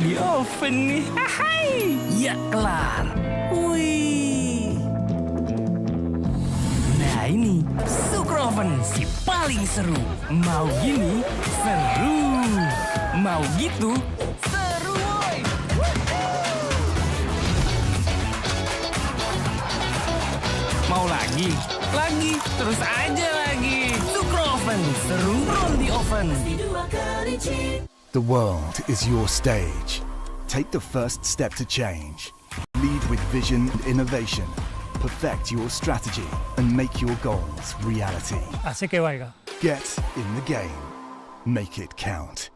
di oven nih. Hai, ya kelar. Wih. Nah ini, Sukro Oven si paling seru. Mau gini, seru. Mau gitu, seru woy. Mau lagi, terus aja lagi. Sukro Oven, seru roll di oven. The world is your stage. Take the first step to change. Lead with vision and innovation. Perfect your strategy and make your goals reality. Así que vaya. Get in the game. Make it count.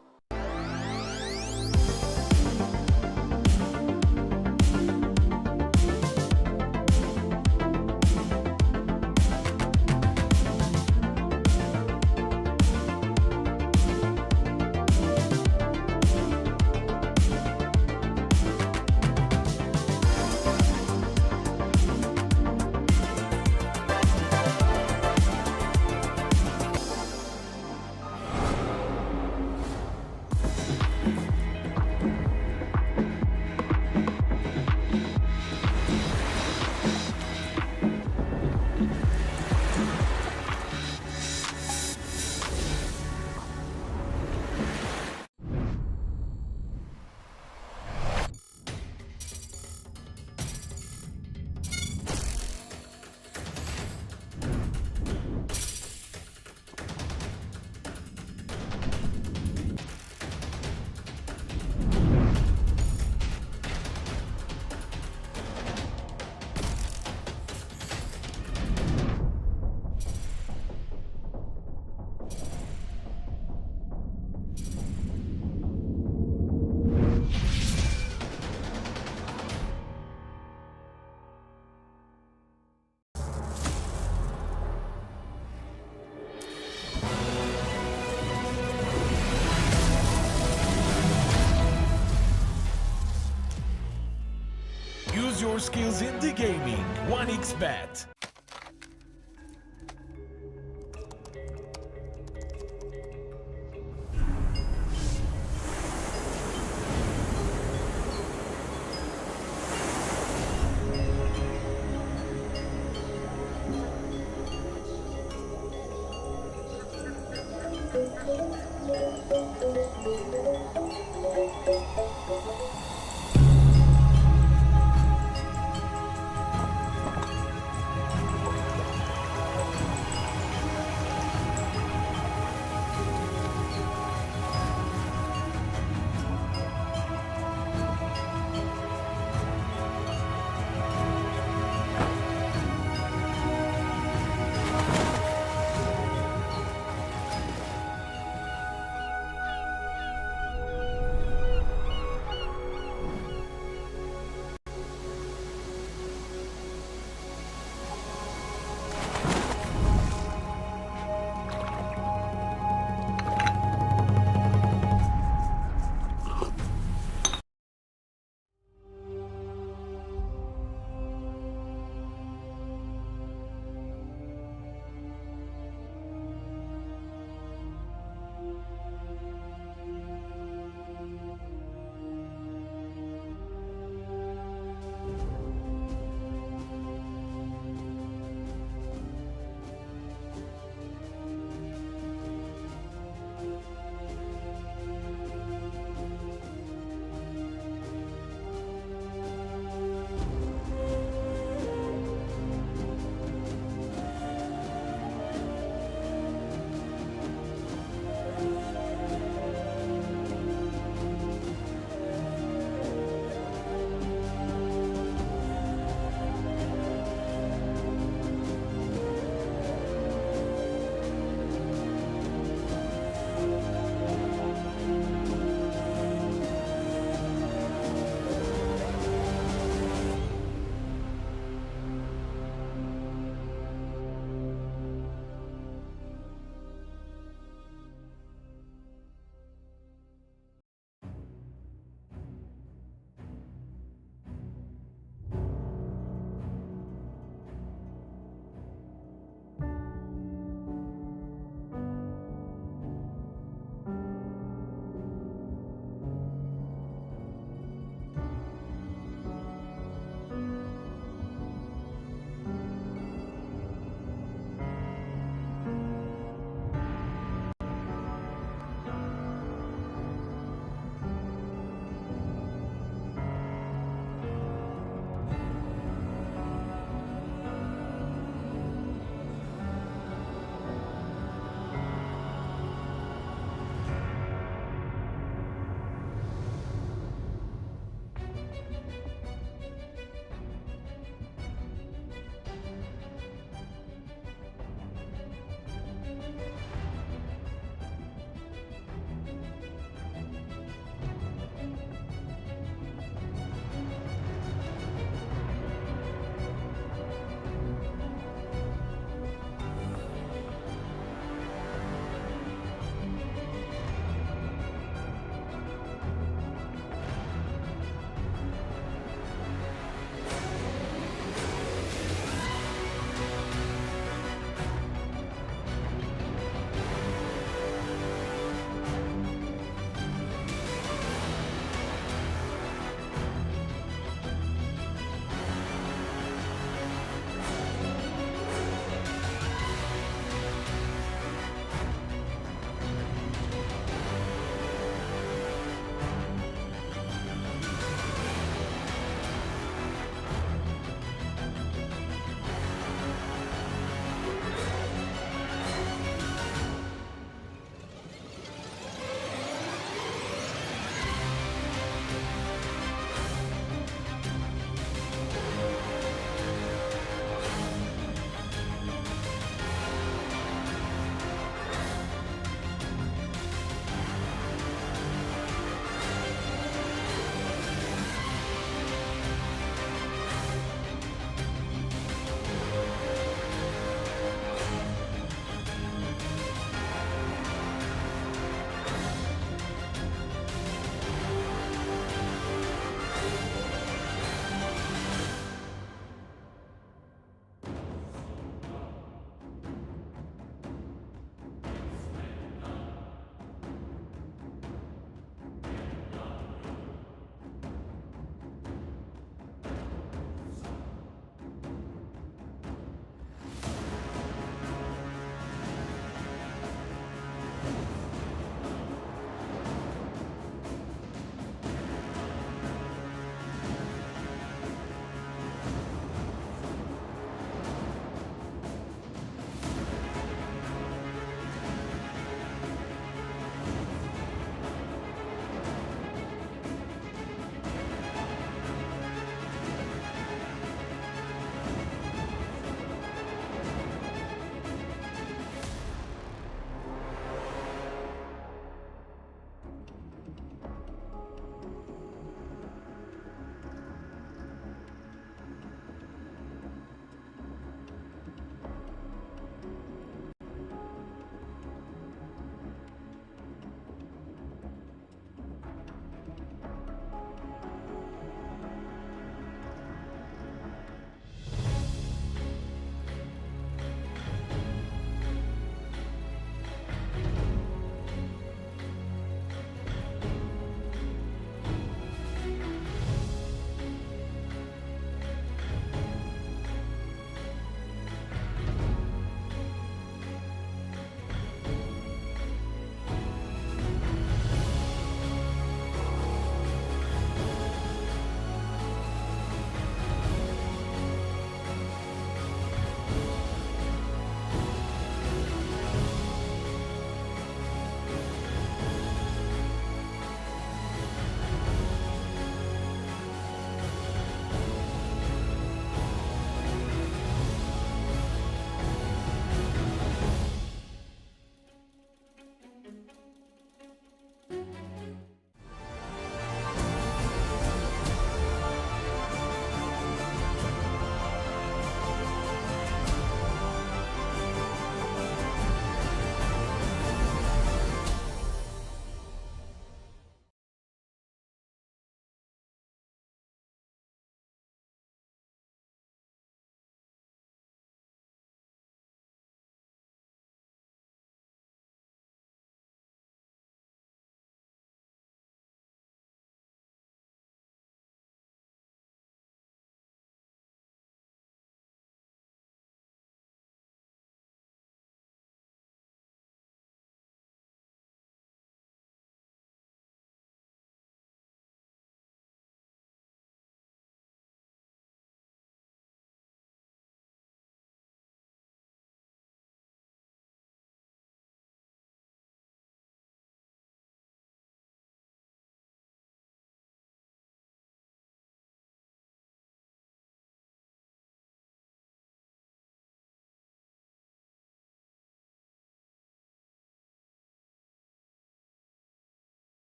Use your skills in the gaming. 1xBet.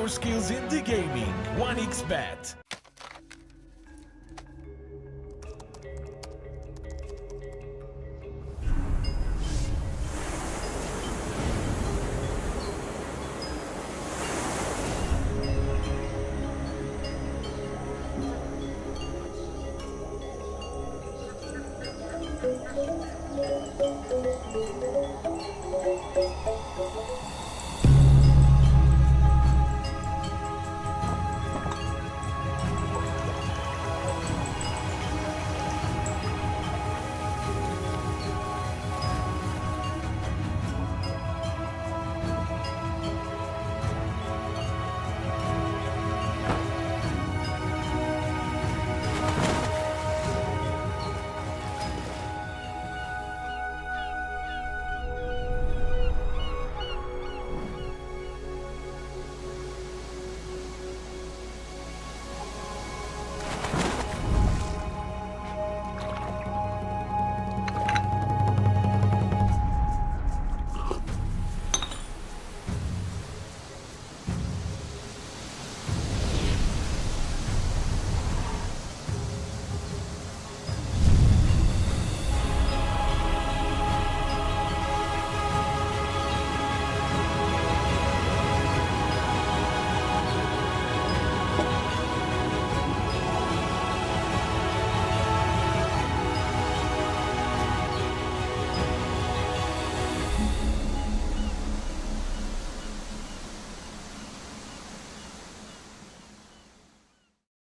your skills in the gaming. 1xBet.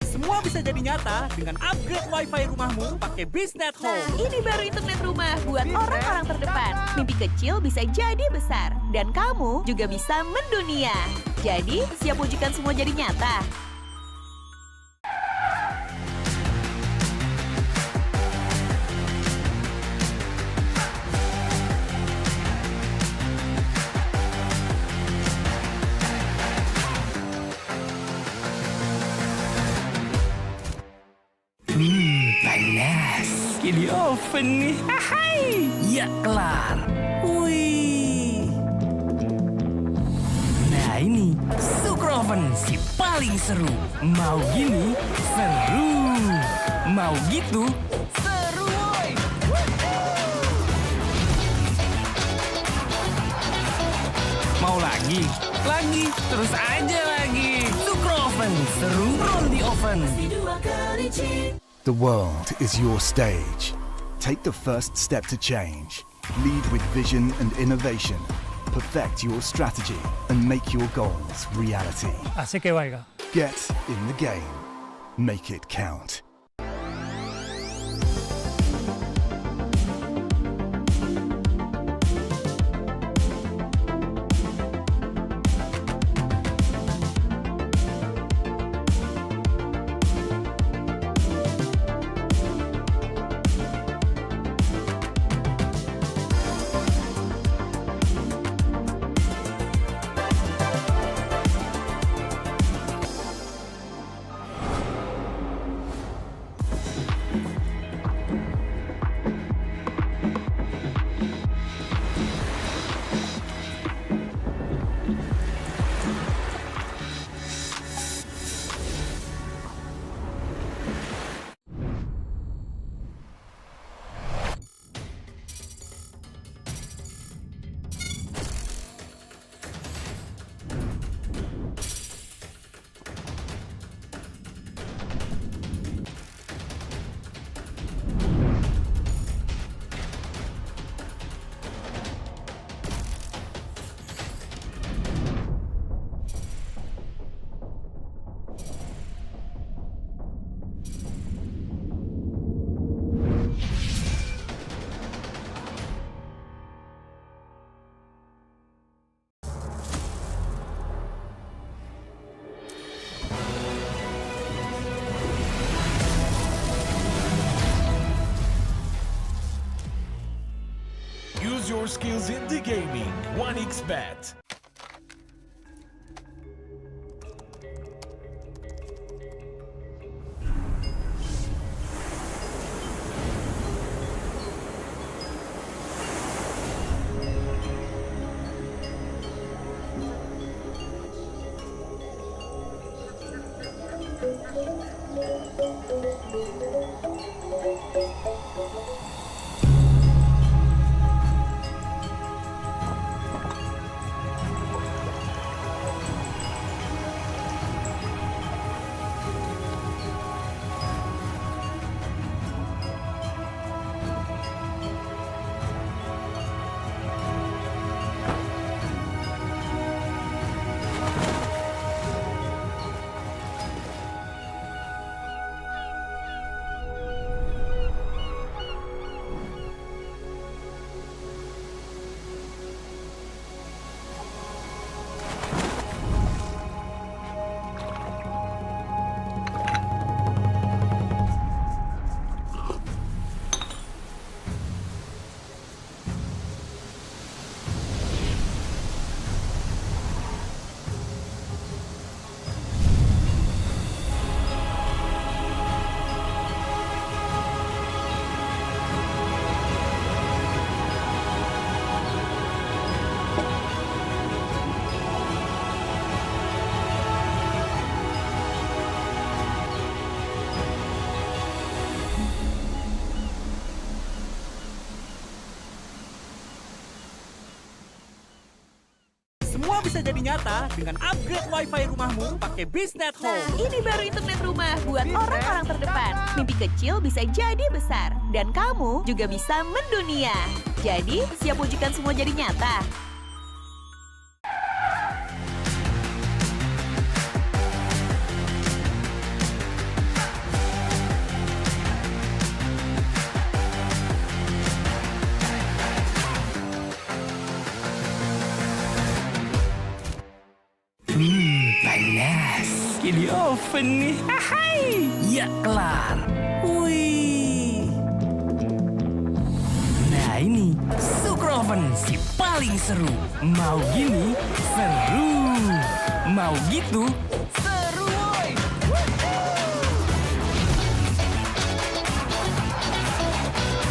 Semua bisa jadi nyata dengan upgrade wifi rumahmu pakai Biznet Nah, Home. ini baru internet rumah buat orang-orang terdepan. Mimpi kecil bisa jadi besar. Dan kamu juga bisa mendunia. Jadi, siap wujudkan semua jadi nyata? Panas. Di oven nih. Hai. Ya kelar. Wih. Nah ini Super Oven si paling seru. Mau gini seru. Mau gitu seru woy. Mau lagi? Lagi. Terus aja lagi. Super Oven seru from the oven. The world is your stage. Take the first step to change. Lead with vision and innovation. Perfect your strategy and make your goals reality. Así que vaya. Get in the game. Make it count. Use your skills in the gaming. 1xBet. bisa jadi nyata dengan upgrade wifi rumahmu pakai Bisnet Nah, Home. ini baru internet rumah buat orang-orang terdepan. Mimpi kecil bisa jadi besar. Dan kamu juga bisa mendunia. Jadi, siap wujudkan semua jadi nyata? Panas. Di oven nih. Hai. Ya kelar. Wih. Nah ini Super Oven si paling seru. Mau gini seru. Mau gitu seru woy.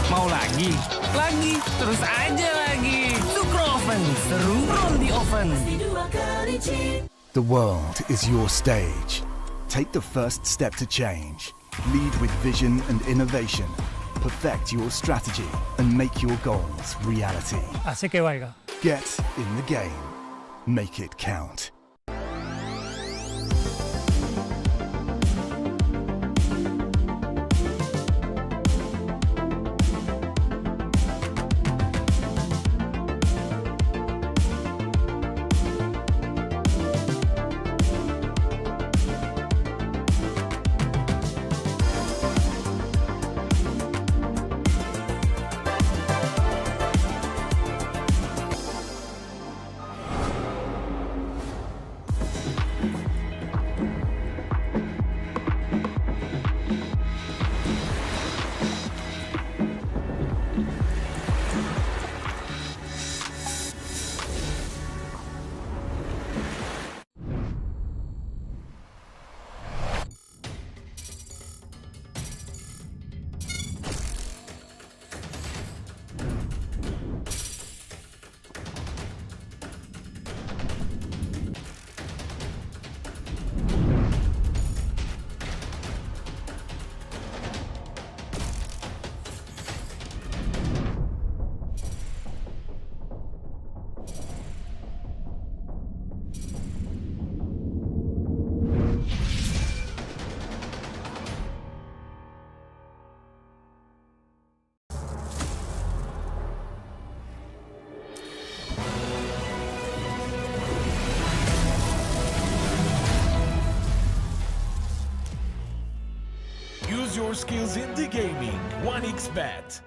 Mau lagi? Lagi. Terus aja lagi. Super Oven seru roll di oven. The world is your stage. Take the first step to change. Lead with vision and innovation. Perfect your strategy and make your goals reality. Así que vaya. Get in the game. Make it count. Use your skills in the gaming. 1xBet.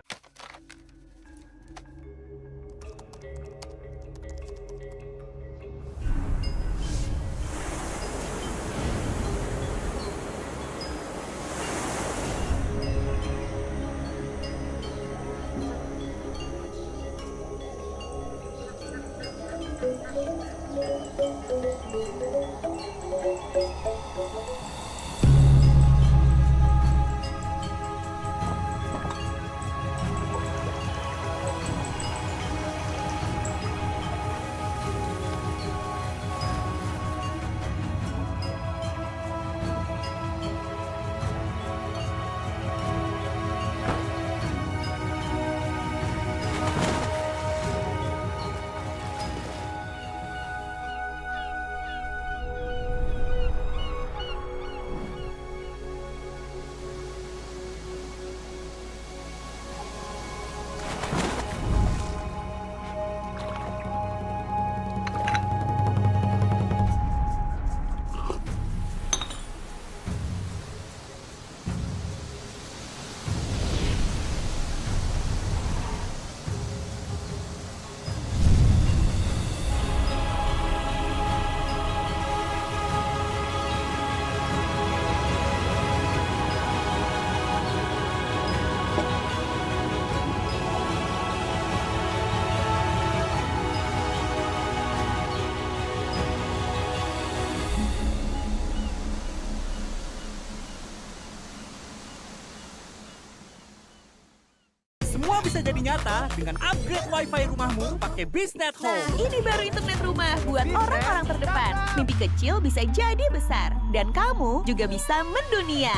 Semua bisa jadi nyata dengan upgrade wifi rumahmu pakai Bisnet Nah, Home. ini baru internet rumah buat orang-orang terdepan. Mimpi kecil bisa jadi besar. Dan kamu juga bisa mendunia.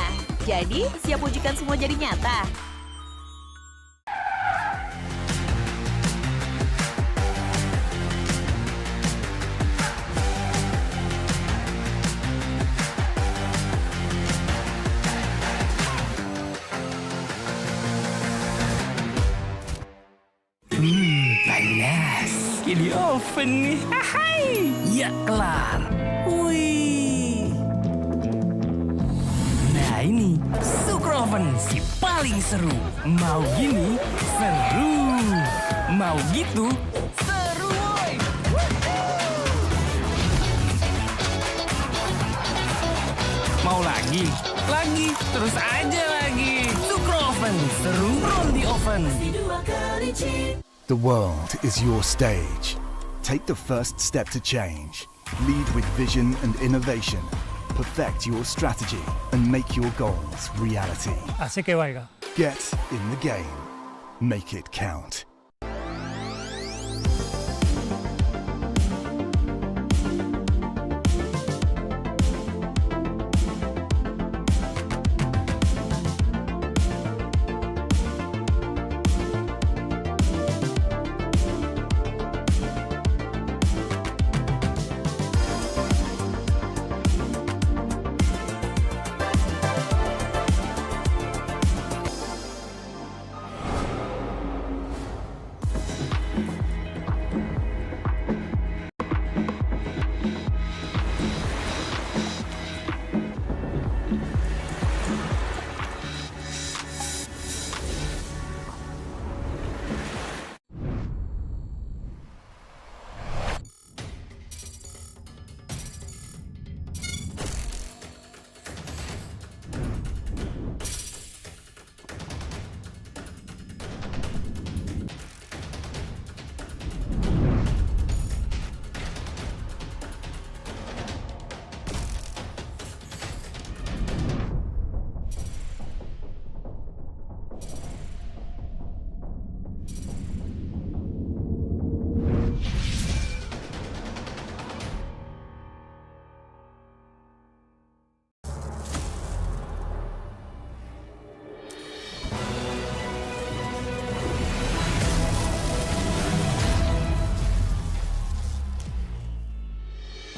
Jadi, siap wujudkan semua jadi nyata? Ski di oven nih. Hai. Ya kelar. Wih. Nah ini Sukro Oven si paling seru. Mau gini seru. Mau gitu seru woy. Mau lagi? Lagi, terus aja lagi. Sukro Oven, seru roll di oven. The world is your stage. Take the first step to change. Lead with vision and innovation. Perfect your strategy and make your goals reality. Así que vaya. Get in the game. Make it count.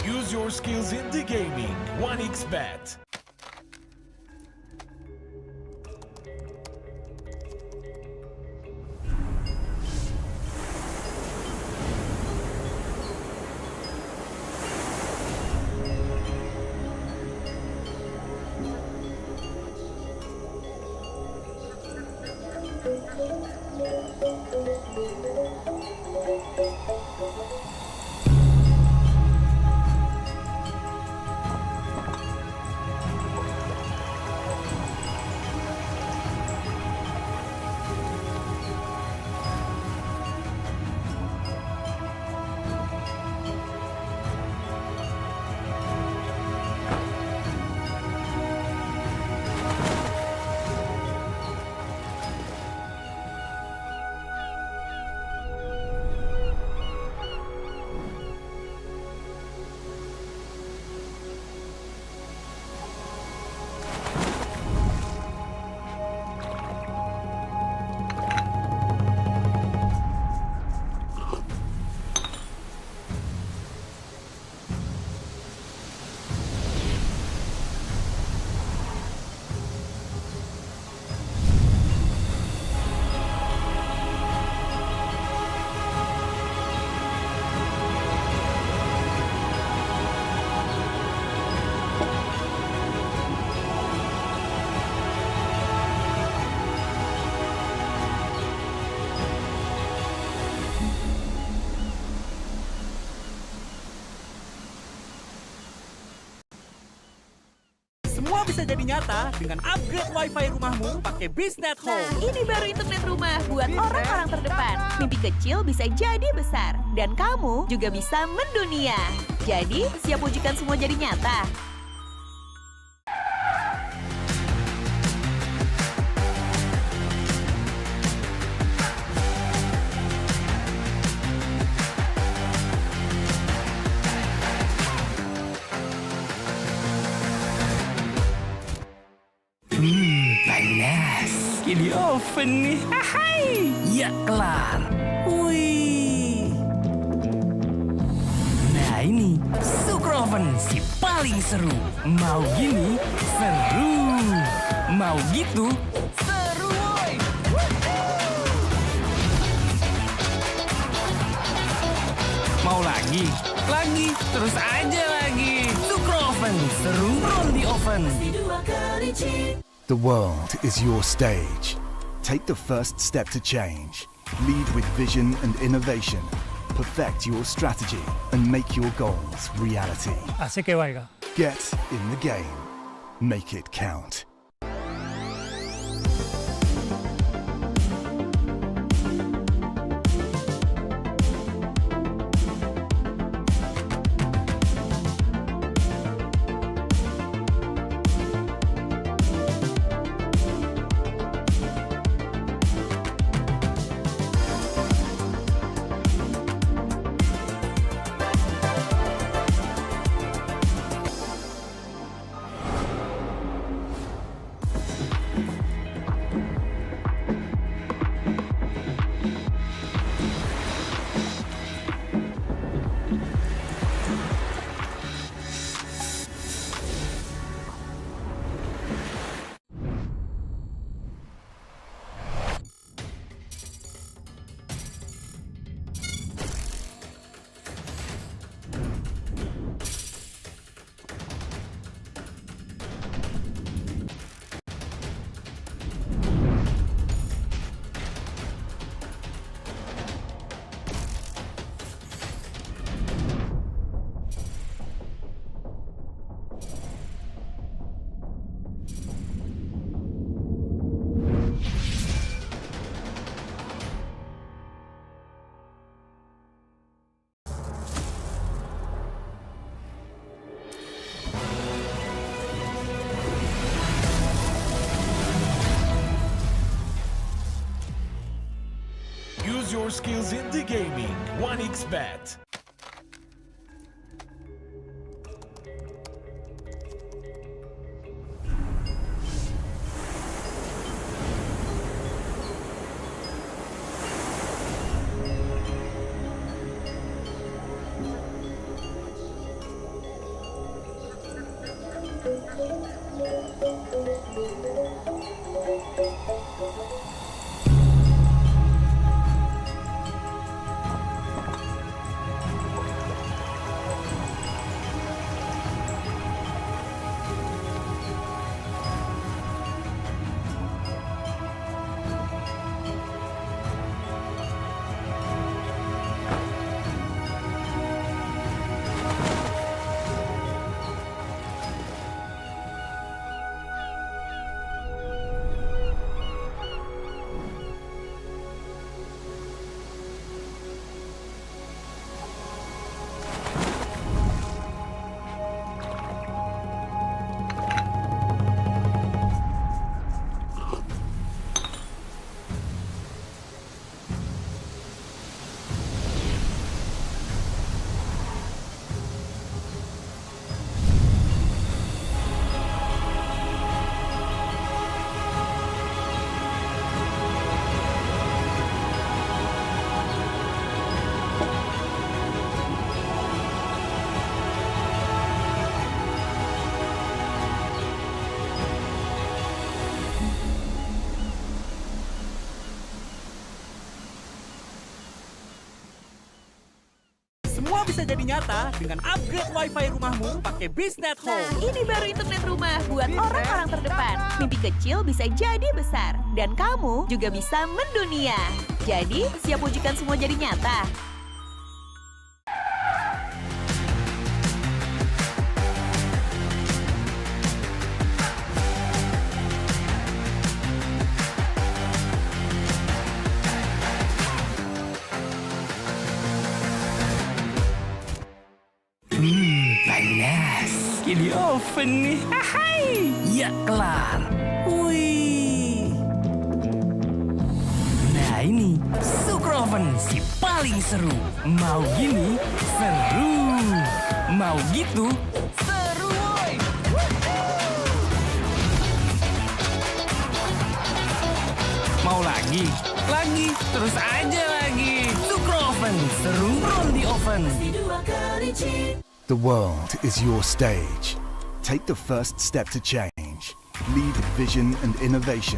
Use your skills in the gaming. 1xBet. Semua bisa jadi nyata dengan upgrade wifi rumahmu pakai Bisnet Nah, Home. ini baru internet rumah buat orang-orang terdepan. Mimpi kecil bisa jadi besar. Dan kamu juga bisa mendunia. Jadi, siap wujudkan semua jadi nyata? Panas. Ski di oven nih. Hai. Ya kelar. Wih. Nah ini Sukro Oven si paling seru. Mau gini seru. Mau gitu seru woy. Mau lagi? Lagi, terus aja lagi. Sukroven, seru from the oven. The world is your stage. Take the first step to change. Lead with vision and innovation. Perfect your strategy and make your goals reality. Así que vaya. Get in the game. Make it count. Use your skills in the gaming. 1xBet. Semua bisa jadi nyata dengan upgrade wifi rumahmu pakai Bisnet Nah, Home. ini baru internet rumah buat orang-orang terdepan. Mimpi kecil bisa jadi besar. Dan kamu juga bisa mendunia. Jadi, siap wujudkan semua jadi nyata? Panas. Di oven nih. Hai. Ya kelar. Wih. Nah ini Sukroven si paling seru. Mau gini seru. Mau gitu seru woy. Mau lagi? Lagi, terus aja lagi. Sukroven seru from the oven. The world is your stage. Take the first step to change. Lead with vision and innovation.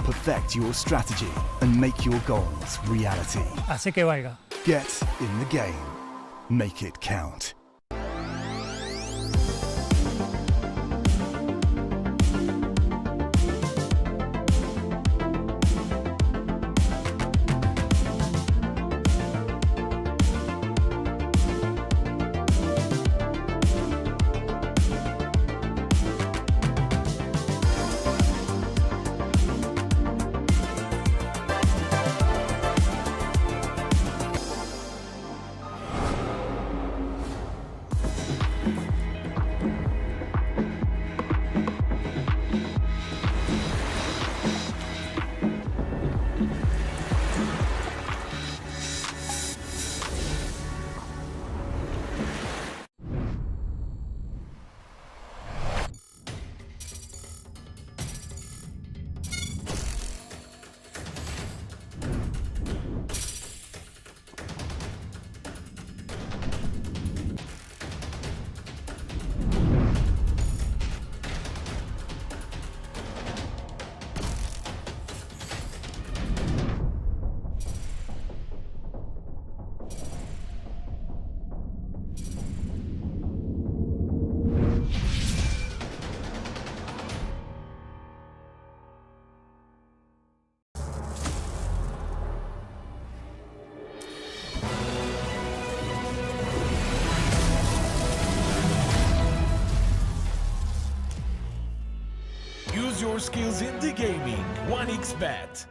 Perfect your strategy and make your goals reality. Así que vaya. Get in the game. Make it count. Use your skills in the gaming. 1xBet.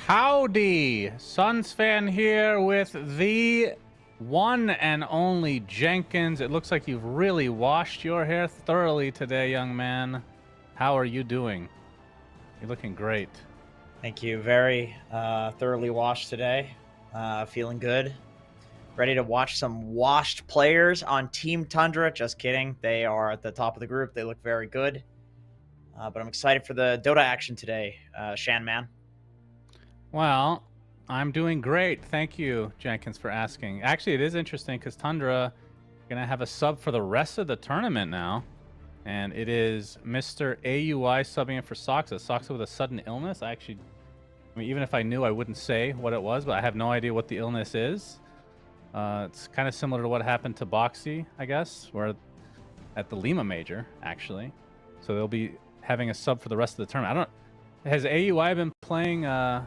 Howdy, Suns fan here with the one and only Jenkins. It looks like you've really washed your hair thoroughly today, young man. How are you doing? You're looking great. Thank you. Very thoroughly washed today. Feeling good. Ready to watch some washed players on Team Tundra. Just kidding. They are at the top of the group. They look very good. But I'm excited for the Dota action today, Shan Man. Well, I'm doing great. Thank you, Jenkins, for asking. Actually, it is interesting because Tundra going to have a sub for the rest of the tournament now. And it is Mr. AUI subbing in for Soxa. Soxa with a sudden illness. I mean, even if I knew, I wouldn't say what it was, but I have no idea what the illness is. It's kind of similar to what happened to Boxy, I guess, where at the Lima Major, actually. So they'll be having a sub for the rest of the tournament. Has AUI been playing a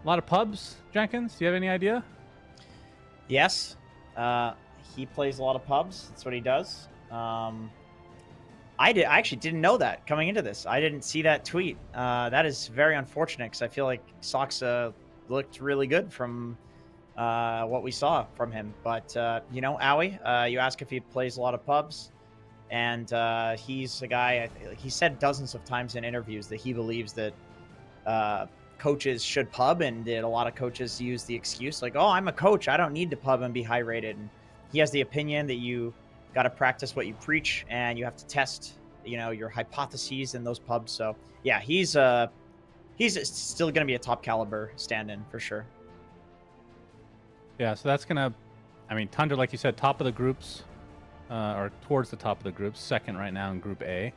lot of pubs, Jenkins? Do you have any idea? Yes. He plays a lot of pubs. That's what he does. I actually didn't know that coming into this. I didn't see that tweet. That is very unfortunate because I feel like Soxa looked really good from what we saw from him. But, you know, Owie, you ask if he plays a lot of pubs. And he's a guy, he said dozens of times in interviews that he believes that coaches should pub, and that a lot of coaches use the excuse like, oh, I'm a coach, I don't need to pub and be high rated. And he has the opinion that you got to practice what you preach, and you have to test, you know, your hypotheses in those pubs. So yeah, he's still going to be a top caliber stand-in for sure. Yeah, so that's gonna, I mean, Tundra, like you said, top of the groups, or towards the top of the groups, second right now in Group A,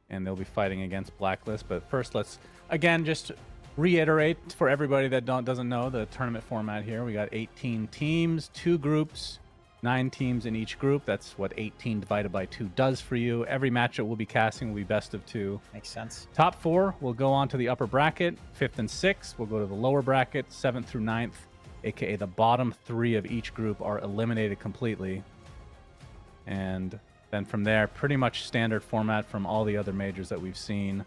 and they'll be fighting against Blacklist. But first, let's again just reiterate for everybody that doesn't know the tournament format here. We got 18 teams, 2 groups, 9 teams in each group. That's what 18 divided by 2 does for you. Every matchup we'll be casting will be best of 2. Makes sense. Top 4 will go on to the upper bracket. 5th and 6th will go to the lower bracket. 7th through 9th, aka the bottom 3 of each group, are eliminated completely. And then from there, pretty much standard format from all the other majors that we've seen,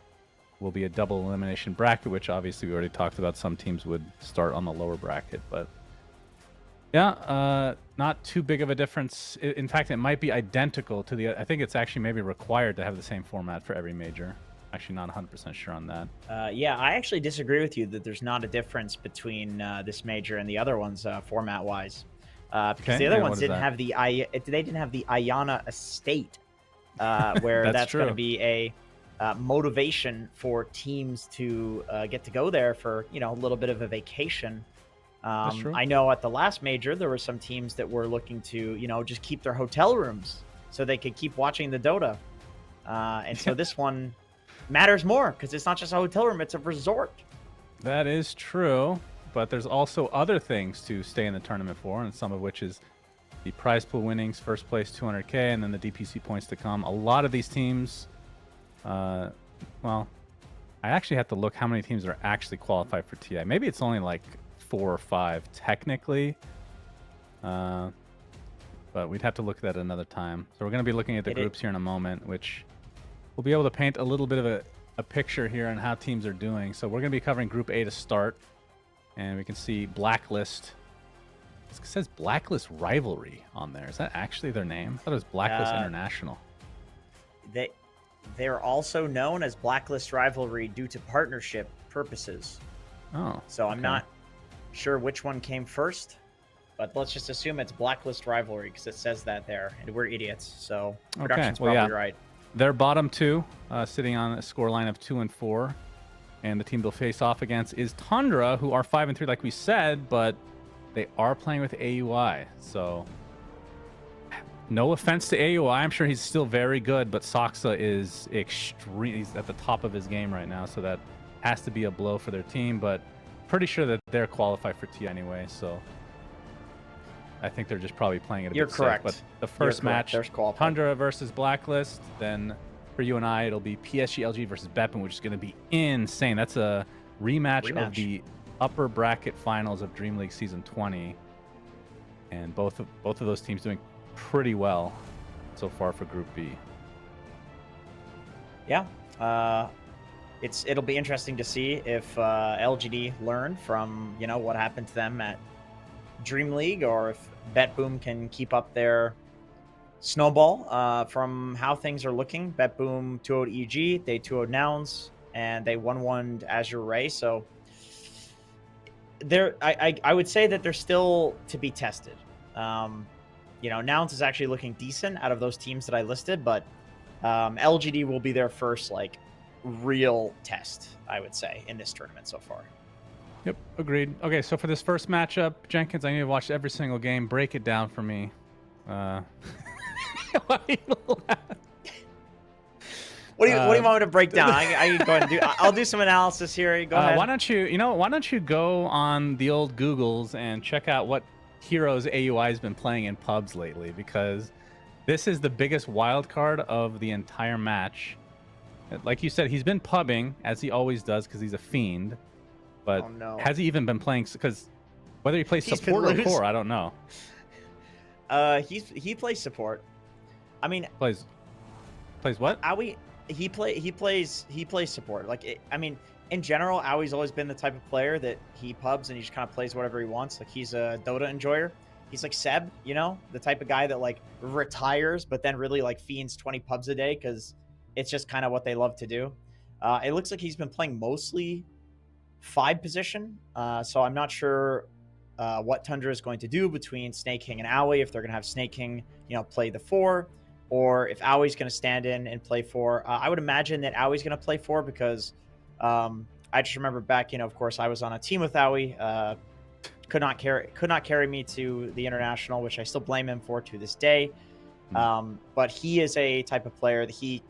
will be a double elimination bracket, which obviously we already talked about. Some teams would start on the lower bracket, but yeah, not too big of a difference. In fact, it might be identical to the, I think it's actually maybe required to have the same format for every major. Actually not 100% sure on that. Yeah, I actually disagree with you that there's not a difference between this major and the other ones format-wise. Because the other ones didn't have the Ayana Estate, where that's going to be a motivation for teams to get to go there for, you know, a little bit of a vacation. I know at the last major there were some teams that were looking to, you know, just keep their hotel rooms so they could keep watching the Dota. And so this one matters more because it's not just a hotel room, it's a resort. That is true. But there's also other things to stay in the tournament for, and some of which is the prize pool winnings, first place 200K, and then the DPC points to come. A lot of these teams, well, I actually have to look how many teams are actually qualified for TI. Maybe it's only like 4 or 5 technically, but we'd have to look at that another time. So we're going to be looking at the groups here in a moment, which we'll be able to paint a little bit of a picture here on how teams are doing. So we're going to be covering Group A to start. And we can see Blacklist. It says Blacklist Rivalry on there. Is that actually their name? I thought it was Blacklist International. They're also known as Blacklist Rivalry due to partnership purposes. Oh. So I'm not sure which one came first, but let's just assume it's Blacklist Rivalry because it says that there, and we're idiots. So production's probably right. They're bottom 2, sitting on a score line of 2 and 4. And the team they'll face off against is Tundra, who are 5 and 3, like we said, but they are playing with AUI. So, no offense to AUI, I'm sure he's still very good, but Soxa is extreme. He's at the top of his game right now, so that has to be a blow for their team. But pretty sure that they're qualified for T anyway, so I think they're just probably playing it a bit safe. But the first match, Tundra versus Blacklist, then for you and I, it'll be PSG.LGD versus Betboom, which is going to be insane. That's a rematch of the upper bracket finals of Dream League Season 20. And both of those teams doing pretty well so far for Group B. Yeah. it'll be interesting to see if LGD learn from what happened to them at Dream League, or if Betboom can keep up their snowball from how things are looking. Betboom 2-0 EG, they 2-0 Nouns, and they 1-1 Azure Ray. So I would say that they're still to be tested. Nouns is actually looking decent out of those teams that I listed, but LGD will be their first real test, I would say, in this tournament so far. Yep, agreed. Okay, so for this first matchup, Jenkins, I need to watch every single game. Break it down for me. Why are you laughing? What do you want me to break down? I can go ahead and I'll do some analysis here. Go ahead. Why don't you go on the old Googles and check out what heroes AUI has been playing in pubs lately, because this is the biggest wild card of the entire match. Like you said, he's been pubbing, as he always does, because he's a fiend. But has he even been playing? Because whether he plays support or core, I don't know. He plays support. I mean, plays what? Aoi, he plays support. In general, Aoi's always been the type of player that he pubs and he just kind of plays whatever he wants. Like, he's a Dota enjoyer. He's like Seb, the type of guy that retires, but then really fiends 20 pubs a day because it's just kind of what they love to do. It looks like he's been playing mostly 5 position. So I'm not sure what Tundra is going to do between Snake King and Aoi, if they're going to have Snake King, play the 4, or if Aoi's going to stand in and play 4. I would imagine that Aoi's going to play 4 because I just remember back, of course, I was on a team with Aoi. Could not carry me to the international, which I still blame him for to this day. But he is a type of player that he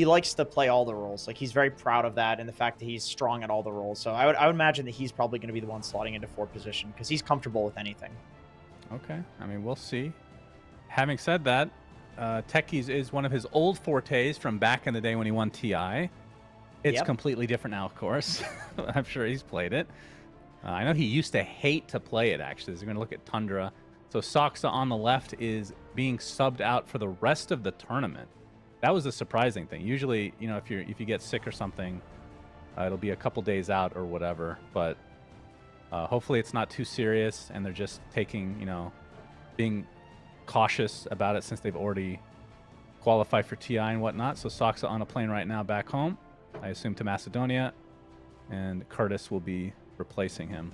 likes to play all the roles. He's very proud of that and the fact that he's strong at all the roles. So I would imagine that he's probably going to be the one slotting into 4 position because he's comfortable with anything. Okay, I mean, we'll see. Having said that, Techies is one of his old fortes from back in the day when he won TI. It's completely different now, of course. I'm sure he's played it. I know he used to hate to play it, actually. So we're going to look at Tundra. So Soxa on the left is being subbed out for the rest of the tournament. That was the surprising thing. Usually, if you get sick or something, it'll be a couple days out or whatever. But hopefully it's not too serious and they're just taking, being cautious about it since they've already qualified for TI and whatnot. So Soxa on a plane right now back home, I assume to Macedonia, and Curtis will be replacing him.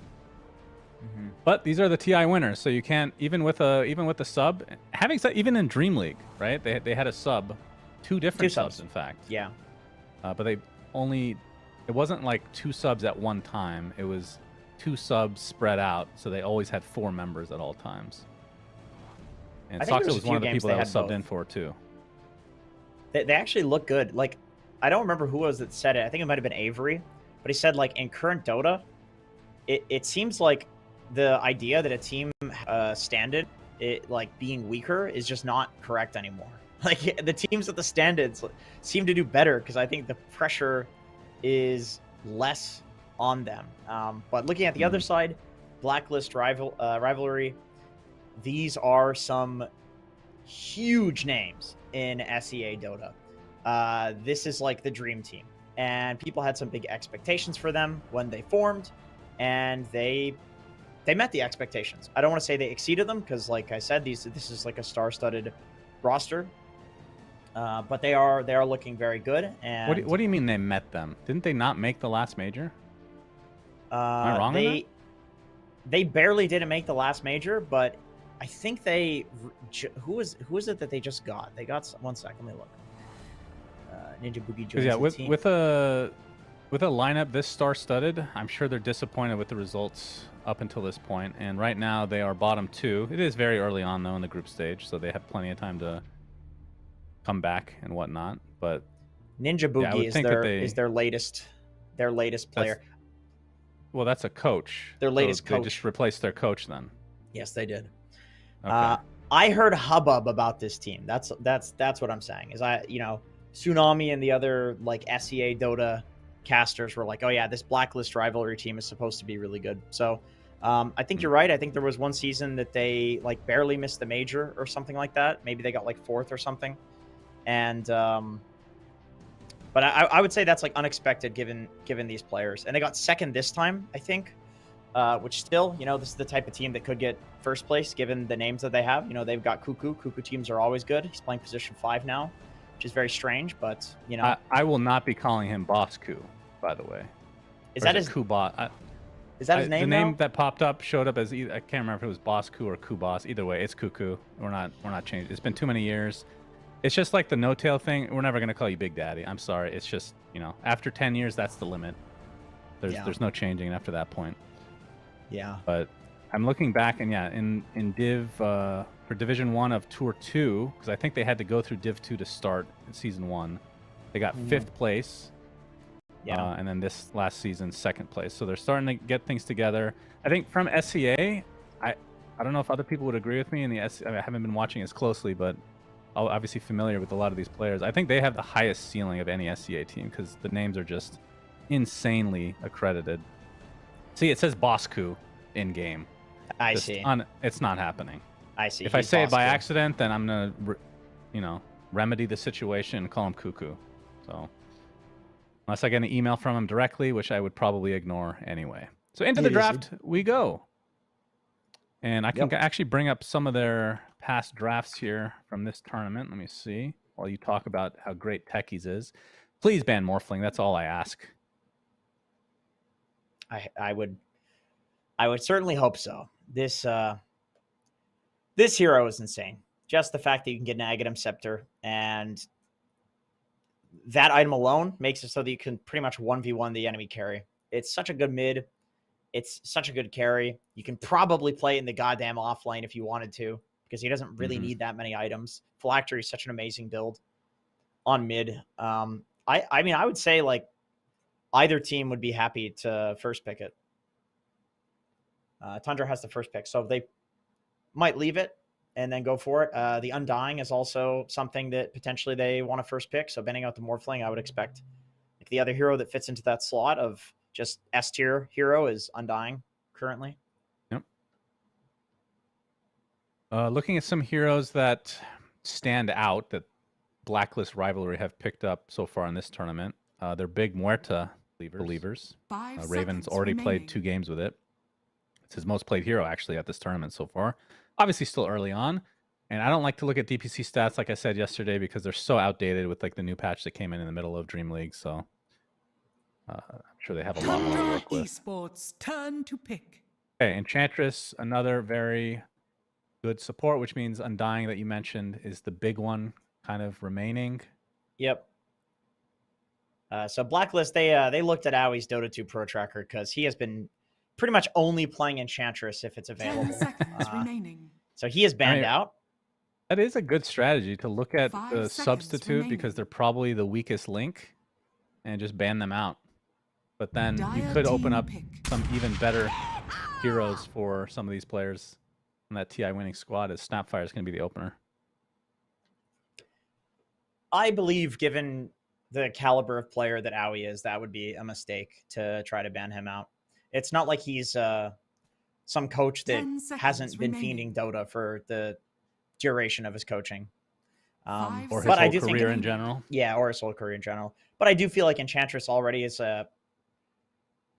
But these are the TI winners, so you can't, even with a sub, having said, even in Dream League, right? They had a sub, 2 different subs, in fact. Yeah. But it wasn't 2 subs at one time. It was 2 subs spread out, so they always had 4 members at all times. And Soxa was one of the people that was subbed in for too. They actually look good. I don't remember who was that said it. I think it might have been Avery, but he said in current Dota, it seems like the idea that a team standard being weaker is just not correct anymore. The teams with the standards seem to do better because I think the pressure is less on them. But looking at the other side, Blacklist Rivalry, these are some huge names in SEA Dota. This is the dream team, and people had some big expectations for them when they formed, and they met the expectations. I don't want to say they exceeded them because, like I said, this is a star-studded roster. But they are looking very good. And what do you mean they met them? Didn't they not make the last major? Am I wrong on that? They barely didn't make the last major, but I think who is it that they just got? They got, one sec, let me look. Ninja Boogie joins the team. with a lineup this star-studded, I'm sure they're disappointed with the results up until this point. And right now they are bottom 2. It is very early on though in the group stage, so they have plenty of time to come back and whatnot. But Ninja Boogie is their latest player. Well, that's a coach. Their latest coach. They just replaced their coach then. Yes, they did. Okay. I heard hubbub about this team. That's what I'm saying. Is Tsunami and the other SEA Dota casters were oh yeah, this Blacklist Rivalry team is supposed to be really good. So I think you're right. I think there was one season that they barely missed the major or something like that. Maybe they got 4th or something. And But I would say that's like unexpected given these players. And they got second this time, I think. Which still, you know, this is the type of team that could get first place given the names that they have. You know, they've got Cuckoo. Cuckoo teams are always good. He's playing position 5 now, which is very strange, but, you know. I will not be calling him Boss Coup, by the way. Is that his Kubot? Is that his name? The name now? that popped up showed up as either, I can't remember if it was Boss Coup or Coup Boss. Either way, it's Cuckoo. We're not changing. It's been too many years. It's just like the no-tail thing. We're never gonna call you Big Daddy. I'm sorry. It's just, you know, after 10 years, that's the limit. There's no changing after that point. Yeah. But I'm looking back, and yeah, in Div for Division 1 of Tour 2, because I think they had to go through Div 2 to start in Season 1. They got 5th place. Yeah. And then this last season, 2nd place. So they're starting to get things together. I think from SCA, I don't know if other people would agree with me. I haven't been watching as closely, but I'm obviously familiar with a lot of these players. I think they have the highest ceiling of any SCA team because the names are just insanely accredited. See, it says Boss Coup in game. I see. It's not happening. I see. If I say it by accident, then I'm gonna, you know, remedy the situation and call him Cuckoo. So unless I get an email from him directly, which I would probably ignore anyway. So into the draft we go. And I can actually bring up some of their past drafts here from this tournament. Let me see. While you talk about how great Techies is, please ban Morphling. That's all I ask. I would certainly hope so. This hero is insane. Just the fact that you can get an Aghanim Scepter, and that item alone makes it so that you can pretty much 1v1 the enemy carry. It's such a good mid. It's such a good carry. You can probably play it in the goddamn offlane if you wanted to, because he doesn't really need that many items. Phylactery is such an amazing build on mid. I mean, I would say like either team would be happy to first pick it. Tundra has the first pick, so they might leave it and then go for it. The Undying is also something that potentially they want to first pick, so banning out the Morphling, I would expect like the other hero that fits into that slot of just S tier hero is Undying currently. Yep. Looking at some heroes that stand out that Blacklist Rivalry have picked up so far in this tournament. They're big Muerta believers. Raven's already played 2 games with it. It's his most played hero actually at this tournament so far. Obviously still early on. And I don't like to look at DPC stats like I said yesterday because they're so outdated with like the new patch that came in the middle of Dream League. So I'm sure they have a lot more to work with. Esports turn to pick. Okay, Enchantress, another very good support, which means Undying that you mentioned is the big one kind of remaining. Yep. So Blacklist, they looked at Aui's Dota 2 Pro Tracker because he has been pretty much only playing Enchantress if it's available. 10 seconds remaining. So he is banned out. That is a good strategy to look at 5 the seconds substitute remaining. because they're probably the weakest link and just ban them out. But then you Dire could open team up pick. some even better heroes for some of these players in that TI winning squad as Snapfire is going to be the opener. I believe given the caliber of player that Aui is, that would be a mistake to try to ban him out. It's not like he's some coach that 10 seconds hasn't been remaining. fiending Dota for the duration of his coaching. 5 Or his but I whole do think career in general. Yeah, or his whole career in general. But I do feel like Enchantress already is a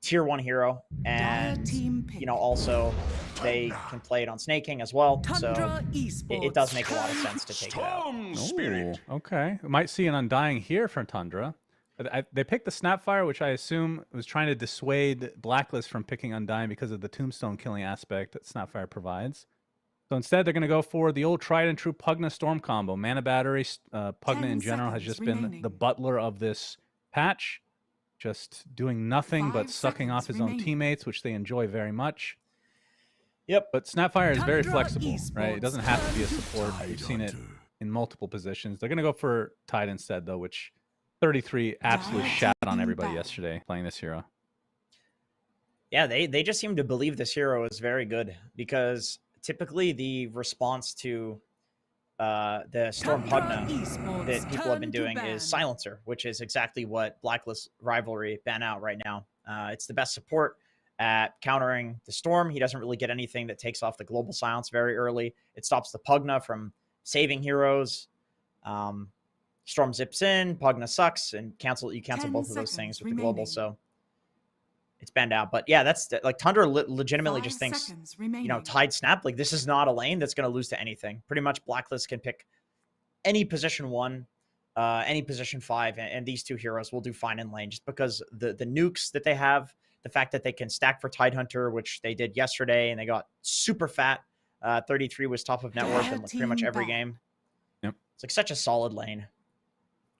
tier 1 hero, and team pick. you know, also they can play it on Snaking as well. So Tundra Esports. it does make a lot of sense to take it out. Storm Spirit. Ooh, okay. We might see an Undying here for Tundra. They picked the Snapfire, which I assume was trying to dissuade Blacklist from picking Undying because of the tombstone killing aspect that Snapfire provides. So instead, they're going to go for the old tried and true Pugna Storm combo. Mana Battery, Pugna 10 in general has seconds just been remaining. the butler of this patch, just doing nothing but 5 sucking off seconds his own remaining. teammates, which they enjoy very much. Yep. But Snapfire is very Tundra flexible, right? It Esports doesn't have to be a support. We've seen it in multiple positions. They're going to go for Tide instead, though, which 33 absolutely Dire shat on team everybody back. yesterday playing this hero. Yeah, they just seem to believe this hero is very good because typically the response to the Storm Tundra Pugna Esports that people have been turn to doing ban. is Silencer, which is exactly what Blacklist Rivalry ban out right now. It's the best support at countering the Storm. He doesn't really get anything that takes off the global silence very early. It stops the Pugna from saving heroes. Storm zips in, Pugna sucks, and you cancel 10 both of those things seconds with the global, remaining. so it's banned out. But yeah, that's like Tundra legitimately 5 just thinks, seconds remaining. Tide Snap, like this is not a lane that's going to lose to anything. Pretty much Blacklist can pick any position 1, any position 5, and these two heroes will do fine in lane just because the nukes that they have, the fact that they can stack for Tidehunter, which they did yesterday, and they got super fat. 33 was top of network in like pretty much every game. Yep. It's like such a solid lane.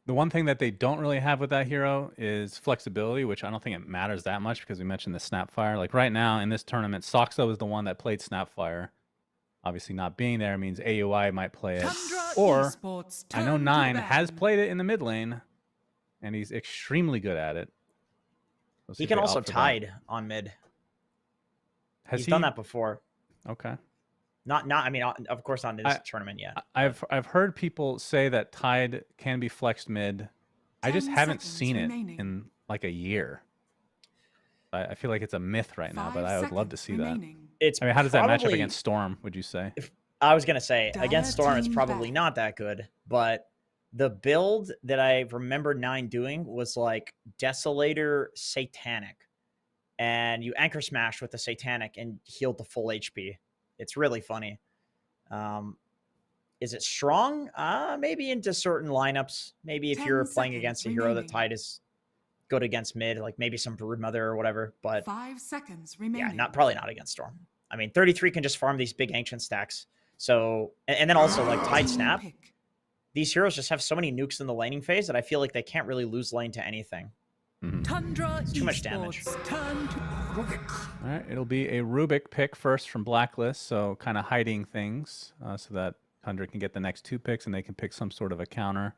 The one thing that they don't really have with that hero is flexibility, which I don't think it matters that much because we mentioned the Snapfire. Like right now in this tournament, Soxo is the one that played Snapfire. Obviously not being there means AUI might play it. Or Esports, I know turn to Nine ban. has played it in the mid lane, and he's extremely good at it. Let's see He if can they also opt for that. Tide on mid. Has He's done that before. Okay. I mean, of course, not in this tournament yet. I've heard people say that Tide can be flexed mid. I just 10 haven't seconds seen remaining. it in like a year. I feel like it's a myth right now, but 5 I would love to seconds see remaining. It's that. I mean, how does that match up probably- against Storm, would you say? I was gonna say Dire against Storm, it's team probably back. not that good, but the build that I remember Nine doing was like Desolator Satanic, and you anchor smash with the Satanic and healed the full HP. It's really funny. Is it strong? Maybe into certain lineups. Maybe if 10 you're playing seconds against a hero that remaining. Tide is good against mid, like maybe some Broodmother or whatever. But 5 seconds remaining. yeah, probably not against Storm. I mean, 33 can just farm these big ancient stacks. So, and then also like Tide Team Snap, pick. these heroes just have so many nukes in the laning phase that I feel like they can't really lose lane to anything. Tundra too much damage. Esports, turn to All right, it'll be a Rubik pick first from Blacklist, so kind of hiding things so that Tundra can get the next 2 picks and they can pick some sort of a counter.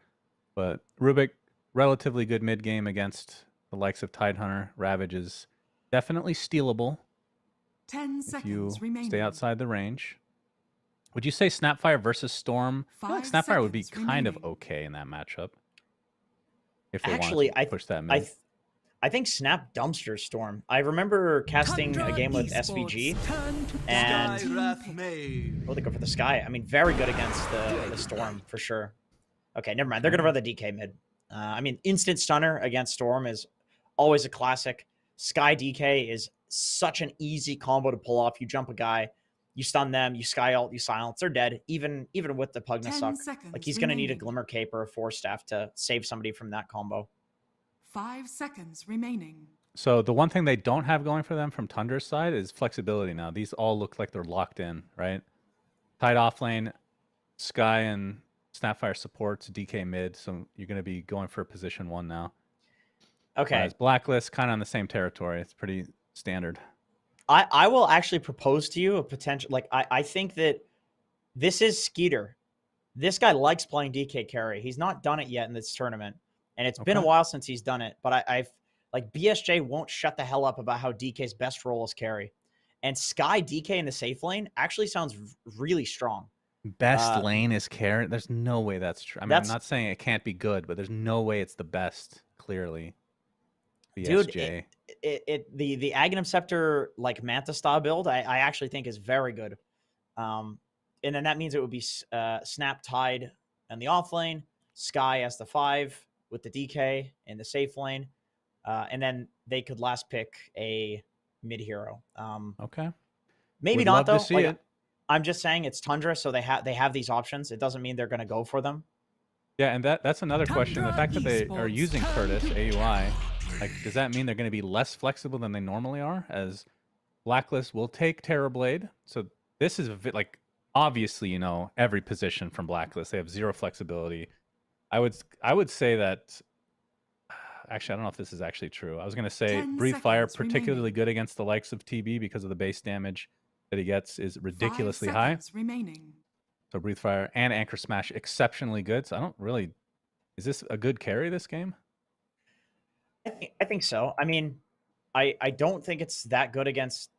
But Rubik, relatively good mid game against the likes of Tidehunter. Ravage is definitely stealable 10 if you seconds remaining. stay outside the range. Would you say Snapfire versus Storm? I feel like 5 Snapfire would be seconds kind of remaining. okay in that matchup. If they Actually, wanted to push that mid. I think Snap dumpsters Storm. I remember casting a Tundra game with Esports, SVG, turn to and Team pick. oh, they go for the Sky. I mean, very good against the Storm for sure. Okay, never mind. They're gonna run the DK mid. I mean, instant stunner against Storm is always a classic. Sky DK is such an easy combo to pull off. You jump a guy, you stun them, you Sky ult, you silence. They're dead. Even with the Pugna 10 suck. seconds Like he's gonna need a remaining. Glimmer Cape or a Force Staff to save somebody from that combo. 5 seconds remaining. So the one thing they don't have going for them from Tundra's side is flexibility now. These all look like they're locked in, right? Tide off lane, Sky and Snapfire supports, DK mid, so you're going to be going for position 1 now. Okay. Whereas Blacklist, kind of on the same territory. It's pretty standard. I will actually propose to you a potential, like, I think that this is Skeeter. This guy likes playing DK carry. He's not done it yet in this tournament. And it's been a Okay. while since he's done it. But I've like BSJ won't shut the hell up about how DK's best role is carry. And Sky DK in the safe lane actually sounds really strong. Best lane is carry. There's no way that's true. I mean, I'm That's- not saying it can't be good, but there's no way it's the best, clearly. Dude, BSJ. the Aghanim Scepter like Manta style build, I actually think is very good. And then that means it would be Snap Tide in the off lane, Sky as the 5 with the DK in the safe lane, and then they could last pick a mid hero. Okay. Maybe Would not love though. to see Like, it. I'm just saying it's Tundra, so they have these options. It doesn't mean they're going to go for them. Yeah, and that's another question. The Tundra fact that they are Esports, using turn Curtis to AUI, like, does that mean they're going to be less flexible than they normally are? As Blacklist will take Terrorblade, so this is like obviously, you know, every position from Blacklist they have 0 flexibility. I would say that. Actually, I don't know if this is actually true. I was going to say 10 Breathe Fire, seconds particularly remaining. good against the likes of TB because of the base damage that he gets is ridiculously 5 high. seconds remaining. So Breathe Fire and Anchor Smash exceptionally good. So I don't really. Is this a good carry this game? I think so. I mean, I don't think it's that good against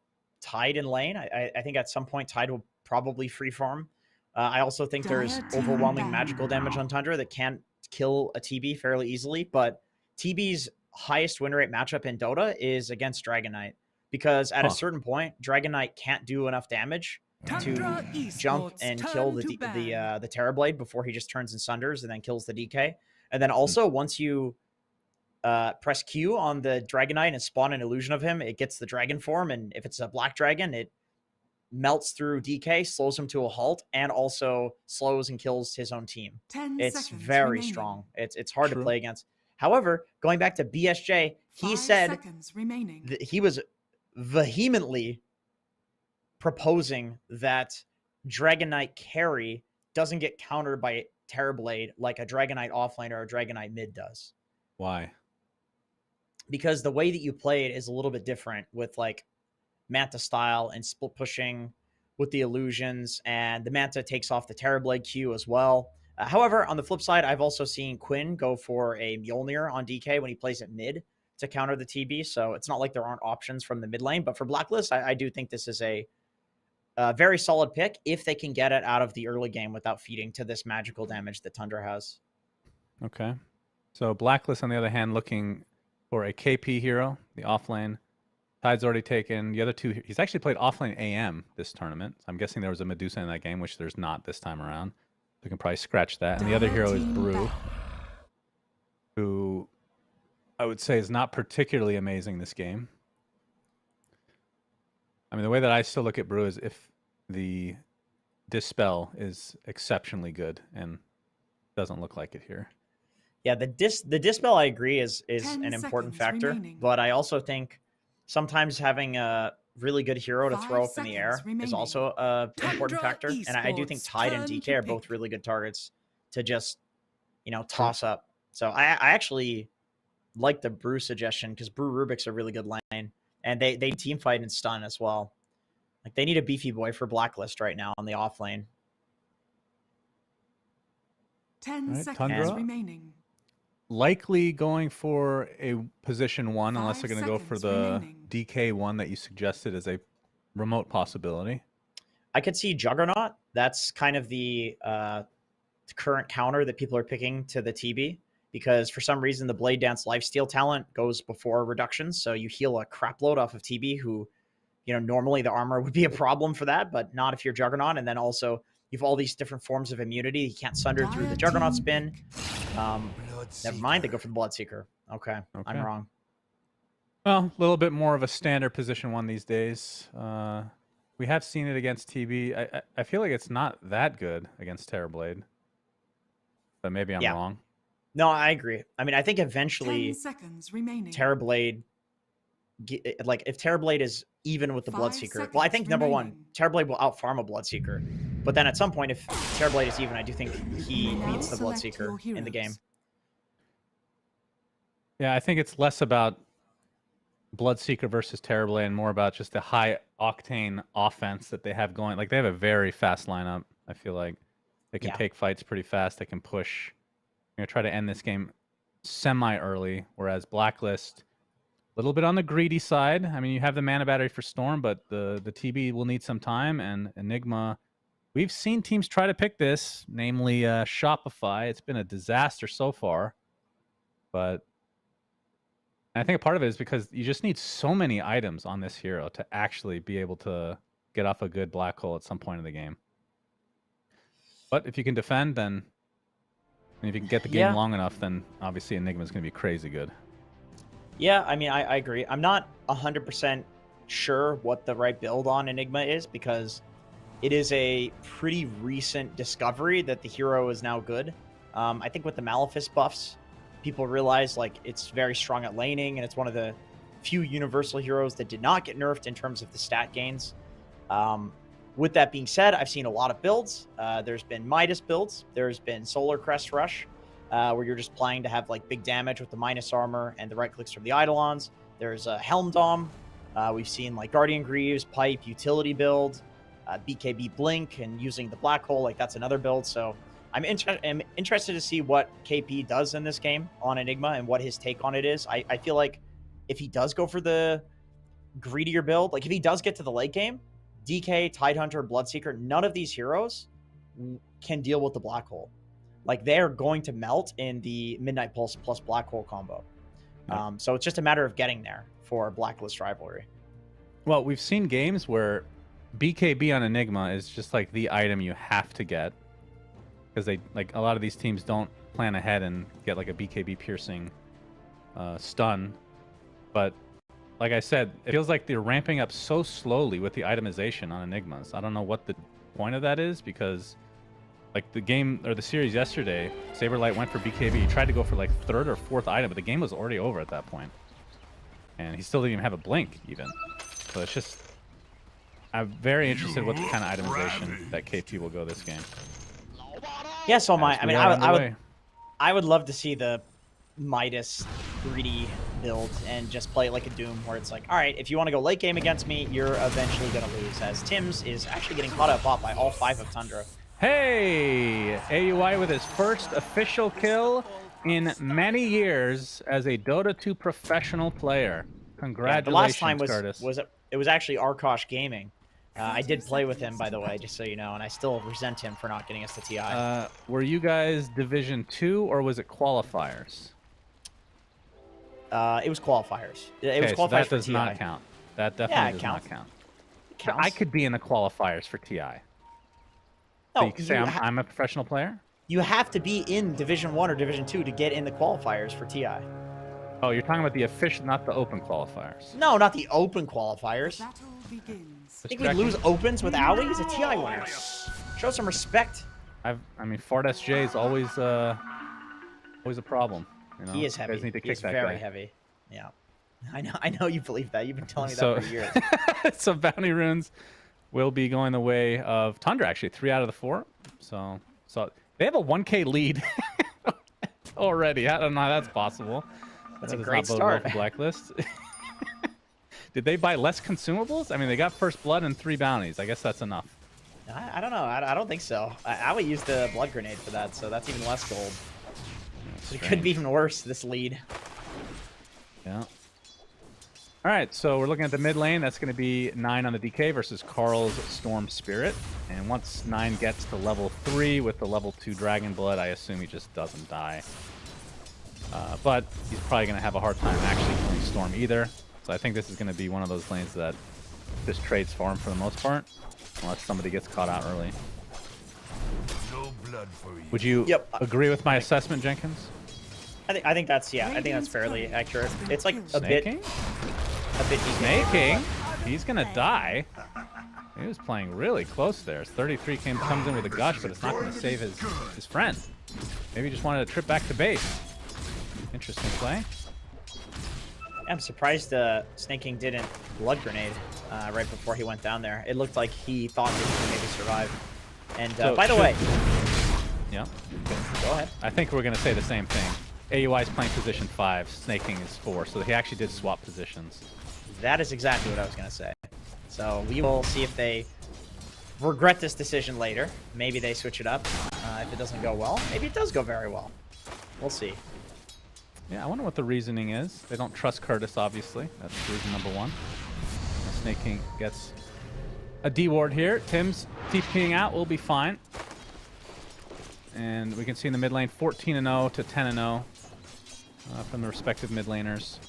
Tide in lane. I think at some point Tide will probably free farm. I also think there's Dire team overwhelming down. magical damage on Tundra that can kill a TB fairly easily, but TB's highest win rate matchup in Dota is against Dragon Knight because at a certain point, Dragon Knight can't do enough damage Tundra to jump Esports, and turn kill to the ban. Terrorblade before he just turns and sunders and then kills the DK. And then also once you press Q on the Dragon Knight and spawn an illusion of him, it gets the dragon form, and if it's a black dragon, it melts through DK, slows him to a halt, and also slows and kills his own team. 10 It's seconds very remaining. strong. It's hard True. to play against. However, going back to BSJ, he 5 said seconds remaining. that he was vehemently proposing that Dragon Knight carry doesn't get countered by Terrorblade like a Dragon Knight offlane or a Dragon Knight mid does. Why? Because the way that you play it is a little bit different with like Manta style and split pushing with the illusions, and the Manta takes off the Terrorblade Q as well. However, on the flip side, I've also seen Quinn go for a Mjolnir on DK when he plays at mid to counter the TB, so it's not like there aren't options from the mid lane. But for Blacklist, I do think this is a very solid pick if they can get it out of the early game without feeding to this magical damage that Tundra has. Okay. So Blacklist, on the other hand, looking for a KP hero, the offlane. Tide's already taken. The other two, he's actually played offlane AM this tournament. So I'm guessing there was a Medusa in that game, which there's not this time around. We can probably scratch that. And the other hero is Brew, who I would say is not particularly amazing this game. I mean, the way that I still look at Brew is if the Dispel is exceptionally good, and doesn't look like it here. Yeah, the Dispel, I agree, is 10 an important seconds factor. remaining. But I also think sometimes having a really good hero to 5 throw up in the air seconds remaining. is also an important Tundra factor. And I do think Esports, Tide and turn DK to are both pick. really good targets to just, toss up. So I actually like the Brew suggestion because Brew Rubik's a really good lane. And they team fight and stun as well. Like they need a beefy boy for Blacklist right now on the off lane. 10 Right, seconds Tundra? remaining. Likely going for a position one, unless 5 they're going to go for seconds the remaining. DK one that you suggested as a remote possibility. I could see Juggernaut. That's kind of the current counter that people are picking to the TB, because for some reason the Blade Dance lifesteal talent goes before reductions, so you heal a crap load off of TB, who, normally the armor would be a problem for that, but not if you're Juggernaut. And then also you have all these different forms of immunity. You can't sunder through the Juggernaut spin. Never mind, they go for the Bloodseeker. Okay, I'm wrong. Well, a little bit more of a standard position one these days. We have seen it against TB. I feel like it's not that good against Terrorblade, but maybe I'm wrong. No, I agree. I mean, I think 10 eventually seconds remaining. Terrorblade, like if Terrorblade is even with the 5 Bloodseeker, well, I think seconds number one, remaining. Terrorblade will outfarm a Bloodseeker. But then at some point, if Terrorblade is even, I do think he Now beats the select Bloodseeker your in the game. heroes. Yeah, I think it's less about Bloodseeker versus Terrorblade and more about just the high octane offense that they have going. Like they have a very fast lineup. I feel like they can take fights pretty fast. They can push. I'm gonna try to end this game semi-early, whereas Blacklist, a little bit on the greedy side. I mean, you have the mana battery for Storm, but the TB will need some time. And Enigma, we've seen teams try to pick this, namely Shopify. It's been a disaster so far, but I think a part of it is because you just need so many items on this hero to actually be able to get off a good black hole at some point in the game. But if you can defend, then, and if you can get the game long enough, then obviously Enigma is going to be crazy good. Yeah, I mean, I agree. I'm not 100% sure what the right build on Enigma is, because it is a pretty recent discovery that the hero is now good. I think with the Malefice buffs, people realize like it's very strong at laning, and it's one of the few universal heroes that did not get nerfed in terms of the stat gains. With that being said, I've seen a lot of builds. There's been Midas builds. There's been Solar Crest Rush, where you're just playing to have like big damage with the minus armor and the right clicks from the Eidolons. There's a Helm Dom. We've seen like Guardian Greaves, Pipe, utility build, BKB Blink, and using the Black Hole. Like that's another build. So I'm interested to see what KP does in this game on Enigma and what his take on it is. I feel like if he does go for the greedier build, like if he does get to the late game, DK, Tidehunter, Bloodseeker, none of these heroes can deal with the Black Hole. Like they're going to melt in the Midnight Pulse plus Black Hole combo. So it's just a matter of getting there for Blacklist Rivalry. Well, we've seen games where BKB on Enigma is just like the item you have to get, because they, like, a lot of these teams don't plan ahead and get like a BKB piercing stun. But like I said, it feels like they're ramping up so slowly with the itemization on Enigmas. I don't know what the point of that is, because like the game or the series yesterday, Saberlight went for BKB. He tried to go for like 3rd or 4th item, but the game was already over at that point. And he still didn't even have a blink even. So it's just, I'm very interested what the kind of itemization that KP will go this game. Yeah, so am I. I mean, underway. I would love to see the Midas greedy build and just play it like a Doom, where it's like, all right, if you want to go late game against me, you're eventually going to lose, as Tim's is actually getting caught up by all 5 of Tundra. Hey, AUI with his first official kill in many years as a Dota 2 professional player. Congratulations, the last time Curtis. it was actually Arkosh Gaming. I did play with him, by the way, just so you know, and I still resent him for not getting us to TI. Were you guys Division 2 or was it qualifiers? It was qualifiers. It was qualifiers so that for does TI. not count. That definitely does counts. not count. It counts. I could be in the qualifiers for TI. So No, you can say I'm a professional player? You have to be in Division 1 or Division 2 to get in the qualifiers for TI. Oh, you're talking about the official, not the open qualifiers. No, not the open qualifiers. Battle begins. I think we lose opens with Owie? He's a TI winner. Show some respect. I mean, Fart SJ is always a problem. You know? He is You heavy. guys need to He kick is that very guy. heavy. Yeah. I know you believe that. You've been telling me that So, for years. so bounty runes will be going the way of Tundra, actually. 3 out of the 4. So they have a 1K lead already. I don't know how that's possible. That's That a does great not bode well start. for Blacklist. Did they buy less consumables? I mean, they got first blood and 3 bounties. I guess that's enough. I don't know. I don't think so. I would use the blood grenade for that, so that's even less gold. So it could be even worse, this lead. Yeah. All right, so we're looking at the mid lane. That's going to be 9 on the DK versus Carl's Storm Spirit. And once 9 gets to level 3 with the level 2 Dragon Blood, I assume he just doesn't die. But he's probably going to have a hard time actually killing Storm either. So I think this is going to be one of those lanes that just trades farm for the most part, unless somebody gets caught out early. No blood for you. Would you Yep. agree with my assessment, Jenkins? I think that's fairly accurate. It's like a bit Snaking? DK. Snaking? He's going to die. He was playing really close there. His 33 comes in with a gush, but it's not going to save his friend. Maybe he just wanted to trip back to base. Interesting play. I'm surprised Snake King didn't blood grenade right before he went down there. It looked like he thought that he could maybe survive. And So by the way, Yeah. go ahead. I think we're going to say the same thing. AUI is playing position 5, Snake King is 4, so he actually did swap positions. That is exactly what I was going to say. So we will see if they regret this decision later. Maybe they switch it up. If it doesn't go well, maybe it does go very well. We'll see. Yeah, I wonder what the reasoning is. They don't trust Curtis, obviously. That's reason number 1. Snake King gets a D ward here. Tim's TPing out, will be fine. And we can see in the mid lane 14-0 to 10-0 from the respective mid laners.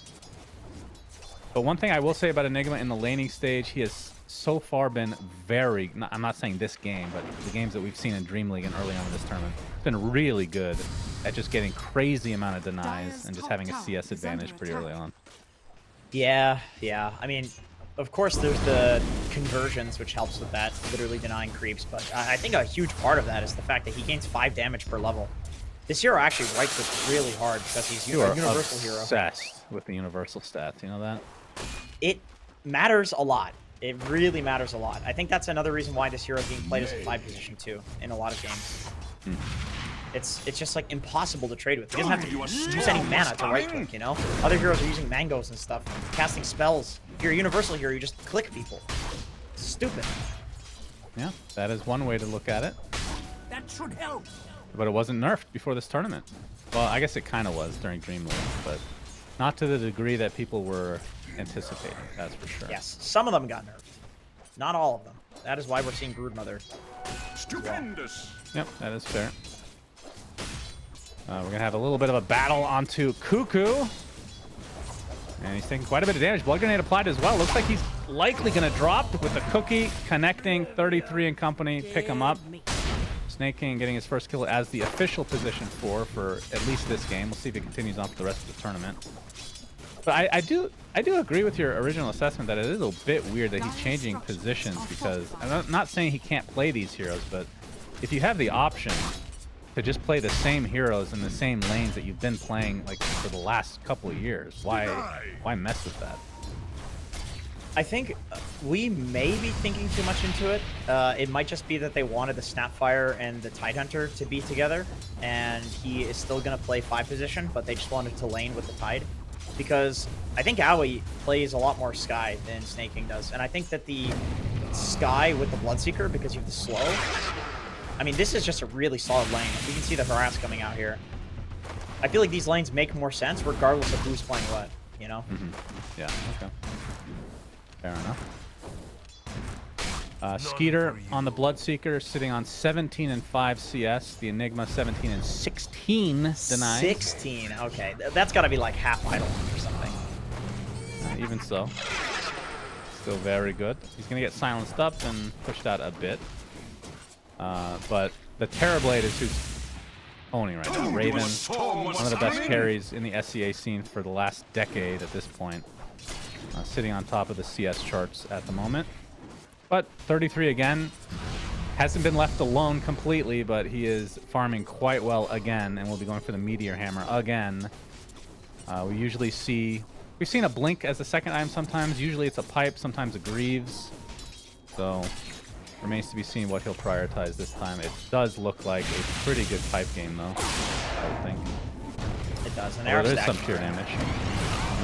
But one thing I will say about Enigma in the laning stage, he has so far been very, I'm not saying this game, but the games that we've seen in Dream League and early on in this tournament, it's been really good at just getting crazy amount of denies and just having a CS advantage pretty early on. Yeah. I mean, of course, there's the conversions, which helps with that, literally denying creeps. But I think a huge part of that is the fact that he gains 5 damage per level. This hero actually writes it really hard because he's a universal hero. Obsessed with the universal stats. You know that? It matters a lot. It really matters a lot. I think that's another reason why this hero is being played as a 5 position too in a lot of games. It's just like impossible to trade with. He doesn't have to use any mana to right click, you know? Other heroes are using mangoes and stuff, casting spells. If you're a universal hero, you just click people. It's stupid. Yeah, that is one way to look at it. That should help. But it wasn't nerfed before this tournament. Well, I guess it kind of was during Dream League, but not to the degree that people were anticipating, that's for sure. Yes, some of them got nerfed. Not all of them. That is why we're seeing Broodmother. Stupendous. Yep, that is fair. We're going to have a little bit of a battle onto Cuckoo. And he's taking quite a bit of damage. Blood Grenade applied as well. Looks like he's likely going to drop with the Cookie connecting 33 and company. Pick him up. Snake King getting his first kill as the official position 4 for at least this game. We'll see if it continues on for the rest of the tournament. But I do agree with your original assessment that it is a bit weird that he's changing positions, because I'm not saying he can't play these heroes, but if you have the option to just play the same heroes in the same lanes that you've been playing like for the last couple of years, why mess with that? I think we may be thinking too much into it. It might just be that they wanted the Snapfire and the Tidehunter to be together, and he is still going to play 5 position, but they just wanted to lane with the Tide. Because I think Aoi plays a lot more Sky than Snake King does. And I think that the Sky with the Bloodseeker, because you have the slow, I mean, this is just a really solid lane. You can see the harass coming out here. I feel like these lanes make more sense regardless of who's playing what, you know? Yeah, okay. Fair enough. Skeeter on the Bloodseeker, sitting on 17 and 5 CS. The Enigma 17 and 16 denied. 16, okay. That's got to be like half idle or something. Even so, still very good. He's going to get silenced up and pushed out a bit. But the Terrorblade is who's owning right now. Raven, one of the best carries in the SCA scene for the last decade at this point. Sitting on top of the CS charts at the moment. But 33 again, hasn't been left alone completely, but he is farming quite well again, and we'll be going for the Meteor Hammer again. We've seen a Blink as the second item sometimes. Usually it's a Pipe, sometimes a Greaves. So remains to be seen what he'll prioritize this time. It does look like a pretty good Pipe game though, I think. It does. And there's some pure damage.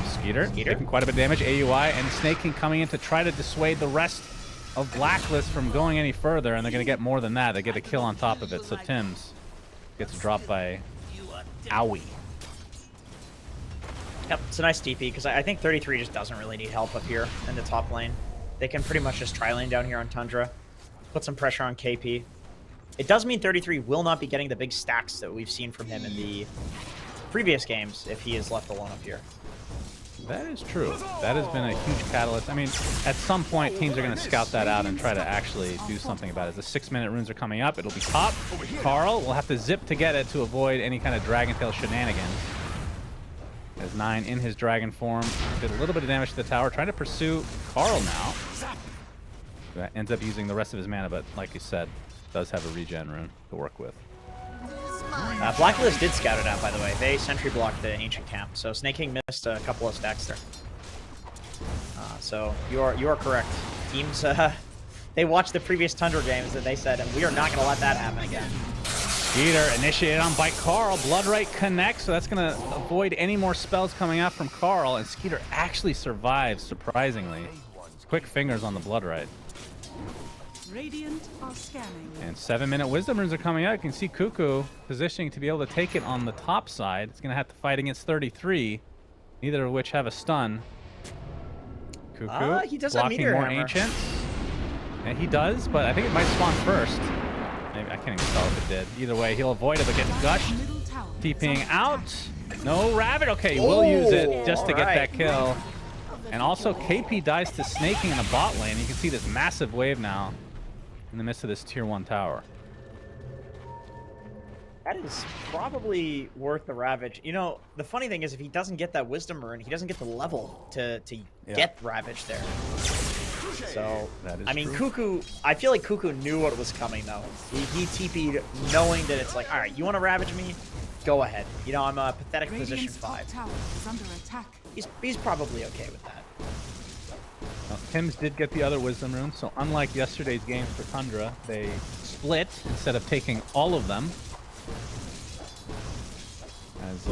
Skeeter taking quite a bit of damage. AUI and Snake King coming in to try to dissuade the rest of Blacklist from going any further, and they're going to get more than that. They get a kill on top of it, so Tim's gets dropped by Aoi. Yep, it's a nice TP, because I think 33 just doesn't really need help up here in the top lane. They can pretty much just tri-lane down here on Tundra, put some pressure on KP. It does mean 33 will not be getting the big stacks that we've seen from him in the previous games if he is left alone up here. That is true. That has been a huge catalyst. I mean, at some point, teams are going to scout that out and try to actually do something about it. The 6-minute runes are coming up. It'll be top. Carl will have to zip to get it to avoid any kind of Dragon Tail shenanigans. As 9 in his dragon form. Did a little bit of damage to the tower. Trying to pursue Carl now. That ends up using the rest of his mana, but like you said, does have a regen rune to work with. Blacklist did scout it out, by the way. They sentry blocked the ancient camp, so Snake King missed a couple of stacks there. So you are correct. Teams they watched the previous Tundra games and they said, and we are not going to let that happen again. Skeeter initiated on by Carl. Bloodright connects, so that's going to avoid any more spells coming out from Carl, and Skeeter actually survives, surprisingly. Quick fingers on the Bloodright. Radiant are scanning. And 7-minute wisdom runes are coming out. You can see Cuckoo positioning to be able to take it on the top side. It's going to have to fight against 33, neither of which have a stun. Cuckoo he does blocking have more Meteor Hammer. ancients. And he does, but I think it might spawn first. Maybe I can't even tell if it did. Either way, he'll avoid it, but gets gushed. TPing out. No Rabbit. Okay, we'll use it just to get that kill. And also, KP dies to Snake King in the bot lane. You can see this massive wave now in the midst of this tier 1 tower. That is probably worth the Ravage. You know, the funny thing is if he doesn't get that Wisdom Rune, he doesn't get the level to get Ravage there. So, I mean, true. Cuckoo, I feel like Cuckoo knew what was coming, though. He TP'd knowing that it's like, all right, you want to Ravage me? Go ahead. You know, I'm a pathetic position 5. Tower is under attack. He's probably okay with that. Well, Tims did get the other Wisdom Rune, so unlike yesterday's games for Tundra, they split instead of taking all of them. As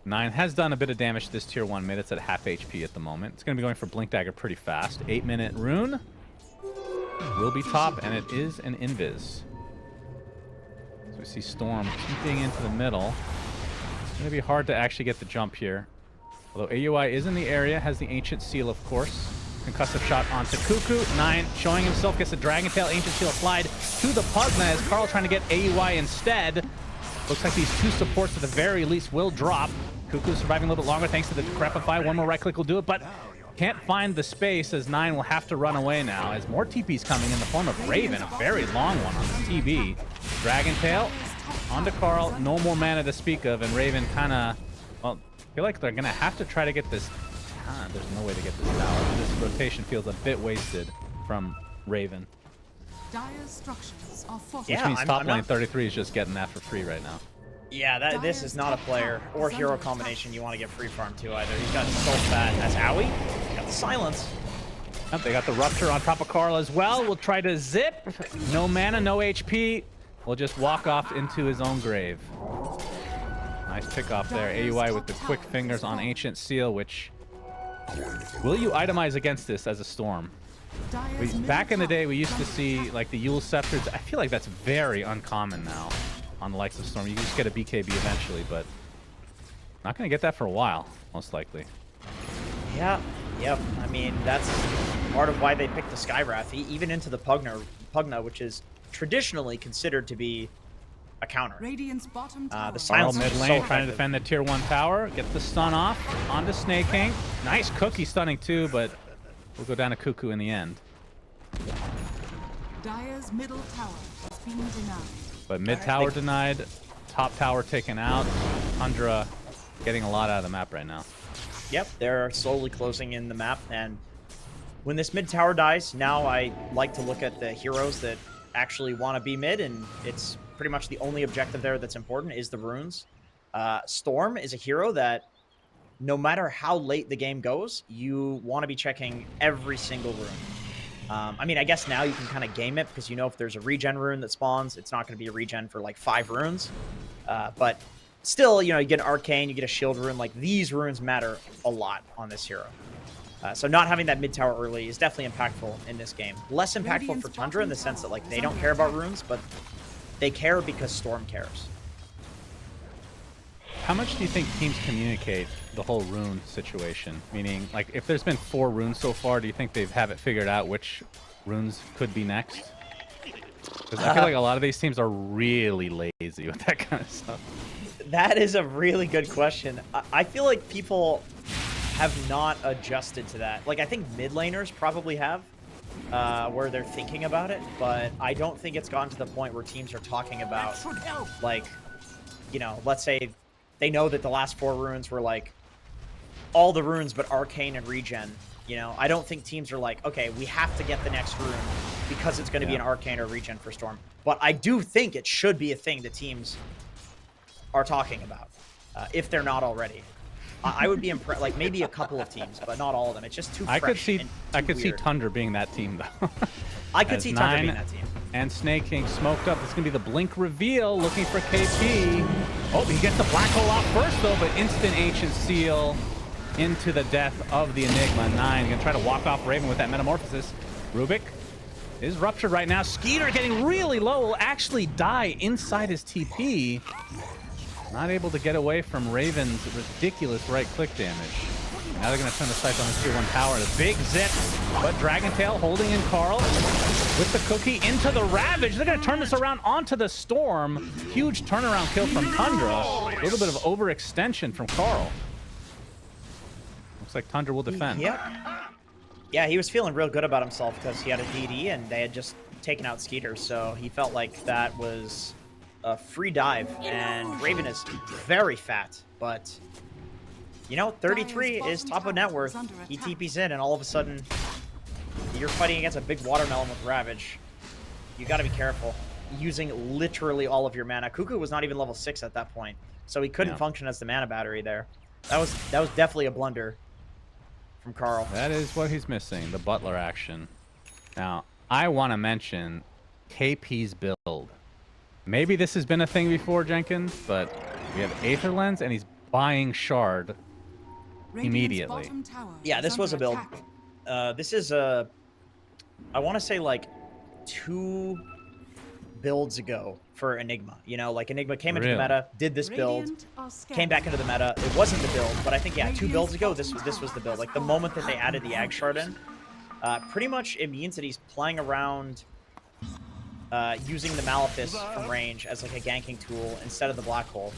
9 has done a bit of damage to this tier 1 mid. It's at half HP at the moment. It's going to be going for Blink Dagger pretty fast. 8-minute rune will be top, and it is an Invis. So we see Storm keeping into the middle. It's going to be hard to actually get the jump here. Although AUI is in the area, has the Ancient Seal, of course. Concussive shot onto Cuckoo. 9 showing himself, gets a Dragon Tail. Ancient Seal applied to the Pugna as Carl trying to get AUI instead. Looks like these 2 supports at the very least will drop. Cuckoo surviving a little bit longer thanks to the Decrepify. One more right click will do it, but Can't find the space as Nine will have to run away now as more TP's coming in the form of Raven, a very long one on the TB. Dragon Tail onto Carl, no more mana to speak of, and Raven kind of, well, I feel like they're going to have to try to get this. There's no way to get this tower. This rotation feels a bit wasted from Raven. Dire's structures are Which means top lane 33 is just getting that for free right now. Yeah, this is not a player or hero combination you want to get free farm to either. He's got so fat. That's Owie. Got the silence. Yep, they got the rupture on top of Carl as well. We'll try to zip. No mana, no HP. We'll just walk off into his own grave. Nice pick off there. AUI with the quick fingers on Ancient Seal, which... Will you itemize against this as a Storm? Back in the day, we used to see like the Yule Scepters. I feel like that's very uncommon now on the likes of Storm. You can just get a BKB eventually, but not going to get that for a while, most likely. Yeah, yep. I mean, that's part of why they picked the Skywrath, even into the Pugna, which is traditionally considered to be a counter. Radiant's bottom tower. The silence mid is lane so trying to defend the tier 1 tower. Get the stun off onto Snake King. Nice Cookie stunning too, but we'll go down to Cuckoo in the end. Dire's middle tower has been denied. But mid tower denied, top tower taken out. Tundra getting a lot out of the map right now. Yep, they're slowly closing in the map, and when this mid tower dies, now I like to look at the heroes that actually want to be mid, and it's pretty much the only objective there that's important is the runes. Storm is a hero that no matter how late the game goes, you want to be checking every single rune. I mean, I guess now you can kind of game it because you know if there's a regen rune that spawns, it's not going to be a regen for like 5 runes. But still, you know, you get an arcane, you get a shield rune. Like, these runes matter a lot on this hero. So not having that mid tower early is definitely impactful in this game. Less impactful for Tundra in the sense that like they don't care about runes, but they care because Storm cares. How much do you think teams communicate the whole rune situation? Meaning, like, if there's been 4 runes so far, do you think they have it figured out which runes could be next? Because I feel like a lot of these teams are really lazy with that kind of stuff. That is a really good question. I feel like people have not adjusted to that. Like, I think mid laners probably have, where they're thinking about it, but I don't think it's gotten to the point where teams are talking about, like, you know, let's say they know that the last 4 runes were like all the runes but arcane and regen. You know, I don't think teams are like, okay, we have to get the next rune because it's going to be an arcane or regen for Storm. But I do think it should be a thing that teams are talking about, if they're not already. I would be impressed, like maybe a couple of teams, but not all of them. It's just too fresh. I could see Tundra being that team though. I could see Tundra being that team. And Snake King smoked up. It's gonna be the blink reveal, looking for KP. Oh, he gets the black hole off first though, but instant Ancient Seal into the death of the Enigma. 9 gonna try to walk off Raven with that metamorphosis. Rubik is ruptured right now. Skeeter getting really low, will actually die inside his TP. Not able to get away from Raven's ridiculous right-click damage. Now they're going to turn the sights on the tier 1 tower. The big zip, but Dragon Tail holding in Carl with the Cookie into the Ravage. They're going to turn this around onto the Storm. Huge turnaround kill from Tundra. A little bit of overextension from Carl. Looks like Tundra will defend. Yep. Yeah, he was feeling real good about himself because he had a DD and they had just taken out Skeeter, so he felt like that was a free dive, and Raven is very fat, but you know, 33 is top of net worth. He TPs in, and all of a sudden, you're fighting against a big watermelon with Ravage. You got to be careful, using literally all of your mana. Cuckoo was not even level 6 at that point, so he couldn't function as the mana battery there. That was definitely a blunder from Carl. That is what he's missing, the Butler action. Now, I want to mention KP's build. Maybe this has been a thing before, Jenkins, but we have Aether Lens, and he's buying Shard immediately. Yeah, this was a build. This is a... I want to say, like, 2 builds ago for Enigma. You know, like, Enigma came into the meta, did this build, came back into the meta. It wasn't the build, but I think, yeah, 2 builds ago, this was the build. Like, the moment that they added the Ag Shard in, pretty much it means that he's playing around... using the Malefice from range as like a ganking tool instead of the black hole.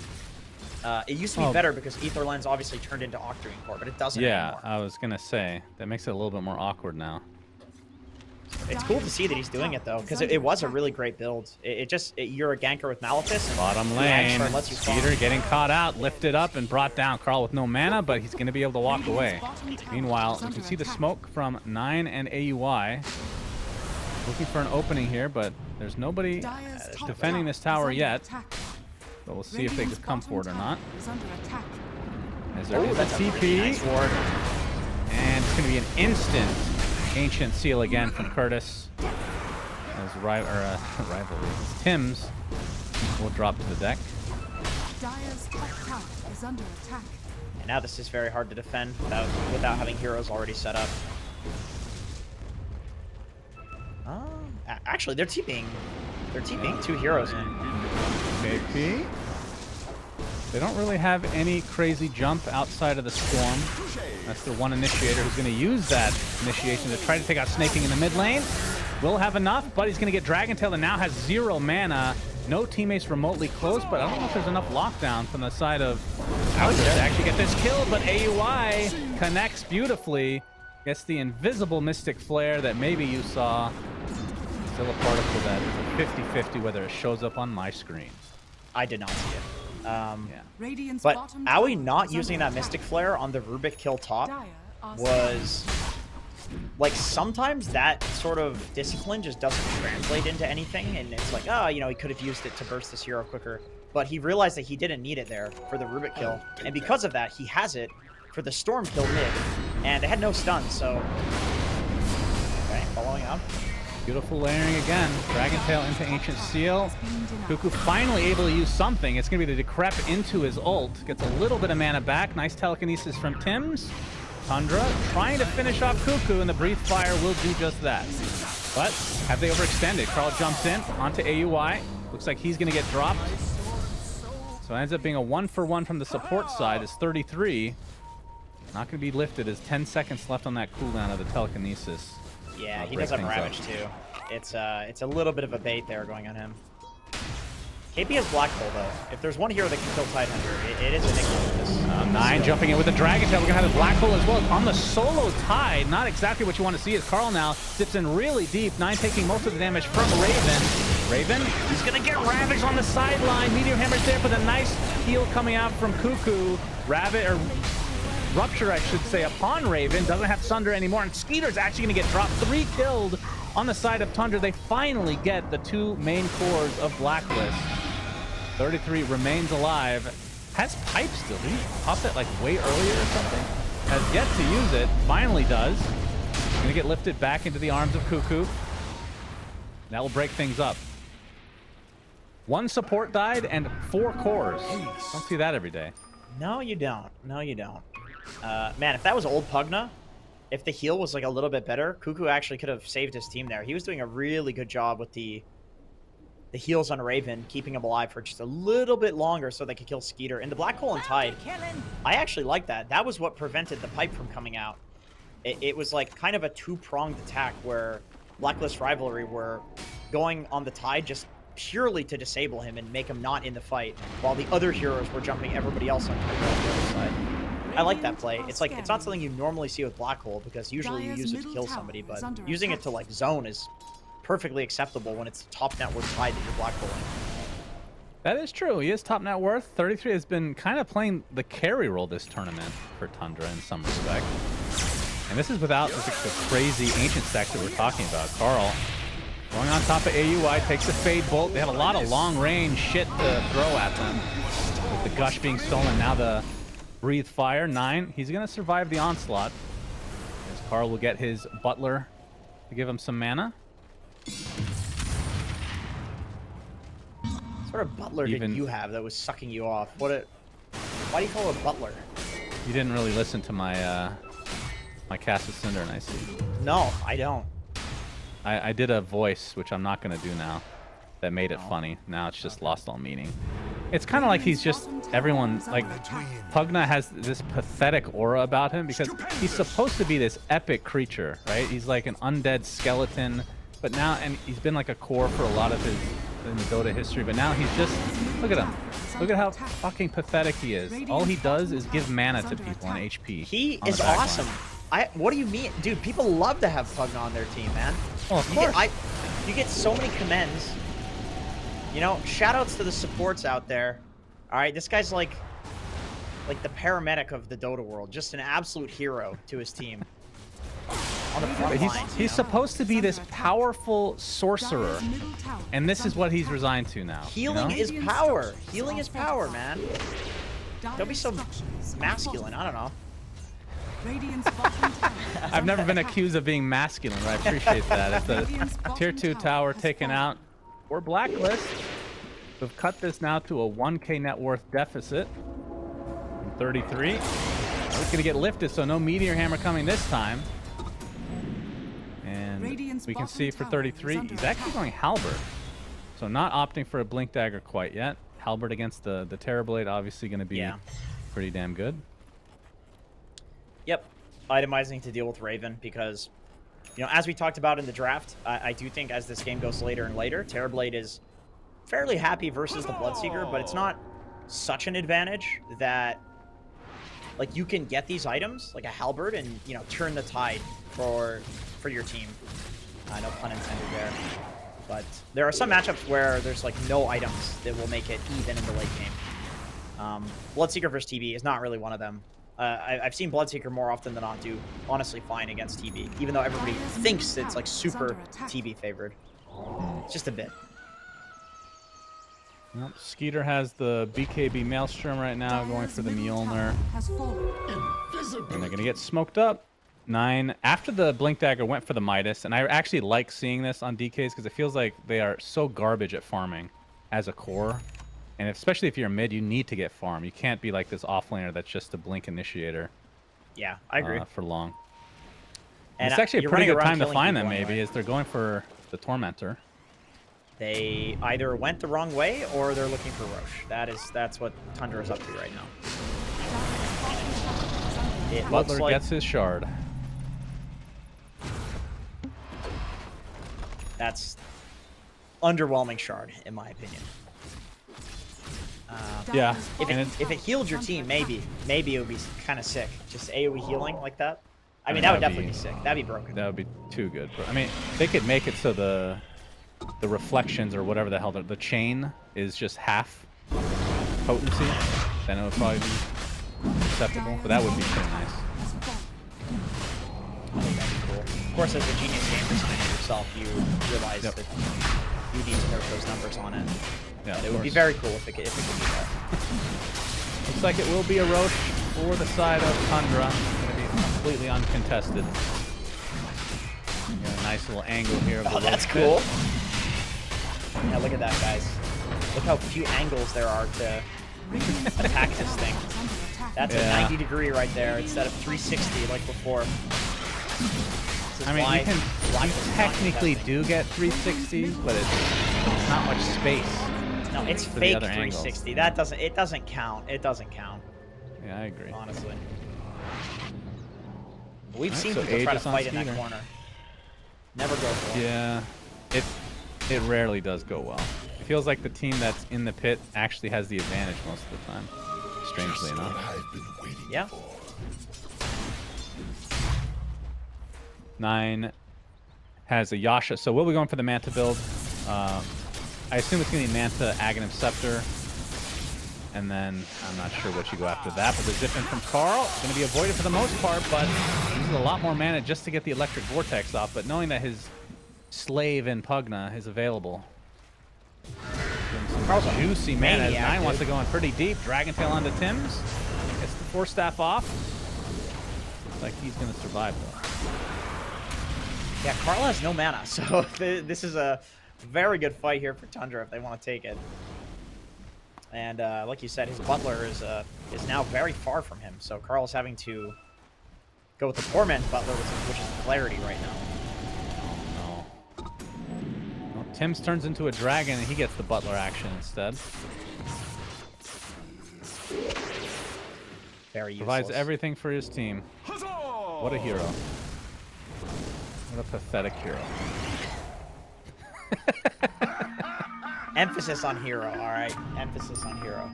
It used to be better because Ether Lens obviously turned into Octarine Core, but it doesn't anymore. I was gonna say that makes it a little bit more awkward now. It's cool to see that he's doing it though, because it was a really great build. You're a ganker with Malefice. And Bottom lane, Skeeter getting caught out, lifted up and brought down. Carl with no mana, but he's gonna be able to walk away. Meanwhile, you can see the smoke from 9 and AUI. Looking for an opening here, but there's nobody defending this tower yet. But we'll see if they could come for it or not. As there is a TP. Nice ward. And it's going to be an instant Ancient Seal again from Curtis. As Rivalry. Tim's will drop to the deck. And now this is very hard to defend without having heroes already set up. Actually, they're TPing 2 heroes in. KP. They don't really have any crazy jump outside of the Storm. That's the one initiator who's going to use that initiation to try to take out Snaking in the mid lane. Will have enough, but he's going to get Dragon Tail and now has 0 mana. No teammates remotely close, but I don't know if there's enough lockdown from the side of Azure to actually get this kill, but AUI connects beautifully. Gets the invisible Mystic Flare that maybe you saw. Still a particle that is a 50-50 whether it shows up on my screen. I did not see it. But Aoi not using that Mystic Flare on the Rubik kill top was... Like, sometimes that sort of discipline just doesn't translate into anything, and it's like, oh, you know, he could have used it to burst this hero quicker. But he realized that he didn't need it there for the Rubik kill, and because of that, he has it for the Storm kill mid, and they had no stun, so... Okay, following up. Beautiful layering again. Dragon Tail into Ancient Seal. Cuckoo finally able to use something. It's going to be the Decrep into his ult. Gets a little bit of mana back. Nice telekinesis from Tim's. Tundra trying to finish off Cuckoo, and the Breathe Fire will do just that. But have they overextended? Carl jumps in onto AUI. Looks like he's going to get dropped. So it ends up being a 1-for-1 from the support side. It's 33. Not going to be lifted as 10 seconds left on that cooldown of the telekinesis. Yeah, he does have Ravage too. It's a little bit of a bait there going on him. KP has Black Hole though. If there's one hero that can kill Tidehunter, it is Invictus. 9 jumping in with the Dragon Tail. We're going to have a Black Hole as well. On the solo Tide, not exactly what you want to see as Carl now dips in really deep. 9 taking most of the damage from Raven. Raven, he's going to get Ravage on the sideline. Meteor Hammer's there for the nice heal coming out from Cuckoo. Rupture, I should say, upon Raven. Doesn't have Sunder anymore, and Skeeter's actually going to get dropped. 3 killed on the side of Tundra. They finally get the 2 main cores of Blacklist. 33 remains alive. Has Pipe still. Did he pop it like way earlier or something? Has yet to use it. Finally does. Going to get lifted back into the arms of Cuckoo. That will break things up. 1 support died and 4 cores. Don't see that every day. No, you don't. No, you don't. Man, if that was old Pugna, if the heal was like a little bit better, Cuckoo actually could have saved his team there. He was doing a really good job with the heals on Raven, keeping him alive for just a little bit longer so they could kill Skeeter. And the Black Hole and Tide, I actually like that. That was what prevented the pipe from coming out. It was like kind of a 2-pronged attack where Blacklist Rivalry were going on the Tide just purely to disable him and make him not in the fight, while the other heroes were jumping everybody else on the other side. I like that play. It's like, it's not something you normally see with Black Hole, because usually you use it to kill somebody, but using it to like zone is perfectly acceptable when it's top net worth Tide that you're Black Holing. That is true. He is top net worth. 33 has been kind of playing the carry role this tournament for Tundra in some respect. And this is without the crazy Ancient stack that we're talking about. Carl going on top of AUI, takes the Fade Bolt. They have a lot of long-range shit to throw at them. With the Gush being stolen, now the Breathe Fire. 9. He's going to survive the onslaught. As Carl will get his Butler to give him some mana. What sort of Butler did you have that was sucking you off? Why do you call it a Butler? You didn't really listen to my my cast with Cinder and I see. No, I don't. I did a voice, which I'm not going to do now, that made it funny. Now it's just lost all meaning. It's kind of like he's just, everyone, like, Pugna has this pathetic aura about him because he's supposed to be this epic creature, right? He's like an undead skeleton, but now, and he's been like a core for a lot of his, in the Dota history, but now he's just Look at him. Look at how fucking pathetic he is. All he does is give mana to people and HP. He on the is back line. awesome. What do you mean? Dude, people love to have Pugna on their team, man. Well, of course. You get so many commends. You know, shoutouts to the supports out there. All right, this guy's like the paramedic of the Dota world. Just an absolute hero to his team. On the front lines, He's supposed to be this powerful sorcerer, and this is what he's resigned to now. Healing is power. Healing is power, man. Don't be so masculine. I don't know. I've never been accused of being masculine, but I appreciate that. It's the tier 2 tower taken out for Blacklist. We've cut this now to a 1k net worth deficit. 33. It's going to get lifted, so no Meteor Hammer coming this time. And we can see for 33, he's actually going Halberd. So not opting for a Blink Dagger quite yet. Halberd against the Terrorblade, obviously going to be pretty damn good. Yep. Itemizing to deal with Raven because, you know, as we talked about in the draft, I do think as this game goes later and later, Terrorblade is fairly happy versus the Bloodseeker, but it's not such an advantage that, like, you can get these items, like a Halberd, and, you know, turn the tide for your team. No pun intended there. But there are some matchups where there's, like, no items that will make it even in the late game. Bloodseeker versus TB is not really one of them. I've seen Bloodseeker more often than not do honestly fine against TB, even though everybody thinks it's, like, super TB favored. Just a bit. Well, Skeeter has the BKB Maelstrom right now, going for the Mjolnir. And they're going to get smoked up. 9. After the Blink Dagger went for the Midas, and I actually like seeing this on DKs because it feels like they are so garbage at farming as a core. And especially if you're a mid, you need to get farm. You can't be like this offlaner that's just a Blink initiator. Yeah, I agree. For long. And it's actually a pretty good time to find them, maybe, anyway. As they're going for the Tormentor. They either went the wrong way or they're looking for Roche. That's what Tundra is up to right now. It looks Butler like gets his shard. That's underwhelming shard, in my opinion. Yeah. If it healed your team, maybe it would be kind of sick. Just AoE healing like that. I mean, that would definitely be sick. That'd be broken. That would be too good. I mean, they could make it so the reflections or whatever the hell the chain is just half potency. Then it would probably be acceptable. But that would be pretty nice. I think that'd be cool. Of course, as a genius game designer yourself, you realize that you need to note those numbers on it. Yeah, it would be very cool if it could do that. Looks like it will be a Roche for the side of Tundra. It's going to be completely uncontested. Got a nice little angle here. Oh, that's cool. Yeah, look at that, guys. Look how few angles there are to attack this thing. That's a 90-degree right there instead of 360 like before. I mean, you technically do get 360s, but it's not much space. No, it's fake 360. That doesn't count. It doesn't count. Yeah, I agree. Honestly. We've seen people try to fight in that corner. Never go well. Yeah, it rarely does go well. It feels like the team that's in the pit actually has the advantage most of the time, strangely enough. Yeah. 9 has a Yasha. So we'll be going for the Manta build. I assume it's going to be Manta, Aghanim Scepter. And then I'm not sure what you go after that, but the zip in from Carl is going to be avoided for the most part, but uses a lot more mana just to get the Electric Vortex off. But knowing that his slave in Pugna is available. Carl's juicy mana. 9 wants to go in pretty deep. Dragon Tail onto Tim's. Gets the Force Staff off. Looks like he's going to survive though. Yeah, Carl has no mana, so this is a very good fight here for Tundra if they want to take it. And like you said, his Butler is now very far from him, so Carl's having to go with the poor man's Butler, which is Clarity right now. Oh, no. Well, Tim's turns into a dragon, and he gets the Butler action instead. Very useless. Provides everything for his team. What a hero. What a pathetic hero. Emphasis on hero, all right? Emphasis on hero.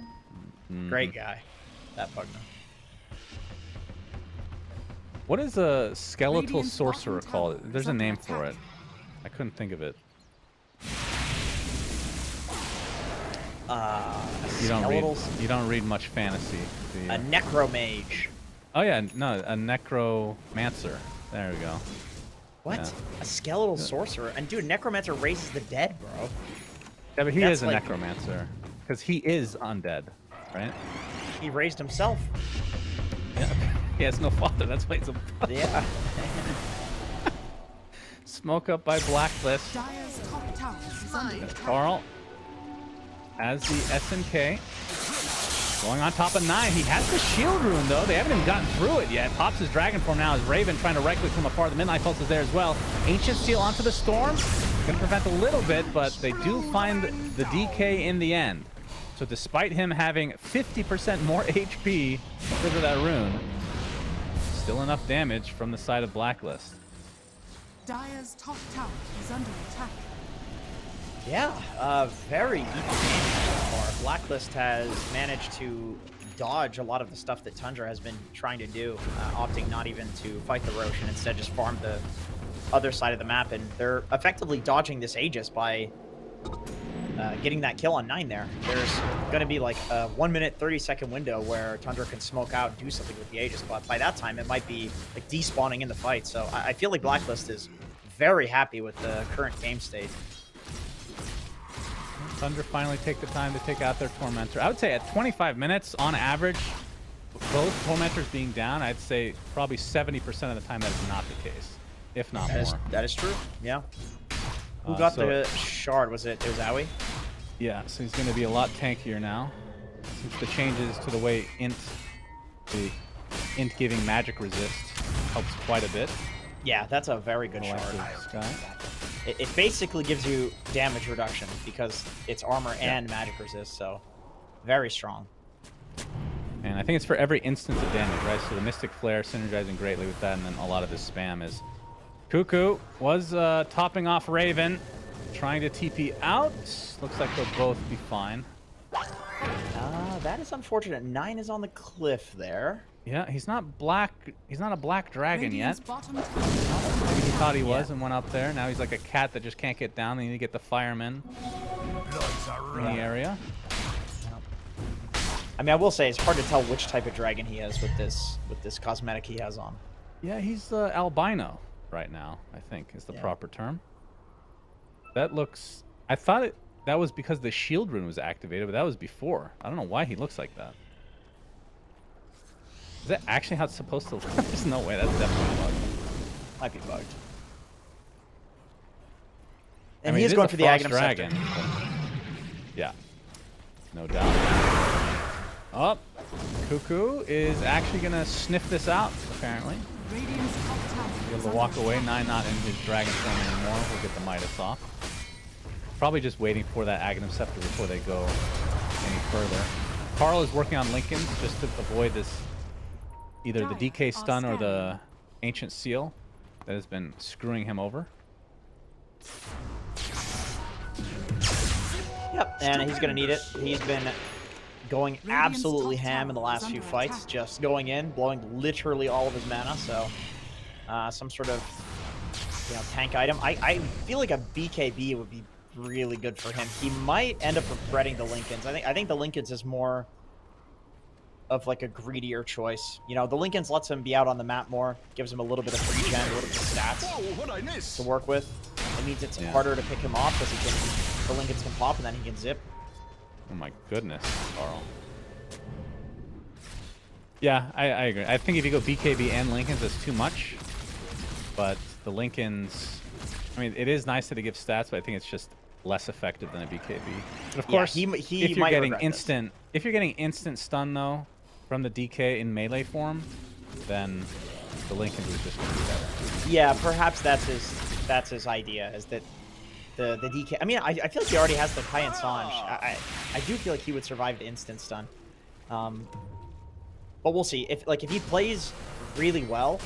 Great guy, that Pugna. What is a skeletal Radiant's sorcerer bottom called? tower There's is a under name for it. attack. I couldn't think of it. You don't read much fantasy, do you? A necromage. Oh yeah, no, a necromancer. There we go. What? Yeah. A skeletal sorcerer? And dude, necromancer raises the dead, bro. Yeah, but he That's is a like- necromancer because he is undead, right? He raised himself. Yeah. He has no father. That's why he's a Yeah. smoke up by Blacklist. Dire's top tower is under attack. Carl as the SNK going on top of 9. He has the shield rune though. They haven't even gotten through it yet. Pops his dragon form now as Raven trying to right click from afar. The midnight pulse is there as well. Ancient Seal onto the storm. Gonna prevent a little bit, but they do find the DK in the end. So despite him having 50% more HP because of that rune, still enough damage from the side of Blacklist. Dire's top tower is under attack. Yeah, very even game so far. Blacklist has managed to dodge a lot of the stuff that Tundra has been trying to do, opting not even to fight the Roche and instead just farm the other side of the map. And they're effectively dodging this Aegis by getting that kill on 9 there. There's going to be like a 1 minute, 30-second window where Tundra can smoke out and do something with the Aegis, but by that time it might be like despawning in the fight. So I feel like Blacklist is very happy with the current game state. Thunder finally take the time to take out their Tormentor. I would say at 25 minutes on average, both Tormentors being down, I'd say probably 70% of the time that is not the case, if not more. That is true, yeah. Who got so- the shard? Was it Ozawi? Yeah, so he's going to be a lot tankier now. Since the changes to the way the int giving magic resist helps quite a bit. Yeah, that's a very good I like shard. this guy. It basically gives you damage reduction because it's armor and magic resist, so very strong. And I think it's for every instance of damage, right? So the Mystic Flare synergizing greatly with that, and then a lot of his spam is... Cuckoo was topping off Raven, trying to TP out. Looks like they'll both be fine. That is unfortunate. 9 is on the cliff there. Yeah, he's not black. He's not a black dragon Radiant's yet. bottom tower. Maybe he thought he was and went up there. Now he's like a cat that just can't get down. They need to get the firemen in the area. I mean, I will say it's hard to tell which type of dragon he is with this cosmetic he has on. Yeah, he's albino right now, I think is the proper term. That looks... I thought that was because the shield rune was activated, but that was before. I don't know why he looks like that. Is that actually how it's supposed to look? There's no way. That's definitely bugged. Might be bugged. I And mean, he is it going a for the frost Aghanim dragon. Scepter. But... Yeah. No doubt. Oh, Cuckoo is actually going to sniff this out, apparently. Radiant's top tower Be is able to under walk away. attack. 9 not in his dragon form anymore. We'll get the Midas off. Probably just waiting for that Aghanim Scepter before they go any further. Carl is working on Lincoln just to avoid this, either the DK stun or the Ancient Seal that has been screwing him over. Yep, and he's going to need it. He's been going absolutely ham in the last few fights, just going in, blowing literally all of his mana, so some sort of tank item. I feel like a BKB would be really good for him. He might end up regretting the Lincolns. I think the Lincolns is more of like a greedier choice. You know, the Lincolns lets him be out on the map more, gives him a little bit of regen, a little bit of stats to work with. It means it's harder to pick him off because the Lincolns can pop and then he can zip. Oh my goodness, Carl. Yeah, I agree. I think if you go BKB and Lincolns, that's too much. But the Lincolns, I mean, it is nice that it gives stats, but I think it's just less effective than a BKB. But of course, if you're getting instant stun though from the DK in melee form, then the Lincolns is just going to be better. Yeah, perhaps that's his idea, is that the DK. I mean, I feel like he already has the Kai and Sange. I do feel like he would survive the instant stun. But we'll see. If he plays really well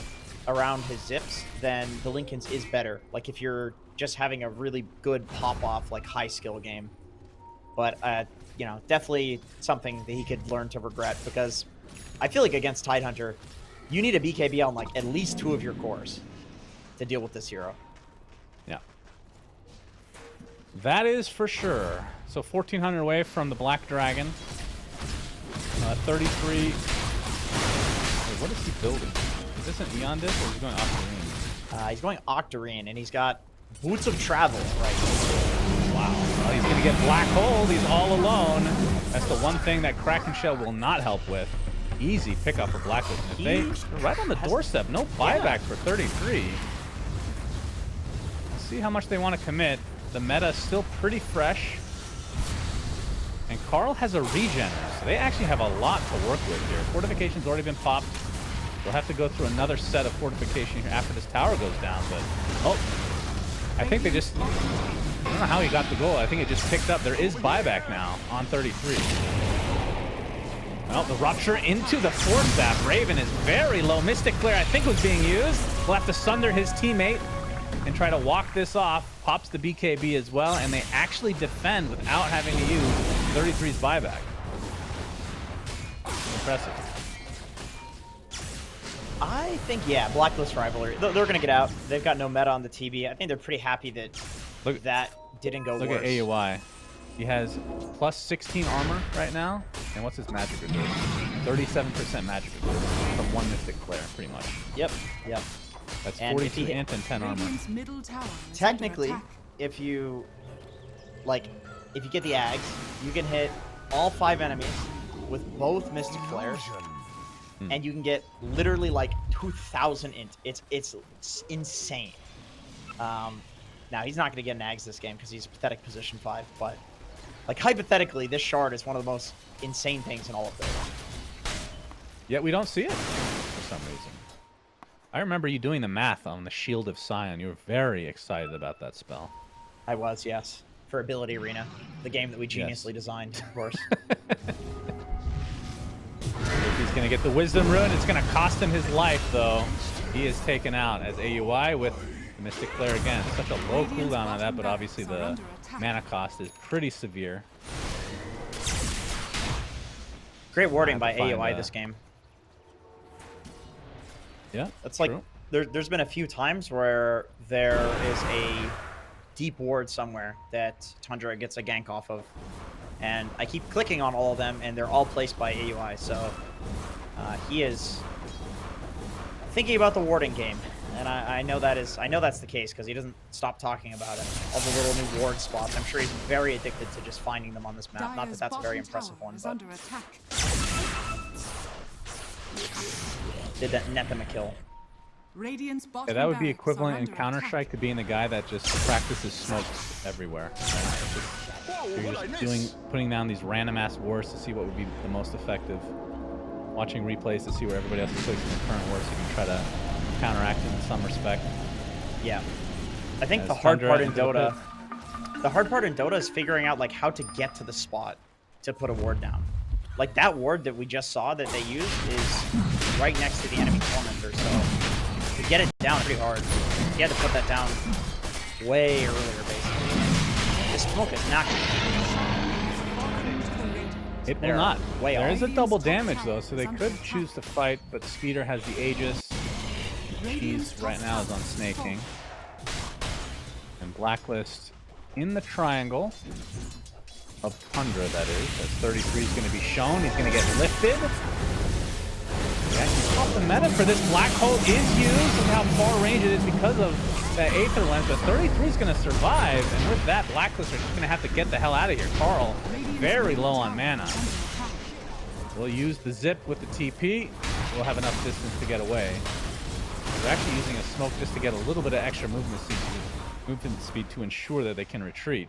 around his zips, then the Lincolns is better. Like if you're just having a really good pop off, like high skill game, but you know, definitely something that he could learn to regret, because I feel like against Tidehunter, you need a BKB on like at least 2 of your cores to deal with this hero. Yeah. That is for sure. So 1400 away from the Black Dragon. 33. Wait, what is he building? Is this an Eon disc or is he going Octarine? He's going Octarine, and he's got Boots of Travel right now. Wow. Well, he's going to get Black Hole. He's all alone. That's the one thing that Kraken Shell will not help with. Easy pickup for Blacklist. And if they're right on the doorstep. No buyback for 33. Let's see how much they want to commit. The meta is still pretty fresh. And Carl has a regen, so they actually have a lot to work with here. Fortification's already been popped. We'll have to go through another set of fortification here after this tower goes down, but... Oh! I think they just... I don't know how he got the goal. I think it just picked up. There is buyback now on 33. Well, the rupture into the Force Staff. Raven is very low. Mystic Flare, I think, was being used. We'll have to sunder his teammate and try to walk this off. Pops the BKB as well, and they actually defend without having to use 33's buyback. Impressive. I think, yeah, Blacklist Rivalry. They're going to get out. They've got no meta on the TB. I think they're pretty happy that that didn't go worse. Look at AUI. He has plus 16 armor right now. And what's his magic resist? 37% magic resist from 1 Mystic Flare, pretty much. Yep, yep. That's 42 int and 10 armor. Middle tower is Technically, under attack. if you get the Ags, you can hit all 5 enemies with both Mystic Flares, and you can get literally like 2,000 int. It's insane. Now he's not going to get an Ags this game because he's pathetic position 5, but like hypothetically, this shard is one of the most insane things in all of this. Yet we don't see it for some reason. I remember you doing the math on the Shield of Sion. You were very excited about that spell. I was, yes. For Ability Arena, the game that we geniusly designed, of course. If he's going to get the Wisdom Rune, it's going to cost him his life, though. He is taken out as AUI with the Mystic Flare again. Such a low cooldown on that, but obviously the mana cost is pretty severe. Great warding by AUI this game. Yeah, it's like there's been a few times where there is a deep ward somewhere that Tundra gets a gank off of, and I keep clicking on all of them, and they're all placed by AUI. So he is thinking about the warding game, and I know that's the case because he doesn't stop talking about it. All the little new ward spots. I'm sure he's very addicted to just finding them on this map. Not that that's a very impressive one, but did that net them a kill. Radiant's Yeah, that would be equivalent in Counter-Strike to being the guy that just practices smokes everywhere. You're just putting down these random-ass wars to see what would be the most effective. Watching replays to see where everybody else is placing their current wars so you can try to counteract it in some respect. Yeah. I think the hard part in Dota is figuring out like how to get to the spot to put a ward down. Like that ward that we just saw that they used is right next to the enemy tormentor, so to get it down pretty hard. You had to put that down way earlier, basically. This smoke is not It will not. Way there off. is a double damage though, so they could choose to fight, but Speeder has the Aegis. Cheese right now is on Snake King. And Blacklist in the triangle of Tundra, that is. As 33 is going to be shown. He's going to get lifted. Yeah, he's off the meta for this. Black Hole is used. Look how far range it is because of that Aether Lens. But 33 is going to survive. And with that, Blacklist are just going to have to get the hell out of here. Carl, very low on mana. We'll use the zip with the TP. We'll have enough distance to get away. They're actually using a smoke just to get a little bit of extra movement speed to ensure that they can retreat.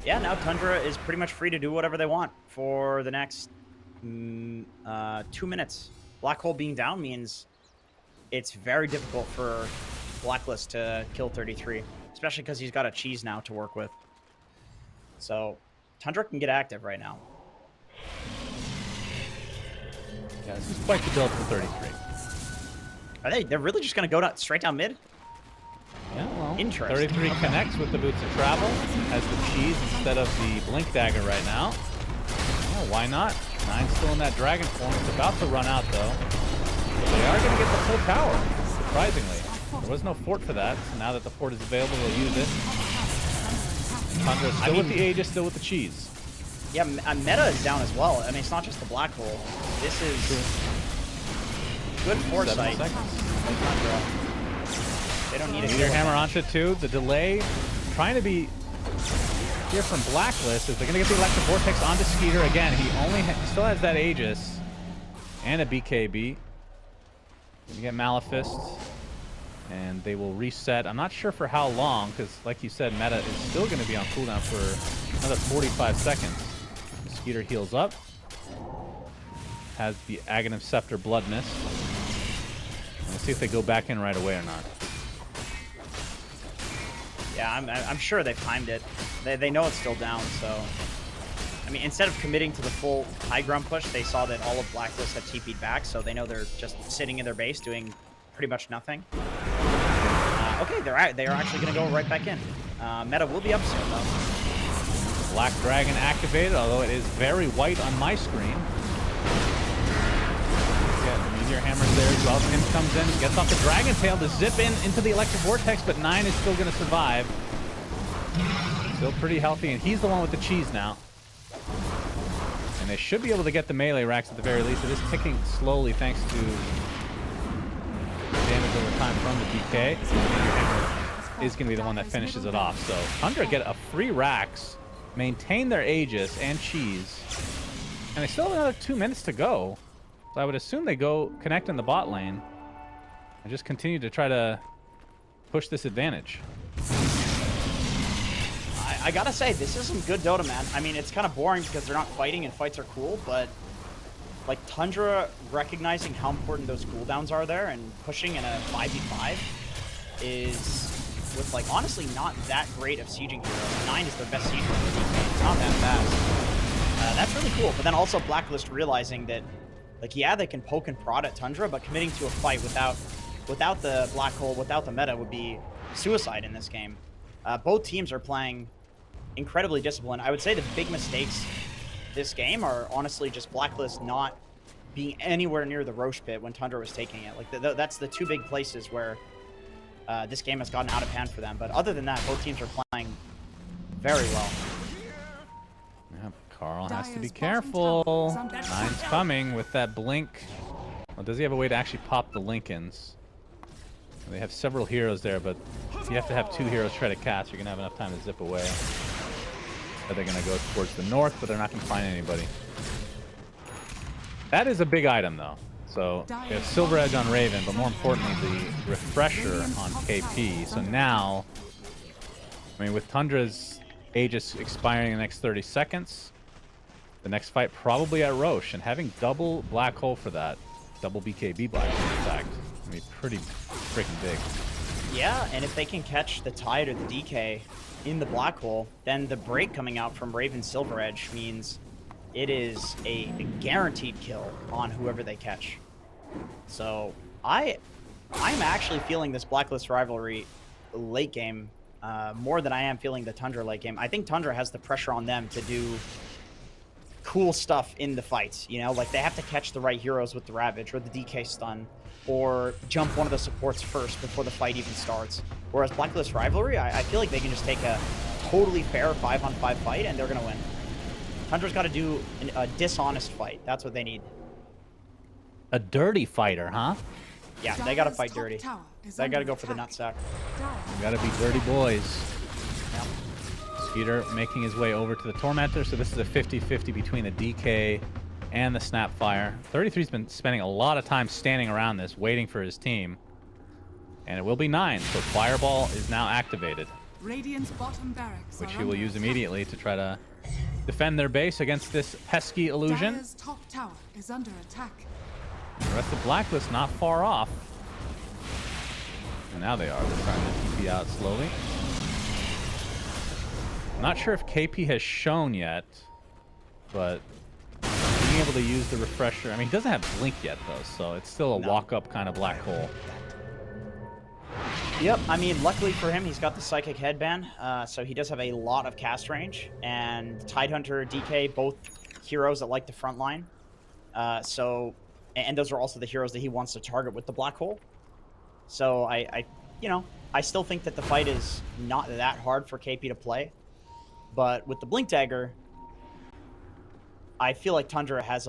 Yeah, now Tundra is pretty much free to do whatever they want for the next 2 minutes. Black Hole being down means it's very difficult for Blacklist to kill 33, especially because he's got a cheese now to work with. So Tundra can get active right now. Yeah, this is quite the build for 33. They're really just going to go straight down mid? Yeah, well, Interesting. 33 connects with the Boots of Travel, has the cheese instead of the Blink Dagger right now. Oh, why not? 9 still in that Dragon form. It's about to run out, though. But they are going to get the full tower, surprisingly. There was no fort for that, so now that the fort is available, they'll use it. Tundra still with the Aegis, still with the cheese. Yeah, meta is down as well. I mean, it's not just the black hole. This is good foresight. 7 seconds. Tundra. They don't need a Meteor Hammer onto it too. The delay, trying to be here from Blacklist, is they're going to get the Electric Vortex onto Skeeter again. He still has that Aegis and a BKB. You get Malefist, and they will reset. I'm not sure for how long, because like you said, meta is still going to be on cooldown for another 45 seconds. Skeeter heals up. Has the Aghanim Scepter Blood Mist. We'll see if they go back in right away or not. Yeah, I'm sure they've timed it. They know it's still down, so... I mean, instead of committing to the full high ground push, they saw that all of Blacklist had TP'd back, so they know they're just sitting in their base doing pretty much nothing. Okay, they are actually going to go right back in. Meta will be up soon, though. Black Dragon activated, although it is very white on my screen. Yeah, the Meteor Hammer's there as well. Tim comes in, gets off the Dragon Tail to zip into the Electric Vortex, but 9 is still going to survive. Still pretty healthy, and he's the one with the cheese now. And they should be able to get the melee racks at the very least. It is ticking slowly thanks to damage over time from the DK. Is going to be the one that finishes it off. So Tundra get a free racks, maintain their Aegis and cheese, and they still have another 2 minutes to go. So I would assume they go connect in the bot lane and just continue to try to push this advantage. I gotta say, this is some good Dota, man. I mean, it's kind of boring because they're not fighting and fights are cool, but like Tundra recognizing how important those cooldowns are there and pushing in a 5v5 is, with like honestly not that great of sieging heroes. 9 is their best siege hero in the DK. It's not that fast. That's really cool. But then also Blacklist realizing that, like, yeah, they can poke and prod at Tundra, but committing to a fight without the black hole, without the meta would be suicide in this game. Both teams are playing incredibly disciplined. I would say the big mistakes this game are honestly just Blacklist not being anywhere near the Roche pit when Tundra was taking it. Like that's the 2 big places where this game has gotten out of hand for them. But other than that, both teams are playing very well. Yep, Carl has to be careful. 9's coming with that blink. Well, does he have a way to actually pop the Lincolns? They have several heroes there, but if you have to have 2 heroes try to cast, you're going to have enough time to zip away. But they're going to go towards the north, but they're not going to find anybody. That is a big item, though. So we have Silver Edge on Raven, but more importantly, the Refresher on KP. So now, I mean, with Tundra's Aegis expiring in the next 30 seconds, the next fight probably at Roche, and having double Black Hole for that, double BKB Black Hole, in fact, I mean, pretty freaking big. Yeah, and if they can catch the Tide or the DK in the Black Hole, then the break coming out from Raven Silver Edge means it is a guaranteed kill on whoever they catch. So I'm actually feeling this Blacklist rivalry late game more than I am feeling the Tundra late game. I think Tundra has the pressure on them to do cool stuff in the fights, you know, like they have to catch the right heroes with the Ravage or the DK stun, or jump one of the supports first before the fight even starts. Whereas Blacklist Rivalry, I feel like they can just take a totally fair 5-on-5 fight and they're going to win. Tundra's got to do a dishonest fight. That's what they need. A dirty fighter, huh? Yeah, they got to fight dirty. They got to go for the nutsack. Got to be dirty boys. Yep. Skeeter making his way over to the Tormentor, so this is a 50-50 between the DK and the Snapfire. 33's been spending a lot of time standing around this, waiting for his team. And it will be 9, so Fireball is now activated. Radiant's bottom barracks which he will use immediately to try to defend their base against this pesky illusion. Dire's top tower is under attack. The rest of Blacklist not far off. And now they are. They're trying to TP out slowly. I'm not sure if KP has shown yet, but being able to use the refresher. I mean, he doesn't have blink yet, though, so it's still a walk-up kind of black hole. Yep, I mean, luckily for him, he's got the Psychic Headband, so he does have a lot of cast range. And Tidehunter, DK, both heroes that like the front line. And those are also the heroes that he wants to target with the Black Hole. So I still think that the fight is not that hard for KP to play. But with the Blink Dagger, I feel like Tundra has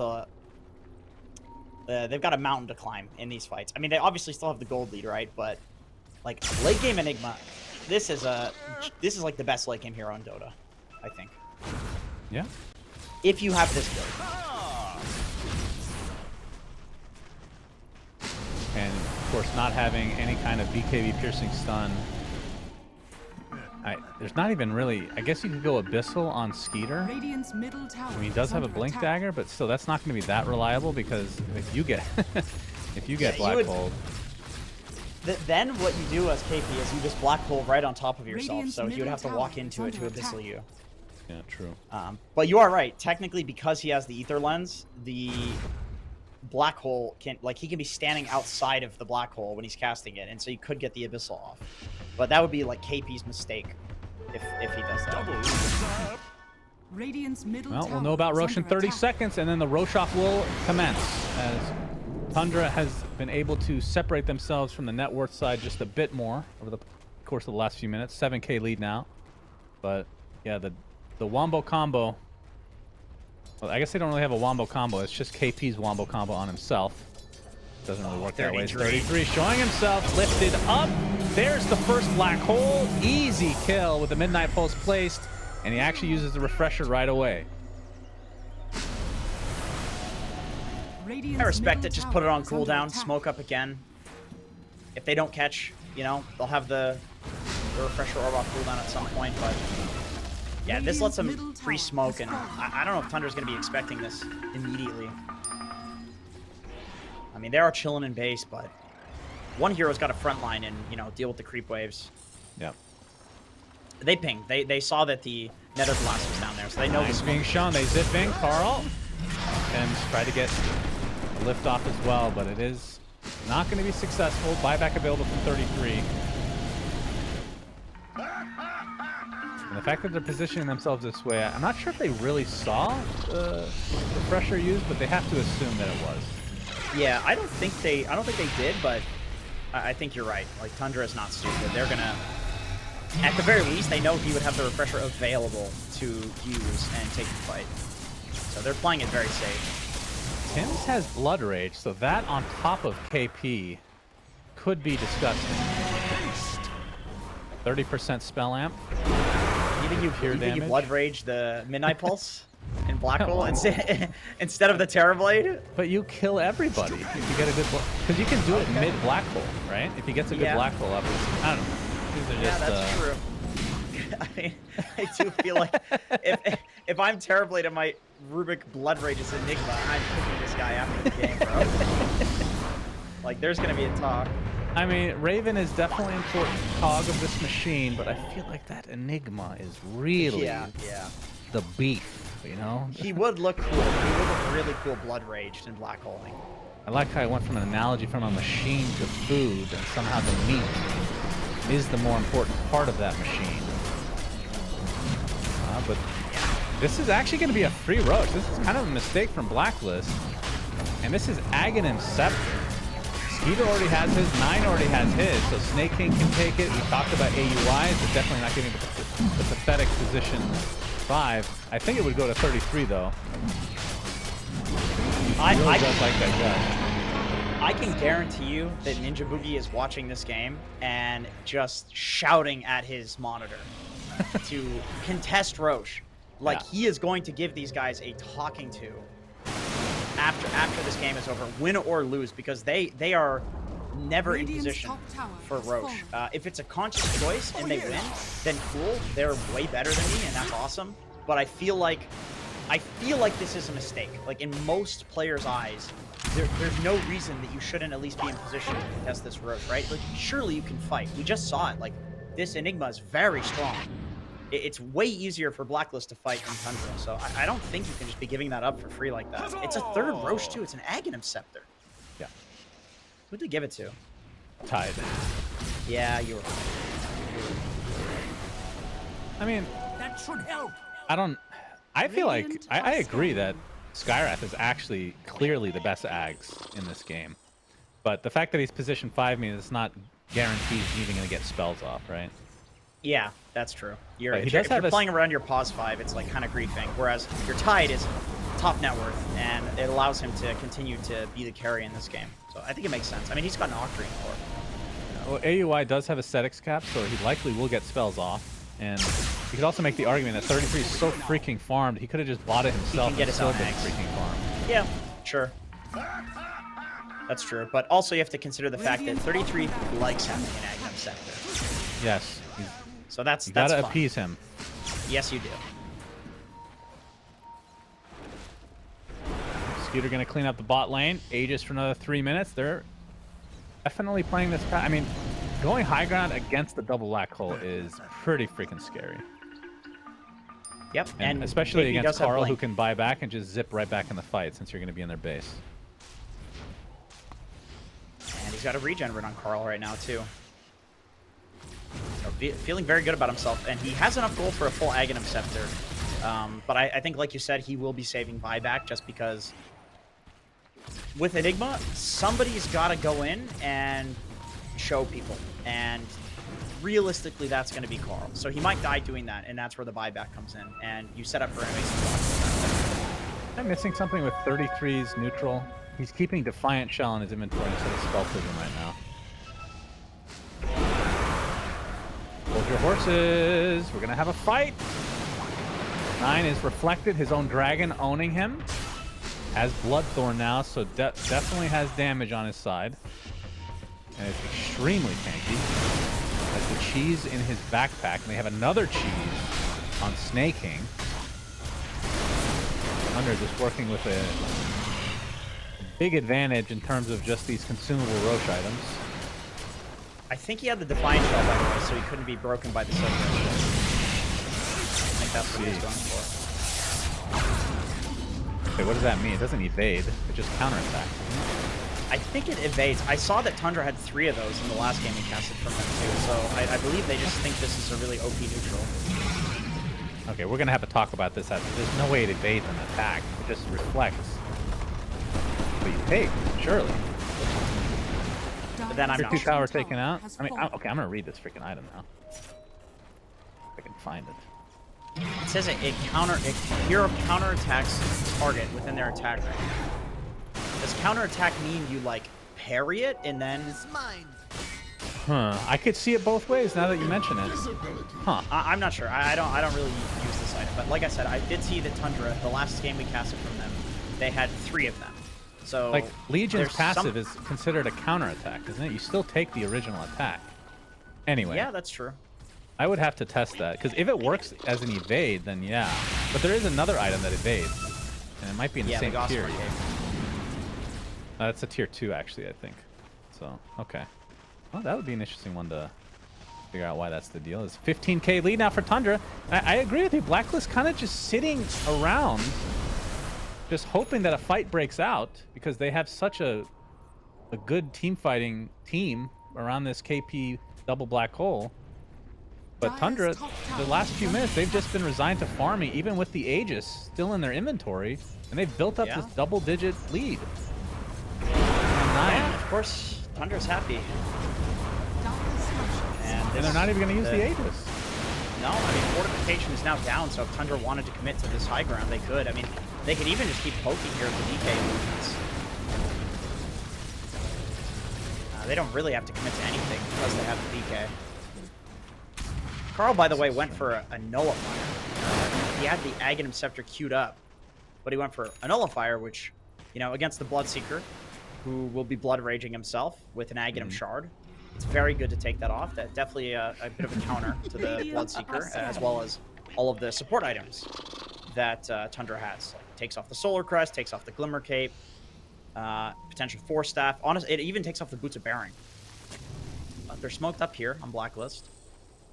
they've got a mountain to climb in these fights. I mean, they obviously still have the gold lead, right? But like late game Enigma, this is like the best late game hero in Dota, I think. Yeah. If you have this build. And of course, not having any kind of BKB piercing stun. There's not even really. I guess you could go Abyssal on Skeeter. Radiant's middle tower I mean, he does have a Blink attack. Dagger, but still, that's not going to be that reliable because if you get Black Hole. Then what you do as KP is you just Black Hole right on top of yourself, Radiant's so you would have to walk middle into it to tower is under Abyssal you. Yeah, true. But you are right. Technically, because he has the Ether Lens, the Black Hole he can be standing outside of the Black Hole when he's casting it, and so you could get the Abyssal off. But that would be like KP's mistake if he does that. Radiant's middle Well, tower we'll know about is Rosh in under 30 attack. seconds, and then the Rosh off will commence as Tundra has been able to separate themselves from the net worth side just a bit more over the course of the last few minutes. 7K lead now. But yeah, the Wombo combo. Well, I guess they don't really have a Wombo combo. It's just KP's Wombo combo on himself. Doesn't really work that way. 33 showing himself lifted up. There's the first Black Hole. Easy kill with the Midnight Pulse placed. And he actually uses the refresher right away. I respect it. Just put it on cooldown. Smoke up again. If they don't catch, they'll have the refresher orb off cooldown at some point. But yeah, this lets them free smoke, and I don't know if Tundra's going to be expecting this immediately. I mean, they are chilling in base, but one hero's got a front line and deal with the creep waves. Yep. They pinged. They saw that the Nether Blast was down there, so they know Nice this being shown. They zip in. Carl and try to get a lift off as well, but it is not going to be successful. Buyback available from 33. And the fact that they're positioning themselves this way, I'm not sure if they really saw the refresher used, but they have to assume that it was. Yeah, I don't think they did, but I think you're right. Like, Tundra is not stupid. They're gonna, at the very least, they know he would have the refresher available to use and take the fight. So they're playing it very safe. Tim's has Blood Rage, so that on top of KP could be disgusting. 30% spell amp. You think you Blood Rage the Midnight Pulse in Black Hole instead of the Terrorblade? But you kill everybody if you get a good, because you can do it mid Black Hole, right? If he gets a good Black Hole up, I don't know. These are just, that's true. I mean, I do feel like if I'm Terrorblade and my Rubik Blood Rage is Enigma, I'm picking this guy after the game, bro. Like, there's gonna be a talk. I mean, Raven is definitely an important cog of this machine, but I feel like that Enigma is really the beef, He would look cool. He would look really cool Blood Raged and Black Holing. I like how I went from an analogy from a machine to food, and somehow the meat is the more important part of that machine. But this is actually going to be a free Roach. This is kind of a mistake from Blacklist. And this is Aghanim Scepter. Skeeter already has his, 9 already has his, so Snake King can take it. We talked about AUIs, but definitely not giving the pathetic position 5. I think it would go to 33 though. I just like that judge. I can guarantee you that Ninja Boogie is watching this game and just shouting at his monitor to contest Roche. Like, he is going to give these guys a talking to after this game is over, win or lose, because they are never in position for Roche. If it's a conscious choice and they win, then cool, they're way better than me, and that's awesome. But I feel like this is a mistake. Like, in most players' eyes, there's no reason that you shouldn't at least be in position to contest this Roche, right? Like, surely you can fight. We just saw it. Like, this Enigma is very strong. It's way easier for Blacklist to fight than Tundra, so I don't think you can just be giving that up for free like that. It's a third Roche, too. It's an Aghanim Scepter. Yeah. Who'd they give it to? Tide. Yeah, you were. I mean, That should help. I feel like I agree that Skyrath is actually clearly the best Ags in this game. But the fact that he's position 5 means it's not guaranteed he's even going to get spells off, right? Yeah, that's true. You're, But he if does you're have playing around your pause 5, it's like kind of griefing. Whereas your Tide is top net worth, and it allows him to continue to be the carry in this game. So I think it makes sense. I mean, he's got an Octarine for. Well, AUI does have ascetics cap, so he likely will get spells off. And you could also make the argument that 33 is so freaking farmed, he could have just bought it himself He can get and his still own been eggs. freaking farmed. Yeah, sure. That's true. But also you have to consider the fact that 33 likes having an Aghanim Scepter. Yes, So that's you gotta fun. appease him. Yes, you do. Scooter gonna clean up the bot lane. Aegis for another 3 minutes. They're definitely playing this. I mean, going high ground against the double black hole is pretty freaking scary. Yep, And especially KP does against have Carl, who Blink. can buy back and just zip right back in the fight since you're gonna be in their base. And he's got a regen rune on Carl right now, too. So feeling very good about himself. And he has enough gold for a full Aghanim Scepter. But I think, like you said, he will be saving buyback just because with Enigma, somebody's got to go in and show people. And realistically, that's going to be Carl. So he might die doing that, and that's where the buyback comes in. And you set up for him. I'm missing something with 33's neutral. He's keeping Defiant Shell in his inventory instead of Spell Prism right now. Hold your horses. We're gonna have a fight. 9 is reflected, his own dragon owning him. Has Bloodthorn now, so definitely has damage on his side. And it's extremely tanky. Has the cheese in his backpack, and they have another cheese on Snaking. Thunder just working with a big advantage in terms of just these consumable Roche items. I think he had the Defiant Shell, by the way, so he couldn't be broken by the Silver. I think that's what he was going for. Okay, what does that mean? It doesn't evade, it just counterattacks. I think it evades. I saw that Tundra had 3 of those in the last game we casted from them too, so I believe they just think this is a really OP neutral. Okay, we're gonna have to talk about this. There's no way it evades an attack. It just reflects. But you take, surely. But then I'm Tier not 2 sure. tower taken out. I mean, okay, I'm gonna read this freaking item now. If I can find it. It says it hero counterattacks target within their attack range. Does counterattack mean you like parry it and then? Huh? I could see it both ways now that you mention it. Huh? I'm not sure. I don't really use this item, but like I said, I did see that Tundra, the last game we casted from them, they had 3 of them. So Like Legion's there's passive is considered a counterattack, isn't it? You still take the original attack. Anyway. Yeah, that's true. I would have to test that, because if it works as an evade, then yeah. But there is another item that evades, and it might be in the same Gossamer tier. Cave. That's a tier 2, actually, I think. So, okay. Well, that would be an interesting one to figure out why that's the deal. It's 15k lead now for Tundra. I agree with you. Blacklist kind of just sitting around, just hoping that a fight breaks out, because they have such a good team fighting team around this KP double black hole. But Tundra, the last few minutes, they've just been resigned to farming, even with the Aegis still in their inventory, and they've built up this double-digit lead. And of course, Tundra's happy. And they're not even going to use the Aegis. No, I mean, fortification is now down, so if Tundra wanted to commit to this high ground, they could. I mean, they could even just keep poking here at the DK movements. They don't really have to commit to anything because they have the DK. Carl, by the way, went for a nullifier. He had the Aghanim Scepter queued up, but he went for a nullifier, which, you know, against the Bloodseeker, who will be blood raging himself with an Aghanim Shard. It's very good to take that off. That definitely a bit of a counter to the Bloodseeker, as well as all of the support items that Tundra has. Like, takes off the Solar Crest, takes off the Glimmer Cape, potential Force Staff. Honestly, it even takes off the Boots of Bearing. They're smoked up here on Blacklist.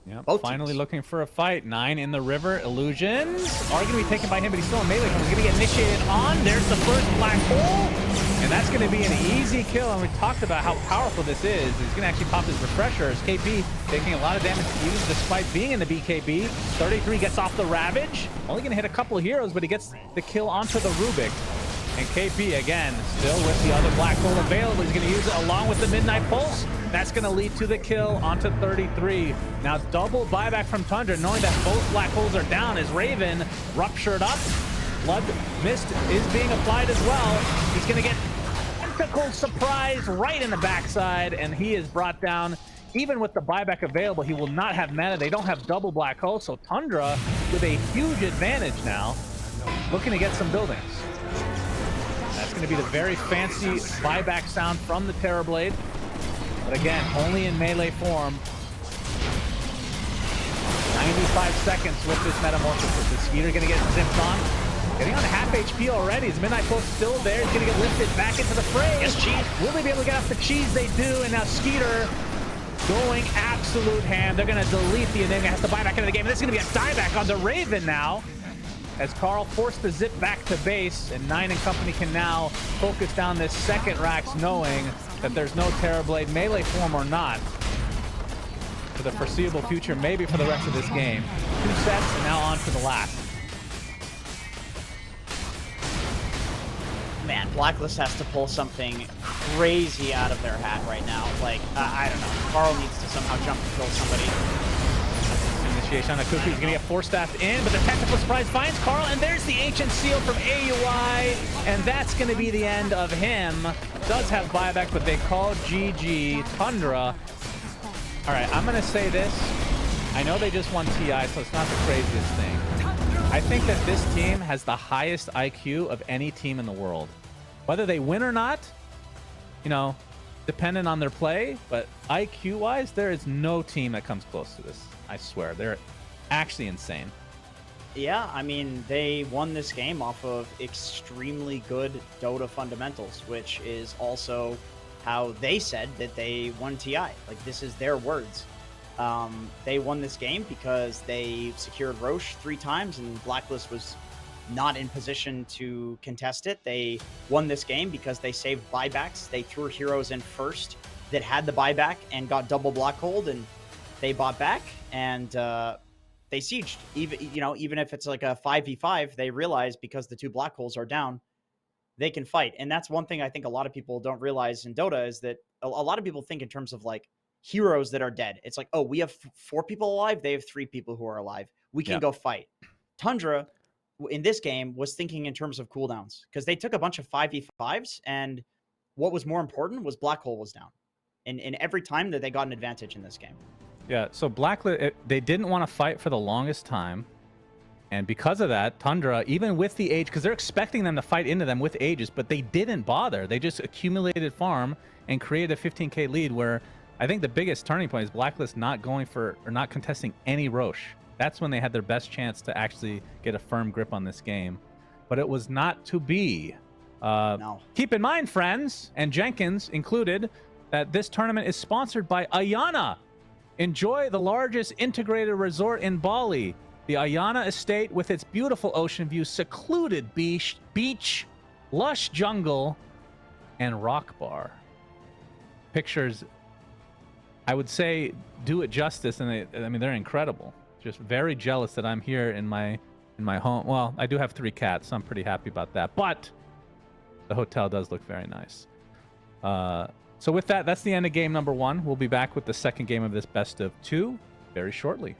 Yep, Both finally teams. looking for a fight. 9 in the river. Illusions are going to be taken by him, but he's still in melee. He's going to get initiated on. There's the first black hole. And that's going to be an easy kill, and we talked about how powerful this is. He's going to actually pop his refresher as KP taking a lot of damage even despite being in the BKB. 33 gets off the Ravage. Only going to hit a couple of heroes, but he gets the kill onto the Rubik. And KP, again, still with the other Black Hole available. He's going to use it along with the Midnight Pulse. That's going to lead to the kill onto 33. Now double buyback from Tundra, knowing that both Black Holes are down as Raven ruptured up. Blood Mist is being applied as well. He's going to get tentacle surprise right in the backside, and he is brought down. Even with the buyback available, he will not have mana. They don't have double Black Hole, so Tundra with a huge advantage now, looking to get some buildings. That's going to be the very fancy buyback sound from the Terrorblade. But again, only in melee form. 95 seconds with this Metamorphosis. The Skeeter going to get zipped on. Getting on half HP already. His Midnight Pulse still there. He's going to get lifted back into the fray. Yes, Cheese. Will they be able to get off the Cheese? They do. And now Skeeter going absolute ham. They're going to delete the Enigma. Has to buy back into the game. And this is going to be a dieback on the Raven now, as Carl forced the zip back to base, and Nine and company can now focus down this second Rax, knowing that there's no Terrorblade, melee form or not, for the foreseeable future, maybe for the rest of this game. 2 sets, and now on to the last. Man, Blacklist has to pull something crazy out of their hat right now. Like, I don't know. Carl needs to somehow jump and kill somebody. Initiation on a Kuku. He's going to get 4-staffed in, but the tactical surprise finds Carl, and there's the Ancient Seal from AUI, and that's going to be the end of him. Does have buyback, but they call GG. Tundra. All right, I'm going to say this. I know they just won TI, so it's not the craziest thing. I think that this team has the highest IQ of any team in the world. Whether they win or not, you know, dependent on their play, but IQ-wise, there is no team that comes close to this. I swear, they're actually insane. Yeah, I mean, they won this game off of extremely good Dota fundamentals, which is also how they said that they won TI. Like, this is their words. They won this game because they secured Roche 3 times, and Blacklist was not in position to contest it. They won this game because they saved buybacks. They threw heroes in first that had the buyback and got double block hold, and they bought back, and they sieged. Even if it's like a 5v5, they realize because the 2 black holes are down, they can fight. And that's one thing I think a lot of people don't realize in Dota, is that a lot of people think in terms of like heroes that are dead. It's like, oh, we have 4 people alive, they have 3 people who are alive. We can go fight. Tundra in this game was thinking in terms of cooldowns, because they took a bunch of 5v5s, and what was more important was black hole was down. And every time that they got an advantage in this game. Yeah, so Blacklist, they didn't want to fight for the longest time. And because of that, Tundra, even with the age, because they're expecting them to fight into them with ages, but they didn't bother. They just accumulated farm and created a 15k lead, where I think the biggest turning point is Blacklist not going for, or not contesting any Roche. That's when they had their best chance to actually get a firm grip on this game. But it was not to be. No. Keep in mind, friends, and Jenkins included, that this tournament is sponsored by Ayana. Enjoy the largest integrated resort in Bali, the Ayana Estate, with its beautiful ocean view, secluded beach, lush jungle, and rock bar. Pictures, I would say, do it justice, and they're incredible. Just very jealous that I'm here in my home. Well, I do have 3 cats, so I'm pretty happy about that. But the hotel does look very nice. So with that, that's the end of game number 1. We'll be back with the second game of this best of 2 very shortly.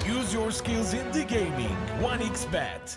Use your skills in the gaming. 1xBet.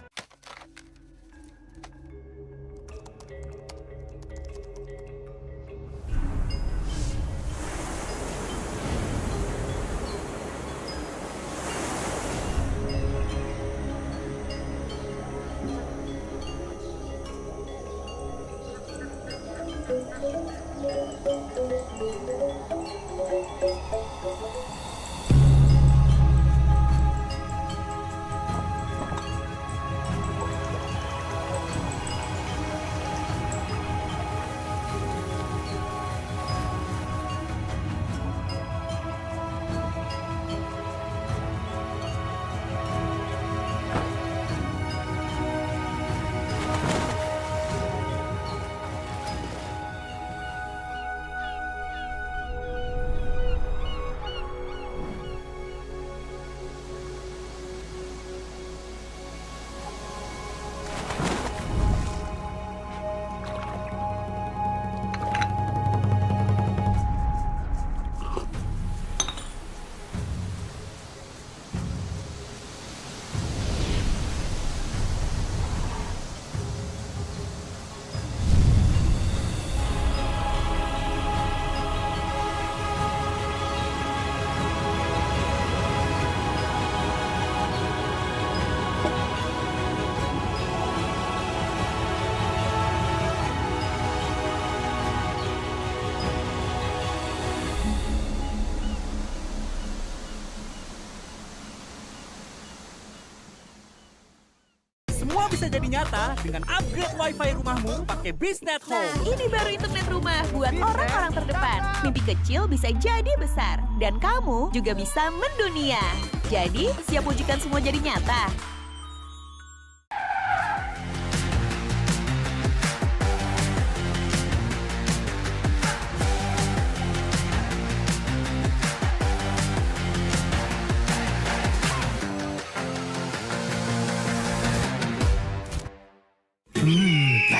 Semua bisa jadi nyata dengan upgrade wifi rumahmu pakai BizNet Nah, Home. ini baru internet rumah buat orang-orang terdepan. Mimpi kecil bisa jadi besar. Dan kamu juga bisa mendunia. Jadi, siap wujudkan semua jadi nyata?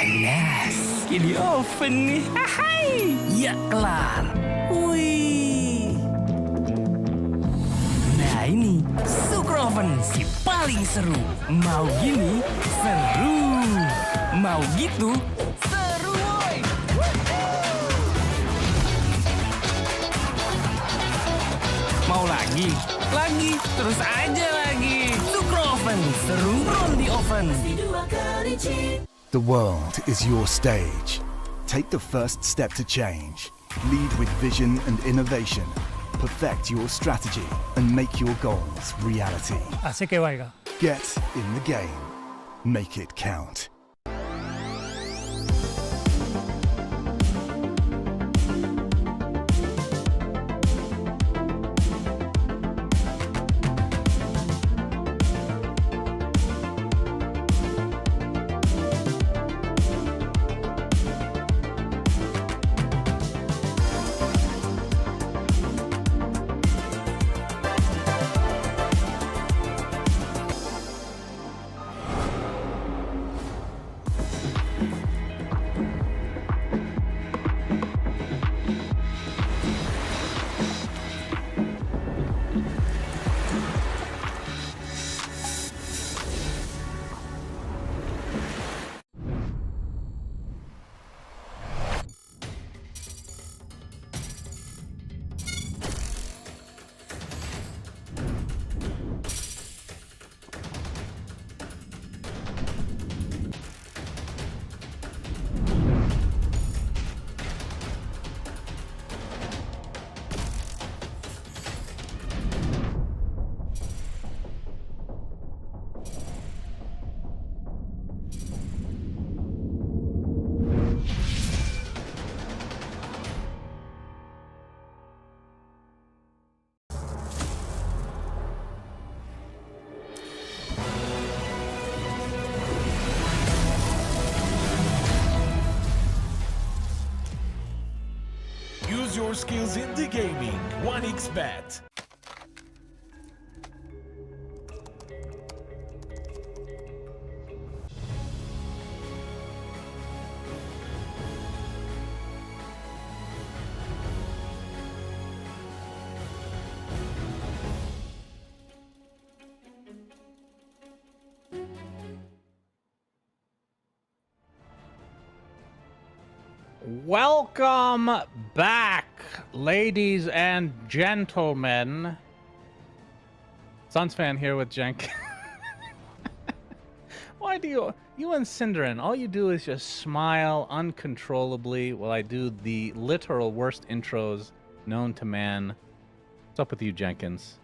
Panas. Ini oven nih. Hai. Ya kelar. Wih. Nah ini Super Oven si paling seru. Mau gini seru. Mau gitu seru woy. Mau lagi? Lagi, terus aja lagi. Super Oven seru roll di oven. The world is your stage. Take the first step to change. Lead with vision and innovation. Perfect your strategy and make your goals reality. Get in the game. Make it count. Use your skills in the gaming. 1xBet. Welcome back, ladies and gentlemen. Suns fan here with Jenk. Why do you and Cinderin, all you do is just smile uncontrollably while I do the literal worst intros known to man. What's up with you, Jenkins?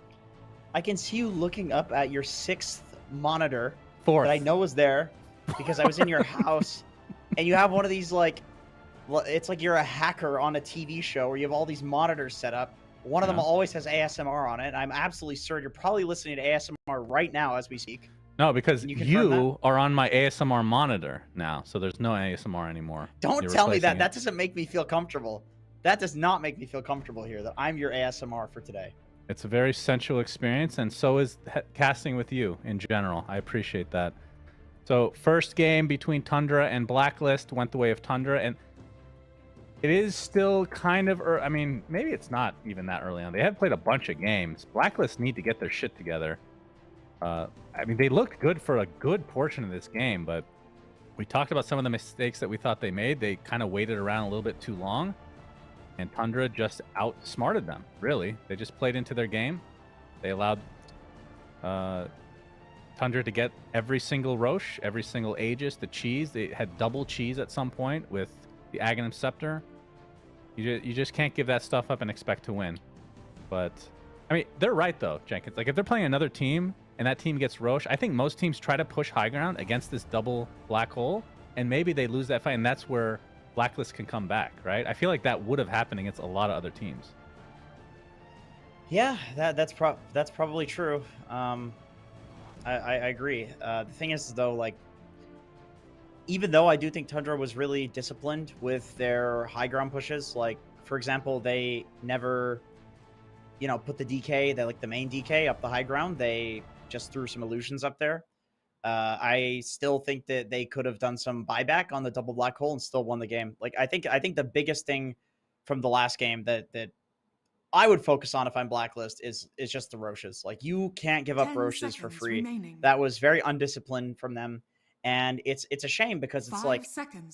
I can see you looking up at your 6th monitor Fourth. that I know was there because I was in your house, and you have one of these like, it's like you're a hacker on a TV show where you have all these monitors set up. One of them always has ASMR on it. I'm absolutely certain you're probably listening to ASMR right now as we speak. No, because Can you confirm you are on my ASMR monitor now, so there's no ASMR anymore. Don't You're tell me that. replacing That it. doesn't make me feel comfortable. That does not make me feel comfortable here, that I'm your ASMR for today. It's a very sensual experience, and so is casting with you in general. I appreciate that. So, first game between Tundra and Blacklist went the way of Tundra, and it is still kind of, I mean, maybe it's not even that early on. They have played a bunch of games. Blacklist need to get their shit together. I mean, they looked good for a good portion of this game, but we talked about some of the mistakes that we thought they made. They kind of waited around a little bit too long, and Tundra just outsmarted them, really. They just played into their game. They allowed Tundra to get every single Roche, every single Aegis, the cheese. They had double cheese at some point with the Aghanim Scepter. You just can't give that stuff up and expect to win. But, I mean, they're right, though, Jenkins. Like, if they're playing another team and that team gets Roche, I think most teams try to push high ground against this double black hole, and maybe they lose that fight, and that's where Blacklist can come back, right? I feel like that would have happened against a lot of other teams. Yeah, that's probably true. I agree. The thing is, though, like, even though I do think Tundra was really disciplined with their high ground pushes, like, for example, they never, put the DK, the main DK up the high ground. They just threw some illusions up there. I still think that they could have done some buyback on the double black hole and still won the game. Like, I think the biggest thing from the last game that I would focus on if I'm Blacklist is just the Roches. Like, you can't give up Roches for free. Remaining. That was very undisciplined from them. And it's a shame because it's like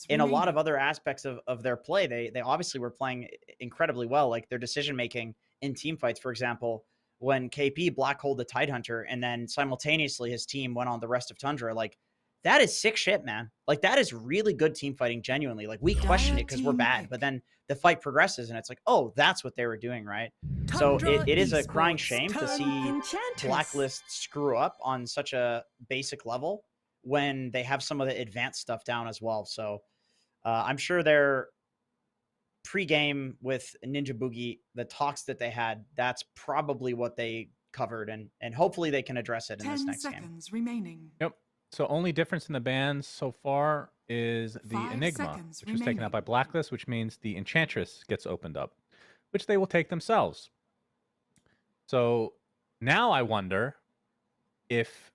in a lot of other aspects of their play, they obviously were playing incredibly well. Like their decision making in team fights, for example, when KP black holed the Tidehunter and then simultaneously his team went on the rest of Tundra, like that is sick shit, man. Like that is really good team fighting, genuinely. Like we question it because we're bad, but then the fight progresses and it's like, oh, that's what they were doing, right? So it is a crying shame to see Blacklist screw up on such a basic level when they have some of the advanced stuff down as well. So I'm sure their pre-game with Ninja Boogie, the talks that they had, that's probably what they covered, and hopefully they can address it in this next game. 10 seconds remaining. Yep. So only difference in the bans so far is the 5 Enigma, seconds which was taken remaining. out by Blacklist, which means the Enchantress gets opened up, which they will take themselves. So now I wonder if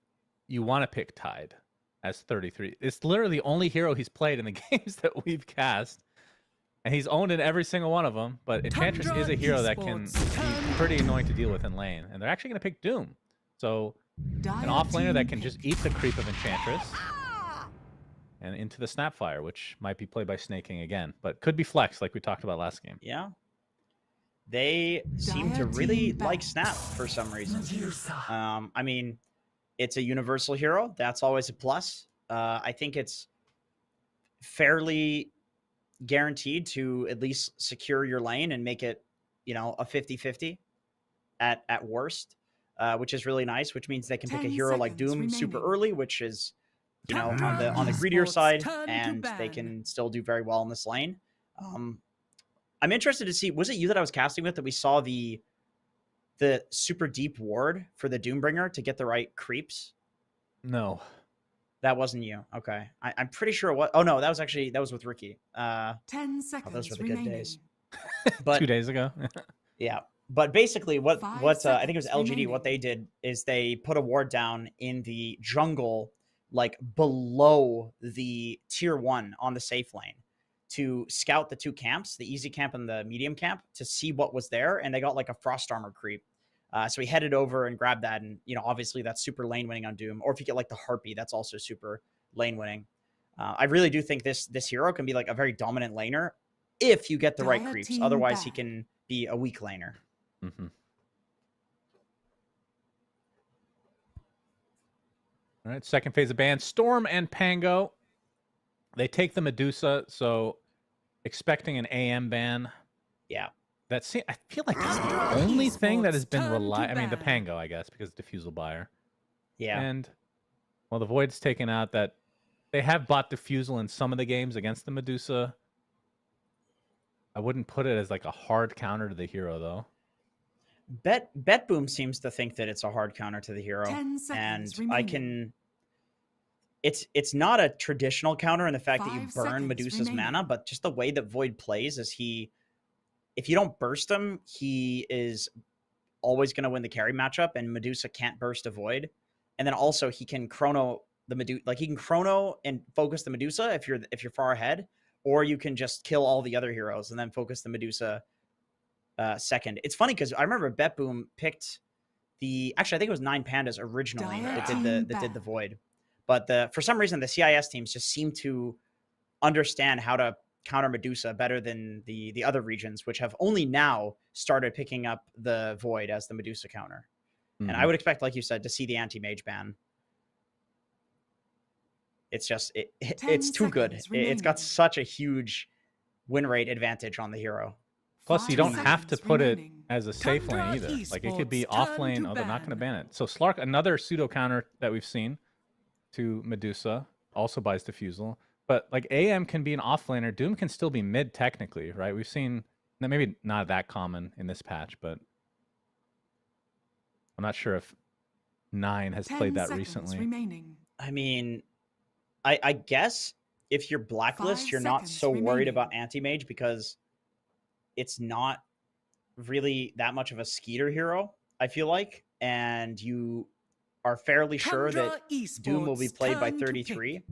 you want to pick Tide as 33. It's literally the only hero he's played in the games that we've cast, and he's owned in every single one of them. But Enchantress is a hero that can be pretty annoying to deal with in lane, and they're actually going to pick Doom. So an offlaner that can just eat the creep of Enchantress and into the Snapfire, which might be played by Snaking again, but could be flex like we talked about last game. Yeah. They seem to really like Snap for some reason. I mean, it's a universal hero. That's always a plus. I think it's fairly guaranteed to at least secure your lane and make it, a 50-50 at worst, which is really nice, which means they can pick a 10 hero like seconds Doom super remaining. early, which is, on the greedier side, and they can still do very well in this lane. I'm interested to see, was it you that I was casting with that we saw the super deep ward for the Doombringer to get the right creeps? No. That wasn't you. Okay. I'm pretty sure what. Oh, no, that was with Ricky. 10 seconds those were the remaining. good days. But 2 days ago. yeah. But basically what 5 I think it was seconds LGD, what remaining. they did is they put a ward down in the jungle, like below the tier 1 on the safe lane, to scout the two camps, the easy camp and the medium camp, to see what was there. And they got like a frost armor creep. So he headed over and grabbed that. And, obviously that's super lane winning on Doom. Or if you get like the Harpy, that's also super lane winning. I really do think this hero can be like a very dominant laner if you get the right Dire creeps. team Otherwise he back. can be a weak laner. Mm-hmm. All right, second phase of ban. Storm and Pango. They take the Medusa, so expecting an AM ban. Yeah. I feel like that's the only thing that has been Turn to I mean, the ban. Pango, I guess, because diffusal buyer. Yeah. And well, the Void's taken out. That they have bought diffusal in some of the games against the Medusa. I wouldn't put it as like a hard counter to the hero, though. Betboom seems to think that it's a hard counter to the hero, 10 seconds and remaining. I can. It's not a traditional counter in the fact that you 5 burn seconds Medusa's remaining. mana, but just the way that Void plays is if you don't burst him, he is always going to win the carry matchup, and Medusa can't burst a Void, and then also he can chrono the Medusa, like he can chrono and focus the Medusa if you're far ahead, or you can just kill all the other heroes and then focus the Medusa second. It's funny because I remember Betboom picked actually I think it was 9 Pandas originally that did the Void. But for some reason, the CIS teams just seem to understand how to counter Medusa better than the other regions, which have only now started picking up the Void as the Medusa counter. And I would expect, like you said, to see the anti-mage ban. It's just, it's too good. It's got such a huge win rate advantage on the hero. Plus, you don't have to put it remaining. as a safe Tundra lane either. Like, it could be Esports, off turn lane. to Oh, they're not going to ban. ban it. So Slark, another pseudo counter that we've seen to Medusa, also buys Diffusal. But, like, AM can be an off laner. Doom can still be mid, technically, right? We've seen, maybe not that common in this patch, but I'm not sure if 9 has 10 played that seconds recently. remaining. I mean, I guess if you're Blacklist, 5 you're not seconds so worried remaining. about anti-mage because it's not really that much of a skeeter hero, I feel like. And you are fairly sure that Doom will be played by 33.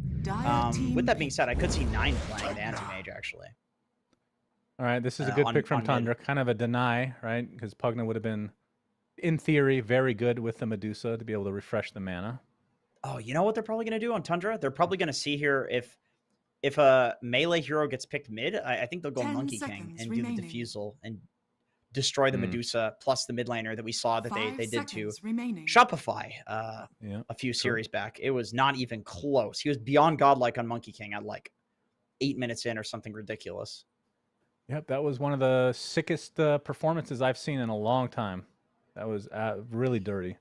With that being said, I could see 9 playing the anti-mage, actually. All right, this is a good pick from on mid. Tundra. Kind of a deny, right? Because Pugna would have been, in theory, very good with the Medusa to be able to refresh the mana. Oh, you know what they're probably going to do on Tundra? They're probably going to see here if a melee hero gets picked mid, I think they'll go 10 Monkey King seconds and remaining. do the Diffusal and destroy the Medusa plus the mid laner that we saw that they did to remaining. Shopify Yeah, a few series back. It was not even close. He was beyond godlike on Monkey King at like 8 minutes in or something ridiculous. Yep, that was one of the sickest performances I've seen in a long time. That was really dirty.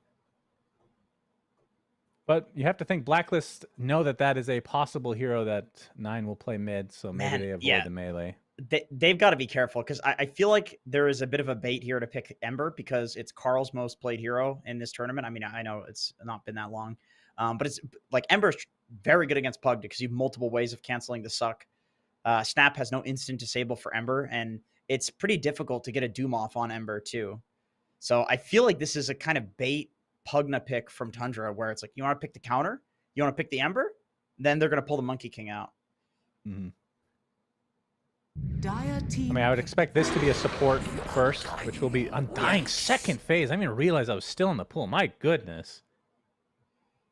But you have to think Blacklist know that that is a possible hero that 9 will play mid, so maybe they avoid the melee. They've got to be careful because I feel like there is a bit of a bait here to pick Ember because it's Carl's most played hero in this tournament. I mean, I know it's not been that long, but it's like Ember's very good against Pug because you have multiple ways of canceling the suck. Snap has no instant disable for Ember, and it's pretty difficult to get a Doom off on Ember too. So I feel like this is a kind of bait Pugna pick from Tundra where it's like, you want to pick the counter? You want to pick the Ember? Then they're going to pull the Monkey King out. Mm-hmm. Dire team I mean, I would expect this to be a support first, which will be Undying second phase. I didn't even realize I was still in the pool. My goodness.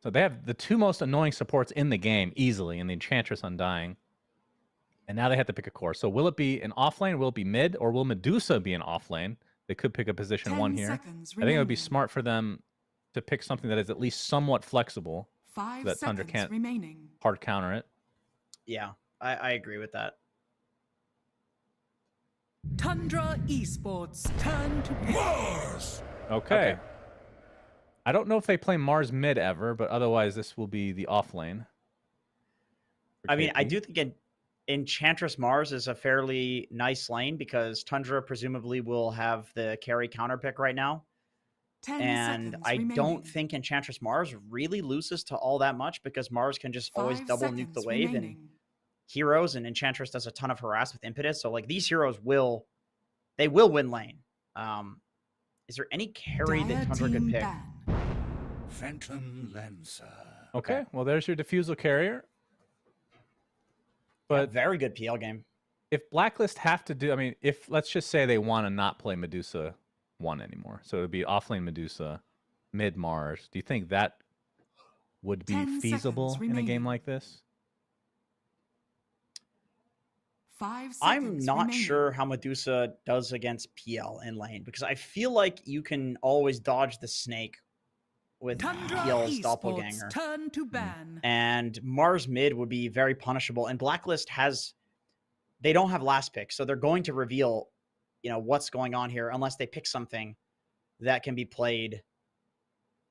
So they have the 2 most annoying supports in the game easily in the Enchantress Undying. And now they have to pick a core. So will it be an off lane? Will it be mid? Or will Medusa be an off lane? They could pick a position 10 1 here. seconds I think it would be remaining. smart for them to pick something that is at least somewhat flexible 5 so that Tundra seconds can't remaining. hard counter it. Yeah, I agree with that. Tundra Esports, turn to Mars. Okay. I don't know if they play Mars mid ever, but otherwise this will be the off lane. for I mean, I KP. do think Enchantress Mars is a fairly nice lane because Tundra presumably will have the carry counter pick right now. 10 And seconds I remaining. don't think Enchantress Mars really loses to all that much because Mars can just always 5 double nuke the seconds wave remaining. and heroes, and Enchantress does a ton of harass with impetus. So like these heroes will win lane. Is there any carry Dire that Tundra could team pick? ban. Phantom Lancer. Okay, well there's your Diffusal carrier. Yeah, But very good PL game. if Blacklist have to do, I mean, if let's just say they want to not play Medusa 1 anymore, so it would be offlane Medusa, mid Mars. Do you think that would be 10 feasible seconds in a game remaining. like this? 5 seconds I'm not remaining. sure how Medusa does against PL in lane because I feel like you can always dodge the snake with Tundra PL's Esports doppelganger. turn to ban. And Mars mid would be very punishable. And Blacklist they don't have last pick, so they're going to reveal, what's going on here unless they pick something that can be played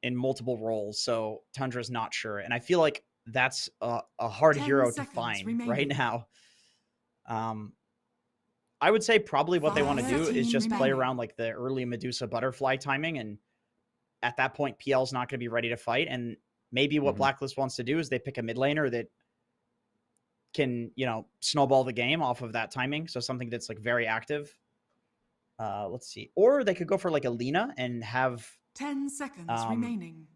in multiple roles. So Tundra's not sure. And I feel like that's a hard 10 hero to seconds find remaining. right now. I would say probably what they want to do is just play around like the early Medusa butterfly timing. And at that point, PL's not going to be ready to fight. And maybe what Blacklist wants to do is they pick a mid laner that can, snowball the game off of that timing. So something that's like very active. Let's see. Or they could go for like a Lina and have 10 seconds remaining.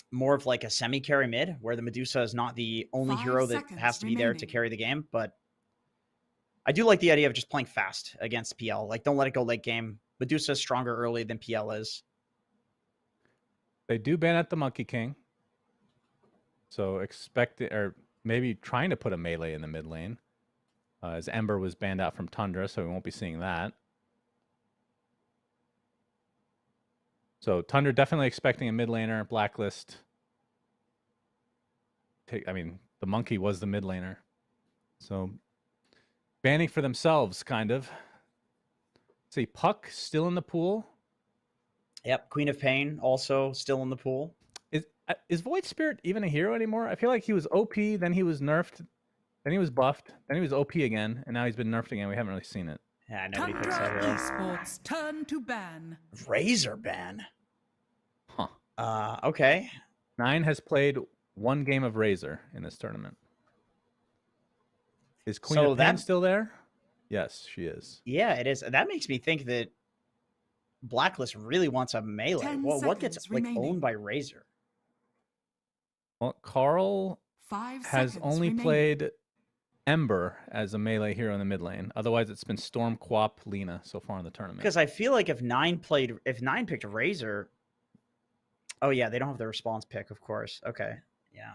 More of like a semi-carry mid where the Medusa is not the only 5 hero that seconds has to be there to remaining. carry the game. But I do like the idea of just playing fast against PL. Like, don't let it go late game. Medusa is stronger early than PL is. They do ban at the Monkey King. So expect it, or maybe trying to put a melee in the mid lane. As Ember was banned out from Tundra, so we won't be seeing that. So Tundra definitely expecting a mid laner. Blacklist. The Monkey was the mid laner. So banning for themselves, kind of. See, Puck still in the pool. Yep, Queen of Pain also still in the pool. Is Void Spirit even a hero anymore? I feel like he was OP, then he was nerfed, then he was buffed, then he was OP again, and now he's been nerfed again. We haven't really seen it. Yeah, nobody picks Tundra that hero. Esports turn to ban. Razor ban. Huh. Okay. 9 has played 1 game of Razor in this tournament. Is Queen of Pain still there? Yes, she is. Yeah, it is. That makes me think that Blacklist really wants a melee. 10 Well, what gets seconds remaining. owned by Razor? Well, Carl 5 has seconds only remaining. played Ember as a melee hero in the mid lane. Otherwise, it's been Storm, Quap, Lina so far in the tournament. Because I feel like if 9 picked Razor, oh yeah, they don't have the response pick, of course. Okay, yeah.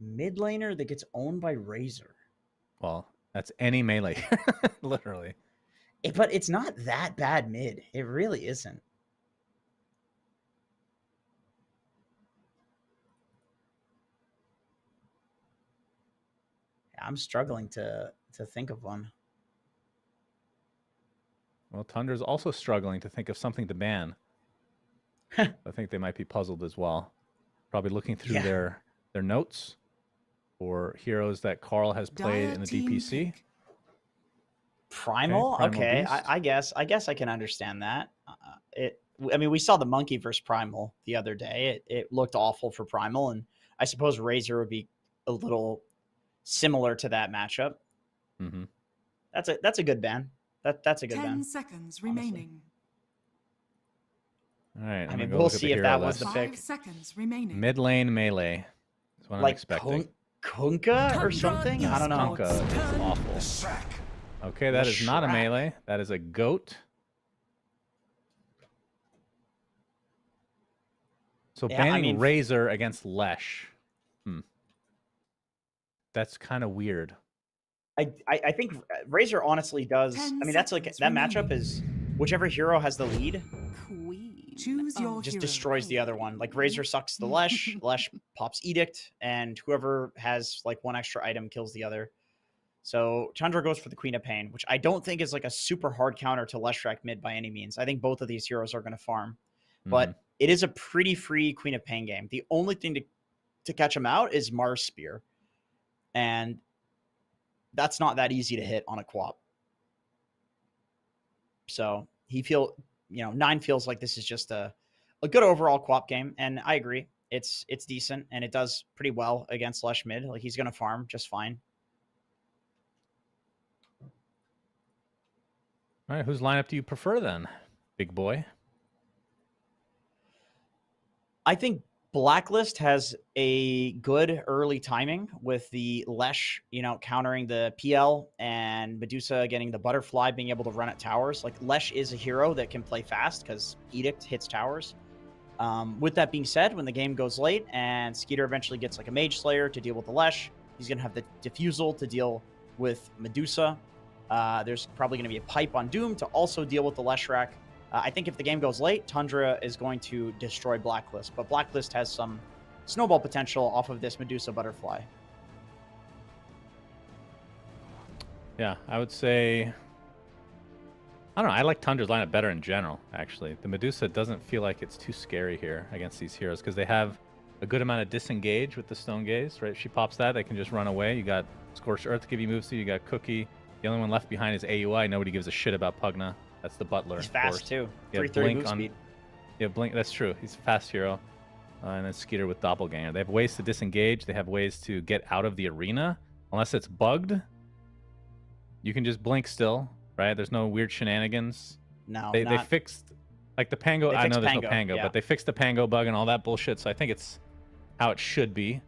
Mid laner that gets owned by Razor. Well, that's any melee, literally. But it's not that bad mid. It really isn't. I'm struggling to think of one. Well, Tundra's also struggling to think of something to ban. I think they might be puzzled as well. Probably looking through their notes for heroes that Carl has played in the DPC. Primal? Okay, Beast. I guess I can understand that. We saw the Monkey versus Primal the other day. It looked awful for Primal, and I suppose Razor would be a little similar to that matchup. Mm-hmm. That's a good ban. That's a good 10 ban. seconds remaining. All right. I mean, we'll see if that was the 5 pick. seconds remaining. Mid lane melee. That's what I'm Like expecting. Kunkka or Tundra something? I don't know. Kunkka is awful. Sack. Okay, that is not a melee. That is a goat. So Yeah, banning Razor against Lesh. That's kind of weird. I think Razor honestly does. 10 That's like seconds that remaining. matchup is whichever hero has the lead Choose your just hero. destroys the other one. Like Razor sucks the Lesh, Lesh pops Edict, and whoever has like one extra item kills the other. So Tundra goes for the Queen of Pain, which I don't think is like a super hard counter to Leshrac mid by any means. I think both of these heroes are going to farm, but it is a pretty free Queen of Pain game. The only thing to catch him out is Mars Spear, and that's not that easy to hit on a Quap. So 9 feels like this is just a good overall Quap game, and I agree. It's decent, and it does pretty well against Lesh mid. Like, he's going to farm just fine. All right, whose lineup do you prefer then, big boy? I think Blacklist has a good early timing with the Lesh, countering the PL, and Medusa getting the butterfly, being able to run at towers. Like, Lesh is a hero that can play fast because Edict hits towers. With that being said, when the game goes late and Skeeter eventually gets like a Mage Slayer to deal with the Lesh, he's going to have the Diffusal to deal with Medusa. There's probably going to be a pipe on Doom to also deal with the Leshrac. I think if the game goes late, Tundra is going to destroy Blacklist, but Blacklist has some snowball potential off of this Medusa butterfly. Yeah, I would say... I don't know, I like Tundra's lineup better in general, actually. The Medusa doesn't feel like it's too scary here against these heroes, because they have a good amount of disengage with the Stone Gaze, right? If she pops that, they can just run away. You got Scorched Earth to give you moves to, you got Cookie. The only one left behind is AUI. Nobody gives a shit about Pugna. That's the Butler. He's fast, too. Yeah, 330 move speed. Yeah, Blink, that's true. He's a fast hero. And then Skeeter with Doppelganger. They have ways to disengage. They have ways to get out of the arena. Unless it's bugged, you can just blink still, right? There's no weird shenanigans. No, they fixed, like the Pango. I know there's no Pango, yeah. but they fixed the Pango bug and all that bullshit. So I think it's how it should be.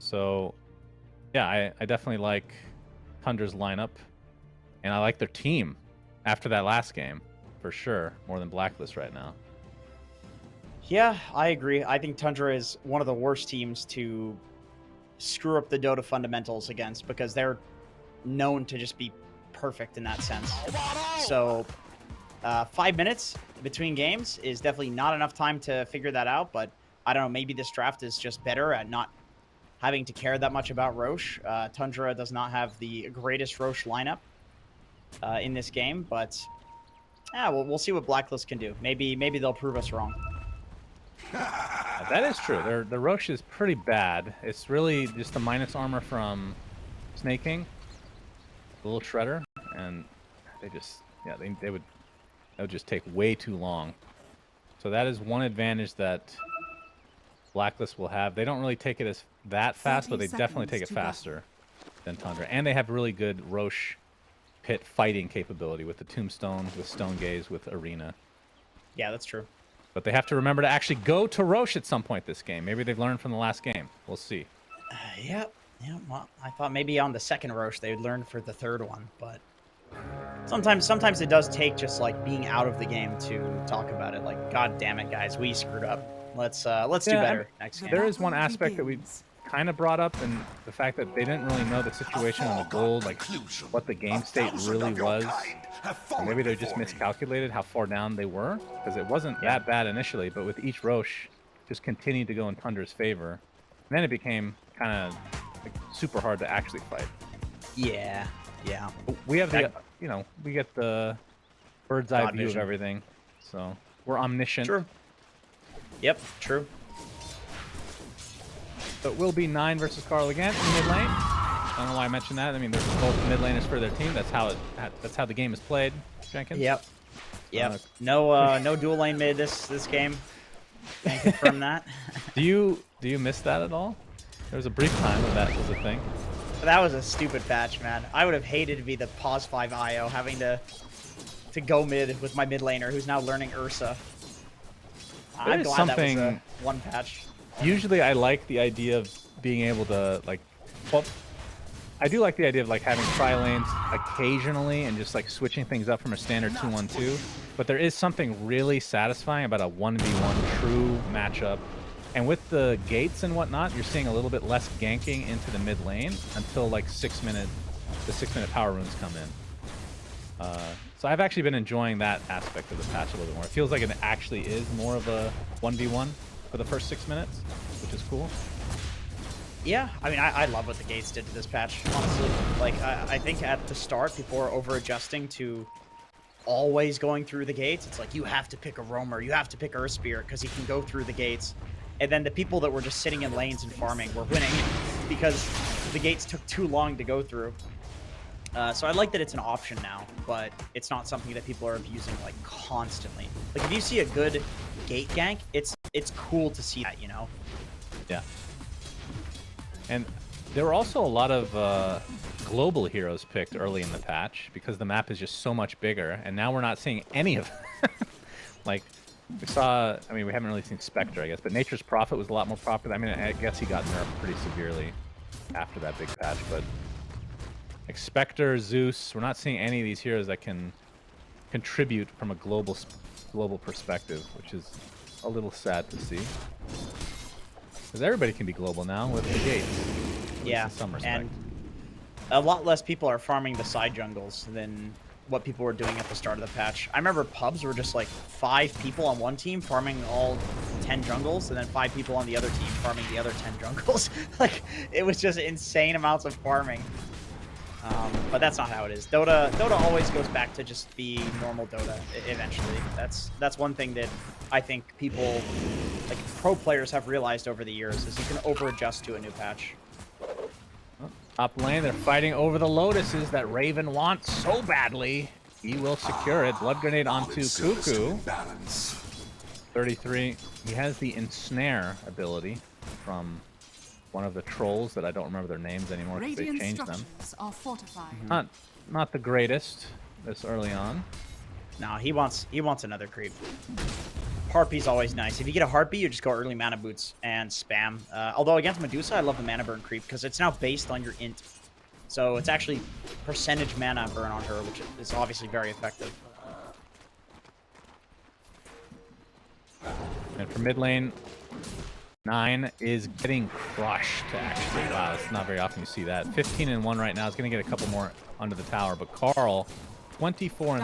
So, yeah, I definitely like Tundra's lineup. And I like their team after that last game, for sure, more than Blacklist right now. Yeah, I agree. I think Tundra is one of the worst teams to screw up the Dota fundamentals against, because they're known to just be perfect in that sense. So 5 minutes between games is definitely not enough time to figure that out, but I don't know, maybe this draft is just better at not having to care that much about Roche. Tundra does not have the greatest Roche lineup in this game, but yeah, we'll see what Blacklist can do. Maybe they'll prove us wrong. That is true. The Roche is pretty bad. It's really just the minus armor from Snake King, the little shredder, and they just, yeah, that would just take way too long. So that is one advantage that Blacklist will have. They don't really take it as that fast, but they definitely take it faster than Tundra. And they have really good Roche pit fighting capability with the Tombstone, with Stone Gaze, with Arena. Yeah, that's true. But they have to remember to actually go to Roche at some point this game. Maybe they've learned from the last game. We'll see. Yeah, well, I thought maybe on the second Roche they would learn for the third one, but sometimes it does take just like being out of the game to talk about it. Like, God damn it, guys, we screwed up. Let's do better next game. There is one aspect that we kind of brought up, and the fact that they didn't really know the situation on the gold, like what the game state really was. And maybe they just miscalculated how far down they were, because it wasn't that bad initially, but with each Roche just continued to go in Tundra's favor. And then it became kind of like super hard to actually fight. Yeah. We have the, we get the bird's eye view of everything, so we're omniscient. True. Yep, true. So it will be 9 versus Carl again in mid lane. I don't know why I mentioned that. I mean, there's both mid laners for their team. That's how the game is played, Jenkins. Yep. No dual lane mid this game. Can confirm that. Do you miss that at all? There was a brief time when that was a thing. That was a stupid patch, man. I would have hated to be the pause 5 IO having to go mid with my mid laner who's now learning Ursa. I'm glad that was a one patch. Usually I like the idea of being able to, like, well, I do like the idea of like having tri lanes occasionally and just like switching things up from a standard 2-1-2, but there is something really satisfying about a 1v1 true matchup. And with the gates and whatnot, you're seeing a little bit less ganking into the mid lane until like the 6 minute power runes come in. So I've actually been enjoying that aspect of the patch a little bit more. It feels like it actually is more of a 1v1 for the first 6 minutes, which is cool. Yeah, I mean, I love what the gates did to this patch, honestly. Like, I think at the start, people were over-adjusting to always going through the gates. It's like, you have to pick a roamer, you have to pick Earth Spirit, because he can go through the gates. And then the people that were just sitting in lanes and farming were winning because the gates took too long to go through. So I like that it's an option now, but it's not something that people are abusing, like, constantly. Like, if you see a good gate gank, it's cool to see that, you know? Yeah. And there were also a lot of global heroes picked early in the patch because the map is just so much bigger, and now we're not seeing any of them. Like, we saw, I mean, we haven't really seen Spectre, I guess, but Nature's Prophet was a lot more popular. I mean, I guess he got nerfed pretty severely after that big patch, but like Spectre, Zeus, we're not seeing any of these heroes that can contribute from a global perspective, which is a little sad to see. Because everybody can be global now with the gates. Yeah, in some respect. And a lot less people are farming the side jungles than what people were doing at the start of the patch. I remember pubs were just like 5 people on one team farming all 10 jungles, and then 5 people on the other team farming the other 10 jungles. Like, it was just insane amounts of farming. But that's not how it is. Dota always goes back to just the normal Dota eventually. That's one thing that I think people, like pro players, have realized over the years, is you can over-adjust to a new patch. Top lane, they're fighting over the Lotuses that Raven wants so badly. He will secure it. Blood Grenade onto Cuckoo. 33. He has the Ensnare ability from one of the trolls that I don't remember their names anymore because they changed them. Are fortified. Not the greatest this early on. No, he wants another creep. Harpy's always nice. If you get a Harpy, you just go early mana boots and spam. Although against Medusa, I love the mana burn creep because it's now based on your int. So it's actually percentage mana burn on her, which is obviously very effective. And for mid lane, 9 is getting crushed, actually. Wow, it's not very often you see that. 15-1 right now. Is going to get a couple more under the tower. But Carl, 24-3.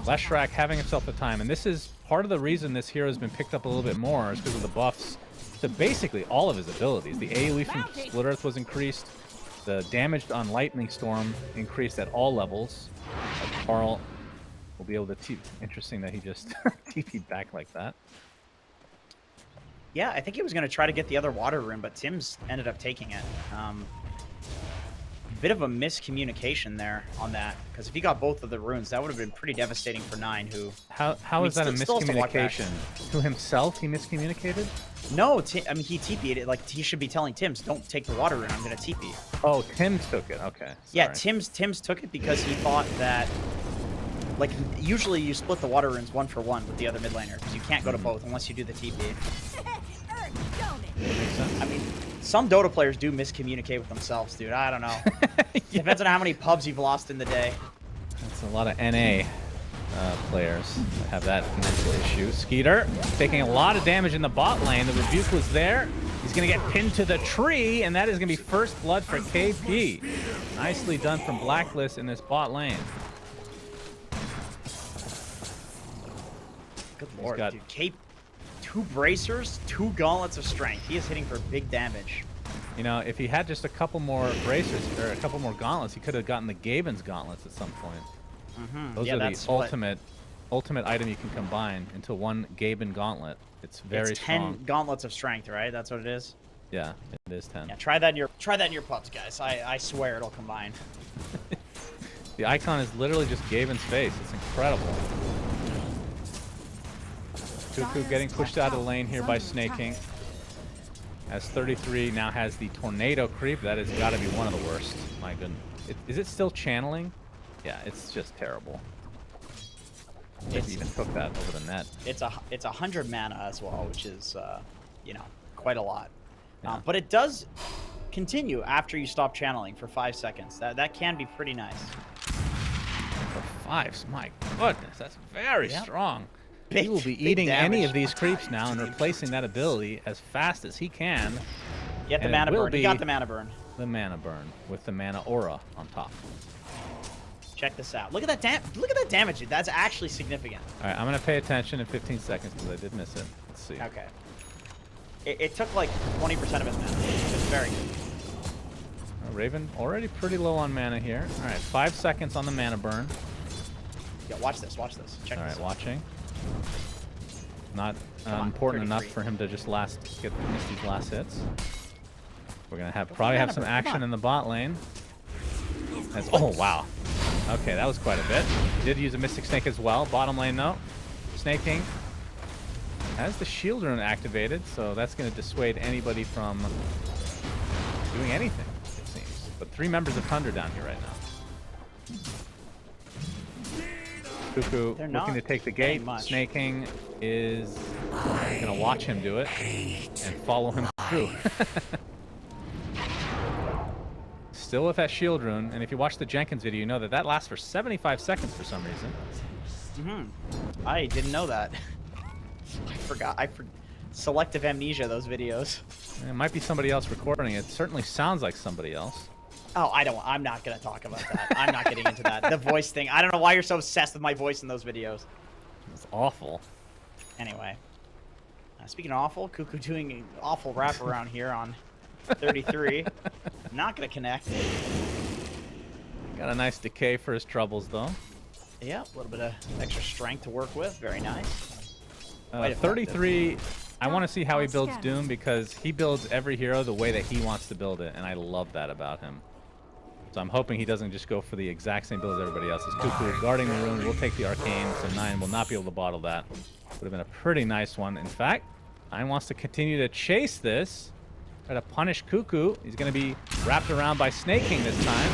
Leshrac having himself a time. And this is part of the reason this hero has been picked up a little bit more is because of the buffs to basically all of his abilities. The AoE from Split Earth was increased. The damage on Lightning Storm increased at all levels. Carl will be able to... Interesting that he just TP'd back like that. Yeah, I think he was going to try to get the other water rune, but Tim's ended up taking it. Bit of a miscommunication there on that, because if he got both of the runes, that would have been pretty devastating for 9, who... How is that a miscommunication? To himself, he miscommunicated? No, I mean, he TP'd it. Like, he should be telling Tims, don't take the water rune, I'm going to TP. Oh, Tim took it, okay. Sorry. Yeah, Tims took it because he thought that... Like, usually you split the water runes 1 for 1 with the other mid laner, because you can't go to both unless you do the TP. I mean, some Dota players do miscommunicate with themselves, dude. I don't know. Yeah. Depends on how many pubs you've lost in the day. That's a lot of NA players that have that mental issue. Skeeter taking a lot of damage in the bot lane. The rebuke was there. He's going to get pinned to the tree, and that is going to be first blood for KP. Nicely done from Blacklist in this bot lane. Good lord, dude. Cape, 2 bracers, 2 gauntlets of strength. He is hitting for big damage. You know, if he had just a couple more bracers or a couple more gauntlets, he could have gotten the Gaimin's gauntlets at some point. Those are the ultimate item you can combine into one Gaimin gauntlet. It's very strong. 10 gauntlets of strength, right? That's what it is. Yeah, it is 10. Yeah, try that in your pubs, guys. I swear it'll combine. The icon is literally just Gaimin's face. It's incredible. Cuckoo getting pushed out of the lane here by Snaking. As 33 now has the Tornado creep. That has got to be one of the worst. My goodness. Is it still channeling? Yeah, it's just terrible. It even took that over the net. It's 100 mana as well, which is you know, quite a lot. Yeah. But it does continue after you stop channeling for 5 seconds. That can be pretty nice. For 5, my goodness, that's very strong. He will be eating damage. any of these creeps now and replacing that ability as fast as he can. Get the mana burn. He got the mana burn. The mana burn with the mana aura on top. Check this out. Look at that Look at that damage. That's actually significant. All right, I'm gonna pay attention in 15 seconds because I did miss it. Let's see. Okay. It took like 20% of his mana. It's very good. Raven already pretty low on mana here. All right, 5 seconds on the mana burn. Yeah, watch this. Watch this. Check this out. All right, watching. Not important enough for him to just miss these last hits. We're gonna probably have some action in the bot lane. Oh wow. Okay, that was quite a bit. Did use a Mystic Snake as well. Bottom lane though. Snake King has the shield rune activated, so that's gonna dissuade anybody from doing anything, it seems. But 3 members of Tundra down here right now. Cuckoo looking to take the gate. Snaking is going to watch him do it and follow him through. Still with that shield rune, and if you watch the Jenkins video, you know that lasts for 75 seconds for some reason. I didn't know that. I forgot. Selective amnesia, those videos. It might be somebody else recording it. Certainly sounds like somebody else. Oh, I'm not gonna talk about that. I'm not getting into that. The voice thing. I don't know why you're so obsessed with my voice in those videos. It's awful. Anyway, speaking of awful, Cuckoo doing an awful wraparound here on 33. Not gonna connect. Got a nice decay for his troubles though. Yeah, a little bit of extra strength to work with. Very nice. 33. I want to see how he builds Doom because he builds every hero the way that he wants to build it, and I love that about him. So I'm hoping he doesn't just go for the exact same build as everybody else's. Cuckoo guarding the rune will take the arcane, so 9 will not be able to bottle that. Would have been a pretty nice one. In fact, 9 wants to continue to chase this, try to punish Cuckoo. He's going to be wrapped around by Snake King this time.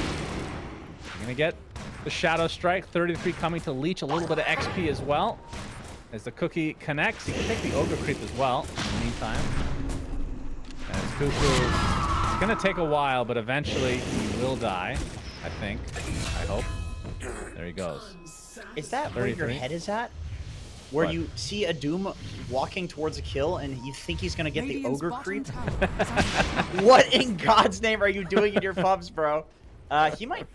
He's going to get the Shadow Strike. 33 coming to leech a little bit of XP as well. As the Cookie connects, he can take the Ogre Creep as well in the meantime. As Cuckoo, it's going to take a while, but eventually he will die, I think. I hope. There he goes. Is that 33? Where your head is at? Where What? you see a Doom walking towards a kill and you think he's going to get the Ogre Creep? What in God's name are you doing in your pubs, bro? He might...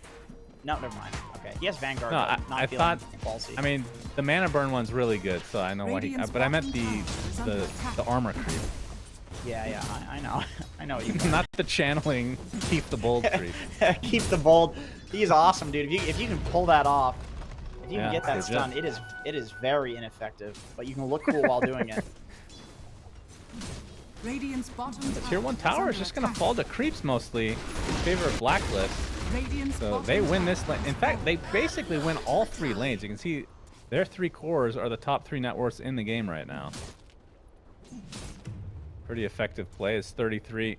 No, never mind. Okay, he has Vanguard. No, Not I feeling thought... ballsy. I mean, the Mana Burn one's really good, so I know what he... But I meant the Armor Creep. Yeah, I know. I know what you mean. Not the channeling Keep the Bold Creep. Keep the bold. He's awesome, dude. If you can pull that off, if you can get that legit. stun, it is very ineffective. But you can look cool while doing it. Radiant's bottom The tier 1 tower is just going to fall to creeps mostly in favor of Blacklist. So they win this lane. In fact, they basically win all 3 lanes. You can see their 3 cores are the top 3 net worths in the game right now. Pretty effective play as 33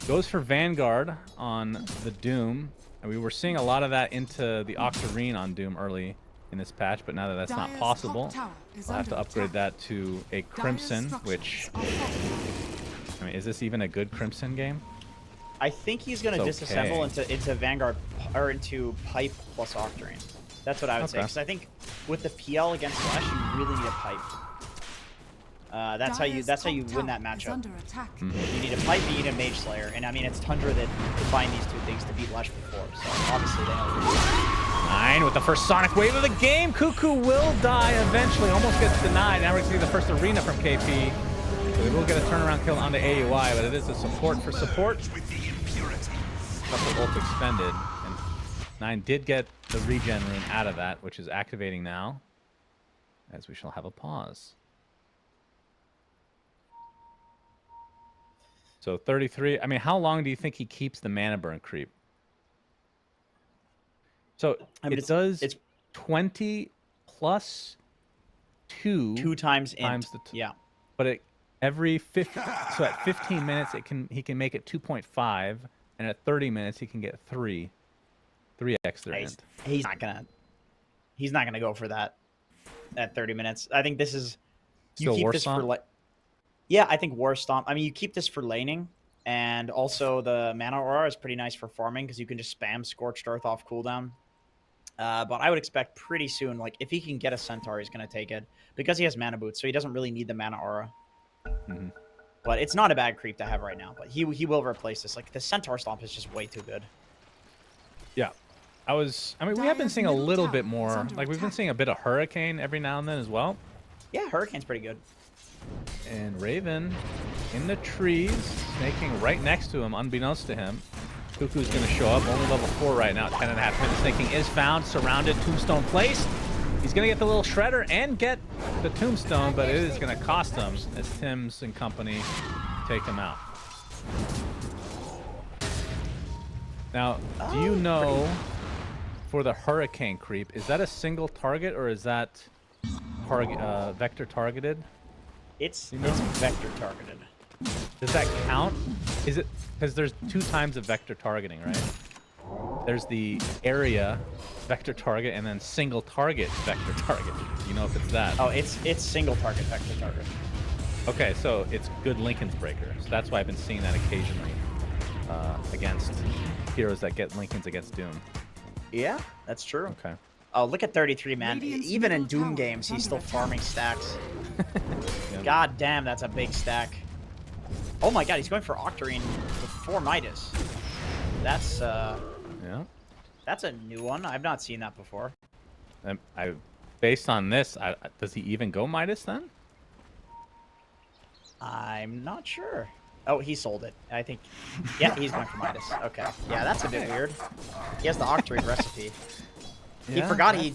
goes for Vanguard on the Doom. And we were seeing a lot of that into the Octarine on Doom early in this patch, but now that that's not possible, we'll have to upgrade that to a Crimson, which... I mean, is this even a good Crimson game? I think he's going to disassemble into Vanguard or into Pipe plus Octarine. That's what I would say. Because I think with the PL against Flash, you really need a Pipe. That's how you win that matchup. You need a Pipe, you need a Mage Slayer, and I mean it's Tundra that combined these 2 things to beat Lush before. So obviously they know. 9 with the first Sonic Wave of the game. Cuckoo will die eventually. Almost gets denied. Now we're going to see the first Arena from KP. So we will get a turnaround kill on the AUI, but it is a support for support. Couple ult expended, and 9 did get the regen rune out of that, which is activating now, as we shall have a pause. So 33. I mean, how long do you think he keeps the Mana Burn creep? So I mean, it's 20 plus 2 times the yeah. But every 50, so at 15 minutes he can make it 2.5. And at 30 minutes, he can get 3x their int. He's not gonna go for that at 30 minutes. I think this is you keep this for like. Yeah, I think War Stomp. I mean, you keep this for laning, and also the Mana Aura is pretty nice for farming because you can just spam Scorched Earth off cooldown. But I would expect pretty soon, like if he can get a Centaur, he's gonna take it because he has Mana Boots, so he doesn't really need the Mana Aura. Mm-hmm. But it's not a bad creep to have right now. But he will replace this. Like the Centaur Stomp is just way too good. Yeah, I mean, we have been seeing a little bit more. Like we've been seeing a bit of Hurricane every now and then as well. Yeah, Hurricane's pretty good. And Raven in the trees, snaking right next to him, unbeknownst to him. Cuckoo's going to show up. Only level 4 right now. 10.5 minutes. Snaking is found, surrounded, tombstone placed. He's going to get the little shredder and get the tombstone, but it is going to cost him as Tim's and company take him out. Now, do you know for the Hurricane creep, is that a single target or is that vector targeted? It's vector targeted. Does that count? Is it because there's 2 times of vector targeting, right? There's the area vector target and then single target vector target. You know if it's that? Oh, it's single target vector target. Okay, so it's good Lincoln's Breaker. So that's why I've been seeing that occasionally against heroes that get Lincoln's against Doom. Yeah, that's true. Okay. Oh, look at 33, man. Even in Doom games, he's still farming stacks. Yep. God damn, that's a big stack. Oh my god, he's going for Octarine before Midas. That's Yeah. that's a new one. I've not seen that before. Based on this, does he even go Midas then? I'm not sure. Oh, he sold it. I think. Yeah, he's going for Midas. Okay. Yeah, that's a bit weird. He has the Octarine recipe. He forgot he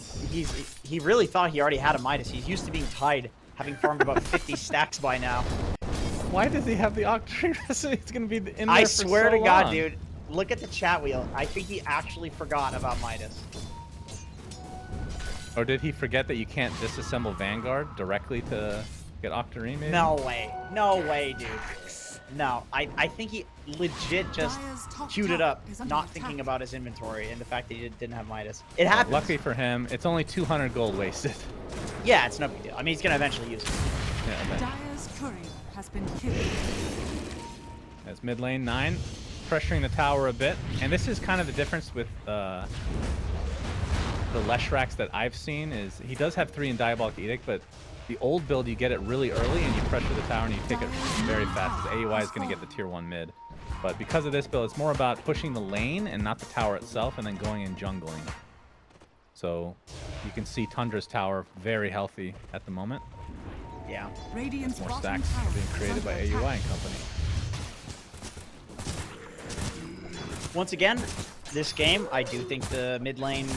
really thought he already had a Midas. He's used to being tied, having farmed about 50 stacks by now. Why does he have the Octarine recipe? It's gonna be in there I for swear so to God, long. dude. Look at the chat wheel. I think he actually forgot about Midas. Or did he forget that you can't disassemble Vanguard directly to get Octarine, maybe? No way. No way, dude. No, I think he legit just queued it up, not thinking about his inventory and the fact that he didn't have Midas. It happens. Lucky for him, it's only 200 gold wasted. Yeah, it's no big deal. I mean, he's gonna eventually use it. Yeah, I bet. Dire's courier has been killed. As mid lane 9, pressuring the tower a bit. And this is kind of the difference with the Leshraks that I've seen is he does have 3 in Diabolic Edict, but the old build you get it really early and you pressure the tower and you take it very fast. The AUI is going to get the tier 1 mid. But because of this build, it's more about pushing the lane and not the tower itself and then going and jungling. So you can see Tundra's tower very healthy at the moment. Yeah. Radiant's More bottom stacks tower being is created by under AUI attack. and company. Once again, this game, I do think the mid lane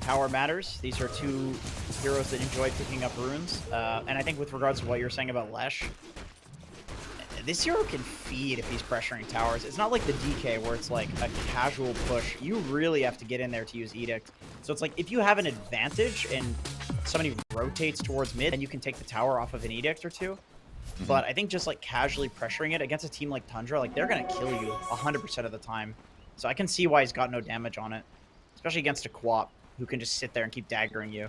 tower matters. These are two heroes that enjoy picking up runes. And I think with regards to what you're saying about Lesh, this hero can feed if he's pressuring towers. It's not like the DK where it's like a casual push. You really have to get in there to use Edict. So it's like if you have an advantage and somebody rotates towards mid, then you can take the tower off of an Edict or two. But I think just like casually pressuring it against a team like Tundra, like they're going to kill you 100% of the time. So I can see why he's got no damage on it, especially against a Quap who can just sit there and keep daggering you.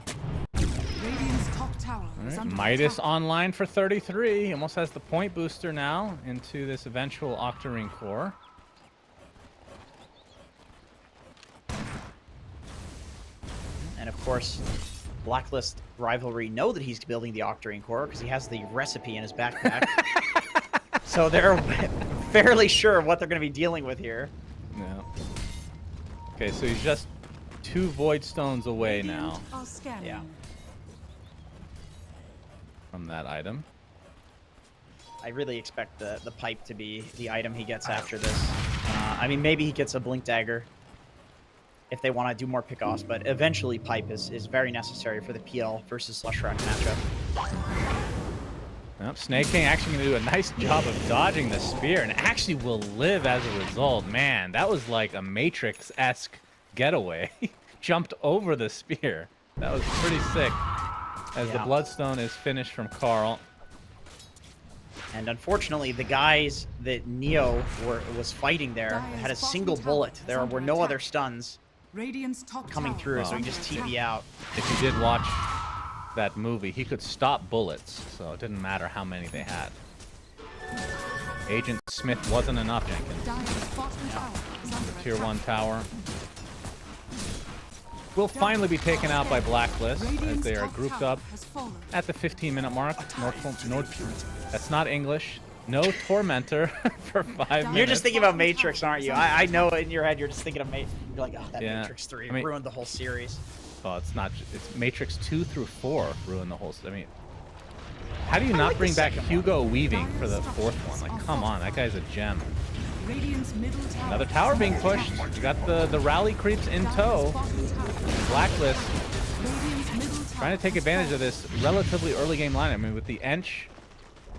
Radiant's top tower is under Midas attack. online for 33. He almost has the point booster now into this eventual Octarine core. And of course, Blacklist Rivalry know that he's building the Octarine core because he has the recipe in his backpack. So they're fairly sure what they're going to be dealing with here. Yeah. Okay, so he's just 2 Void Stones away now Radiant are scanning. Yeah. from that item. I really expect the pipe to be the item he gets after this. I mean, maybe he gets a Blink Dagger if they want to do more pickoffs, but eventually pipe is very necessary for the PL versus Leshrac matchup. Yep, Snake King actually going to do a nice job of dodging the spear and actually will live as a result. Man, that was like a Matrix-esque getaway. Jumped over the spear. That was pretty sick. As the Bloodstone is finished from Carl. And unfortunately, the guys that Neo was fighting there had a single bullet. There were no other stuns Radiant's top coming tower through, is so he under just attack. TP out. If you did watch that movie, he could stop bullets, so it didn't matter how many they had. Agent Smith wasn't enough, Jenkins. Dire's bottom tower is under Tier attack. 1 tower will finally be taken out by Blacklist as Radiant's they are top grouped tower up has fallen. at the 15-minute mark. That's not English. No Tormentor for 5 minutes. You're just thinking about Matrix, aren't you? I know in your head you're just thinking of Matrix. You're like, oh, that Yeah. Matrix 3 I mean- ruined the whole series. Oh, it's not. It's Matrix 2 through 4 ruined the whole. I mean, how do you not like the bring back second Hugo Weaving for the 4th one? Like, come on, that guy's a gem. Radiant's middle tower Another tower is being under pushed. attack. You got the rally creeps in Dire's tow. bottom tower. Blacklist Radiant's middle tower trying to take has advantage of fallen. this relatively early game lineup. I mean, with the Ench,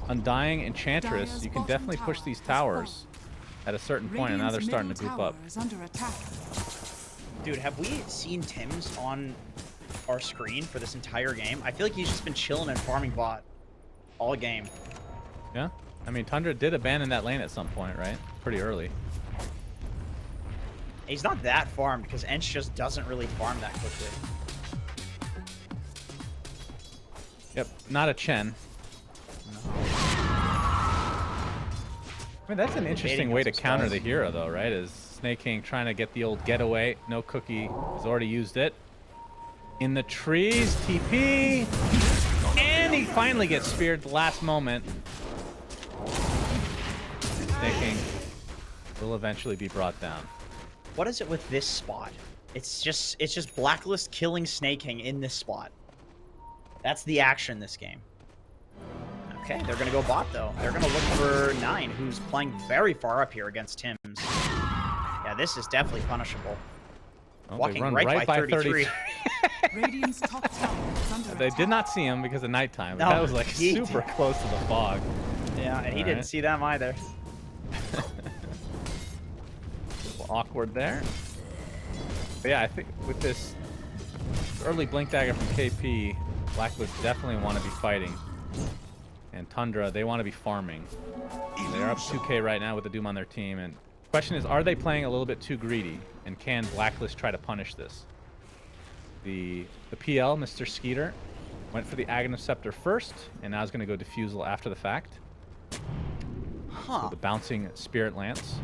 Undying, Enchantress, Dire's you can bottom definitely push tower these has towers at a certain point, and now they're Radiant's starting to middle group up. tower is under attack. Dude, have we seen Tim's on our screen for this entire game? I feel like he's just been chilling and farming bot all game. Yeah, I mean, Tundra did abandon that lane at some point, right? Pretty early. He's not that farmed because Ench just doesn't really farm that quickly. Yep, not a Chen. I mean, that's an interesting way to counter the hero, though, right? Is Snake King trying to get the old getaway. No cookie. He's already used it. In the trees, TP. And he finally gets speared at the last moment. Snake King will eventually be brought down. What is it with this spot? It's just Blacklist killing Snake King in this spot. That's the action this game. Okay, they're gonna go bot though. They're gonna look for 9, who's playing very far up here against Tim's. Yeah, this is definitely punishable. Oh, Walking they run right by 33. Radiant's top tower is under They attack. did not see him because of nighttime. No, That was like he super did. close to the fog. Yeah, and he All didn't right. see them either. A little awkward there. But yeah, I think with this early blink dagger from KP, Blacklist definitely want to be fighting. And Tundra, they want to be farming. They're up 2k right now with the Doom on their team. And the question is, are they playing a little bit too greedy? And can Blacklist try to punish this? The PL, Mr. Skeeter, went for the Aghanim Scepter first, and now is going to go Diffusal after the fact. Huh. So the bouncing Spirit Lance.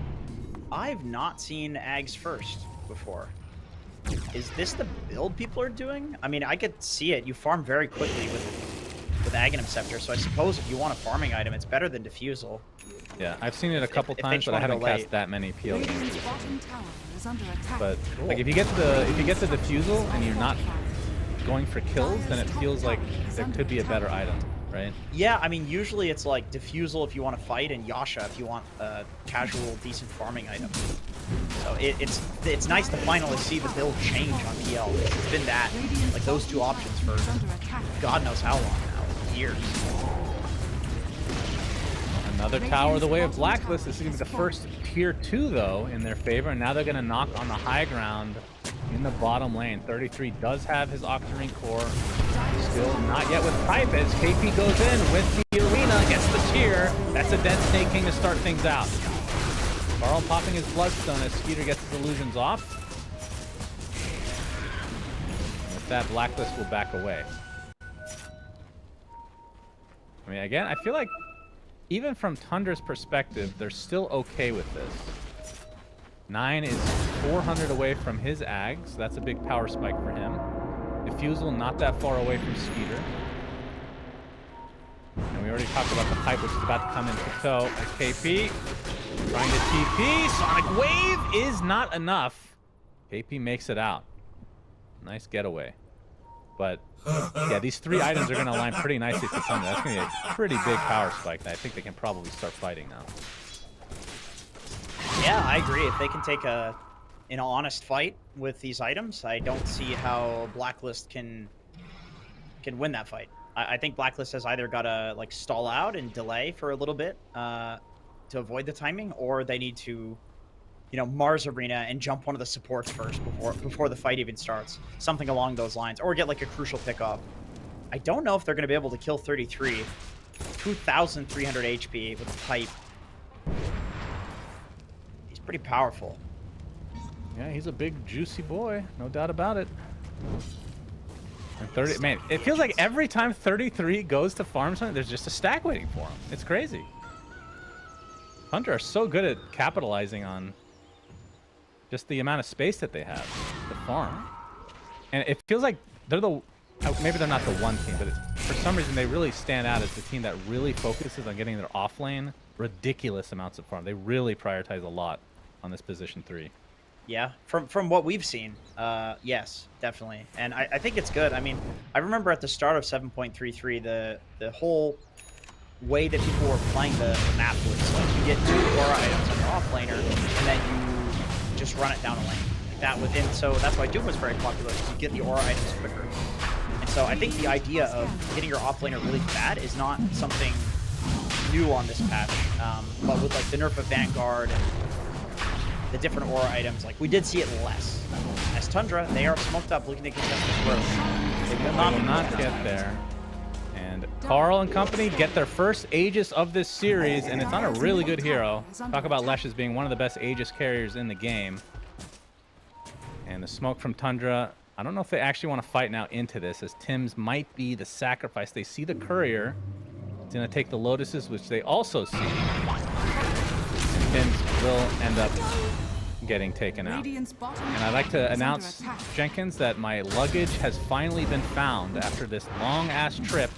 I've not seen Ags first before. Is this the build people are doing? I mean, I could see it. You farm very quickly with Aghanim Scepter, so I suppose if you want a farming item, it's better than Diffusal. Yeah, I've seen it a couple if they times, just but I wanna haven't go cast late. that many PL games. Radiant's bottom tower is under attack. But like if you get the Diffusal and you're not going for kills, then it feels like there could be a better item, right? Yeah, I mean, usually it's like Diffusal if you want to fight, and Yasha if you want a casual, decent farming item. So it's nice to finally see the build change on PL. It's been that, like those two options for God knows how long now, years. Another tower the way of Blacklist. This is going to be the first tier 2 though in their favor, and now they're going to knock on the high ground in the bottom lane. 33 does have his Octarine core. Still not yet with Pipe as KP goes in with the arena, gets the tier. That's a dead Snake King to start things out. Carl popping his Bloodstone as Skeeter gets his illusions off. And with that, Blacklist will back away. I mean, again, I feel like even from Tundra's perspective, they're still okay with this. 9 is 400 away from his Ags. That's a big power spike for him. Diffusal not that far away from Skeeter. And we already talked about the pipe, which is about to come in for tow. As KP trying to TP. Sonic Wave is not enough. KP makes it out. Nice getaway. But yeah, these 3 items are going to align pretty nicely for Tundra. That's going to be a pretty big power spike. I think they can probably start fighting now. Yeah, I agree. If they can take an honest fight with these items, I don't see how Blacklist can win that fight. I think Blacklist has either got to like stall out and delay for a little bit to avoid the timing, or they need to, you know, Mars Arena and jump one of the supports first before the fight even starts. Something along those lines, or get like a crucial pickoff. I don't know if they're going to be able to kill 33. 2,300 HP with a pipe. He's pretty powerful. Yeah, he's a big, juicy boy. No doubt about it. And 30, man, it feels like every time 33 goes to farm something, there's just a stack waiting for him. It's crazy. Hunter are so good at capitalizing on just the amount of space that they have to farm. And it feels like they're the, maybe they're not the one team, but for some reason they really stand out as the team that really focuses on getting their off lane ridiculous amounts of farm. They really prioritize a lot on this position 3. Yeah, from what we've seen, yes, definitely. And I think it's good. I mean, I remember at the start of 7.33, the whole way that people were playing the map was like you get 2 aura items on your off laner, and then you just run it down a lane. Like that within, so that's why Doom was very popular, because you get the aura items quicker. And so I think the idea of getting your off laner really bad is not something new on this patch, but with like the nerf of Vanguard and the different aura items, like we did see it less. As Tundra, they are smoked up looking to contest this growth. They will not get there. And Carl and company get their first Aegis of this series, and it's on a really good hero. Talk about Lesh as being one of the best Aegis carriers in the game. And the smoke from Tundra, I don't know if they actually want to fight now into this, as Tim's might be the sacrifice. They see the courier. It's going to take the Lotuses, which they also see. And Tim's will end up getting taken out. And I'd like to announce, Jenkins, that my luggage has finally been found after this long-ass trip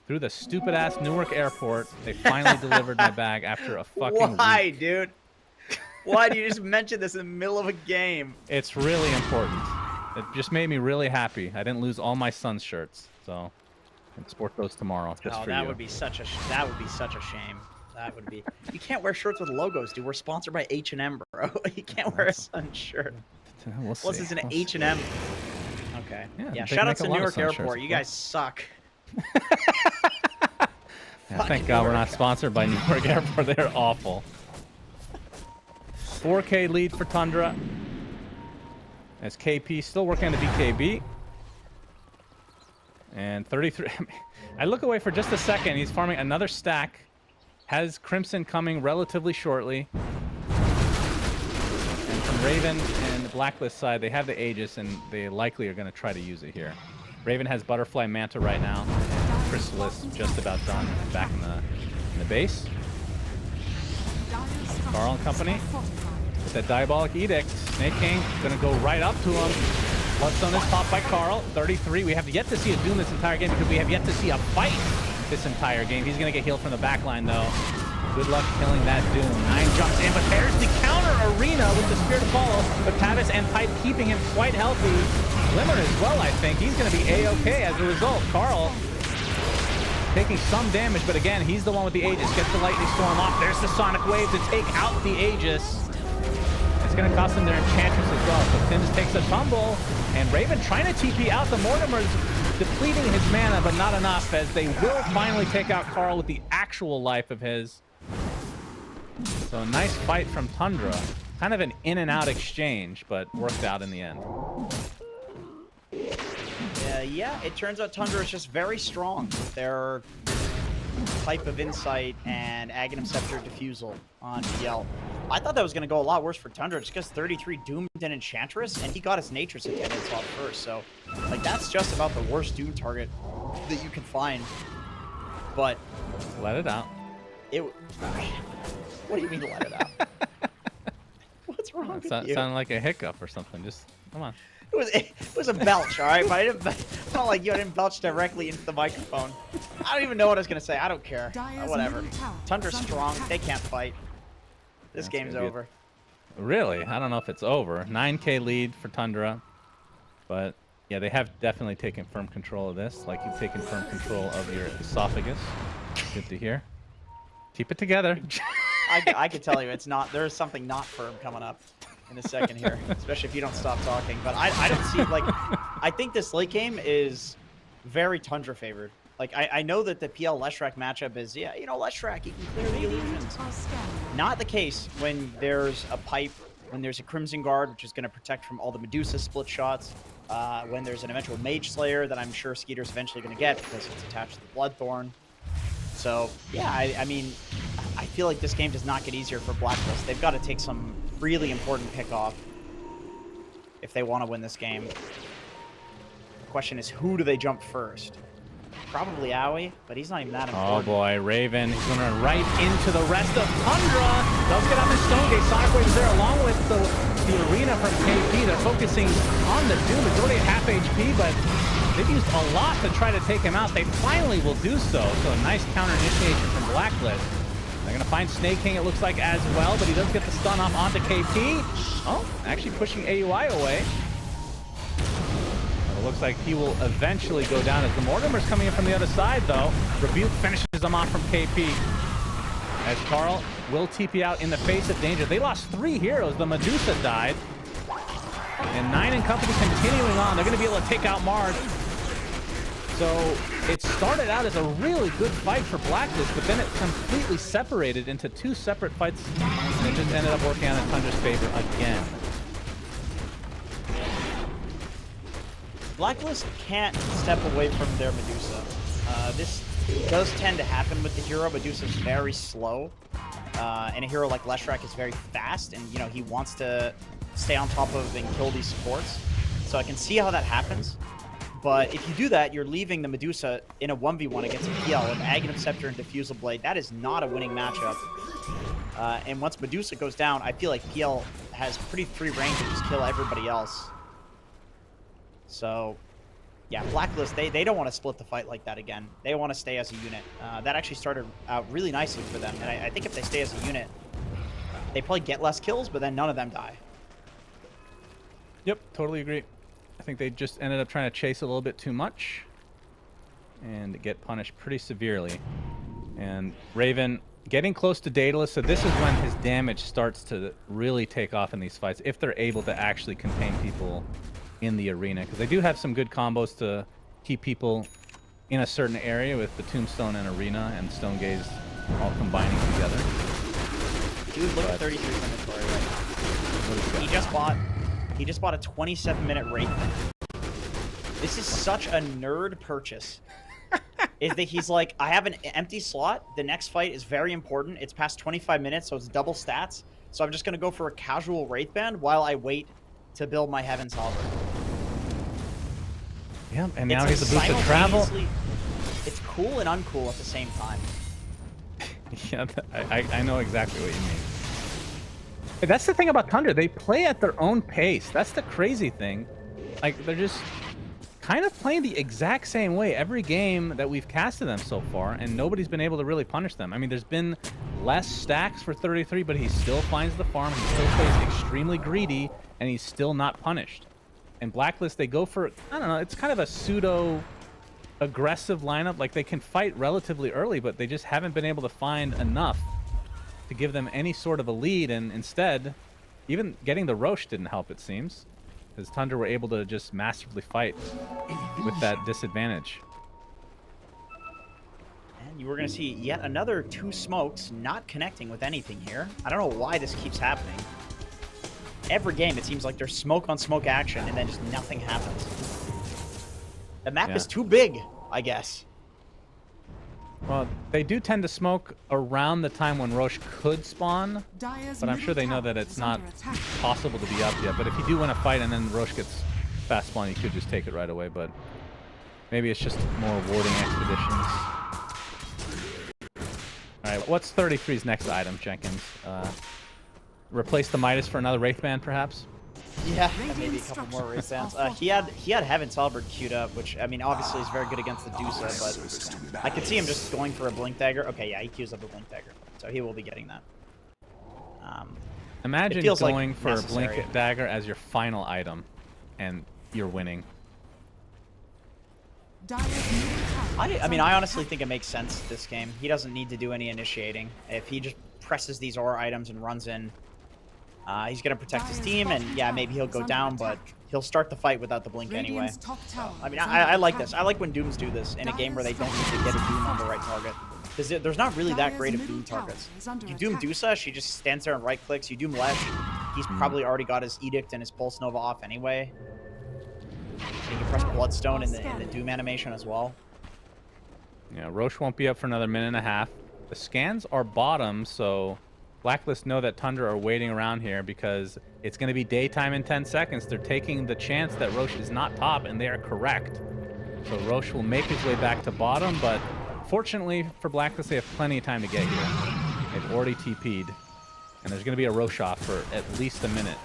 through the stupid-ass Newark airport. They finally delivered my bag after a fucking Why, week. dude? Why do you just mention this in the middle of a game? It's really important. It just made me really happy. I didn't lose all my Suns shirts, so I can sport those tomorrow just for that you. would be such a shame. That would be. You can't wear shirts with logos, dude. We're sponsored by H&M, bro. You can't wear a Sun shirt. We'll see. Plus, it's an H&M. Okay. Yeah, Shout out to Newark Airport. You guys suck. Yeah, thank God we're not sponsored by Newark Airport. They're awful. 4K lead for Tundra. As KP still working on the BKB. And 33. I look away for just a second. He's farming another stack. Has Crimson coming relatively shortly. And from Raven and the Blacklist side, they have the Aegis, and they likely are going to try to use it here. Raven has Butterfly Manta right now. And Chrysalis just about done back in the base. Carl and company. With that Diabolic Edict. Snake King going to go right up to him. Bloodstone is popped by Carl. 33. We have yet to see a Doom this entire game because we have yet to see a fight this entire game. He's going to get healed from the back line, though. Good luck killing that Doom. 9 jumps in, but there's the counter Arena with the Spirit of Follow. But Tavis and Pipe keeping him quite healthy. Glimmer as well, I think. He's going to be A-okay as a result. Carl taking some damage, but again, he's the one with the Aegis. Gets the Lightning Storm off. There's the Sonic Wave to take out the Aegis. It's going to cost them their Enchantress as well. So Timms takes a tumble, and Raven trying to TP out. The Mortimer's depleting his mana, but not enough, as they will finally take out Carl with the actual life of his. So a nice fight from Tundra. Kind of an in-and-out exchange, but worked out in the end. Yeah, it turns out Tundra is just very strong with their type of Insight and Aghanim Scepter Diffusal on PL. I thought that was going to go a lot worse for Tundra just because 33 doomed an Enchantress, and he got his Nature's Attendance off first. So, like, that's just about the worst Doom target that you can find. But let it out. What do you mean let it out? What's wrong with you? Sounded like a hiccup or something. Just, come on. It was a belch, all right? But it's not like you didn't belch directly into the microphone. I don't even know what I was going to say. I don't care. Whatever. Tundra's strong. They can't fight. This game's over. Really? I don't know if it's over. 9K lead for Tundra. But, yeah, they have definitely taken firm control of this. Like you've taken firm control of your esophagus. Good to hear. Keep it together. I could tell you, there's something not firm coming up in a second here, especially if you don't stop talking. But I don't see, like, I think this late game is very Tundra favored. Like, I know that the PL Leshrac matchup is, yeah, you know, Leshrac, you can clear the illusions. Not the case when there's a Pipe, when there's a Crimson Guard, which is going to protect from all the Medusa split shots, when there's an eventual Mage Slayer that I'm sure Skeeter's eventually going to get because it's attached to the Bloodthorn. So, yeah, I mean, I feel like this game does not get easier for Blacklist. They've got to take some really important pick off if they want to win this game. The question is, who do they jump first? Probably Aoi, but he's not even that important. Oh boy, Raven, he's going to run right into the rest of Tundra. Does get up his Stonegate. Sonic Wave is there along with the Arena from KP. They're focusing on the Doom. It's already at half HP, but they've used a lot to try to take him out. They finally will do so. So a nice counter initiation from Blacklist. They're going to find Snake King, it looks like, as well, but he does get the stun off onto KP. Oh, actually pushing AUI away. It looks like he will eventually go down as the Mortimer's coming in from the other side, though. Rebuke finishes him off from KP. As Carl will TP out in the face of danger. They lost 3 heroes. The Medusa died. And 9 and company continuing on. They're going to be able to take out Marge. So it started out as a really good fight for Blacklist, but then it completely separated into 2 separate fights. And it just ended up working out in Tundra's favor again. Blacklist can't step away from their Medusa. This does tend to happen with the hero. Medusa's very slow, and a hero like Leshrac is very fast, and you know he wants to stay on top of and kill these supports. So I can see how that happens. But if you do that, you're leaving the Medusa in a 1v1 against a PL with Aghanim Scepter and Diffusal Blade. That is not a winning matchup. And once Medusa goes down, I feel like PL has pretty free reign to just kill everybody else. So, yeah, Blacklist, they don't want to split the fight like that again. They want to stay as a unit. That actually started out really nicely for them. And I think if they stay as a unit, they probably get less kills, but then none of them die. Yep, totally agree. I think they just ended up trying to chase a little bit too much and get punished pretty severely. And Raven getting close to Daedalus, so this is when his damage starts to really take off in these fights, if they're able to actually contain people in the arena, because they do have some good combos to keep people in a certain area with the Tombstone and Arena and Stone Gaze all combining together. Dude, look at 33 inventory right now. He just bought a 27-minute Wraith. This is such a nerd purchase. Is that he's like, I have an empty slot. The next fight is very important. It's past 25 minutes, so it's double stats. So I'm just gonna go for a casual Wraith band while I wait to build my Heaven's Halberd. Yeah, and now he's a boost of travel. It's cool and uncool at the same time. Yeah, I know exactly what you mean. Hey, that's the thing about Tundra. They play at their own pace. That's the crazy thing. Like, they're just kind of playing the exact same way every game that we've casted them so far, and nobody's been able to really punish them. I mean, there's been less stacks for 33, but he still finds the farm. He still plays extremely greedy, and he's still not punished. And Blacklist, they go for, I don't know, it's kind of a pseudo-aggressive lineup. Like, they can fight relatively early, but they just haven't been able to find enough to give them any sort of a lead, and instead, even getting the Roche didn't help, it seems. Because Tundra were able to just masterfully fight with that disadvantage. And you were going to see yet another 2 smokes not connecting with anything here. I don't know why this keeps happening. Every game, it seems like there's smoke on smoke action, and then just nothing happens. The map is too big, I guess. Well, they do tend to smoke around the time when Roche could spawn, but I'm sure they know that it's not possible to be up yet. But if you do win a fight and then Roche gets fast spawn, you could just take it right away. But maybe it's just more warding expeditions. All right, what's 33's next item, Jenkins? Replace the Midas for another Wraith Band, perhaps? Yeah, maybe a couple more Wraith Bands. He had Heaven's Halberd queued up, which, I mean, obviously is very good against the Dusa, but I could see him just going for a Blink Dagger. Okay, yeah, he queues up a Blink Dagger, so he will be getting that. Imagine going for a Blink Dagger as your final item, and you're winning. I mean, I honestly think it makes sense this game. He doesn't need to do any initiating. If he just presses these aura items and runs in, he's going to protect his team, and yeah, maybe he'll go down, but he'll start the fight without the blink anyway. So, I mean, I like this. I like when Dooms do this in a game where they don't need to get a Doom on the right target. Because there's not really that great of Doom targets. You Doom Dusa, she just stands there and right-clicks. You Doom Lesh, he's probably already got his Edict and his Pulse Nova off anyway. You can press Bloodstone in the Doom animation as well. Yeah, Roche won't be up for another minute and a half. The scans are bottom, so Blacklist know that Tundra are waiting around here because it's going to be daytime in 10 seconds. They're taking the chance that Roche is not top, and they are correct. So Roche will make his way back to bottom, but fortunately for Blacklist, they have plenty of time to get here. They've already TP'd, and there's going to be a Roche off for at least a minute.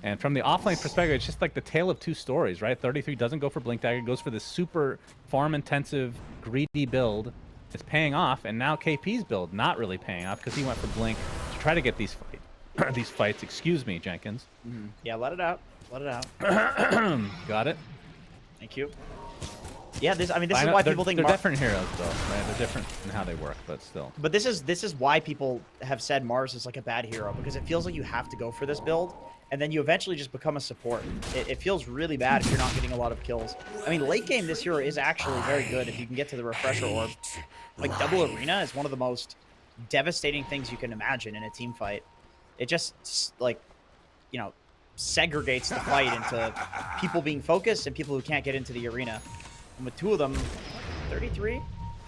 And from the offlane perspective, it's just like the tale of two stories, right? 33 doesn't go for Blink Dagger, goes for this super farm-intensive, greedy build. It's paying off, and now KP's build not really paying off because he went for Blink to try to get these fights. Excuse me, Jenkins. Yeah, let it out. Let it out. Got it. Thank you. Yeah, this is why people think they're different heroes, though. Right? They're different in how they work, but still. But this is why people have said Mars is like a bad hero, because it feels like you have to go for this build, and then you eventually just become a support. It feels really bad if you're not getting a lot of kills. I mean, late game, this hero is actually very good if you can get to the Refresher Orb. Like, double Arena is one of the most devastating things you can imagine in a team fight. It just, like, you know, segregates the fight into people being focused and people who can't get into the arena. And with two of them, 33,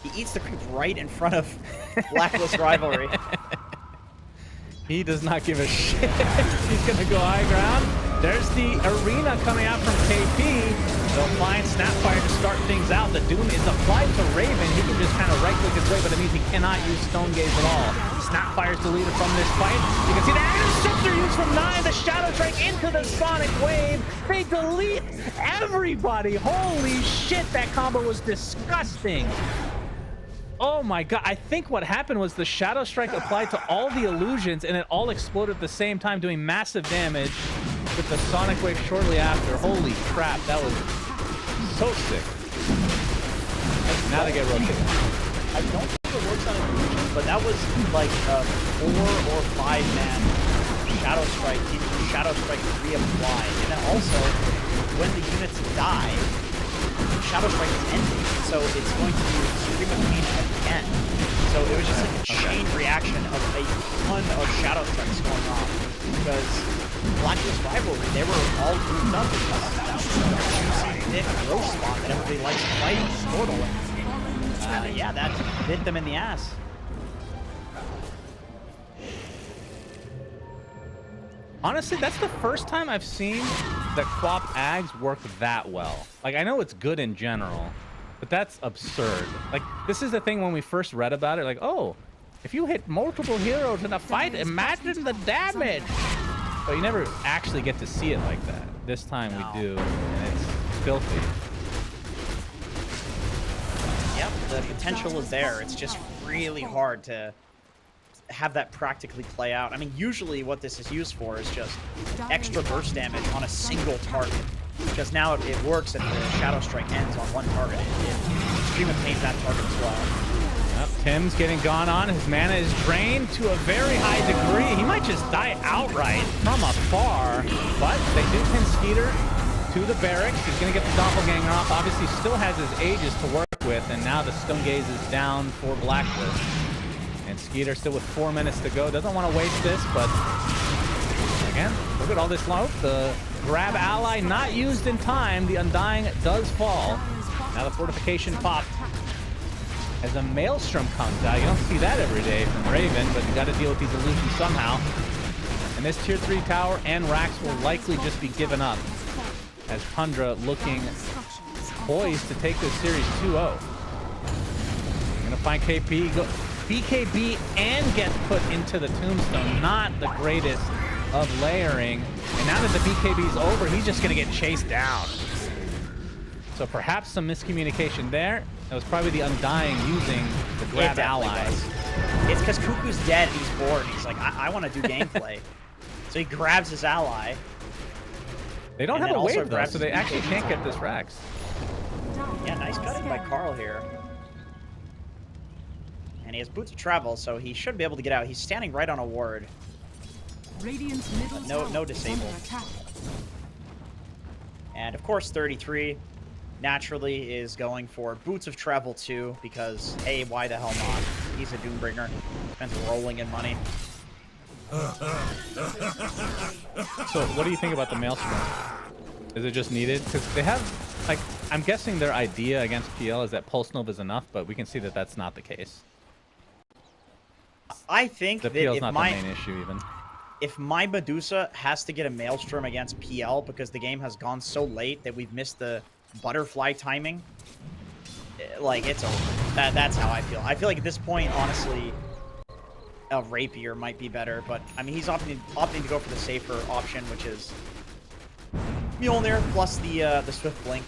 he eats the creep right in front of Blacklist Rivalry. He does not give a shit. He's going to go high ground. There's the arena coming out from KP. They'll find Snapfire to start things out. The Doom is applied to Raven. He can just kind of right-click his way, but it means he cannot use Stone Gaze at all. Snapfire's deleted from this fight. You can see the Interceptor used from 9. The Shadow Strike into the Sonic Wave. They delete everybody. Holy shit, that combo was disgusting. Oh my god, I think what happened was the Shadow Strike applied to all the illusions and it all exploded at the same time, doing massive damage with the Sonic Wave shortly after. Holy crap, that was so sick. Now they get rotated. I don't think it works on illusions, but that was like a 4 or 5 man Shadow Strike, Shadow Strike reapplied. And then also, when the units die, Shadow Strike is ending, so it's going to do Scream of Pain at the end. So it was just like a chain reaction of a ton of Shadow Strikes going on. Because Blacklist Rivalry, they were all grouped up because of that juicy, thick growth spot that everybody likes to fight in this portal. And, yeah, that bit them in the ass. Honestly, that's the first time I've seen that Quap Ags work that well. Like, I know it's good in general, but that's absurd. Like, this is the thing when we first read about it, like, oh, if you hit multiple heroes in a fight, imagine the damage. But you never actually get to see it like that. This time we do, and it's filthy. Yep, the potential is there. It's just really hard to have that practically play out. I mean, usually what this is used for is just extra burst damage on a single target. Because now it works if the Shadow Strike ends on one target. It Scream of Pain's that target as well. Yep, Tim's getting gone on. His mana is drained to a very high degree. He might just die outright from afar. But they do pin Skeeter to the barracks. He's going to get the Doppelganger off. Obviously still has his Aegis to work with. And now the Stone Gaze is down for Blacklist. And Skeeter still with 4 minutes to go. Doesn't want to waste this, but again, look at all this low. The grab ally not used in time. The Undying does fall. Now the fortification pop as a Maelstrom comes out. You don't see that every day from Raven, but you got to deal with these illusions somehow. And this tier 3 tower and Rax will likely just be given up as Tundra looking poised to take this series 2-0. You're gonna find KP go BKB and gets put into the tombstone. Not the greatest of layering. And now that the BKB is over, he's just going to get chased down. So perhaps some miscommunication there. That was probably the Undying using the grab allies. It's because Cuckoo's dead and he's bored. He's like, I want to do gameplay. So he grabs his ally. They don't have a wave though, so they actually can't get this Rax. Yeah, nice cutting by Carl here. And he has Boots of Travel, so he should be able to get out. He's standing right on a ward. No disable. And of course 33 naturally is going for Boots of Travel too, because hey, why the hell not? He's a Doombringer. Spends rolling in money. So what do you think about the Maelstrom? Is it just needed? Because they have, like, I'm guessing their idea against PL is that Pulse Nova is enough, but we can see that that's not the case. I think the that PL's not the main issue even. If my Medusa has to get a Maelstrom against PL because the game has gone so late that we've missed the butterfly timing, like, it's over. That's how I feel. I feel like at this point, honestly, a Rapier might be better, but I mean, he's opting to go for the safer option, which is Mjolnir plus the Swift Blink.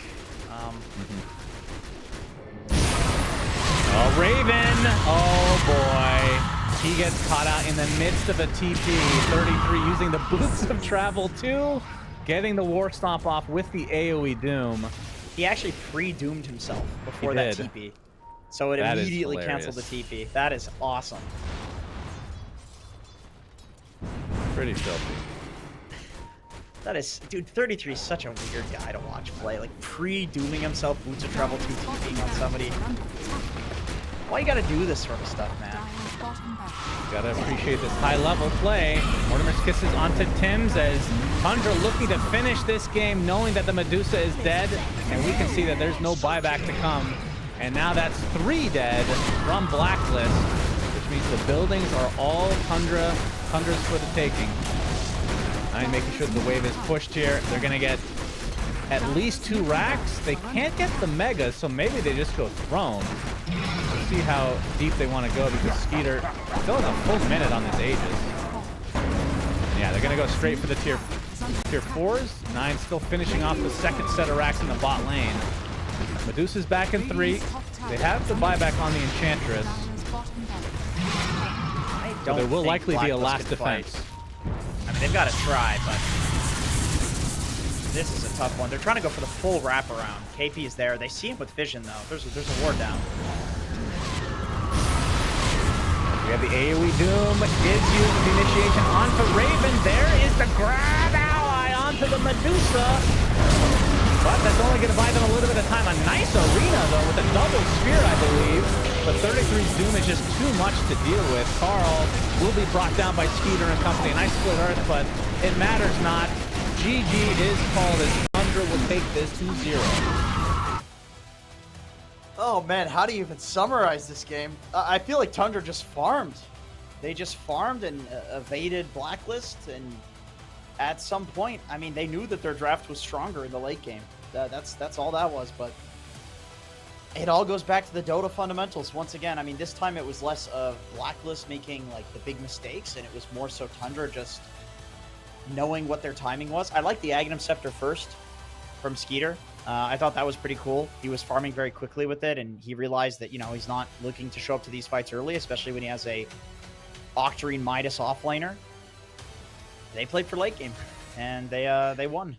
Oh, Raven! Oh boy. He gets caught out in the midst of a TP. 33 using the Boots of Travel too. Getting the War Stomp off with the AoE Doom. He actually pre-doomed himself before that TP. So it immediately canceled the TP. That is awesome. Pretty filthy. That is, dude, 33 is such a weird guy to watch play. Like, pre-dooming himself, Boots of Travel 2 TPing on somebody. Why you gotta do this sort of stuff, man? Gotta appreciate this high-level play. Mortimer's Kisses onto Tim's as Tundra looking to finish this game, knowing that the Medusa is dead, and we can see that there's no buyback to come. And now that's 3 dead from Blacklist, which means the buildings are all Tundra's for the taking. I'm making sure the wave is pushed here. They're gonna get at least 2 racks. They can't get the Mega, so maybe they just go Throne. We'll see how deep they want to go because Skeeter still has a full minute on this Aegis. Yeah, they're gonna go straight for the tier 4s. 9 still finishing off the second set of racks in the bot lane. Medusa's back in 3. They have the buyback on the Enchantress. Dire's bottom barracks. I So don't there will think likely be a Blacklist last can fight. defense. I mean, they've got to try, but this is a tough one. They're trying to go for the full wraparound. KP is there. They see him with vision, though. There's a ward down. We have the AoE Doom is using the initiation onto Raven. There is the grab ally onto the Medusa. But that's only going to buy them a little bit of time. A nice arena, though, with a double spear, I believe. But 33's Doom is just too much to deal with. Carl will be brought down by Skeeter and company. Nice split earth, but it matters not. GG is called as Tundra will take this 2-0. Oh man, how do you even summarize this game? I feel like Tundra just farmed. They just farmed and evaded Blacklist, and at some point, I mean, they knew that their draft was stronger in the late game. That's all that was, but it all goes back to the Dota fundamentals once again. I mean, this time it was less of Blacklist making like the big mistakes, and it was more so Tundra just knowing what their timing was. I like the Aghanim Scepter first from Skeeter. I thought that was pretty cool. He was farming very quickly with it, and he realized that, you know, he's not looking to show up to these fights early, especially when he has a Octarine Midas offlaner. They played for late game, and they won.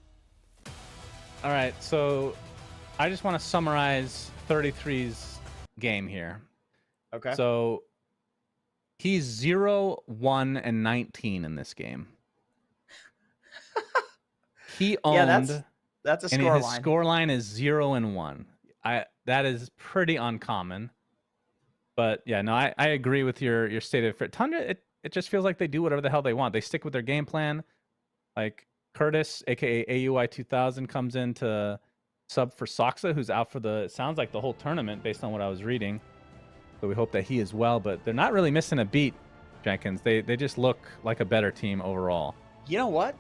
All right, so I just want to summarize 33's game here. Okay. So he's 0, 1, and 19 in this game. He owned... Yeah, that's a and score his line. score line is 0 and 1. That is pretty uncommon. But yeah, no, I agree with your statement. For Tundra, it just feels like they do whatever the hell they want. They stick with their game plan. Like Curtis, aka AUI 2000, comes in to sub for Soxa, who's out for it sounds like the whole tournament based on what I was reading. So we hope that he is well. But they're not really missing a beat, Jenkins. They just look like a better team overall. You know what?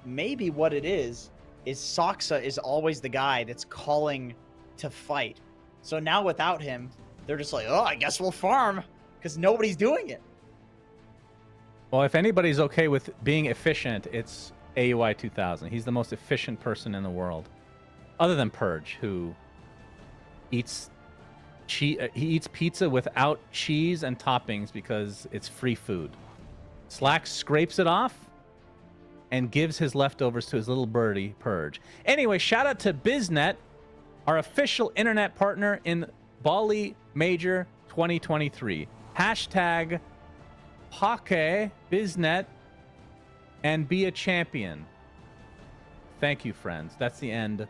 Maybe what it is Soxa is always the guy that's calling to fight. So now without him, they're just like, oh, I guess we'll farm, because nobody's doing it. Well, if anybody's okay with being efficient, it's AUI 2000. He's the most efficient person in the world, other than Purge, who eats he eats pizza without cheese and toppings because it's free food. Slack scrapes it off and gives his leftovers to his little birdie, Purge. Anyway, shout out to BizNet, our official internet partner in Bali Major 2023. Hashtag Pake BizNet and be a champion. Thank you, friends. That's the end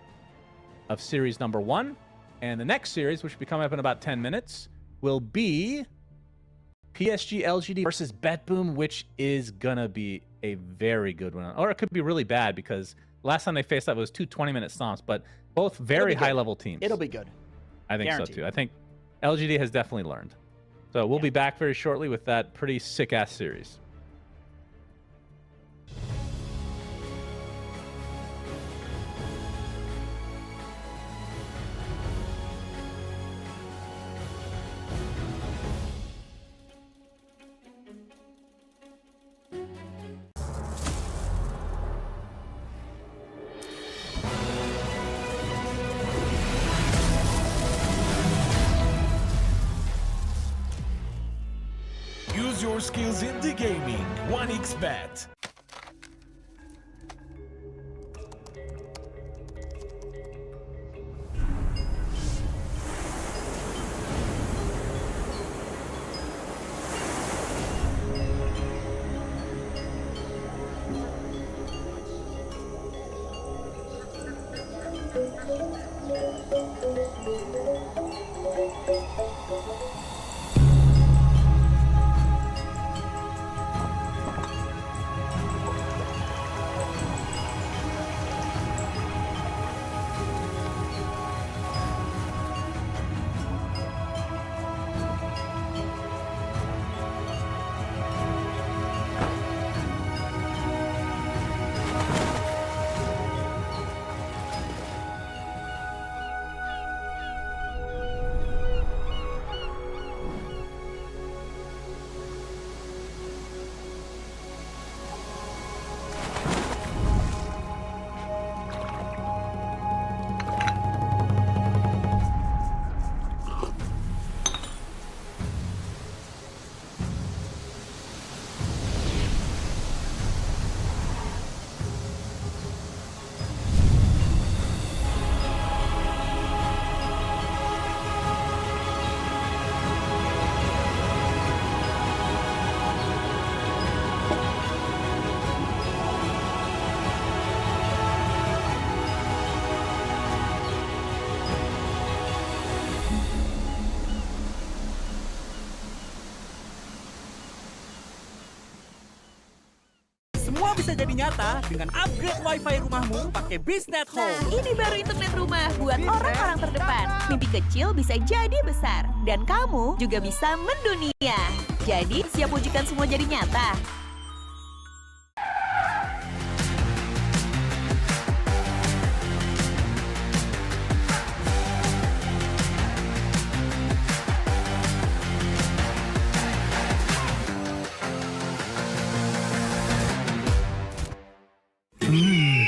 of series number 1. And the next series, which will be coming up in about 10 minutes, will be PSG.LGD versus Betboom, which is going to be a very good one. Or it could be really bad, because last time they faced up, it was 2 20-minute stomps, but both very high-level teams. It'll be good. I think Guaranteed. so, too. I think LGD has definitely learned. So we'll be back very shortly with that pretty sick-ass series. Use your skills in the gaming. 1xBet. Semua bisa jadi nyata dengan upgrade wifi rumahmu pakai BizNet Nah, Home. ini baru internet rumah buat orang-orang terdepan. Mimpi kecil bisa jadi besar. Dan kamu juga bisa mendunia. Jadi, siap wujudkan semua jadi nyata?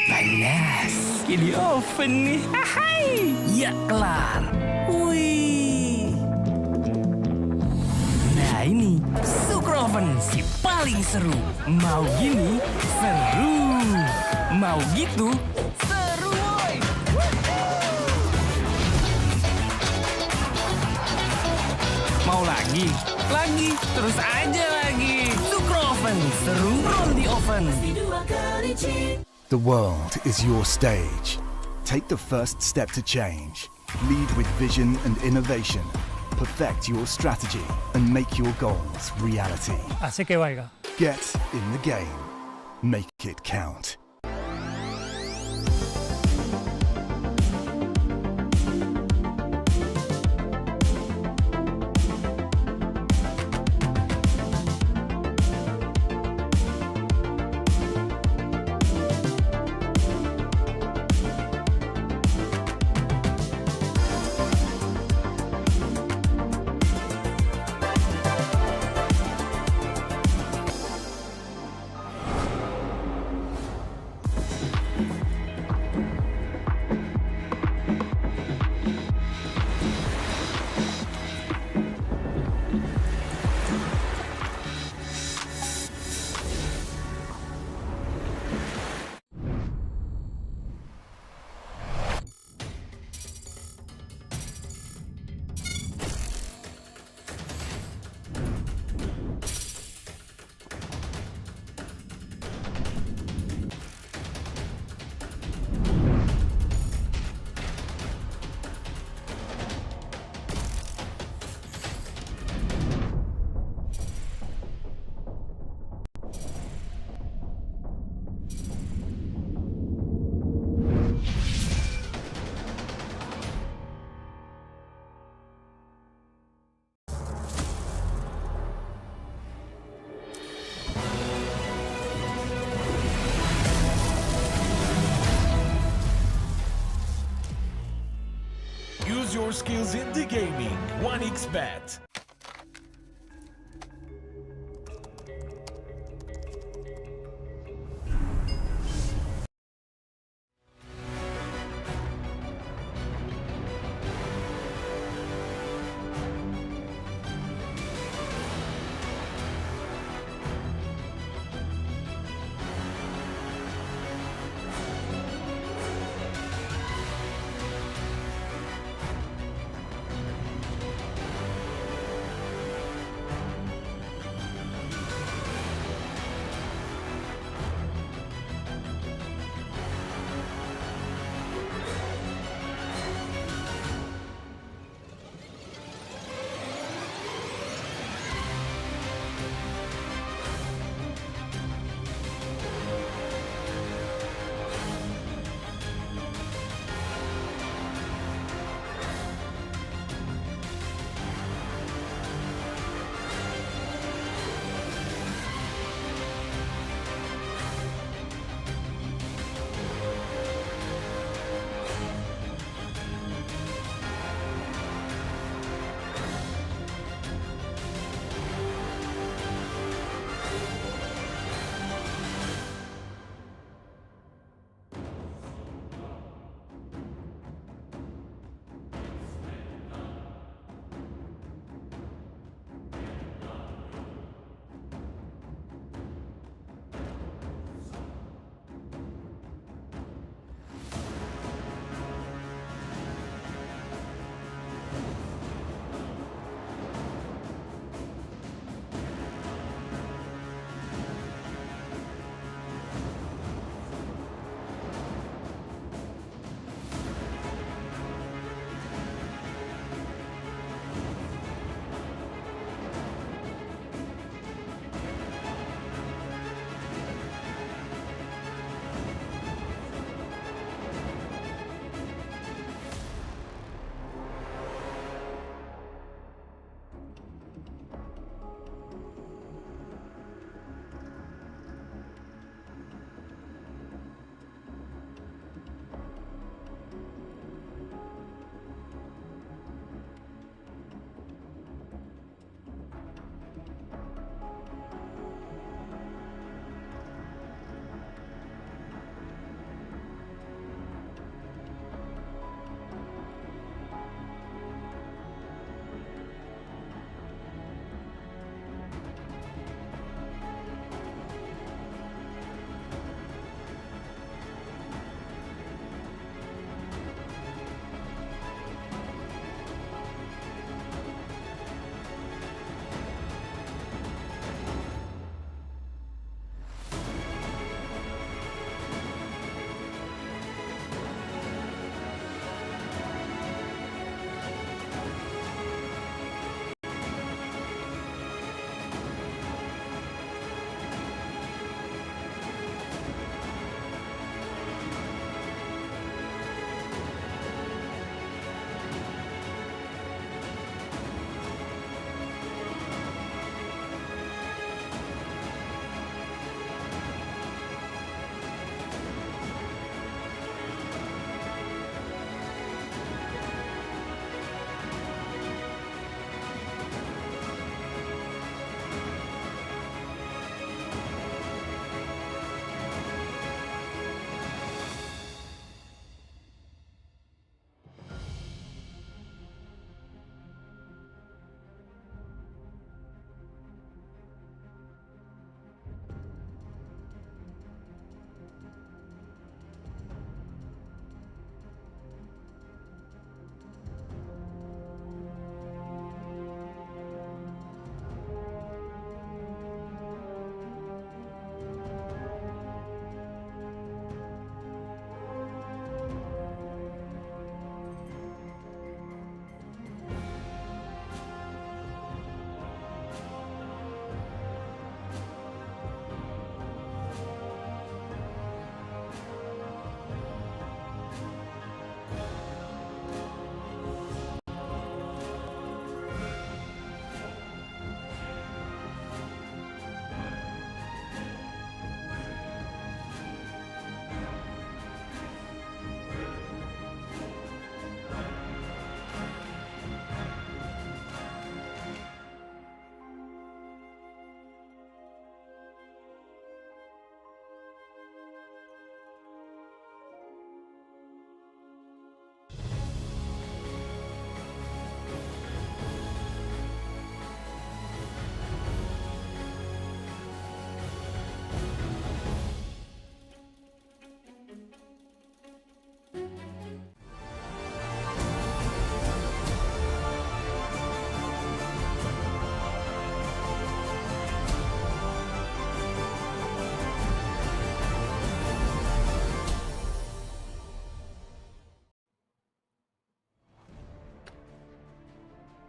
Panas. Di oven nih. Hai. Ya kelar. Wih. Nah ini Sukroven si paling seru. Mau gini seru. Mau gitu seru woy. Mau lagi? Lagi. Terus aja lagi. Sukroven seru roll di oven. The world is your stage. Take the first step to change. Lead with vision and innovation. Perfect your strategy and make your goals reality. Así que vaya. Get in the game. Make it count. Use your skills in the gaming. 1xBet.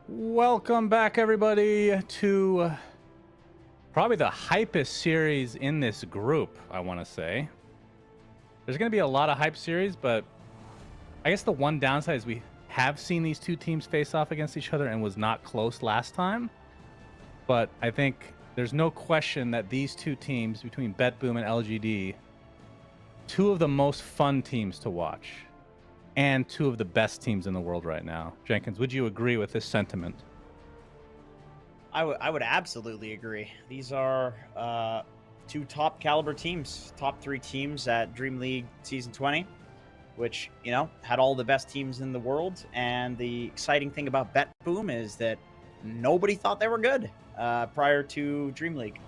Welcome back, everybody, to probably the hypest series in this group, I want to say. There's going to be a lot of hype series, but I guess the one downside is we have seen these two teams face off against each other and was not close last time. But I think there's no question that these two teams, between Betboom and LGD, two of the most fun teams to watch and two of the best teams in the world right now. Jenkins, would you agree with this sentiment? I would absolutely agree. These are two top caliber teams, top 3 teams at Dream League Season 20, which, you know, had all the best teams in the world. And the exciting thing about Betboom is that nobody thought they were good prior to Dream League.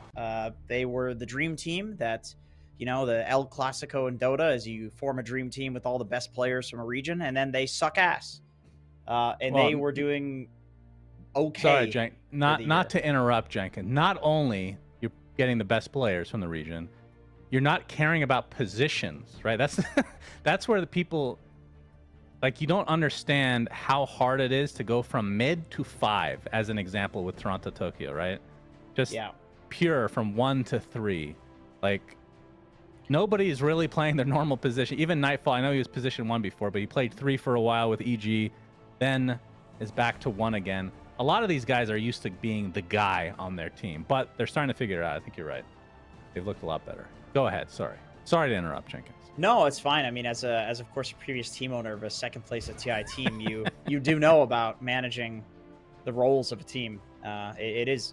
They were the dream team that, you know, the El Clasico in Dota, as you form a dream team with all the best players from a region, and then they suck ass. They were doing okay. Sorry, not to interrupt, Jenkins. Not only you're getting the best players from the region, you're not caring about positions, right? That's where the people, like, you don't understand how hard it is to go from mid to 5, as an example with Toronto Tokyo, right? Just pure from 1 to 3. Like, nobody's really playing their normal position. Even Nightfall, I know he was position 1 before, but he played 3 for a while with EG, then is back to 1 again. A lot of these guys are used to being the guy on their team, but they're starting to figure it out. I think you're right. They've looked a lot better. Go ahead. Sorry to interrupt, Jenkins. No, it's fine. I mean, as of course a previous team owner of a second place at TI team, you do know about managing the roles of a team. It is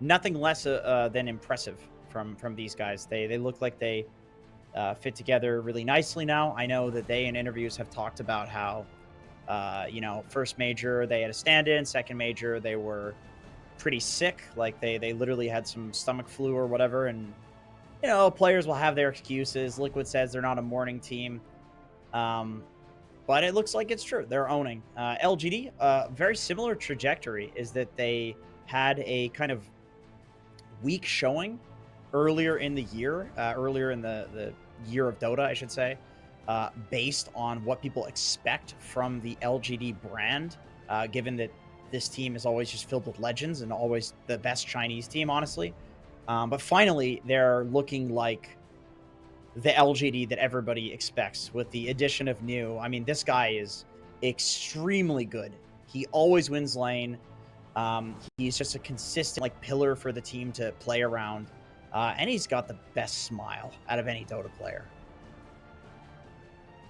nothing less than impressive from these guys. They look like they fit together really nicely now. I know that they in interviews have talked about how you know, first major they had a stand-in, second major they were pretty sick, like they literally had some stomach flu or whatever, and you know, players will have their excuses. Liquid says they're not a morning team, but it looks like it's true. They're owning. LGD, very similar trajectory, is that they had a kind of weak showing earlier in the year, earlier in the year of Dota, I should say, based on what people expect from the LGD brand, given that this team is always just filled with legends and always the best Chinese team, honestly. But finally, they're looking like the LGD that everybody expects with the addition of New. I mean, this guy is extremely good. He always wins lane. He's just a consistent like pillar for the team to play around. And he's got the best smile out of any Dota player.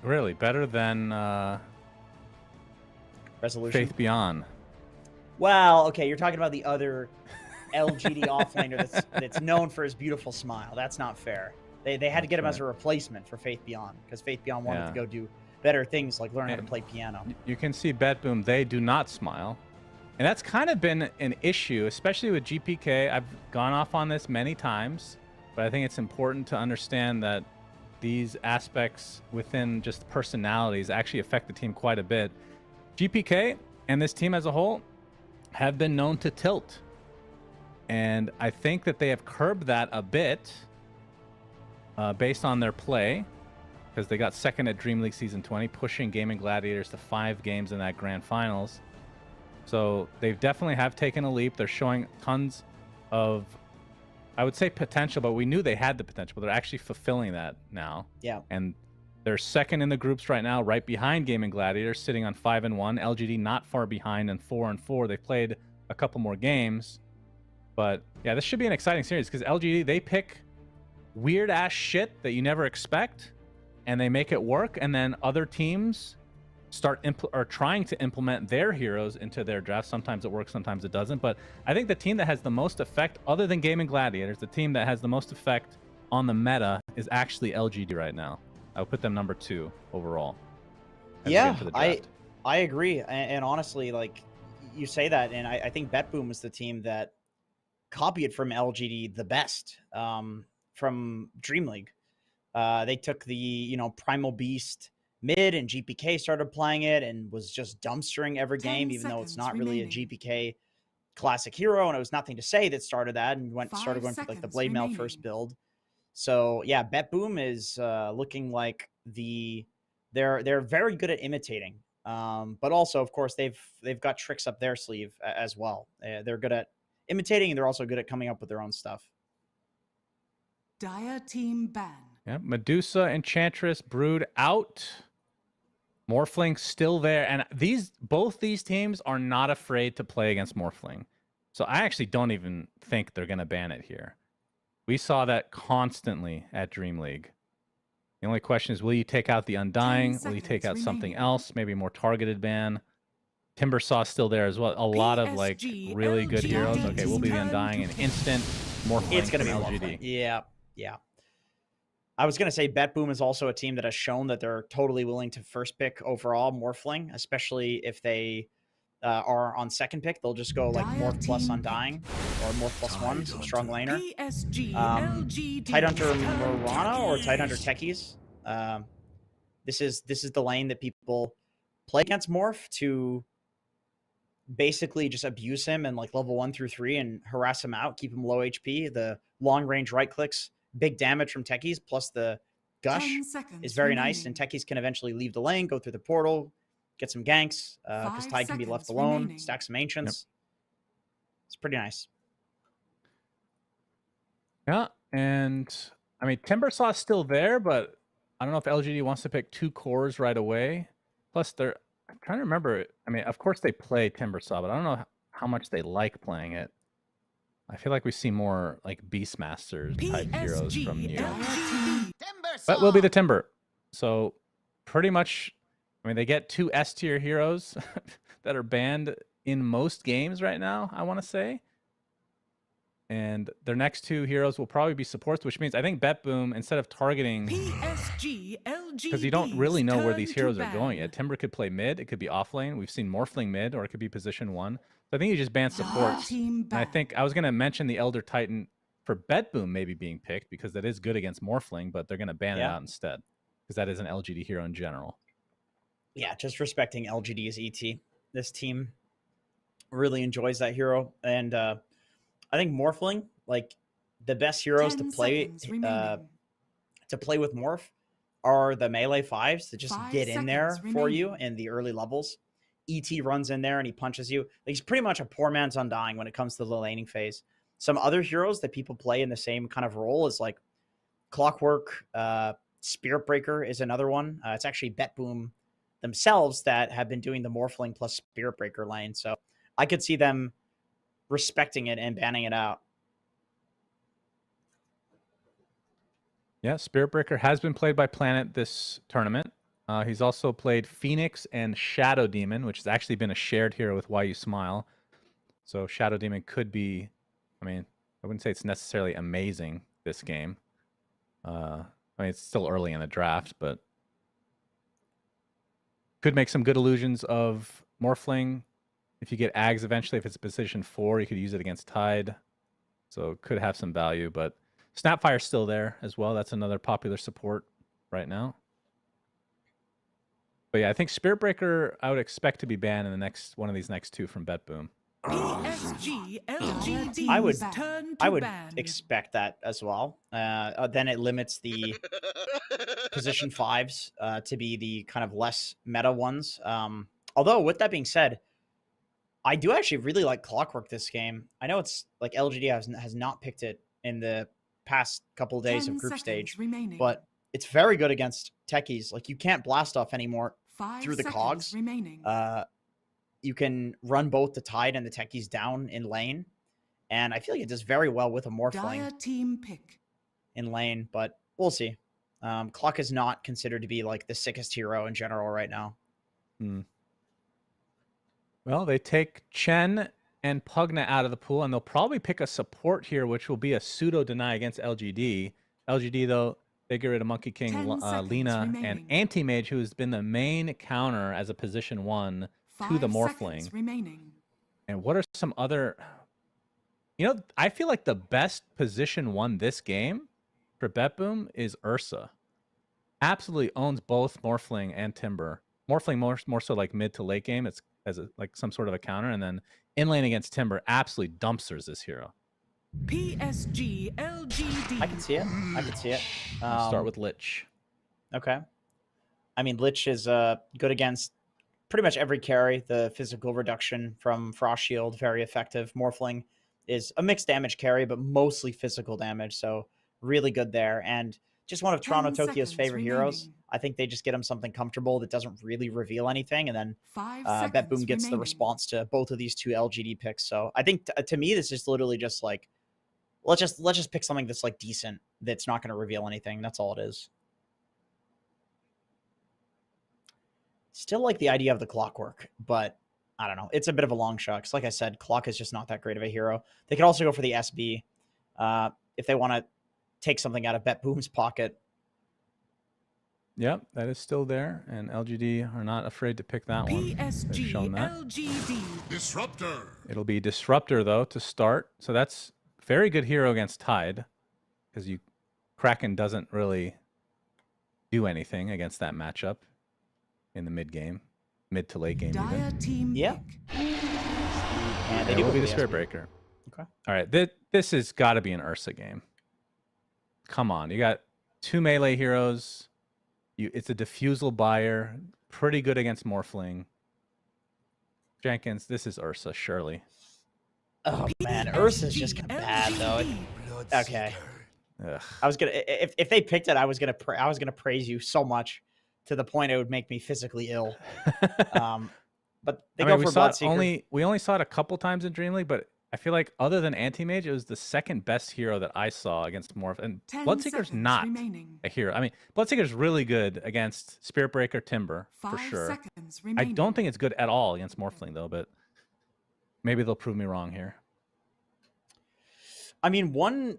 Really? Better than Resolution? Faith Beyond. Well, okay, you're talking about the other LGD offlaner that's known for his beautiful smile. That's not fair. They had to get him as a replacement for Faith Beyond, because Faith Beyond wanted to go do better things like learn how to play piano. You can see Betboom, they do not smile. And that's kind of been an issue, especially with GPK. I've gone off on this many times, but I think it's important to understand that these aspects within just personalities actually affect the team quite a bit. GPK and this team as a whole have been known to tilt. And I think that they have curbed that a bit based on their play, because they got second at Dream League Season 20, pushing Gaimin Gladiators to 5 games in that grand finals. So they definitely have taken a leap. They're showing tons of, I would say, potential, but we knew they had the potential, but they're actually fulfilling that now. Yeah. And they're second in the groups right now, right behind Gaimin Gladiators, sitting on 5-1. LGD not far behind and 4-4. They played a couple more games. But yeah, this should be an exciting series, because LGD, they pick weird ass shit that you never expect and they make it work, and then other teams start trying to implement their heroes into their draft. Sometimes it works, sometimes it doesn't. But I think the team that has the most effect, other than Gaimin Gladiators, the team that has the most effect on the meta is actually LGD right now. I would put them number 2 overall. Yeah, I agree. And honestly, like, you say that, and I think Betboom was the team that copied from LGD the best from Dream League. They took the, you know, Primal Beast mid, and GPK started playing it and was just dumpstering every game, even though it's not really a GPK classic hero, and it was nothing to say that started that, and started going for like the Blade Mail first build. So yeah, Betboom is looking like they're very good at imitating But also, of course, they've got tricks up their sleeve as well. They're good at imitating, and they're also good at coming up with their own stuff. Dire team ban. Yeah, Medusa, Enchantress, Brood out. Morphling still there, and both these teams are not afraid to play against Morphling. So I actually don't even think they're going to ban it here. We saw that constantly at Dream League. The only question is, will you take out the Undying? Will you take out something else? Maybe a more targeted ban. Timbersaw still there as well. A lot of like really good heroes. Okay, we'll be the Undying in instant. Morphling. It's going to be LGD. Yeah. I was going to say Betboom is also a team that has shown that they're totally willing to first pick overall Morphling, especially if they are on second pick. They'll just go like Morph plus Undying or Morph plus 1, strong laner. Tidehunter Morana or Tidehunter Techies. This is the lane that people play against Morph to basically just abuse him and like level 1 through 3 and harass him out, keep him low HP. The long range right clicks, big damage from Techies, plus the gush is very nice. And Techies can eventually leave the lane, go through the portal, get some ganks, because Tide can be left alone, stack some Ancients. Yep. It's pretty nice. Yeah, and I mean, Timbersaw's still there, but I don't know if LGD wants to pick 2 cores right away. Plus, I'm trying to remember. I mean, of course they play Timbersaw, but I don't know how much they like playing it. I feel like we see more like Beastmasters type heroes from Neo. But we'll be the Timber. So pretty much, I mean, they get 2 S tier heroes that are banned in most games right now, I want to say. And their next 2 heroes will probably be supports, which means I think Betboom, instead of targeting, because you don't really know where these heroes are going yet. Timber could play mid, it could be offlane. We've seen Morphling mid, or it could be position 1. So I think you just ban supports. And I think I was going to mention the Elder Titan for Betboom maybe being picked, because that is good against Morphling, but they're going to ban it out instead, because that is an LGD hero in general. Yeah, just respecting LGD's ET. This team really enjoys that hero, and I think Morphling, like the best heroes to play with Morph are the melee 5s that just get in there for you in the early levels. ET runs in there and he punches you. Like, he's pretty much a poor man's Undying when it comes to the laning phase. Some other heroes that people play in the same kind of role is like Clockwork, Spirit Breaker is another one. It's actually Betboom themselves that have been doing the Morphling plus Spirit Breaker lane. So I could see them respecting it and banning it out. Yeah, Spirit Breaker has been played by Planet this tournament. He's also played Phoenix and Shadow Demon, which has actually been a shared hero with Why You Smile. So Shadow Demon could be, I mean, I wouldn't say it's necessarily amazing this game. I mean, it's still early in the draft, but could make some good illusions of Morphling. If you get Ags eventually, if it's position 4, you could use it against Tide. So it could have some value, but Snapfire's still there as well. That's another popular support right now. But yeah, I think Spirit Breaker, I would expect to be banned in the next one of these next 2 from Betboom. I would expect that as well. Then it limits the position 5s to be the kind of less meta ones. Although with that being said, I do actually really like Clockwork this game. I know it's like LGD has not picked it in the past couple of days of group stage, but it's very good against Techies. Like, you can't blast off anymore through the cogs. You can run both the Tide and the Techies down in lane, and I feel like it does very well with a Morphling team pick in lane, but we'll see. Clock is not considered to be like the sickest hero in general right now. Well, they take Chen and Pugna out of the pool, and they'll probably pick a support here, which will be a pseudo deny against LGD. LGD, though, they get rid of Monkey King, Lena, and Anti-Mage, who has been the main counter as a position 1 to the Morphling. And what are some other... You know, I feel like the best position 1 this game for Betboom is Ursa. Absolutely owns both Morphling and Timber. Morphling more so like mid to late game. It's as like some sort of a counter, and then in lane against Timber absolutely dumpsters this hero. PSG.LGD. I can see it. I'll start with Lich. Okay. I mean, Lich is good against pretty much every carry. The physical reduction from Frost Shield, very effective. Morphling is a mixed damage carry, but mostly physical damage. So really good there. And just one of Toronto Tokyo's favorite heroes. I think they just get him something comfortable that doesn't really reveal anything. And then Betboom gets the response to both of these two LGD picks. So I think to me, this is literally just like, let's just pick something that's like decent, that's not going to reveal anything. That's all it is. Still like the idea of the Clockwork, but I don't know. It's a bit of a long shot. Because like I said, Clock is just not that great of a hero. They could also go for the SB if they want to take something out of Betboom's pocket. Yep, that is still there, and LGD are not afraid to pick that one. They've shown that. PSG.LGD. Disruptor. It'll be Disruptor, though, to start. So that's very good hero against Tide, because Kraken doesn't really do anything against that matchup in the mid to late game even. Yeah. And it will be the Spirit Breaker. Okay. All right, this has got to be an Ursa game. Come on, you got 2 melee heroes. It's a diffusal buyer, pretty good against Morphling. Jenkins, this is Ursa, surely. Oh man, Ursa's just kind of bad though. Okay. Ugh. I was gonna if they picked it, I was gonna praise you so much to the point it would make me physically ill. But they go for Bloodseeker. We only saw it a couple times in Dream League, but I feel like other than Anti-Mage, it was the second best hero that I saw against Morph. And Bloodseeker's not a hero. I mean, Bloodseeker's really good against Spirit Breaker Timber, for sure. I don't think it's good at all against Morphling, though, but maybe they'll prove me wrong here. I mean, one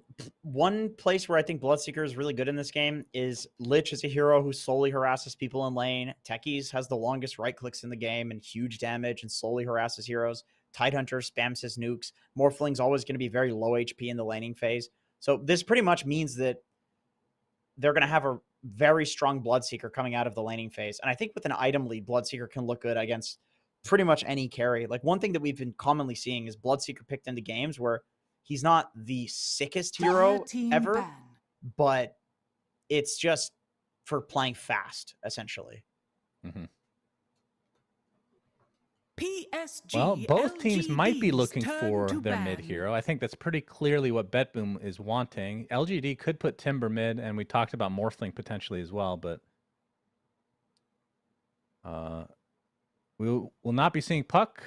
place where I think Bloodseeker is really good in this game is Lich is a hero who slowly harasses people in lane. Techies has the longest right clicks in the game and huge damage and slowly harasses heroes. Tidehunter spams his nukes. Morphling's always going to be very low HP in the laning phase. So this pretty much means that they're going to have a very strong Bloodseeker coming out of the laning phase. And I think with an item lead, Bloodseeker can look good against pretty much any carry. Like one thing that we've been commonly seeing is Bloodseeker picked into games where he's not the sickest hero ever, but it's just for playing fast, essentially. Mm-hmm. PSG. Well, both teams might be looking for their ban. mid hero. I think that's pretty clearly what Betboom is wanting. LGD could put Timber mid, and we talked about Morphling potentially as well, but we will not be seeing Puck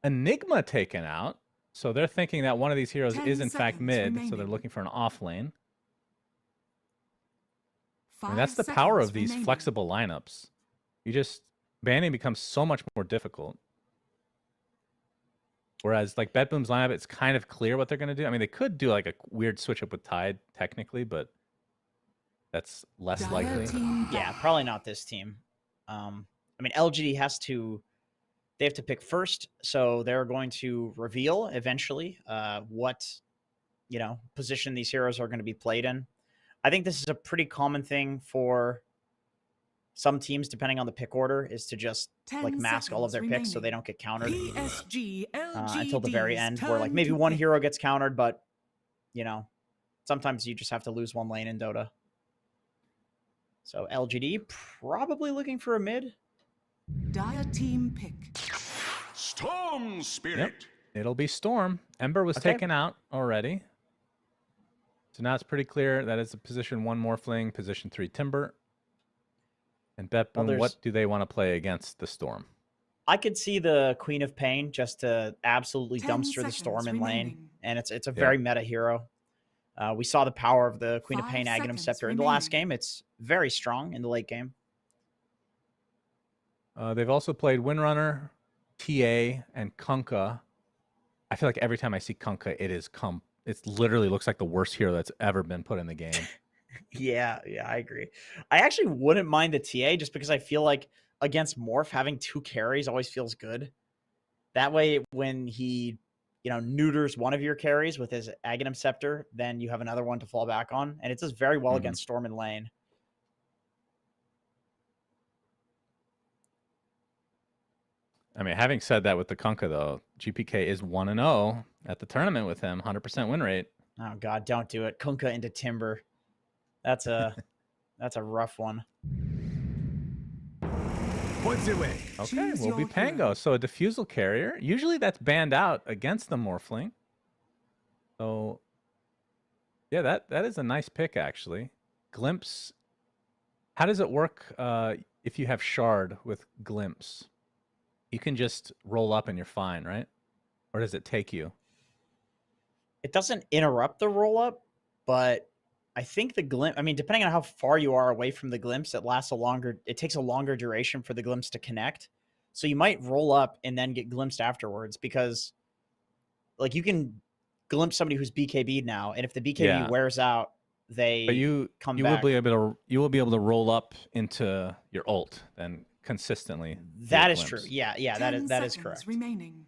Enigma taken out. So they're thinking that one of these heroes is in fact mid, remaining. so they're looking for an off lane. And that's the power of these flexible lineups. Banning becomes so much more difficult. Whereas like Betboom's lineup, it's kind of clear what they're going to do. I mean, they could do like a weird switch up with Tide technically, but that's less likely. Yeah, probably not this team. I mean, LGD they have to pick first, so they're going to reveal eventually what position these heroes are going to be played in. I think this is a pretty common thing for some teams, depending on the pick order, is to just like mask all of their picks so they don't get countered until the very end, where like maybe one hero gets countered, but sometimes you just have to lose one lane in Dota. So LGD probably looking for a mid. Dire team pick. Storm Spirit. Yep. It'll be Storm. Ember was taken out already. So now it's pretty clear that it's a position 1 Morphling, position 3 Timber. And Betboom, what do they want to play against the Storm? I could see the Queen of Pain just to absolutely dumpster the Storm in lane. And it's a very meta hero. We saw the power of the Queen of Pain Aghanim Scepter in the last game. It's very strong in the late game. They've also played Windrunner, TA, and Kunkka. I feel like every time I see Kunkka, it literally looks like the worst hero that's ever been put in the game. Yeah, I agree. I actually wouldn't mind the TA just because I feel like against Morph, having 2 carries always feels good. That way, when he, neuters one of your carries with his Aghanim Scepter, then you have another one to fall back on. And it does very well against Storm in lane. I mean, having said that with the Kunkka, though, GPK is 1-0 at the tournament with him, 100% win rate. Oh, God, don't do it. Kunkka into Timber. That's a rough one. points away. Okay, Choose will be your Pango. hero. So a diffusal carrier. Usually that's banned out against the Morphling. So yeah, that is a nice pick actually. Glimpse. How does it work if you have Shard with Glimpse? You can just roll up and you're fine, right? Or does it take you? It doesn't interrupt the roll up, but I think the glimpse, I mean, depending on how far you are away from the glimpse, it takes a longer duration for the glimpse to connect. So you might roll up and then get glimpsed afterwards because like you can glimpse somebody who's BKB'd now. And if the BKB wears out, they come back. You will be able to roll up into your ult then consistently. That is true. Yeah, that is correct. Remaining.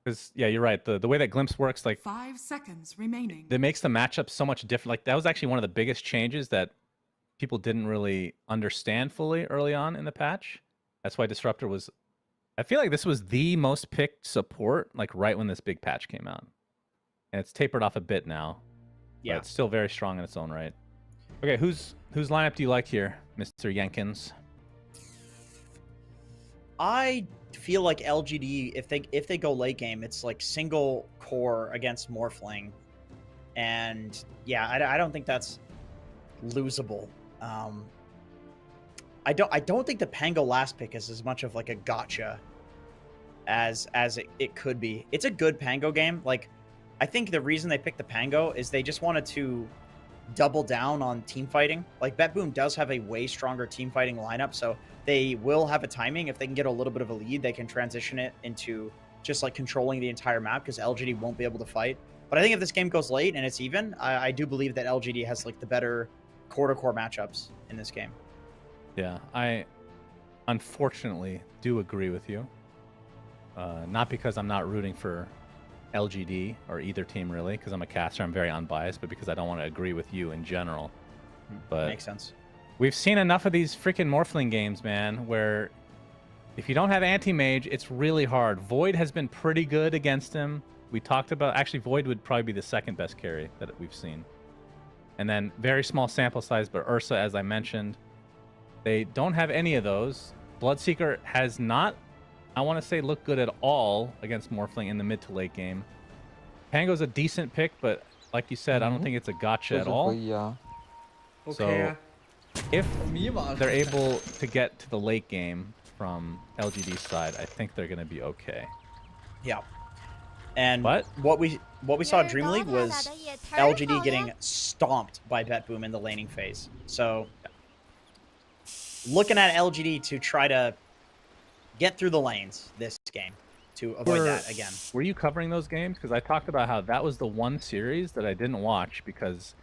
Because yeah, you're right. The way that Glimpse works, like 5 seconds remaining. it makes the matchup so much different. Like that was actually one of the biggest changes that people didn't really understand fully early on in the patch. That's why Disruptor was. I feel like this was the most picked support, like right when this big patch came out, and it's tapered off a bit now. Yeah, it's still very strong in its own right. Okay, whose lineup do you like here, Mr. Jenkins? I feel like LGD, if they go late game, it's like single core against Morphling, and yeah, I don't think that's losable. I don't think the Pango last pick is as much of like a gotcha as it could be. It's a good Pango game. Like I think the reason they picked the Pango is they just wanted to double down on team fighting. Like Betboom does have a way stronger team fighting lineup, so they will have a timing. If they can get a little bit of a lead, they can transition it into just like controlling the entire map because LGD won't be able to fight. But I think if this game goes late and it's even, I do believe that LGD has like the better core-to-core matchups in this game. Yeah, I unfortunately do agree with you. Not because I'm not rooting for LGD or either team really, because I'm a caster, I'm very unbiased, but because I don't want to agree with you in general. But makes sense. We've seen enough of these freaking Morphling games, man, where if you don't have anti-mage, it's really hard. Void has been pretty good against him. We talked about, actually, Void would probably be the second best carry that we've seen. And then very small sample size, but Ursa, as I mentioned, they don't have any of those. Bloodseeker has not, I want to say, looked good at all against Morphling in the mid to late game. Pango's a decent pick, but like you said, I don't think it's a gotcha at all. So if they're able to get to the late game from LGD's side, I think they're going to be okay. Yeah. And what we saw at Dream League was LGD getting stomped by Betboom in the laning phase. So looking at LGD to try to get through the lanes this game to avoid that again. Were you covering those games? Because I talked about how that was the one series that I didn't watch because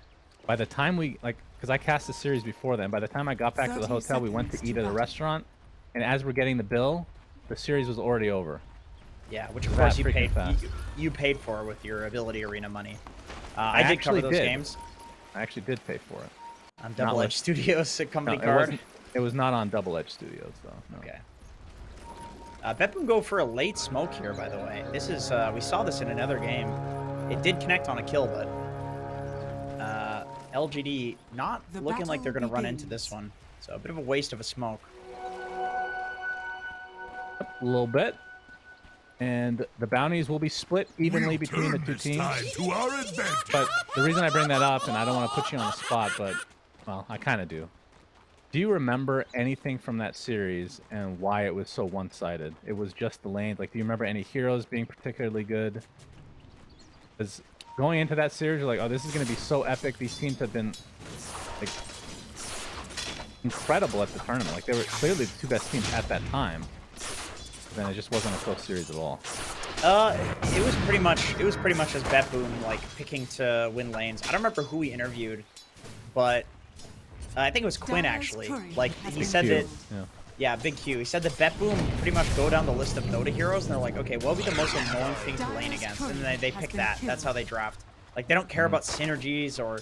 by the time because I cast the series before then, by the time I got back to the hotel, we went to eat at a restaurant, and as we're getting the bill, the series was already over. Yeah, which of course you paid for with your Ability Arena money. I did cover those games. I actually did pay for it. On Double Edge Studios company card. It was not on Double Edge Studios though. No. Okay. Betboom go for a late smoke here, by the way. This is we saw this in another game. It did connect on a kill, but LGD not looking like they're going to run into this one. So a bit of a waste of a smoke. A little bit. And the bounties will be split evenly between the two teams. But the reason I bring that up, and I don't want to put you on the spot, but, well, I kind of do. Do you remember anything from that series and why it was so one-sided? It was just the lanes. Like, do you remember any heroes being particularly good? Because going into that series, you're like, oh, this is going to be so epic. These teams have been, like, incredible at the tournament. Like, they were clearly the two best teams at that time. Then it just wasn't a close series at all. It was pretty much as Betboom like picking to win lanes. I don't remember who he interviewed, but I think it was Quinn actually. Like he said that, yeah, Big Q. He said that Betboom pretty much go down the list of Dota heroes, and they're like, okay, what would be the most annoying thing to lane against? And then they pick that. That's how they draft. Like they don't care about synergies or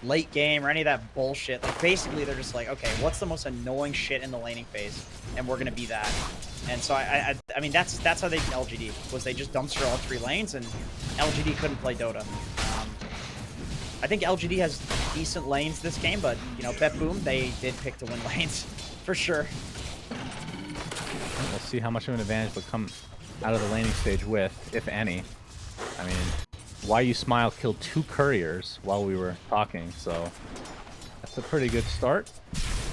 late game or any of that bullshit. Like basically they're just like, okay, what's the most annoying shit in the laning phase, and we're gonna be that. And so I mean that's how they beat LGD, was they just dumpster all three lanes, and LGD couldn't play Dota. I think LGD has decent lanes this game, but you know, Betboom, they did pick to win lanes for sure. see how much of an advantage they'll come out of the laning stage with, if any. I mean, Why You Smile killed 2 couriers while we were talking, so that's a pretty good start.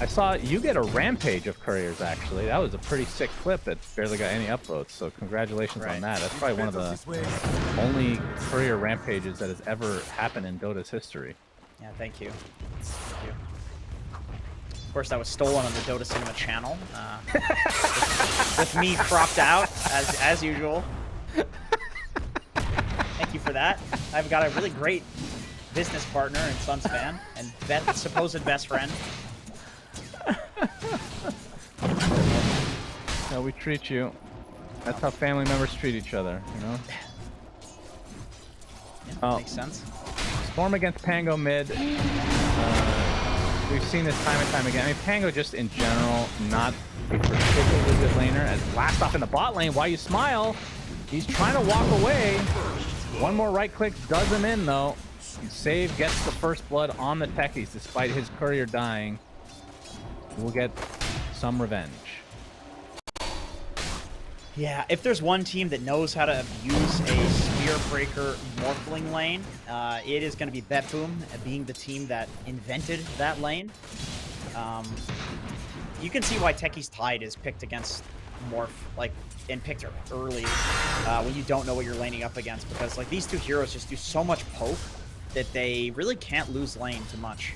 I saw you get a rampage of couriers, actually. That was a pretty sick clip that barely got any upvotes, so congratulations on that. That's probably one of the only courier rampages that has ever happened in Dota's history. Yeah, thank you. Thank you. Of course, that was stolen on the Dota Cinema channel, with me cropped out, as usual. Thank you for that. I've got a really great business partner in Sunspan, and supposed best friend. No, we treat you. That's how family members treat each other, you know? Yeah, makes sense. Storm against Pango mid. We've seen this time and time again. I mean, Pango just in general, not a particularly good laner. As blast off in the bot lane, Why You Smile, he's trying to walk away. One more right click does him in, though. Save gets the first blood on the techies, despite his courier dying. We'll get some revenge. Yeah, if there's one team that knows how to abuse a Spear Breaker Morphling lane, it is going to be Betboom, being the team that invented that lane. You can see why Techie's Tide is picked against Morph, and picked early when you don't know what you're laning up against, because these two heroes just do so much poke that they really can't lose lane too much.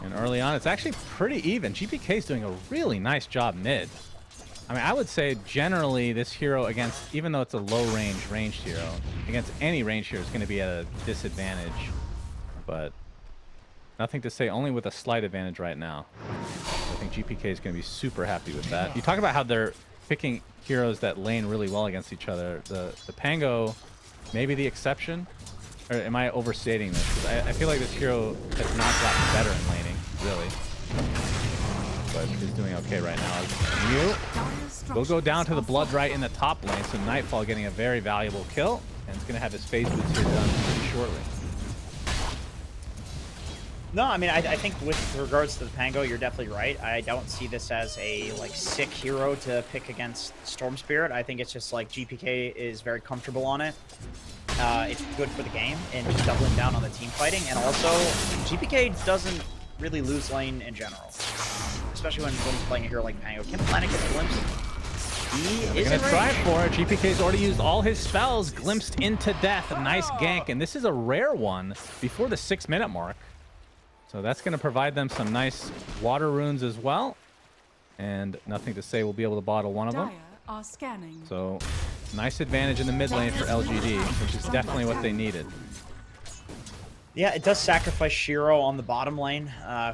And early on, it's actually pretty even. GPK is doing a really nice job mid. I mean, I would say generally this hero against, even though it's a low-range ranged hero, against any ranged hero is going to be at a disadvantage. But nothing to say, only with a slight advantage right now. I think GPK is going to be super happy with that. You talk about how they're picking heroes that lane really well against each other. The Pango may be the exception. Or am I overstating this? 'Cause I feel like this hero has not gotten better in laning, really. But is doing okay right now. Mew will go down to the Blood right in the top lane, so Nightfall getting a very valuable kill, and it's going to have his phase boots here done pretty shortly. No, I mean, I think with regards to the Pango, you're definitely right. I don't see this as a sick hero to pick against Storm Spirit. I think it's just GPK is very comfortable on it. It's good for the game and just doubling down on the team fighting, and also GPK doesn't really lose lane in general, especially when he's playing a hero like Pango. Can Planet get glimpsed? He is gonna try for it. GPK's already used all his spells, glimpsed into death. A nice gank, and this is a rare one before the 6-minute mark. So that's going to provide them some nice water runes as well. And nothing to say, we'll be able to bottle one of them. So nice advantage in the mid lane for LGD, which is definitely what they needed. Yeah, it does sacrifice Shiro on the bottom lane,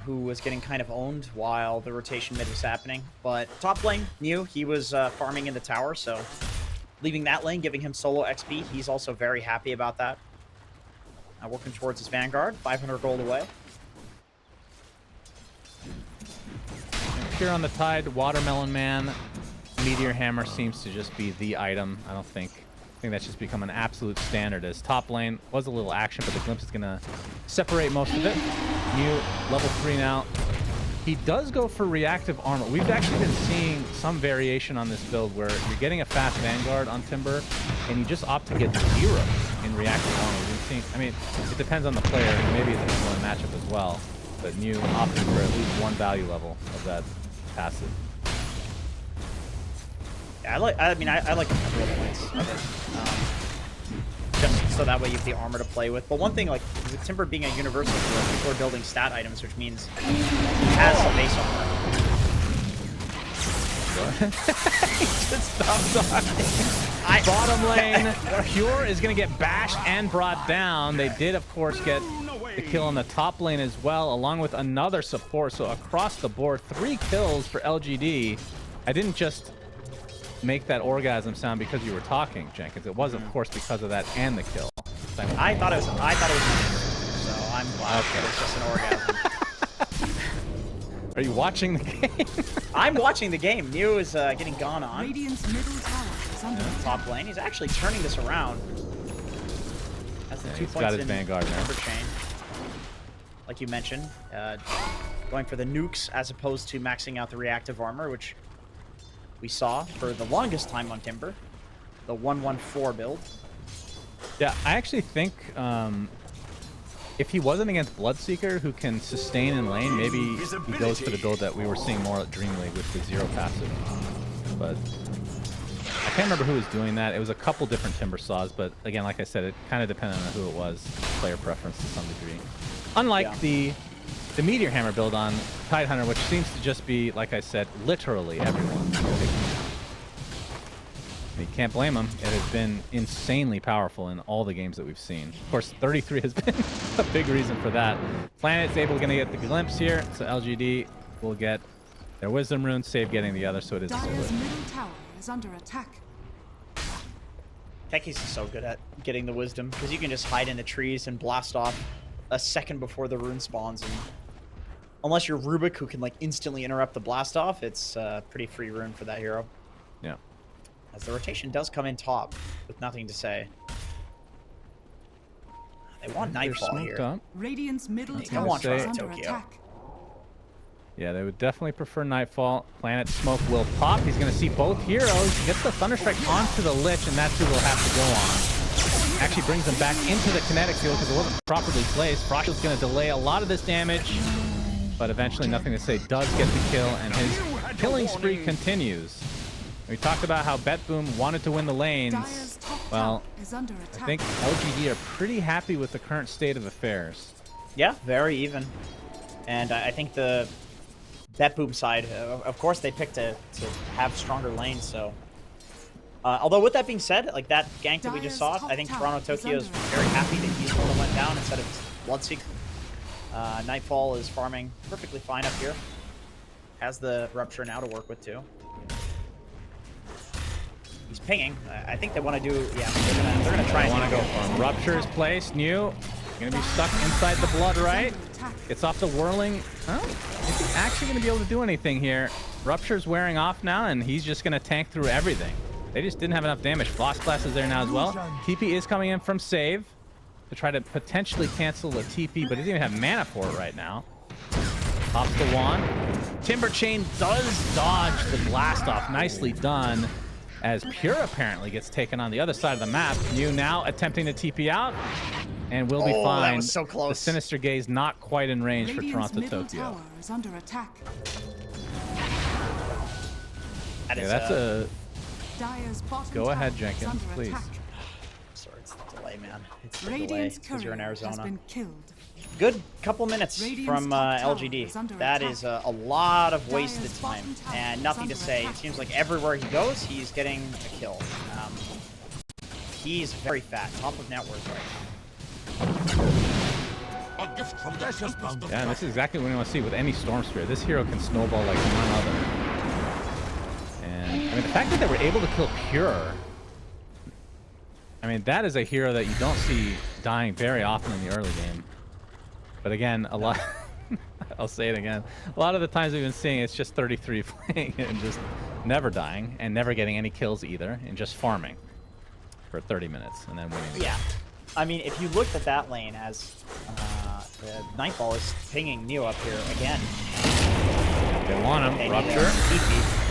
who was getting kind of owned while the rotation mid was happening. But top lane, Mew, he was farming in the tower, so leaving that lane, giving him solo XP. He's also very happy about that. Working towards his Vanguard, 500 gold away. Here on the Tide, Watermelon Man, Meteor Hammer seems to just be the item. I think that's just become an absolute standard, as top lane was a little action, but the Glimpse is going to separate most of it. Mew, level 3 now. He does go for reactive armor. We've actually been seeing some variation on this build where you're getting a fast Vanguard on Timber, and you just opt to get 0 in reactive armor. We've been seeing, I mean, it depends on the player, and maybe it depends on the matchup as well. But Mew opting for at least one value level of that passive. Yeah, I like the couple of points of it. Just so that way you have the armor to play with. But one thing, with Timber being a universal hero, people are building stat items, which means he has some base armor. He just stopped talking. Bottom lane, Pure is going to get bashed and brought down. They did, of course, get the kill on the top lane as well, along with another support. So across the board, 3 kills for LGD. I didn't just make that orgasm sound because you were talking, Jenkins. It was, of course, because of that and the kill. I thought it was so I'm glad it was just an orgasm. Are you watching the game? I'm watching the game. Mew is getting gone on. Radiant's middle tower is under top lane. He's actually turning this around. That's the 2 he's points got his in Vanguard now. number chain. Like you mentioned, going for the nukes as opposed to maxing out the reactive armor, which we saw for the longest time on Timber. The 114 build. Yeah, I actually think if he wasn't against Bloodseeker, who can sustain in lane, maybe he goes for the build that we were seeing more at Dream League with the 0 passive. But I can't remember who was doing that. It was a couple different Timber Saws, but again, like I said, it kind of depended on who it was, player preference to some degree. Unlike the Meteor Hammer build on Tidehunter, which seems to just be, like I said, literally everyone. You can't blame him. It has been insanely powerful in all the games that we've seen. Of course, 33 has been a big reason for that. Planet's going to get the glimpse here, so LGD will get their Wisdom Rune, save getting the other, so it is a Dire's split. middle tower is under attack. Tekis is so good at getting the Wisdom, because you can just hide in the trees and blast off a second before the rune spawns. And unless you're Rubik, who can like instantly interrupt the blast off, it's pretty free rune for that hero. Yeah. As the rotation does come in top, with nothing to say. They want Nightfall here. Up. Radiant's middle They tower want is under Tokyo. attack. Yeah, they would definitely prefer Nightfall. Planet Smoke will pop. He's going to see both heroes. He gets the Thunderstrike onto the Lich, and that's who will have to go on. Actually brings them back into the kinetic field because it wasn't properly placed. Froshel's going to delay a lot of this damage, but eventually nothing to say does get the kill, and his killing spree continues. We talked about how Betboom wanted to win the lanes. Dire's top Well, tower is under I attack. think LGD are pretty happy with the current state of affairs. Yeah, very even. And I think the Betboom side, of course, they picked to have stronger lanes. So, although with that being said, like that gank that we just saw, I think Toronto Tokyo is very happy that he's the one that went down instead of Bloodseeker. Nightfall is farming perfectly fine up here. Has the Rupture now to work with too. He's pinging. I think they want to do. Yeah, they're gonna try. I want to go for him. Rupture is placed. New. Gonna be stuck inside the blood, right? Gets off the whirling. Huh? Is he actually gonna be able to do anything here? Rupture's wearing off now, and he's just gonna tank through everything. They just didn't have enough damage. Floss Blast is there now as well. TP is coming in from save to try to potentially cancel the TP, but he doesn't even have mana for it right now. Pops the wand. Timber Chain does dodge the blast off. Nicely done. As Pure apparently gets taken on the other side of the map. New now attempting to TP out, and will be fine. That was so close. The Sinister Gaze not quite in range for Radiant's Toronto middle Tokyo. tower is under attack. That Yeah, is, that's a Dire's bottom go ahead, tower is Jenkins, under please. attack. Sorry, it's the delay, man. It's the Radiant's delay because you're in courier has Arizona. been killed. Good couple minutes Radiant's from top tower LGD. is under That attack. is a lot of wasted Dire's time bottom tower and is nothing to under say. attack. It seems like everywhere he goes, he's getting a kill. He's very fat, top of net worth right now. A gift from the Yeah, and this is exactly what we want to see with any Storm Spirit. This hero can snowball like none other. And I mean, the fact that they were able to kill Pure, I mean, that is a hero that you don't see dying very often in the early game. But again, a lot, I'll say it again, a lot of the times we've been seeing it's just 33 playing and just never dying and never getting any kills either and just farming for 30 minutes and then winning. Yeah. I mean, if you looked at that lane as the Nightfall is pinging Neo up here again. They want him. They need Rupture. a TP.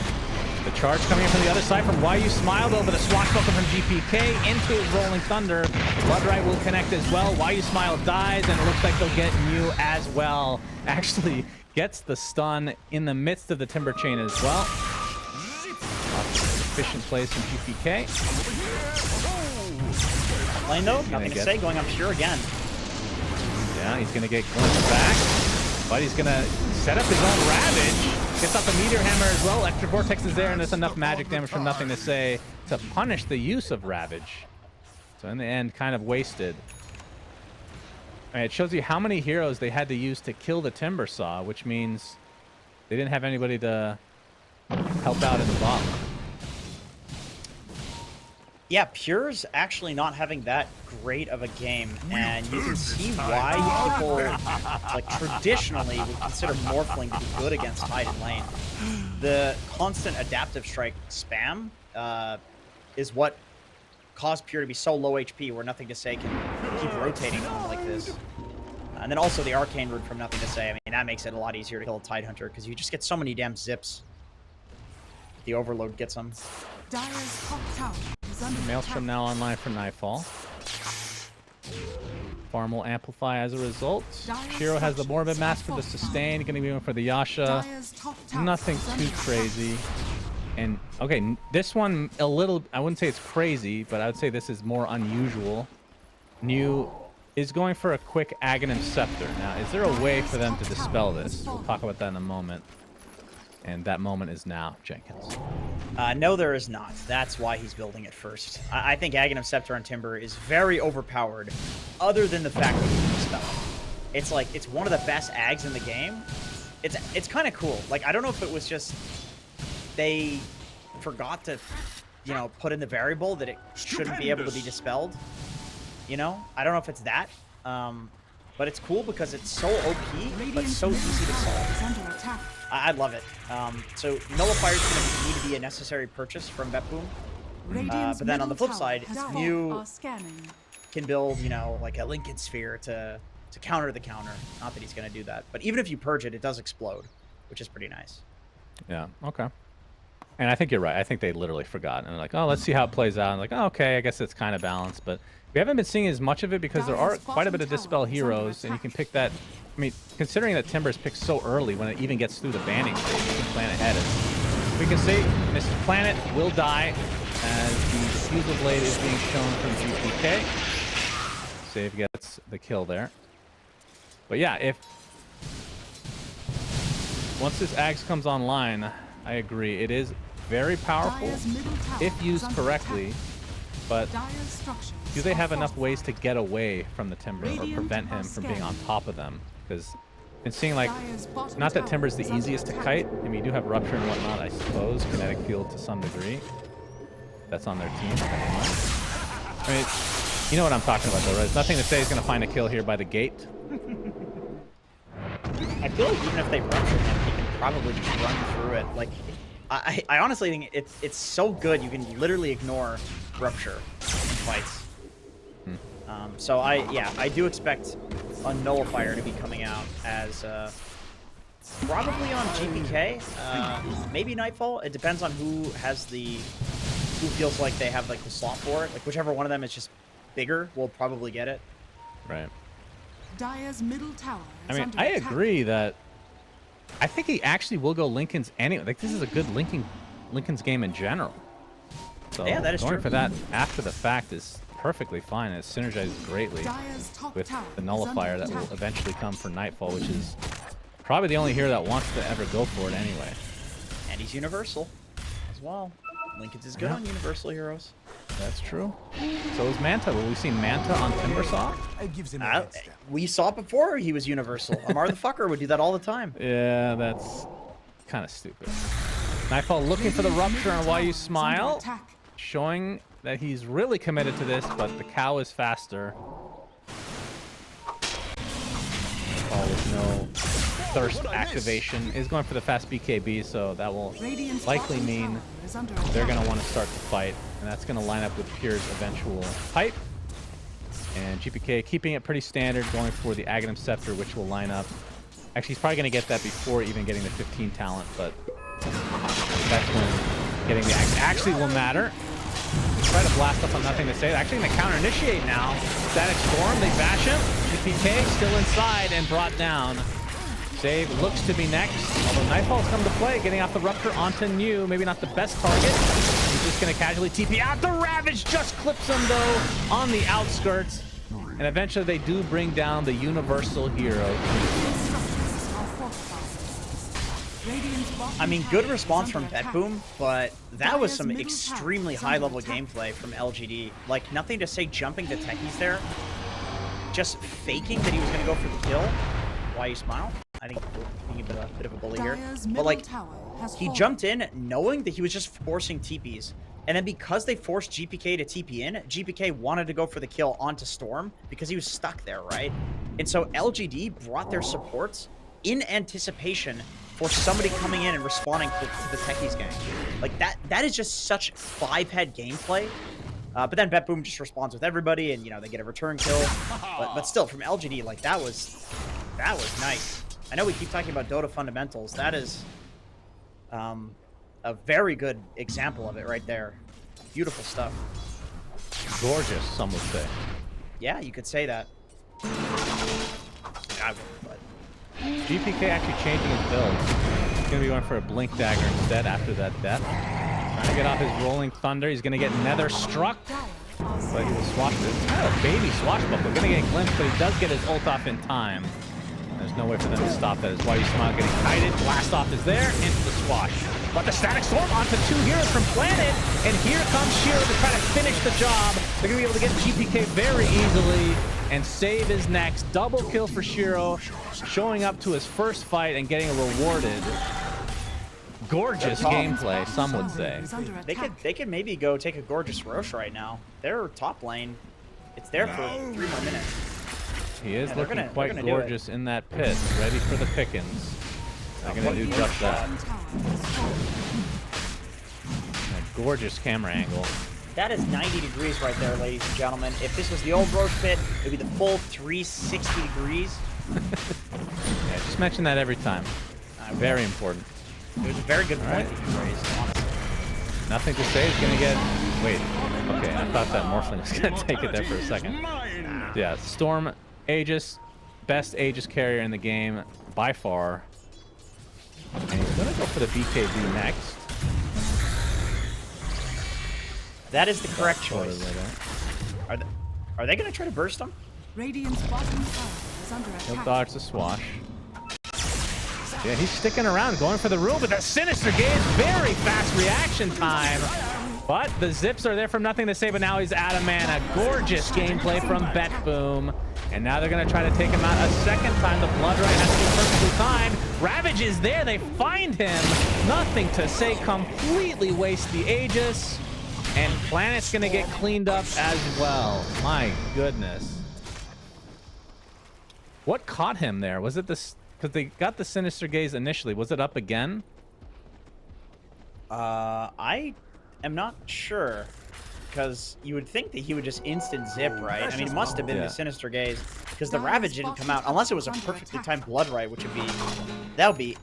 The charge coming in from the other side from YU Smiled over the swashbuckle from GPK into his Rolling Thunder. Bloodright will connect as well. YU Smile dies, and it looks like they'll get Mew as well. Actually gets the stun in the midst of the Timber Chain as well. Efficient plays from GPK. Lane though, nothing to say, going up Pure again. Yeah, he's going to get glimpsed back, but he's going to set up his own Ravage. Gets off the Meteor Hammer as well. Electric Vortex is there, and there's enough magic damage from nothing to say to punish the use of Ravage. So in the end, kind of wasted. All right, it shows you how many heroes they had to use to kill the Timber Saw, which means they didn't have anybody to help out in the bottom. Yeah, Pure's actually not having that great of a game, and you can see why people like traditionally would consider Morphling to be good against Tide and lane. The constant adaptive strike spam is what caused Pure to be so low HP, where nothing to say can keep rotating on like this. And then also the Arcane Root from Nothing to Say. I mean, that makes it a lot easier to kill a Tidehunter because you just get so many damn zips. The Overload gets them. Dire's top tower is under Maelstrom attack. now online for Nightfall. Farm will amplify as a result. Shiro has the Morbid Mask for the sustain. Going to be going for the Yasha. Dire's top tower Nothing is under too crazy. And okay, this one a little, I wouldn't say it's crazy, but I would say this is more unusual. New is going for a quick Aghanim Scepter. Now, is there a way for them to dispel this? We'll talk about that in a moment. And that moment is now, Jenkins. No, there is not. That's why he's building it first. I think Aghanim Scepter on Timber is very overpowered, other than the fact that you can dispel it. It's like, it's one of the best Ags in the game. It's kind of cool. Like, I don't know if it was just they forgot to, you know, put in the variable that it shouldn't be able to be dispelled. You know? I don't know if it's that. But it's cool because it's so OP, but so easy to solve. I love it. So Nullifier is going to need to be a necessary purchase from Betboom. But then on the flip side, Mew can build, you know, like a Lincoln Sphere to counter the counter. Not that he's going to do that. But even if you purge it, it does explode, which is pretty nice. Yeah, okay. And I think you're right. I think they literally forgot. And they're like, oh, let's see how it plays out. And like, oh, okay, I guess it's kind of balanced. But we haven't been seeing as much of it because there are quite a bit of Dispel heroes. And you can pick that. I mean, considering that Timber is picked so early, when it even gets through the banning stage, you can plan ahead. And we can see Mr. Planet will die as the Diffusal Blade is being shown from GPK. Save gets the kill there. But yeah, if once this Ags comes online, I agree. It is very powerful if used correctly, but do they have enough ways to get away from the Timber or prevent him from being on top of them? Because I've been seeing, like, not that Timber's the easiest to kite. I mean, you do have Rupture and whatnot, I suppose, Kinetic Field to some degree. That's on their team. I mean, you know what I'm talking about, though, right? There's nothing to say he's going to find a kill here by the gate. I feel like even if they Rupture him, he can probably just run through it. Like, I honestly think it's so good you can literally ignore Rupture in fights. So I do expect a Nullifier to be coming out as probably on GPK, maybe Nightfall. It depends on who feels like they have like the slot for it. Like whichever one of them is just bigger will probably get it. Right. Dire's middle tower I mean, I agree that I think he actually will go Lincoln's anyway. Like, this is a good Lincoln's game in general. So yeah, that is going true. for that after the fact is perfectly fine. It synergizes greatly with the Nullifier that will eventually come for Nightfall, which is probably the only hero that wants to ever go for it anyway. And he's universal as well. Lincoln's is good on universal heroes. That's true. So is Manta. Will we see Manta on Timbersaw? We saw it before he was universal. Amar the Fucker would do that all the time. Yeah, that's kind of stupid. Nightfall looking for the Rupture on Why You Smile, showing that he's really committed to this, but the cow is faster. With no Thirst activation is going for the fast BKB, so that will likely mean they're going to want to start the fight, and that's going to line up with Pure's eventual pipe. And GPK keeping it pretty standard, going for the Aghanim Scepter, which will line up. Actually, he's probably going to get that before even getting the 15 talent, but that's when getting the Axe actually will matter. Try to blast up on Nothing to Say. Actually going to counter initiate now. Static Storm, they bash him. GPK still inside and brought down. Save looks to be next, although Nightfall's come to play, getting off the Rupture onto New. Maybe not the best target. He's just going to casually TP out. The Ravage just clips him, though, on the outskirts. And eventually they do bring down the universal hero. I mean, good response from Betboom, but that was some extremely high-level gameplay from LGD. Like, Nothing to Say jumping to techies there. Just faking that he was going to go for the kill. Why You Smile? I think being a bit of a bully here. But, like, he jumped in knowing that he was just forcing TPs. And then because they forced GPK to TP in, GPK wanted to go for the kill onto Storm because he was stuck there, right? And so LGD brought their supports in anticipation for somebody coming in and responding to the techies gang. Like, that is just such 5-head gameplay. But then Betboom just responds with everybody, and, you know, they get a return kill. But still, from LGD, like, that was nice. I know we keep talking about Dota fundamentals. That is a very good example of it right there. Beautiful stuff. Gorgeous, some would say. Yeah, you could say that. I wouldn't, but... GPK actually changing his build. He's going to be going for a Blink Dagger instead after that death. Trying to get off his Rolling Thunder. He's going to get Nether struck. But he will swap it. It's kind of a baby swashbuckle. Going to get glimpsed, but he does get his ult off in time. There's no way for them to stop that. Is why you smile getting kited. Blast off is there into the swash. But the Static Storm onto 2 heroes from Planet. And here comes Shiro to try to finish the job. They're going to be able to get GPK very easily and save his next. Double kill for Shiro. Showing up to his first fight and getting rewarded. Gorgeous gameplay, some would say. They could maybe go take a gorgeous Roche right now. Their top lane, it's there for 3 more minutes. He is looking quite gorgeous in that pit, ready for the pickings. They're going to do just that. A gorgeous camera angle. That is 90 degrees right there, ladies and gentlemen. If this was the old Roche pit, it would be the full 360 degrees. Yeah, just mention that every time. Very important. It was a very good point that you raised, honestly. Nothing to say. He's going to get... Wait. Okay, I thought that Morphling was going to take it there for a second. Yeah, Storm, Aegis, best Aegis carrier in the game by far. And he's going to go for the BKB next. That is the correct choice. Are they going to try to burst him? Radiant's bottom tower is under attack. He'll dodge the swash. Yeah, he's sticking around, going for the room, but the Sinister Gaze, very fast reaction time. But the zips are there from nothing to say, but now he's out of mana. Gorgeous gameplay from Betboom. And now they're going to try to take him out a second time. The Blood Right has to be perfectly timed. Ravage is there. They find him. Nothing to say. Completely waste the Aegis. And Planet's going to get cleaned up as well. My goodness. What caught him there? Was it this... Because they got the Sinister Gaze initially. Was it up again? I am not sure. Because you would think that he would just instant zip, right? I mean, it must have been the Sinister Gaze. Because the Ravage didn't come out. Unless it was a perfectly timed Blood Right, which would be... That would be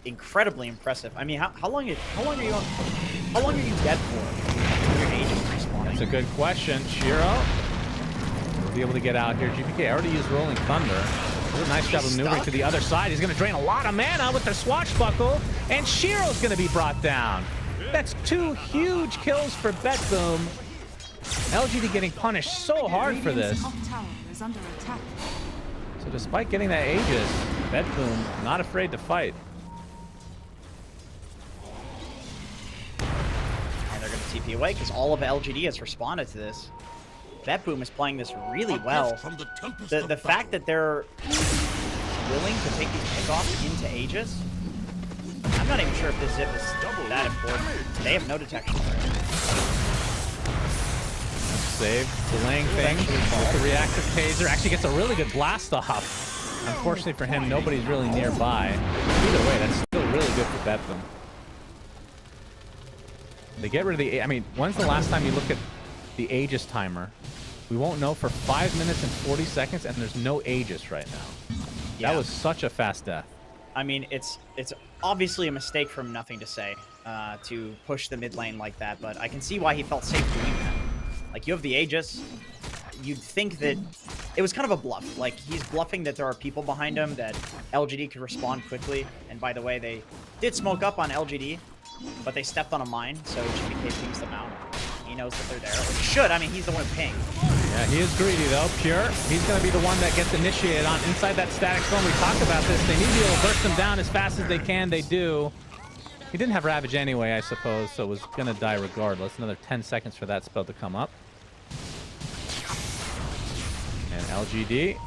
incredibly impressive. I mean, how long are you dead for? Your Aegis respawning? That's a good question. Shiro will be able to get out here. GPK already used Rolling Thunder. Does a nice job of maneuvering to the other side. He's going to drain a lot of mana with the swashbuckle, and Shiro's going to be brought down. That's 2 huge kills for Betboom. LGD getting punished so hard for this. So despite getting that Aegis, Betboom not afraid to fight. And they're going to TP away because all of LGD has responded to this. Betboom is playing this really well. The fact that they're willing to take these pickoffs into Aegis, I'm not even sure if this zip is that important. They have no detection. Save, delaying things with the reactive taser. Actually gets a really good blast off. Unfortunately for him, nobody's really nearby. Either way, that's still really good for Betboom. They get rid of the... I mean, when's the last time you look at the Aegis timer? We won't know for 5 minutes and 40 seconds, and there's no Aegis right now. Yeah. That was such a fast death. I mean, it's obviously a mistake from Nothing to Say to push the mid lane like that, but I can see why he felt safe doing that. Like, you have the Aegis. You'd think that it was kind of a bluff. Like, he's bluffing that there are people behind him, that LGD could respond quickly. And by the way, they did smoke up on LGD, but they stepped on a mine, so GPK pings them out. He knows that they're there. Or he should. I mean, he's the one who pinged. Yeah, he is greedy, though. Pure. He's going to be the one that gets initiated on inside that Static Storm. We talked about this. They need to be able to burst them down as fast as they can. They do. He didn't have Ravage anyway, I suppose, so was going to die regardless. Another 10 seconds for that spell to come up. And LGD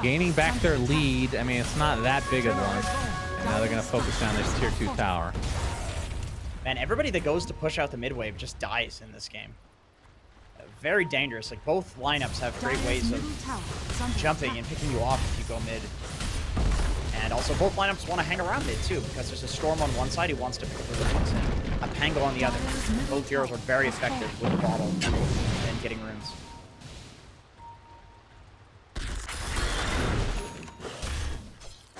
gaining back their lead. I mean, it's not that big of one. And now they're going to focus down this tier 2 tower. Man, everybody that goes to push out the mid wave just dies in this game. Very dangerous. Like, both lineups have great ways of jumping and picking you off if you go mid. And also, both lineups want to hang around mid, too, because there's a Storm on one side who wants to pick up the response. A Pango on the other. Both heroes are very effective with the bottle and getting runes.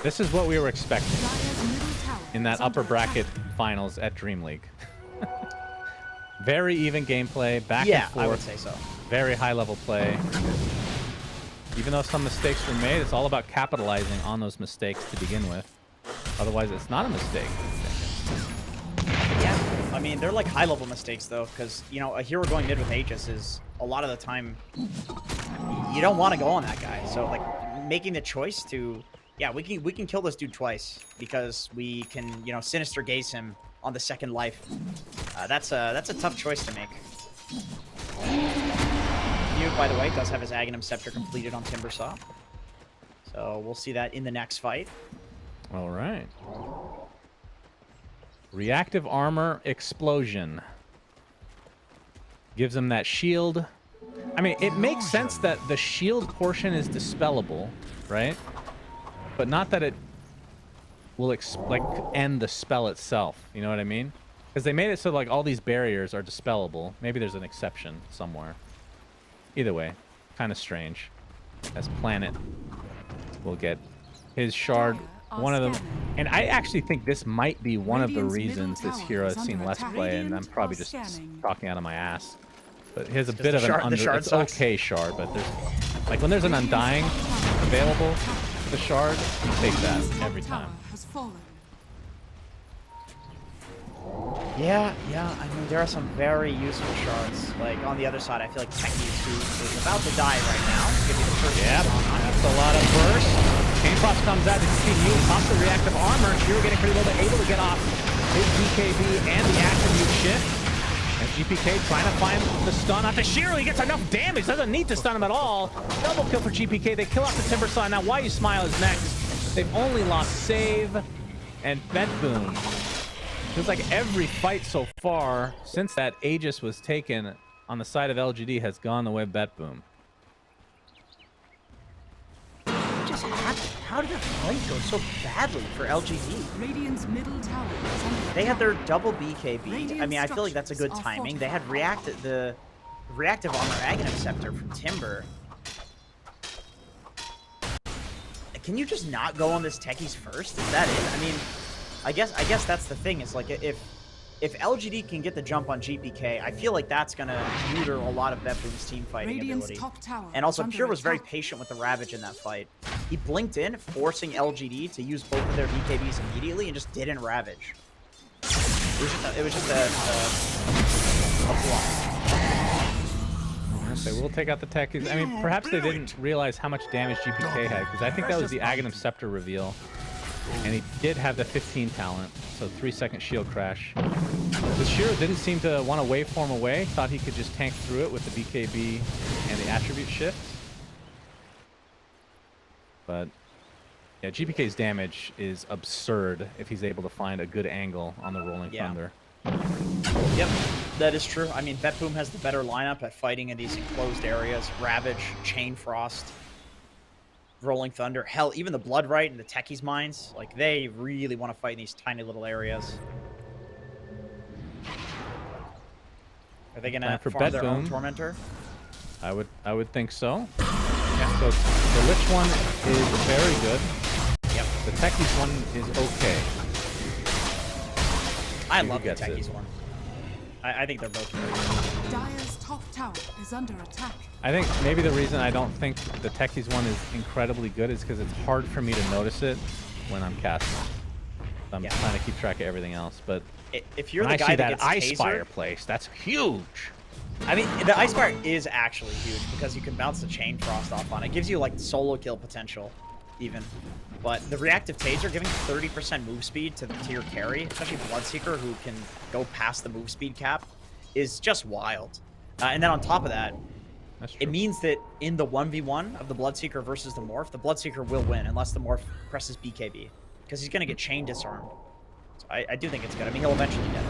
This is what we were expecting in that upper bracket finals at Dream League. Very even gameplay, back and forth. I would say so. Very high level play. Even though some mistakes were made, it's all about capitalizing on those mistakes to begin with. Otherwise, it's not a mistake. Yeah, I mean, they're like high level mistakes though, because, you know, a hero going mid with Aegis is a lot of the time, you don't want to go on that guy. So like making the choice to, yeah, we can kill this dude twice because we can, you know, Sinister Gaze him on the second life. That's a tough choice to make. Feud, by the way, does have his Aghanim Scepter completed on Timbersaw. So we'll see that in the next fight. All right. Reactive armor explosion. Gives him that shield. I mean, it makes sense that the shield portion is dispellable, right? But not that it will like end the spell itself. You know what I mean? Because they made it so like all these barriers are dispellable. Maybe there's an exception somewhere. Either way, kind of strange. As Planet will get his shard. One of them, and I actually think this might be one of the reasons this hero has seen less play, and I'm probably just talking out of my ass. But here's a bit of an it's okay shard, but there's like when there's an Undying available, the shard, you take that every time. Yeah, I mean, there are some very useful shards. Like, on the other side, I feel like Techies, who is about to die right now, is going to be the first. Yep, that's a lot of burst. Chain Frost comes out to continue, pops the reactive armor. Hero getting pretty low, but able to get off his BKB and the attribute shift. And GPK trying to find the stun onto Shiro. He gets enough damage, doesn't need to stun him at all. Double kill for GPK. They kill off the Timbersaw. Now, Why You Smile is next. They've only lost Save and Betboom. Feels like every fight so far since that Aegis was taken on the side of LGD has gone the way of Betboom. What just happened? How did that fight go so badly for LGD? Radiant's middle tower is under They had their double BKB. I mean, I feel like that's a good timing. They had the reactive armor Aghanim Scepter from Timber. Can you just not go on this Techies first? Is that it? I mean, I guess that's the thing. Is like if LGD can get the jump on GPK, I feel like that's gonna neuter a lot of Betboom's team fighting ability. And also, Pure was very patient with the Ravage in that fight. He blinked in, forcing LGD to use both of their BKBs immediately, and just didn't Ravage. It was just a block. They will take out the Techies. I mean, perhaps they didn't realize how much damage GPK had, because I think that was the Aghanim Scepter reveal. And he did have the 15 talent, so 3-second shield crash. The Shiro didn't seem to want to waveform away, thought he could just tank through it with the BKB and the attribute shift. But yeah, GPK's damage is absurd if he's able to find a good angle on the Rolling Thunder. Yep, that is true. I mean, Betboom has the better lineup at fighting in these enclosed areas. Ravage, Chain Frost, Rolling Thunder, hell, even the Bloodright and the Techies mines, like they really want to fight in these tiny little areas. Are they gonna farm their own Tormentor? I would think so. Yeah. So the Lich one is very good. Yep. The Techies one is okay. I love the Techies one. I think they're both very good. Dire's top tower is under attack. I think maybe the reason I don't think the Techies one is incredibly good is because it's hard for me to notice it when I'm casting. I'm trying to keep track of everything else, but if you're the guy that gets Icefire place, that's huge. I mean, the Icefire is actually huge because you can bounce the Chain Frost off on it. It gives you like solo kill potential, even. But the reactive Taser giving 30% move speed to your carry, especially Bloodseeker, who can go past the move speed cap, is just wild. And then on top of that, it means that in the 1v1 of the Bloodseeker versus the Morph, the Bloodseeker will win unless the Morph presses BKB, because he's going to get chain disarmed. So I do think it's good. I mean, he'll eventually get it.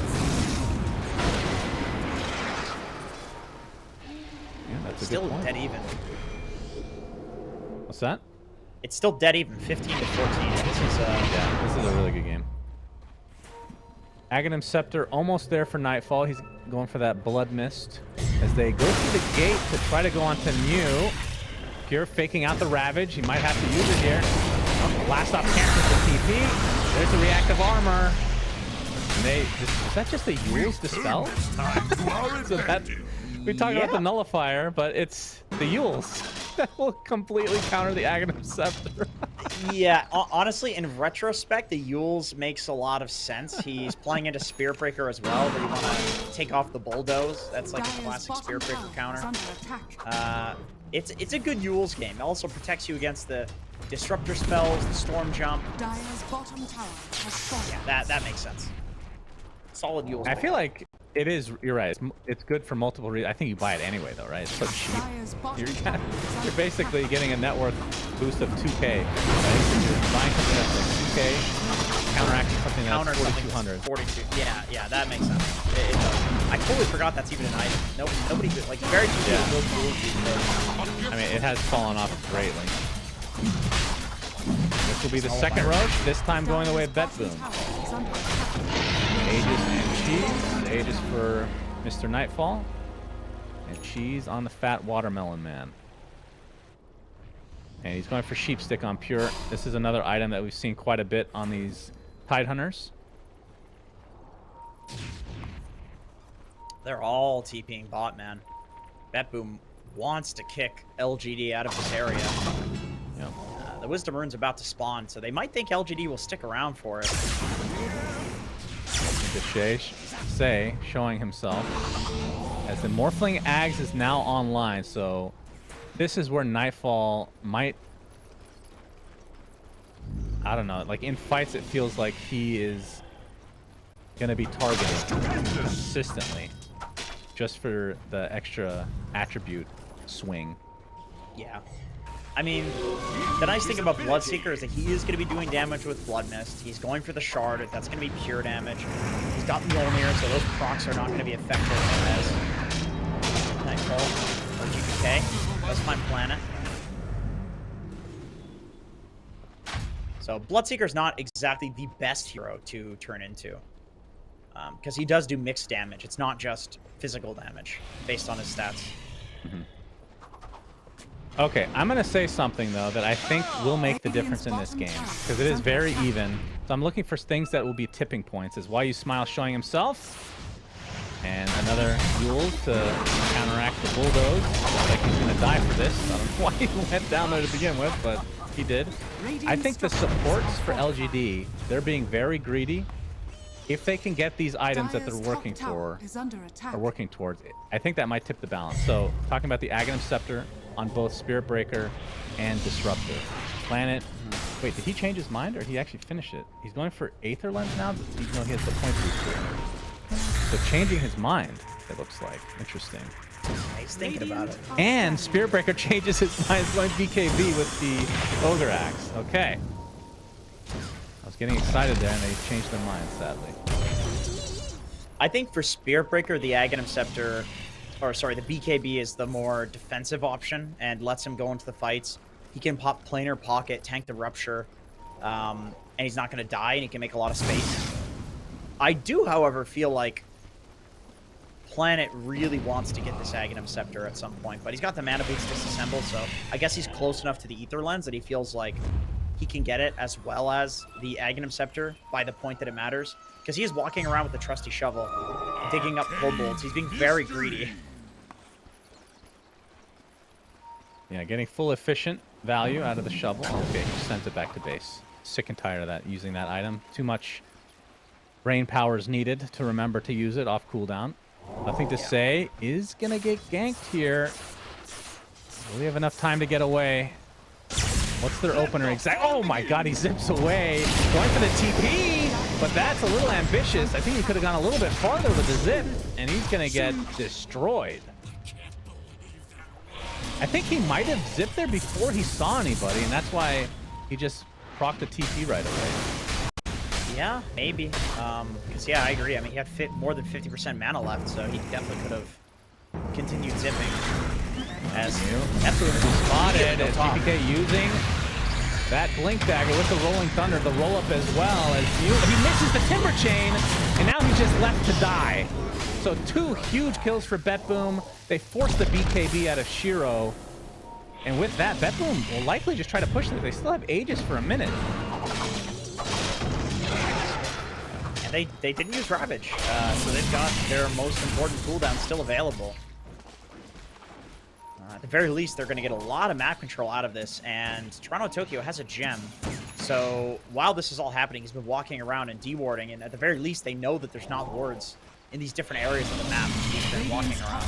Yeah, that's a still good point. Dead even. What's that? It's still dead even, 15 to 14. This is yeah, this is a really good game. Aghanim Scepter almost there for Nightfall. He's going for that Blood Mist as they go through the gate to try to go onto Mew. Pure faking out the Ravage. He might have to use it here. Blast off cancels the TP. There's the reactive armor. Is that just the Yule's Dispel? So that, we talked about the Nullifier, but it's the Yule's that will completely counter the Aghanim Scepter. Yeah, honestly, in retrospect, the Yule's makes a lot of sense. He's playing into Spirit Breaker as well, where you want to take off the Bulldoze. That's like a classic Spirit Breaker counter. It's a good Yule's game. It also protects you against the Disruptor spells, the Storm Jump. Dire's bottom tower has fallen. Yeah, that makes sense. Solid Yule's. I feel like it is. You're right. It's good for multiple reasons. I think you buy it anyway, though, right? It's so cheap. You're basically getting a net worth boost of 2K. Right? You're buying something that's like 2K, counteracting something that's 4,200. 42. Yeah, that makes sense. It does. I totally forgot that's even an item. Nobody like very few people build Yule's these days. I mean, it has fallen off greatly. This will be the second Roach. This time going the way of Betboom. Aegis and Cheese. Aegis for Mr. Nightfall. And Cheese on the Fat Watermelon Man. And he's going for Sheepstick on Pure. This is another item that we've seen quite a bit on these Tidehunters. They're all TPing bot, man. Betboom wants to kick LGD out of this area. Yep. The Wisdom Rune's about to spawn, so they might think LGD will stick around for it. Say showing himself as the Morphling Ags is now online, so this is where Nightfall might, I don't know, like in fights it feels like he is gonna be targeted consistently just for the extra attribute swing. Yeah. I mean, the nice thing about Bloodseeker is that he is going to be doing damage with Blood Mist. He's going for the Shard. That's going to be pure damage. He's got Mjolnir, so those procs are not going to be effective as Nightfall or GPK. That's my planet. So Bloodseeker's not exactly the best hero to turn into. Because he does do mixed damage. It's not just physical damage based on his stats. Mm-hmm. Okay, I'm going to say something, though, that I think will make the difference in this game, because it is very even. So I'm looking for things that will be tipping points. Is Why You Smile showing himself. And another Yule to counteract the Bulldoze. Looks like he's going to die for this. I don't know why he went down there to begin with, but he did. I think the supports for LGD, they're being very greedy. If they can get these items that they're working for, or working towards, I think that might tip the balance. So, talking about the Aghanim Scepter on both Spirit Breaker and Disruptor. Planet. Wait, did he change his mind, or did he actually finish it? He's going for Aether Lens now, even though he has the point boost. So, changing his mind, it looks like. Interesting. He's thinking about it. And Spirit Breaker changes his mind, going BKB with the Ogre Axe. Okay. I was getting excited there, and they changed their mind, sadly. I think for Spirit Breaker, the Aghanim Scepter, or sorry, the BKB is the more defensive option and lets him go into the fights. He can pop Planar Pocket, tank the Rupture, and he's not going to die, and he can make a lot of space. I do, however, feel like Planet really wants to get this Aghanim Scepter at some point, but he's got the mana boots disassembled, so I guess he's close enough to the Aether Lens that he feels like he can get it as well as the Aghanim Scepter by the point that it matters. Because he is walking around with the trusty shovel, digging up kobolds. He's being very greedy. Yeah, getting full efficient value out of the shovel. Okay, he sent it back to base. Sick and tired of that, using that item. Too much brain power is needed to remember to use it off cooldown. Nothing to say is gonna get ganked here. Will we have enough time to get away? What's their opener exact? Oh my god, he zips away. Going for the TP, but that's a little ambitious. I think he could have gone a little bit farther with the zip, and he's gonna get destroyed. I think he might have zipped there before he saw anybody, and that's why he just procced the TP right away. Yeah, maybe. Because, yeah, I agree. I mean, he had more than 50% mana left, so he definitely could have continued zipping. As Betboom is spotted as TPK using That Blink Dagger with the Rolling Thunder, the roll-up as well as he misses the Timber Chain, and now he's just left to die. So 2 huge kills for Betboom. They force the BKB out of Shiro. And with that, Betboom will likely just try to push it. They still have Aegis for a minute. And they didn't use Ravage, so they've got their most important cooldown still available. At the very least, they're going to get a lot of map control out of this, and Toronto Tokyo has a gem. So while this is all happening, he's been walking around and dewarding, and at the very least, they know that there's not wards in these different areas of the map. He's been walking around.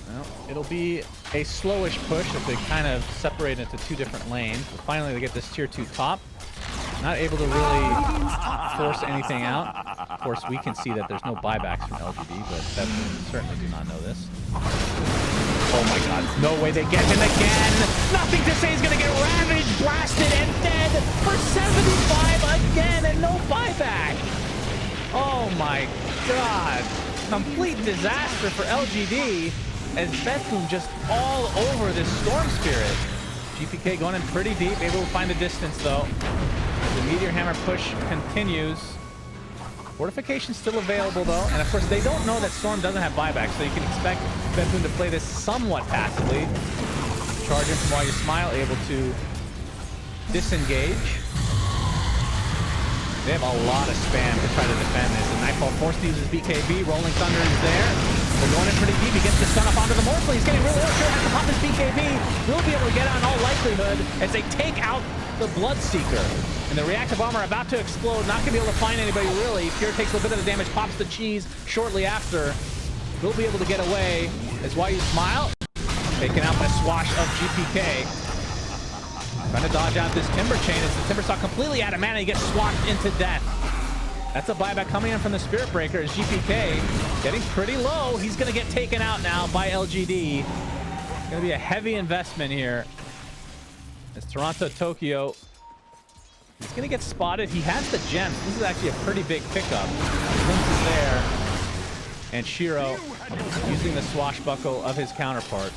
Well, it'll be a slowish push as they kind of separate into 2 different lanes. But finally, they get this tier 2 top. Not able to really force anything out. Of course, we can see that there's no buybacks from LGD, but that certainly do not know this. Oh my god, no way they get him again! Nothing to say, he's gonna get ravaged, blasted, and dead for 75 again, and no buyback! Oh my god. Complete disaster for LGD as Betboom just all over this Storm Spirit. GPK going in pretty deep, able to find the distance though. The Meteor Hammer push continues. Fortification still available though, and of course they don't know that Storm doesn't have buyback, so you can expect Betboom to play this somewhat passively. Charge in from While You Smile, able to disengage. They have a lot of spam to try to defend this, and Nightfall forced to use his BKB. Rolling Thunder is there. They're going in pretty deep. He gets the stun up onto the Mortal. He's getting really sure has to pop his BKB. Will be able to get out in all likelihood as they take out the Bloodseeker. And the reactive armor about to explode. Not going to be able to find anybody really. Pure takes a little bit of the damage, pops the cheese shortly after. Will be able to get away as While You Smile. Taken out by Swash of GPK. Trying to dodge out this Timber Chain as the Timber Saw completely out of mana. He gets swatted into death. That's a buyback coming in from the Spirit Breaker as GPK getting pretty low. He's going to get taken out now by LGD. Going to be a heavy investment here. As Toronto Tokyo is going to get spotted. He has the gem. This is actually a pretty big pickup. Lynx is there. And Shiro using the swashbuckle of his counterpart.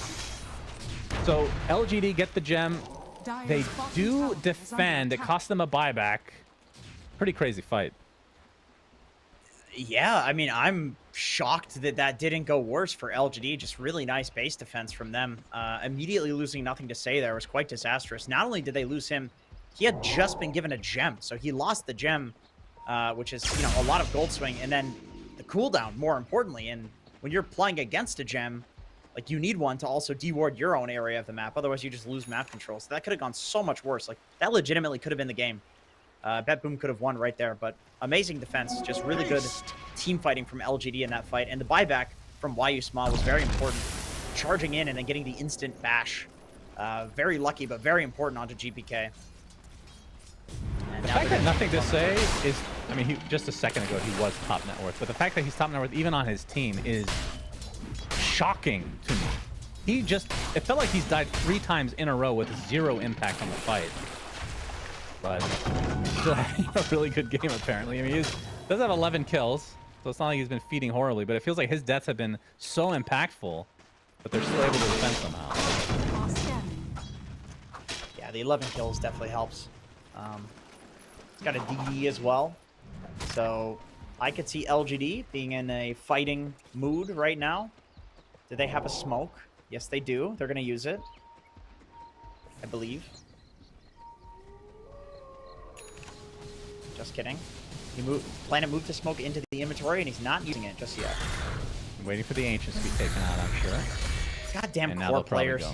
So LGD get the gem. They do defend. It costs them a buyback. Pretty crazy fight. Yeah, I mean, I'm shocked that that didn't go worse for LGD. Just really nice base defense from them. Immediately losing Nothing to Say there was quite disastrous. Not only did they lose him, he had just been given a gem. So he lost the gem, which is, you know, a lot of gold swing. And then the cooldown, more importantly. And when you're playing against a gem, like, you need one to also deward your own area of the map. Otherwise, you just lose map control. So that could have gone so much worse. Like, that legitimately could have been the game. Betboom could have won right there. But amazing defense. Just really good team fighting from LGD in that fight. And the buyback from While You Smile was very important. Charging in and then getting the instant bash. Very lucky, but very important onto GPK. And the fact that Nothing to Say is... I mean, just a second ago, he was top net worth. But the fact that he's top net worth even on his team is... shocking to me. He just, it felt like he's died 3 times in a row with 0 impact on the fight. But he's still having a really good game apparently. I mean, he does have 11 kills, so it's not like he's been feeding horribly, but it feels like his deaths have been so impactful, but they're still able to defend somehow. Yeah, the 11 kills definitely helps. He's got a DD as well, so I could see LGD being in a fighting mood right now. Do they have a smoke? Yes, they do. They're going to use it, I believe. Just kidding. Planet moved the smoke into the inventory, and he's not using it just yet. I'm waiting for the Ancients to be taken out, I'm sure. Goddamn core players.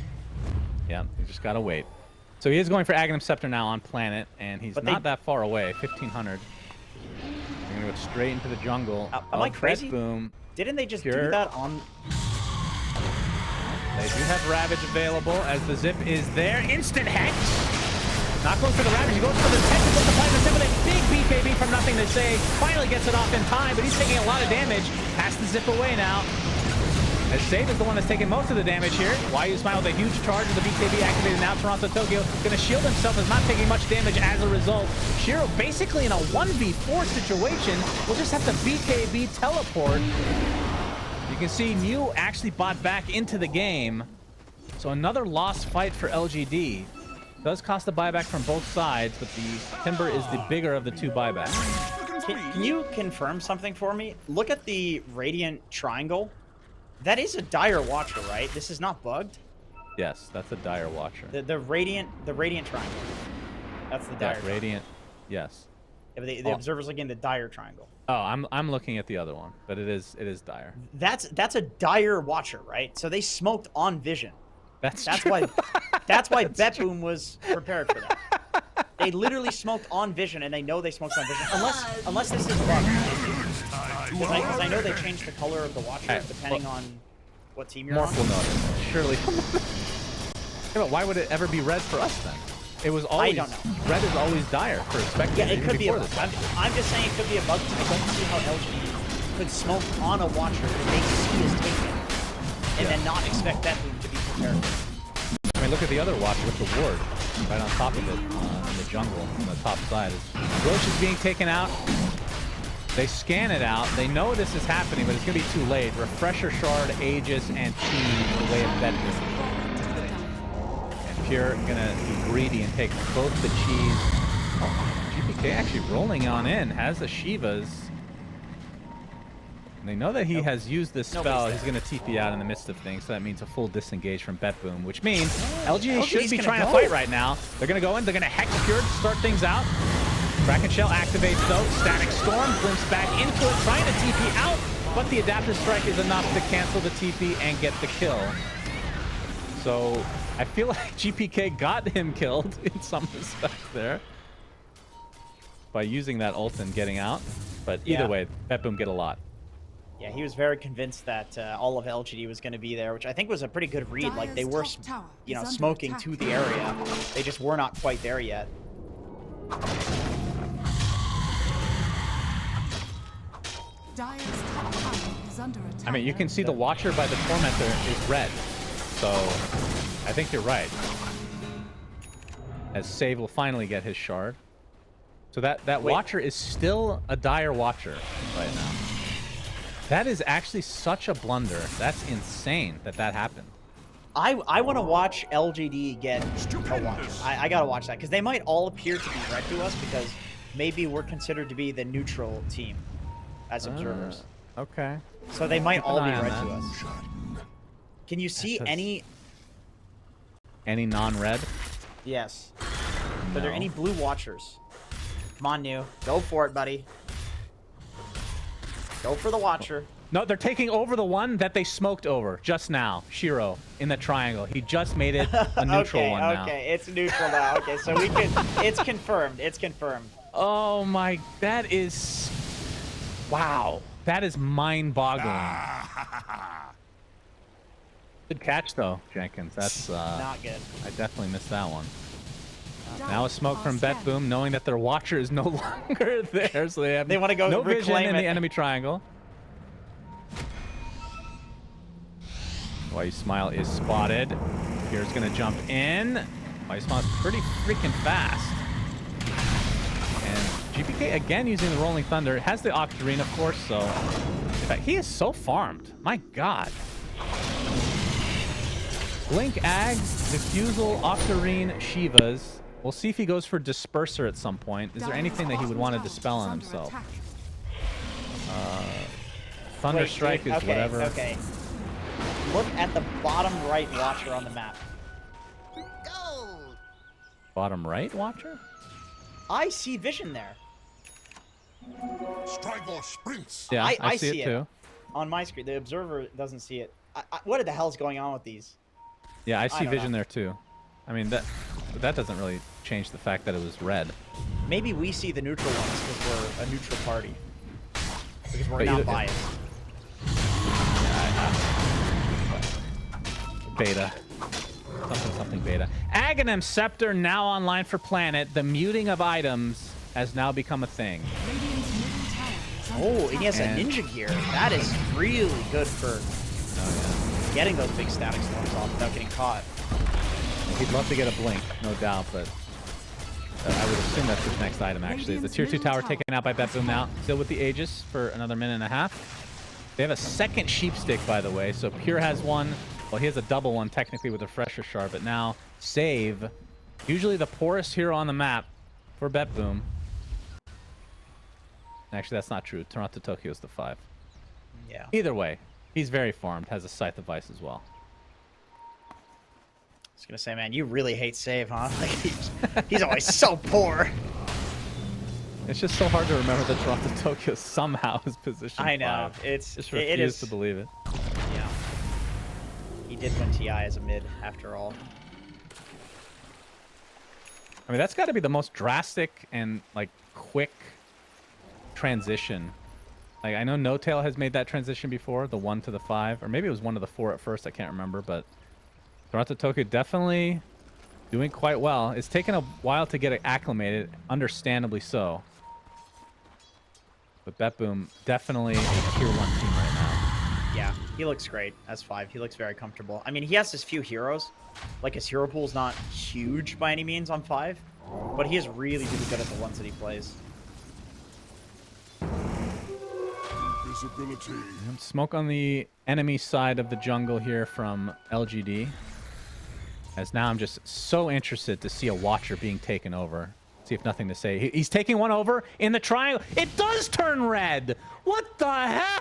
Yeah, you just got to wait. So he is going for Aghanim Scepter now on Planet, and he's not that far away, 1,500. They're going to go straight into the jungle. Am I crazy? Betboom. Didn't they just do that on... They do have Ravage available as the Zip is there. Instant Hex! Not going for the Ravage, he goes for the Technical to find the Zip with a big BKB from Nothing to Say. Finally gets it off in time, but he's taking a lot of damage. Has the Zip away now. As Save is the one that's taking most of the damage here. While You Smile with a huge charge of the BKB activated now. Toronto Tokyo gonna shield himself, is not taking much damage as a result. Shiro basically in a 1v4 situation will just have to BKB teleport. You can see Mew actually bought back into the game. So another lost fight for LGD. Does cost a buyback from both sides, but the Timber is the bigger of the two buybacks. Can you confirm something for me? Look at the Radiant Triangle. That is a Dire Watcher, right? This is not bugged? Yes, that's a Dire Watcher. The Radiant Triangle. That's the Dire Radiant, yes. Yeah, but the Observer's looking at the Dire Triangle. Oh, I'm looking at the other one, but it is Dire. That's a Dire Watcher, right? So they smoked on Vision. That's true. why Betboom was prepared for that. They literally smoked on Vision, and they know they smoked on Vision, unless this is bugged. Because I know they changed the color of the Watcher depending on what team you're on. Morph will notice, surely. Yeah, but why would it ever be red for us then? It was always. I don't know. Red is always Dire for Spectator. Yeah, it could be a bug. This. I'm just saying it could be a bug. I don't see how LG could smoke on a Watcher that they see is taken, and then not expect Betboom to be prepared. I mean, look at the other Watcher with the ward right on top of it in the jungle on the top side. Roche is being taken out. They scan it out. They know this is happening, but it's going to be too late. Refresher Shard, Aegis, and Chi the way of Betboom. And Pure going to be greedy and take both the Chis. Oh, GPK actually rolling on in. Has the Shivas. And they know that he has used this spell. He's going to TP out in the midst of things. So that means a full disengage from Betboom, which means LGD should be trying to fight right now. They're going to go in. They're going to Hex Pure to start things out. Kraken Shell activates though. Static Storm glimpse back into it, trying to TP out. But the Adaptive Strike is enough to cancel the TP and get the kill. So I feel like GPK got him killed in some respect there by using that ult and getting out. But either way, Betboom get a lot. Yeah, he was very convinced that all of LGD was going to be there, which I think was a pretty good read. Like they were, smoking to the area. They just were not quite there yet. I mean, you can see the Watcher by the Tormentor is red. So I think you're right. As Save will finally get his shard. So that Watcher is still a Dire Watcher right now. That is actually such a blunder. That's insane that happened. I want to watch LGD get a Watcher. I got to watch that because they might all appear to be red to us because maybe we're considered to be the neutral team as observers. Okay. So they might all be red to us. Can you see any non-red? Yes. No. Are there any blue Watchers? Come on, New. Go for it, buddy. Go for the Watcher. No, they're taking over the one that they smoked over just now. Shiro in the triangle. He just made it a neutral one now. Okay, it's neutral now. Okay, so we can. It's confirmed. It's confirmed. Oh my, that is. Wow. That is mind-boggling. Good catch, though, Jenkins. That's not good. I definitely missed that one. Now a smoke from Betboom, knowing that their Watcher is no longer there, so they want to go no vision in the enemy triangle. Why Smile is spotted. Here's gonna jump in. Why Smile's pretty freaking fast. And GPK again using the Rolling Thunder. Has the Octarine, of course, so in fact, he is so farmed. My God. Blink, Ags, Diffusal, Octarine, Shivas. We'll see if he goes for Disperser at some point. Is there anything that he would want to dispel on himself? Thunder Strike is whatever. Okay. Look at the bottom right Watcher on the map. Bottom right Watcher? I see vision there. Striker sprints. Yeah, I see it too. On my screen, the observer doesn't see it. What the hell is going on with these? Yeah, I see vision there too. I mean, that doesn't really change the fact that it was red. Maybe we see the neutral ones because we're a neutral party. Because we're not biased. Beta. Something beta. Aghanim Scepter now online for Planet. The muting of items has now become a thing. Oh, and he has a ninja gear. That is really good for getting those big static storms off without getting caught. He'd love to get a blink, no doubt, but I would assume that's his next item, actually. Is the Tier 2 tower taken out by Betboom now. Still with the Aegis for another minute and a half. They have a second Sheep Stick, by the way, so Pure has one. Well, he has a double one technically with a Refresher Shard, but now Save, usually the poorest hero on the map for Betboom. Actually, that's not true. Toronto Tokyo is the 5. Yeah. Either way, he's very farmed, has a Scythe of Vice as well. I was gonna say, man, you really hate Save, huh? Like he's always so poor. It's just so hard to remember that Toronto Tokyo somehow is positioned. I know. 5. It's just it refuse is to believe it. Yeah. He did win TI as a mid, after all. I mean, that's got to be the most drastic and like quick transition. Like, I know No Tail has made that transition before, the 1 to the 5, or maybe it was 1 to the 4 at first. I can't remember, but Toronto Tokyo definitely doing quite well. It's taken a while to get it acclimated, understandably so. But Betboom definitely a tier 1 team right now. Yeah, he looks great as 5. He looks very comfortable. I mean, he has his few heroes. Like, his hero pool's not huge by any means on 5, but he is really, really good at the ones that he plays. Visibility. Smoke on the enemy side of the jungle here from LGD. As now I'm just so interested to see a Watcher being taken over. See if nothing to say. He's taking one over in the triangle. It does turn red. What the hell?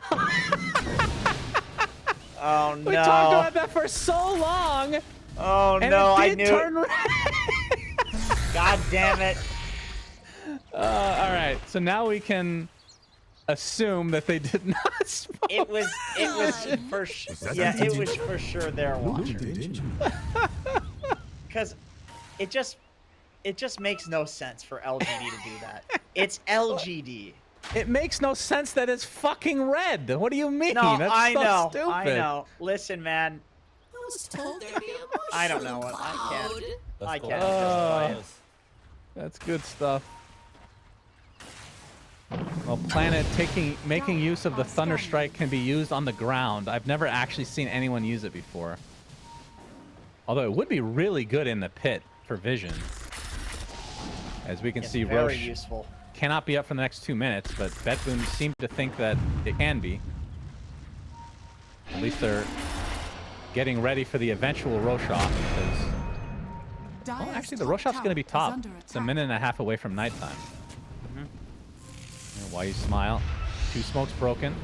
Oh no! We talked about that for so long. Oh and no! It I knew. turn red. God damn it! All right. So now we can assume that they did not smoke. It was for sure. Yeah, it was for sure their Watcher. Because it just makes no sense for LGD to do that. It's LGD. It makes no sense that it's fucking red. What do you mean? No, That's I so know. stupid. I know. Listen, man. I don't know what I can't justify it. That's good stuff. Well, Planet making use of the Thunder Strike can be used on the ground. I've never actually seen anyone use it before. Although it would be really good in the pit for vision. As we can see, very Roche useful. cannot be up for the next 2 minutes, but Betboom seem to think that it can be. At least they're getting ready for the eventual Roche off, because... Well, actually, the Roche off's going to be top. It's a minute and a half away from nighttime. Why you smile? 2 smokes broken.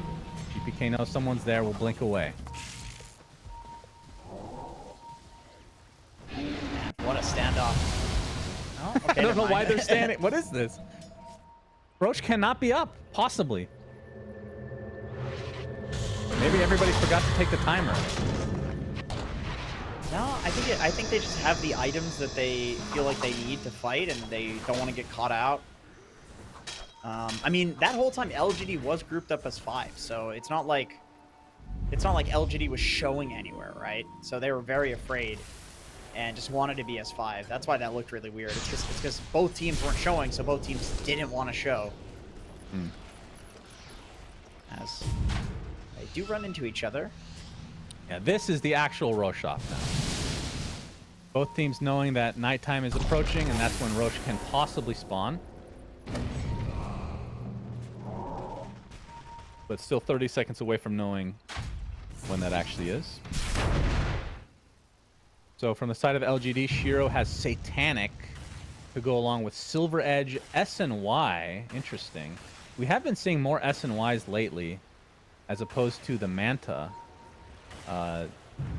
GPK knows someone's there. Will blink away. What a standoff. Oh, okay, I don't know why they're standing. What is this? Roche cannot be up. Possibly. Maybe everybody forgot to take the timer. No, I think they just have the items that they feel like they need to fight, and they don't want to get caught out. I mean, that whole time LGD was grouped up as 5, so it's not like LGD was showing anywhere, right? So they were very afraid and just wanted to be as 5. That's why that looked really weird. It's because both teams weren't showing, so both teams didn't want to show. As they do run into each other. Yeah, this is the actual Roche off now. Both teams knowing that nighttime is approaching, and that's when Roche can possibly spawn. But still 30 seconds away from knowing when that actually is. So from the side of LGD, Shiro has Satanic to go along with Silver Edge, S and Y. Interesting. We have been seeing more S and Ys lately, as opposed to the Manta.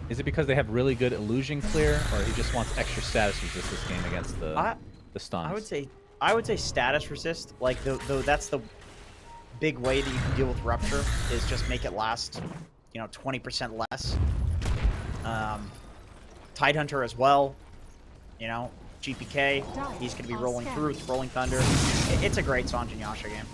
Is it because they have really good illusion clear, or he just wants extra status resist this game against the stuns? I would say status resist. Like that's the big way that you can deal with Rupture, is just make it last, 20% less. Tidehunter as well. GPK, he's going to be rolling through with Rolling Thunder. It's a great Sanjin Yasha game.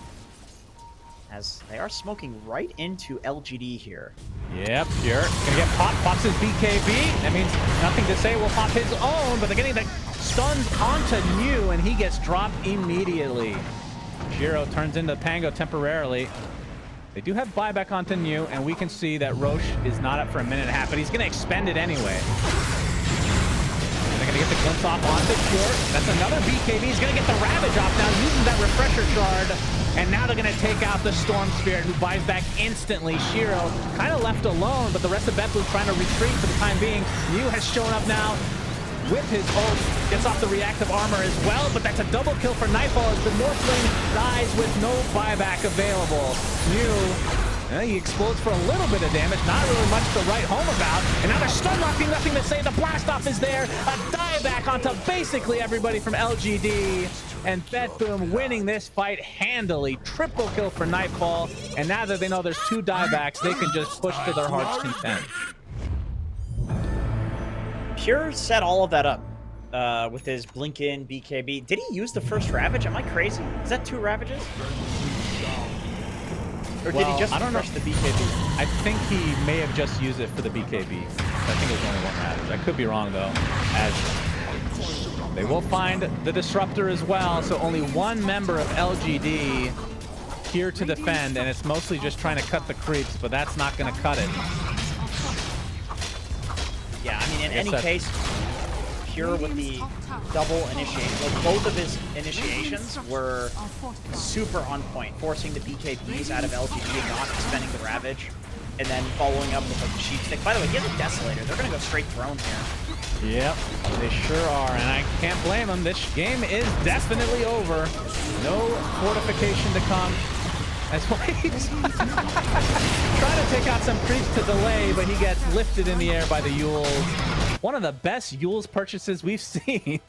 As they are smoking right into LGD here. Yep, Pure gonna get popped. Pops his BKB. That means nothing to say. Will pop his own, but they're getting the stuns onto New, and he gets dropped immediately. Shiro turns into Pango temporarily. They do have buyback onto New, and we can see that Roche is not up for a minute and a half, but he's gonna expend it anyway. And they're gonna get get the glimpse off onto Pure. That's another BKB. He's going to get the Ravage off now, using that Refresher Shard. And now they're going to take out the Storm Spirit, who buys back instantly. Shiro kind of left alone, but the rest of Betboom trying to retreat for the time being. Mew has shown up now with his ult. Gets off the reactive armor as well, but that's a double kill for Nightfall as the Northling dies with no buyback available. Mew, he explodes for a little bit of damage, not really much to write home about. And now they're stun locking, nothing to say. The blast off is there. A dieback onto basically everybody from LGD. And Betboom winning this fight handily. Triple kill for Nightfall. And now that they know there's 2 diebacks, they can just push to their heart's content. Pure set all of that up with his blink in BKB. Did he use the first Ravage? Am I crazy? Is that 2 Ravages? Or did he just refresh the BKB? I think he may have just used it for the BKB. I think it was only 1 Ravage. I could be wrong though. As they will find the Disruptor as well, so only 1 member of LGD here to defend, and it's mostly just trying to cut the creeps, but that's not going to cut it. Yeah, I mean, in any case, Pure with the double initiation, like both of his initiations were super on point, forcing the BKBs out of LGD and not spending the Ravage, and then following up with like the Sheep Stick. By the way, he has a Desolator. They're going to go straight Throne here. Yep, they sure are, and I can't blame them. This game is definitely over. No fortification to come. As he's trying to take out some creeps to delay, but he gets lifted in the air by the Yules. One of the best Yules purchases we've seen.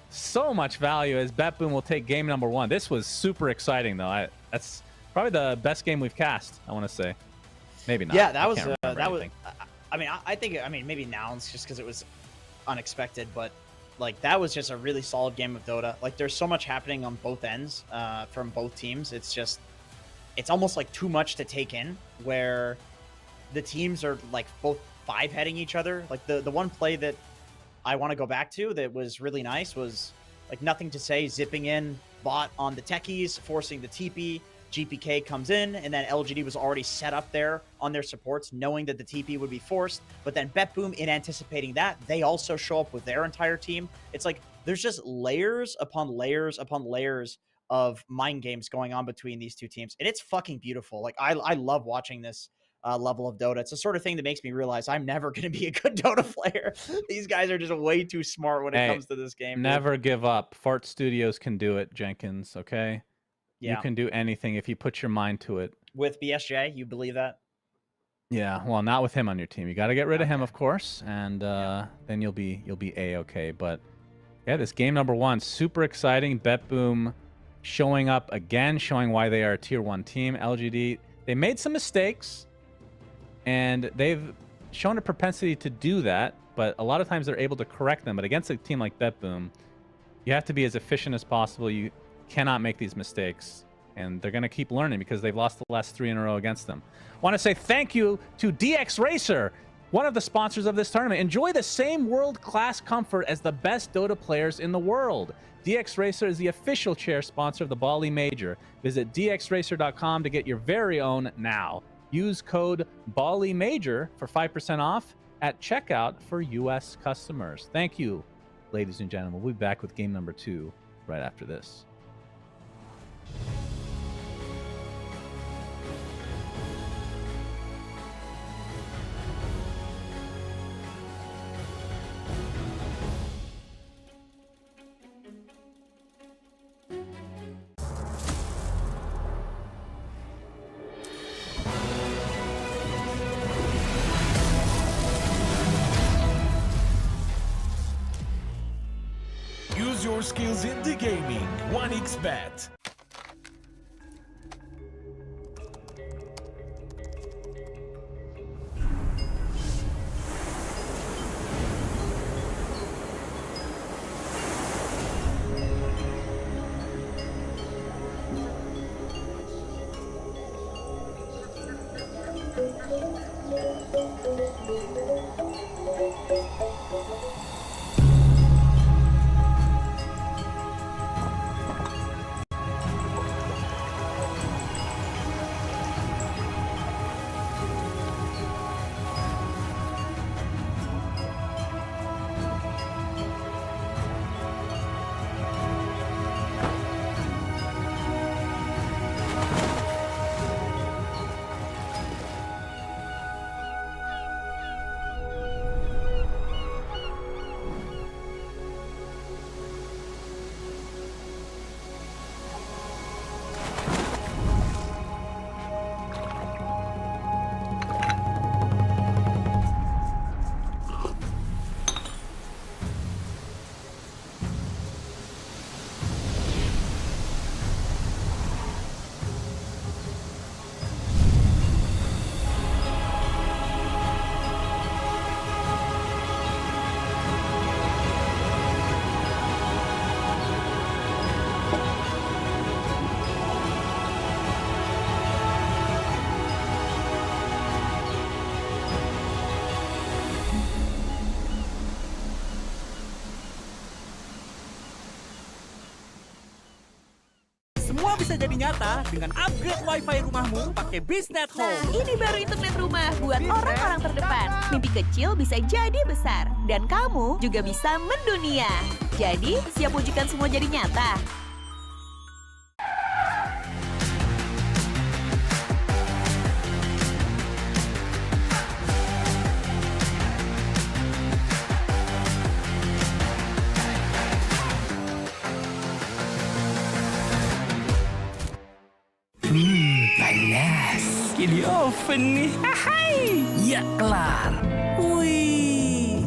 So much value as Betboom will take game number 1. This was super exciting, though. That's probably the best game we've cast, I want to say. Maybe not. Yeah, that was. I mean, I think. I mean, maybe now it's just because it was unexpected, but like that was just a really solid game of Dota. Like, there's so much happening on both ends from both teams. It's almost like too much to take in, where the teams are like both 5-heading each other. Like the one play that I want to go back to that was really nice was like nothing to say, zipping in bot on the techies, forcing the TP. GPK comes in, and then LGD was already set up there on their supports, knowing that the TP would be forced. But then Betboom, in anticipating that, they also show up with their entire team. It's like there's just layers upon layers upon layers of mind games going on between these two teams, and it's fucking beautiful. Like I love watching this level of Dota. It's the sort of thing that makes me realize I'm never going to be a good Dota player. These guys are just way too smart when it comes to this game. Never give up. Fart Studios can do it, Jenkins. Okay, yeah, you can do anything if you put your mind to it. With BSJ, you believe that? Yeah, well, not with him on your team. You got to get rid of him, of course, and then you'll be a-okay. But yeah, this game number 1, super exciting. Betboom showing up again, showing why they are a tier 1 team. LGD, they made some mistakes, and they've shown a propensity to do that, but a lot of times they're able to correct them. But against a team like Betboom, you have to be as efficient as possible. You cannot make these mistakes, and they're going to keep learning because they've lost the last 3 in a row against them. Want to say thank you to DX Racer, one of the sponsors of this tournament. Enjoy the same world-class comfort as the best Dota players in the world. DX Racer is the official chair sponsor of the Bali Major. Visit dxracer.com to get your very own now. Use code Bali Major for 5% off at checkout for U.S. customers. Thank you, ladies and gentlemen. We'll be back with game number 2 right after this. Use your skills in the gaming. 1xBet. bisa jadi nyata dengan upgrade wifi rumahmu pakai BizNet Nah, Home. ini baru internet rumah buat orang-orang terdepan. Mimpi kecil bisa jadi besar. Dan kamu juga bisa mendunia. Jadi, siap wujudkan semua jadi nyata? Panas. Di oven nih. Hai. Ya kelar. Wih.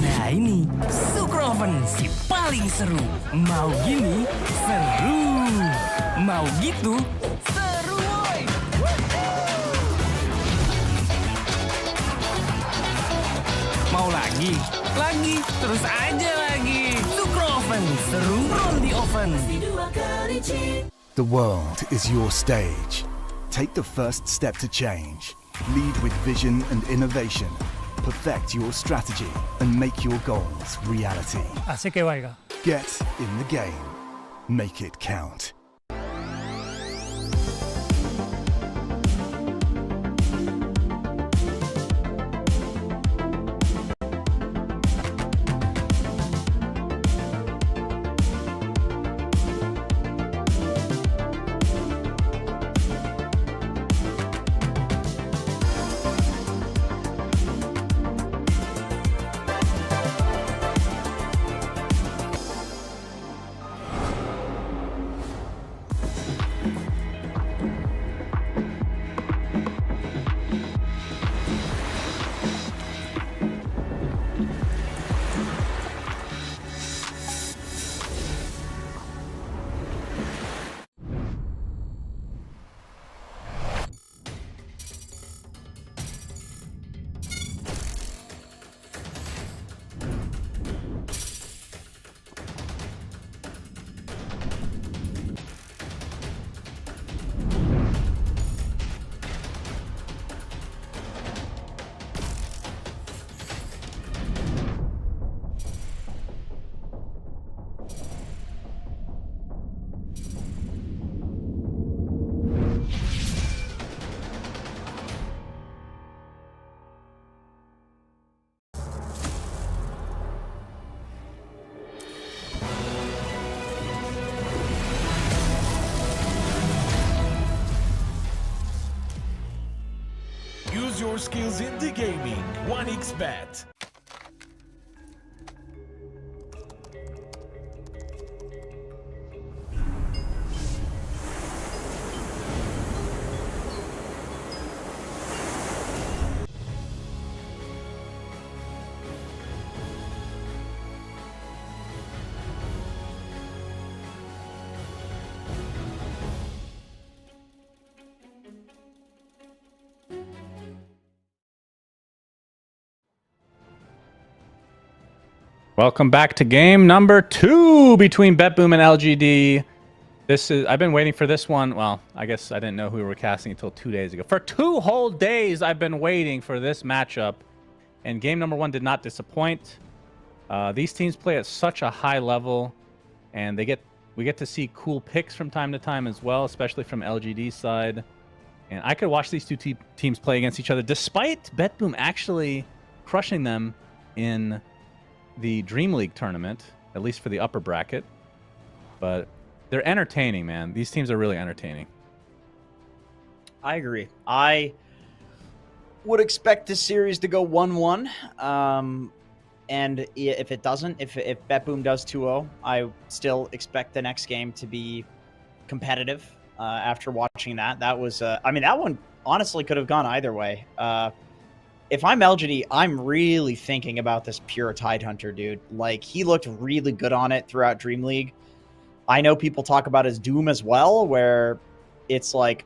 Nah ini Sukroven si paling seru. Mau gini seru. Mau gitu seru woy. Mau lagi? Lagi, terus aja lagi. Sukroven seru roll di oven. The world is your stage. Take the first step to change. Lead with vision and innovation. Perfect your strategy and make your goals reality. Get in the game. Make it count. Use your skills in the gaming. 1xBet. Welcome back to game number 2 between Betboom and LGD. I've been waiting for this one. Well, I guess I didn't know who we were casting until 2 days ago. For 2 whole days, I've been waiting for this matchup, and game number 1 did not disappoint. These teams play at such a high level, and we get to see cool picks from time to time as well, especially from LGD's side. And I could watch these two teams play against each other, despite Betboom actually crushing them in the Dream League tournament, at least for the upper bracket. But they're entertaining, man. These teams are really entertaining. I agree. I would expect this series to go 1-1. And if it doesn't, if Betboom does 2-0, I still expect the next game to be competitive. After watching that, that was, I mean, that one honestly could have gone either way. If I'm LGD, I'm really thinking about this pure Tidehunter, dude. Like, he looked really good on it throughout Dream League. I know people talk about his Doom as well, where it's like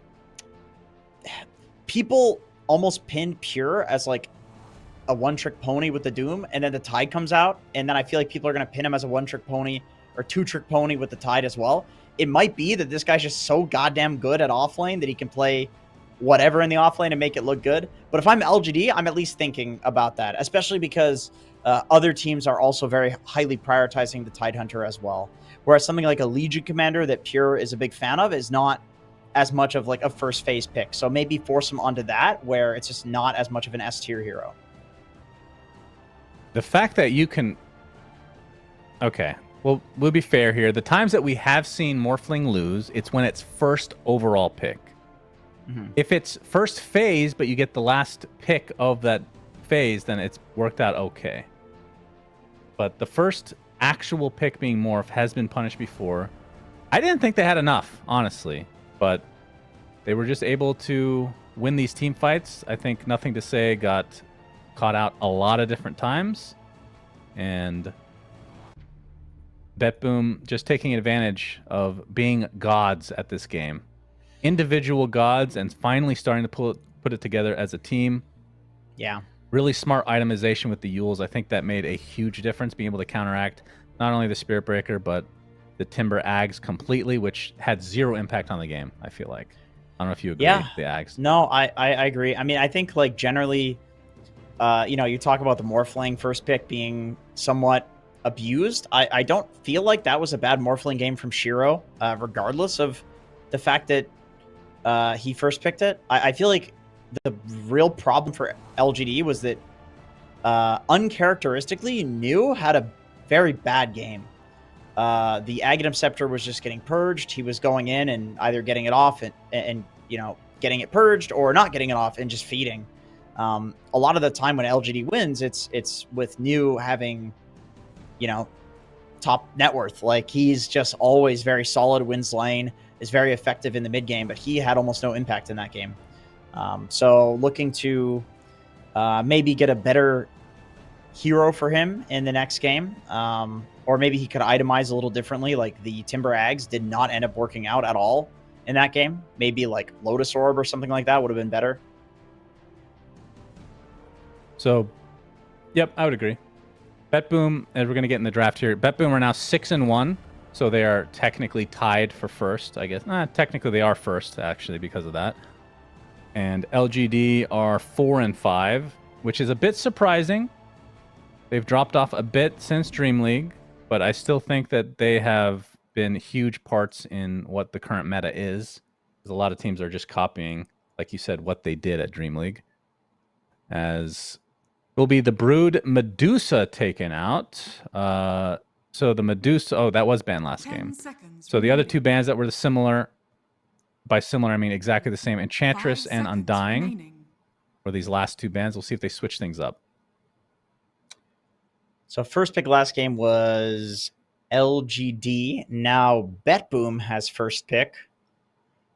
people almost pin Pure as like a one-trick pony with the Doom, and then the Tide comes out, and then I feel like people are going to pin him as a one-trick pony or two-trick pony with the Tide as well. It might be that this guy's just so goddamn good at offlane that he can play whatever in the offlane and make it look good. But if I'm LGD, I'm at least thinking about that, especially because other teams are also very highly prioritizing the Tidehunter as well. Whereas something like a Legion Commander that Pure is a big fan of is not as much of like a first phase pick. So maybe force them onto that where it's just not as much of an S tier hero. The fact that you can... Okay, well, we'll be fair here. The times that we have seen Morphling lose, it's when it's first overall pick. If it's first phase, but you get the last pick of that phase, then it's worked out okay. But the first actual pick being Morph has been punished before. I didn't think they had enough, honestly, but they were just able to win these team fights. I think Nothing to Say got caught out a lot of different times, and Betboom just taking advantage of being gods at this game. Individual gods, and finally starting to put it together as a team. Yeah. Really smart itemization with the Yules. I think that made a huge difference, being able to counteract not only the Spirit Breaker, but the Timber Ags completely, which had zero impact on the game, I feel like. I don't know if you agree with the Ags. No, I agree. I mean, I think like generally, you know, you talk about the Morphling first pick being somewhat abused. I don't feel like that was a bad Morphling game from Shiro, regardless of the fact that he first picked it. I feel like the real problem for LGD was that uncharacteristically New had a very bad game. The Aghanim Scepter was just getting purged. He was going in and either getting it off and you know, getting it purged, or not getting it off and just feeding. A lot of the time when LGD wins, it's with New having, you know, top net worth. Like, he's just always very solid, wins lane, is very effective in the mid game, but he had almost no impact in that game. So looking to maybe get a better hero for him in the next game, or maybe he could itemize a little differently. Like the Timber Ags did not end up working out at all in that game. Maybe like Lotus Orb or something like that would have been better. So, yep, I would agree. Betboom, as we're going to get in the draft here, Betboom are now 6-1, so they are technically tied for first, I guess. Technically they are first, actually, because of that. And LGD are 4-5, which is a bit surprising. They've dropped off a bit since Dream League, but I still think that they have been huge parts in what the current meta is. Because a lot of teams are just copying, like you said, what they did at Dream League. As will be the Brood Medusa taken out. So the Medusa, oh, that was banned last game. So the other two bans that were similar, by similar I mean exactly the same, Enchantress and Undying were these last two bans. We'll see if they switch things up. So first pick last game was LGD. Now Betboom has first pick.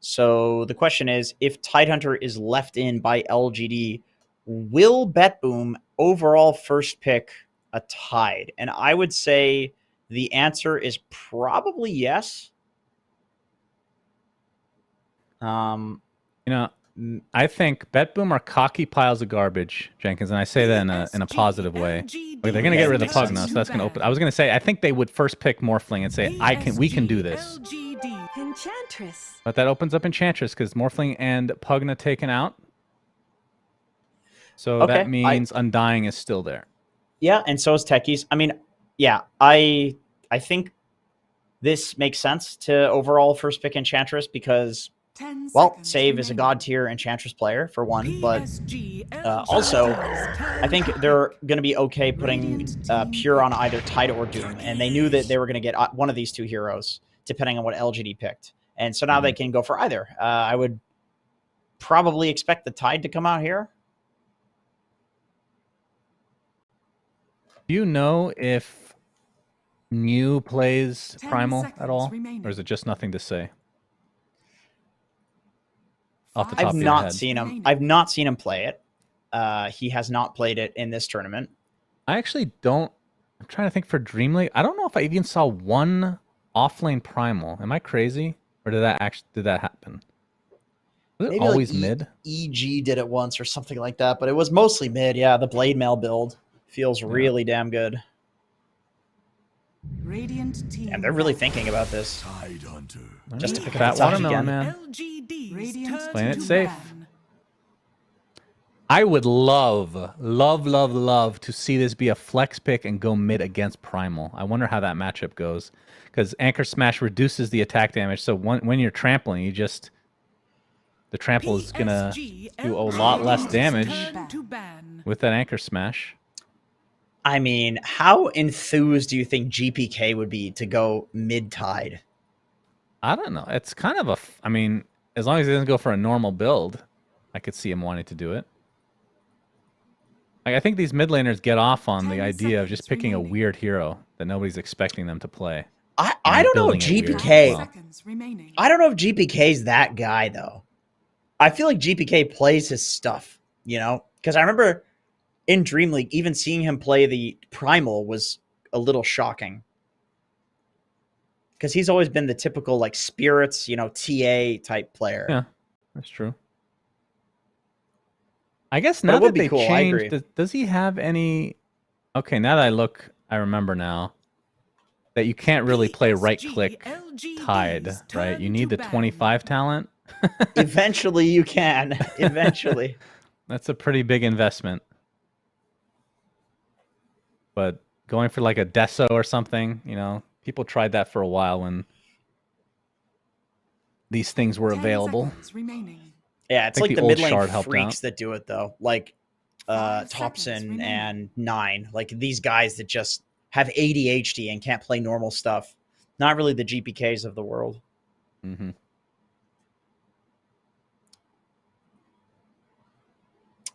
So the question is, if Tidehunter is left in by LGD, will Betboom overall first pick a Tide? And I would say the answer is probably yes. You know, I think Betboom are cocky piles of garbage, Jenkins, and I say that in a positive way. Like, they're going to get rid of the Pugna, so that's going to open. I was going to say, I think they would first pick Morphling and say, we can do this. Enchantress. But that opens up Enchantress because Morphling and Pugna taken out. So that means Undying is still there. Yeah, and so is Techies. I mean, yeah, I think this makes sense to overall first pick Enchantress because, well, Save is a god tier Enchantress player for one, but also I think they're going to be okay putting Pure on either Tide or Doom, and they knew that they were going to get one of these two heroes depending on what LGD picked, and so now they can go for either. I would probably expect the Tide to come out here. Do you know if Mew plays Primal at all, or is it just Nothing to Say? Off the top I've not seen him. I've not seen him play it. He has not played it in this tournament. I actually don't. I'm trying to think for Dream League. I don't know if I even saw one offlane Primal. Am I crazy, or did that happen? Was it Maybe always like mid? EG did it once or something like that, but it was mostly mid. Yeah, the Blade Mail build feels really damn good. Radiant team. And they're really thinking about this. Tidehunter. Just to pick Fat up the Tide watermelon, again. man. Playing it safe. I would love to see this be a flex pick and go mid against Primal. I wonder how that matchup goes. Because Anchor Smash reduces the attack damage, so when you're trampling, the trample is going to do a lot less damage with that Anchor Smash. I mean, how enthused do you think GPK would be to go mid-tide? I don't know. It's kind of I mean, as long as he doesn't go for a normal build, I could see him wanting to do it. Like, I think these mid laners get off on the idea of just picking a weird hero that nobody's expecting them to play. I don't know if GPK... I don't know if GPK's that guy, though. I feel like GPK plays his stuff, you know? Because I remember in Dream League, even seeing him play the Primal was a little shocking. Because he's always been the typical, like, spirits, you know, TA type player. Yeah, that's true. I guess now that they changed, does he have any... Okay, now that I remember now that you can't really play right-click Tide, right? You need the 25 talent. Eventually you can. Eventually. That's a pretty big investment. But going for like a Deso or something, you know, people tried that for a while when these things were available. Yeah, it's like the mid lane freaks that do it though. Like Thompson and Nine. Like these guys that just have ADHD and can't play normal stuff. Not really the GPKs of the world. Mm-hmm.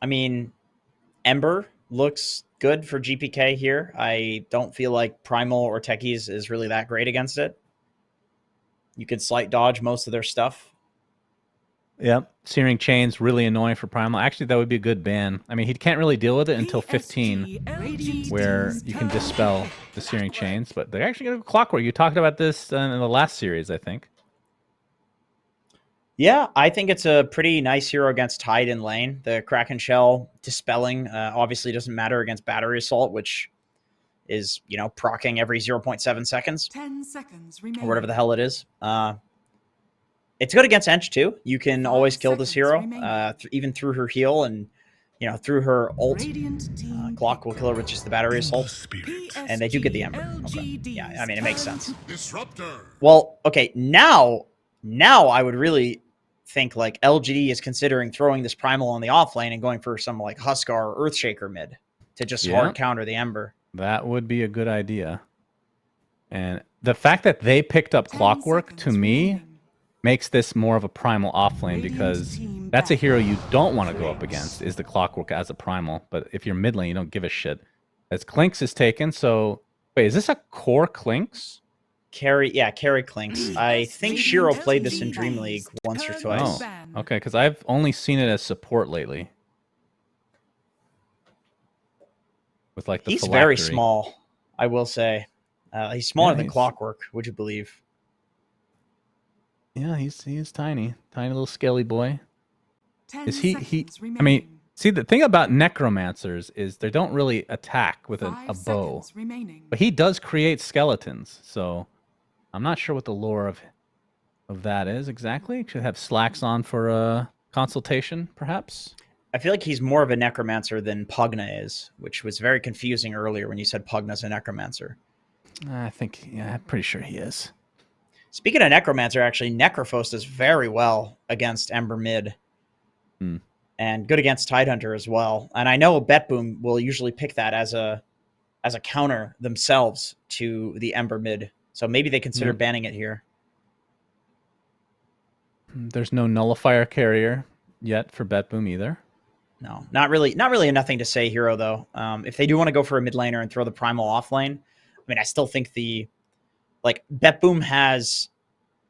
I mean, Ember looks good for GPK here. I don't feel like Primal or Techies is really that great against it. You can slight dodge most of their stuff. Yep. Searing Chain's really annoying for Primal. Actually, that would be a good ban. I mean, he can't really deal with it until 15, where you can dispel the Searing Chains, but they're actually going to Clockwork. You talked about this in the last series, I think. Yeah, I think it's a pretty nice hero against Tide in lane. The Kraken Shell dispelling obviously doesn't matter against Battery Assault, which is, you know, proccing every 0.7 seconds. 10 seconds remaining. Or whatever the hell it is. It's good against Ench too. You can always kill this hero, even through her heal and, you know, through her ult. Glock will kill her with just the Battery Assault. And they do get the Ember. Okay. Yeah, I mean, it makes sense. Disruptor. Well, okay, now I would really think like LGD is considering throwing this Primal on the offlane and going for some like Huskar or Earthshaker mid to just hard counter the Ember. That would be a good idea. And the fact that they picked up Clockwork, to me, makes this more of a Primal offlane, because that's a hero you don't want to go up against, is the Clockwork as a Primal. But if you're mid lane, you don't give a shit. As Clinks is taken, so... Wait, is this a core Clinks? Carry Clinks. I think Shiro played this in Dream League once or twice. Oh, okay, because I've only seen it as support lately. With like the He's phylactery. very small, I will say. He's smaller than Clockwork, would you believe? Yeah, he's tiny. Tiny little scaly boy. Is he I mean, see, the thing about necromancers is they don't really attack with a bow. But he does create skeletons, so I'm not sure what the lore of that is exactly. Should have slacks on for a consultation, perhaps? I feel like he's more of a necromancer than Pugna is, which was very confusing earlier when you said Pugna's a necromancer. I think, yeah, I'm pretty sure he is. Speaking of necromancer, actually, Necrophos does very well against Ember mid. And good against Tidehunter as well. And I know Betboom will usually pick that as a counter themselves to the Ember mid. So maybe they consider banning it here. There's no nullifier carrier yet for Betboom either. No, not really a nothing to say hero though. If they do want to go for a mid laner and throw the Primal off lane, I mean, I still think Betboom has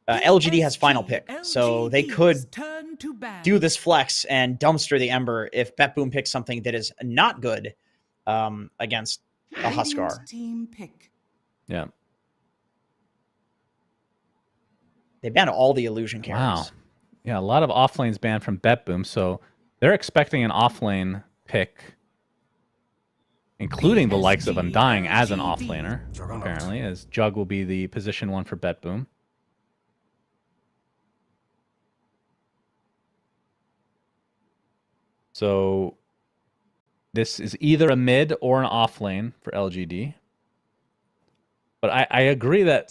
LGD has final pick, so they could do this flex and dumpster the Ember if Betboom picks something that is not good against a Huskar. Yeah. They banned all the illusion carries. Wow. Yeah, a lot of offlanes banned from Betboom, so they're expecting an offlane pick, including the likes of Undying as an offlaner, apparently, as Jug will be the position 1 for Betboom. So this is either a mid or an off lane for LGD. But I agree that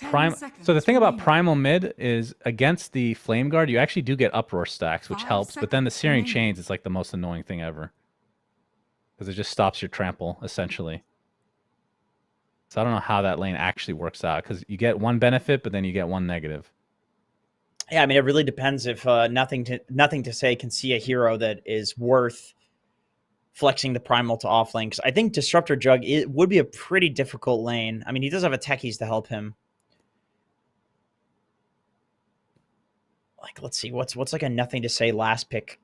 So the thing about Primal mid is against the Flame Guard, you actually do get uproar stacks, which helps. But then the Searing Chains is like the most annoying thing ever. Because it just stops your trample, essentially. So I don't know how that lane actually works out. Because you get one benefit, but then you get one negative. Yeah, I mean, it really depends if Nothing to Say can see a hero that is worth flexing the Primal to offlane, because I think Disruptor Jug would be a pretty difficult lane. I mean, he does have a techies to help him. Like, let's see, what's like a Nothing to Say last pick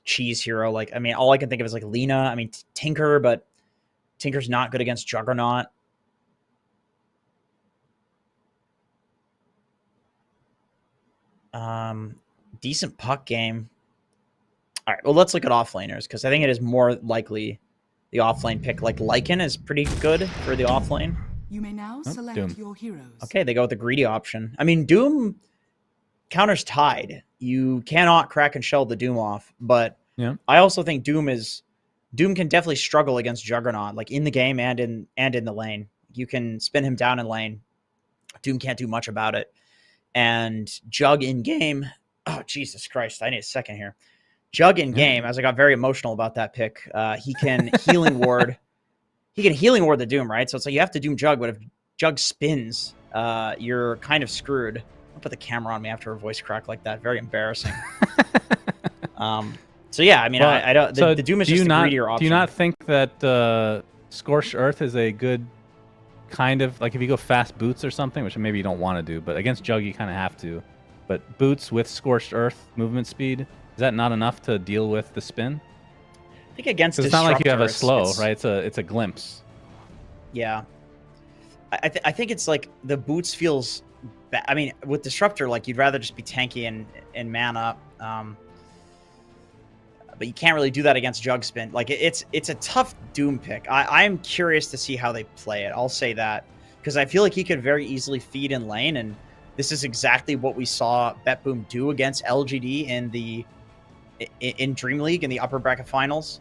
cheese hero? Like, I mean, all I can think of is like Lina. I mean, Tinker, but Tinker's not good against Juggernaut. Decent puck game. All right, well, let's look at offlaners, because I think it is more likely the offlane pick. Like, Lycan is pretty good for the offlane. You may now select your heroes. Okay, they go with the greedy option. I mean, Doom counters Tide. You cannot crack and shell the Doom off, but I also think Doom can definitely struggle against Juggernaut, like in the game and in the lane. You can spin him down in lane. Doom can't do much about it. And Jug in game. Oh, Jesus Christ. I need a second here. Jug in game, as I got very emotional about that pick, he can healing ward. He can healing ward the Doom, right? So it's like you have to Doom Jug, but if Jug spins, you're kind of screwed. I'll put the camera on me after a voice crack like that. Very embarrassing. So yeah, I mean, I don't. The Doom is just a greedier option. Do you not think that Scorched Earth is a good kind of, like, if you go fast boots or something, which maybe you don't want to do, but against Jug you kind of have to. But boots with Scorched Earth movement speed, is that not enough to deal with the spin? I think against it's not like you have a slow, right? It's a glimpse. Yeah, I think it's like the boots feels. I mean, with Disruptor, like, you'd rather just be tanky and man up. But you can't really do that against Jug Spin. Like, it's a tough Doom pick. I'm curious to see how they play it. I'll say that, because I feel like he could very easily feed in lane, and this is exactly what we saw Betboom do against LGD in Dream League in the upper bracket finals.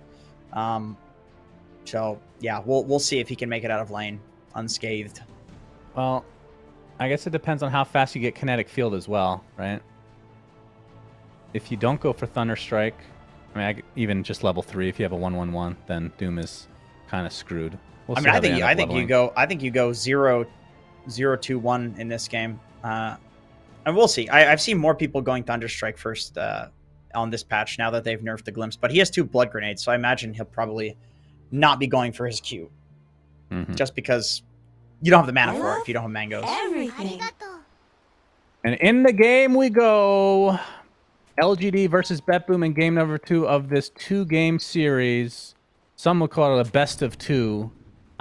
So yeah, we'll see if he can make it out of lane unscathed. Well, I guess it depends on how fast you get kinetic field as well, right? If you don't go for Thunder Strike, I mean, even just level 3, if you have a 1/1/1, then Doom is kind of screwed. We'll see. I think you go 0-2-1 in this game, and we'll see. I've seen more people going Thunder Strike first on this patch now that they've nerfed the Glimpse, but he has 2 Blood Grenades, so I imagine he'll probably not be going for his Q, just because you don't have the mana for it if you don't have mangoes. Everything. And in the game we go. LGD versus Betboom in game number 2 of this 2-game series. Some would call it a best of 2.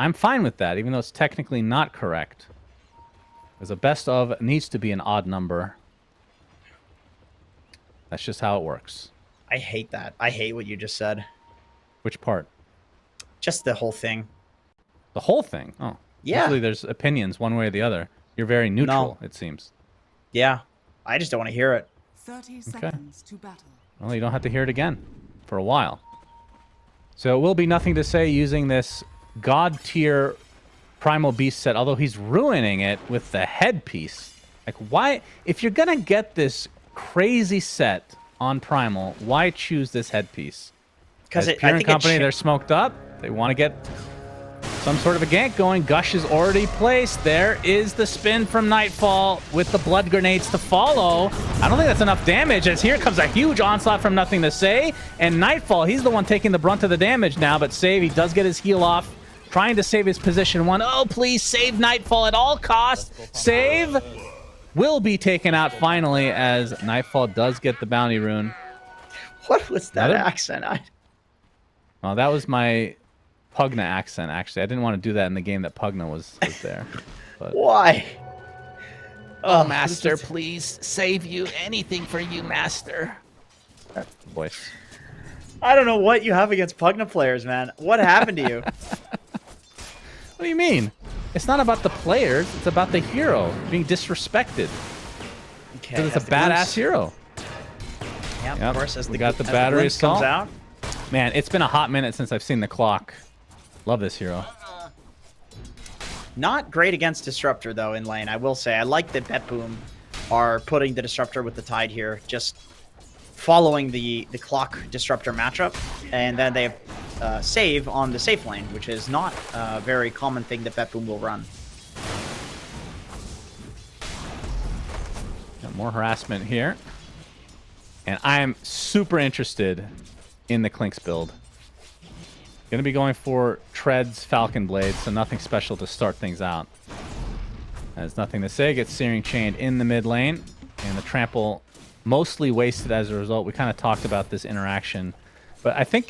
I'm fine with that, even though it's technically not correct. Because a best of needs to be an odd number. That's just how it works. I hate that. I hate what you just said. Which part? Just the whole thing. The whole thing? Oh. Yeah. Usually there's opinions one way or the other. You're very neutral, it seems. Yeah. I just don't want to hear it. 30 seconds to battle. Well, you don't have to hear it again for a while. So it will be Nothing to Say using this god tier Primal Beast set, although he's ruining it with the headpiece. Like, why? If you're going to get this crazy set on Primal, why choose this headpiece? Because Pure and Company, they're smoked up. They want to get some sort of a gank going. Gush is already placed. There is the spin from Nightfall with the Blood Grenades to follow. I don't think that's enough damage, as here comes a huge onslaught from Nothing to Say. And Nightfall, he's the one taking the brunt of the damage now, but Save, he does get his heal off, trying to save his position 1. Oh, please save Nightfall at all costs. Save will be taken out finally, as Nightfall does get the bounty rune. What was that accent? Well, that was my Pugna accent, actually. I didn't want to do that in the game that Pugna was there. But... Why? Oh, Master, please save you. Anything for you, Master. That's the voice. I don't know what you have against Pugna players, man. What happened to you? What do you mean? It's not about the players. It's about the hero being disrespected. Okay, it's a badass hero. Yeah, of course. As we got the battery assault. Comes out. Man, it's been a hot minute since I've seen the clock. Love this hero. Not great against Disruptor, though, in lane, I will say. I like that Betboom are putting the Disruptor with the Tide here, just following the clock Disruptor matchup. And then they save on the safe lane, which is not a very common thing that Betboom will run. Got more harassment here. And I'm super interested in the Clinks build. Going to be going for Treads, Falcon Blade, so nothing special to start things out. Has nothing to say. Gets Searing Chained in the mid lane, and the trample mostly wasted as a result. We kind of talked about this interaction, but I'm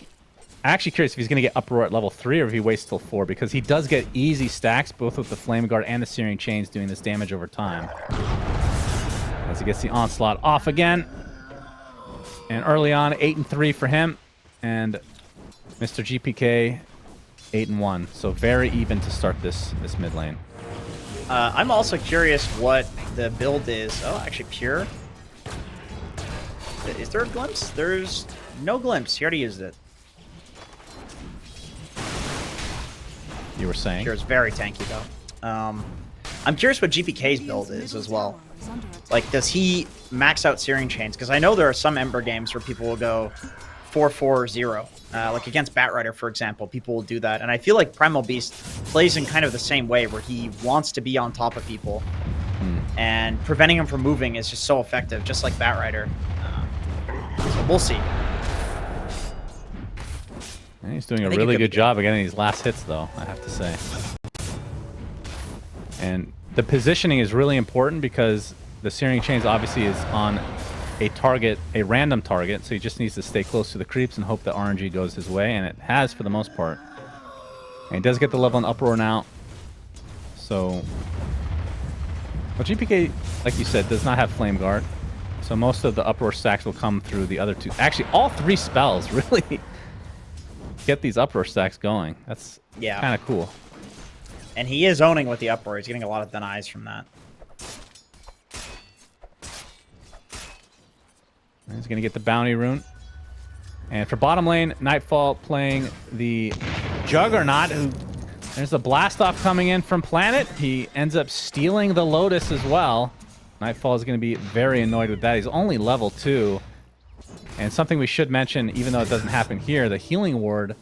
actually curious if he's going to get Uproar at level 3 or if he waits till 4, because he does get easy stacks, both with the Flame Guard and the Searing Chains doing this damage over time. As he gets the Onslaught off again. And early on, 8-3 for him. And Mr. GPK, 8-1. So very even to start this mid lane. I'm also curious what the build is. Oh, actually, Pure. Is there a glimpse? There's no glimpse. He already used it. You were saying? Pure is very tanky, though. I'm curious what GPK's build is as well. Like, does he max out Searing Chains? Because I know there are some Ember games where people will go 4-4-0. Like against Batrider, for example, people will do that. And I feel like Primal Beast plays in kind of the same way, where he wants to be on top of people. And preventing him from moving is just so effective, just like Batrider. So we'll see. And he's doing a really good job of getting these last hits, though, I have to say. And the positioning is really important because the Searing Chains obviously is on a target, a random target, so he just needs to stay close to the creeps and hope that RNG goes his way, and it has for the most part. And he does get the level on Uproar now. So, well, GPK, like you said, does not have Flame Guard, so most of the Uproar stacks will come through the other two. Actually, all 3 spells really get these Uproar stacks going. That's kind of cool. And he is owning with the Uproar. He's getting a lot of denies from that. He's going to get the Bounty Rune. And for bottom lane, Nightfall playing the Juggernaut. There's the blast off coming in from Planet. He ends up stealing the Lotus as well. Nightfall is going to be very annoyed with that. He's only level 2. And something we should mention, even though it doesn't happen here, the Healing Ward,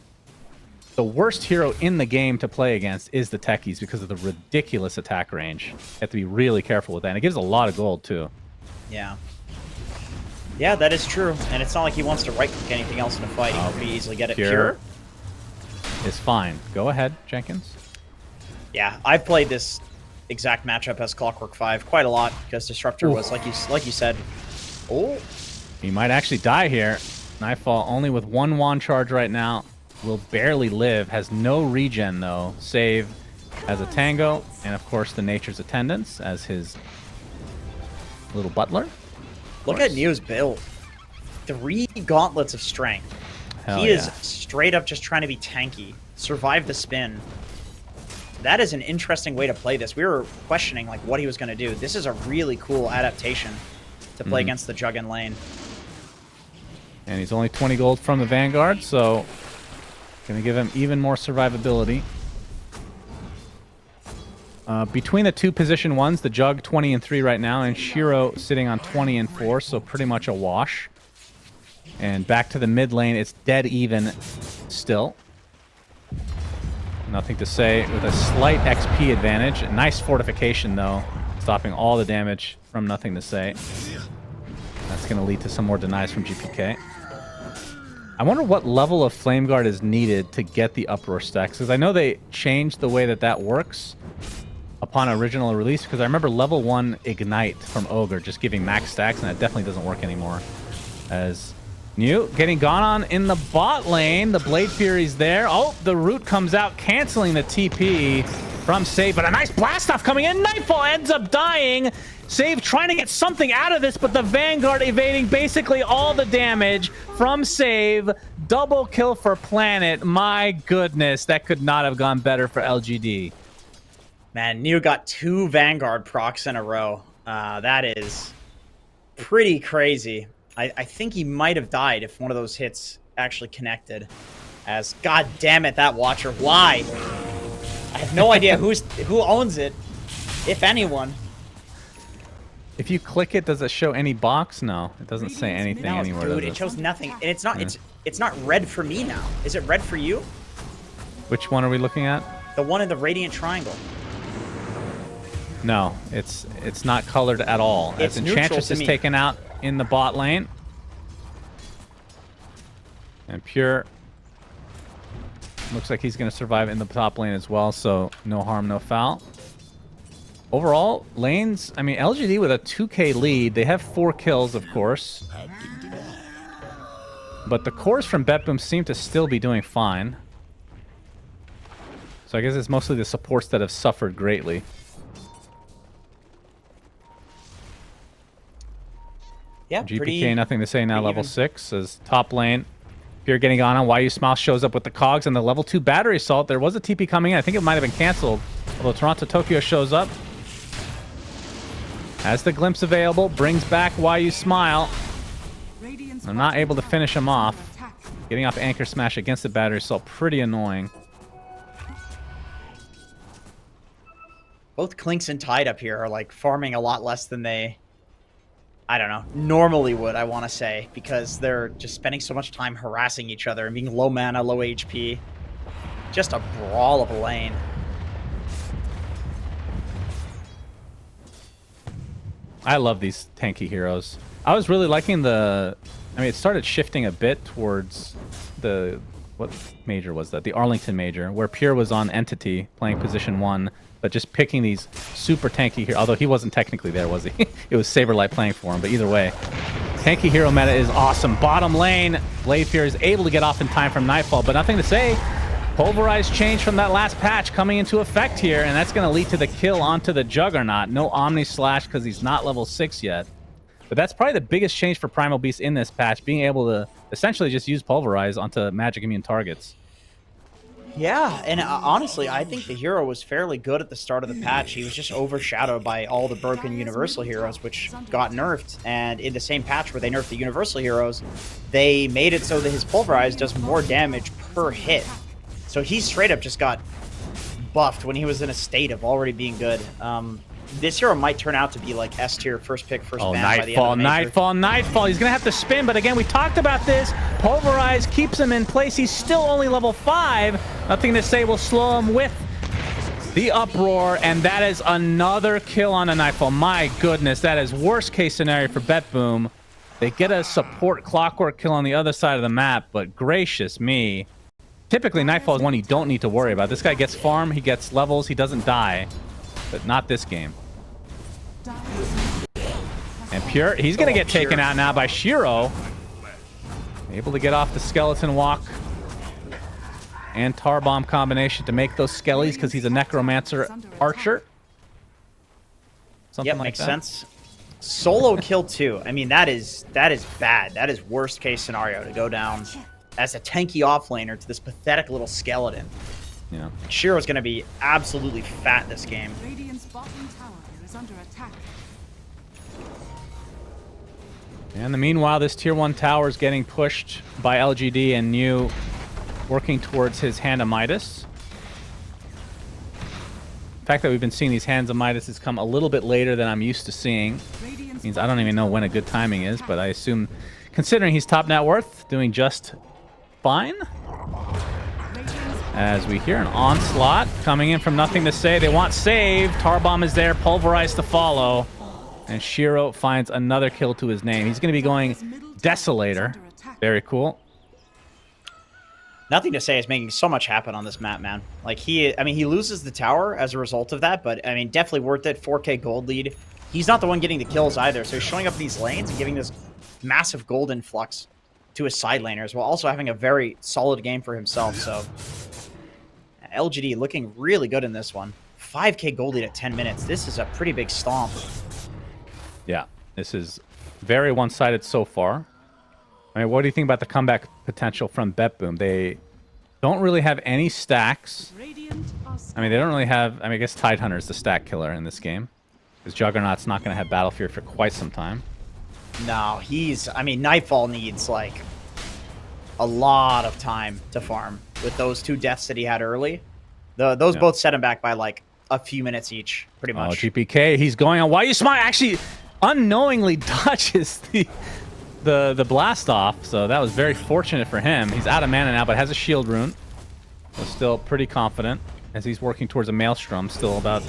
the worst hero in the game to play against is the Techies because of the ridiculous attack range. You have to be really careful with that. And it gives a lot of gold, too. Yeah. Yeah, that is true. And it's not like he wants to right-click anything else in a fight. He can pretty easily get it pure. Is fine. Go ahead, Jenkins. Yeah, I've played this exact matchup as Clockwork 5 quite a lot because Disruptor was, like you said... Oh. He might actually die here. Nightfall only with 1 wand charge right now. Will barely live. Has no regen, though. Save as a Tango. And, of course, the Nature's Attendants as his little butler. Look at Neo's build. 3 gauntlets of strength. He is straight up just trying to be tanky. Survive the spin. That is an interesting way to play this. We were questioning like what he was going to do. This is a really cool adaptation to play against the Jug in lane. And he's only 20 gold from the Vanguard, so going to give him even more survivability. Between the 2 position 1s, the Jug 20 and 3 right now, and Shiro sitting on 20 and 4, so pretty much a wash. And back to the mid lane, it's dead even still. Nothing to say with a slight XP advantage. A nice fortification though, stopping all the damage from Nothing to Say. That's going to lead to some more denies from GPK. I wonder what level of Flame Guard is needed to get the Uproar stacks, because I know they changed the way that works upon original release, because I remember level 1 Ignite from Ogre just giving max stacks, and that definitely doesn't work anymore. As New getting gone on in the bot lane, the Blade Fury's there. Oh, the root comes out, canceling the TP from Save, but a nice blast off coming in. Nightfall ends up dying. Save trying to get something out of this, but the Vanguard evading basically all the damage from Save. Double kill for Planet. My goodness, that could not have gone better for LGD. Man, Neo got 2 Vanguard procs in a row. That is pretty crazy. I think he might have died if one of those hits actually connected. As, god damn it, that Watcher. Why? I have no idea who owns it, if anyone. If you click it, does it show any box? No, it doesn't say anything anywhere. Dude, it shows nothing, and it's not. It's not red for me now. Is it red for you? Which one are we looking at? The one in the radiant triangle. No, it's not colored at all. It's As neutral Enchantress to is me. taken out in the bot lane. And Pure looks like he's going to survive in the top lane as well, so no harm, no foul. Overall, lanes, I mean, LGD with a 2K lead. They have 4 kills, of course. But the cores from Betboom seem to still be doing fine. So I guess it's mostly the supports that have suffered greatly. Yeah, GPK, nothing to say now, level 6. As top lane, Pure getting on. YU Smile shows up with the cogs and the level 2 battery assault. There was a TP coming in. I think it might have been canceled. Although Toronto Tokyo shows up. Has the glimpse available. Brings back YU Smile. I'm not able to finish him off. Getting off Anchor Smash against the battery assault. Pretty annoying. Both Clinks and Tide up here are like farming a lot less than they, I don't know, normally would, I want to say, because they're just spending so much time harassing each other and being low mana, low HP. Just a brawl of a lane. I love these tanky heroes. I was really liking the... I mean, it started shifting a bit towards the... What major was that? The Arlington Major, where Pure was on Entity, playing position 1, but just picking these super tanky heroes. Although he wasn't technically there, was he? It was Saberlight playing for him, but either way. Tanky hero meta is awesome. Bottom lane, Blade Fear is able to get off in time from Nightfall, but nothing to say. Pulverized change from that last patch coming into effect here, and that's going to lead to the kill onto the Juggernaut. No Omni Slash because he's not level 6 yet. But that's probably the biggest change for Primal Beast in this patch, being able to essentially just use Pulverize onto magic immune targets. Yeah, and honestly, I think the hero was fairly good at the start of the patch. He was just overshadowed by all the broken Universal heroes, which got nerfed. And in the same patch where they nerfed the Universal heroes, they made it so that his Pulverize does more damage per hit. So he straight up just got buffed when he was in a state of already being good. This hero might turn out to be like S tier, first pick, first ban by the end of the major. Nightfall. He's going to have to spin, but again, we talked about this. Pulverize keeps him in place. He's still only level 5. Nothing to say will slow him with the Uproar, and that is another kill on a Nightfall. My goodness, that is worst case scenario for Betboom. They get a support Clockwork kill on the other side of the map, but gracious me. Typically, Nightfall is one you don't need to worry about. This guy gets farm, he gets levels, he doesn't die, but not this game. And Pure, he's going to get taken out now by Shiro. Able to get off the Skeleton Walk and Tar Bomb combination to make those skellies because he's a Necromancer Archer. Something like makes that. sense. Solo kill 2. I mean, that is bad. That is worst case scenario to go down as a tanky offlaner to this pathetic little skeleton. Yeah. Shiro's going to be absolutely fat this game. Radiant's bottom tower is under attack. And the meanwhile, this tier 1 tower is getting pushed by LGD and New working towards his Hand of Midas. The fact that we've been seeing these Hands of Midas has come a little bit later than I'm used to seeing. Means I don't even know when a good timing is, but I assume, considering he's top net worth, doing just fine. As we hear an onslaught coming in from Nothing to Say. They want save. Tarbomb is there, Pulverize to follow. And Shiro finds another kill to his name. He's going to be going Desolator. Very cool. Nothing to Say is making so much happen on this map, man. Like, he loses the tower as a result of that, but, I mean, definitely worth it. 4K gold lead. He's not the one getting the kills either, so he's showing up in these lanes and giving this massive gold influx to his side laners while also having a very solid game for himself, so... LGD looking really good in this one. 5K gold lead at 10 minutes. This is a pretty big stomp. Yeah, this is very one-sided so far. I mean, what do you think about the comeback potential from Betboom? They don't really have any stacks. I mean, they don't really have... I mean, I guess Tidehunter is the stack killer in this game. Because Juggernaut's not going to have Battle Fear for quite some time. No, he's... I mean, Nightfall needs, like... a lot of time to farm with those 2 deaths that he had early. Those both set him back by like a few minutes each, pretty much. Oh, GPK, he's going on. Why you smile? Actually, unknowingly touches the blast off, so that was very fortunate for him. He's out of mana now, but has a shield rune. So still pretty confident as he's working towards a Maelstrom. Still about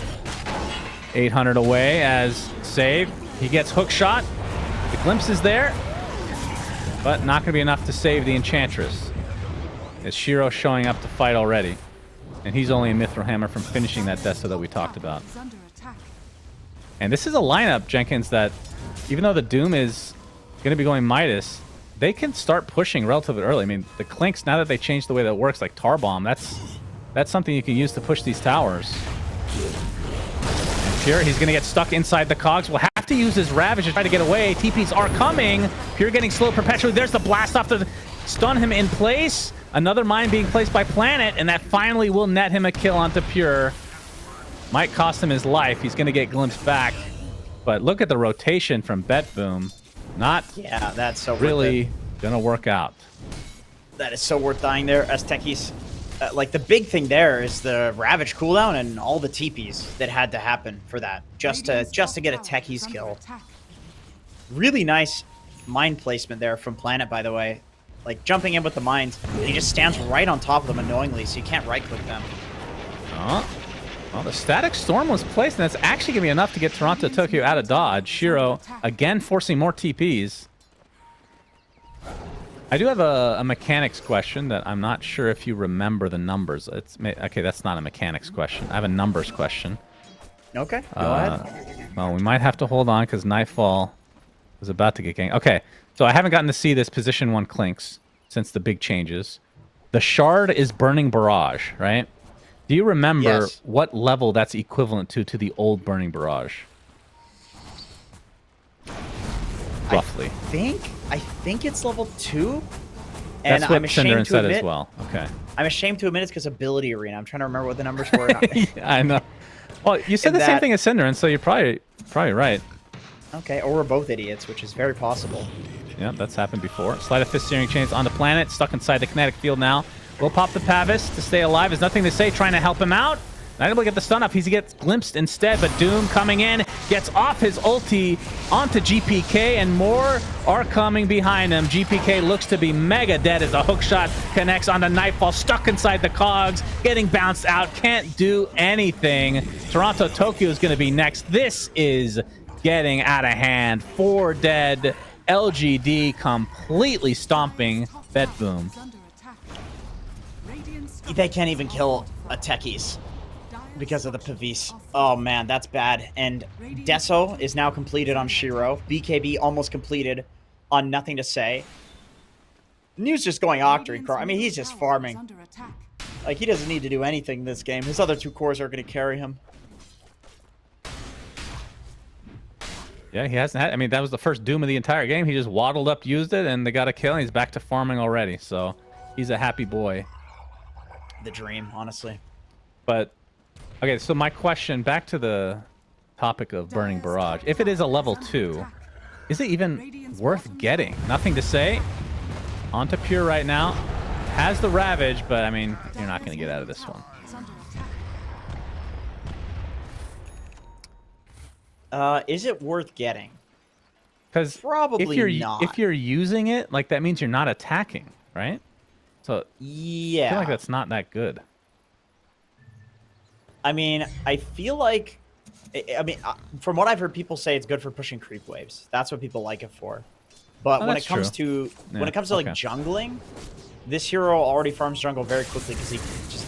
800 away as save. He gets hook shot. The glimpse is there, but not going to be enough to save the Enchantress. As Shiro showing up to fight already. And he's only a Mithril Hammer from finishing that Deso that we talked about. And this is a lineup, Jenkins, that even though the Doom is going to be going Midas, they can start pushing relatively early. I mean, the Clinks, now that they changed the way that it works, like Tar Bomb, that's something you can use to push these towers. And Pure, he's going to get stuck inside the cogs. Will have to use his Ravage to try to get away. TPs are coming. Pure getting slowed perpetually. There's the blast off to stun him in place. Another mine being placed by Planet, and that finally will net him a kill onto Pure. Might cost him his life. He's going to get glimpsed back. But look at the rotation from Betboom. Not that's so really going to work out. That is so worth dying there as techies. Like, the big thing there is the Ravage cooldown and all the TPs that had to happen for that. Just to get a techies kill. Really nice mine placement there from Planet, by the way. Like, jumping in with the mines, and he just stands right on top of them annoyingly, so you can't right-click them. Oh. Well, the Static Storm was placed, and that's actually going to be enough to get Toronto Tokyo out of dodge. Shiro, again, forcing more TPs. I do have a mechanics question that I'm not sure if you remember the numbers. Okay, that's not a mechanics question. I have a numbers question. Okay, go ahead. Well, we might have to hold on because Nightfall is about to get ganked. Okay, so I haven't gotten to see this position 1 Clinks since the big changes. The Shard is Burning Barrage, right? Do you remember what level that's equivalent to the old Burning Barrage? Roughly. I think it's level 2. And that's what I'm ashamed Cinderin to said admit, as well. Okay. I'm ashamed to admit it's because Ability Arena. I'm trying to remember what the numbers were. I know. Well, you said the same thing as Cinderin, so you're probably right. Okay, or we're both idiots, which is very possible. Yeah, that's happened before. Sleight of Fist Searing Chains on the Planet, stuck inside the kinetic field now. We'll pop the Pavis to stay alive. There's nothing to say, trying to help him out. Not able to get the stun up. He gets glimpsed instead, but Doom coming in, gets off his ulti onto GPK, and more are coming behind him. GPK looks to be mega dead as the hook shot connects onto Nightfall, stuck inside the cogs, getting bounced out, can't do anything. Toronto Tokyo is going to be next. This is getting out of hand. 4 dead. LGD completely stomping Betboom. They can't even kill a techies because of the Pavis. Oh man, that's bad. And Deso is now completed on Shiro. BKB almost completed on Nothing to Say. New's just going Octary. I mean, he's just farming. Like, he doesn't need to do anything this game. His other 2 cores are going to carry him. Yeah, he hasn't had... I mean, that was the first Doom of the entire game. He just waddled up, used it, and they got a kill, and he's back to farming already. So, he's a happy boy. The dream, honestly. But, okay, so my question, back to the topic of Burning Barrage. If it is a level 2, is it even worth getting? Nothing to Say. Onto Pure right now. Has the Ravage, but, I mean, you're not going to get out of this one. Is it worth getting? Because probably not. If you're using it, like, that means you're not attacking, right? So yeah, I feel like that's not that good. I mean, I feel like, from what I've heard people say, it's good for pushing creep waves. That's what people like it for. But when it comes to like jungling, this hero already farms jungle very quickly because he just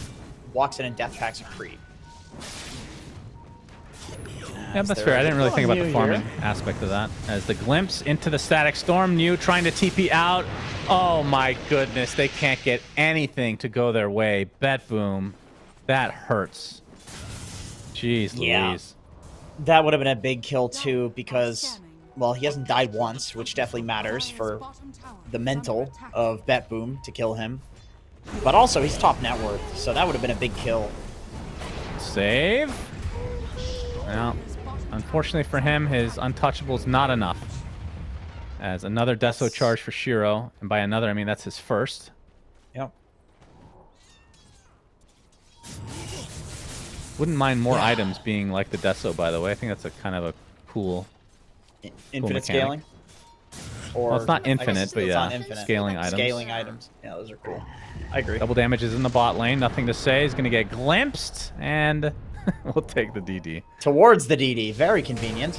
walks in and death packs a creep. Yeah, that's fair. I didn't really think about the farming aspect of that. As the glimpse into the Static Storm, New trying to TP out. Oh my goodness, they can't get anything to go their way. Betboom, that hurts. Jeez Louise. That would have been a big kill too because, well, he hasn't died once, which definitely matters for the mental of Betboom to kill him. But also, he's top net worth, so that would have been a big kill. Save. Well, unfortunately for him, his untouchable's not enough. As another Deso charge for Shiro. And by another, I mean that's his first. Yep. Wouldn't mind more items being like the Deso, by the way. I think that's a kind of a cool Infinite mechanic. scaling? Or Well, it's not infinite, but it's yeah, not infinite. scaling items. Scaling items. Yeah, those are cool. I agree. Double damage is in the bot lane. Nothing to say. He's going to get glimpsed, and we'll take the DD. Towards the DD. Very convenient.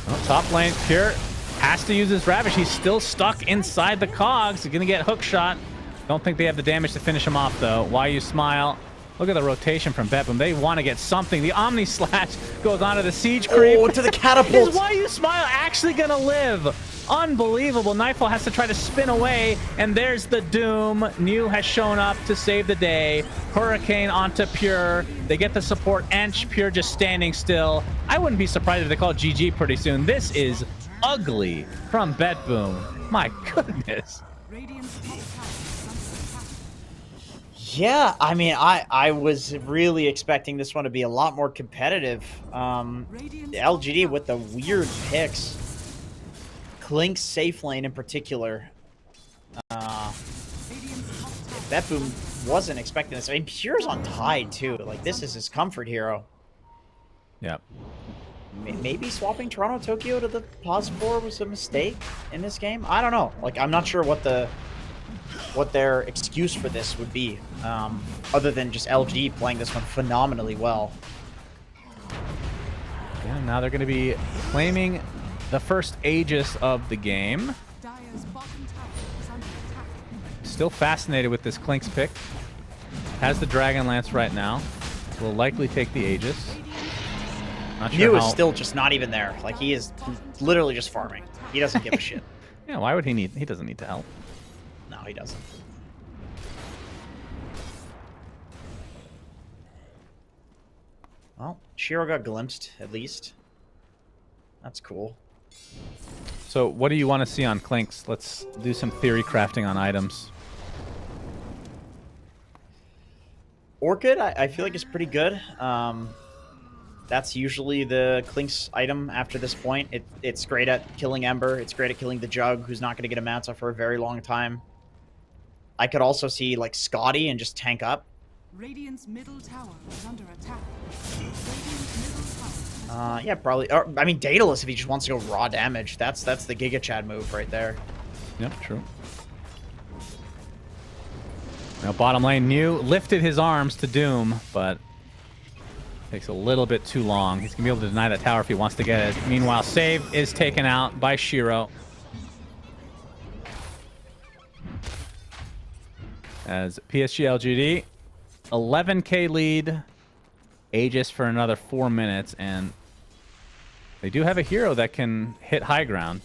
Well, top lane, Pure has to use his Ravage. He's still stuck inside the cogs. He's going to get hook shot. Don't think they have the damage to finish him off, though. Why you smile? Look at the rotation from Betboom. They want to get something. The Omni Slash goes onto the Siege Creep. Oh, to the catapult. Is Why You Smile actually going to live? Unbelievable. Nightfall has to try to spin away, and there's the Doom. New has shown up to save the day. Hurricane onto Pure. They get the support. Ench, Pure just standing still. I wouldn't be surprised if they call GG pretty soon. This is ugly from Betboom. My goodness. Yeah, I mean, I was really expecting this one to be a lot more competitive. The LGD with the weird picks. Klink's safe lane in particular. Betboom wasn't expecting this. I mean, Pure's on Tide, too. Like, this is his comfort hero. Yep. Maybe swapping Toronto Tokyo to the pause 4 was a mistake in this game. I don't know. Like, I'm not sure what their excuse for this would be, other than just LG playing this one phenomenally well. Yeah, now they're going to be claiming the first Aegis of the game. Still fascinated with this Klink's pick. Has the Dragon Lance right now. Will likely take the Aegis. Not sure Mew is still just not even there. Like, he is literally just farming. He doesn't give a shit. Yeah, why would he need... He doesn't need to help. No, he doesn't. Well, Shiro got glimpsed, at least. That's cool. So, what do you want to see on Klink's? Let's do some theory crafting on items. Orchid, I feel like is pretty good. That's usually the Klink's item after this point. It's great at killing Ember. It's great at killing the Jug, who's not going to get a Manta for a very long time. I could also see, like, Scotty and just tank up. Radiant's middle tower is under attack. Radiant's middle tower. Yeah, probably. Or, I mean, Daedalus, if he just wants to go raw damage. That's the Giga Chad move right there. Yep, true. Now, bottom lane, New lifted his arms to Doom, but takes a little bit too long. He's going to be able to deny that tower if he wants to get it. Meanwhile, save is taken out by Shiro. As PSG.LGD, 11k lead, Aegis for another 4 minutes, and they do have a hero that can hit high ground.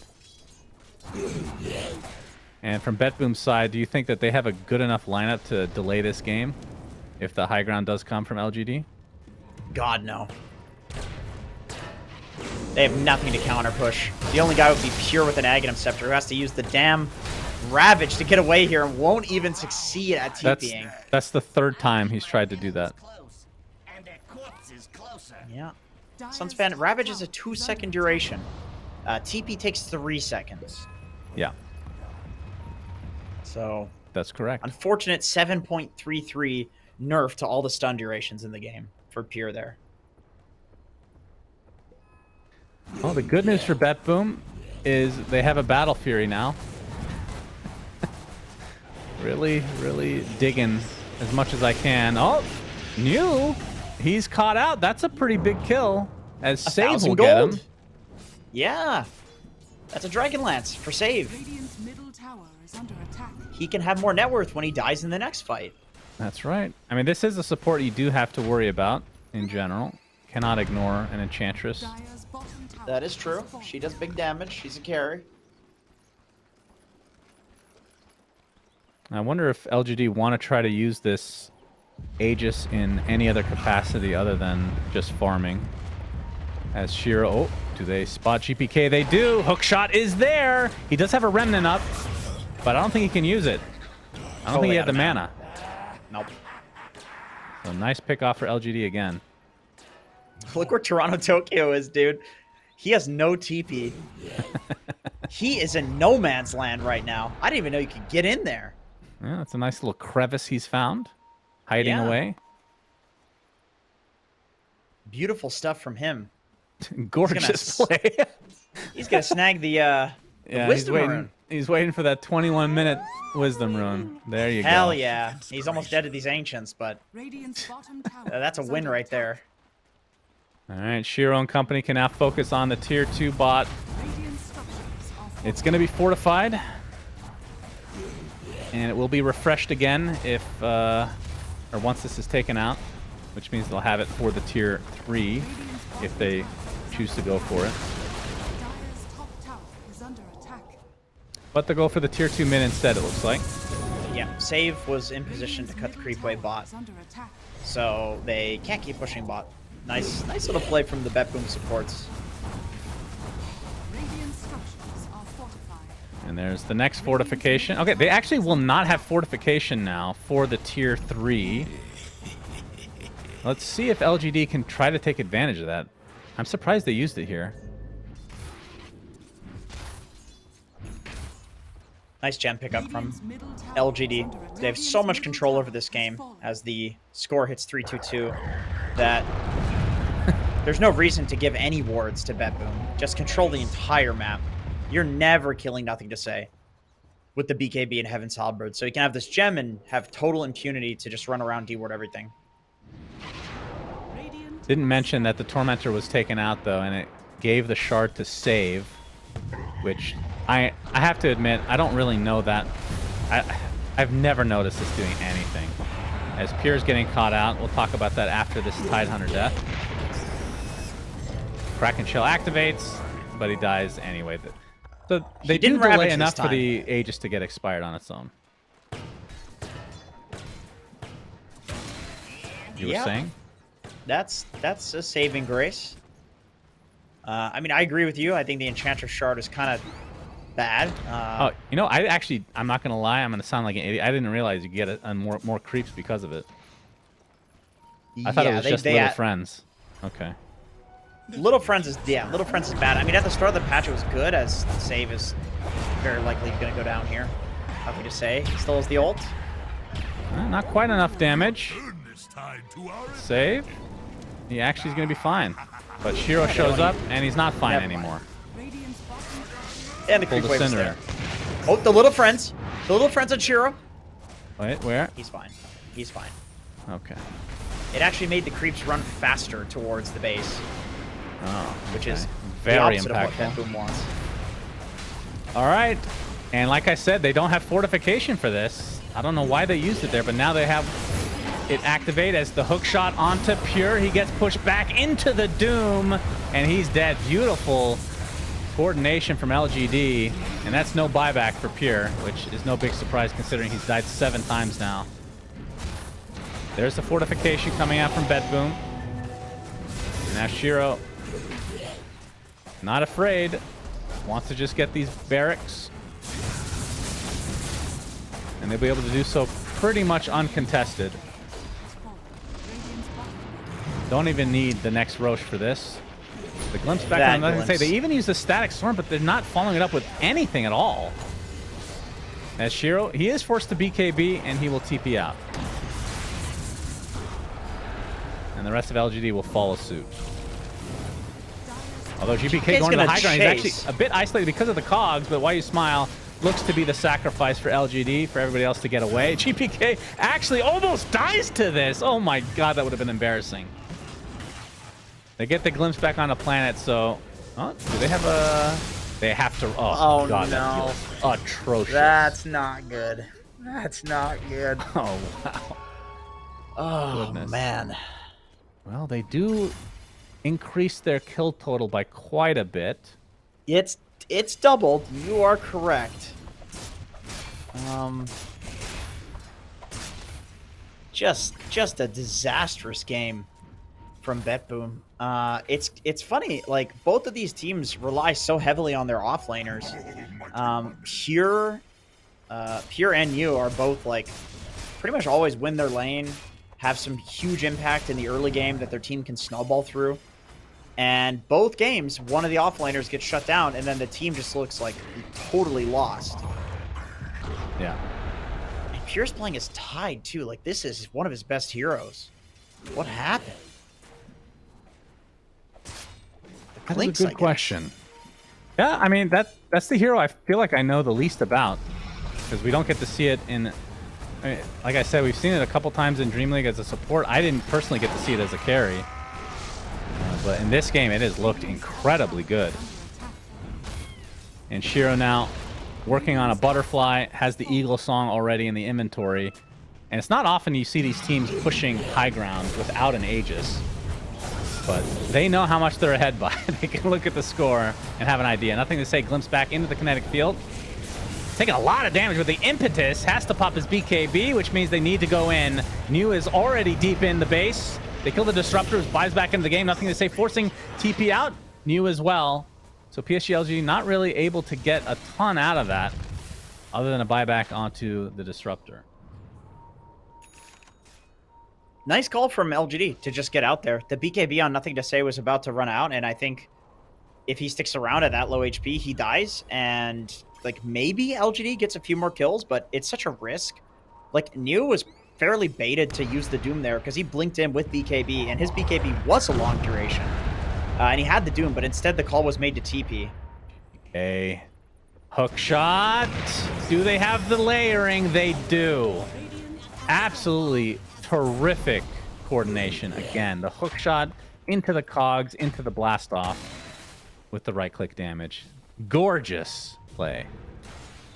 And from Betboom's side, do you think that they have a good enough lineup to delay this game if the high ground does come from LGD? God, no. They have nothing to counter push. The only guy would be Pure with an Aghanim Scepter, who has to use the damn Ravage to get away here and won't even succeed at TPing. That's the third time he's tried to do that. Yeah. Sunspan, Ravage is a 2-second duration. TP takes 3 seconds. Yeah. So... That's correct. Unfortunate 7.33 nerf to all the stun durations in the game for Pure there. Well, the good news for Betboom is they have a Battle Fury now. Really digging as much as I can. Oh, New, he's caught out. That's a pretty big kill. As Save will get him. Yeah, that's a Dragon Lance for Save. Radiant's middle tower is under attack. He can have more net worth when he dies in the next fight. That's right. I mean, this is a support you do have to worry about in general. Cannot ignore an Enchantress. That is true. She does big damage. She's a carry. I wonder if LGD want to try to use this Aegis in any other capacity other than just farming. As Shiro, oh, do they spot GPK? They do. Hookshot is there. He does have a Remnant up, but I don't think he can use it. I don't think he had the mana. Nope. So nice pick off for LGD again. Look where Toronto Tokyo is, dude. He has no TP. He is in no man's land right now. I didn't even know you could get in there. Yeah, that's a nice little crevice he's found, hiding away. Beautiful stuff from him. Gorgeous play. He's gonna snag the wisdom rune. He's waiting for that 21-minute wisdom rune. There you go. Hell yeah. He's almost dead to these ancients, but that's a win right there. All right, Shiro and company can now focus on the tier 2 bot. It's going to be fortified, and it will be refreshed again if, or once this is taken out, which means they'll have it for the tier 3 if they choose to go for it. But they'll go for the tier 2 mid instead, it looks like. Yeah, Save was in position to cut the creep wave bot, so they can't keep pushing bot. Nice little play from the Betboom supports. And there's the next fortification. Okay, they actually will not have fortification now for the tier 3. Let's see if LGD can try to take advantage of that. I'm surprised they used it here. Nice gem pickup from LGD. They have so much control over this game as the score hits 3-2-2 that there's no reason to give any wards to Betboom. Just control the entire map. You're never killing Nothing to Say with the BKB and Heaven's Halberd. So you can have this gem and have total impunity to just run around, D-ward everything. Didn't mention that the Tormentor was taken out, though, and it gave the shard to Save, which I have to admit, I don't really know that. I've never noticed this doing anything. As Pure's getting caught out, we'll talk about that after this Tidehunter death. Kraken Shell activates, but he dies anyway. So they do delay enough for the Aegis to get expired on its own. You were saying? That's a saving grace. I mean, I agree with you. I think the Enchantress Shard is kind of bad. Oh, you know, I'm not going to lie. I'm going to sound like an idiot. I didn't realize you get more creeps because of it. I thought it was just Little Friends. Okay. Little Friends is bad. I mean, at the start of the patch, it was good, as Save is very likely going to go down here. Nothing to Say. Still has the ult. Not quite enough damage. Save. He actually is going to be fine. But Shiro shows up, and he's not fine anymore. And the creep wave is there. Oh, the Little Friends. The Little Friends on Shiro. Wait, where? He's fine. He's fine. Okay. It actually made the creeps run faster towards the base. Oh, which is very the opposite of what Betboom wants. All right. And like I said, they don't have fortification for this. I don't know why they used it there, but now they have it activate as the hook shot onto Pure. He gets pushed back into the Doom, and he's dead. Beautiful coordination from LGD, and that's no buyback for Pure, which is no big surprise considering he's died 7 times now. There's the fortification coming out from Betboom. Now Shiro, not afraid, wants to just get these barracks. And they'll be able to do so pretty much uncontested. Don't even need the next Roche for this. The glimpse back on, I say they even use the static storm, but they're not following it up with anything at all. As Shiro, he is forced to BKB, and he will TP out. And the rest of LGD will follow suit. Although GPK going to the high ground, he's actually a bit isolated because of the cogs, but Why You Smile looks to be the sacrifice for LGD, for everybody else to get away. GPK actually almost dies to this. Oh my god, that would have been embarrassing. They get the glimpse back on the planet, so... Oh, do they have a... They have to... Oh god, no. That atrocious. That's not good. That's not good. Oh, wow. Oh, goodness. Man. Well, they do increase their kill total by quite a bit. It's doubled. You are correct. Just a disastrous game from Betboom. It's funny, like both of these teams rely so heavily on their offlaners. Pure and you are both like pretty much always win their lane, have some huge impact in the early game that their team can snowball through. And both games, one of the offlaners gets shut down, and then the team just looks like totally lost. Yeah. And Pure's playing as Tide, too. Like, this is one of his best heroes. What happened? That's a good question. Yeah, I mean, that's the hero I feel like I know the least about. Because we don't get to see it in... I mean, like I said, we've seen it a couple times in Dream League as a support. I didn't personally get to see it as a carry. But in this game, it has looked incredibly good. And Shiro now working on a butterfly, has the Eagle song already in the inventory. And it's not often you see these teams pushing high ground without an Aegis. But they know how much they're ahead by. They can look at the score and have an idea. Nothing to say, glimpse back into the kinetic field. Taking a lot of damage with the Impetus. Has to pop his BKB, which means they need to go in. New is already deep in the base. They kill the Disruptor, who buys back into the game. Nothing to say, forcing TP out. New as well. So PSG.LGD not really able to get a ton out of that, other than a buyback onto the Disruptor. Nice call from LGD to just get out there. The BKB on Nothing to Say was about to run out, and I think if he sticks around at that low HP, he dies, and like maybe LGD gets a few more kills, but it's such a risk. Like, New was fairly baited to use the Doom there because he blinked in with BKB, and his BKB was a long duration. And he had the Doom, but instead the call was made to TP. Okay. Hook shot. Do they have the layering? They do. Absolutely terrific coordination. Again, the hook shot into the cogs, into the blast off with the right click damage. Gorgeous play.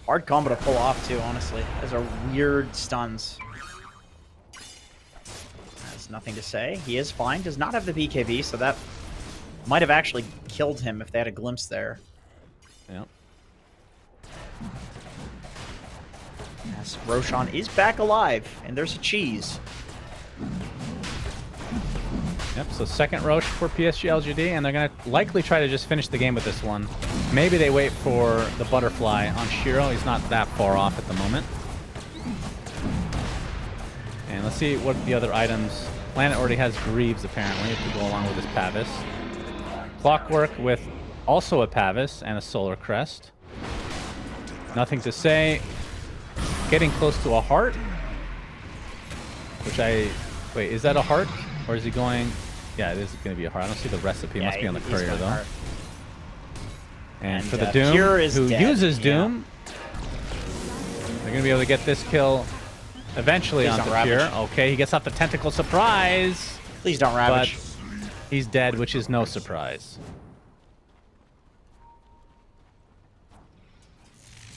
Hard combo to pull off too, honestly. Those are weird stuns. Has nothing to say. He is fine. Does not have the BKB, so that might have actually killed him if they had a glimpse there. Yep. Yes, Roshan is back alive, and there's a cheese. Yep, so second Roche for PSG.LGD, and they're going to likely try to just finish the game with this one. Maybe they wait for the butterfly on Shiro. He's not that far off at the moment. And let's see what the other items... Planet already has Greaves, apparently, to go along with his Pavis. Clockwork with also a Pavis and a Solar Crest. Nothing to say. Getting close to a heart. Which I... Wait, is that a heart? Or is he going... Yeah, it is going to be a heart. I don't see the recipe. It must be on the courier, though. Heart. And for the Doom, who dead. uses Doom, they're going to be able to get this kill eventually onto Pure. Okay, he gets off the Tentacle Surprise. Please don't Ravage. But he's dead, which is no surprise.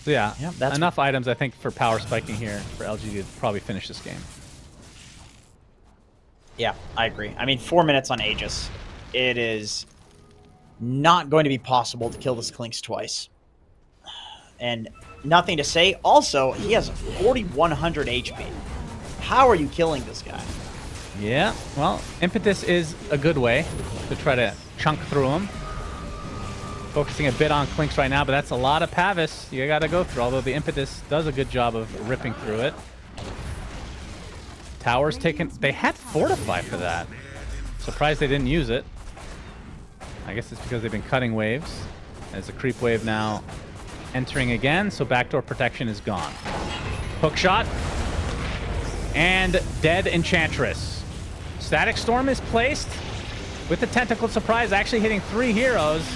So yeah, that's enough items, I think, for power spiking here for LGD to probably finish this game. Yeah, I agree. I mean, 4 minutes on Aegis. It is not going to be possible to kill this Clinks twice. And nothing to say. Also, he has 4,100 HP. How are you killing this guy? Yeah, well, Impetus is a good way to try to chunk through him. Focusing a bit on Clinks right now, but that's a lot of Pavis you got to go through, although the Impetus does a good job of ripping through it. Towers taken. They had Fortify for that. Surprised they didn't use it. I guess it's because they've been cutting waves. As the creep wave now entering again, so backdoor protection is gone. Hook shot. And dead Enchantress. Static Storm is placed with the Tentacle Surprise, actually hitting 3 heroes.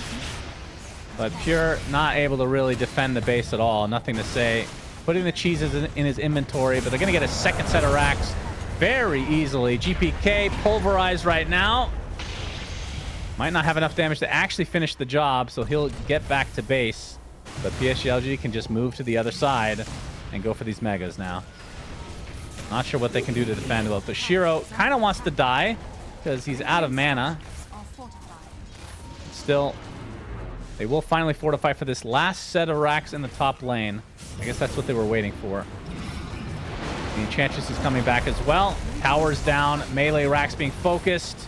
But Pure not able to really defend the base at all. Nothing to say. Putting the cheeses in his inventory, but they're going to get a second set of racks very easily. GPK pulverized right now. Might not have enough damage to actually finish the job, so he'll get back to base. But PSG.LGD can just move to the other side and go for these megas now. Not sure what they can do to defend. Well, but Shiro kind of wants to die because he's out of mana. Still, they will finally fortify for this last set of racks in the top lane. I guess that's what they were waiting for. The Enchantress is coming back as well. Towers down, melee racks being focused.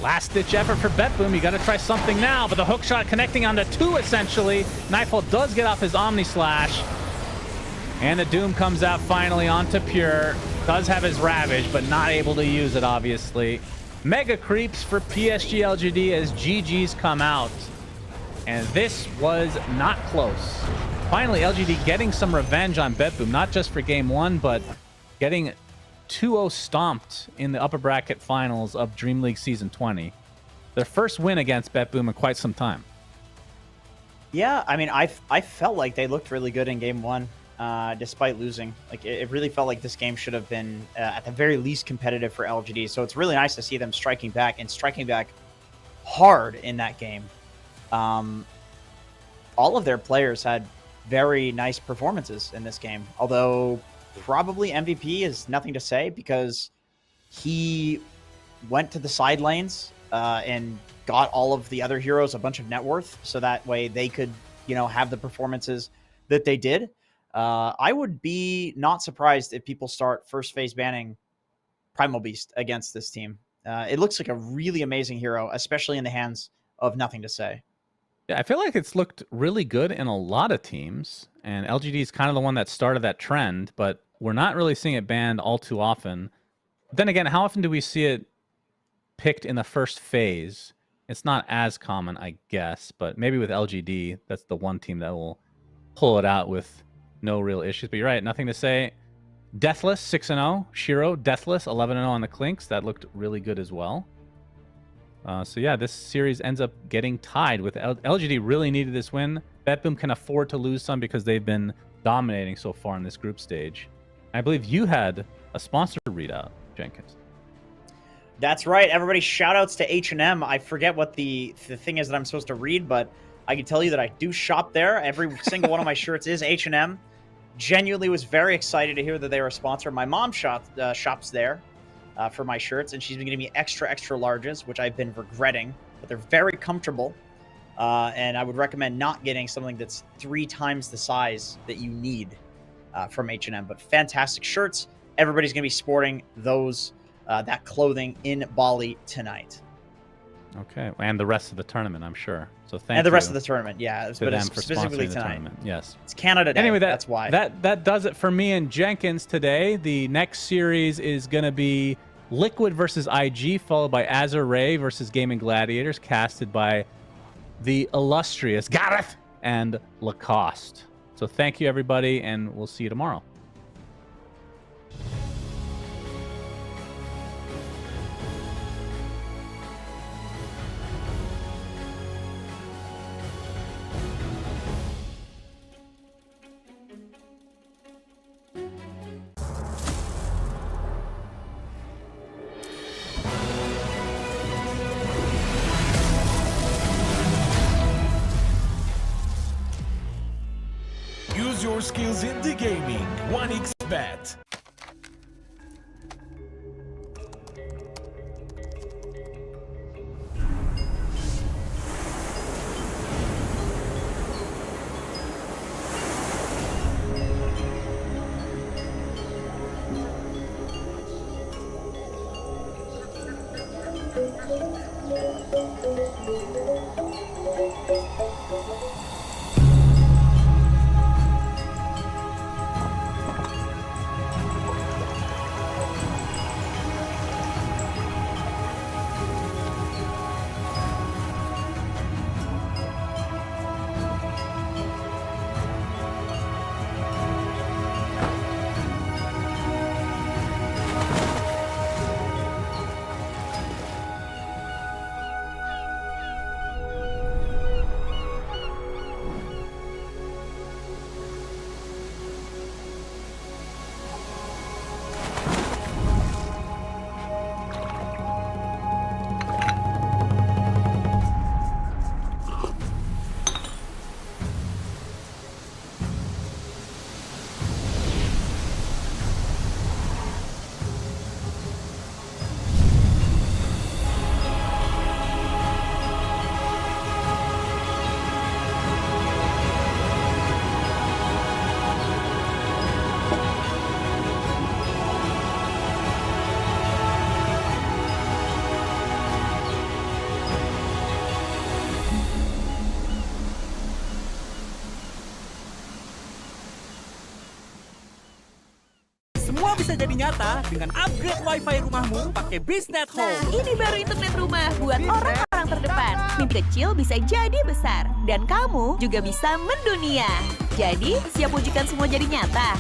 Last-ditch effort for Betboom. You got to try something now, but the hook shot connecting onto 2 essentially. Nightfall does get off his Omni Slash. And the Doom comes out finally onto Pure. Does have his Ravage, but not able to use it, obviously. Mega creeps for PSG.LGD as GG's come out. And this was not close. Finally, LGD getting some revenge on Betboom, not just for game 1, but getting 2-0 stomped in the upper bracket finals of Dream League Season 20. Their first win against Betboom in quite some time. Yeah, I mean, I felt like they looked really good in game 1, despite losing. Like, it really felt like this game should have been, at the very least, competitive for LGD. So it's really nice to see them striking back, and striking back hard in that game. All of their players had very nice performances in this game, although probably MVP is nothing to say because he went to the side lanes and got all of the other heroes a bunch of net worth, so that way they could, you know, have the performances that they did. I would be not surprised if people start first phase banning Primal Beast against this team. It looks like a really amazing hero, especially in the hands of Nothing to Say. Yeah, I feel like it's looked really good in a lot of teams, and LGD is kind of the one that started that trend, but we're not really seeing it banned all too often. Then again, how often do we see it picked in the first phase? It's not as common, I guess, but maybe with LGD, that's the one team that will pull it out with no real issues. But you're right, Nothing to Say. Deathless, 6-0. Shiro, Deathless, 11-0 on the Clinks. That looked really good as well. So yeah, this series ends up getting tied with LGD really needed this win. Betboom can afford to lose some because they've been dominating so far in this group stage. I believe you had a sponsor readout, Jenkins. That's right. Everybody, shout outs to H&M. I forget what the thing is that I'm supposed to read, but I can tell you that I do shop there. Every single one of my shirts is H&M. Genuinely was very excited to hear that they were a sponsor. My mom shops there for my shirts, and she's been giving me extra larges, which I've been regretting, but they're very comfortable. And I would recommend not getting something that's 3 times the size that you need from H&M. But fantastic shirts. Everybody's going to be sporting those that clothing in Bali tonight. Okay, and the rest of the tournament, I'm sure. So thank you. And the rest of the tournament, yeah, to but them for specifically sponsoring the tonight. tournament. Yes, it's Canada Day. Anyway, that's why. That does it for me and Jenkins today. The next series is going to be Liquid versus IG, followed by Azure versus Gaimin Gladiators, casted by the illustrious Gareth and Lacoste. So thank you, everybody, and we'll see you tomorrow. Use your skills in the gaming. 1xBet. Semua bisa jadi nyata dengan upgrade wifi rumahmu pakai BizNet Nah, Home. ini baru internet rumah buat orang-orang terdepan. Mimpi kecil bisa jadi besar. Dan kamu juga bisa mendunia. Jadi, siap wujudkan semua jadi nyata?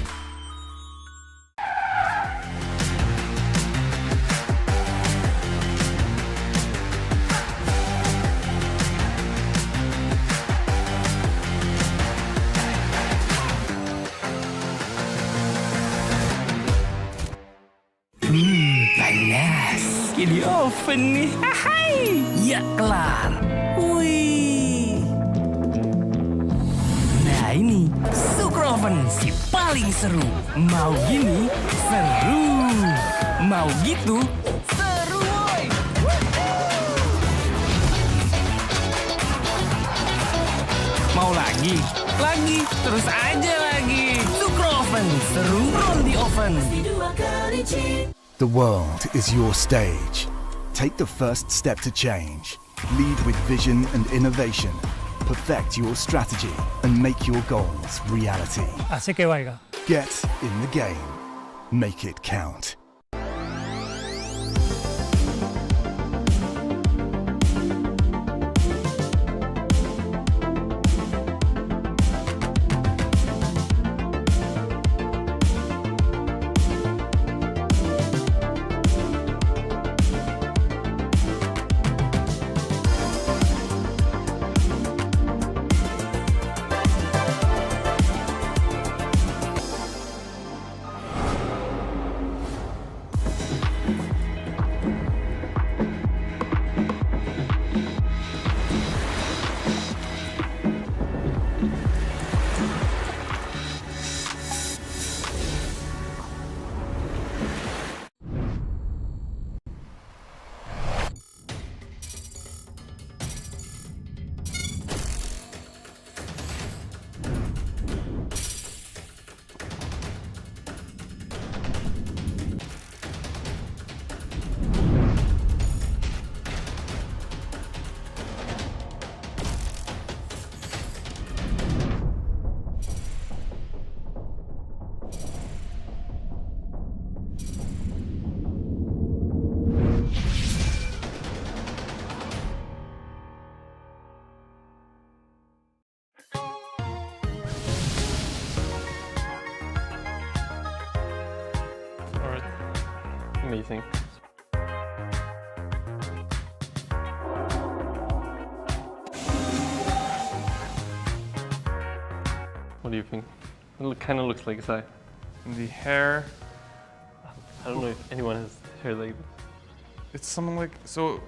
Panas. Ini oven nih. Hai. Ya kelar. Wih. Nah ini Sukroven si paling seru. Mau gini seru. Mau gitu seru woy. Mau lagi? Lagi, terus aja lagi. Sukroven seru on the oven. The world is your stage. Take the first step to change. Lead with vision and innovation. Perfect your strategy and make your goals reality. Get in the game. Make it count. Amazing. What do you think? It kind of looks like Zai. The hair. I don't know if anyone has hair like this. It's something like so.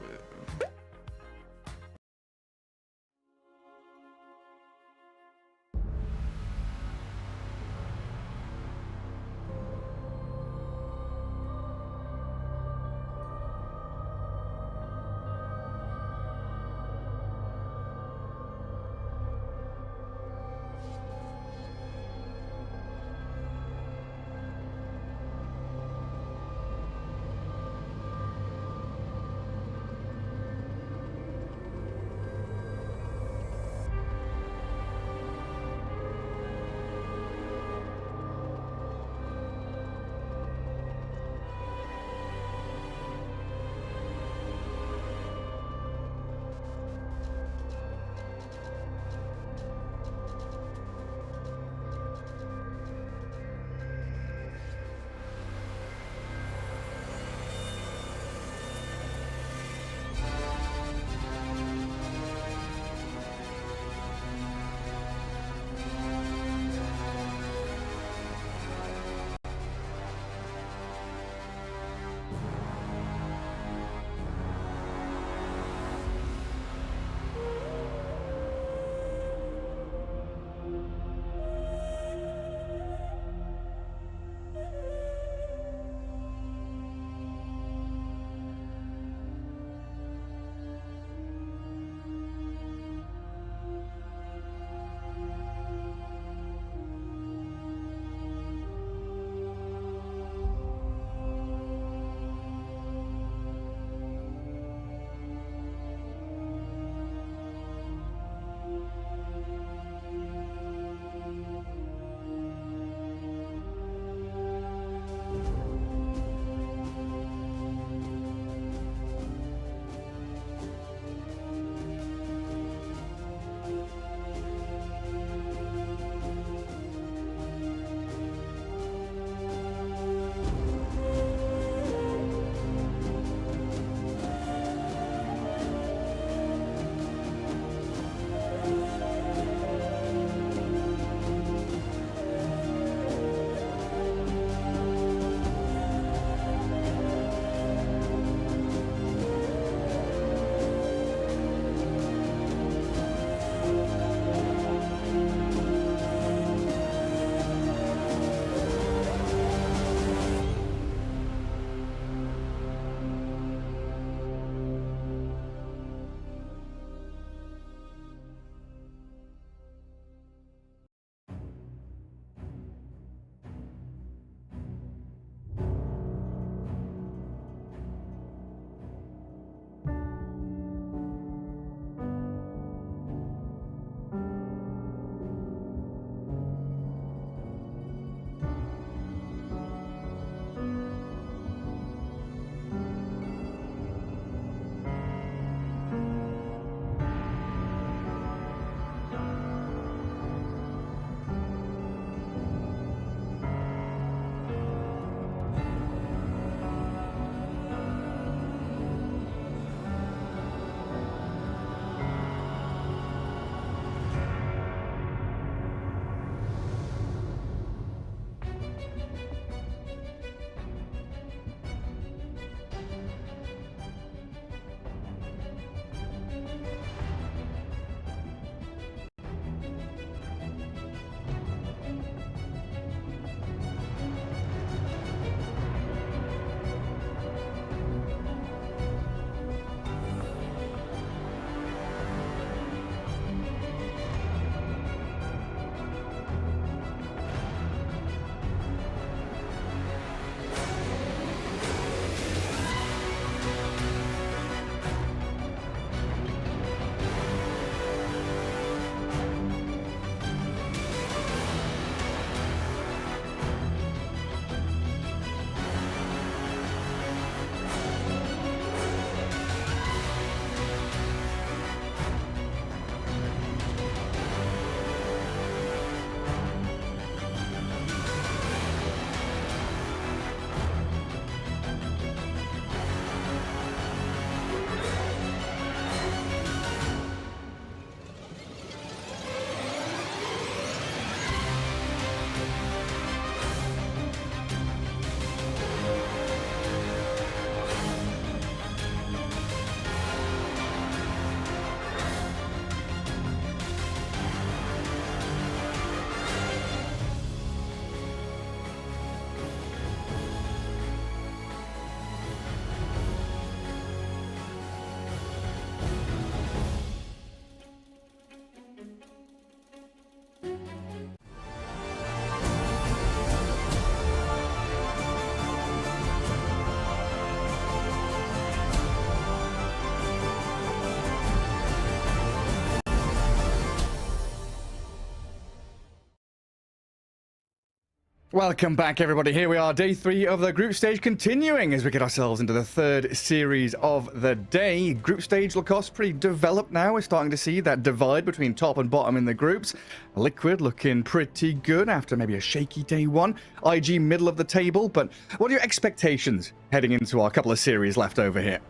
Welcome back, everybody. Here we are, day 3 of the group stage, continuing as we get ourselves into the third series of the day. Group stage, Lacoste, pretty developed now. We're starting to see that divide between top and bottom in the groups. Liquid looking pretty good after maybe a shaky day 1. IG middle of the table, but what are your expectations heading into our couple of series left over here?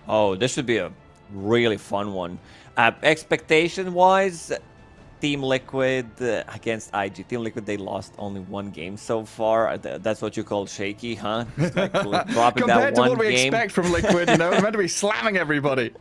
Oh, this should be a really fun one. Expectation-wise, Team Liquid against IG. Team Liquid, they lost only 1 game so far. That's what you call shaky, huh? Like dropping Compared that to one what we game. expect from Liquid, you know, they're meant to be slamming everybody.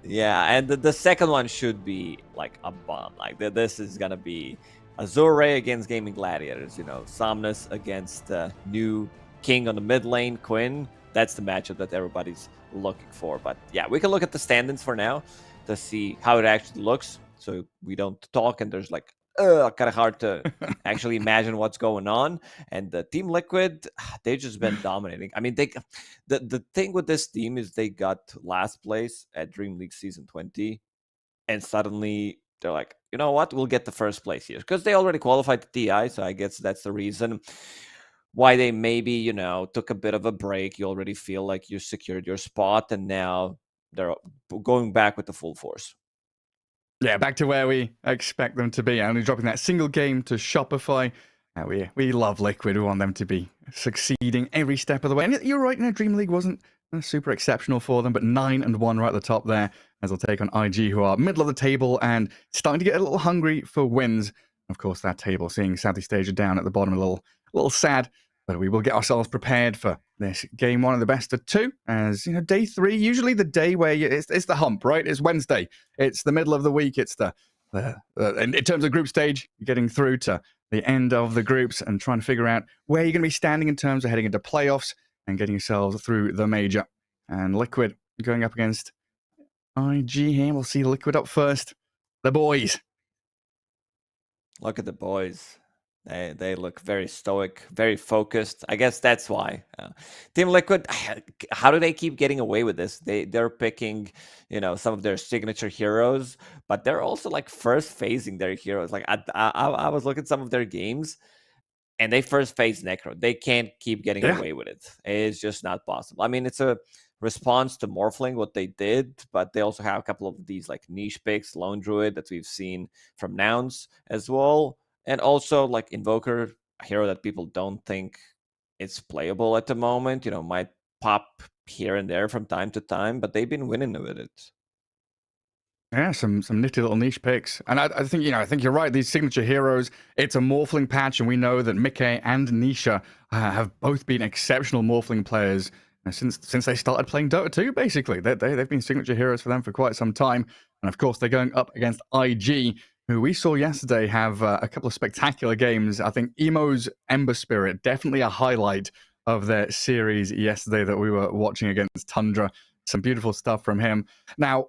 Yeah, and the second one should be like a bomb. Like this is gonna be Azure against Gaming Gladiators. You know, Somnus against new King on the mid lane, Quinn. That's the matchup that everybody's looking for. But yeah, we can look at the standings for now to see how it actually looks. So we don't talk and there's like, kind of hard to actually imagine what's going on. And the Team Liquid, they've just been dominating. I mean, the thing with this team is they got last place at Dream League Season 20. And suddenly they're like, you know what? We'll get the first place here. Because they already qualified to TI. So I guess that's the reason why they maybe, you know, took a bit of a break. You already feel like you secured your spot. And now they're going back with the full force. Yeah, back to where we expect them to be. Only dropping that single game to Shopify. We love Liquid. We want them to be succeeding every step of the way. And you're right, Dream League wasn't super exceptional for them, but 9-1 right at the top there as they'll take on IG, who are middle of the table and starting to get a little hungry for wins. Of course, that table, seeing Southeast Asia down at the bottom, a little sad. But we will get ourselves prepared for this game 1 of the best of 2. As you know, day 3, usually the day where it's the hump, right? It's Wednesday. It's the middle of the week. It's in terms of group stage, getting through to the end of the groups and trying to figure out where you're going to be standing in terms of heading into playoffs and getting yourselves through the major. And Liquid going up against IG here. We'll see Liquid up first. The boys. Look at the boys. They look very stoic, very focused. I guess that's why. Team Liquid, how do they keep getting away with this? They're picking, you know, some of their signature heroes, but they're also like first phasing their heroes. Like I was looking at some of their games, and they first phase Necro. They can't keep getting away with it. It's just not possible. I mean, it's a response to Morphling, what they did, but they also have a couple of these like niche picks, Lone Druid that we've seen from Nouns as well. And also, like, Invoker, a hero that people don't think it's playable at the moment, you know, might pop here and there from time to time, but they've been winning with it. Yeah, some nifty little niche picks. And I think, you know, I think you're right. These signature heroes, it's a Morphling patch, and we know that Mickey and Nisha have both been exceptional Morphling players since they started playing Dota 2, basically. They've been signature heroes for them for quite some time. And, of course, they're going up against IG, who we saw yesterday have a couple of spectacular games. I think Emo's Ember Spirit, definitely a highlight of their series yesterday that we were watching against Tundra. Some beautiful stuff from him. Now,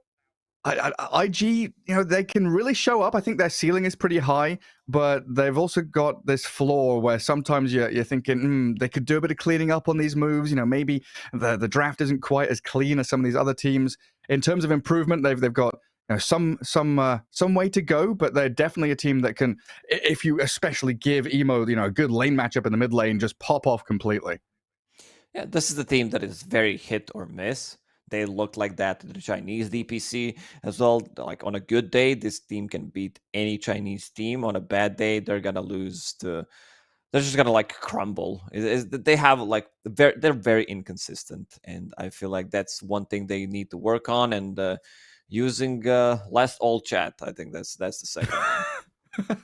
IG, you know, they can really show up. I think their ceiling is pretty high, but they've also got this flaw where sometimes you're thinking, they could do a bit of cleaning up on these moves. You know, maybe the draft isn't quite as clean as some of these other teams. In terms of improvement, they've got some way to go, but they're definitely a team that can, if you especially give Emo, you know, a good lane matchup in the mid lane, just pop off completely. Yeah, this is the team that is very hit or miss. They look like that to the Chinese DPC as well. Like on a good day, this team can beat any Chinese team. On a bad day, they're gonna lose to. They're just gonna like crumble. They have like they're very inconsistent, and I feel like that's one thing they need to work on. And using less all chat, I think that's the second one.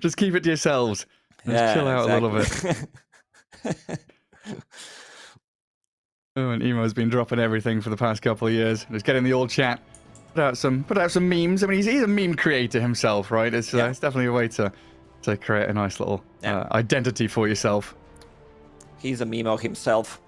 Just keep it to yourselves. Just chill out a little bit. Oh, and Emo's been dropping everything for the past couple of years. Just getting the old chat, put out some memes. I mean, he's a meme creator himself, right? It's definitely a way to create a nice little identity for yourself. He's a memo himself.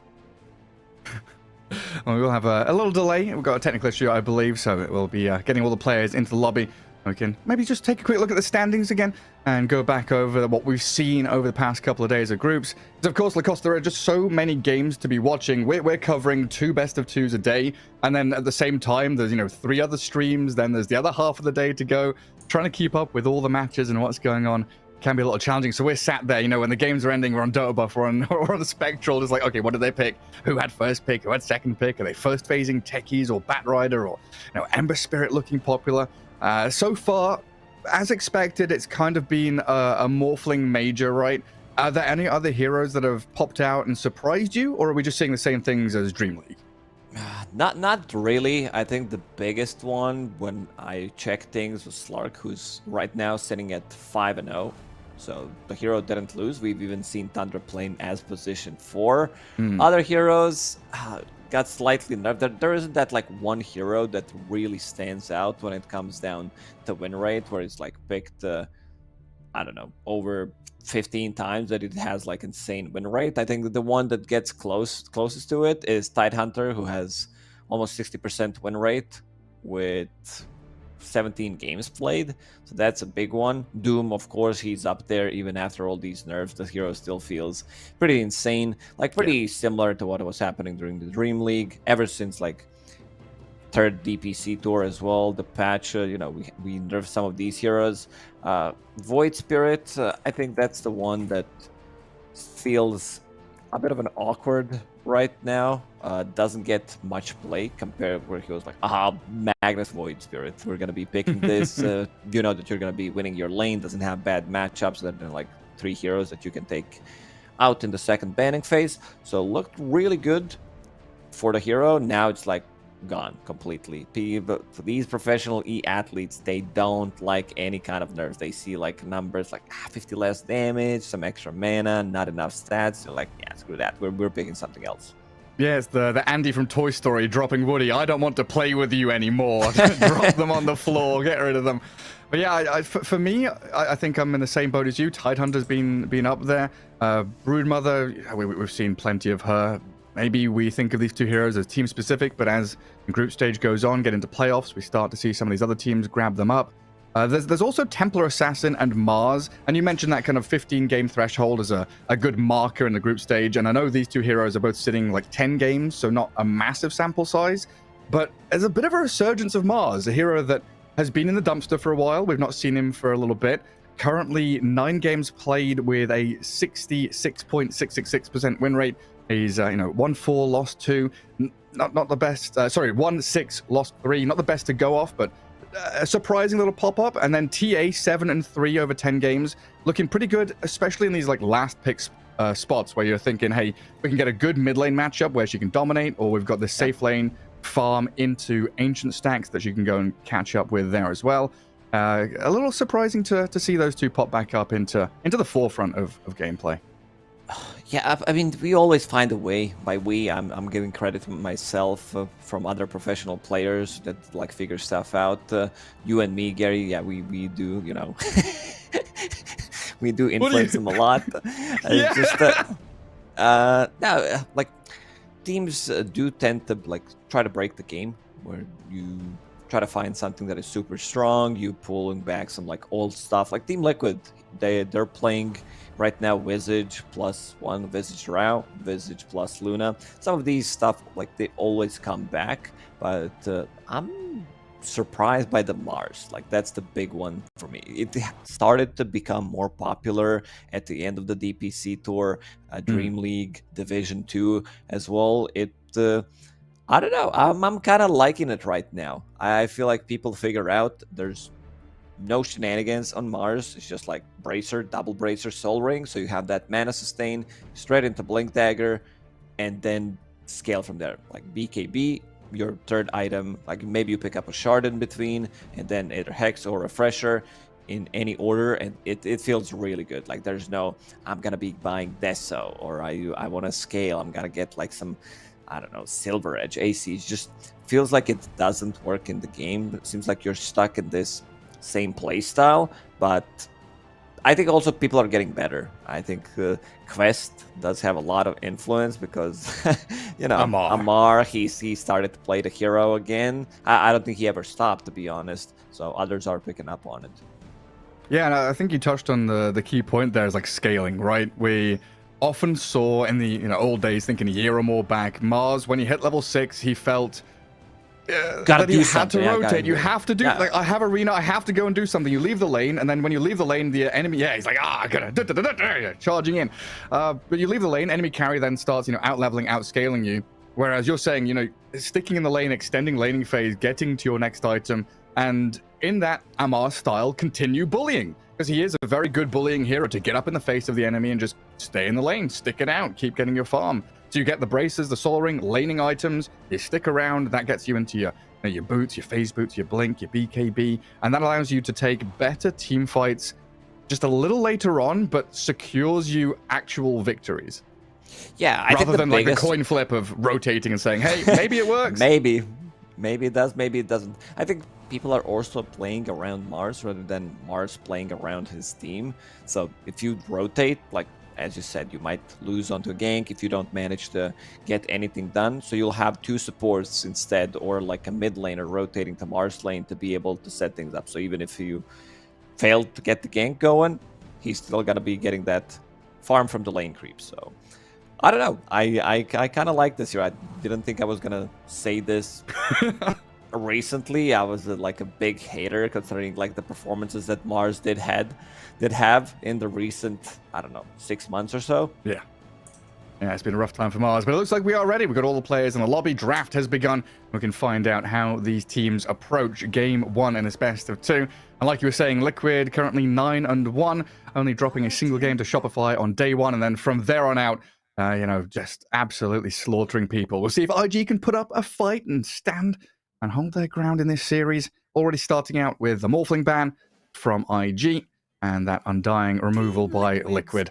Well, we will have a little delay. We've got a technical issue, I believe, so it will be getting all the players into the lobby. We can maybe just take a quick look at the standings again and go back over what we've seen over the past couple of days of groups. Because, of course, Lacoste, there are just so many games to be watching. We're covering 2 best of 2s a day, and then at the same time, there's, 3 other streams, then there's the other half of the day to go, trying to keep up with all the matches and what's going on can be a little challenging. So we're sat there, you know, when the games are ending, we're on Dota Buff, we're on the Spectral. It's like, okay, what did they pick? Who had first pick? Who had second pick? Are they first phasing Techies or Batrider or, you know, Ember Spirit looking popular? So far, as expected, it's kind of been a Morphling Major, right? Are there any other heroes that have popped out and surprised you, or are we just seeing the same things as Dream League? Not really. I think the biggest one when I checked things was Slark, who's right now sitting at 5-0. So the hero didn't lose. We've even seen Tundra playing as position 4. Other heroes got slightly nerfed. There isn't that like one hero that really stands out when it comes down to win rate, where it's like picked, I don't know, over 15 times that it has like insane win rate. I think that the one that gets closest to it is Tidehunter, who has almost 60% win rate with 17 games played. So that's a big one. Doom, of course, he's up there even after all these nerfs. The hero still feels pretty insane, like pretty similar to what was happening during the Dream League ever since like third DPC tour as well. The patch, you know, we nerfed some of these heroes. Void Spirit, I think that's the one that feels a bit of an awkward right now. Doesn't get much play compared where he was like, Magnus Void Spirit, we're gonna be picking this. You know that you're gonna be winning your lane. Doesn't have bad matchups. There are like 3 heroes that you can take out in the second banning phase. So looked really good for the hero. Now it's like gone completely. These professional athletes, they don't like any kind of nerfs. They see like numbers like 50 less damage, some extra mana, not enough stats. They're like, yeah, screw that. We're picking something else. Yeah, it's the Andy from Toy Story dropping Woody. I don't want to play with you anymore. Drop them on the floor. Get rid of them. But yeah, for me, I think I'm in the same boat as you. Tidehunter's been up there. Broodmother, we've seen plenty of her. Maybe we think of these 2 heroes as team specific, but as the group stage goes on, get into playoffs, we start to see some of these other teams grab them up. There's also Templar Assassin and Mars, and you mentioned that kind of 15 game threshold as a good marker in the group stage, and I know these 2 heroes are both sitting like 10 games, so not a massive sample size, but there's a bit of a resurgence of Mars, a hero that has been in the dumpster for a while. We've not seen him for a little bit. Currently 9 games played with a 66.666% win rate. He's, 1-4, lost 2, not the best. 1-6, lost 3, not the best to go off, but a surprising little pop-up. And then TA 7-3 over 10 games, looking pretty good, especially in these like last pick spots where you're thinking, hey, we can get a good mid lane matchup where she can dominate, or we've got this safe lane farm into ancient stacks that you can go and catch up with there as well. A little surprising to see those 2 pop back up into the forefront of gameplay. Yeah, I mean, we always find a way. By we, I'm giving credit to myself from other professional players that like figure stuff out. You and me, Gary, yeah, we do, you know, we do influence them a lot. No, like teams do tend to like try to break the game, where you try to find something that is super strong. You pulling back some like old stuff, like Team Liquid. They're playing right now Visage +1, Visage Rao, Visage plus Luna. Some of these stuff, like, they always come back, but I'm surprised by the Mars. Like, that's the big one for me. It started to become more popular at the end of the DPC tour, Dream League, Division 2 as well. I don't know, I'm kind of liking it right now. I feel like people figure out there's no shenanigans on Mars. It's just like Bracer, double Bracer, Soul Ring. So you have that mana sustain straight into Blink Dagger, and then scale from there. Like BKB, your third item, like maybe you pick up a Shard in between, and then either Hex or Refresher in any order, and it feels really good. Like there's no, I'm gonna be buying Deso, or I want to scale, I'm gonna get like some, I don't know, Silver Edge AC. It just feels like it doesn't work in the game. It seems like you're stuck in this same play style, but I think also people are getting better. I think Quest does have a lot of influence because, you know, Amar, he started to play the hero again. I don't think he ever stopped, to be honest. So others are picking up on it. Yeah, and I think you touched on the key point there is like scaling, right? We often saw in the old days, thinking a year or more back, Mars, when he hit level 6, he felt Gotta that do you had something. to Yeah, rotate. gotta You do it. have to do Yeah. like I have arena. I have to go and do something. You leave the lane, and then when you leave the lane, the enemy he's like I gotta charging in. But you leave the lane, enemy carry then starts out leveling, out scaling you. Whereas you're saying sticking in the lane, extending laning phase, getting to your next item, and in that Amar style, continue bullying because he is a very good bullying hero to get up in the face of the enemy and just stay in the lane, stick it out, keep getting your farm. So you get the braces, the soul ring, laning items, you stick around, that gets you into your boots, your phase boots, your blink, your BKB, and that allows you to take better team fights just a little later on, but secures you actual victories. Yeah, I think rather the than biggest... like the coin flip of rotating and saying, hey, maybe it works. Maybe it does, maybe it doesn't. I think people are also playing around Mars rather than Mars playing around his team. So if you rotate, like as you said, you might lose onto a gank if you don't manage to get anything done. So you'll have two supports instead, or like a mid laner rotating to Mars lane to be able to set things up. So even if you fail to get the gank going, he's still gonna be getting that farm from the lane creep. So I don't know. I kind of like this here. I didn't think I was gonna say this recently. I was like a big hater considering like the performances that Mars did have in the recent, I don't know, 6 months or so. Yeah, it's been a rough time for Mars, but it looks like we are ready. We've got all the players in the lobby. Draft has begun. We can find out how these teams approach game one in this best of two. And like you were saying, Liquid currently 9-1, only dropping a single game to Shopify on day one, and then from there on out, just absolutely slaughtering people. We'll see if IG can put up a fight and stand and hold their ground in this series. Already starting out with the Morphling ban from IG and that Undying removal by Liquid.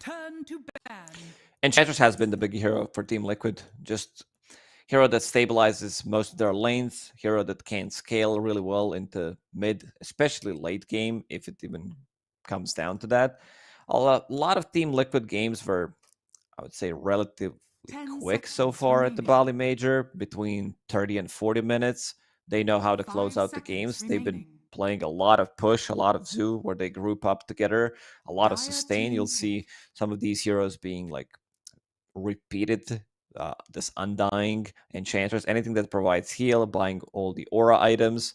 Enchantress has been the big hero for Team Liquid. Just hero that stabilizes most of their lanes, hero that can scale really well into mid, especially late game, if it even comes down to that. A lot of Team Liquid games were, I would say, relatively quick so far at the Bali Major, between 30 and 40 minutes. They know how to close out the games. They've been playing a lot of push, a lot of zoo, where they group up together, a lot of sustain. You'll see some of these heroes being like repeated, this Undying, Enchantress, anything that provides heal, buying all the aura items.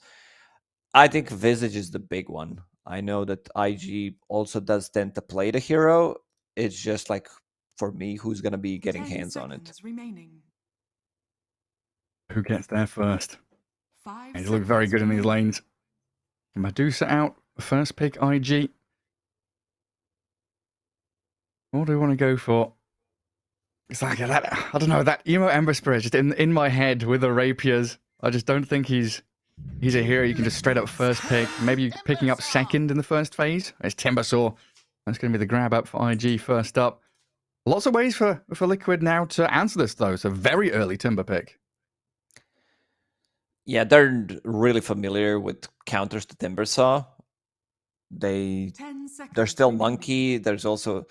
I think Visage is the big one. I know that IG also does tend to play the hero. It's just like, for me, who's going to be getting hands on it. Who gets there first? He's look very good in these lanes. Medusa out, first pick IG. What do we want to go for? It's like that, I don't know, that emo Ember Spirit just in my head with the rapiers. I just don't think he's a hero you can just straight up first pick. Maybe picking up second in the first phase. It's Timbersaw. That's going to be the grab up for IG first up. Lots of ways for Liquid now to answer this, though. So very early Timber pick. Yeah, they're really familiar with counters to Timbersaw. They're still Monkey. They're also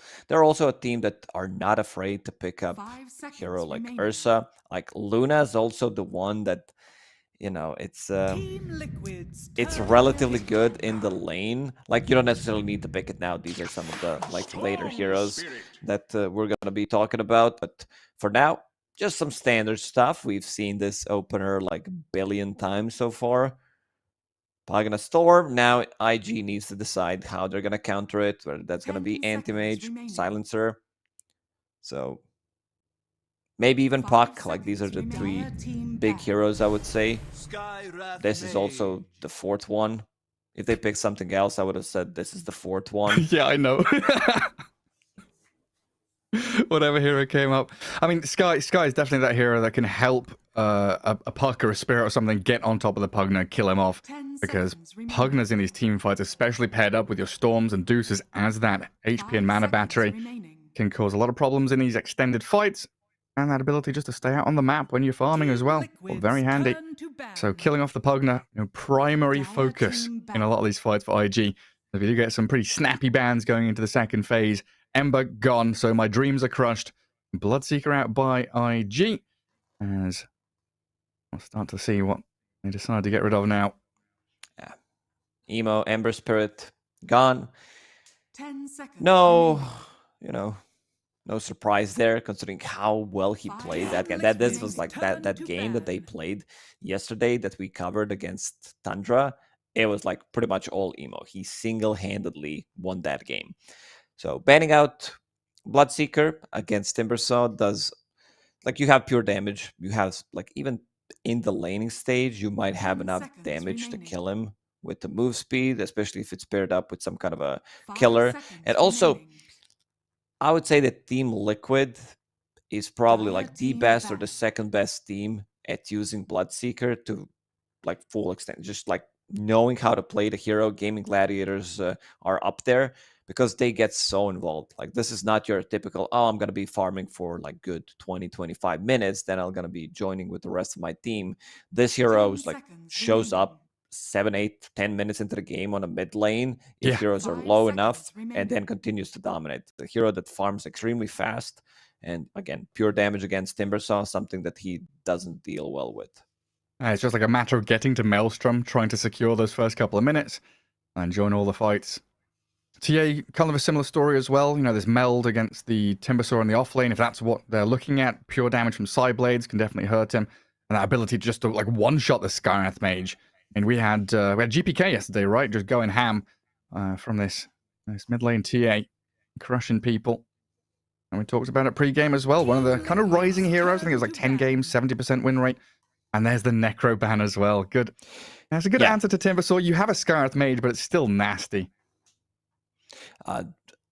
a team that are not afraid to pick up hero like Ursa. Like Luna is also the one that, it's relatively good in the lane. Like, you don't necessarily need to pick it now. These are some of the like later heroes that we're gonna be talking about. But for now, just some standard stuff. We've seen this opener like a billion times so far. Pagana Storm. Now IG needs to decide how they're gonna counter it. Whether that's gonna be Anti-Mage, Silencer. So maybe even Puck. Like, these are the three big heroes, I would say. This is also the fourth one. If they picked something else, I would have said this is the fourth one. Yeah, I know. Whatever hero came up. I mean, Sky is definitely that hero that can help a Puck or a Spirit or something get on top of the Pugna, kill him off. Because Pugnas in these team fights, especially paired up with your Storms and Deuces as that HP and mana battery, can cause a lot of problems in these extended fights. And that ability just to stay out on the map when you're farming as well. Very handy. So killing off the Pugna, primary focus in a lot of these fights for IG. If you do get some pretty snappy bans going into the second phase, Ember gone, so my dreams are crushed. Bloodseeker out by IG. As we'll start to see what they decide to get rid of now. Yeah. Emo, Ember Spirit, gone. 10 seconds. No, No surprise there, considering how well he played that game. This was like that game that they played yesterday that we covered against Tundra. It was like pretty much all emo. He single-handedly won that game. So banning out Bloodseeker against Timbersaw does, like, you have pure damage. You have, like, even in the laning stage, you might have enough damage to kill him with the move speed, especially if it's paired up with some kind of a killer. And also, I would say that Team Liquid is probably like the best or the second best team at using Bloodseeker to like full extent. Just like knowing how to play the hero. Gaming Gladiators are up there because they get so involved. Like, this is not your typical, oh, I'm going to be farming for like good 20-25 minutes, then I'm going to be joining with the rest of my team. This hero is like shows up 7, 8, 10 minutes into the game on a mid lane if heroes are low enough, and then continues to dominate. The hero that farms extremely fast, and again, pure damage against Timbersaw, something that he doesn't deal well with. It's just like a matter of getting to Maelstrom, trying to secure those first couple of minutes, and join all the fights. TA, kind of a similar story as well. You know, there's meld against the Timbersaw in the off lane. If that's what they're looking at, pure damage from side blades can definitely hurt him. And that ability just to like one-shot the Skywrath Mage. And we had GPK yesterday, right? Just going ham from this mid lane TA, crushing people. And we talked about it pre-game as well. One of the kind of rising heroes. I think it was like 10 games, 70% win rate. And there's the Necro ban as well. Good. That's a good answer to Timbersaw. You have a Skywrath Mage, but it's still nasty.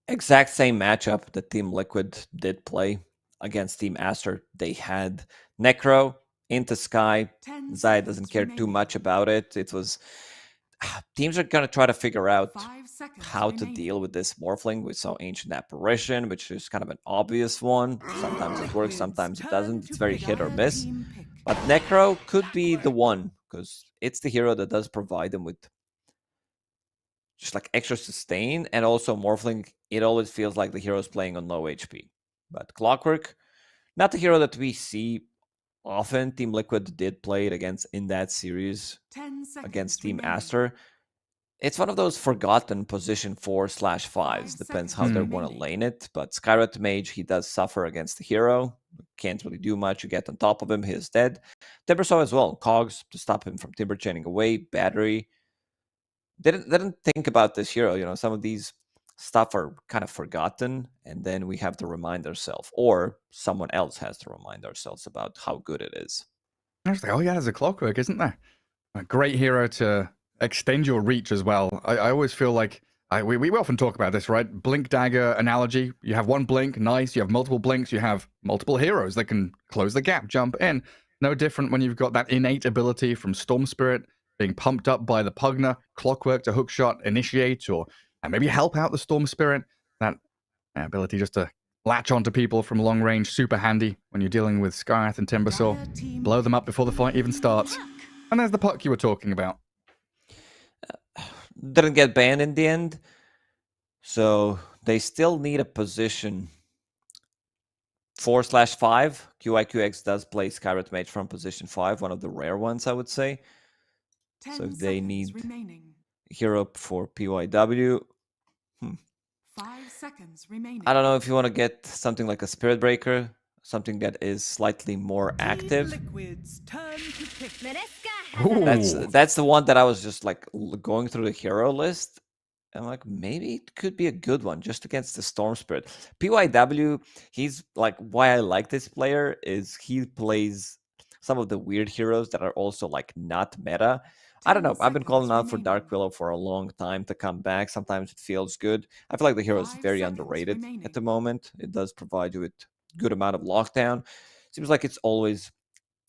Exact same matchup that Team Liquid did play against Team Aster. They had Necro into Sky. Zai doesn't care too much about it. It was teams are going to try to figure out how to deal with this Morphling. We saw Ancient Apparition, which is kind of an obvious one. Sometimes it works, sometimes it doesn't. It's very hit or miss. But Necro could be the one, because it's the hero that does provide them with just like extra sustain, and also Morphling, it always feels like the hero's playing on low HP. But Clockwork, not the hero that we see often. Team Liquid did play it against in that series against Team Aster. It's one of those forgotten position 4/5s. Depends how they want to lane it. But Skywrath Mage, he does suffer against the hero. Can't really do much. You get on top of him, he's dead. Timbersaw as well. Cogs to stop him from timber chaining away. Battery. Didn't think about this hero. You know, some of these stuff are kind of forgotten, and then we have to remind ourselves, or someone else has to remind ourselves about how good it is. I was like, oh yeah, there's a Clockwork, isn't there? A great hero to extend your reach as well. I always feel like we often talk about this, right? Blink dagger analogy. You have one blink, nice. You have multiple blinks. You have multiple heroes that can close the gap, jump in. No different when you've got that innate ability from Storm Spirit being pumped up by the Pugner, Clockwork to hookshot, initiate, or maybe help out the Storm Spirit. That ability just to latch onto people from long range, super handy when you're dealing with Skywrath and Timbersaw. Blow them up before the fight even starts. And there's the puck you were talking about. Didn't get banned in the end, so they still need a position 4/5. QIQX does play Skywrath Mage from position 5, one of the rare ones, I would say. So if they need hero for PYW, 5 seconds remaining. I don't know if you want to get something like a Spirit Breaker, something that is slightly more active. That's the one that I was just like going through the hero list. I'm like, maybe it could be a good one just against the Storm Spirit. PYW, he's like, why I like this player is he plays some of the weird heroes that are also like not meta. I don't know. I've been calling out for Dark Willow for a long time to come back. Sometimes it feels good. I feel like the hero is very underrated at the moment. It does provide you with good amount of lockdown. Seems like it's always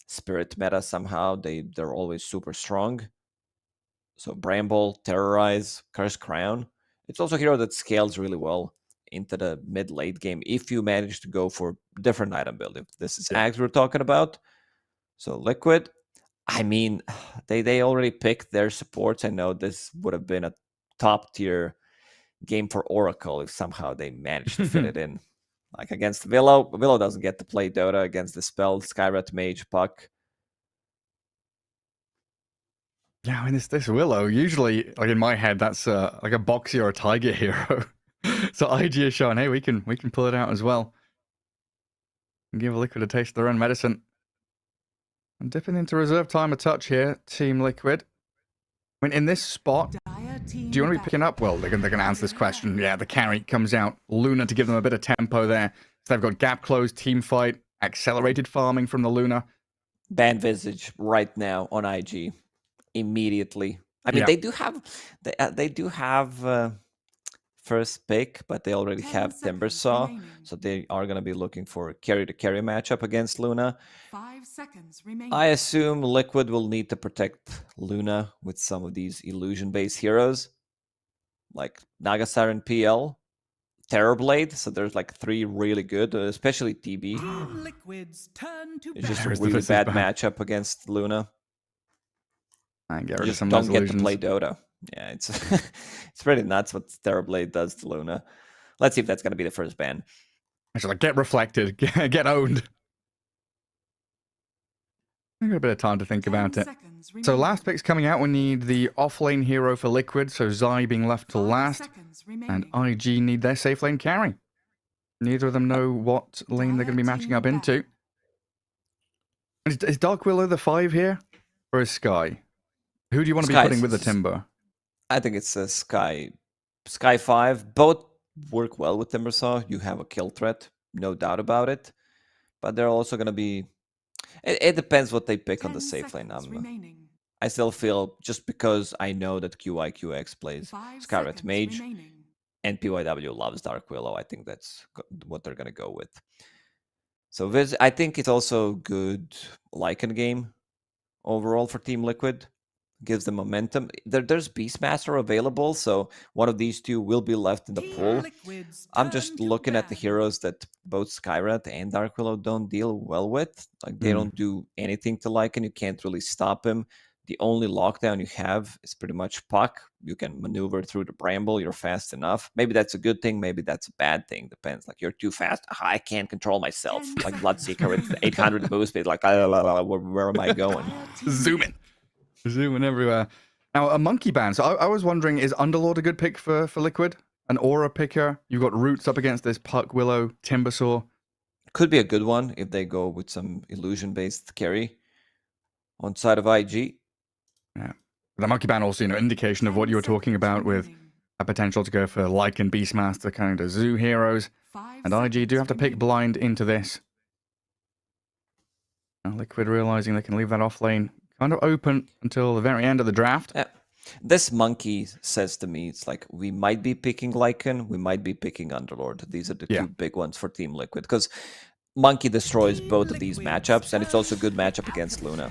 Spirit meta somehow. They're always super strong. So Bramble, Terrorize, Curse Crown. It's also a hero that scales really well into the mid-late game if you manage to go for different item build. If this is Ags we're talking about. So Liquid, I mean, they already picked their supports. I know this would have been a top-tier game for Oracle if somehow they managed to fit it in. Like against Willow. Willow doesn't get to play Dota against the spell, Skywrath Mage, Puck. Yeah, I mean, this Willow, usually, like in my head, that's like a Boxy or a Tiger hero. So IG is showing, hey, we can pull it out as well. Give Liquid a taste of their own medicine. I'm dipping into reserve time a touch here, Team Liquid. I mean, in this spot, do you want to be picking up? Well, they're going to answer this question. Yeah, the carry comes out. Luna to give them a bit of tempo there. So they've got gap close, team fight, accelerated farming from the Luna. Ban Visage right now on IG immediately. I mean, they do have first pick, but they already have Timbersaw, so they are going to be looking for a carry-to-carry matchup against Luna. 5 seconds remaining. I assume Liquid will need to protect Luna with some of these illusion-based heroes, like Naga Siren PL, Terrorblade, so there's like 3 really good, especially TB. Liquid's turn to It's just a There's the really Visage bad ban. matchup against Luna. And get rid You of just some don't of those get to illusions. play Dota. Yeah, it's it's pretty nuts what Terrorblade does to Luna. Let's see if that's going to be the first ban. Actually, like, get reflected, get owned. I got a bit of time to think about it. So last pick's coming out. We need the off-lane hero for Liquid, so Zai being left to last. And IG need their safe lane carry. Neither of them know what lane they're going to be matching up into. Is Dark Willow the 5 here? Or is Sky? Who do you want to be putting with the Timber? I think it's a Sky 5. Both work well with Timbersaw. You have a kill threat, no doubt about it. But they're also going to be... It depends what they pick on the safe lane. I still feel, just because I know that QIQX plays Scarlet Mage and PYW loves Dark Willow, I think that's what they're going to go with. So I think it's also good Lycan game overall for Team Liquid. Gives them momentum. There's Beastmaster available, so one of these two will be left in the pool. I'm just looking at the heroes that both Skyrat and Dark Willow don't deal well with. Like, they don't do anything to Lycan. You can't really stop him. The only lockdown you have is pretty much Puck. You can maneuver through the Bramble. You're fast enough. Maybe that's a good thing. Maybe that's a bad thing. Depends. Like, you're too fast. I can't control myself. Like Bloodseeker with 800 moves speed. Like, where am I going? Zooming everywhere. Now, a monkey ban. So I was wondering, is Underlord a good pick for Liquid? An aura picker? You've got Roots up against this Puck, Willow, Timbersaw. Could be a good one if they go with some illusion-based carry on side of IG. Yeah. The monkey ban also, indication of what you were talking about with a potential to go for Lycan, Beastmaster, kind of zoo heroes. And IG do have to pick blind into this. Now, Liquid realizing they can leave that off lane kind of open until the very end of the draft. Yeah. This monkey says to me, it's like, we might be picking Lycan, we might be picking Underlord. These are the two big ones for Team Liquid, because monkey destroys both of these matchups, and it's also a good matchup against Luna.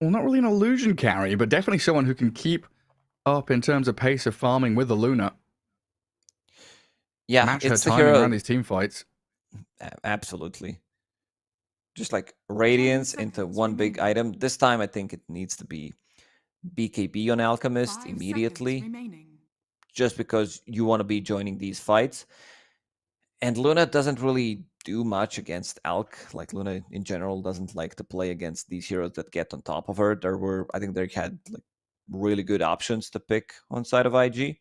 Well, not really an illusion carry, but definitely someone who can keep up in terms of pace of farming with the Luna. Yeah, match it's her the timing hero. around these team fights. Absolutely. Just like Radiance into one big item. This time I think it needs to be BKB on Alchemist immediately. Just because you want to be joining these fights. And Luna doesn't really do much against Alk. Like, Luna in general doesn't like to play against these heroes that get on top of her. I think they had like really good options to pick on side of IG.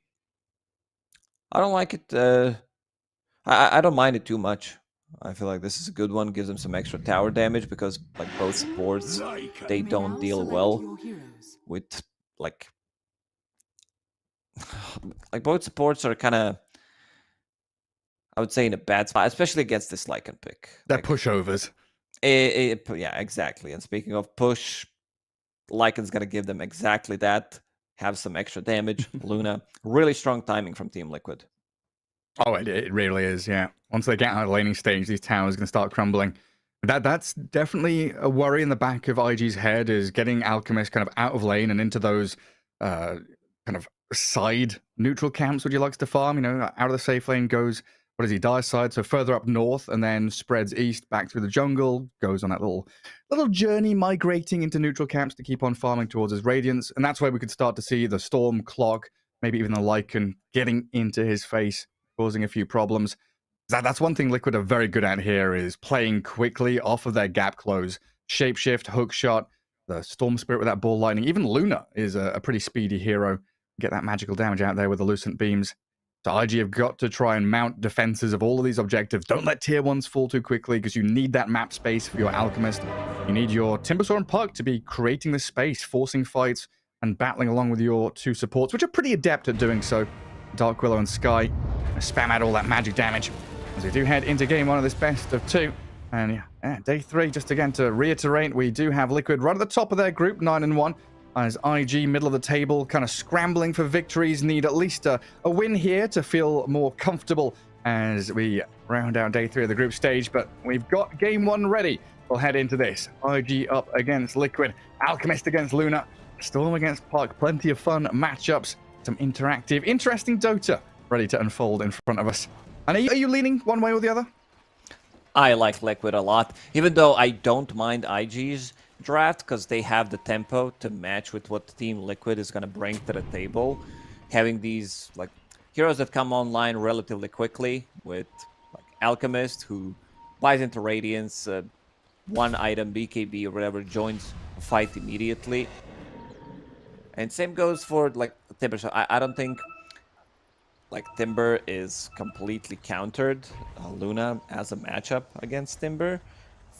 I don't like it. I don't mind it too much. I feel like this is a good one. Gives them some extra tower damage because, like, both supports, they don't deal well with, like both supports are kind of, I would say, in a bad spot, especially against this Lycan pick. They're pushovers. Yeah, exactly. And speaking of push, Lycan's going to give them exactly that. Have some extra damage. Luna, really strong timing from Team Liquid. Oh, it really is, yeah. Once they get out of the laning stage, these towers are going to start crumbling. That's definitely a worry in the back of IG's head, is getting Alchemist kind of out of lane and into those kind of side neutral camps, would you like to farm? Out of the safe lane goes, what is he, Dire side, so further up north, and then spreads east back through the jungle, goes on that little journey migrating into neutral camps to keep on farming towards his Radiance. And that's where we could start to see the Storm, Clock, maybe even the Lycan getting into his face, causing a few problems. That's one thing Liquid are very good at here, is playing quickly off of their gap close. Shapeshift, hookshot, the Storm Spirit with that ball lightning. Even Luna is a pretty speedy hero. Get that magical damage out there with the Lucent Beams. So IG have got to try and mount defenses of all of these objectives. Don't let tier 1s fall too quickly because you need that map space for your Alchemist. You need your Timbersaw and Puck to be creating the space, forcing fights, and battling along with your 2 supports, which are pretty adept at doing so. Dark Willow and Sky spam out all that magic damage as we do head into game 1 of this best of 2. And yeah, day 3, just again to reiterate, we do have Liquid right at the top of their group, 9-1. As IG, middle of the table, kind of scrambling for victories, need at least a win here to feel more comfortable as we round out day 3 of the group stage. But we've got game 1 ready. We'll head into this. IG up against Liquid, Alchemist against Luna, Storm against Puck. Plenty of fun matchups, some interactive, interesting Dota ready to unfold in front of us. And are you leaning one way or the other? I like Liquid a lot, even though I don't mind IG's draft because they have the tempo to match with what Team Liquid is going to bring to the table. Having these like heroes that come online relatively quickly with like Alchemist, who buys into Radiance, 1 item, BKB or whatever, joins a fight immediately. And same goes for like Timber. So I don't think like Timber is completely countered Luna as a matchup against Timber.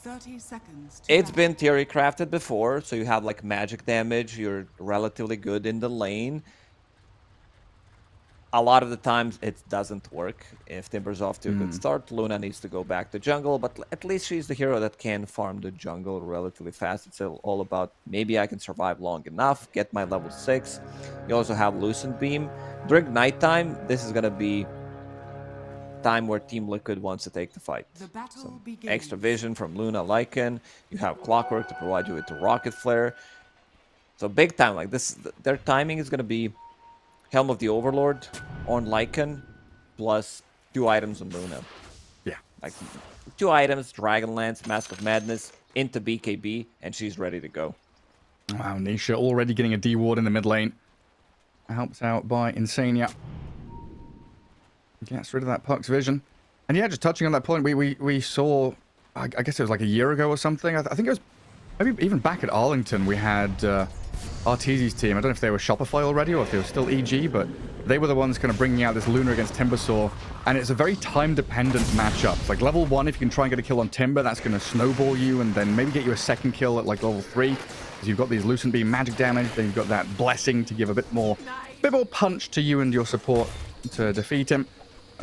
30 seconds. It's been theory crafted before, so you have like magic damage, you're relatively good in the lane. A lot of the times it doesn't work. If Timber's off to a good start, Luna needs to go back to jungle, but at least she's the hero that can farm the jungle relatively fast. It's all about maybe I can survive long enough, get my level 6. You also have Lucent Beam. During nighttime, this is going to be time where Team Liquid wants to take the fight. Some extra vision from Luna, Lycan. You have Clockwork to provide you with the Rocket Flare. So big time like this. Their timing is going to be Helm of the Overlord on Lycan plus 2 items on Luna. Yeah. Like 2 items, Dragonlance, Mask of Madness into BKB, and she's ready to go. Wow, Nisha already getting a D ward in the mid lane. Helps out by Insania. Gets rid of that Puck's vision. And yeah, just touching on that point, we saw, I guess it was like a year ago or something. I think it was maybe even back at Arlington, we had Arteezy's team. I don't know if they were Shopify already or if they were still EG, but they were the ones kind of bringing out this Luna against Timbersaw. And it's a very time-dependent matchup. It's like level 1, if you can try and get a kill on Timber, that's going to snowball you and then maybe get you a second kill at like level 3. Because you've got these Lucent Beam magic damage, then you've got that Blessing to give a bit more punch to you and your support to defeat him.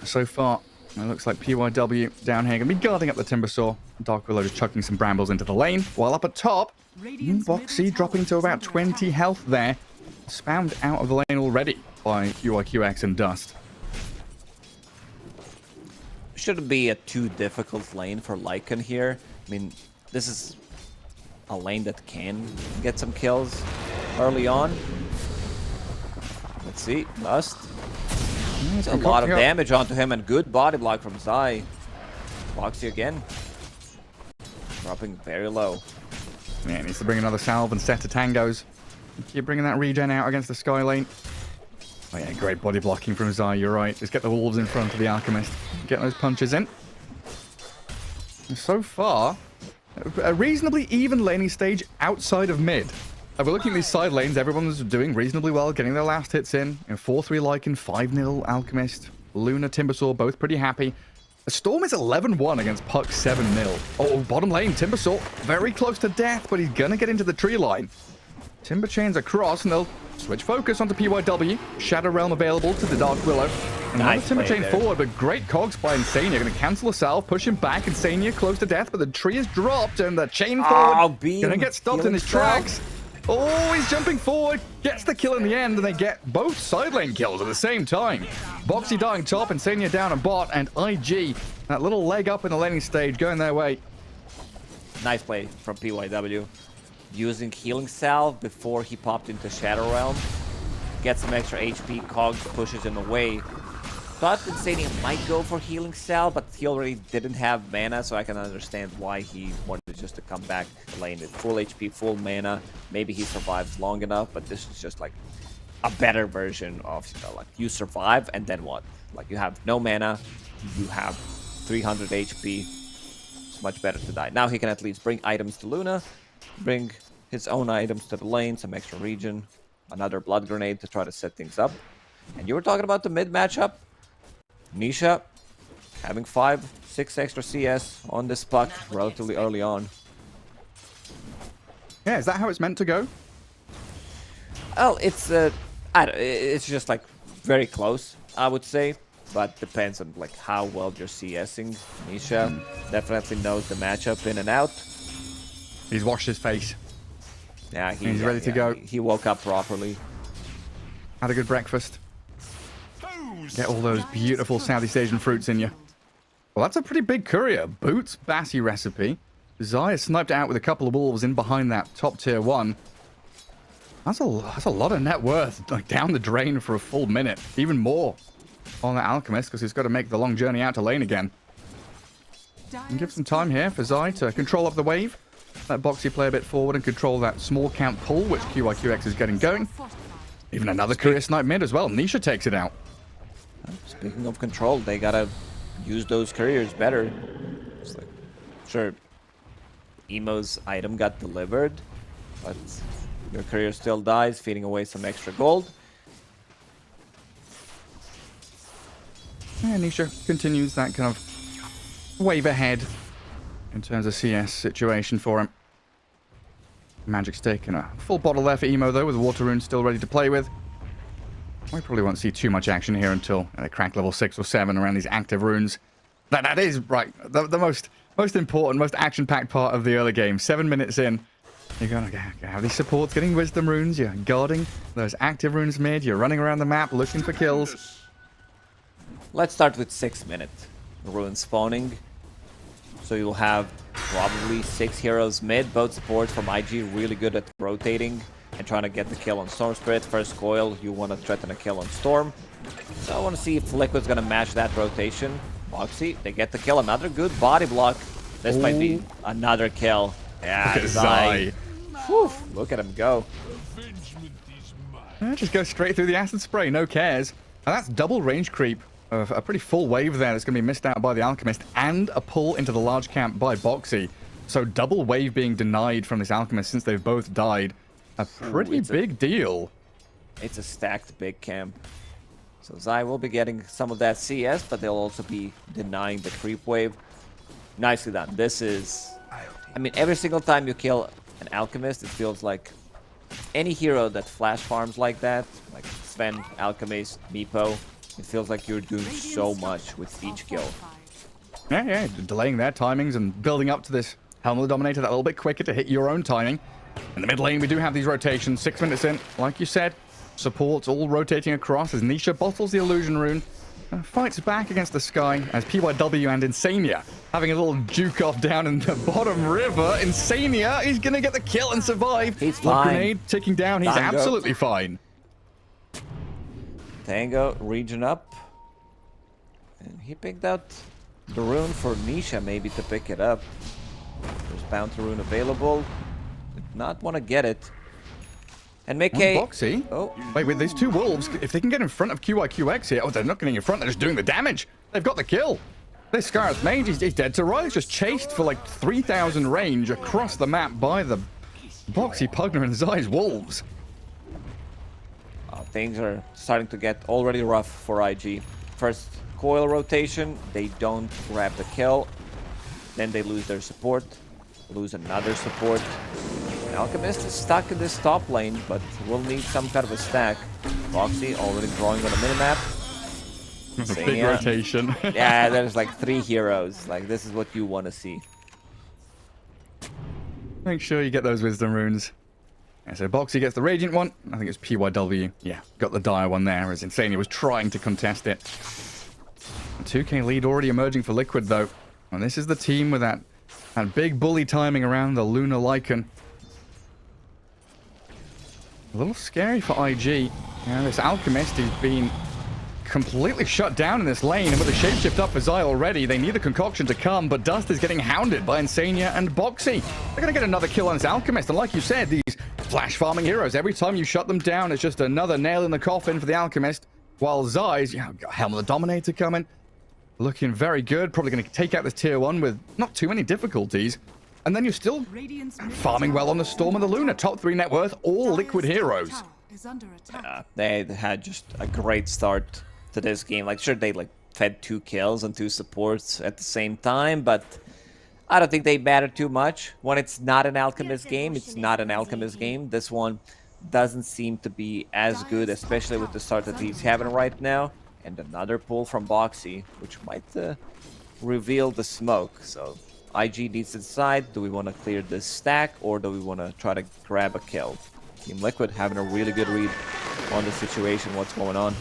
So far, it looks like PYW down here going to be guarding up the Timbersaw. Dark Willow just chucking some brambles into the lane. While up at top, Boxy dropping to about 20 health there. Spammed out of the lane already by QIQX and Dust. Shouldn't be a too difficult lane for Lycan here. I mean, this is a lane that can get some kills early on. Let's see, Dust. It's a lot of damage onto him and good body block from Zai. Boxy again. Dropping very low. Yeah, needs to bring another salve and set of tangos. Keep bringing that regen out against the Sky lane. Oh yeah, great body blocking from Zai, you're right. Just get the wolves in front of the Alchemist. Get those punches in. And so far, a reasonably even laning stage outside of mid. We're looking at these side lanes, everyone's doing reasonably well, getting their last hits in. 4-3 Lycan, 5-0 Alchemist, Luna, Timbersaw, both pretty happy. Storm is 11-1 against Puck 7-0. Oh, bottom lane, Timbersaw, very close to death, but he's gonna get into the tree line. Timber chains across, and they'll switch focus onto PYW. Shadow Realm available to the Dark Willow. Another Timber chain forward, but great cogs by Insania. Gonna cancel the salve, push him back. Insania close to death, but the tree is dropped, and the chain forward gonna get stopped in his tracks. Oh, he's jumping forward, gets the kill in the end, and they get both side lane kills at the same time. Boxy dying top, Insania down on bot, and IG, that little leg up in the laning stage, going their way. Nice play from PYW. Using Healing Salve before he popped into Shadow Realm. Gets some extra HP, Cogs pushes him away. Thought Insania might go for Healing Salve, but he already didn't have mana, so I can understand why he wanted just to come back lane with full HP, full mana. Maybe he survives long enough, but this is just like a better version of, you know, like you survive and then what? Like you have no mana, you have 300 HP. It's much better to die. Now he can at least bring items to Luna, bring his own items to the lane, some extra regen, another blood grenade to try to set things up. And you were talking about the mid matchup. Nisha having 5-6 extra CS on this puck relatively early on. Yeah, is that how it's meant to go? Well, it's just like very close, I would say, but depends on like how well you're CSing. Nisha definitely knows the matchup in and out. He's washed his face. Yeah, he's ready to go. He woke up properly. Had a good breakfast. Get all those beautiful Southeast Asian fruits in you. Well, that's a pretty big courier. Boots, Bassi recipe. Zaya sniped out with a couple of wolves in behind that top tier 1. That's a lot of net worth, like down the drain for a full minute. Even more on that Alchemist, because he's got to make the long journey out to lane again. And give some time here for Zai to control up the wave. Let Boxy play a bit forward and control that small count pull, which QIQX is getting going. Even another courier snipe mid as well. Nisha takes it out. Speaking of control, they gotta use those couriers better. It's like, sure, Emo's item got delivered, but your courier still dies, feeding away some extra gold. And Nisha continues that kind of wave ahead in terms of CS situation for him. Magic's taking a full bottle there for Emo, though, with the Water Rune still ready to play with. We probably won't see too much action here until they crack level 6 or 7 around these active runes. That is, right, the most important, most action-packed part of the early game. 7 minutes in, you're going to have these supports getting wisdom runes, you're guarding those active runes mid, you're running around the map looking for kills. Let's start with 6-minute rune spawning. So you'll have probably 6 heroes mid, both supports from IG really good at rotating and trying to get the kill on Storm Spirit. First coil, you want to threaten a kill on Storm. So I want to see if Liquid's going to match that rotation. Boxy, they get the kill. Another good body block. This might be another kill. Yeah, Zai. Whew, look at him go. Just go straight through the acid spray, no cares. And that's double range creep. A pretty full wave there that's going to be missed out by the Alchemist, and a pull into the large camp by Boxy. So double wave being denied from this Alchemist since they've both died. A pretty big deal. It's a stacked big camp. So Zai will be getting some of that CS, but they'll also be denying the creep wave. Nicely done. This is... I mean, every single time you kill an Alchemist, it feels like any hero that flash farms like that, like Sven, Alchemist, Meepo, it feels like you're doing so much with each kill. Yeah, delaying their timings and building up to this Helm of the Dominator that little bit quicker to hit your own timing. In the mid lane, we do have these rotations. 6 minutes in, like you said, supports all rotating across as Nisha bottles the illusion rune. Fights back against the sky as PYW and Insania having a little juke off down in the bottom river. Insania, he's going to get the kill and survive. He's fine. Grenade ticking down. He's absolutely fine. Tango, region up. And he picked out the rune for Nisha maybe to pick it up. There's bounty rune available. Did not want to get it. And Mickey... Boxy. Oh. Wait, with these two wolves, if they can get in front of QIQX here... Oh, they're not getting in front, they're just doing the damage. They've got the kill. This Scarlet Mage, he's dead to rights, just chased for like 3,000 range across the map by the Boxy, Pugner, and Zai's wolves. Things are starting to get already rough for IG. First coil rotation, they don't grab the kill. Then they lose their support. Lose another support. Alchemist is stuck in this top lane, but will need some kind of a stack. Boxy already drawing on the minimap. Big rotation. Yeah, there's like 3 heroes. Like, this is what you want to see. Make sure you get those wisdom runes. Yeah, so Boxy gets the Radiant one. I think it's PYW. Yeah, got the Dire one there, as Insania was trying to contest it. A 2k lead already emerging for Liquid, though. And this is the team with that big bully timing around the Lunar Lycan. A little scary for IG. Yeah, this Alchemist has been completely shut down in this lane, and with the shapeshift up for Zai already, they need the concoction to come, but Dust is getting hounded by Insania and Boxy. They're going to get another kill on this Alchemist, and like you said, these flash farming heroes, every time you shut them down, it's just another nail in the coffin for the Alchemist, while Zai's, got Helm of the Dominator coming, looking very good, probably going to take out this tier 1 with not too many difficulties, and then you're still farming well on the Storm and the Luna, top 3 net worth, all Liquid heroes. They had just a great start to this game. Like, sure, they like fed 2 kills and 2 supports at the same time, but I don't think they matter too much. When it's not an Alchemist game, it's not an Alchemist game. This one doesn't seem to be as good, especially with the start that he's having right now. And another pull from Boxy, which might reveal the smoke. So IG needs to decide, do we want to clear this stack or do we want to try to grab a kill? Team Liquid having a really good read on the situation, what's going on.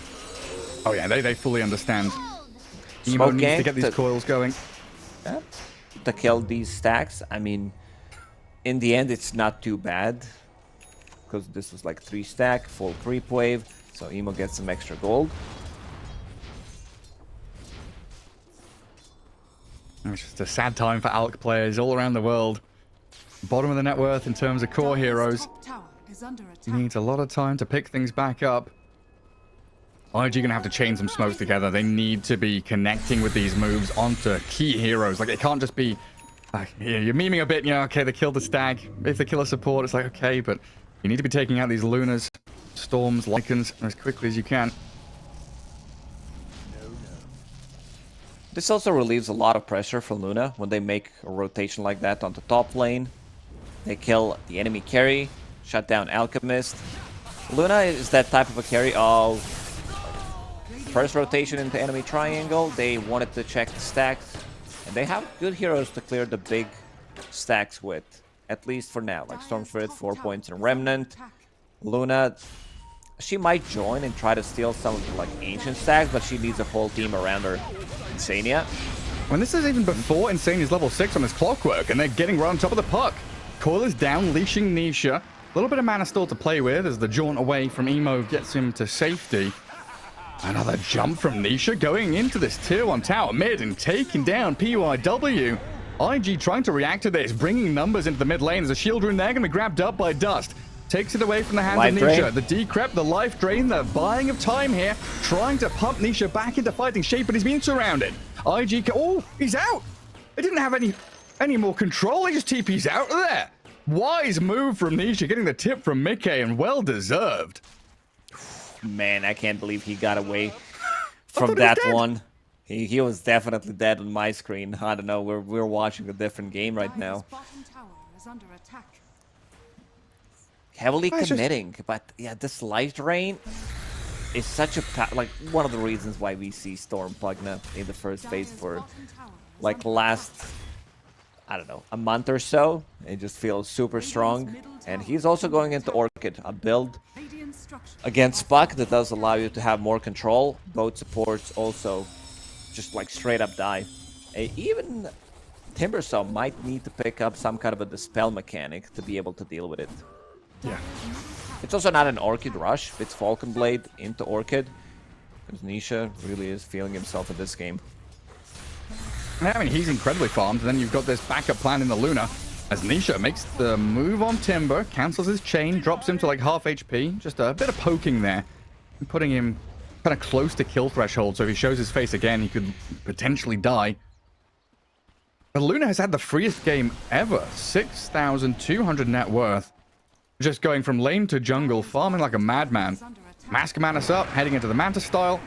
Oh yeah, they fully understand. Emo needs to get these coils going. Yeah, to kill these stacks. I mean, in the end, it's not too bad. Because this was like 3 stack, full creep wave. So Emo gets some extra gold. It's just a sad time for Alc players all around the world. Bottom of the net worth in terms of core heroes. Needs a lot of time to pick things back up. IG gonna have to chain some smokes together. They need to be connecting with these moves onto key heroes. Like, it can't just be like, yeah, you're memeing a bit, you know, okay, they killed the stag. If they kill a support, it's like, okay, but you need to be taking out these Lunas, Storms, Lycans as quickly as you can. This also relieves a lot of pressure for Luna when they make a rotation like that on the top lane. They kill the enemy carry, shut down Alchemist. Luna is that type of a carry of first rotation into enemy triangle. They wanted to check the stacks, and they have good heroes to clear the big stacks with, at least for now. Like Storm Spirit, 4 points, and Remnant. Luna, she might join and try to steal some of the like ancient stacks, but she needs a whole team around her. Insania. When this is even before Insania's level 6 on his clockwork, and they're getting right on top of the puck. Coil is down, leashing Nisha. A little bit of mana still to play with as the jaunt away from Emo gets him to safety. Another jump from Nisha going into this tier 1 tower mid and taking down PYW. IG trying to react to this, bringing numbers into the mid lane. There's a shield rune there, going to be grabbed up by Dust. Takes it away from the hands of Nisha. The decrep, the life drain, the buying of time here. Trying to pump Nisha back into fighting shape, but he's being surrounded. IG, oh, he's out. They didn't have any more control. He just TP's out of there. Wise move from Nisha, getting the tip from Mickey, and well deserved. Man, I can't believe he got away from that one. He was definitely dead on my screen. I don't know, we're watching a different game right now. Heavily committing, but yeah, this life drain is such a like one of the reasons why we see Storm Pugna in the first phase for like last, I don't know, a month or so. It just feels super strong, and he's also going into Orchid, a build against Puck that does allow you to have more control. Both supports also just like straight up die. Even Timbersaw might need to pick up some kind of a dispel mechanic to be able to deal with it. Yeah. It's also not an Orchid rush. It's Falcon Blade into Orchid. Because Nisha really is feeling himself in this game. I mean, he's incredibly farmed. And then you've got this backup plan in the Luna. As Nisha makes the move on Timber, cancels his chain, drops him to like half HP. Just a bit of poking there. And putting him kind of close to kill threshold. So if he shows his face again, he could potentially die. But Luna has had the freest game ever. 6,200 net worth. Just going from lane to jungle, farming like a madman. Mask Manus up, heading into the Manta style.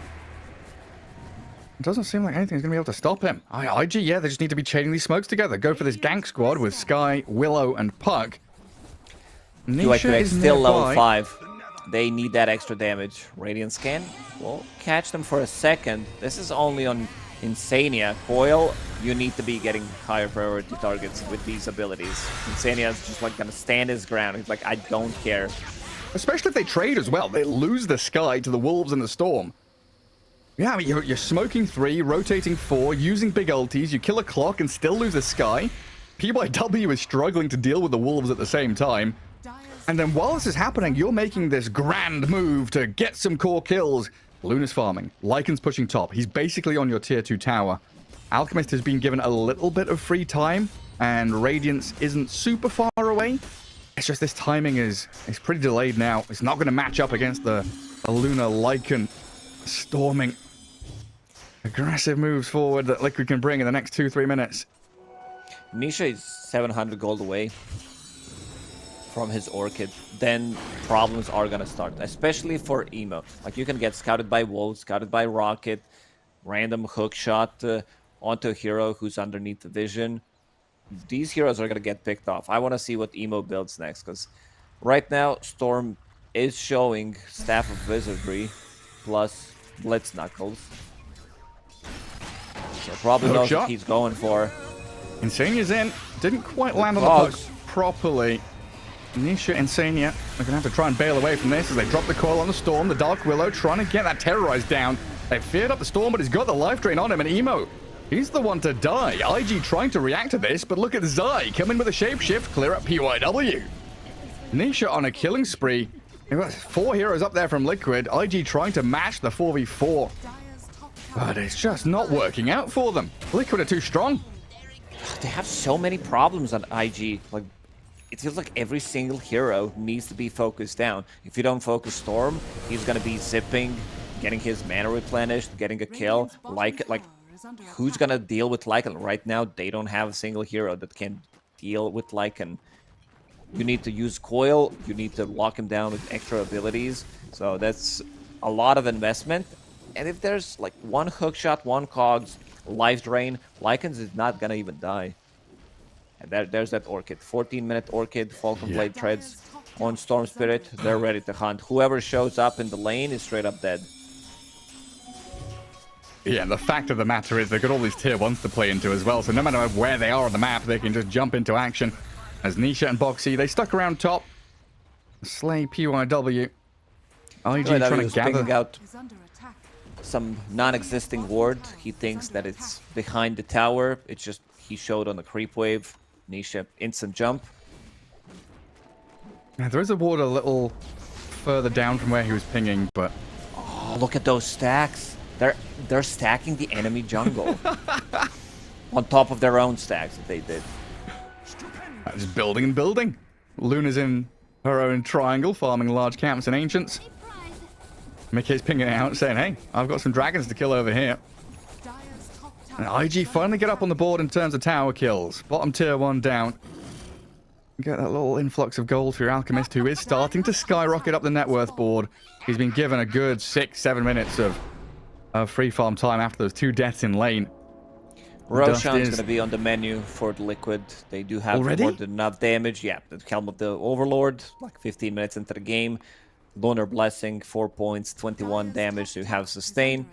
It doesn't seem like anything's going to be able to stop him. IG, yeah, they just need to be chaining these smokes together. Go for this gank squad with Sky, Willow, and Puck. Nisha is still level 5. They need that extra damage. Radiant Scan will catch them for a second. This is only on Insania. Coil, you need to be getting higher priority targets with these abilities. Insania is just like gonna stand his ground. He's like, I don't care. Especially if they trade as well. They lose the Sky to the Wolves and the Storm. Yeah, I mean, you're smoking 3, rotating 4, using big ultis. You kill a clock and still lose the Sky. PYW is struggling to deal with the Wolves at the same time. And then while this is happening, you're making this grand move to get some core kills. Luna's farming. Lycan's pushing top. He's basically on your tier 2 tower. Alchemist has been given a little bit of free time, and Radiance isn't super far away. It's just this timing is pretty delayed now. It's not going to match up against the Luna Lycan storming. Aggressive moves forward that Liquid can bring in the next 2-3 minutes. Nisha is 700 gold away from his Orchid. Then problems are gonna start, especially for Emo. Like, you can get scouted by Wolves, scouted by Rocket. random hook shot onto a hero who's underneath the vision. These heroes are going to get picked off. I want to see what Emo builds next, because right now Storm is showing Staff of Wizardry plus Blitz Knuckles. So probably knows what he's going for. Insania's in. Didn't quite land on the puck properly. Nisha, Insania are going to have to try and bail away from this as they drop the coil on the Storm. The Dark Willow trying to get that Terrorized down. They feared up the Storm, but he's got the life drain on him. And Emo, he's the one to die. IG trying to react to this, but look at Zai coming with a shapeshift, clear up PYW. Nisha on a killing spree. They've got 4 heroes up there from Liquid. IG trying to match the 4v4. But it's just not working out for them. Liquid are too strong. They have so many problems on IG. Like, it feels like every single hero needs to be focused down. If you don't focus Storm, he's gonna be zipping, getting his mana replenished, getting a kill. Like who's gonna deal with Lycan? Right now, they don't have a single hero that can deal with Lycan. You need to use Coil, you need to lock him down with extra abilities. So that's a lot of investment. And if there's like one hook shot, one cogs, life drain, Lycans is not gonna even die. And there's that Orchid. 14-minute Orchid, Falcon Blade Treads on Storm Spirit. They're ready to hunt. Whoever shows up in the lane is straight up dead. Yeah, and the fact of the matter is they've got all these tier 1s to play into as well. So no matter where they are on the map, they can just jump into action. As Nisha and Boxy, they stuck around top. Slay PYW. IG trying to gather out some non-existing ward. He thinks that it's behind the tower. It's just he showed on the creep wave. Nisha, instant jump. Yeah, there is a ward a little further down from where he was pinging, but... Oh, look at those stacks. They're stacking the enemy jungle. On top of their own stacks that they did. Just building and building. Luna's in her own triangle, farming large camps and ancients. Mickey's pinging out, saying, hey, I've got some dragons to kill over here. And IG finally get up on the board in terms of tower kills. Bottom tier 1 down. Get that little influx of gold for your Alchemist, who is starting to skyrocket up the net worth board. He's been given a good 6-7 minutes of free farm time after those 2 deaths in lane. Roshan's going to be on the menu for the Liquid. They do have more than enough damage. Yeah, the Helm of the Overlord, like 15 minutes into the game. Lunar Blessing, 4 points, 21 damage. So you have sustain.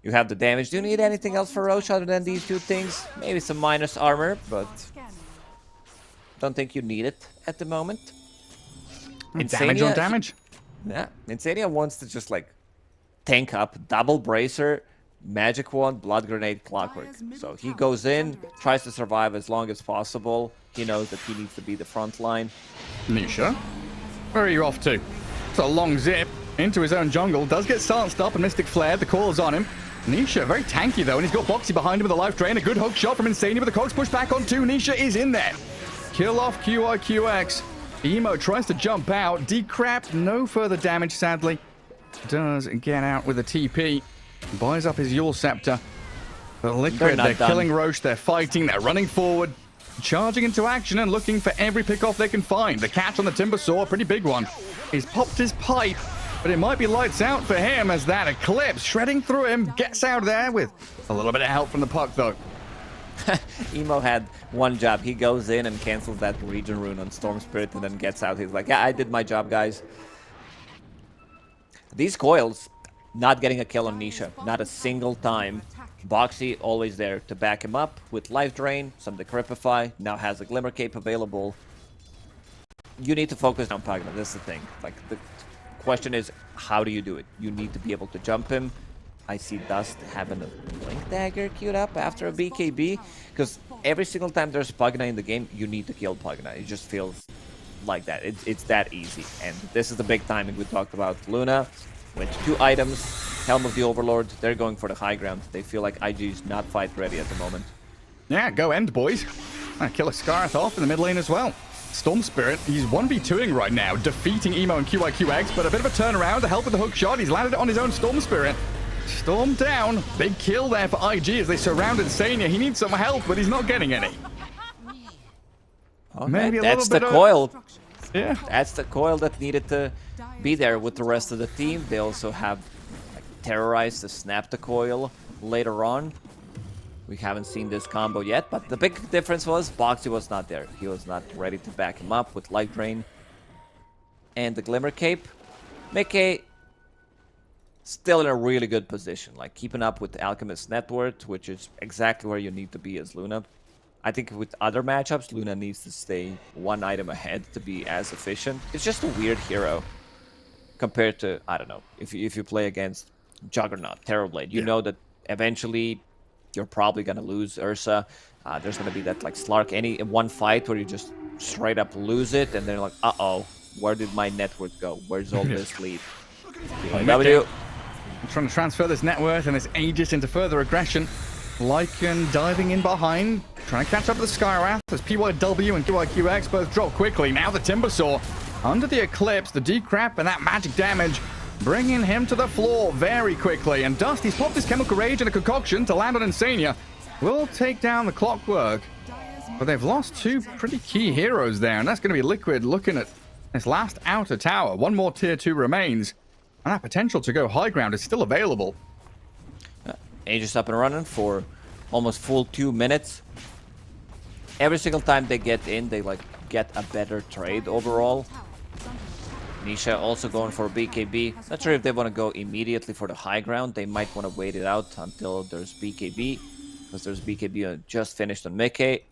You have the damage. Do you need anything else for Rosh other than these 2 things? Maybe some minus armor, but don't think you need it at the moment. Damage on damage. Yeah, Insania wants to just like tank up, double bracer, magic wand, blood grenade, clockwork. So he goes in, tries to survive as long as possible. He knows that he needs to be the front line. Nisha, where are you off to? It's a long zip into his own jungle. Does get silenced up and Mystic Flare. The call is on him. Nisha, very tanky though, and he's got Boxy behind him with a life drain. A good hook shot from Insania, but the cogs push back on 2. Nisha is in there. Kill off QIQX. Emo tries to jump out. Decrapped, no further damage, sadly. Does get out with a TP. Buys up his Yule Scepter. The Liquid, they're killing Roche. They're fighting. They're running forward. Charging into action and looking for every pick-off they can find. The catch on the Timber Saw, a pretty big one. He's popped his pipe, but it might be lights out for him as that Eclipse shredding through him gets out of there with a little bit of help from the puck, though. Emo had one job. He goes in and cancels that Region Rune on Storm Spirit and then gets out. He's like, yeah, I did my job, guys. These coils, not getting a kill on Nisha. Not a single time. Boxy always there to back him up with Life Drain, some Decrepify, now has a Glimmer Cape available. You need to focus on Pagna, that's the thing. Like, the question is, how do you do it? You need to be able to jump him. I see Dust having a Blink Dagger queued up after a BKB, because every single time there's Pagna in the game, you need to kill Pagna. It just feels like that. It's that easy. And this is the big timing we talked about. Luna went 2 items, Helm of the Overlord. They're going for the high ground. They feel like IG is not fight ready at the moment. Yeah, go end, boys. Kill a Scarth off in the mid lane as well. Storm Spirit, he's 1v2ing right now, defeating Emo and QIQX, but a bit of a turnaround to help with the hook shot. He's landed it on his own Storm Spirit. Storm down. Big kill there for IG as they surrounded Sania. He needs some help, but he's not getting any. Okay, maybe a that's the coil. Yeah. That's the coil that needed to be there with the rest of the team. They also have like Terrorize to snap the coil later on. We haven't seen this combo yet, but the big difference was Boxy was not there. He was not ready to back him up with Light Drain and the Glimmer Cape. Mickey still in a really good position, like keeping up with Alchemist net worth, which is exactly where you need to be as Luna. I think with other matchups, Luna needs to stay one item ahead to be as efficient. It's just a weird hero compared to, I don't know, if you play against Juggernaut, Terrorblade, you know that eventually you're probably going to lose Ursa. There's going to be that like Slark in one fight where you just straight up lose it, and then like, uh-oh, where did my net worth go? Where's all this lead? W. Trying to transfer this net worth and this Aegis into further aggression. Lycan diving in behind, trying to catch up with the Skywrath as PYW and QIQX both drop quickly. Now the Timbersaw under the Eclipse, the Decrep and that magic damage bringing him to the floor very quickly. And Dusty's popped his Chemical Rage and a Concoction to land on Insania. Will take down the Clockwork, but they've lost two pretty key heroes there, and that's going to be Liquid looking at this last outer tower. One more tier 2 remains, and that potential to go high ground is still available. Aegis up and running for almost full 2 minutes. Every single time they get in, they like get a better trade overall. Nisha also going for BKB. Not sure if they want to go immediately for the high ground. They might want to wait it out until there's BKB, because there's BKB just finished on Mickey.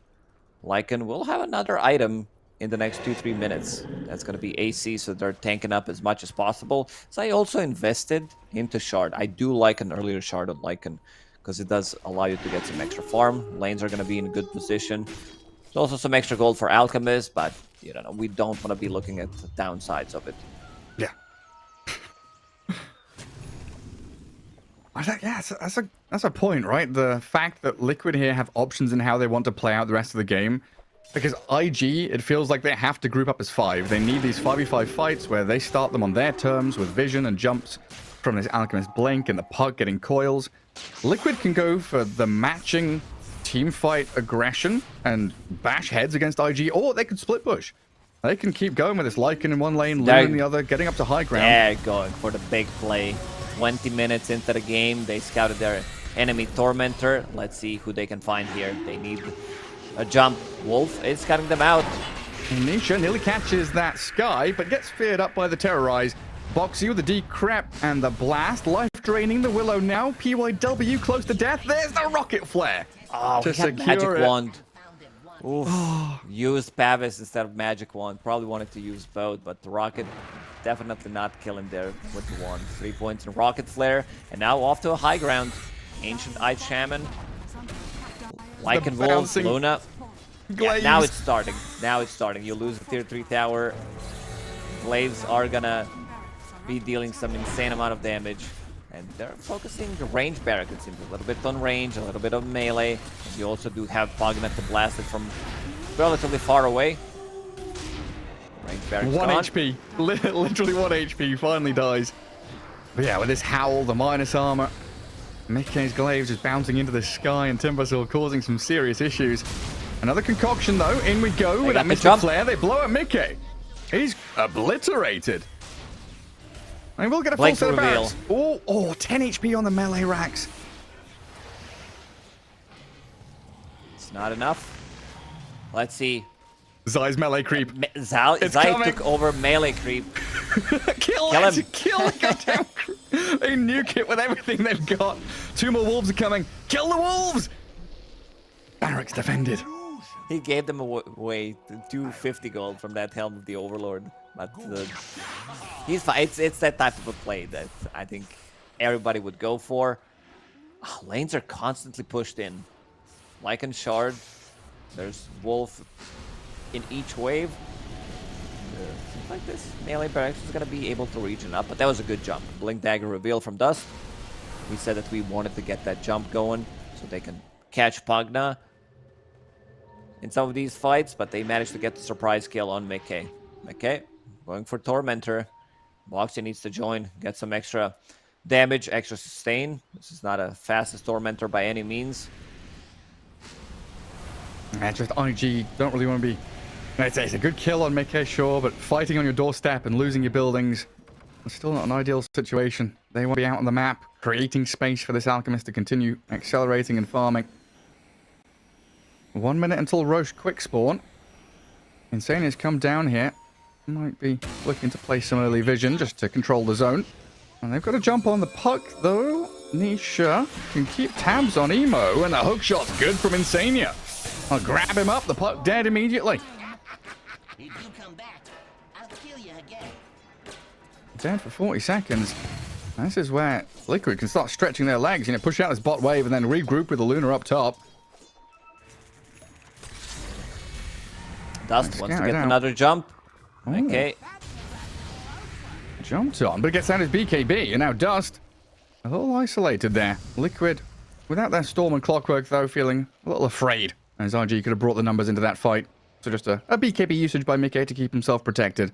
Lycan will have another item in the next 2-3 minutes. That's going to be AC, so they're tanking up as much as possible. So I also invested into Shard. I do like an earlier Shard on Lycan, because it does allow you to get some extra farm. Lanes are going to be in a good position. There's also some extra gold for Alchemist, but you know, we don't want to be looking at the downsides of it. Yeah. Yeah, that's a point, right? The fact that Liquid here have options in how they want to play out the rest of the game. Because IG, it feels like they have to group up as 5. They need these 5v5 fights where they start them on their terms with vision and jumps from this Alchemist Blink and the Puck getting coils. Liquid can go for the matching team fight aggression and bash heads against IG, or they could split push. They can keep going with this Lycan in one lane, Luna in the other, getting up to high ground. Yeah, going for the big play. 20 minutes into the game, they scouted their enemy Tormentor. Let's see who they can find here. They need a jump. Wolf is cutting them out. Nisha nearly catches that Sky, but gets feared up by the Terrorize. Boxy with the Decrep and the Blast. Life draining the Willow now. PYW close to death. There's the Rocket Flare. Oh, to we had Magic Wand. Oof. Used Pavis instead of Magic Wand. Probably wanted to use both, but the Rocket definitely not killing there with the wand. 3 points in Rocket Flare. And now off to a high ground. Ancient Eye Shaman. Lycan Wolves, Luna. Yeah, now it's starting. Now it's starting. You lose the tier 3 tower. Glaives are gonna be dealing some insane amount of damage. And they're focusing the range barracks into a little bit on range, a little bit of melee. You also do have Pognet to blast it from relatively far away. Range barracks 1 gone. HP. Literally 1 HP. Finally dies. But yeah, with this Howl, the minus armor, Mickey's Glaives is bouncing into the sky and Timbersaw causing some serious issues. Another concoction though. In we go with that Mystic Flare. They blow at Mickey. He's obliterated. I will get a full set of barracks. Oh, 10 HP on the melee racks. It's not enough. Let's see. Zai's melee creep. Zai took over melee creep. Kill him. Kill the goddamn creep. They nuke it with everything they've got. 2 more wolves are coming. Kill the wolves. Barracks defended. He gave them away 250 gold from that Helm of the Overlord. But he's fine. It's that type of a play that I think everybody would go for. Oh, lanes are constantly pushed in. Lycan Shard. There's Wolf in each wave. Something like this. Melee barracks is going to be able to region up, but that was a good jump. Blink Dagger reveal from Dust. We said that we wanted to get that jump going so they can catch Pagna in some of these fights, but they managed to get the surprise kill on Mickey. Mickey going for Tormentor. Boxy needs to join, get some extra damage, extra sustain. This is not a fastest Tormentor by any means. Just IG don't really want to be... It's a good kill on Mickey, sure, but fighting on your doorstep and losing your buildings, it's still not an ideal situation. They want to be out on the map, creating space for this Alchemist to continue accelerating and farming. 1 minute until Roche quick spawn. Insane has come down here. Might be looking to play some early vision just to control the zone. And they've got to jump on the puck, though. Nisha can keep tabs on Emo, and the hook shot's good from Insania. I'll grab him up, the puck dead immediately. If you come back, I'll kill you again. Dead for 40 seconds. This is where Liquid can start stretching their legs, you know, push out this bot wave and then regroup with the Luna up top. Dust wants to get another jump. Okay. Jumped on, but gets out his BKB, and now Dust a little isolated there. Liquid, without their Storm and Clockwork, though, feeling a little afraid, as RG could have brought the numbers into that fight. So just a BKB usage by Mickey to keep himself protected.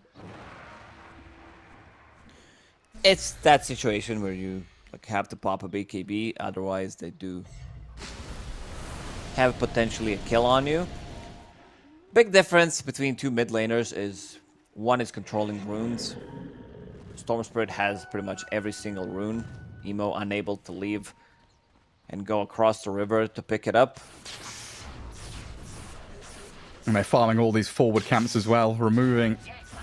It's that situation where you have to pop a BKB, otherwise they do have potentially a kill on you. Big difference between two mid laners is one is controlling runes. Storm Spirit has pretty much every single rune. Emo unable to leave and go across the river to pick it up. And they're farming all these forward camps as well, removing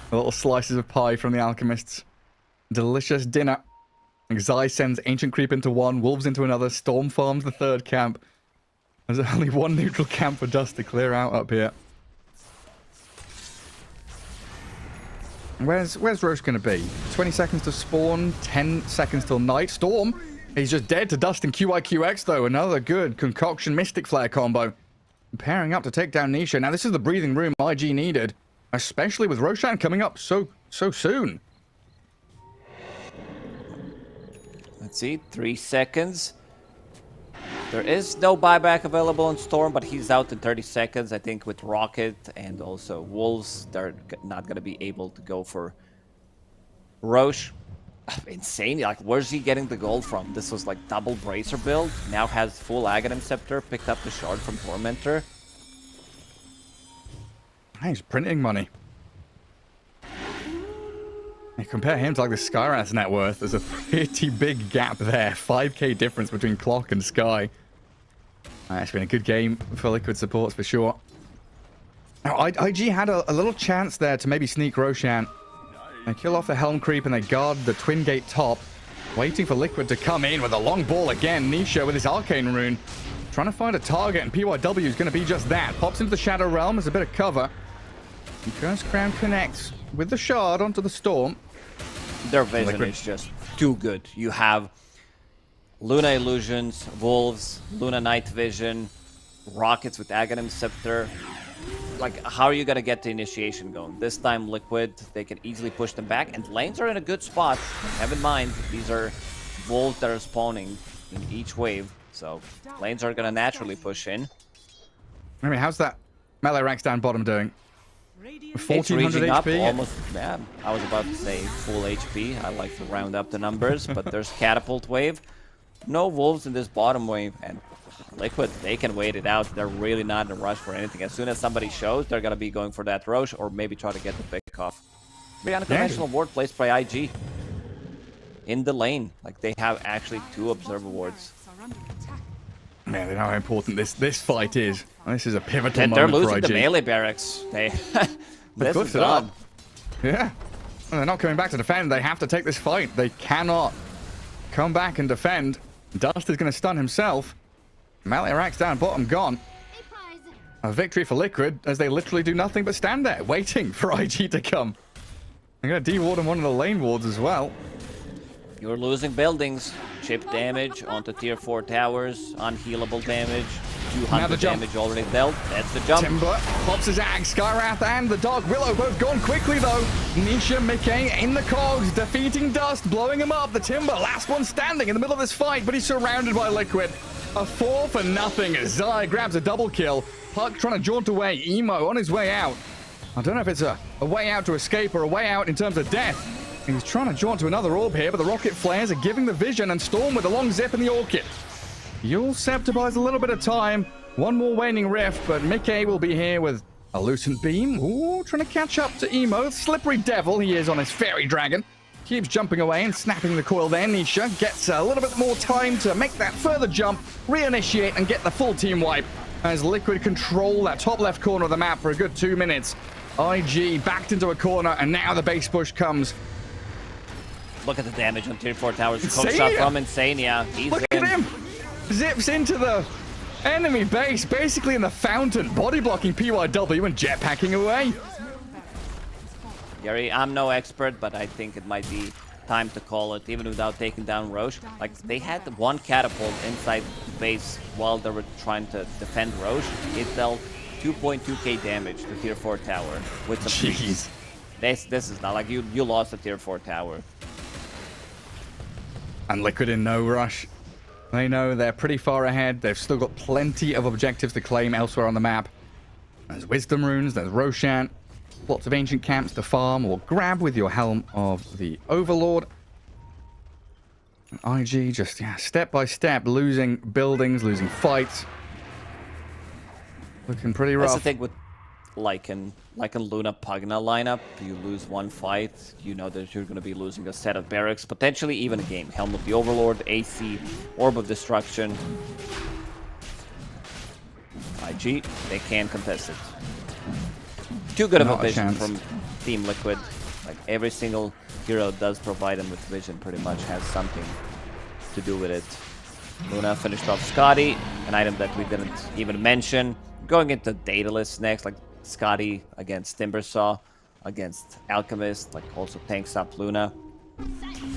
the little slices of pie from the Alchemists. Delicious dinner. Xai sends Ancient Creep into one, Wolves into another, Storm farms the third camp. There's only one neutral camp for Dust to clear out up here. Where's Roche going to be? 20 seconds to spawn, 10 seconds till night. Storm, he's just dead to Dust and QIQX, though. Another good concoction Mystic Flare combo. Pairing up to take down Nisha. Now, this is the breathing room IG needed, especially with Roshan coming up so soon. Let's see, 3 seconds. There is no buyback available on Storm, but he's out in 30 seconds. I think with Rocket and also Wolves, they're not going to be able to go for Roche. Insane. Like, where's he getting the gold from? This was like double Bracer build. Now has full Aghanim Scepter. Picked up the shard from Tormentor. He's printing money. You compare him to like the Skywrath's net worth. There's a pretty big gap there. 5k difference between Clock and Sky. It's been a good game for Liquid supports for sure. Now, IG had a little chance there to maybe sneak Roshan. They kill off the Helm Creep and they guard the Twin Gate top. Waiting for Liquid to come in with a long ball again. Nisha with his Arcane Rune. Trying to find a target, and PYW is going to be just that. Pops into the Shadow Realm as a bit of cover. And Curse Crown connects with the shard onto the Storm. Their vision is just too good. You have Luna Illusions, Wolves, Luna Night Vision, Rockets with Aghanim Scepter. Like, how are you going to get the initiation going? This time, Liquid, they can easily push them back, and lanes are in a good spot. Have in mind, these are Wolves that are spawning in each wave, so lanes are going to naturally push in. I mean, how's that melee ranks down bottom doing? 1400 up, HP? almost, yeah, I was about to say full HP. I like to round up the numbers, but there's Catapult Wave. No Wolves in this bottom wave, and Liquid, they can wait it out. They're really not in a rush for anything. As soon as somebody shows, they're going to be going for that Roche, or maybe try to get the pick off. Very unconventional ward placed by IG. In the lane. Like, they have actually 2 Observer wards. Man, they know how important this fight is. This is a pivotal and moment they're for losing IG. the melee barracks. This is done. Yeah. Well, they're not coming back to defend. They have to take this fight. They cannot come back and defend. Dust is going to stun himself. Melee racks down, bottom gone. A victory for Liquid as they literally do nothing but stand there waiting for IG to come. They're going to de-ward on one of the lane wards as well. You're losing buildings. Chip damage onto tier 4 towers. Unhealable damage. 200 damage already dealt. That's the jump. Timber pops his ag. Skywrath and the Dark Willow both gone quickly though. Nisha, Mickey in the cogs, defeating Dust, blowing him up. The Timber, last one standing in the middle of this fight, but he's surrounded by Liquid. A 4 for nothing as Zai grabs a double kill. Puck trying to jaunt away. Emo on his way out. I don't know if it's a way out to escape or a way out in terms of death. He's trying to jaunt to another orb here, but the rocket flares are giving the vision, and Storm with a long zip in the Orchid. Yule Scepter buys a little bit of time. One more waning rift, but Mickey will be here with a Lucent Beam. Ooh, trying to catch up to Emo. Slippery devil he is on his Fairy Dragon. keeps jumping away and snapping the coil there. Nisha gets a little bit more time to make that further jump, reinitiate, and get the full team wipe as Liquid control that top left corner of the map for a good 2 minutes. IG backed into a corner, and now the base push comes. Look at the damage on tier 4 towers. Hook shot from Insania. He's Look at him! Zips into the enemy base, basically in the fountain, body blocking PYW and jetpacking away. Gary, I'm no expert, but I think it might be time to call it, even without taking down Roche. Like, they had one catapult inside the base while they were trying to defend Roche. It dealt 2.2k damage to tier 4 tower with some Jeez. This is not like you lost a tier 4 tower. And Liquid in no rush. They know they're pretty far ahead. They've still got plenty of objectives to claim elsewhere on the map. There's Wisdom Runes, there's Roshan, lots of ancient camps to farm or grab with your Helm of the Overlord. And IG just, yeah, step by step, losing buildings, losing fights. Looking pretty rough. That's the thing with Lycan Luna Pugna lineup. You lose one fight, you know that you're going to be losing a set of barracks, potentially even a game. Helm of the Overlord, AC, Orb of Destruction. IG, they can contest it. Too good of a vision from Team Liquid. Like, every single hero does provide them with vision, pretty much has something to do with it. Luna finished off Scotty, an item that we didn't even mention. Going into Daedalus next, like Scotty against Timbersaw, against Alchemist, like also tanks up Luna.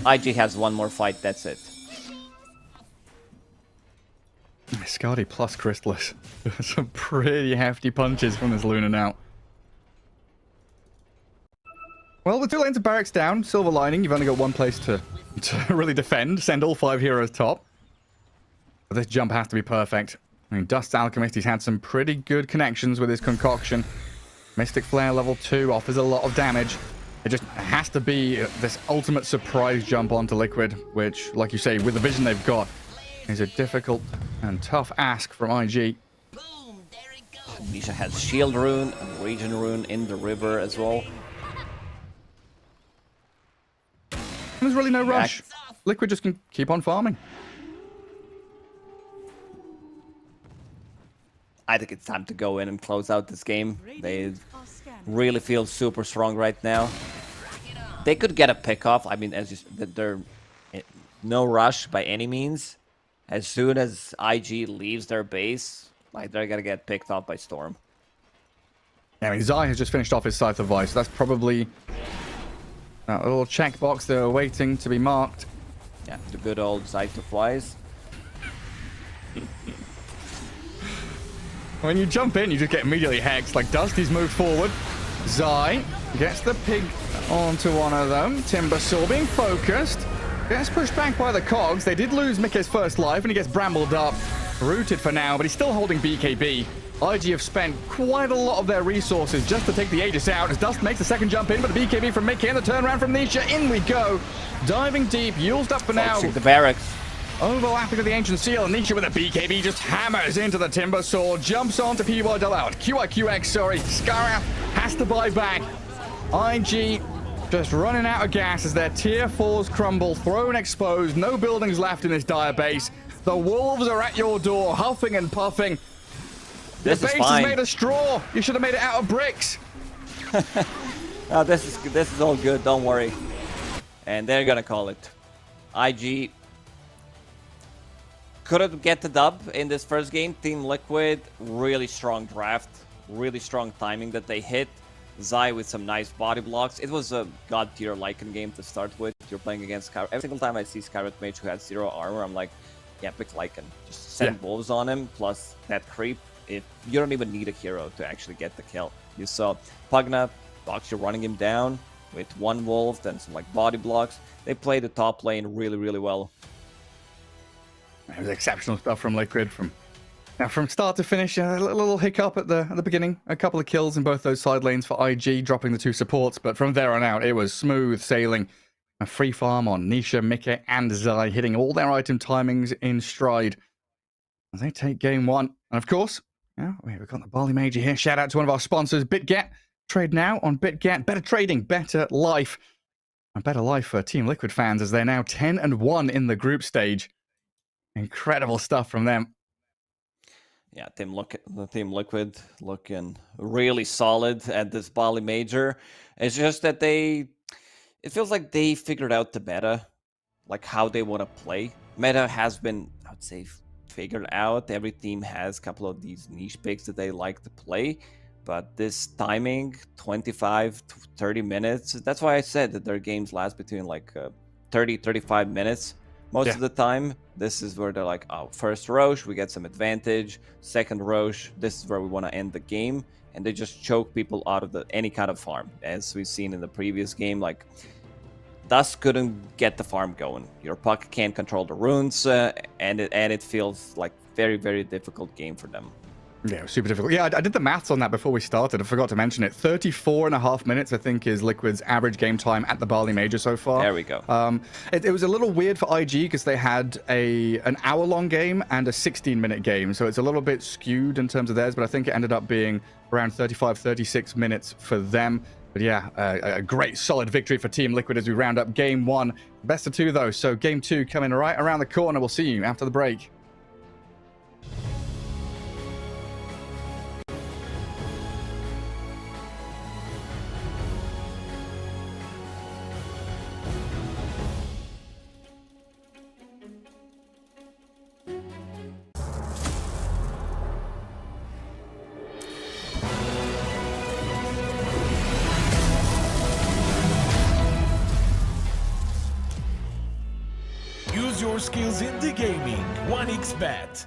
IG has one more fight, that's it. Scotty plus Crystallis. Some pretty hefty punches from this Luna now. Well, with 2 lanes of barracks down, silver lining, you've only got one place to really defend. Send all 5 heroes top. But this jump has to be perfect. I mean, Dust's Alchemist, he's had some pretty good connections with his concoction. Mystic Flare level 2 offers a lot of damage. It just has to be this ultimate surprise jump onto Liquid, which, like you say, with the vision they've got, is a difficult and tough ask from IG. Nisha has Shield Rune and Region Rune in the river as well. There's really no rush. Liquid just can keep on farming. I think it's time to go in and close out this game. They really feel super strong right now. They could get a pick off. I mean, as you said, they're no rush by any means. As soon as IG leaves their base, like, they're gonna get picked off by Storm. Yeah, I mean, Zai has just finished off his Scythe of Vice. So that's probably a little checkbox they're waiting to be marked. Yeah, the good old Scythe of Vice. When you jump in, you just get immediately hexed. Like, Dusty's moved forward. Zai gets the pig onto one of them. Timbersaw being focused. Gets pushed back by the cogs. They did lose Mickey's first life, and he gets brambled up. Rooted for now, but he's still holding BKB. IG have spent quite a lot of their resources just to take the Aegis out as Dust makes the second jump in, but the BKB from Mickey and the turnaround from Nisha. In we go. Diving deep. Yule's up for now. The barracks. Overlapping with the Ancient Seal, and Nisha with a BKB just hammers into the Timbersaw, jumps onto QIQX, sorry. Skarath has to buy back. IG just running out of gas as their tier 4s crumble, throne exposed, no buildings left in this dire base. The wolves are at your door, huffing and puffing. The base is made of straw. You should have made it out of bricks. Oh, this is all good, don't worry. And they're gonna call it. IG couldn't get the dub in this first game. Team Liquid, really strong draft, really strong timing that they hit. Zai with some nice body blocks. It was a god tier Lycan game to start with. You're playing against Skyrim. Every single time I see Skyrim Mage who has 0 armor, I'm like, yeah, pick Lycan. Just send wolves on him, plus that creep. If you don't even need a hero to actually get the kill. You saw Pugna, Boxer running him down with 1 wolf, then some like body blocks. They played the top lane really, really well. It was exceptional stuff from Liquid from start to finish. A little hiccup at the beginning, a couple of kills in both those side lanes for IG, dropping the 2 supports, but from there on out, it was smooth sailing. A free farm on Nisha, Mickey, and Zai, hitting all their item timings in stride as they take game 1. And of course, yeah, we've got the Bali Major here. Shout out to one of our sponsors, BitGet. Trade now on BitGet. Better trading, better life. A better life for Team Liquid fans as they're now 10-1 in the group stage. Incredible stuff from them. Yeah, Team Liquid looking really solid at this Bali Major. It's just that it feels like they figured out the meta, like how they want to play. Meta has been, I would say, figured out. Every team has a couple of these niche picks that they like to play. But this timing, 25 to 30 minutes, that's why I said that their games last between like 30, 35 minutes. Most of the time, this is where they're like, oh, first Roche, we get some advantage. Second Roche, this is where we want to end the game. And they just choke people out of any kind of farm. As we've seen in the previous game, like, Dusk couldn't get the farm going. Your puck can't control the runes, and it feels like very, very difficult game for them. Yeah, super difficult. Yeah, I did the maths on that before we started. I forgot to mention it. 34.5 minutes, I think, is Liquid's average game time at the Bali Major so far. There we go. It was a little weird for IG because they had an hour-long game and a 16-minute game. So it's a little bit skewed in terms of theirs, but I think it ended up being around 35, 36 minutes for them. But yeah, a great solid victory for Team Liquid as we round up Game 1. Best of 2, though. So Game 2 coming right around the corner. We'll see you after the break. Use your skills in the gaming. 1xBet.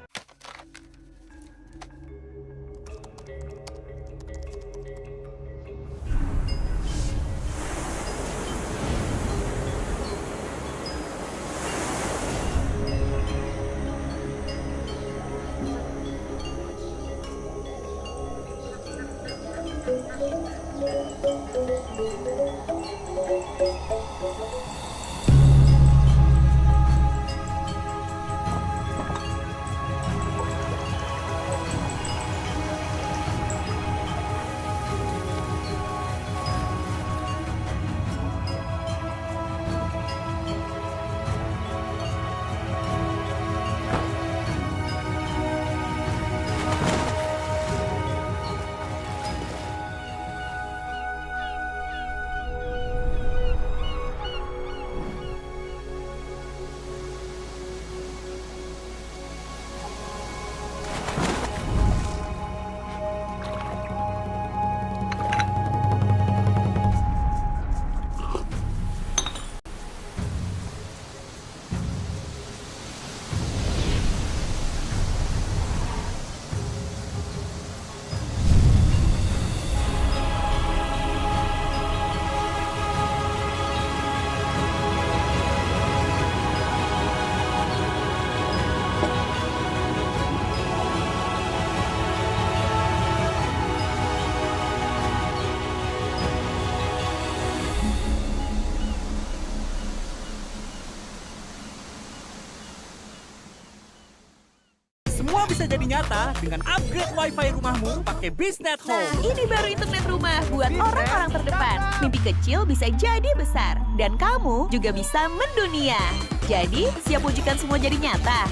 Semua bisa jadi nyata dengan upgrade wifi rumahmu pakai Bisnet Home. Nah, ini baru internet rumah buat orang-orang terdepan. Mimpi kecil bisa jadi besar. Dan kamu juga bisa mendunia. Jadi, siap wujudkan semua jadi nyata?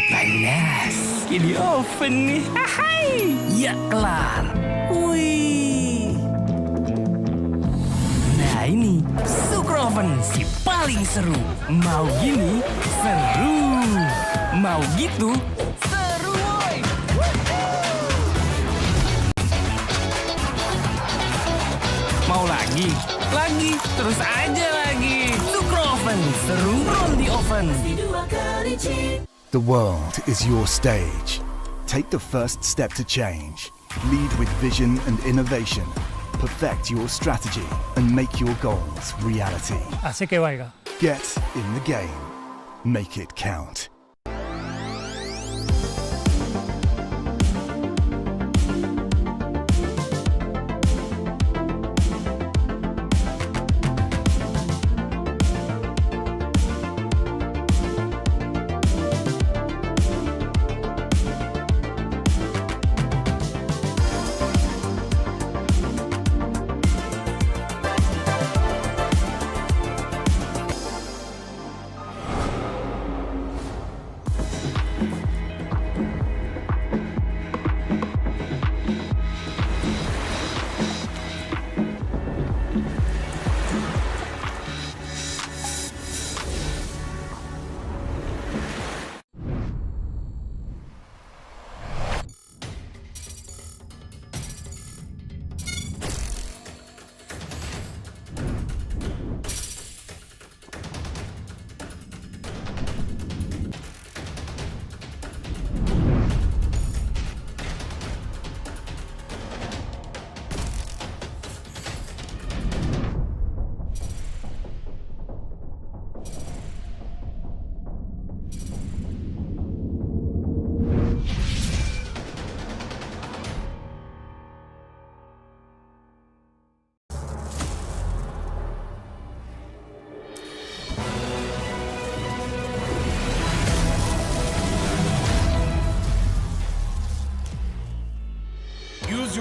Panas. Di oven nih. Hai. Ya kelar. Wih. Nah ini Sukroven si paling seru. Mau gini seru. Mau gitu seru woy. Mau lagi? Lagi. Terus aja lagi. Sukroven seru roll di oven. The world is your stage. Take the first step to change. Lead with vision and innovation. Perfect your strategy and make your goals reality. Así que vaya. Get in the game. Make it count.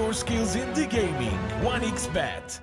your skills in the gaming. 1xBet.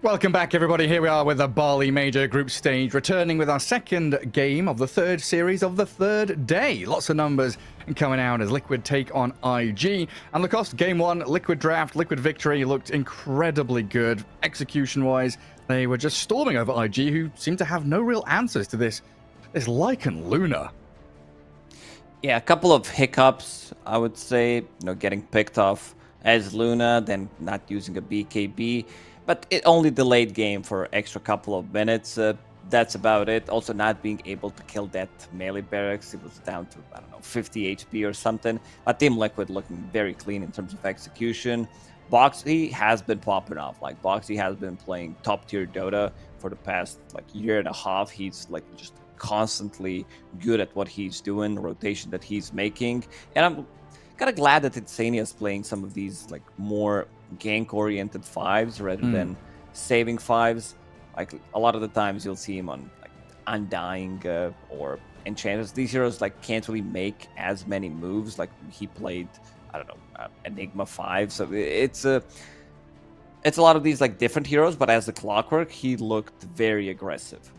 Welcome back, everybody. Here we are with the Bali Major group stage, returning with our second game of the third series of the third day. Lots of numbers coming out as Liquid take on IG. And Lacoste, game one, Liquid draft, Liquid victory, looked incredibly good. Execution-wise, they were just storming over IG, who seemed to have no real answers to this Lycan Luna. Yeah, a couple of hiccups, I would say. You know, getting picked off as Luna, then not using a BKB. But it only delayed game for extra couple of minutes. That's about it. Also not being able to kill that melee barracks. It was down to, I don't know, 50 HP or something. But Team Liquid looking very clean in terms of execution. Boxy has been popping off. Like, Boxy has been playing top tier Dota for the past like year and a half. He's like just constantly good at what he's doing, the rotation that he's making. And I'm kind of glad that Insania is playing some of these like more gank-oriented fives rather than saving fives. Like, a lot of the times you'll see him on like Undying or Enchanters. These heroes like can't really make as many moves. Like, he played, I don't know, Enigma 5. So it's a lot of these like different heroes, but as the Clockwork, he looked very aggressive.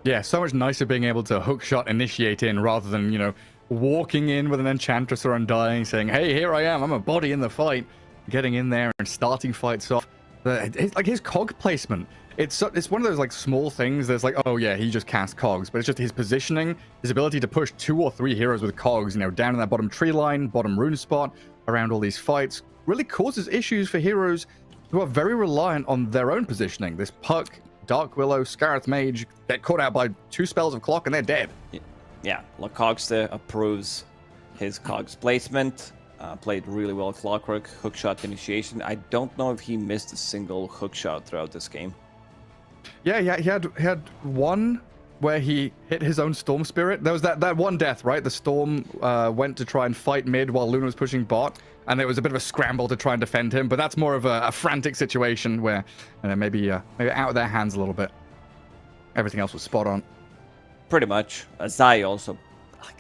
Yeah, so much nicer being able to hookshot initiate in rather than, you know, walking in with an Enchantress or Undying saying, hey, here I am, I'm a body in the fight. Getting in there and starting fights off. Like, his cog placement, it's one of those like small things that's like, oh yeah, he just casts cogs, but it's just his positioning, his ability to push 2 or 3 heroes with cogs, you know, down in that bottom tree line, bottom rune spot, around all these fights, really causes issues for heroes who are very reliant on their own positioning. This Puck, Dark Willow, Scarith Mage, get caught out by 2 spells of clock and they're dead. Yeah, Lacogsta approves his cogs placement. Played really well Clockwork, hookshot initiation. I don't know if he missed a single hookshot throughout this game. Yeah, he had one where he hit his own Storm Spirit. There was that one death, right? The Storm went to try and fight mid while Luna was pushing bot, and there was a bit of a scramble to try and defend him, but that's more of a frantic situation where maybe out of their hands a little bit. Everything else was spot on. Pretty much. Zai also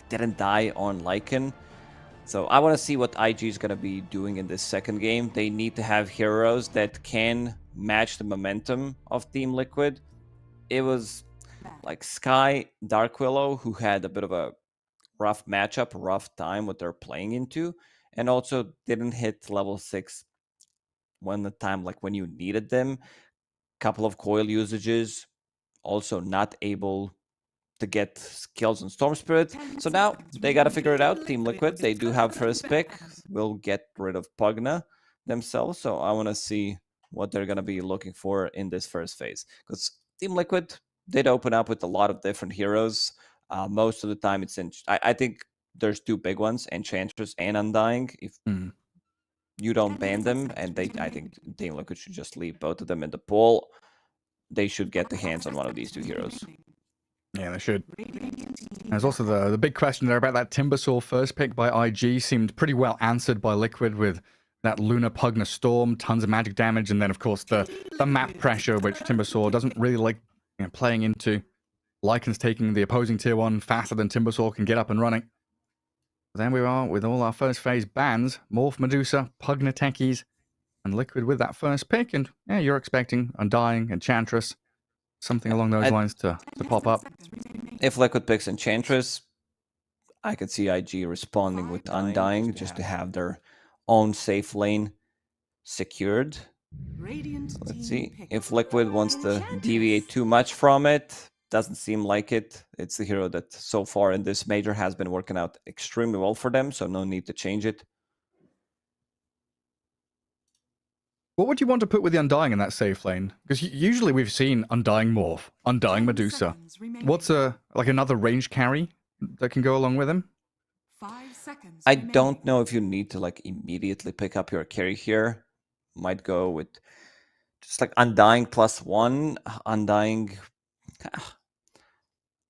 didn't die on Lycan. So I want to see what IG is going to be doing in this second game. They need to have heroes that can match the momentum of Team Liquid. It was like Sky, Dark Willow, who had a bit of a rough matchup, rough time what they're playing into, and also didn't hit level 6 when you needed them. Couple of coil usages, also not able to get skills on Storm Spirit. So now they got to figure it out. Team Liquid, they do have first pick. Will get rid of Pugna themselves. So I want to see what they're going to be looking for in this first phase. Because Team Liquid did open up with a lot of different heroes. Most of the time it's I think there's 2 big ones, Enchantress and Undying. If you don't ban them, and I think Team Liquid should just leave both of them in the pool. They should get the hands on one of these 2 heroes. Yeah, they should. There's also the big question there about that Timbersaw first pick by IG. Seemed pretty well answered by Liquid with that Luna Pugna Storm, tons of magic damage, and then of course the map pressure, which Timbersaw doesn't really like playing into. Lycan's taking the opposing tier 1 faster than Timbersaw can get up and running. Then we are with all our first phase bans, Morph Medusa, Pugna Techies, and Liquid with that first pick, and yeah, you're expecting Undying, Enchantress, something along those lines to pop up. If Liquid picks Enchantress, I could see IG responding with Undying just to have their own safe lane secured. Let's see. If Liquid wants to deviate too much from it, doesn't seem like it. It's the hero that so far in this major has been working out extremely well for them, so no need to change it. What would you want to put with the Undying in that safe lane? Because usually we've seen Undying Morph, Undying Medusa. What's another range carry that can go along with him? I don't know if you need to immediately pick up your carry here. Might go with just Undying +1, Undying.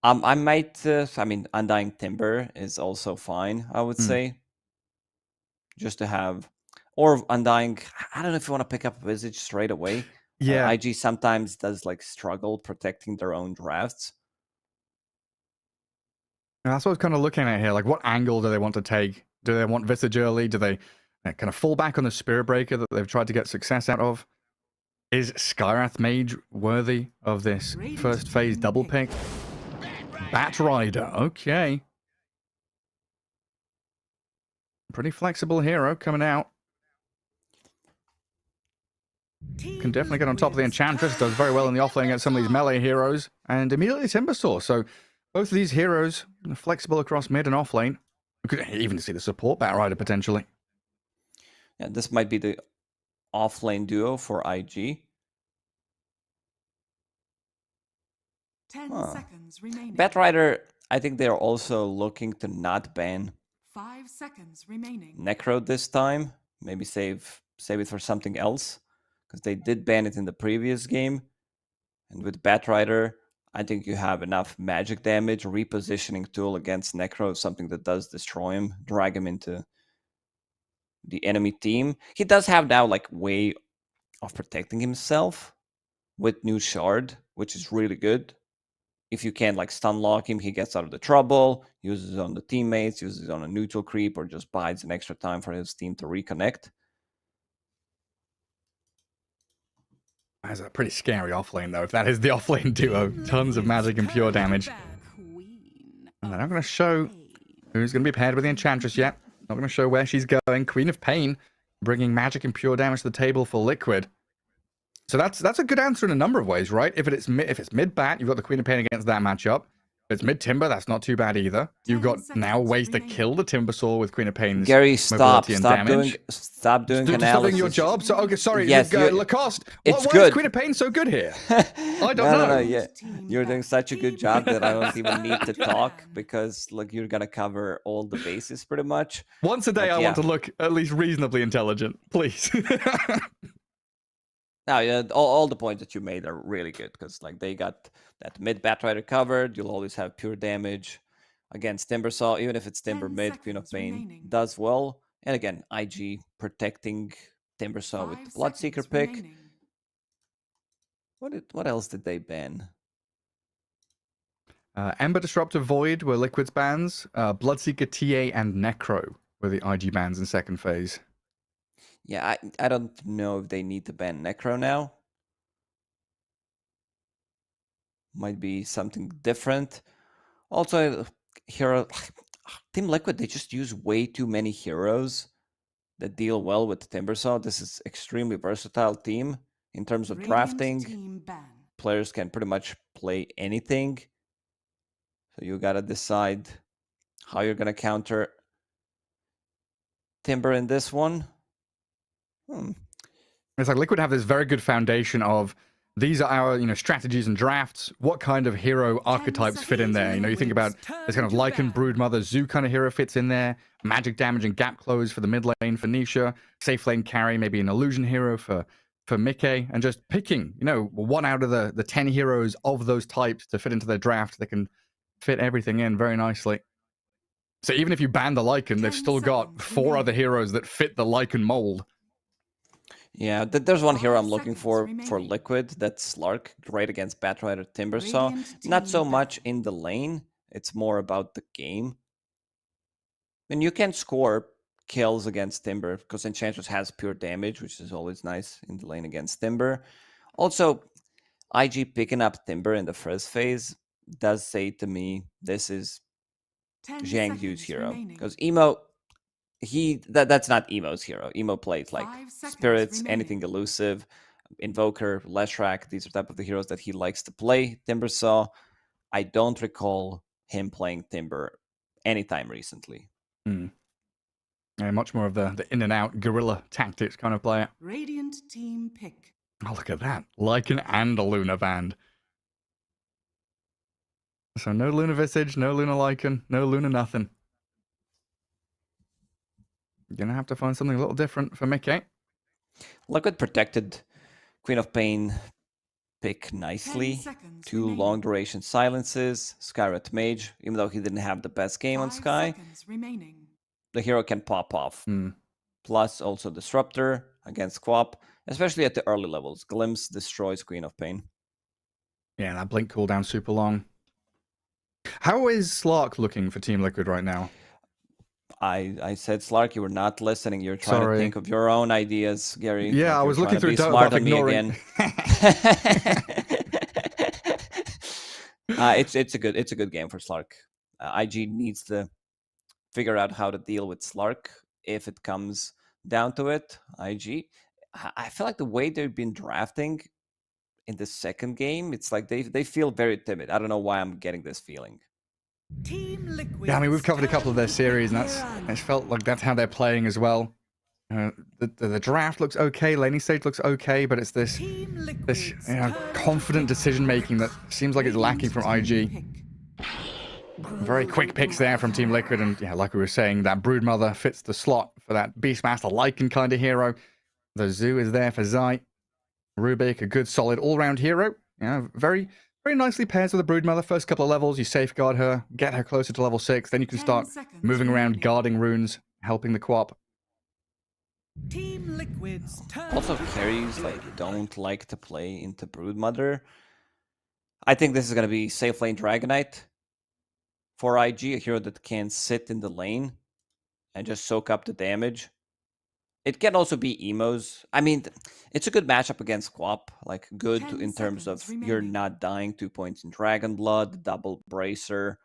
I might. I mean, Undying Timber is also fine. I would say, just to have, or Undying. I don't know if you want to pick up Visage straight away. Yeah. IG sometimes does like struggle protecting their own drafts. And that's what I was kind of looking at here. Like, what angle do they want to take? Do they want Visage early? Do they kind of fall back on the Spirit Breaker that they've tried to get success out of? Is Skywrath Mage worthy of this first phase double pick? Bat Rider, okay. Pretty flexible hero coming out. Can definitely get on top of the Enchantress. Does very well in the offlane against some of these melee heroes. And immediately Timbersaw. So both of these heroes are flexible across mid and offlane. We could even see the support Bat Rider potentially. Yeah, this might be the offlane duo for IG. 10 seconds remaining. Bat Rider, I think they're also looking to not ban 5 seconds remaining. Necro this time. Maybe save it for something else. Because they did ban it in the previous game. And with Bat Rider, I think you have enough magic damage. Repositioning tool against Necro is something that does destroy him. Drag him into the enemy team. He does have now like way of protecting himself with new shard, which is really good. If you can like stun lock him, he gets out of the trouble, uses it on the teammates, uses it on a neutral creep, or just buys an extra time for his team to reconnect. That's a pretty scary offlane though. If that is the offlane duo, tons of magic and pure damage. And they're not going to show who's going to be paired with the Enchantress yet. Not going to show where she's going. Queen of Pain, bringing magic and pure damage to the table for Liquid. So that's a good answer in a number of ways, right? If it's mid bat, you've got the Queen of Pain against that matchup. If it's mid timber, that's not too bad either. You've got now ways to kill the Timbersaw with Queen of Pain's Gary, stop doing analysis. Stop doing your job. So okay, sorry. Yes, Lacoste. It's why good. is Queen of Pain so good here? I don't know. No, yeah. You're doing such a good job that I don't even need to talk because like you're gonna cover all the bases pretty much. Once a day, I want to look at least reasonably intelligent, please. Now, yeah, all the points that you made are really good because like they got that mid Bat Rider covered. You'll always have pure damage against Timbersaw, even if it's Timber mid. Queen of Pain does well, and again, IG protecting Timbersaw with the Bloodseeker pick. What else did they ban? Ember Disruptor Void were Liquid's bans. Bloodseeker TA and Necro were the IG bans in second phase. Yeah, I don't know if they need to ban Necro now. Might be something different. Also, hero Team Liquid, they just use way too many heroes that deal well with Timbersaw. This is extremely versatile team in terms of drafting. Players can pretty much play anything. So you gotta decide how you're gonna counter Timber in this one. It's like Liquid have this very good foundation of these are our strategies and drafts. What kind of hero archetypes fit in there? You think about this kind of Lycan Broodmother Zoo kind of hero fits in there. Magic damage and gap close for the mid lane for Nisha. Safe lane carry, maybe an illusion hero for Mickey, and just picking one out of the 10 heroes of those types to fit into their draft that can fit everything in very nicely. So even if you ban the Lycan, they've still got 4 other heroes that fit the Lycan mold. Yeah, there's one hero I'm looking for Liquid. That's Slark, great against Bat Rider Timbersaw. Not so much in the lane. It's more about the game. And you can score kills against Timber because Enchantress has pure damage, which is always nice in the lane against Timber. Also, IG picking up Timber in the first phase does say to me this is Zhang Yu's hero. Because Emo... that's not Emo's hero. Emo plays like spirits, anything elusive, Invoker, Leshrac. These are type of the heroes that he likes to play. Timbersaw, I don't recall him playing Timber anytime recently. Yeah, much more of the in and out guerrilla tactics kind of player. Radiant team pick. Oh, look at that. Lycan and a Luna band. So no Luna Visage, no Luna Lycan, no Luna nothing. You're going to have to find something a little different for Mickey. Liquid protected Queen of Pain pick nicely. 10 seconds 2 remaining. long duration silences. Skyret Mage, even though he didn't have the best game on 5 Sky, seconds remaining. the hero can pop off. Hmm. Plus also Disruptor against Quap, especially at the early levels. Glimpse destroys Queen of Pain. Yeah, that blink cooldown super long. How is Slark looking for Team Liquid right now? I said, Slark, you were not listening. You're trying Sorry. to think of your own ideas, Gary. Yeah, I you're was trying looking to through be Dota smart buff, on me ignoring. again. It's a good game for Slark. IG needs to figure out how to deal with Slark if it comes down to it. IG, I feel like the way they've been drafting in the second game, it's like they feel very timid. I don't know why I'm getting this feeling. Yeah, I mean, we've covered a couple of their series, and it's felt like that's how they're playing as well. The draft looks okay, laning stage looks okay, but it's this confident decision making that seems like it's lacking from IG. Very quick picks there from Team Liquid, and yeah, like we were saying, that Broodmother fits the slot for that Beastmaster Lycan kind of hero. The Zoo is there for Zai. Rubik, a good solid all-round hero. Yeah, very nicely pairs with the Broodmother. First couple of levels, you safeguard her, get her closer to level 6, then you can start moving around, guarding runes, helping the Quap. Team Liquid's turn. Also, carries don't like to play into Broodmother. I think this is going to be safe lane Dragonite for IG, a hero that can sit in the lane and just soak up the damage. It can also be emos. I mean, it's a good matchup against Quap. Like, good in terms of you're not dying 2 points in Dragon Blood, double Bracer,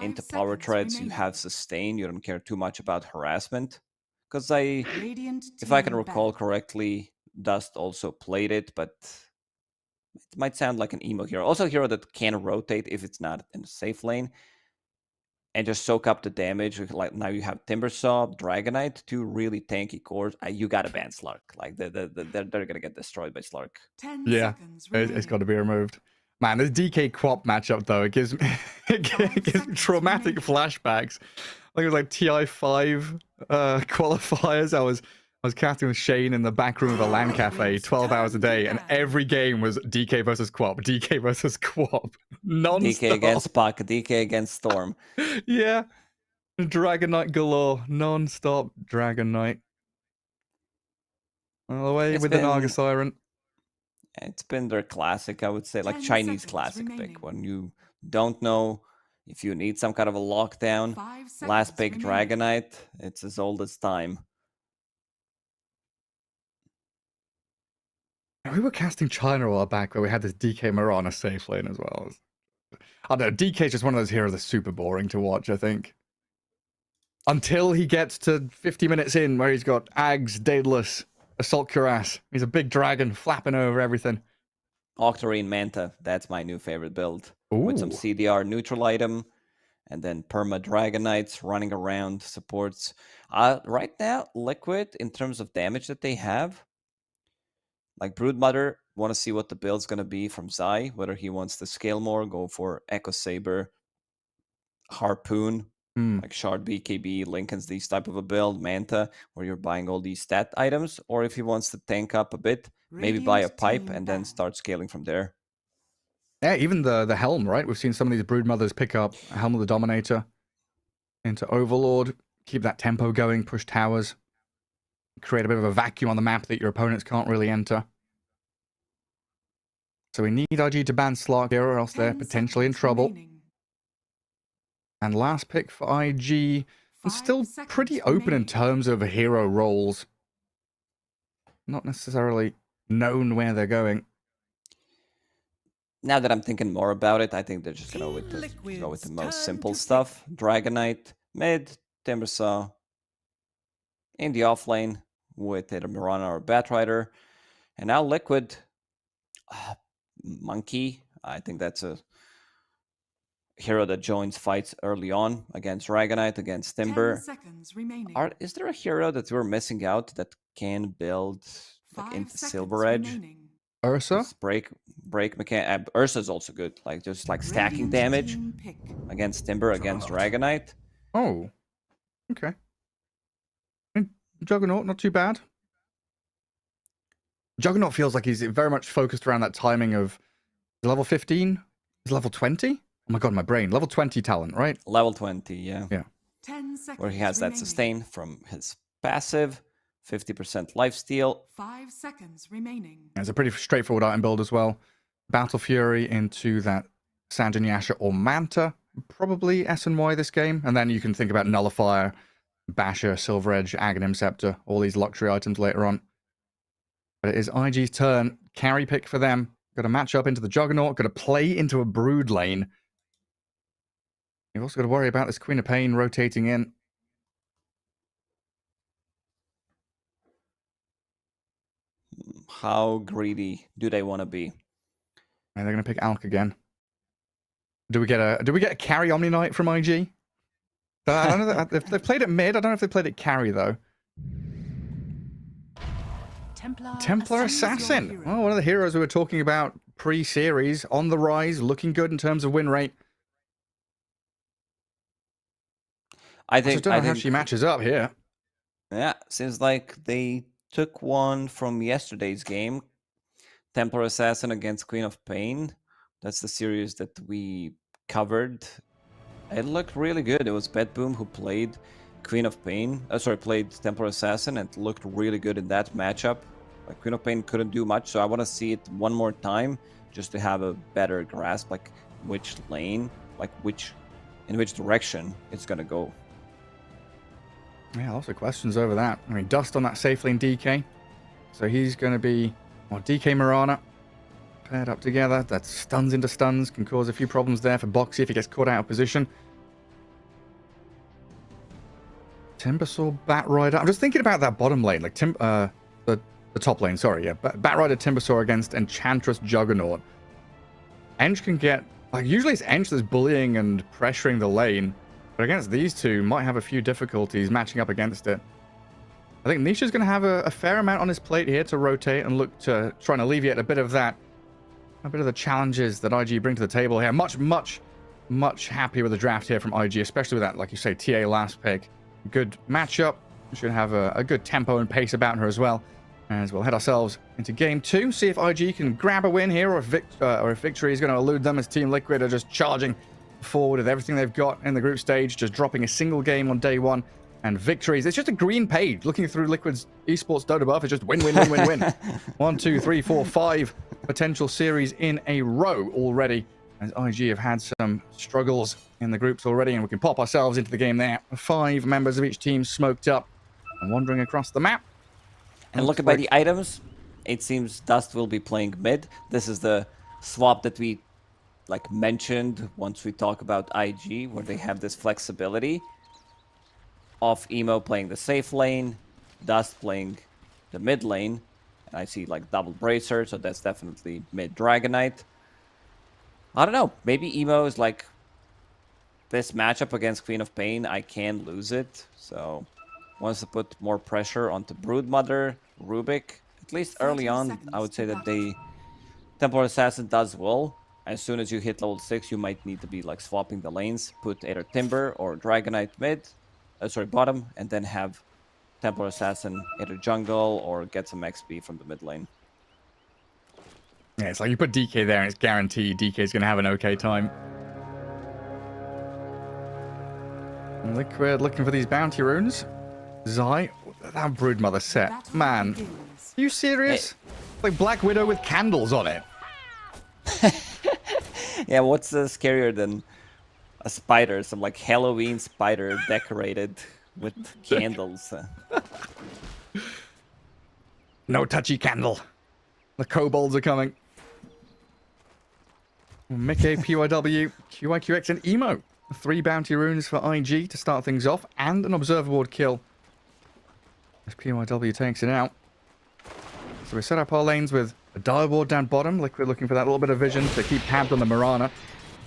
into Power Treads, you have Sustain. You don't care too much about harassment. Because if I can recall correctly, Dust also played it, but it might sound like an emo hero. Also a hero that can rotate if it's not in a safe lane. And just soak up the damage. Like now you have Timbersaw, Dragonite, 2 really tanky cores. You gotta ban Slark. Like they're gonna get destroyed by Slark. Yeah, it's got to be removed. Man, this DK Quap matchup though, it gives me traumatic flashbacks. I think it was like TI5 qualifiers. I was casting with Shane in the back room of a LAN cafe 12 hours a day, and every game was DK versus Quap, DK versus Quap. Non-stop. DK against Puck, DK against Storm. Yeah. Dragonite galore. Non-stop Dragonite. All the way with the Naga Siren. It's been their classic, I would say, like Chinese classic pick. When you don't know if you need some kind of a lockdown, last pick Dragonite, it's as old as time. We were casting China a while back where we had this DK Mirana safe lane as well. I don't know, DK is just one of those heroes that's super boring to watch, I think. Until he gets to 50 minutes in where he's got Ags, Daedalus, Assault Cuirass. He's a big dragon flapping over everything. Octarine Manta, that's my new favorite build. With some CDR neutral item, and then Perma Dragonites running around, supports. Right now, Liquid, in terms of damage that they have, like Broodmother, want to see what the build's going to be from Zai, whether he wants to scale more, go for Echo Saber, Harpoon, like Shard BKB, Lincoln's, these type of a build, Manta, where you're buying all these stat items, or if he wants to tank up a bit, maybe buy a pipe and then start scaling from there. Yeah, even the Helm, right? We've seen some of these Broodmothers pick up Helm of the Dominator into Overlord, keep that tempo going, push towers, create a bit of a vacuum on the map that your opponents can't really enter. So we need IG to ban Slark here, or else they're potentially in trouble. And last pick for IG is still pretty open in terms of hero roles. Not necessarily known where they're going. Now that I'm thinking more about it, I think they're just going to go with the most simple stuff. Dragonite, mid, Timbersaw. In the offlane with either Mirana or Batrider. And now Liquid, Monkey. I think that's a hero that joins fights early on against Dragonite, against Timber. Is there a hero that we're missing out that can build like, into Silver Edge? Ursa? Break mechanic. Ursa's also good. Like just like stacking damage against Timber, against Dragonite. Oh, okay. Juggernaut, not too bad. Juggernaut feels like he's very much focused around that timing of level 15? Is level 20? Oh my god, my brain. Level 20 talent, right? Level 20, yeah. Yeah. 10 seconds Where he has that remaining. sustain from his passive, 50% lifesteal. 5 seconds remaining. It's a pretty straightforward item build as well. Battle Fury into that Sanjin Yasha or Manta. Probably S and Y this game. And then you can think about Nullifier, Basher, Silver Edge, Aghanim Scepter, all these luxury items later on. But it is IG's turn. Carry pick for them. Got to match up into the Juggernaut. Got to play into a Brood lane. You've also got to worry about this Queen of Pain rotating in. How greedy do they want to be? And they're going to pick Alk again. Do we get a carry Omni Knight from IG? I don't know if they've played it mid. I don't know if they played it carry though. Templar Assassin. Oh, one of the heroes we were talking about pre-series, on the rise, looking good in terms of win rate. I think just don't know how she matches up here. Yeah, seems like they took one from yesterday's game. Templar Assassin against Queen of Pain. That's the series that we covered. It looked really good. It was Betboom who played Queen of Pain. Played Templar Assassin and really looked good in that matchup. Like Queen of Pain couldn't do much, so I want to see it one more time just to have a better grasp, like which lane, in which direction it's gonna go. Yeah, lots of questions over that. I mean, Dust on that safe lane DK. So he's going to be, well, DK Mirana paired up together. That stuns into stuns can cause a few problems there for Boxy if he gets caught out of position. Timbersaw, Batrider. I'm just thinking about that bottom lane, like the top lane, sorry, yeah. Batrider, Timbersaw against Enchantress Juggernaut. ENG can get, like, usually it's ENG that's bullying and pressuring the lane. But against these two, might have a few difficulties matching up against it. I think Nisha's going to have a fair amount on his plate here to rotate and look to try and alleviate a bit of the challenges that IG bring to the table here. Much happy with the draft here from IG, especially with that, like you say, TA last pick. Good matchup. Should have a good tempo and pace about her as well. As we'll head ourselves into game 2, see if IG can grab a win here, or if victory is going to elude them as Team Liquid are just charging forward with everything they've got in the group stage, just dropping a single game on day 1 and victories. It's just a green page looking through Liquid's esports Dota buff. It's just win 1, 2, 3, 4, 5 potential series in a row already, as IG have had some struggles in the groups already, and we can pop ourselves into the game there. 5 members of each team smoked up and wandering across the map. And looking by the items, it seems Dust will be playing mid. This is the swap that we mentioned once we talk about IG, where they have this flexibility of Emo playing the safe lane, Dust playing the mid lane, and I see double bracer, so that's definitely mid Dragonite. I don't know, maybe Emo is this matchup against Queen of Pain, I can lose it, so wants to put more pressure onto Broodmother, Rubik. At least early on, I would say that Templar Assassin does well. As soon as you hit level 6, you might need to be swapping the lanes, put either Timber or Dragonite bottom, and then have Templar Assassin either jungle or get some XP from the mid lane. Yeah, it's like you put DK there and it's guaranteed DK is going to have an okay time. Liquid looking for these bounty runes. Zai, that Broodmother set, man, are you serious? Like Black Widow with candles on it. Yeah, what's scarier than a spider? Some Halloween spider decorated with candles. No touchy candle. The kobolds are coming. Mickey, PYW, QIQX, and Emo. 3 bounty runes for IG to start things off, and an observer ward kill as PYW takes it out. So we set up our lanes with a dire ward down bottom. Liquid looking for that little bit of vision to keep tabs on the Mirana.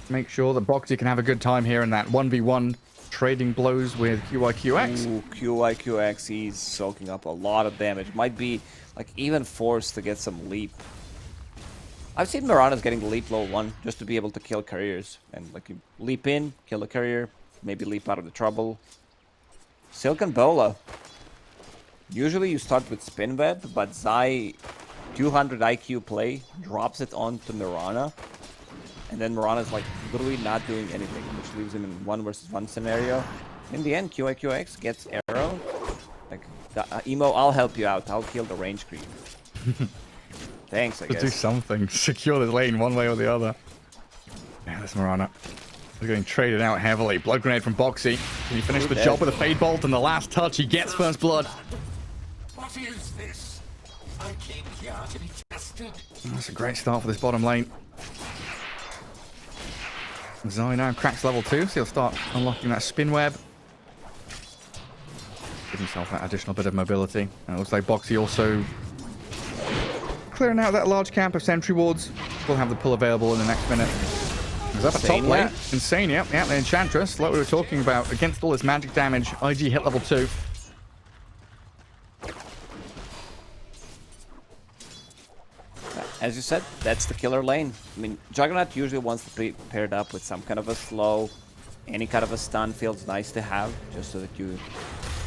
Make sure that Boxy can have a good time here in that 1v1 trading blows with QIQX. Ooh, QIQX, he's soaking up a lot of damage. Might be even forced to get some leap. I've seen Mirana's getting the leap level 1 just to be able to kill couriers. And you leap in, kill a courier, maybe leap out of the trouble. Silk and Bola. Usually you start with Spin Web, but Zai 200 IQ play, drops it onto Mirana, and then Mirana's like literally not doing anything, which leaves him in 1 versus 1 scenario. In the end, QIQX gets arrow. Like, Emo, I'll help you out. I'll kill the range creep. Thanks, I guess. Do something. Secure the lane one way or the other. Yeah, that's Mirana. They're getting traded out heavily. Blood grenade from Boxy. Can he finish the job with a Fade Bolt? And the last touch, he gets first blood. What is this? I came here to be tested. That's a great start for this bottom lane. Zai now cracks level 2, so he'll start unlocking that spin web. Give himself that additional bit of mobility. And it looks like Boxy also clearing out that large camp of sentry wards. We'll have the pull available in the next minute. He's up at top lane. Insane, yeah, the Enchantress, like we were talking about, against all this magic damage. IG hit level 2. As you said, that's the killer lane. I mean, Juggernaut usually wants to be paired up with some kind of a slow, any kind of a stun feels nice to have, just so that you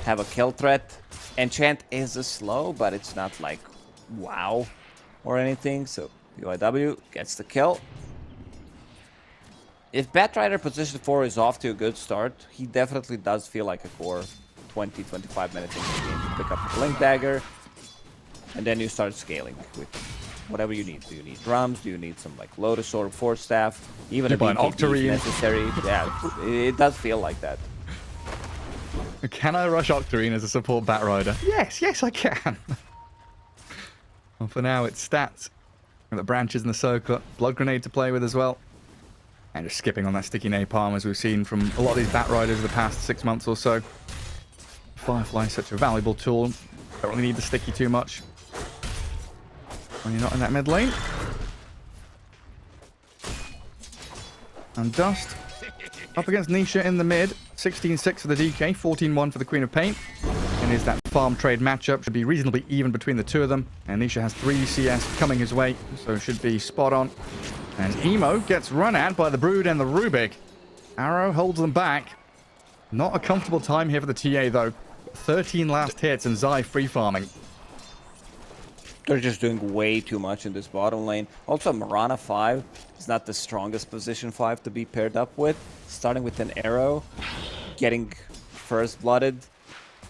have a kill threat. Enchant is a slow, but it's not like wow or anything, so UIW gets the kill. If Batrider position 4 is off to a good start, he definitely does feel like a core 20-25 minutes into the game. You pick up the Blink Dagger, and then you start scaling with whatever you need. Do you need drums? Do you need some like Lotus Sword, Force Staff? Even a BKB if necessary. Yeah, it does feel like that. Can I rush Octarine as a support Batrider? Yes, I can. Well, for now, it's stats. And the branches in the circlet. Blood Grenade to play with as well. And just skipping on that sticky napalm, as we've seen from a lot of these Batriders the past 6 months or so. Firefly is such a valuable tool. Don't really need the sticky too much when you're not in that mid lane. And Dust up against Nisha in the mid. 16-6 for the DK, 14-1 for the Queen of Pain. And is that farm trade matchup. Should be reasonably even between the two of them. And Nisha has 3 CS coming his way, so should be spot on. And Emo gets run at by the Brood and the Rubik. Arrow holds them back. Not a comfortable time here for the TA, though. 13 last hits and Zai free farming. They're just doing way too much in this bottom lane. Also, Mirana 5 is not the strongest position 5 to be paired up with. Starting with an arrow, getting first blooded.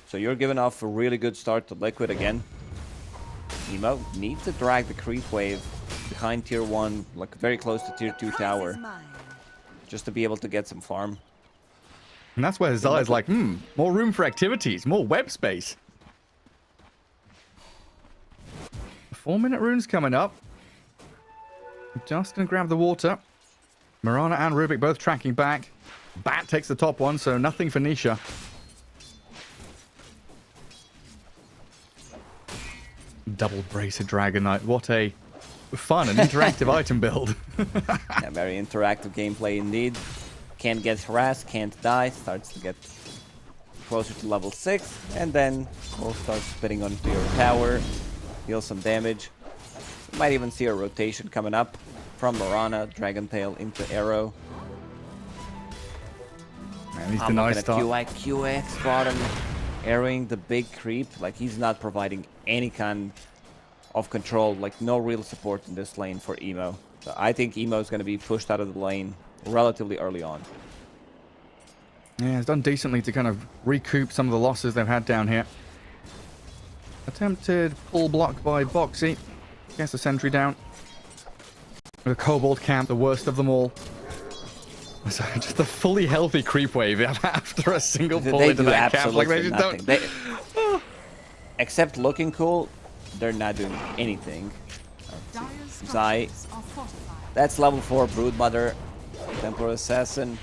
So you're giving off a really good start to Liquid again. Emo needs to drag the creep wave behind tier 1, like very close to tier 2 tower, just to be able to get some farm. And that's where Zai is like, more room for activities, more web space. 4-minute rune's coming up. Just gonna grab the water. Mirana and Rubik both tracking back. Bat takes the top one, so nothing for Nisha. Double Bracer Dragon Knight. What a fun and interactive item build. Yeah, very interactive gameplay indeed. Can't get harassed, can't die, starts to get closer to level 6, and then will start spitting onto your tower, deal some damage. You might even see a rotation coming up from Mirana, Dragon Tail into Arrow. Man, he's I'm nice looking at QX bottom, arrowing the big creep. Like, he's not providing any kind of control, like no real support in this lane for Emo. So I think Emo is going to be pushed out of the lane relatively early on. Yeah, he's done decently to kind of recoup some of the losses they've had down here. Attempted pull block by Boxy. Gets the sentry down. With a Kobold camp, the worst of them all. So just a fully healthy creep wave after a single pull into that camp. Like they just don't. Except looking cool, they're not doing anything. Zai. That's level 4 Broodmother. Templar Assassin.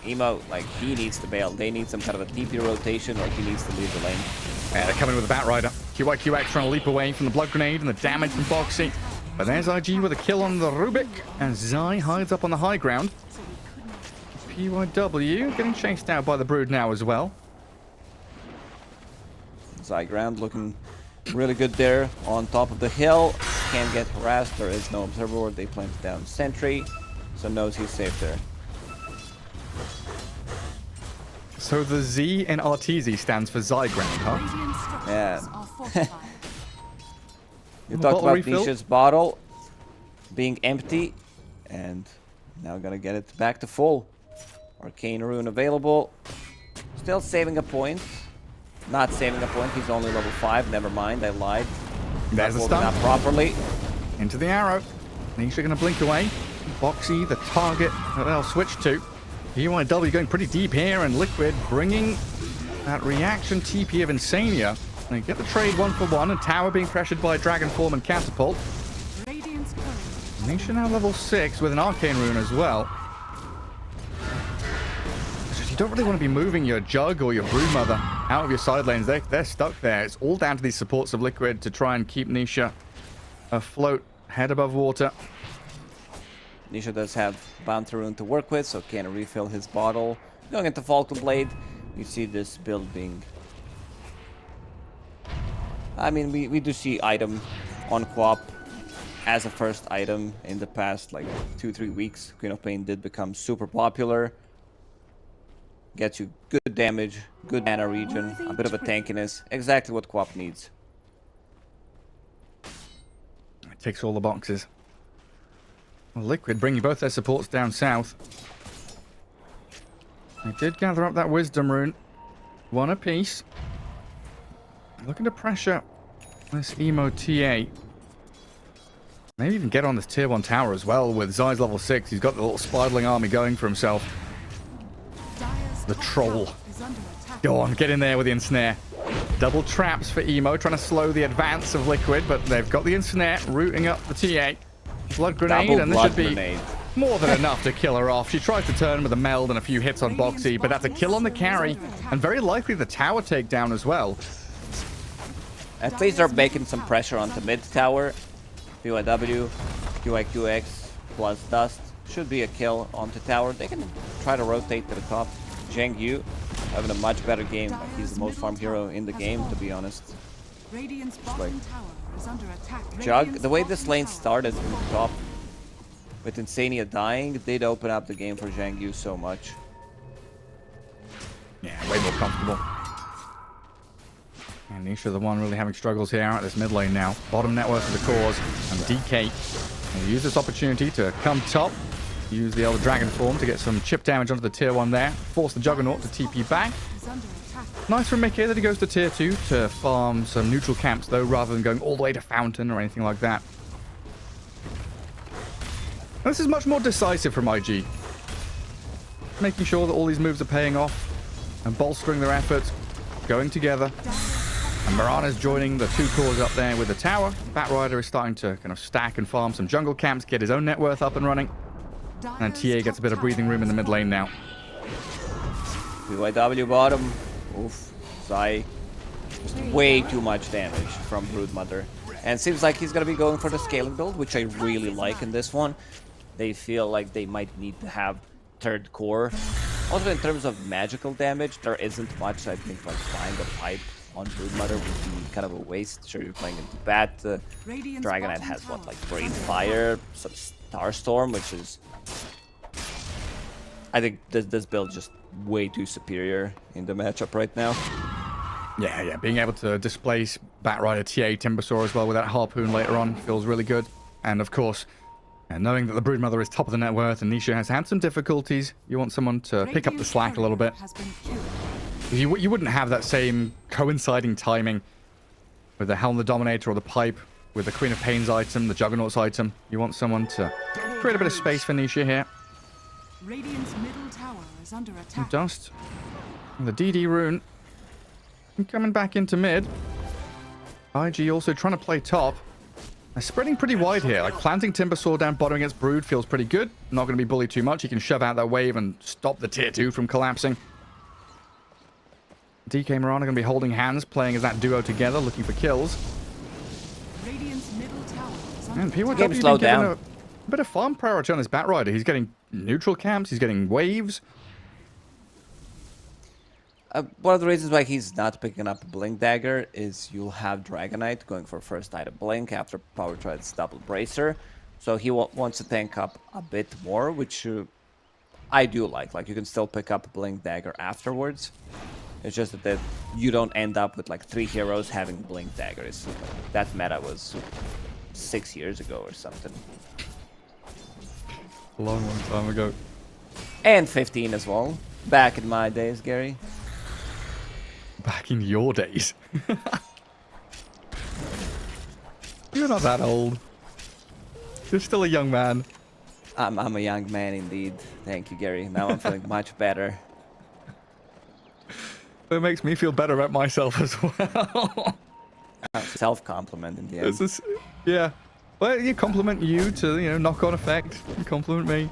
Emo, like, he needs to bail. They need some kind of a TP rotation, or he needs to leave the lane. Yeah, they're coming with a Batrider. QIQX trying to leap away from the Blood Grenade and the damage from Boxy. But there's IG with a kill on the Rubik, and Zai hides up on the high ground. PYW getting chased out by the Brood now as well. Zai ground looking really good there on top of the hill. Can't get harassed. There is no observer ward. They planted down sentry, so knows he's safe there. So the Z in RTZ stands for Zyground, huh? Yeah. You A talked bottle about refill? Nisha's bottle being empty, and now gonna get it back to full. Arcane Rune available. Still saving a point. Not saving a point, he's only level 5. Never mind, I lied. There's the Holding stun. up properly. Into the arrow. Nisha going to blink away. Boxy, the target that they'll switch to. EYW going pretty deep here, and Liquid bringing that reaction TP of Insania. They get the trade 1-for-1, and Tower being pressured by Dragon Form and Catapult. Nisha now level 6 with an Arcane Rune as well. You don't really want to be moving your Jug or your Broodmother out of your side lanes. They're stuck there. It's all down to these supports of Liquid to try and keep Nisha afloat, head above water. Nisha does have Bounty Rune to work with, so can refill his bottle. Going into Falcon Blade, you see this build being... I mean, we do see item on Quap as a first item in the past, like 2-3 weeks. Queen of Pain did become super popular. Gets you good damage, good mana regen, a bit of a tankiness. Exactly what Quap needs. It ticks all the boxes. Well, Liquid bringing both their supports down south. They did gather up that Wisdom Rune. One apiece. Looking to pressure this Emo TA. Maybe even get on this tier 1 tower as well with Zai's level 6. He's got the little spidling army going for himself. The troll. Go on, get in there with the ensnare. Double traps for Emo, trying to slow the advance of Liquid, but they've got the ensnare, rooting up the TA. Blood grenade, Double and this blood should be grenade. more than enough to kill her off. She tries to turn with a meld and a few hits on Boxy, but that's a kill on the carry, and very likely the tower takedown as well. At least they're making some pressure onto mid tower. PYW, QIQX plus Dust should be a kill onto tower. They can try to rotate to the top. Zheng Yu having a much better game. He's the most farm hero in the game, to be honest. Like, Jug, the way this lane started from the top, with Insania dying, did open up the game for Zheng Yu so much. Yeah, way more comfortable. And Nisha, the one really having struggles here out this mid lane now. Bottom net worth of the cause, and DK will use this opportunity to come top. Use the Elder Dragon form to get some chip damage onto the tier 1 there. Force the Juggernaut to TP back. Nice from Mickey that he goes to tier 2 to farm some neutral camps though, rather than going all the way to Fountain or anything like that. This is much more decisive from IG. Making sure that all these moves are paying off and bolstering their efforts, going together. And Mirana's joining the 2 cores up there with the tower. Batrider is starting to kind of stack and farm some jungle camps, get his own net worth up and running. And TA gets a bit of breathing room in the mid lane now. PYW bottom. Oof. Zai. Just way too much damage from Broodmother. And seems like he's going to be going for the scaling build, which I really like in this one. They feel like they might need to have third core. Also, in terms of magical damage, there isn't much. I think like buying a pipe on Broodmother would be kind of a waste. Sure, you're playing into Bat. Dragonite has what, like Brain Fire, some Starstorm, which is... I think this build just way too superior in the matchup right now. Yeah, being able to displace Batrider, TA, Timbersaw as well with that Harpoon later on feels really good. And of course, knowing that the Broodmother is top of the net worth and Nisha has had some difficulties, you want someone to pick up the slack a little bit. You wouldn't have that same coinciding timing with the Helm the Dominator or the Pipe, with the Queen of Pain's item, the Juggernaut's item. You want someone to create a bit of space for Nisha here. Radiant's middle tower is under attack. Dust. And the DD rune. And coming back into mid. IG also trying to play top. They're spreading pretty wide here. Like planting Timbersaw down bottom against Brood feels pretty good. Not going to be bullied too much. He can shove out that wave and stop the tier 2 from collapsing. DK Mirana going to be holding hands, playing as that duo together, looking for kills. Radiant's middle tower is And under PYW slowed getting down. a bit of farm priority on this Batrider. He's getting neutral camps, he's getting waves. One of the reasons why he's not picking up Blink Dagger is you'll have Dragonite going for first item Blink after Power Tride's double Bracer. So he wants to tank up a bit more, which I do like. Like, you can still pick up Blink Dagger afterwards. It's just that you don't end up with like 3 heroes having blink daggers. Like, that meta was 6 years ago or something. A long time ago. And 15 as well. Back in my days, Gary. Back in your days. You're not that old. You're still a young man. I'm a young man indeed. Thank you, Gary. Now I'm feeling much better. It makes me feel better about myself as well. Self-compliment in the end. This is, yeah. Well, you compliment you to, you know, knock-on effect. You compliment me.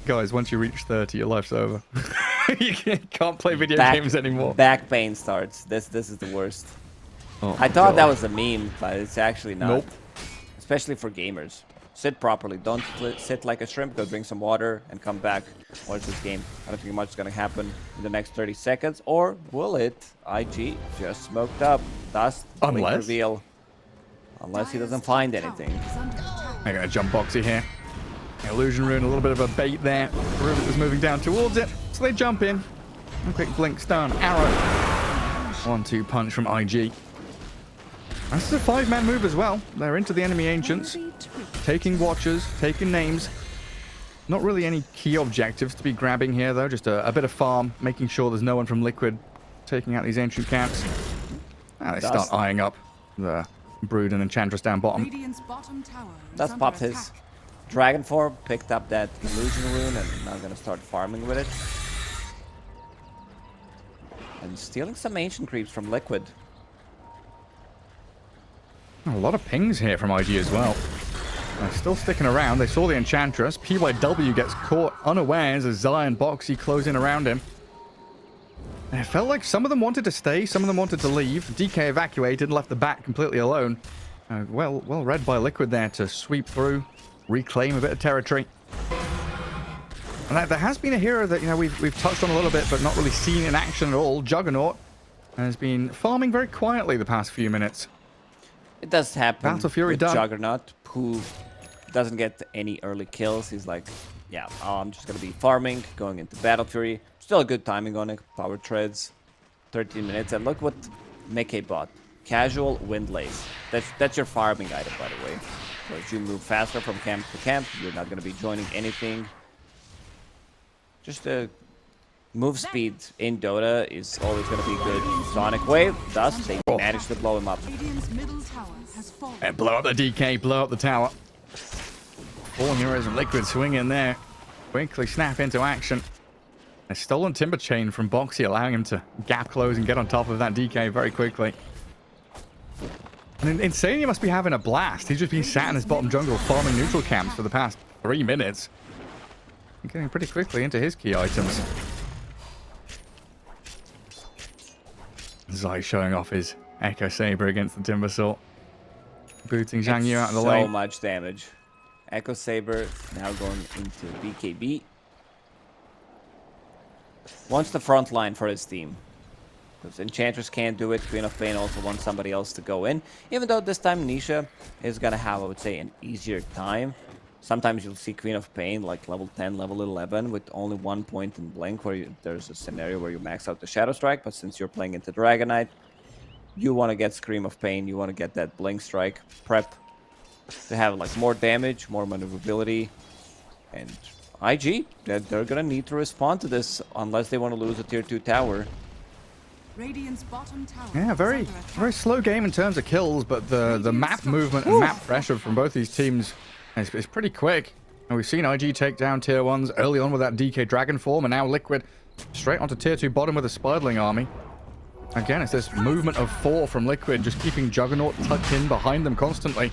Guys, once you reach 30, your life's over. You can't play video games anymore. Back pain starts. This is the worst. Oh, I thought that was a meme, but it's actually not. Nope. Especially for gamers. Sit properly. Don't sit like a shrimp. Go drink some water and come back. Watch this game. I don't think much is going to happen in the next 30 seconds. Or will it? IG just smoked up. Dust. Unless? Reveal. Unless he doesn't find anything. I got a jump boxy here. Illusion rune, a little bit of a bait there. Rubik was moving down towards it, so they jump in. A quick blink stun, arrow. 1-2 punch from IG. This is a 5-man move as well. They're into the enemy ancients, taking watchers, taking names. Not really any key objectives to be grabbing here though, just a bit of farm, making sure there's no one from Liquid taking out these ancient camps. They start eyeing up the Brood and Enchantress down bottom. That's popped his Dragon form, picked up that illusion rune, and now gonna start farming with it. And stealing some ancient creeps from Liquid. A lot of pings here from IG as well. They're still sticking around. They saw the Enchantress. PYW gets caught unawares as Zion Boxy close in around him. And it felt like some of them wanted to stay, some of them wanted to leave. DK evacuated and left the back completely alone. Well read by Liquid there to sweep through, reclaim a bit of territory. And there has been a hero that, you know, we've touched on a little bit, but not really seen in action at all. Juggernaut has been farming very quietly the past few minutes. It does happen Battle Fury with done. Juggernaut, who doesn't get any early kills. He's like, yeah, I'm just going to be farming, going into Battle Fury. Still good timing on it. Power treads, 13 minutes. And look what Mickey bought. Casual Windlace. That's your farming item, by the way. So as you move faster from camp to camp, you're not going to be joining anything. Just move speed in Dota is always going to be good. Sonic Wave, thus they managed to blow him up. And blow up the DK, blow up the tower. 4 heroes of Liquid swing in there. Quickly snap into action. A stolen timber chain from Boxy, allowing him to gap close and get on top of that DK very quickly. And Insania must be having a blast. He's just been sat in his bottom jungle farming neutral camps for the past 3 minutes. And getting pretty quickly into his key items. Zai showing off his Echo Saber against the Timbersaw. Booting Zhang Yu out of the lane. So much damage. Echo Saber now going into BKB. Wants the front line for his team. Because Enchantress can't do it. Queen of Pain also wants somebody else to go in. Even though this time Nisha is going to have, I would say, an easier time. Sometimes you'll see Queen of Pain like level 10, level 11 with only 1 point in Blink where there's a scenario where you max out the Shadow Strike. But since you're playing into Dragonite, you want to get Scream of Pain. You want to get that Blink Strike prep to have like more damage, more maneuverability. And IG, they're going to need to respond to this unless they want to lose a tier 2 tower. Yeah, very slow game in terms of kills, but the map movement and map pressure from both these teams is pretty quick. And we've seen IG take down tier 1s early on with that DK Dragon form, and now Liquid straight onto tier 2 bottom with a Spiderling army. Again, it's this movement of 4 from Liquid, just keeping Juggernaut tucked in behind them constantly.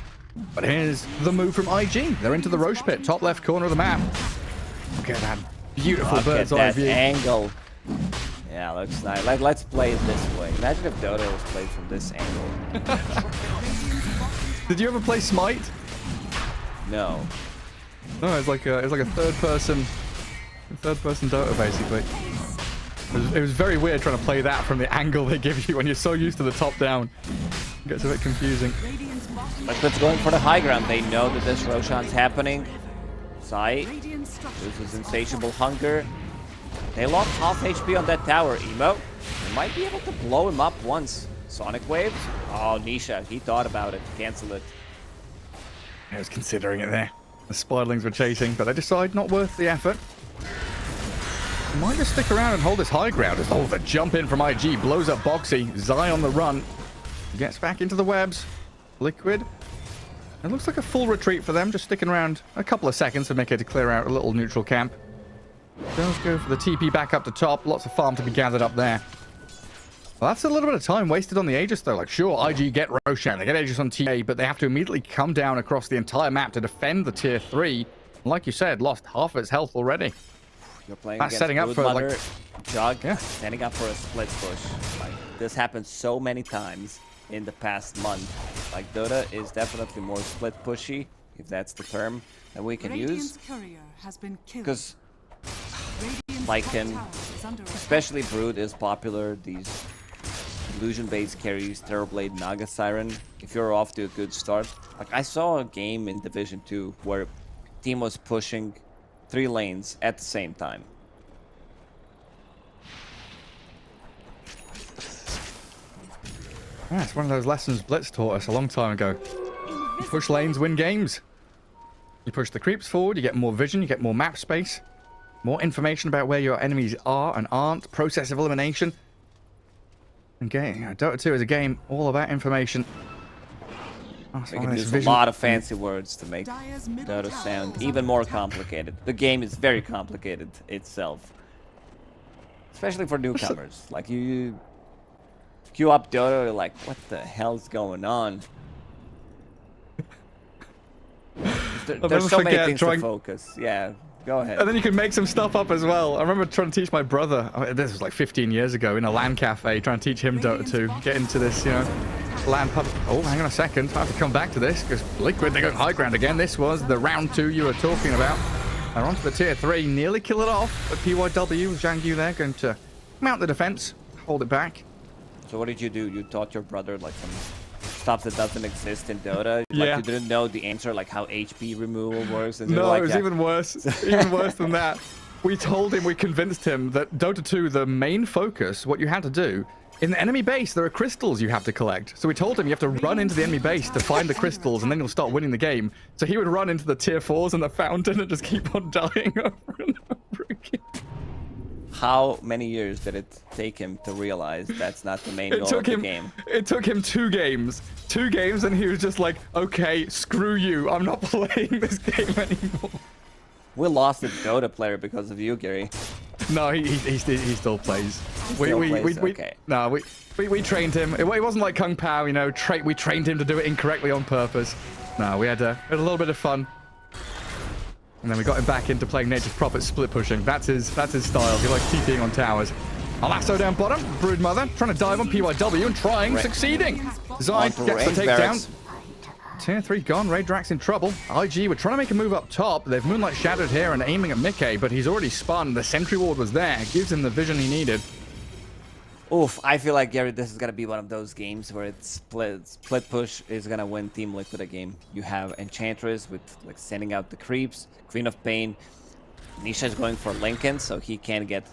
But here's the move from IG. They're into the Roche pit, top left corner of the map. Look at that beautiful bird's eye view. Angle. Yeah, looks nice. Let's play it this way. Imagine if Dota was played from this angle. Did you ever play Smite? No. No, it's like a third person Dota basically. It was very weird trying to play that from the angle they give you when you're so used to the top down. It gets a bit confusing. Liquid's going for the high ground. They know that this Roshan's happening. Sai. This is insatiable hunger. They lost half HP on that tower. Emo, they might be able to blow him up once. Sonic Waves? Oh, Nisha, he thought about it. Cancel it. I was considering it there. The Spiderlings were chasing, but they decide not worth the effort. Might just stick around and hold this high ground. Oh, the jump in from IG blows up Boxy. Zai on the run. Gets back into the webs. Liquid. It looks like a full retreat for them. Just sticking around a couple of seconds for Mickey to clear out a little neutral camp. Does go for the TP back up to top. Lots of farm to be gathered up there. Well, that's a little bit of time wasted on the Aegis, though. Like, sure, IG get Roshan, they get Aegis on TA, but they have to immediately come down across the entire map to defend the tier 3. And like you said, lost half of its health already. You're playing that's against setting up for Mother, like Jug, standing up for a split push. Like, this happens so many times in the past month. Like, Dota is definitely more split pushy, if that's the term that we can use. Because, like, especially Brood is popular. These illusion-based carries, Terrorblade, Naga Siren. If you're off to a good start, like I saw a game in Division 2 where team was pushing 3 lanes at the same time. Yeah, it's one of those lessons Blitz taught us a long time ago. You push lanes, win games. You push the creeps forward, you get more vision, you get more map space, more information about where your enemies are and aren't, process of elimination. And Dota 2 is a game all about information. We can use a lot of fancy words to make Dota sound even more complicated. The game is very complicated itself. Especially for newcomers. Like, you queue up Dota, you're like, what the hell's going on? There's so many things to focus. Yeah, go ahead. And then you can make some stuff up as well. I remember trying to teach my brother, this was like 15 years ago, in a LAN cafe, trying to teach him Dota 2, get into this, you know, LAN pub. Oh, hang on a second, I have to come back to this, because Liquid, they're going high ground again. This was the round 2 you were talking about. They're onto the tier 3, nearly kill it off, but PYW, Zhang Yu there, going to mount the defense, hold it back. So what did you do? You taught your brother like some stuff that doesn't exist in Dota? Like, you didn't know the answer, like how HP removal works? And no, like, it was even worse. Even worse than that. We told him, we convinced him that Dota 2, the main focus, what you had to do, in the enemy base, there are crystals you have to collect. So we told him you have to run into the enemy base to find the crystals, and then you'll start winning the game. So he would run into the tier 4s and the fountain and just keep on dying over and over again. How many years did it take him to realize that's not the main goal of the game? It took him 2 games. 2 games, and he was just like, okay, screw you. I'm not playing this game anymore. We lost a Dota player because of you, Gary. No, he still plays. Okay. No, we trained him. It wasn't like Kung Pao, you know, we trained him to do it incorrectly on purpose. No, we had a little bit of fun. And then we got him back into playing Nature's Prophet split pushing. That's his style. He likes TPing on towers. A lasso down bottom. Broodmother trying to dive on PYW and succeeding. Zai gets the takedown. Tier 3 gone. Raydrax in trouble. IG were trying to make a move up top. They've Moonlight Shadowed here and aiming at Mickey, but he's already spun. The Sentry Ward was there. Gives him the vision he needed. Oof, I feel like, Gary, this is going to be one of those games where it's split push is going to win Team Liquid a game. You have Enchantress with like sending out the creeps, Queen of Pain. Nisha is going for Lincoln, so he can't get...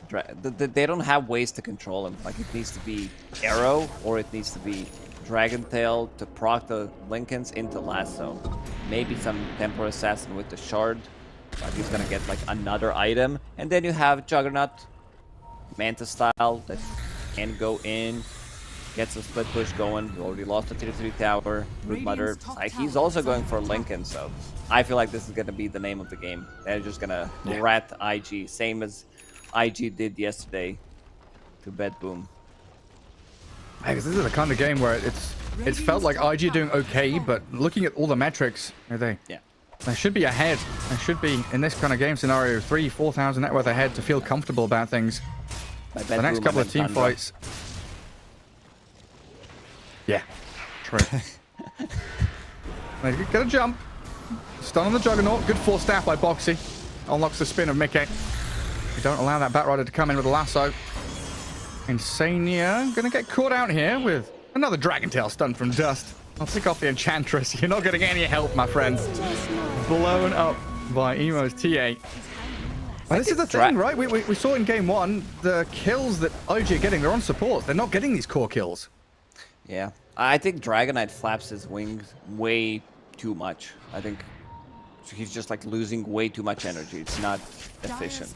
They don't have ways to control him. Like, it needs to be Arrow or it needs to be Dragon Tail to proc the Lincolns into Lasso. Maybe some Temporal Assassin with the Shard. But he's going to get like another item. And then you have Juggernaut, Manta style, that can go in, gets a split push going. We already lost the tier 3 tower. Broodmother, like, he's also going for Lincoln, so I feel like this is going to be the name of the game. They're just going to rat IG, same as IG did yesterday to Betboom. Hey, this is the kind of game where it's felt like IG doing okay, but looking at all the metrics, they should be ahead. They should be, in this kind of game scenario, 3,000-4,000 net worth ahead to feel comfortable about things. The next couple of team fights. Yeah, true. They get a jump. Stun on the Juggernaut. Good force staff by Boxy. Unlocks the spin of Mickey. You don't allow that Batrider to come in with a lasso. Insania gonna get caught out here with another Dragon Tail stun from Dust. I'll pick off the Enchantress. You're not getting any help, my friend. Blown up by Emo's TA. Well, this is the thing, right? We saw in game 1, the kills that IG are getting, they're on support. They're not getting these core kills. Yeah. I think Dragonite flaps his wings way too much. I think he's just like losing way too much energy. It's not efficient.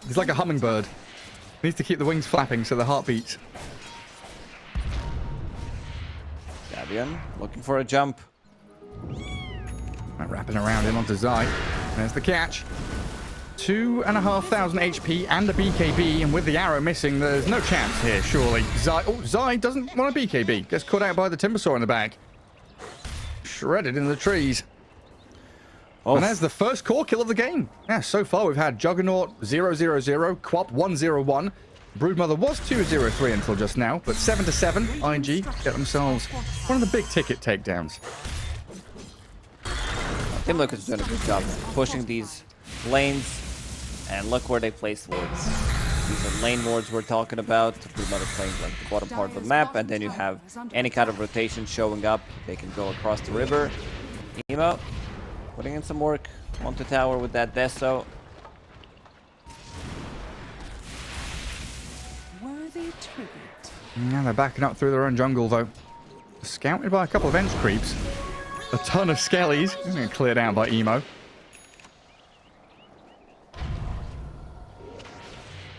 He's like a hummingbird. He needs to keep the wings flapping so the heart beats. Davian looking for a jump. Wrapping around him onto Zai. There's the catch. 2,500 HP and a BKB, and with the arrow missing, there's no chance here, surely. Zai doesn't want a BKB. Gets caught out by the Timbersaw in the back. Shredded in the trees. Oh. And there's the first core kill of the game. Yeah, so far we've had Juggernaut 000, Quap 101. Broodmother was 203 until just now, but 7-7, IG get themselves one of the big ticket takedowns. Team Liquid is doing a good job pushing these lanes, and look where they place wards. These are lane wards we're talking about. Broodmother playing like the bottom part of the map, and then you have any kind of rotation showing up. They can go across the river. Emo putting in some work onto tower with that Deso. Worthy tribute. Yeah, they're backing up through their own jungle, though. Scouted by a couple of Ents creeps. A ton of Skellies. Cleared out by Emo.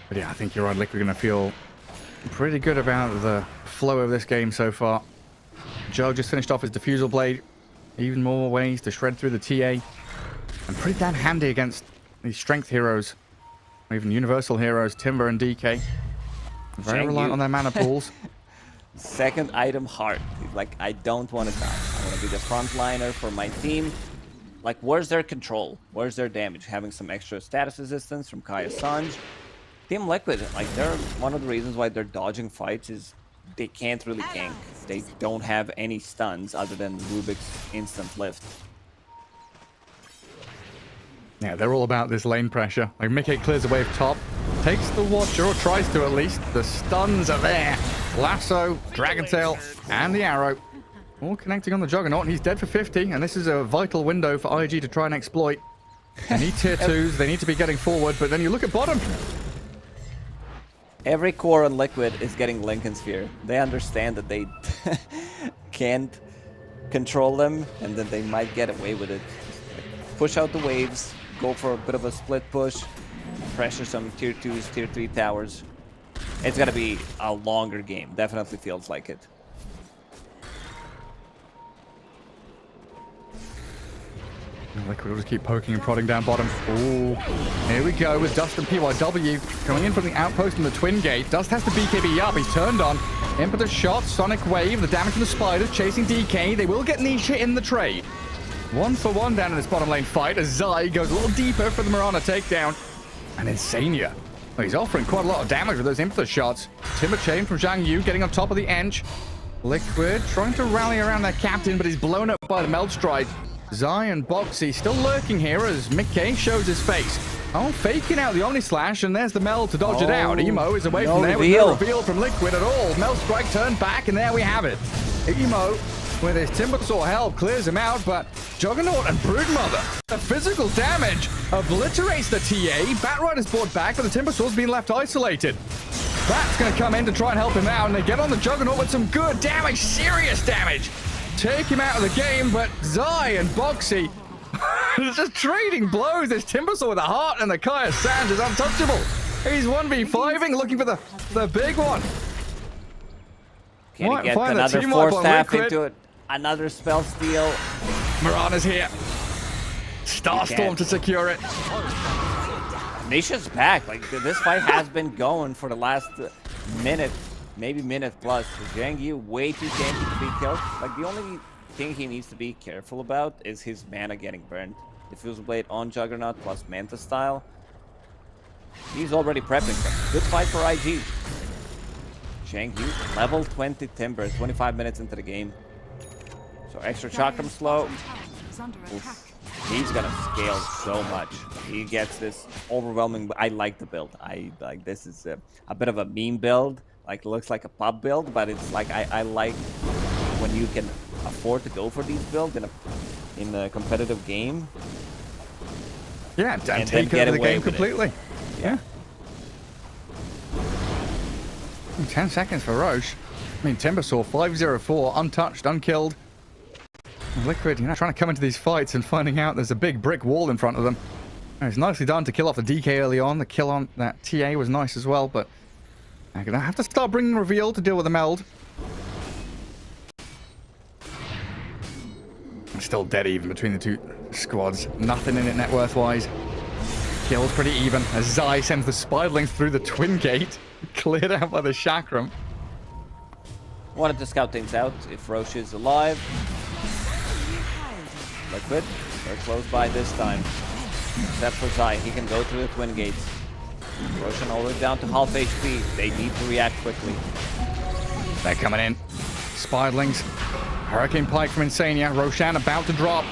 But yeah, I think you're right, Liquid are going to feel pretty good about the flow of this game so far. Joe just finished off his Diffusal Blade. Even more ways to shred through the TA. And pretty damn handy against these strength heroes. Or even universal heroes, Timber and DK. Very reliant on their mana pools. Second item, heart. He's like, I don't want to die. I want to be the frontliner for my team. Like, where's their control? Where's their damage? Having some extra status resistance from Kaya Sanj. Team Liquid, like, they're one of the reasons why they're dodging fights is they can't really gank. They don't have any stuns other than Rubik's instant lift. Yeah, they're all about this lane pressure. Like, Mickey clears the wave top, takes the Watcher, or tries to at least. The stuns are there. Lasso, Dragon Tail, and the arrow. All connecting on the Juggernaut, and he's dead for 50. And this is a vital window for IG to try and exploit. They need tier 2s, they need to be getting forward, but then you look at bottom. Every core on Liquid is getting Lincoln Sphere. They understand that they can't control them, and that they might get away with it. Push out the waves, go for a bit of a split push, pressure some tier 2s, tier 3 towers. It's gonna be a longer game. Definitely feels like it. Liquid will just keep poking and prodding down bottom. Ooh, here we go with Dust and PYW coming in from the outpost in the Twin Gate. Dust has the BKB up. He's turned on. Impetus shot, Sonic Wave, the damage from the Spiders chasing DK. They will get Nisha in the trade. 1-for-1 down in this bottom lane fight as Zai goes a little deeper for the Mirana takedown. And Insania. Well, he's offering quite a lot of damage with those Impetus shots. Timber Chain from Zhang Yu getting on top of the Ench. Liquid trying to rally around their captain, but he's blown up by the Meld Strike. Zai and Boxy still lurking here as Mickey shows his face. Oh, faking out the Omni Slash, and there's the Meld to dodge it out. Emo is away from there with no reveal from Liquid at all. Meld Strike turned back, and there we have it. Emo, with his Timbersaw help, clears him out, but Juggernaut and Broodmother, the physical damage obliterates the TA. Batrider's brought back, but the Timbersaw's been left isolated. Bat's going to come in to try and help him out, and they get on the Juggernaut with some good damage, serious damage. Take him out of the game, but Zai and Boxy just trading blows. There's Timbersaw with a heart, and the Kaya Sanj is untouchable. He's 1v5ing, looking for the big one. Can he get another force staff into it? Another spell steal. Mirana's here. Starstorm to secure it. Nisha's back. Like, this fight has been going for the last minute. Maybe minute plus. Zhang Yu way too tanky to be killed. Like, the only thing he needs to be careful about is his mana getting burned. Diffusal Blade on Juggernaut plus Manta style. He's already prepping them. Good fight for IG. Zhang Yu, level 20 Timber, 25 minutes into the game. So extra Chakram slow. Oof. He's gonna scale so much. He gets this overwhelming. I like the build. I like this is a bit of a meme build. Like, looks like a pub build, but it's like I like when you can afford to go for these builds in a competitive game. Yeah, and then take get over the away game with it. completely. Yeah. 10 seconds for Roche. I mean, Timbersaw 5-0-4, untouched, unkilled. Liquid, you know, trying to come into these fights and finding out there's a big brick wall in front of them. It's nicely done to kill off the DK early on. The kill on that TA was nice as well, but I'm going to have to start bringing Reveal to deal with the meld. Still dead even between the two squads. Nothing in it net worth-wise. Kills pretty even as Zai sends the Spiderlings through the twin gate. Cleared out by the Chakram. Wanted to scout things out if Roche is alive. Liquid, they're close by this time. Except for Zai, he can go through the twin gates. Roshan already down to half HP. They need to react quickly. They're coming in. Spiderlings. Hurricane Pike from Insania. Roshan about to drop.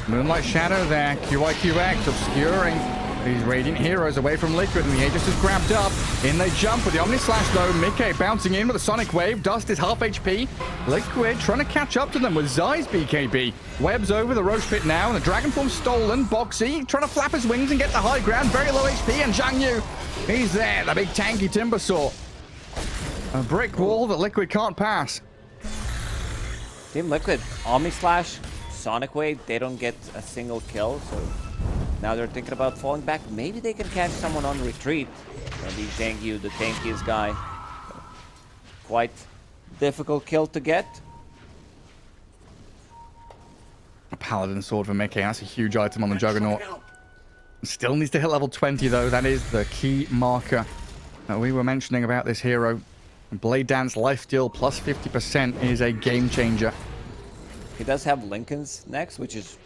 Moonlight Shadow there. QIQX obscuring these Radiant Heroes away from Liquid, and the Aegis is grabbed up. In they jump with the Omni Slash though. Mickey bouncing in with a Sonic Wave. Dust is half HP. Liquid trying to catch up to them with Zai's BKB. Webs over the Roche Pit now, and the Dragon Form stolen. Boxy trying to flap his wings and get the high ground. Very low HP, and Zhang Yu, he's there. The big tanky Timbersaw. A brick wall that Liquid can't pass. Team Liquid, Omni Slash, Sonic Wave, they don't get a single kill, so now they're thinking about falling back. Maybe they can catch someone on retreat. Maybe Zhang Yu, the tankiest guy. Quite difficult kill to get. A Paladin Sword for Mickey. That's a huge item on the Juggernaut. Still needs to hit level 20 though. That is the key marker that we were mentioning about this hero. Blade Dance Lifesteal plus 50% is a game changer. He does have Lincoln's next, which is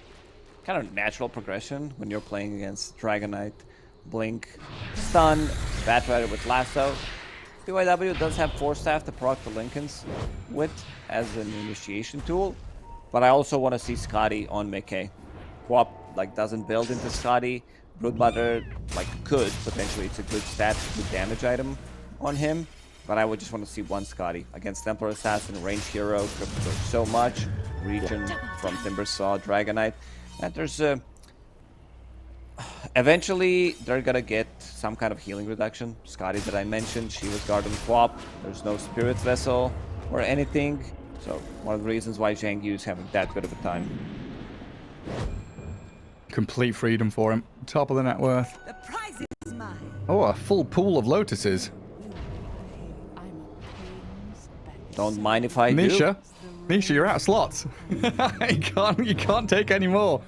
kind of natural progression when you're playing against Dragon Knight, Blink, Stun, Batrider with Lasso. PYW does have Force Staff to proc the Lincolns with as an initiation tool, but I also want to see Scotty on Mickey. Quap like doesn't build into Scotty. Broodbutter like could potentially, it's a good stat, good damage item on him, but I would just want to see one Scotty against Templar Assassin, range hero, could do so much. Region from Timbersaw, Dragon Knight. And there's eventually they're gonna get some kind of healing reduction. Scotty that I mentioned, she was guarding Quap. There's no Spirit Vessel or anything. So one of the reasons why Zhang Yu is having that good of a time. Complete freedom for him. Top of the net worth. The prize is mine. Oh, a full pool of Lotuses. Don't mind if I do. Nisha, you're out of slots. you can't take any more.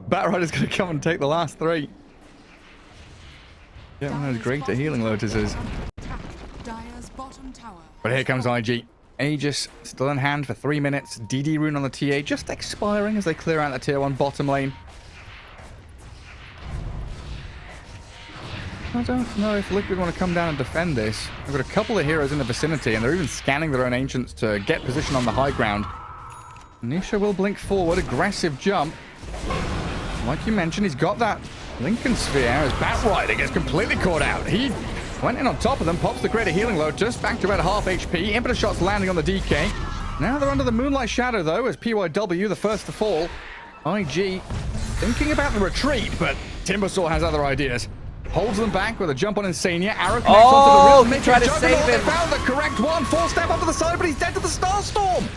Batrider's gonna come and take the last 3. Yeah, one is great at healing Lotuses. But here comes IG. Aegis still in hand for 3 minutes. DD rune on the TA just expiring as they clear out the tier 1 bottom lane. I don't know if Liquid want to come down and defend this. They've got a couple of heroes in the vicinity, and they're even scanning their own ancients to get position on the high ground. Nisha will blink forward, aggressive jump. Like you mentioned, he's got that Lincoln Sphere as Batrider gets completely caught out. He went in on top of them, pops the Greater Healing Lotus, back to about half HP. Impetus shots landing on the DK. Now they're under the Moonlight Shadow, though, as PYW, the first to fall. IG thinking about the retreat, but Timbersaw has other ideas. Holds them back with a jump on Insania. Arrow connects onto the real try to save him. They found the correct one. 4-step up to the side, but he's dead to the Starstorm.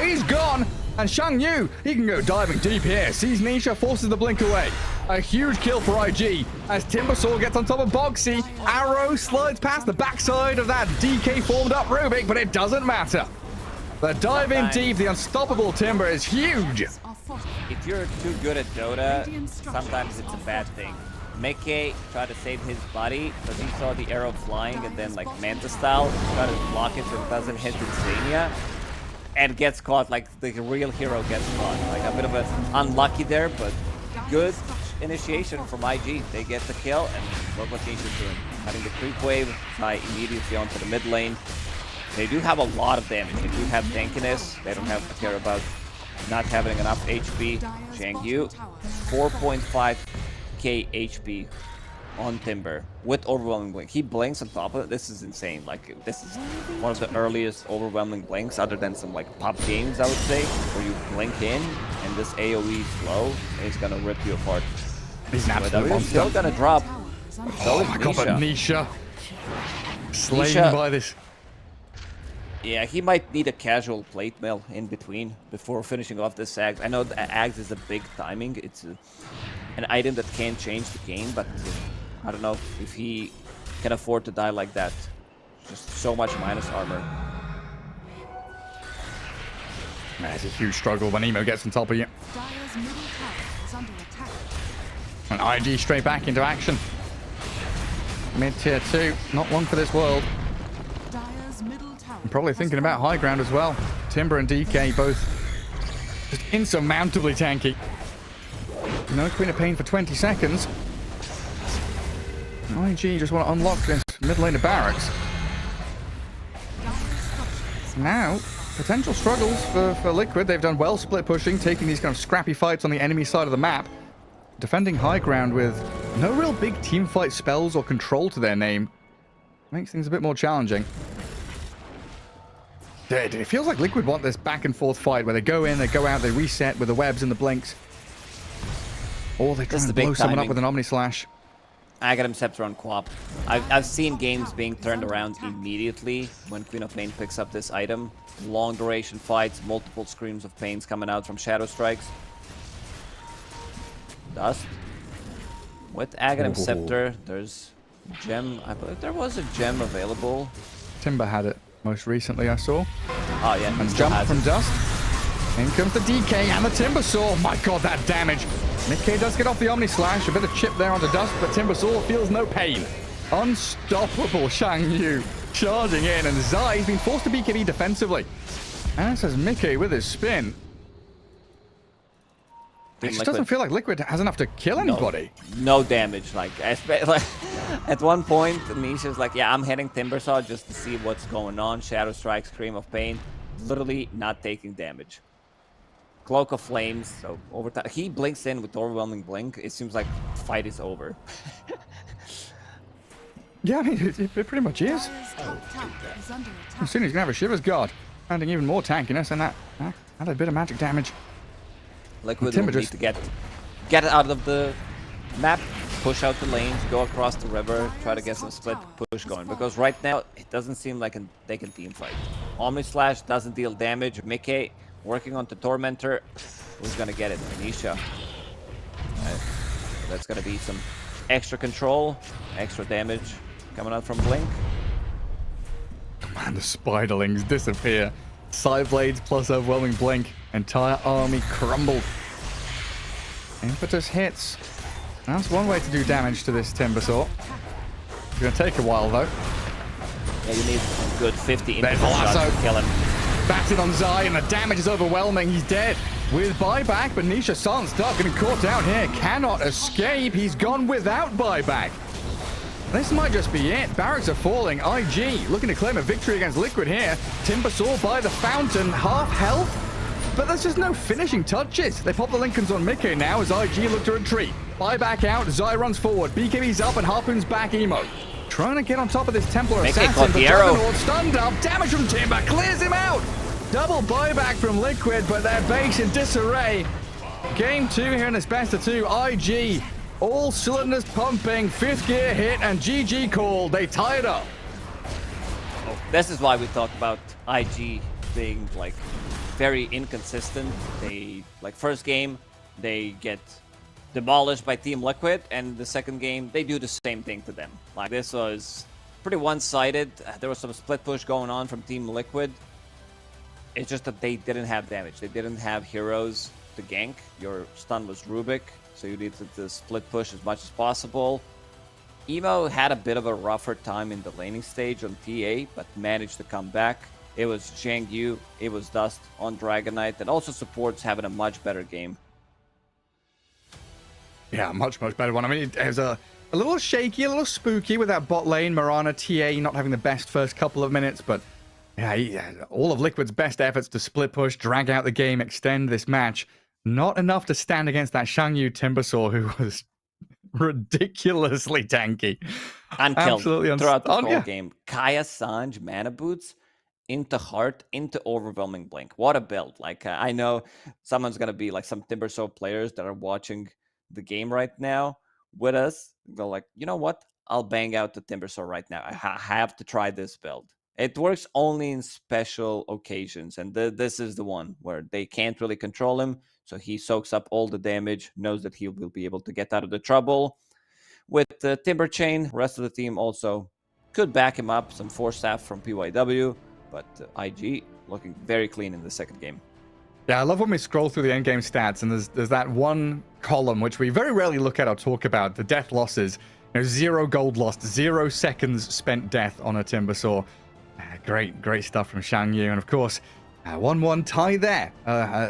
He's gone. And Zhang Yu, he can go diving deep here. Sees Nisha, forces the blink away. A huge kill for IG as Timbersaw gets on top of Boxy. Arrow slides past the backside of that DK formed up Rubik, but it doesn't matter. The dive in deep, the unstoppable Timber is huge. If you're too good at Dota, sometimes it's a bad thing. Mickey tried to save his body, but he saw the arrow flying and then like Manta style, tried to block it so it doesn't hit Insania. And gets caught, like the real hero gets caught. Like a bit of an unlucky there, but good initiation from IG. They get the kill, and look what Nisha's doing. Having the creep wave, tie immediately onto the mid lane. They do have a lot of damage. They do have tankiness. They don't have to care about not having enough HP. Zhang Yu, 4.5k HP on Timber with overwhelming blink. He blinks on top of it. This is insane. Like, this is one of the earliest overwhelming blinks, other than some like pop games, I would say, where you blink in and this AoE is low and it's gonna rip you apart. He's an absolute We're monster. still gonna drop. Oh my god, but Nisha. Slain Nisha- by this. Yeah, he might need a casual plate mail in between before finishing off this Ags. I know the Ags is a big timing. It's an item that can change the game, but I don't know if he can afford to die like that. Just so much minus armor. That's a huge struggle when Emo gets on top of you. Dire's middle tower is under attack. And IG straight back into action. Mid-tier 2, not long for this world. Dire's middle tower. I'm probably thinking about high ground as well. Timber and DK both just insurmountably tanky. No Queen of Pain for 20 seconds. IG just want to unlock this mid lane of barracks. Now, potential struggles for Liquid. They've done well split pushing, taking these kind of scrappy fights on the enemy side of the map. Defending high ground with no real big team fight spells or control to their name. Makes things a bit more challenging. It feels like Liquid want this back and forth fight where they go in, they go out, they reset with the webs and the blinks. Or they try to blow someone up with an Omni Slash. Aghanim Scepter on Quap. I've seen games being turned around immediately when Queen of Pain picks up this item. Long duration fights, multiple screams of pains coming out from Shadow Strikes. Dust. With Aghanim Scepter, there's gem. I believe there was a gem available. Timber had it most recently, I saw. Oh yeah, And jump from Dust. In comes the DK and the Timber Saw. My god, that damage. Nikkei does get off the Omni Slash. A bit of chip there onto Dust, but Timber Saw feels no pain. Unstoppable Shang Yu charging in, and Zai's been forced to BKB defensively. And says Mickey with his spin. It just doesn't feel like Liquid has enough to kill anybody. No damage. Like at one point, Nisha's like, yeah, I'm hitting Timbersaw just to see what's going on. Shadow Strike, Scream of Pain. Literally not taking damage. Cloak of Flames. So over time, he blinks in with Overwhelming Blink. It seems like fight is over. Yeah, I mean, it pretty much is. As soon as he's gonna have a Shiver's Guard, adding even more tankiness, and that added a bit of magic damage. Liquid will need to get out of the map, push out the lanes, go across the river, try to get some split push going. Because right now, it doesn't seem like they can team fight. Omni Slash doesn't deal damage. Mickey working on the Tormentor. Who's gonna get it? Nisha. That's gonna be some extra control, extra damage coming out from Blink. Man, the Spiderlings disappear. Side Blades plus Overwhelming Blink. Entire army crumbled. Impetus hits. That's one way to do damage to this Timbersaw. It's going to take a while, though. Yeah, you need a good 50 There's Impetus shots to kill him. Batted on Zai, and the damage is overwhelming. He's dead. With buyback, but Nisha Silent Start getting caught down here. Cannot escape. He's gone without buyback. This might just be it. Barracks are falling. IG looking to claim a victory against Liquid here. Timbersaw by the fountain. Half health. But there's just no finishing touches. They pop the Lincolns on Mickey now as IG look to retreat. Buyback out. Zai runs forward. BKB's up and Harpoon's back emo. Trying to get on top of this Templar Assassin. The arrow. Stunned up. Damage from Timber. Clears him out. Double buyback from Liquid, but their base in disarray. Game 2 here in this best of 2. IG. All cylinders pumping. 5th gear hit and GG call. They tie it up. This is why we talk about IG being like very inconsistent. They like first game they get demolished by Team Liquid, and the second game they do the same thing to them. Like this was pretty one-sided. There was some split push going on from Team Liquid. It's just that they didn't have damage. They didn't have heroes to gank. Your stun was Rubik, so you needed to split push as much as possible. Emo had a bit of a rougher time in the laning stage on TA, but managed to come back. It was Zhang Yu, it was Dust on Dragon Knight, and also supports having a much better game. Yeah, much better one. I mean, it was a little shaky, a little spooky with that bot lane. Marana, TA not having the best first couple of minutes, but yeah, all of Liquid's best efforts to split push, drag out the game, extend this match. Not enough to stand against that Shangyu Timbersaw, who was ridiculously tanky. Unkilled Absolutely throughout the whole game. Kaya Sanj mana boots into Heart, into Overwhelming Blink. What a build. Like, I know someone's going to be like some Timbersaw players that are watching the game right now. with us, go like, you know what? I'll bang out the Timbersaw right now. I have to try this build. It works only in special occasions, and this is the one where they can't really control him, so he soaks up all the damage, knows that he will be able to get out of the trouble. With the Timber Chain, rest of the team also could back him up, some Force Staff from PYW, but IG looking very clean in the second game. Yeah, I love when we scroll through the endgame stats, and there's that one column which we very rarely look at or talk about, the death losses. 0 gold lost, 0 seconds spent death on a Timbersaw. Great stuff from Shangyu, and of course, 1-1 tie there.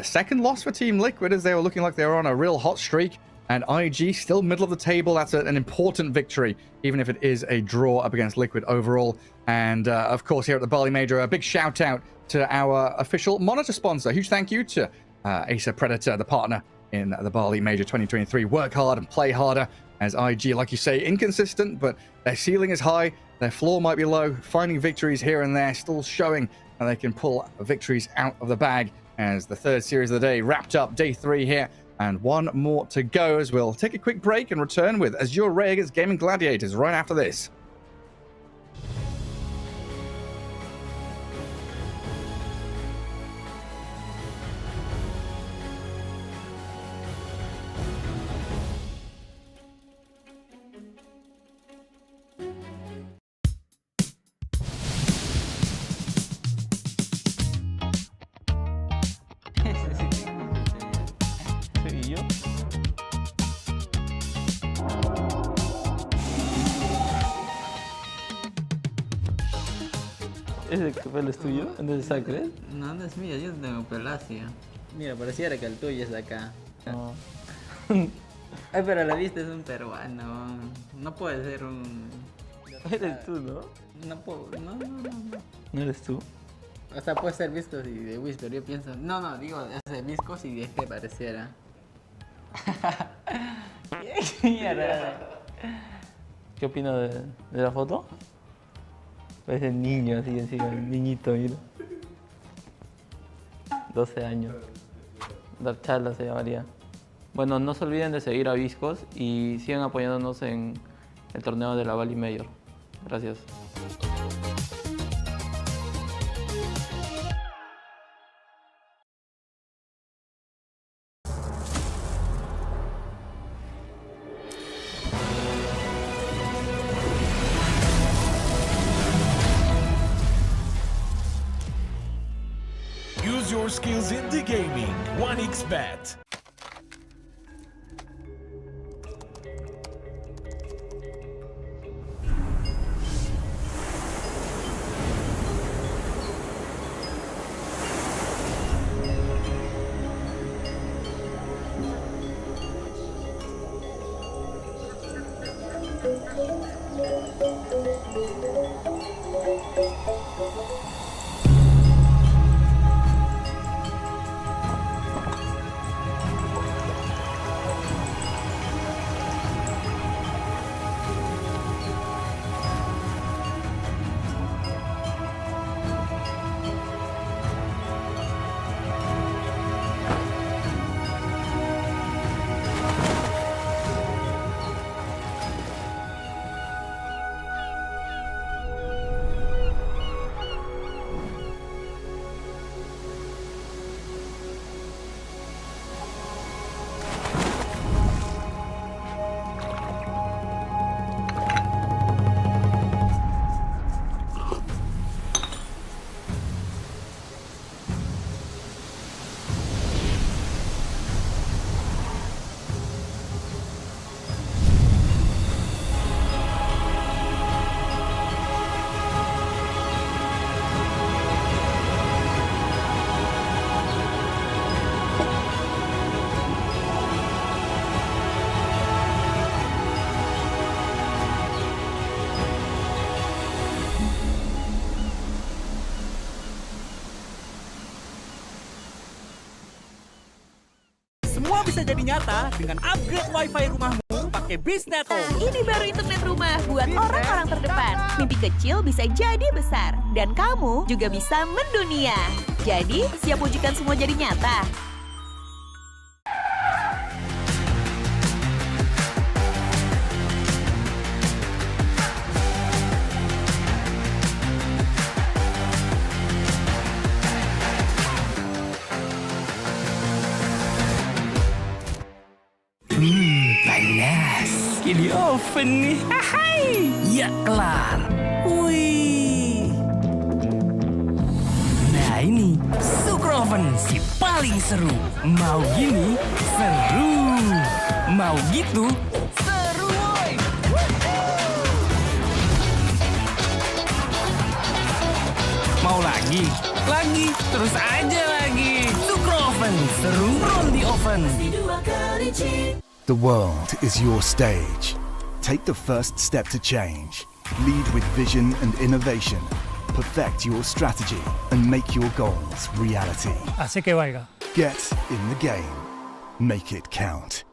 Second loss for Team Liquid as they were looking like they were on a real hot streak, and IG still middle of the table. That's an important victory, even if it is a draw up against Liquid overall. And of course, here at the Bali Major, a big shout out to our official monitor sponsor. Huge thank you to Acer Predator, the partner in the Bali Major 2023. Work hard and play harder, as IG, like you say, inconsistent, but their ceiling is high, their floor might be low, finding victories here and there, still showing that they can pull victories out of the bag as the third series of the day wrapped up, day 3 here, and one more to go as we'll take a quick break and return with Azure against Gaimin Gladiators right after this. ¿Ese pelo es tuyo? ¿Dónde se saca? No, no es mío, yo tengo pelacio. Mira, pareciera que el tuyo es de acá. No. Ay, pero la vista es un peruano. No puede ser un... Eres tú, ¿no? No puedo, no. ¿No eres tú? O sea, puede ser Viscos y de Whisper, yo pienso... No, digo, es de Viscos y de este pareciera. ¿Qué mierda? ¿Qué opinas de la foto? Parece niño así encima, niñito, mira. 12 años. Dar charla se llamaría. Bueno, no se olviden de seguir a Viscos y sigan apoyándonos en el torneo de la Bali Major. Gracias. Use your skills in the gaming. 1xBet. Semua bisa jadi nyata dengan upgrade wifi rumahmu pakai BizNet Home. Ini baru internet rumah buat orang-orang terdepan. Mimpi kecil bisa jadi besar. Dan kamu juga bisa mendunia. Jadi, siap wujudkan semua jadi nyata? meski di oven nih. Hai, ya kelar. Wih. Nah ini, Sukroven si paling seru. Mau gini, seru. Mau gitu, seru woy. Mau lagi, terus aja lagi. Sukroven, seru from the oven. The world is your stage. Take the first step to change. Lead with vision and innovation. Perfect your strategy and make your goals reality. Así que vaya. Get in the game. Make it count.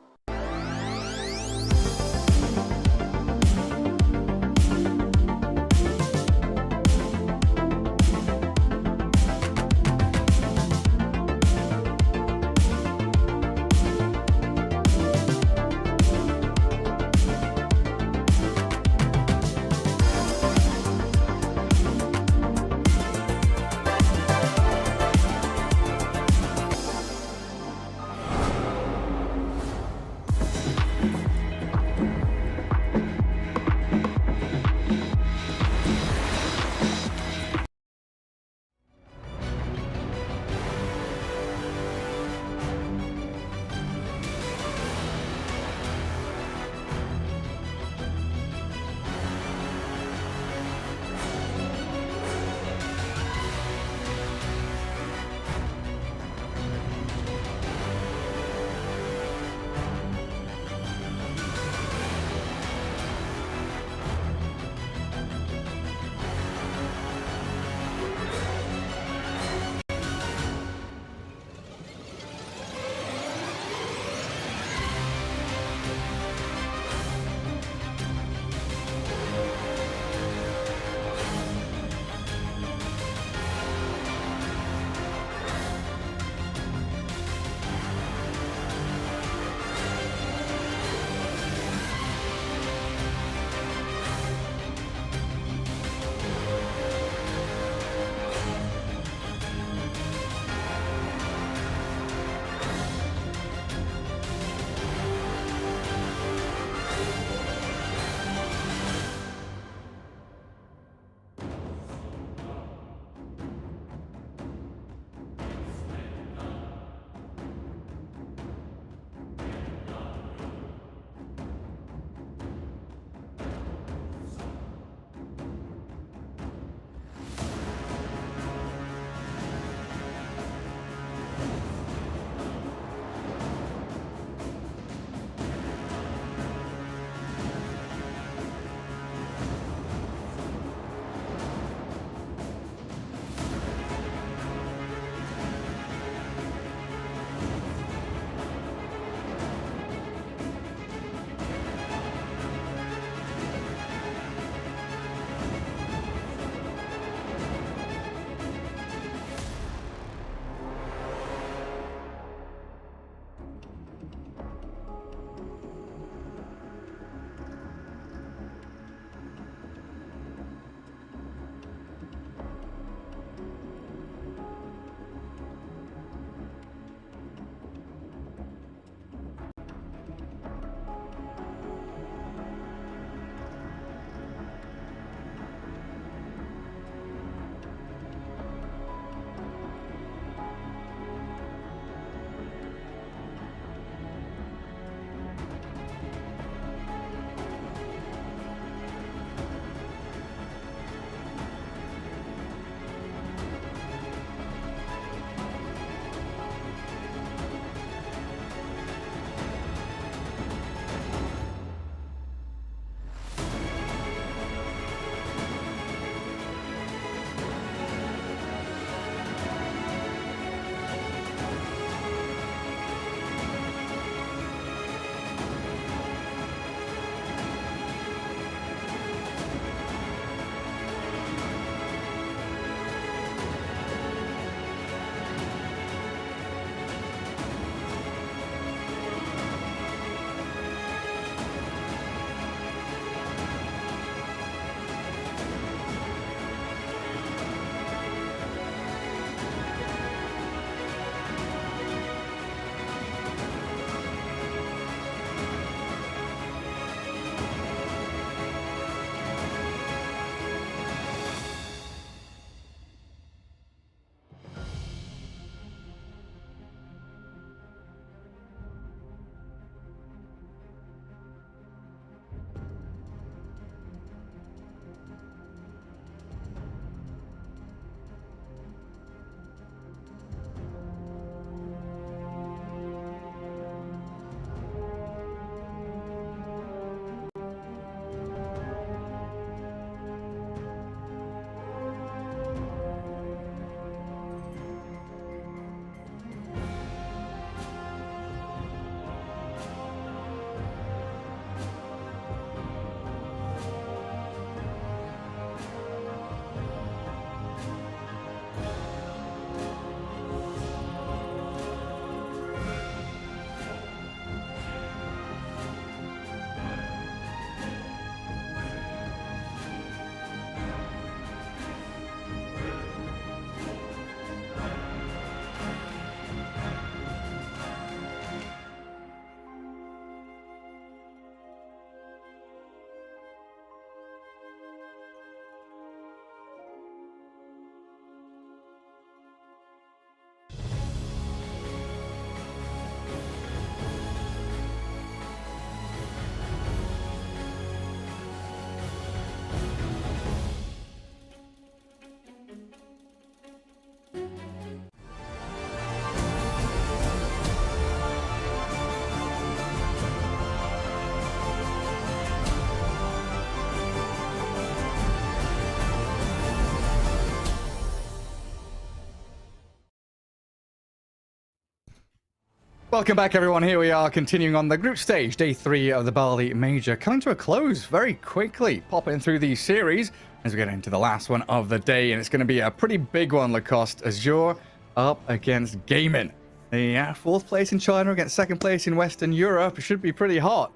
Welcome back, everyone. Here we are, continuing on the group stage, day 3 of the Bali Major, coming to a close very quickly, popping through these series as we get into the last one of the day, and it's going to be a pretty big one, Lacoste. Azure up against Gaimin. The 4th place in China against 2nd place in Western Europe. It should be pretty hot.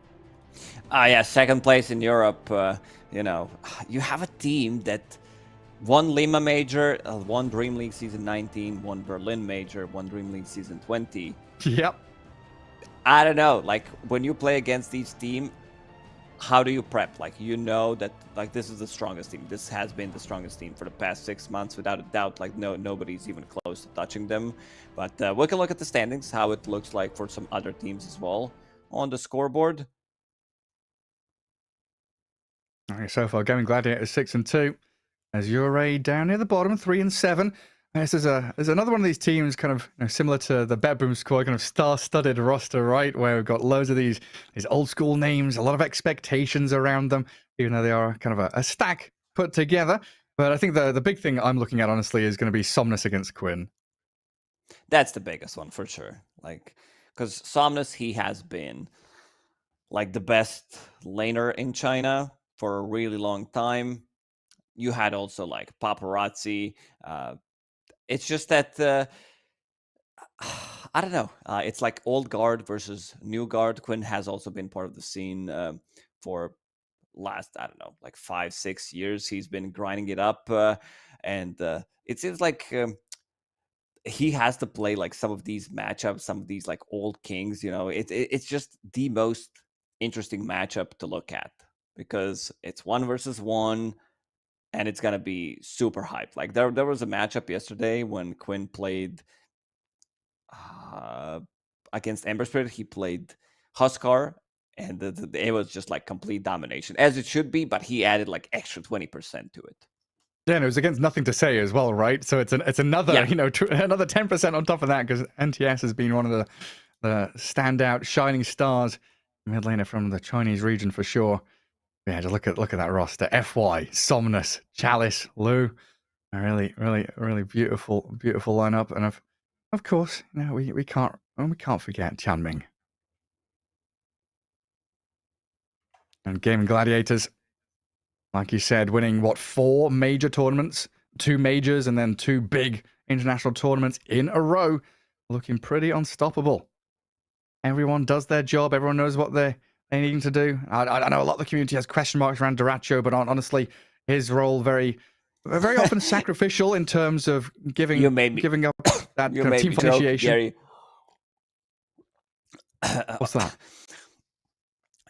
Yeah, 2nd place in Europe. You know, you have a team that won Lima Major, won Dream League Season 19, won Berlin Major, won Dream League Season 20. Yep. I don't know, like, when you play against these team, how do you prep? Like, you know that, like, this is the strongest team. This has been the strongest team for the past 6 months, without a doubt. Like, nobody's even close to touching them. But we can look at the standings, how it looks like for some other teams as well on the scoreboard. All right, so far, Gaimin Gladiators 6-2. Azure down near the bottom, 3-7. This is another one of these teams, kind of similar to the Betboom squad, kind of star-studded roster, right? Where we've got loads of these old school names, a lot of expectations around them, even though they are kind of a stack put together. But I think the big thing I'm looking at, honestly, is going to be Somnus against Quinn. That's the biggest one for sure. Like, because Somnus, he has been like the best laner in China for a really long time. You had also like Paparazzi. It's just that I don't know. It's like old guard versus new guard. Quinn has also been part of the scene for last, I don't know, like 5-6 years. He's been grinding it up, and it seems like he has to play like some of these matchups, some of these like old kings. You know, it's just the most interesting matchup to look at because it's 1 versus 1. And it's going to be super hyped. Like, there was a matchup yesterday when Quinn played against Ember Spirit. He played Huskar, and it was just, like, complete domination, as it should be, but he added, like, extra 20% to it. Yeah, and it was against Nothing to Say as well, right? So it's another, another 10% on top of that, because NTS has been one of the standout shining stars mid laner from the Chinese region for sure. Yeah, just look at that roster. FY, Somnus, Chalice, Lu. A really beautiful lineup. And of course, we can't forget Chanming. And Gaimin Gladiators, like you said, winning 4 major tournaments, 2 majors, and then 2 big international tournaments in a row, looking pretty unstoppable. Everyone does their job. Everyone knows what they're needing to do. I know a lot of the community has question marks around Duracho, but honestly, his role very often sacrificial in terms of giving up that kind of team initiation. What's that?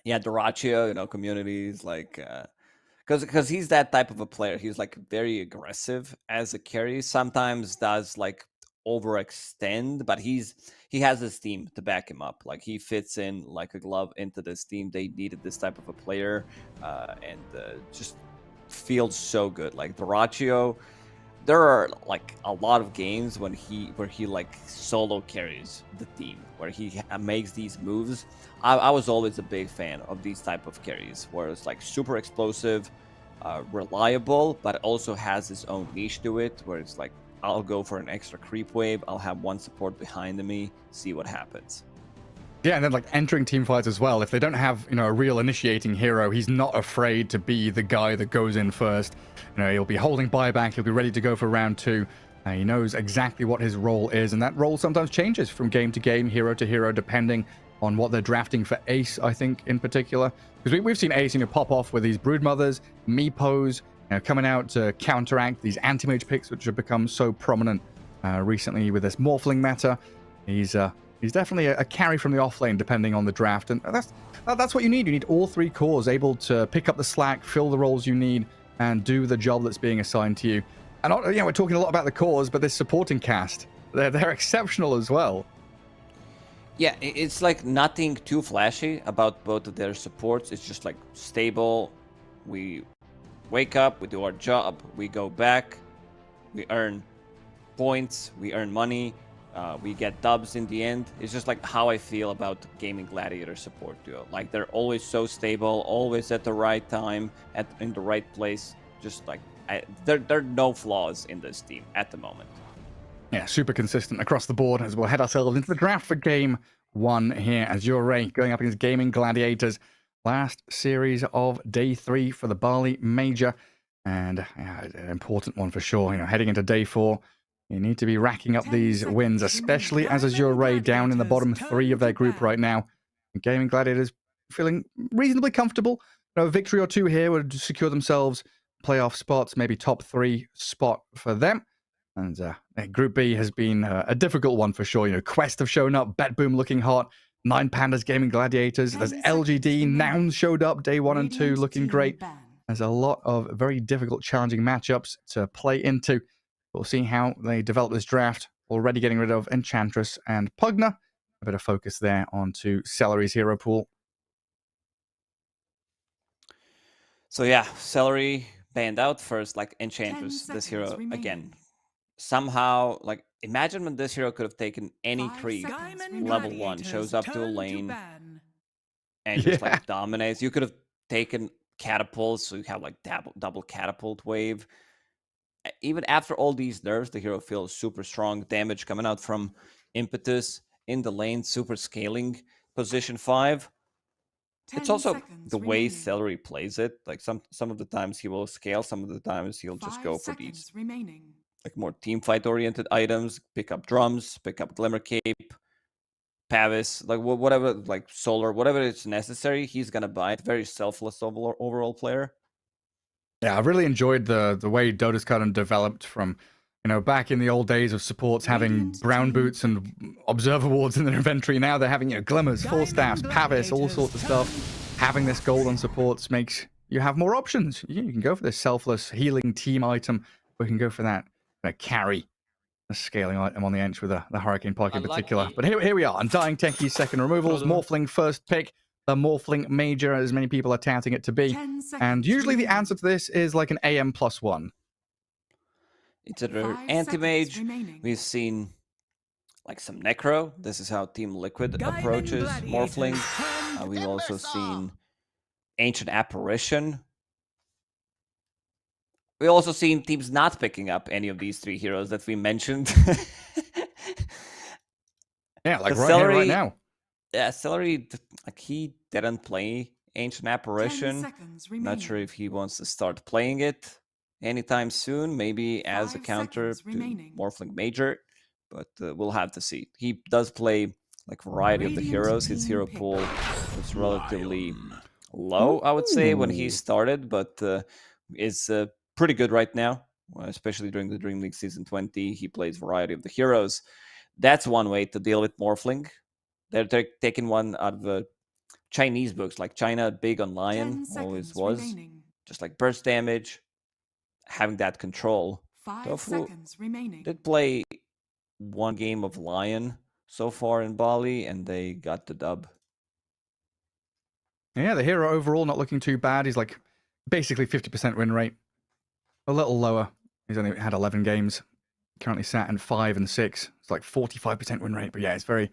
Yeah, Duracho, communities like because he's that type of a player. He's like very aggressive as a carry. Sometimes does like overextend, but he has his team to back him up. Like, he fits in like a glove into this team. They needed this type of a player, and just feels so good. Like, Duracho, there are like a lot of games where he like solo carries the team, where he makes these moves. I was always a big fan of these type of carries, where it's like super explosive, reliable, but also has its own niche to it, where it's like, I'll go for an extra creep wave. I'll have one support behind me, see what happens. Yeah, and then like entering team fights as well. If they don't have, a real initiating hero, he's not afraid to be the guy that goes in first. He'll be holding buyback. He'll be ready to go for round 2. He knows exactly what his role is, and that role sometimes changes from game to game, hero to hero, depending on what they're drafting for Ace, I think, in particular. Because we've seen Ace, pop off with these Broodmothers, Meepos, coming out to counteract these anti-mage picks, which have become so prominent recently with this Morphling meta. He's definitely a carry from the offlane, depending on the draft, and that's what you need. You need all 3 cores able to pick up the slack, fill the roles you need, and do the job that's being assigned to you. And we're talking a lot about the cores, but this supporting cast, they're exceptional as well. Yeah, it's like nothing too flashy about both of their supports. It's just like stable. We wake up, we do our job, we go back, we earn points, we earn money, we get dubs in the end. It's just like how I feel about Gaimin Gladiator support duo. Like, they're always so stable, always at the right time, in the right place. Just like, there are no flaws in this team at the moment. Yeah, super consistent across the board as we'll head ourselves into the draft for game 1 here. Azure going up against Gaming Gladiators. Last series of day 3 for the Bali Major. And an important one for sure. You know, heading into day 4, you need to be racking up these wins, especially as Azure down in the bottom 3 of their group right now. Gaming Gladiators feeling reasonably comfortable. You know, a victory or 2 here would secure themselves playoff spots, maybe top 3 spot for them. And Group B has been a difficult one for sure. You know, Quest have shown up, Betboom looking hot, 9 Pandas Gaming Gladiators. There's LGD, Nouns showed up day 1 and 2, looking great. There's a lot of very difficult, challenging matchups to play into. We'll see how they develop this draft. Already getting rid of Enchantress and Pugna. A bit of focus there onto Celery's hero pool. So yeah, Celery banned out first, like Enchantress, this hero again. Somehow, like, imagine when this hero could have taken any creep, level 1, shows up to a lane, and just like dominates. You could have taken catapults, so you have like double catapult wave. Even after all these nerfs, the hero feels super strong. Damage coming out from Impetus in the lane, super scaling position 5. It's also the way Celery plays it. Like some of the times he will scale, some of the times he'll just go for these like more team fight oriented items, pick up drums, pick up Glimmer Cape, Pavis, like whatever, like Solar, whatever is necessary, he's gonna buy it. Very selfless overall player. Yeah, I really enjoyed the way Dota's kind of developed from, you know, back in the old days of supports having brown boots and observer wards in their inventory. Now they're having, you know, Glimmers, Full Staffs, Pavis, all sorts of stuff. Having this gold on supports makes you have more options. You can go for this selfless healing team item, or you can go for that carry, a scaling item on the Ench with the Hurricane Pike in particular. But here we are, Undying Techie's second removals, Morphling first pick, the Morphling Major, as many people are touting it to be. And usually the answer to this is like an AM +1. It's an anti-mage. We've seen like some Necro. This is how Team Liquid approaches Morphling. We've also seen Ancient Apparition. We've also seen teams not picking up any of these 3 heroes that we mentioned. Yeah, like right now. Yeah, Celery, like, he didn't play Ancient Apparition. Not sure if he wants to start playing it anytime soon. Maybe as a counter to Morphling Major. But we'll have to see. He does play like variety of the heroes. His hero pool was relatively low, I would say, when he started. But is pretty good right now, especially during the Dream League Season 20. He plays variety of the heroes. That's one way to deal with Morphling. They're taking one out of the Chinese books, like China big on Lion, always was. Just like burst damage, having that control. Tofu did play 1 game of Lion so far in Bali, and they got the dub. Yeah, the hero overall not looking too bad. He's like basically 50% win rate. A little lower. He's only had 11 games. Currently sat in 5 and 6. It's like 45% win rate. But yeah, it's very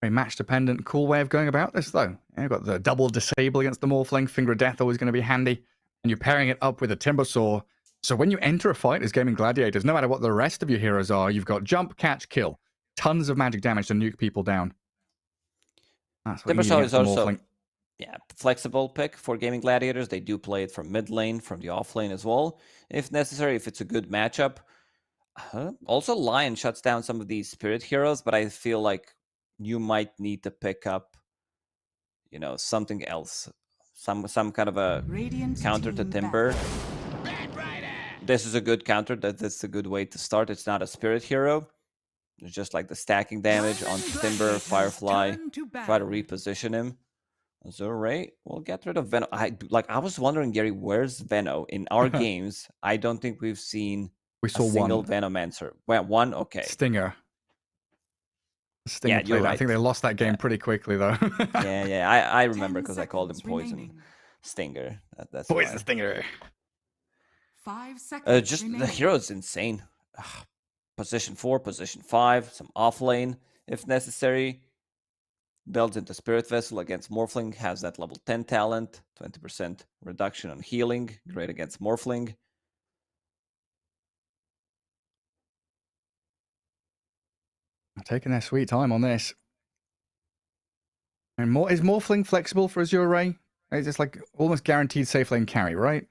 match dependent. Cool way of going about this though. Yeah, you've got the double disable against the Morphling. Finger of Death always going to be handy. And you're pairing it up with a Timber Saw. So when you enter a fight as Gaming Gladiators, no matter what the rest of your heroes are, you've got jump, catch, kill. Tons of magic damage to nuke people down. That's what Timber you Saw need is against the also Morphling. flexible pick for Gaming Gladiators. They do play it from mid lane, from the off lane as well, if necessary, if it's a good matchup. Also, Lion shuts down some of these spirit heroes, but I feel like you might need to pick up, you know, something else, some kind of a counter to Timber. This is a good counter. That's a good way to start. It's not a spirit hero. It's just like the stacking damage on Timber, Firefly. Try to reposition him. Azure will get rid of Veno. I was wondering, Gary, where's Veno in our games? I don't think we've seen We saw a single one. Venomancer. Well, one, okay. Stinger. Stinger Yeah, you're played. right. I think they lost that game pretty quickly though. yeah. I remember because I called him Poison Stinger. That's Poison why. Stinger. 5 seconds. Just the hero is insane. Position 4, position 5, some off lane if necessary. Builds into Spirit Vessel against Morphling, has that level 10 talent, 20% reduction on healing, great against Morphling. Taking their sweet time on this. And is Morphling flexible for Azure Ray? It's just like almost guaranteed safe lane carry, right?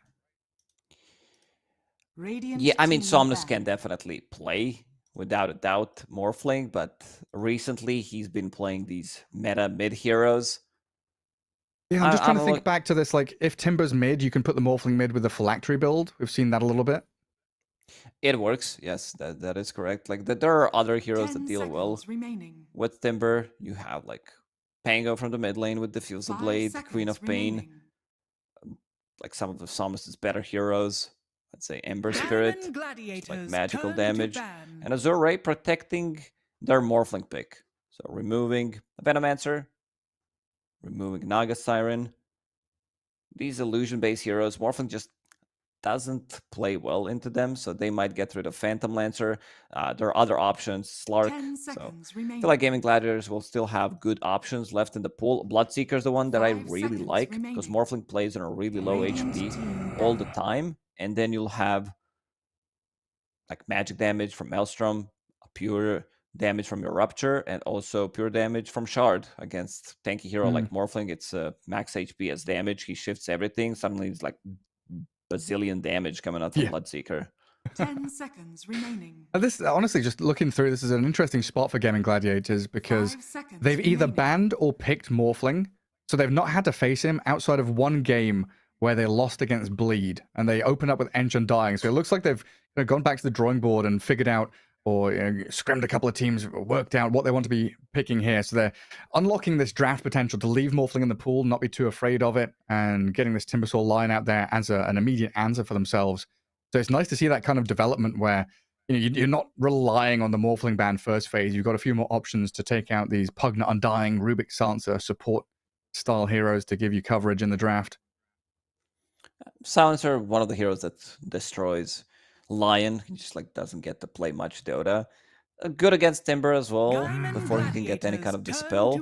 Yeah, I mean, Somnus can definitely play, without a doubt, Morphling, but recently he's been playing these meta mid heroes. Yeah, I'm just trying to think back to this, like, if Timber's mid, you can put the Morphling mid with the Phylactery build. We've seen that a little bit. It works, yes, that is correct. Like, there are other heroes that deal well with Timber. You have, like, Pango from the mid lane with Diffusal Blade, Queen of Pain. Like, some of the Somnus' better heroes. Let's say Ember Spirit, like magical damage. And Azure Ray protecting their Morphling pick. So removing Venomancer, removing Naga Siren. These illusion-based heroes, Morphling just doesn't play well into them, so they might get rid of Phantom Lancer. There are other options, Slark. So I feel like Gaming Gladiators will still have good options left in the pool. Bloodseeker is the one that I really like, because Morphling plays on a really low HP all the time. And then you'll have like magic damage from Maelstrom, pure damage from your Rupture, and also pure damage from Shard against tanky hero like Morphling. It's max HP as damage. He shifts everything. Suddenly it's like bazillion damage coming out from Bloodseeker. 10 seconds remaining. This, honestly, just looking through, this is an interesting spot for Gaming Gladiators because they've either banned or picked Morphling, so they've not had to face him outside of one game where they lost against Bleed, and they opened up with ENG Undying. So it looks like they've gone back to the drawing board and figured out, or scrimmed a couple of teams, worked out what they want to be picking here. So they're unlocking this draft potential to leave Morphling in the pool, not be too afraid of it, and getting this Timbersaw line out there as an immediate answer for themselves. So it's nice to see that kind of development where you're not relying on the Morphling ban first phase. You've got a few more options to take out these Pugnant Undying, Rubik Silencer support style heroes to give you coverage in the draft. Silencer, one of the heroes that destroys Lion. He just like doesn't get to play much Dota. Good against Timber as well, before he can get any kind of dispel.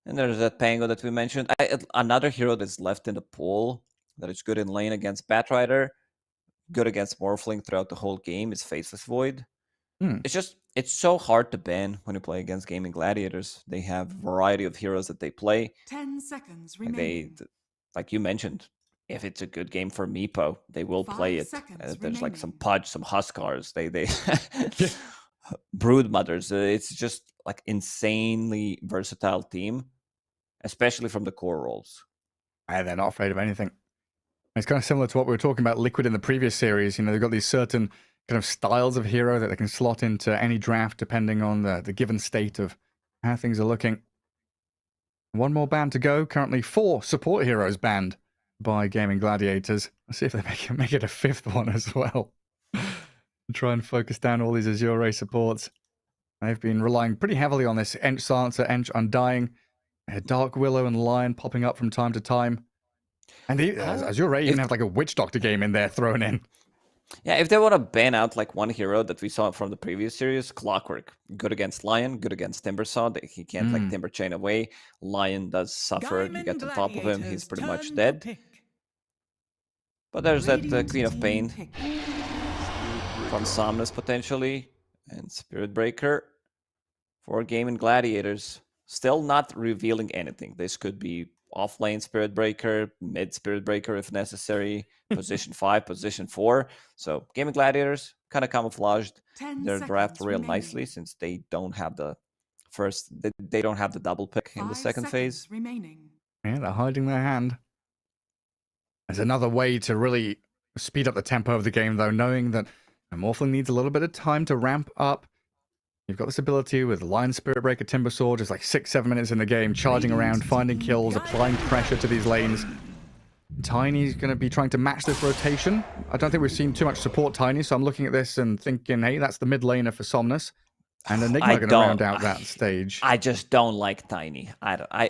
And there's that Pango that we mentioned. Another hero that's left in the pool that is good in lane against Batrider, good against Morphling throughout the whole game is Faceless Void. It's so hard to ban when you play against Gaming Gladiators. They have a variety of heroes that they play. 10 seconds remaining. Like you mentioned, if it's a good game for Meepo, they will play it. There's like some Pudge, some Huskars, they Brood Mothers. It's just like insanely versatile team, especially from the core roles. And they're not afraid of anything. It's kind of similar to what we were talking about Liquid in the previous series. They've got these certain kind of styles of hero that they can slot into any draft depending on the given state of how things are looking. One more ban to go. Currently 4 support heroes banned by Gaming Gladiators. Let's see if they make it a 5th one as well. Try and focus down all these Azure Ray supports. They've been relying pretty heavily on this ENG Silencer, ENG Undying, Dark Willow and Lion popping up from time to time. And Azure Ray even have like a Witch Doctor game in there thrown in. Yeah, if they want to ban out like one hero that we saw from the previous series, Clockwork. Good against Lion, good against Timbersaw. He can't like Timber Chain away. Lion does suffer. You get on top of him, he's pretty much dead. But there's that Queen of Pain from Somnus potentially. And Spirit Breaker for Gaming Gladiators. Still not revealing anything. This could be off-lane Spirit Breaker, mid Spirit Breaker if necessary, position 5, position 4. So Gaming Gladiators kind of camouflaged their draft real nicely since they don't have the they don't have the double pick in the second phase. Yeah, they're hiding their hand. There's another way to really speed up the tempo of the game though, knowing that Morphling needs a little bit of time to ramp up. You've got this ability with Lion, Spirit Breaker, Timbersaw, just like 6-7 minutes in the game, charging around, finding kills, applying pressure to these lanes. Tiny's going to be trying to match this rotation. I don't think we've seen too much support Tiny, so I'm looking at this and thinking, hey, that's the mid laner for Somnus. And Enigma are going to round out that stage. I just don't like Tiny.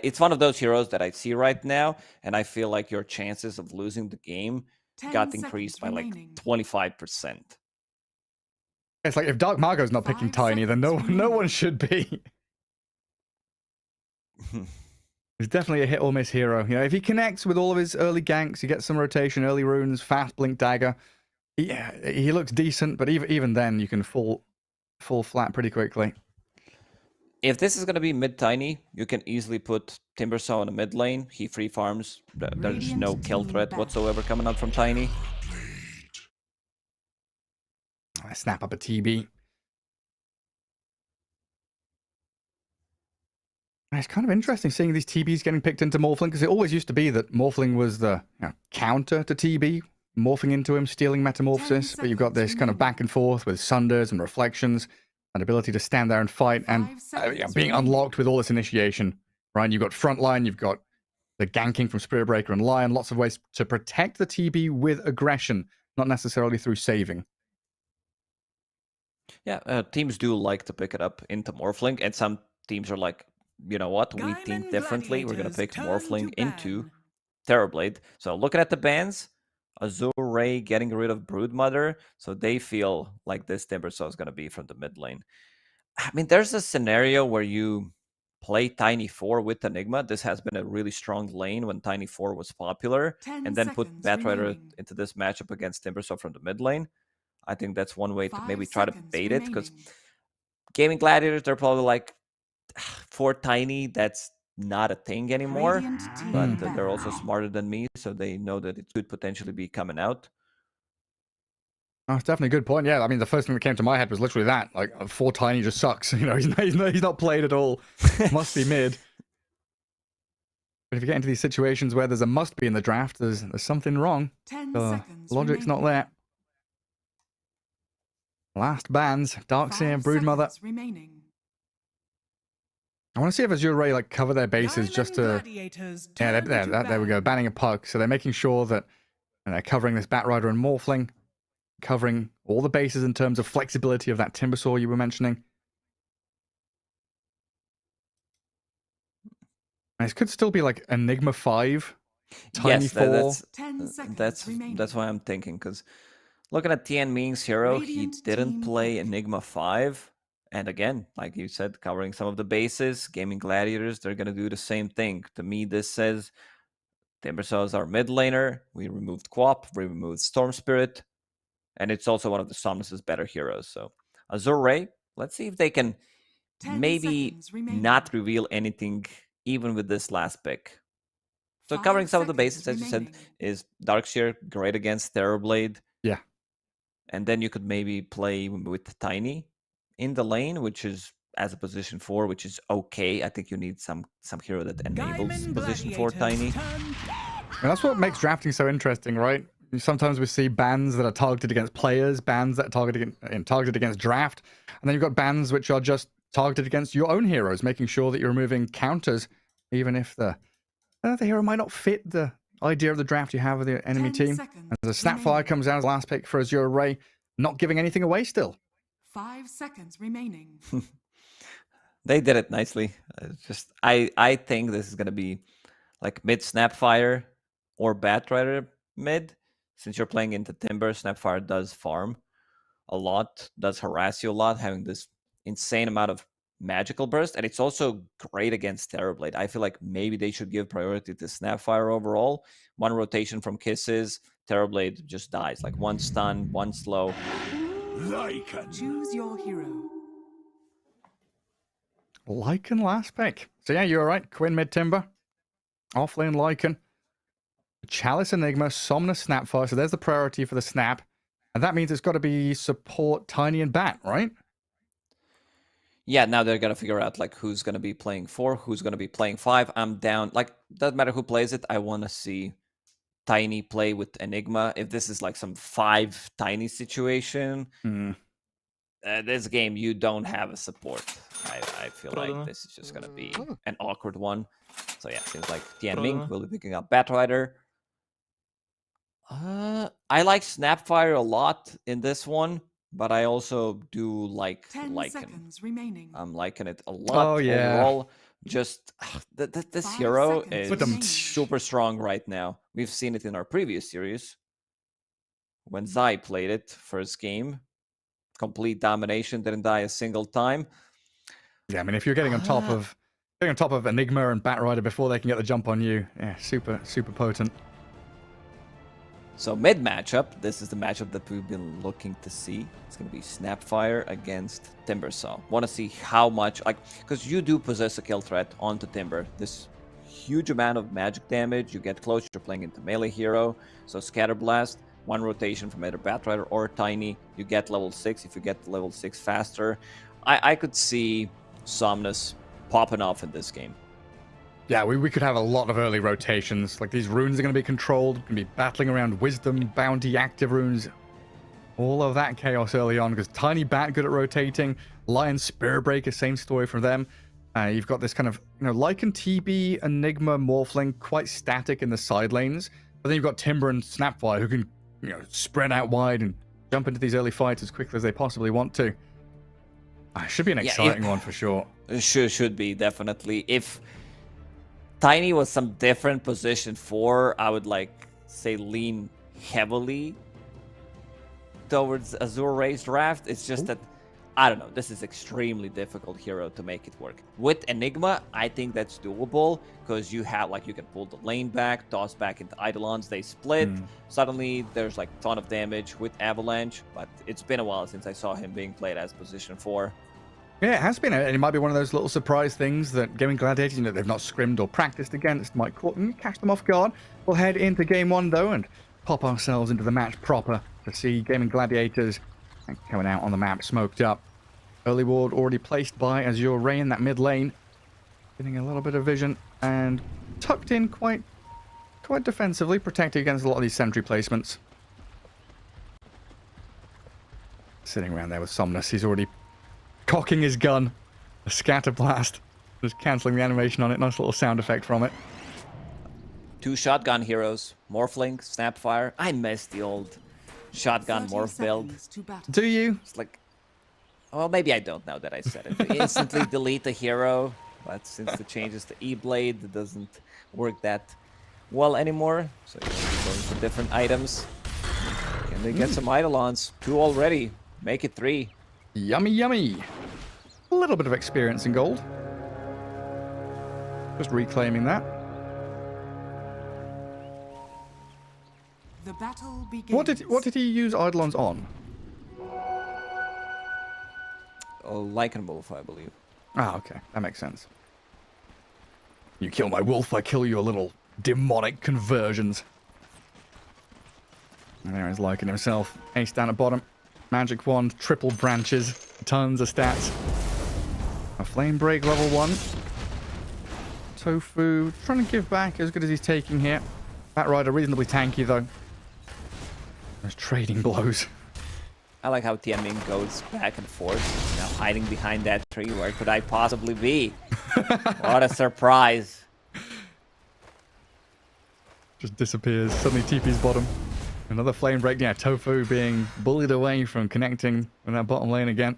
It's one of those heroes that I see right now, and I feel like your chances of losing the game got increased by like 25%. It's like if Dark Margot's not picking Tiny, then no one should be. He's definitely a hit or miss hero. If he connects with all of his early ganks, he gets some rotation, early runes, fast blink dagger. He looks decent, but even then, you can fall flat pretty quickly. If this is going to be mid-tiny, you can easily put Timbersaw in the mid lane. He free farms. There's no kill threat whatsoever coming out from Tiny. I snap up a TB. It's kind of interesting seeing these TBs getting picked into Morphling, because it always used to be that Morphling was the counter to TB, morphing into him, stealing Metamorphosis, but you've got this kind of back and forth with Sunders and Reflections, and ability to stand there and fight, and being unlocked with all this initiation, right? You've got Frontline, you've got the ganking from Spirit Breaker and Lion, lots of ways to protect the TB with aggression, not necessarily through saving. Yeah, teams do like to pick it up into Morphling, and some teams are like, you know what, we think differently. We're going to pick Morphling into Terrorblade. So looking at the bans, Azure Ray getting rid of Broodmother, so they feel like this Timbersaw is going to be from the mid lane. I mean, there's a scenario where you play Tiny 4 with Enigma. This has been a really strong lane when Tiny 4 was popular, and then put Batrider into this matchup against Timbersaw from the mid lane. I think that's one way to maybe try to bait it, because Gaming Gladiators, they're probably like, for Tiny, that's not a thing anymore, but they're also smarter than me, so they know that it could potentially be coming out. Oh, it's definitely a good point. Yeah, I mean, the first thing that came to my head was literally that. Like, 4 Tiny just sucks. You know, he's not played at all. Must be mid. But if you get into these situations where there's a must be in the draft, there's something wrong. Logic's not there. Last bans, Darkseer and Broodmother. I want to see if Azure Ray cover their bases just to... Yeah, there we go, banning a puck. So they're making sure that they're covering this Batrider and Morphling, covering all the bases in terms of flexibility of that Timbersaw you were mentioning. And it could still be like Enigma 5, Tiny 4. That's why I'm thinking, because looking at Tian Ming's hero, he didn't play Enigma 5. And again, like you said, covering some of the bases, Gaming Gladiators, they're going to do the same thing. To me, this says Timbersaw is our mid laner. We removed Quap, we removed Storm Spirit, and it's also one of the Somnus's better heroes. So Azure Ray, let's see if they can maybe not reveal anything even with this last pick. So covering some of the bases, as you said, is Darkseer, great against Terrorblade. Yeah. And then you could maybe play with Tiny in the lane, which is as a position 4, which is okay. I think you need some hero that enables position 4 Tiny. And that's what makes drafting so interesting, right? Sometimes we see bans that are targeted against players, bans that are targeted against draft, and then you've got bans which are just targeted against your own heroes, making sure that you're removing counters, even if the hero might not fit the idea of the draft you have with the enemy team. And the Snapfire comes out as last pick for Azure Ray, not giving anything away still. 5 seconds remaining. They did it nicely. I think this is going to be like mid Snapfire or Batrider mid. Since you're playing into Timber, Snapfire does farm a lot, does harass you a lot, having this insane amount of magical burst, and it's also great against Terrorblade. I feel like maybe they should give priority to Snapfire overall. One rotation from Kisses, Terrorblade just dies. Like 1 stun, 1 slow. Choose your hero. Lycan last pick. So yeah, you're right. Quinn mid Timber. Offlane Lycan. Chalice Enigma, Somnus Snapfire. So there's the priority for the Snap. And that means it's got to be support Tiny and Bat, right? Yeah, now they're going to figure out like who's going to be playing 4, who's going to be playing 5. I'm down. Like, doesn't matter who plays it. I want to see Tiny play with Enigma. If this is like some 5 Tiny situation, this game, you don't have a support. I feel like this is just going to be an awkward one. So yeah, seems like Tian Ming will be picking up Batrider. I like Snapfire a lot in this one, but I also do like Lycan. I'm liking it a lot overall. Just this hero is super strong right now. We've seen it in our previous series when Zai played it first game. Complete domination, didn't die a single time. Yeah, I mean, if you're getting on top of Enigma and Batrider before they can get the jump on you, yeah, super potent. So mid matchup, this is the matchup that we've been looking to see. It's going to be Snapfire against Timbersaw. Want to see how much, like, because you do possess a kill threat onto Timber. This huge amount of magic damage. You get close, you're playing into melee hero. So Scatter Blast, one rotation from either Batrider or Tiny. You get level 6 if you get level 6 faster. I could see Somnus popping off in this game. Yeah, we could have a lot of early rotations. Like, these runes are going to be controlled, going to be battling around Wisdom, Bounty, Active runes. All of that chaos early on, because Tiny Bat good at rotating. Lion Spirit Breaker, same story for them. You've got this kind of, Lycan TB, Enigma, Morphling, quite static in the side lanes. But then you've got Timber and Snapfire who can, spread out wide and jump into these early fights as quickly as they possibly want to. Should be an exciting one for sure. Should be, definitely. If Tiny was some different position 4, I would say lean heavily towards Azure Ray's draft. It's just that, I don't know, this is extremely difficult hero to make it work. With Enigma, I think that's doable, because you have, you can pull the lane back, toss back into Eidolons, they split. Suddenly, there's ton of damage with Avalanche, but it's been a while since I saw him being played as position 4. Yeah, it has been. And it might be one of those little surprise things that Gaming Gladiators, they've not scrimmed or practiced against, might catch them off guard. We'll head into game 1, though, and pop ourselves into the match proper to see Gaming Gladiators coming out on the map, smoked up. Early ward already placed by Azure Ray in that mid lane. Getting a little bit of vision and tucked in quite defensively, protected against a lot of these sentry placements. Sitting around there with Somnus, he's already cocking his gun. A Scatter Blast. Just cancelling the animation on it. Nice little sound effect from it. 2 shotgun heroes. Morphling, Snapfire. I miss the old shotgun morph build. Do you? It's well, maybe I don't now that I said it. You instantly delete the hero, but since the changes to E-Blade, it doesn't work that well anymore. So you're going for different items. Can they get some Eidolons? 2 already. Make it 3. Yummy, yummy. A little bit of experience in gold. Just reclaiming that. The battle begins. What did he use Eidolons on? Lycan Wolf, I believe. Okay. That makes sense. You kill my wolf, I kill your little demonic conversions. And there is Lycan himself. Ace down at bottom. Magic wand, triple branches, tons of stats. A flame break level 1. Tofu trying to give back as good as he's taking here. Batrider reasonably tanky though. There's trading blows. I like how Tianming goes back and forth, hiding behind that tree. Where could I possibly be? What a surprise. Just disappears. Suddenly TP's bottom. Another flame break. Yeah, Tofu being bullied away from connecting with that bottom lane again.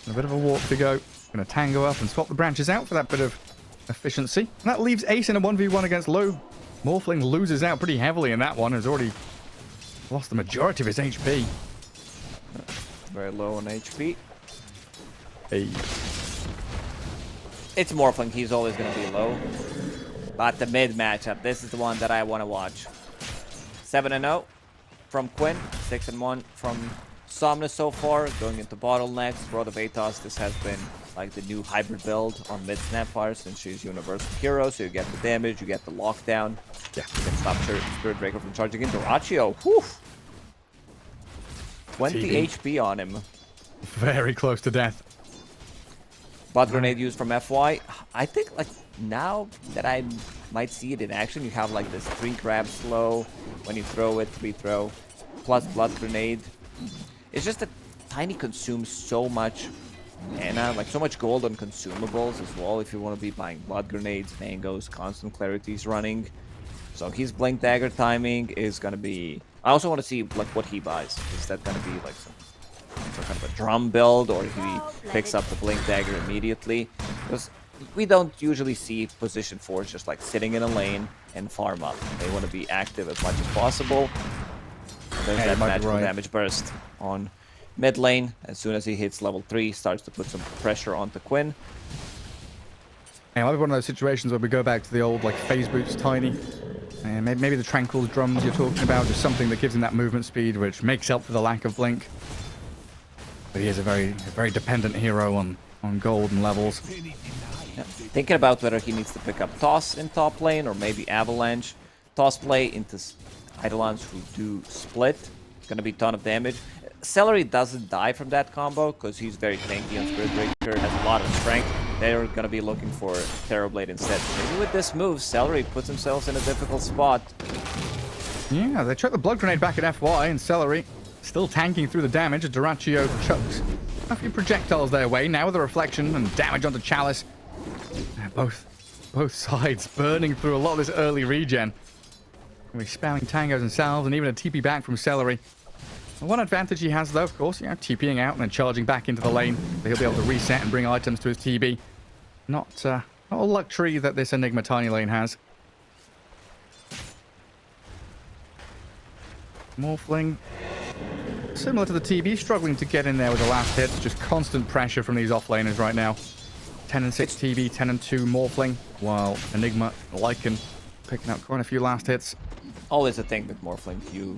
A bit of a walk to go. Going to tango up and swap the branches out for that bit of efficiency. And that leaves Ace in a 1v1 against Lou. Morphling loses out pretty heavily in that one. Has already lost the majority of his HP. Very low on HP. Hey. It's Morphling. He's always going to be low. But the mid matchup, this is the one that I want to watch. 7-0 from Quinn. 6-1 from Somnus so far. Going into bottlenecks. Rod of Atos. This has been the new hybrid build on mid Snapfire since she's universal hero. So you get the damage, you get the lockdown. Yeah. You can stop Spirit Breaker from charging into Rachio. Whew. 20 HP on him. Very close to death. Blood Grenade used from FY. I think now that I might see it in action, you have this 3 grab slow when you throw it, 3 throw, plus Blood Grenade. It's just that Tiny consumes so much mana, so much gold on consumables as well if you want to be buying Blood Grenades, Mangoes, Constant Clarities running. So his Blink Dagger timing is going to be... I also want to see what he buys. Is that going to be some kind of a drum build, or he picks up the Blink Dagger immediately? Because we don't usually see position 4s just sitting in a lane and farm up. They want to be active as much as possible. There's that magical damage burst on mid lane. As soon as he hits level 3, starts to put some pressure onto Quinn. It might be one of those situations where we go back to the old phase boots Tiny. And maybe the Tranquil drums you're talking about, just something that gives him that movement speed, which makes up for the lack of blink. But he is a very dependent hero on gold and levels. Yeah. Thinking about whether he needs to pick up Toss in top lane or maybe Avalanche. Toss play into Eidolons who do split. It's going to be a ton of damage. Celery doesn't die from that combo because he's very tanky on Spirit Breaker, has a lot of strength. They're going to be looking for Terrorblade instead. Maybe with this move, Celery puts themselves in a difficult spot. Yeah, they chuck the Blood Grenade back at FY, and Celery still tanking through the damage. Duraccio chucks a few projectiles their way, now with a reflection and damage onto Chalice. Both sides burning through a lot of this early regen. Gonna be spamming tangos and salves, and even a TP back from Celery. One advantage he has, though, of course, TPing out and then charging back into the lane. He'll be able to reset and bring items to his TB. Not a luxury that this Enigma tiny lane has. Morphling, similar to the TB, struggling to get in there with the last hits. Just constant pressure from these offlaners right now. 10 and 6 TB, 10 and 2 Morphling, while Enigma, Lycan, picking up quite a few last hits. Always a thing with Morphling. You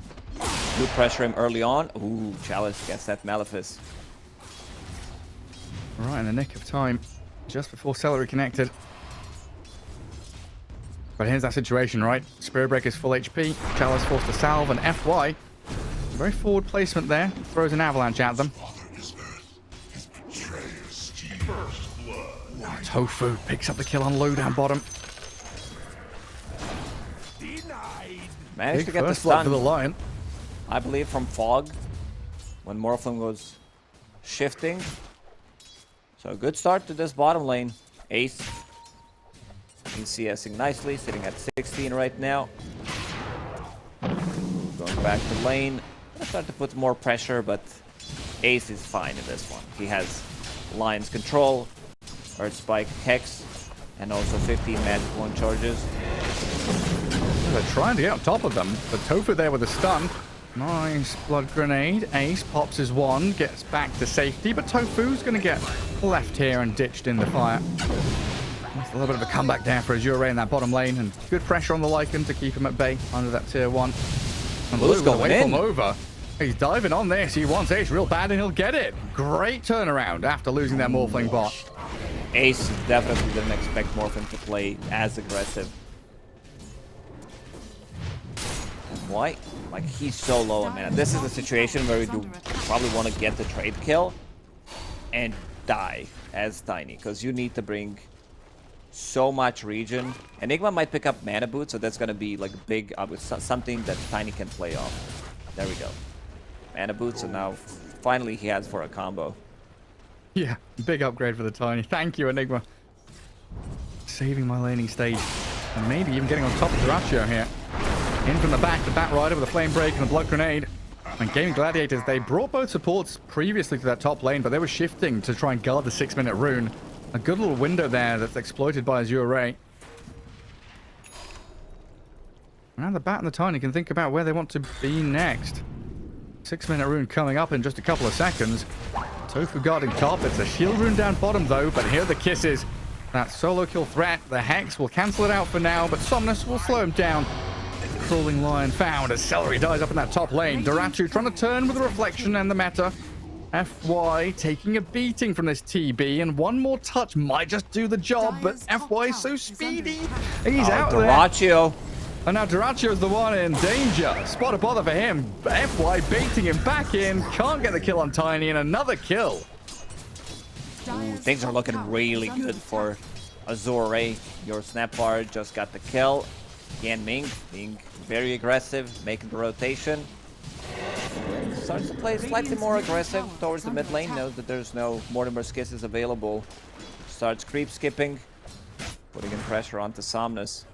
pressure him early on. Ooh, Chalice gets that Malefice. Right in the nick of time, just before Celery connected. But here's that situation, right? Spirit Breaker's full HP, Chalice forced to salve, and FY, very forward placement there, throws an avalanche at them. Tofu picks up the kill on low down bottom. Managed to get the stun for the Lion, I believe, from Fog when Morphling was shifting. So a good start to this bottom lane. Ace he's CSing nicely, sitting at 16 right now. Going back to lane. Gonna start to put more pressure, but Ace is fine in this one. He has Lion's control, Earth Spike, Hex, and also 15 magic one charges. They're trying to get on top of them, but Tofu there with a stun. Nice Blood Grenade. Ace pops his one, gets back to safety, but Tofu's going to get left here and ditched in the fire. A little bit of a comeback there for Azure in that bottom lane, and good pressure on the Lycan to keep him at bay under that tier 1. And Blue's going away from over. He's diving on this. He wants Ace real bad, and he'll get it. Great turnaround after losing their Morphling bot. Ace definitely didn't expect Morphling to play as aggressive. Why? Like, he's so low on mana. This is a situation where we do probably want to get the trade kill and die as Tiny, because you need to bring so much regen. Enigma might pick up mana boot, so that's going to be like big, something that Tiny can play off. There we go. Mana boot, so now finally he has for a combo. Yeah, big upgrade for the Tiny. Thank you, Enigma. Saving my laning stage. And maybe even getting on top of Duraccio here. In from the back, the Bat Rider with a Flame Break and a Blood Grenade. And Gaimin Gladiators, they brought both supports previously to that top lane, but they were shifting to try and guard the 6-minute rune. A good little window there that's exploited by Azure. Now the Bat and the Tiny can think about where they want to be next. 6-minute rune coming up in just a couple of seconds. Tofu guarding top. It's a shield rune down bottom though, but here are the kisses. That solo kill threat, the Hex will cancel it out for now, but Somnus will slow him down. Crawling Lion found as Celery dies up in that top lane. Duraccio trying to turn with a reflection and the meta. FY taking a beating from this TB, and one more touch might just do the job, but FY is so speedy. He's out there. Duraccio. And now Duraccio's the one in danger. Spot a bother for him. FY baiting him back in. Can't get the kill on Tiny, and another kill. Ooh, things are looking really good for Azure. Your snap bar just got the kill. Gaimin being very aggressive, making the rotation. Starts to play slightly more aggressive towards the mid lane. Knows that there's no Mortimer's Kisses available. Starts creep skipping, putting in pressure onto Somnus.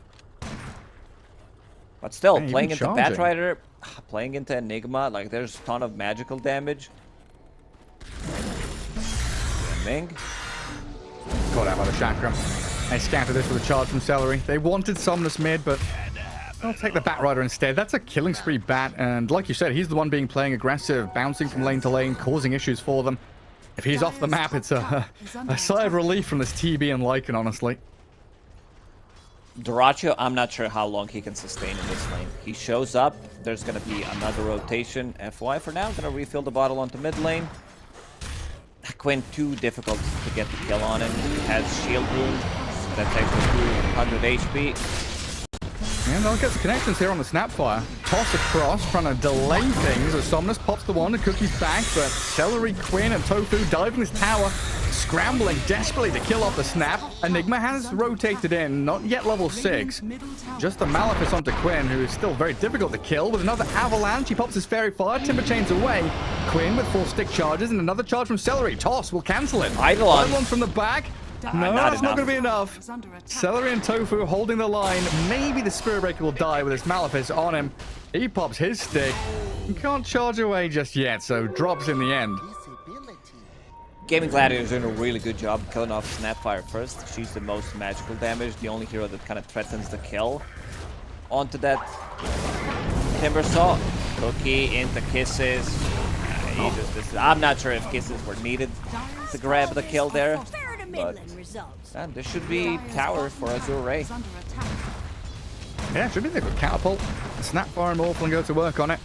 But still, playing into Bat Rider, playing into Enigma, like there's a ton of magical damage. Ming. Caught out by the Chakra. They scattered this with a charge from Celery. They wanted Somnus mid, but they'll take the Bat Rider instead. That's a killing spree Bat, and like you said, he's the one playing aggressive, bouncing from lane to lane, causing issues for them. If he's off the map, it's a sigh of relief from this TB and Lycan, honestly. Duraccio, I'm not sure how long he can sustain in this lane. He shows up, there's going to be another rotation. FY for now, going to refill the bottle onto mid lane. Quinn, too difficult to get the kill on him. He has shield wound, that's extra 200 HP. And they'll get the connections here on the Snapfire. Toss across, trying to delay things as Somnus pops the one and Cookie's back, but Celery, Quinn, and Tofu dive in this tower, scrambling desperately to kill off the Snap. Enigma has rotated in, not yet level 6. Just a Malefice onto Quinn, who is still very difficult to kill. With another Avalanche, he pops his Fairy Fire, Timber Chains away. Quinn with 4 stick charges, and another charge from Celery. Toss will cancel it. Eidolon from the back. No, that's not going to be enough. Celery and Tofu holding the line. Maybe the Spirit Breaker will die with his Malefice on him. He pops his stick. He can't charge away just yet, so drops in the end. Gaimin Gladiators doing a really good job killing off Snapfire first. She's the most magical damage, the only hero that kind of threatens the kill. Onto that Timbersaw. Cookie into Kisses. I'm not sure if Kisses were needed to grab the kill there. But this should be tower for Azure Ray. Yeah, should be the good catapult. Snapfire and Morphle go to work on it.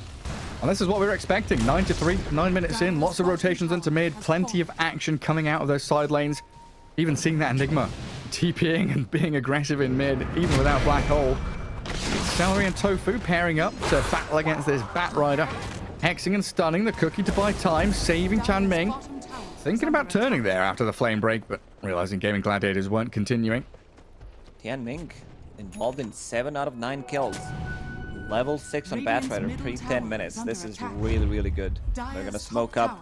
And this is what we were expecting. 9 to 3, 9 minutes in, lots of rotations into mid, plenty of action coming out of those side lanes. Even seeing that Enigma TPing and being aggressive in mid, even without Black Hole. Celery and Tofu pairing up to battle against this Bat Rider. Hexing and stunning the Cookie to buy time, saving Chan Ming. Thinking about turning there after the flame break, but realizing Gaimin Gladiators weren't continuing. Tian Ming involved in 7 out of 9 kills. Level 6 on Bat Rider pre 10 minutes. This is really, really good. They're gonna smoke up.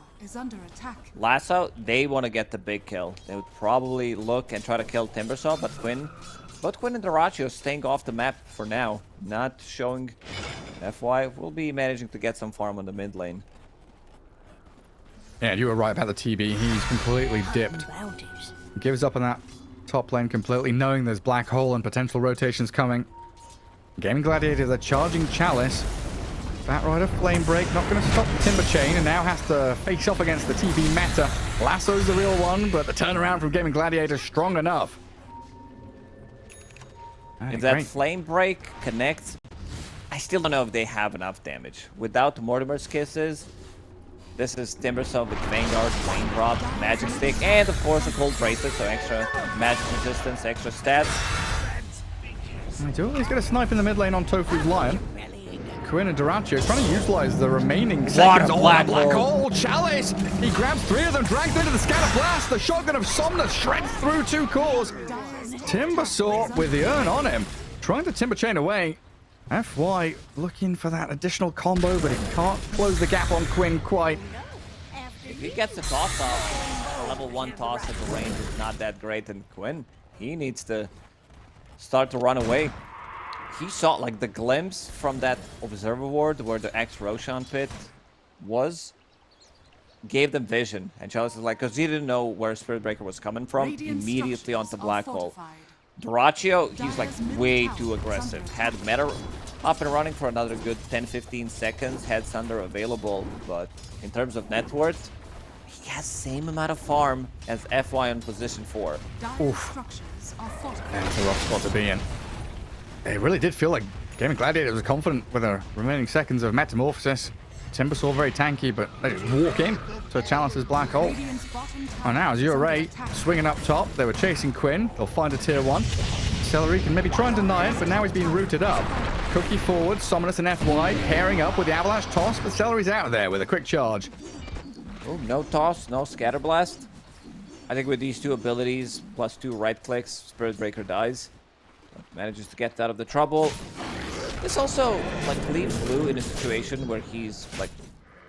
Lasso, they want to get the big kill. They would probably look and try to kill Timbersaw, but Quinn and Duraccio staying off the map for now. Not showing. FY will be managing to get some farm on the mid lane. Yeah, you were right about the TB. He's completely dipped. Gives up on that top lane completely, knowing there's Black Hole and potential rotations coming. Gaimin Gladiators are charging Chalice. Bat Rider Flame Break, not going to stop the Timber Chain, and now has to face off against the TB meta. Lasso's the real one, but the turnaround from Gaimin Gladiators strong enough. If that Flame Break connects, I still don't know if they have enough damage. Without Mortimer's Kisses, this is Timbersaw with Vanguard, Flame Drop, Magic Stick, and of course a Cold Bracelet, so extra magic resistance, extra stats. They do always get a snipe in the mid lane on Tofu's Lion. Quinn and Duraccio trying to utilize the remaining seconds. Black Hole! Chalice! He grabs 3 of them, drags into the Scatter Blast. The shotgun of Somnus shreds through 2 cores. Timbersaw with the urn on him, trying to Timber Chain away. FY looking for that additional combo, but he can't close the gap on Quinn quite. If he gets a toss off, level 1 toss at the range is not that great, and Quinn, he needs to start to run away. He saw like the glimpse from that observer ward where the ex-Roshan pit was, gave them vision, and Chalice is like, because he didn't know where Spirit Breaker was coming from, immediately onto Black Hole. Duraccio, he's like way too aggressive. Had Meta up and running for another good 10-15 seconds, had Sunder available, but in terms of net worth, he has the same amount of farm as FY on position 4. Oof. That's a rough spot to be in. It really did feel like Gaimin Gladiator was confident with the remaining seconds of Metamorphosis. Timbersaw very tanky, but they just walk in to Chalice's Black Hole. And now Azure Ray swinging up top. They were chasing Quinn. They'll find a tier 1. Celery can maybe try and deny it, but now he's being rooted up. Cookie forward, Somnus and FY pairing up with the Avalanche toss, but Celery's out there with a quick charge. Oh, no toss, no Scatter Blast. I think with these 2 abilities, plus 2 right clicks, Spirit Breaker dies. But manages to get out of the trouble. This also like leaves Blue in a situation where he's like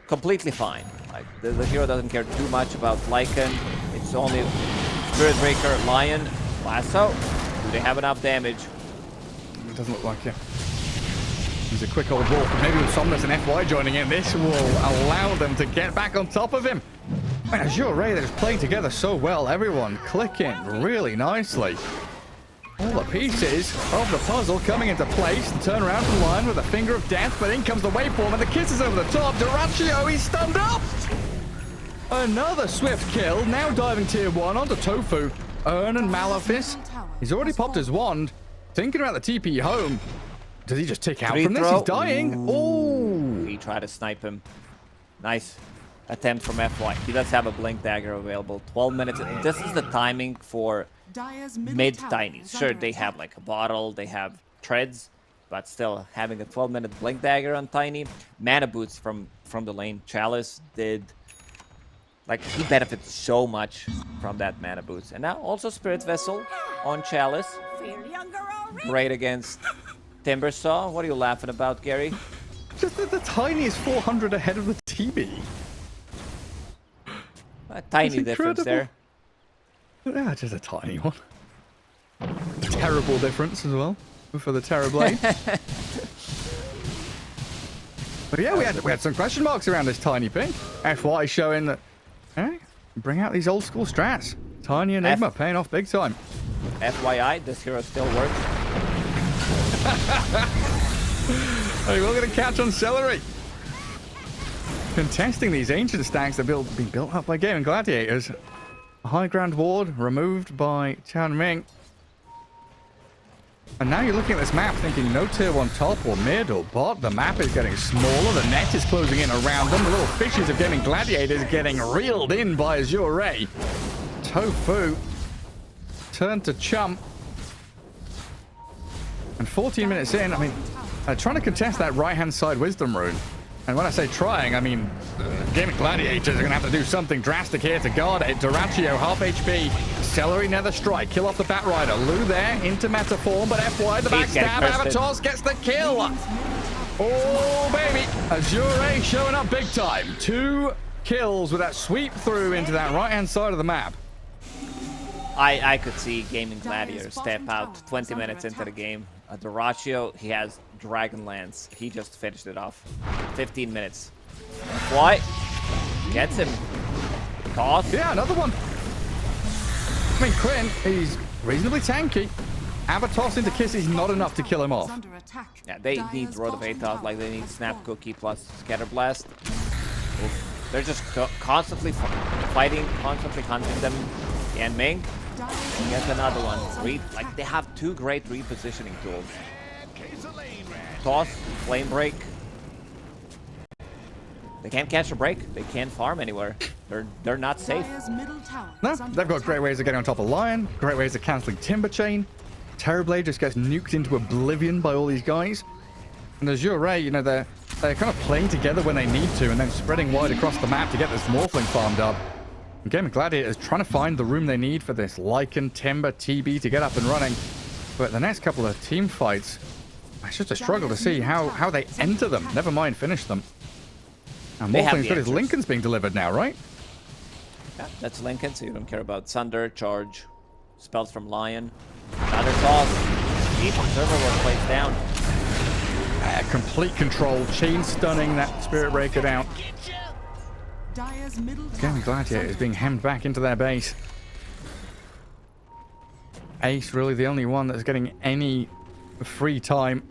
completely fine. Like the hero doesn't care too much about Lycan. It's only Spirit Breaker, Lion, Lasso. Do they have enough damage? It doesn't look like it. He's a quick old walk. Maybe with Somnus and FY joining in, this will allow them to get back on top of him. Man, Azure Ray, they're just playing together so well. Everyone clicking really nicely. All the pieces of the puzzle coming into place. The turn around from Lion with a finger of death, but in comes the waveform and the kisses over the top. Duraccio, he's stunned up! Another swift kill, now diving tier 1 onto Tofu. Urn and Malefice. He's already popped his wand. thinking about the TP home. Does he just tick out Free from this? throw. He's dying. Oh! He tried to snipe him. Nice attempt from FY. He does have a blink dagger available. 12 minutes. This is the timing for mid tinies. Sure, they have like a bottle, they have treads, but still having a 12-minute blink dagger on tiny. Mana boots from the lane. Chalice did, like, he benefits so much from that mana boots. And now also Spirit Vessel on Chalice. Great against Timbersaw. What are you laughing about, Gary? Just that the tiny is 400 ahead of the TB. A tiny difference there. Yeah, just a tiny one. A terrible difference as well for the Terrorblade. But yeah, we had some question marks around this tiny ping. FY showing that, hey, bring out these old school strats. Tiny Enigma paying off big time. FYI, this hero still works. Hey, we're going to catch on Celery. Contesting these ancient stacks that have been built up by Gaimin Gladiators. A high ground ward removed by Chan Ming. And now you're looking at this map thinking no tier 1 top or mid or bot. The map is getting smaller. The net is closing in around them. The little fishes of Gaimin Gladiators getting reeled in by Azure Ray. Tofu turned to chump. And 14 minutes in, I mean, trying to contest that right-hand side Wisdom Rune. And when I say trying, I mean, Gaimin Gladiators are going to have to do something drastic here to guard it. Duraccio, half HP. Celery, Nether Strike. Kill off the Batrider. Lu there into meta form, but FY, the backstab. Avatars gets the kill. Oh, baby. Azure showing up big time. 2 kills with that sweep through into that right-hand side of the map. I could see Gaimin Gladiators step out 20 minutes into the game. Duraccio, he has Dragonlance. He just finished it off. 15 minutes. Why? Gets him. Toss. Yeah, another one. I mean, Quinn, he's reasonably tanky. Avatos into Kiss is not enough to kill him off. Yeah, they need Road of Atos, like they need Snap Cookie plus Scatter Blast. Oof. They're just constantly fighting, constantly hunting them. And Ming gets another one. Like they have 2 great repositioning tools. Toss, Flame Break. They can't catch a break. They can't farm anywhere. They're not safe. No, they've got great ways of getting on top of Lion, great ways of cancelling Timber Chain. Terrorblade just gets nuked into oblivion by all these guys. And Azure Ray, you know, they're kind of playing together when they need to and then spreading wide across the map to get this Morphling farmed up. And Gaimin Gladiators trying to find the room they need for this Lycan, Timber, TB to get up and running. But the next couple of team fights, it's just a struggle to see how they enter them, never mind finish them. And Morphling's good as Lincoln's being delivered now, right? Yeah, that's Lincoln, so you don't care about Sunder, Charge, spells from Lion. Another toss. Deep server work plays down. Complete control, chain stunning that Spirit Breaker down. Gaimin Gladiators being hemmed back into their base. Ace really the only one that's getting any free time.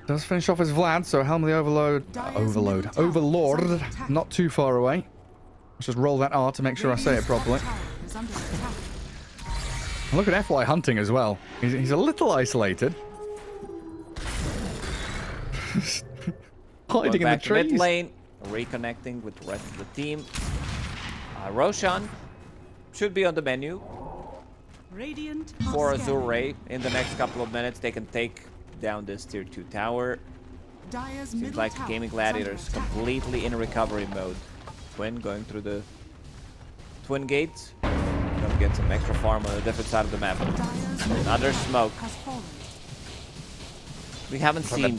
Does finish off as Vlad, so Helm of the Overlord, not too far away. Let's just roll that R to make sure I say it properly. Look at FY hunting as well. He's a little isolated. Hiding in the trees. Mid lane, reconnecting with the rest of the team. Roshan should be on the menu for Azure Ray. In the next couple of minutes, they can take down this tier 2 tower. Seems like Gaimin Gladiators completely in recovery mode. Twin going through the Twin Gates. Gonna get some extra farm on a different side of the map. Another smoke. We haven't seen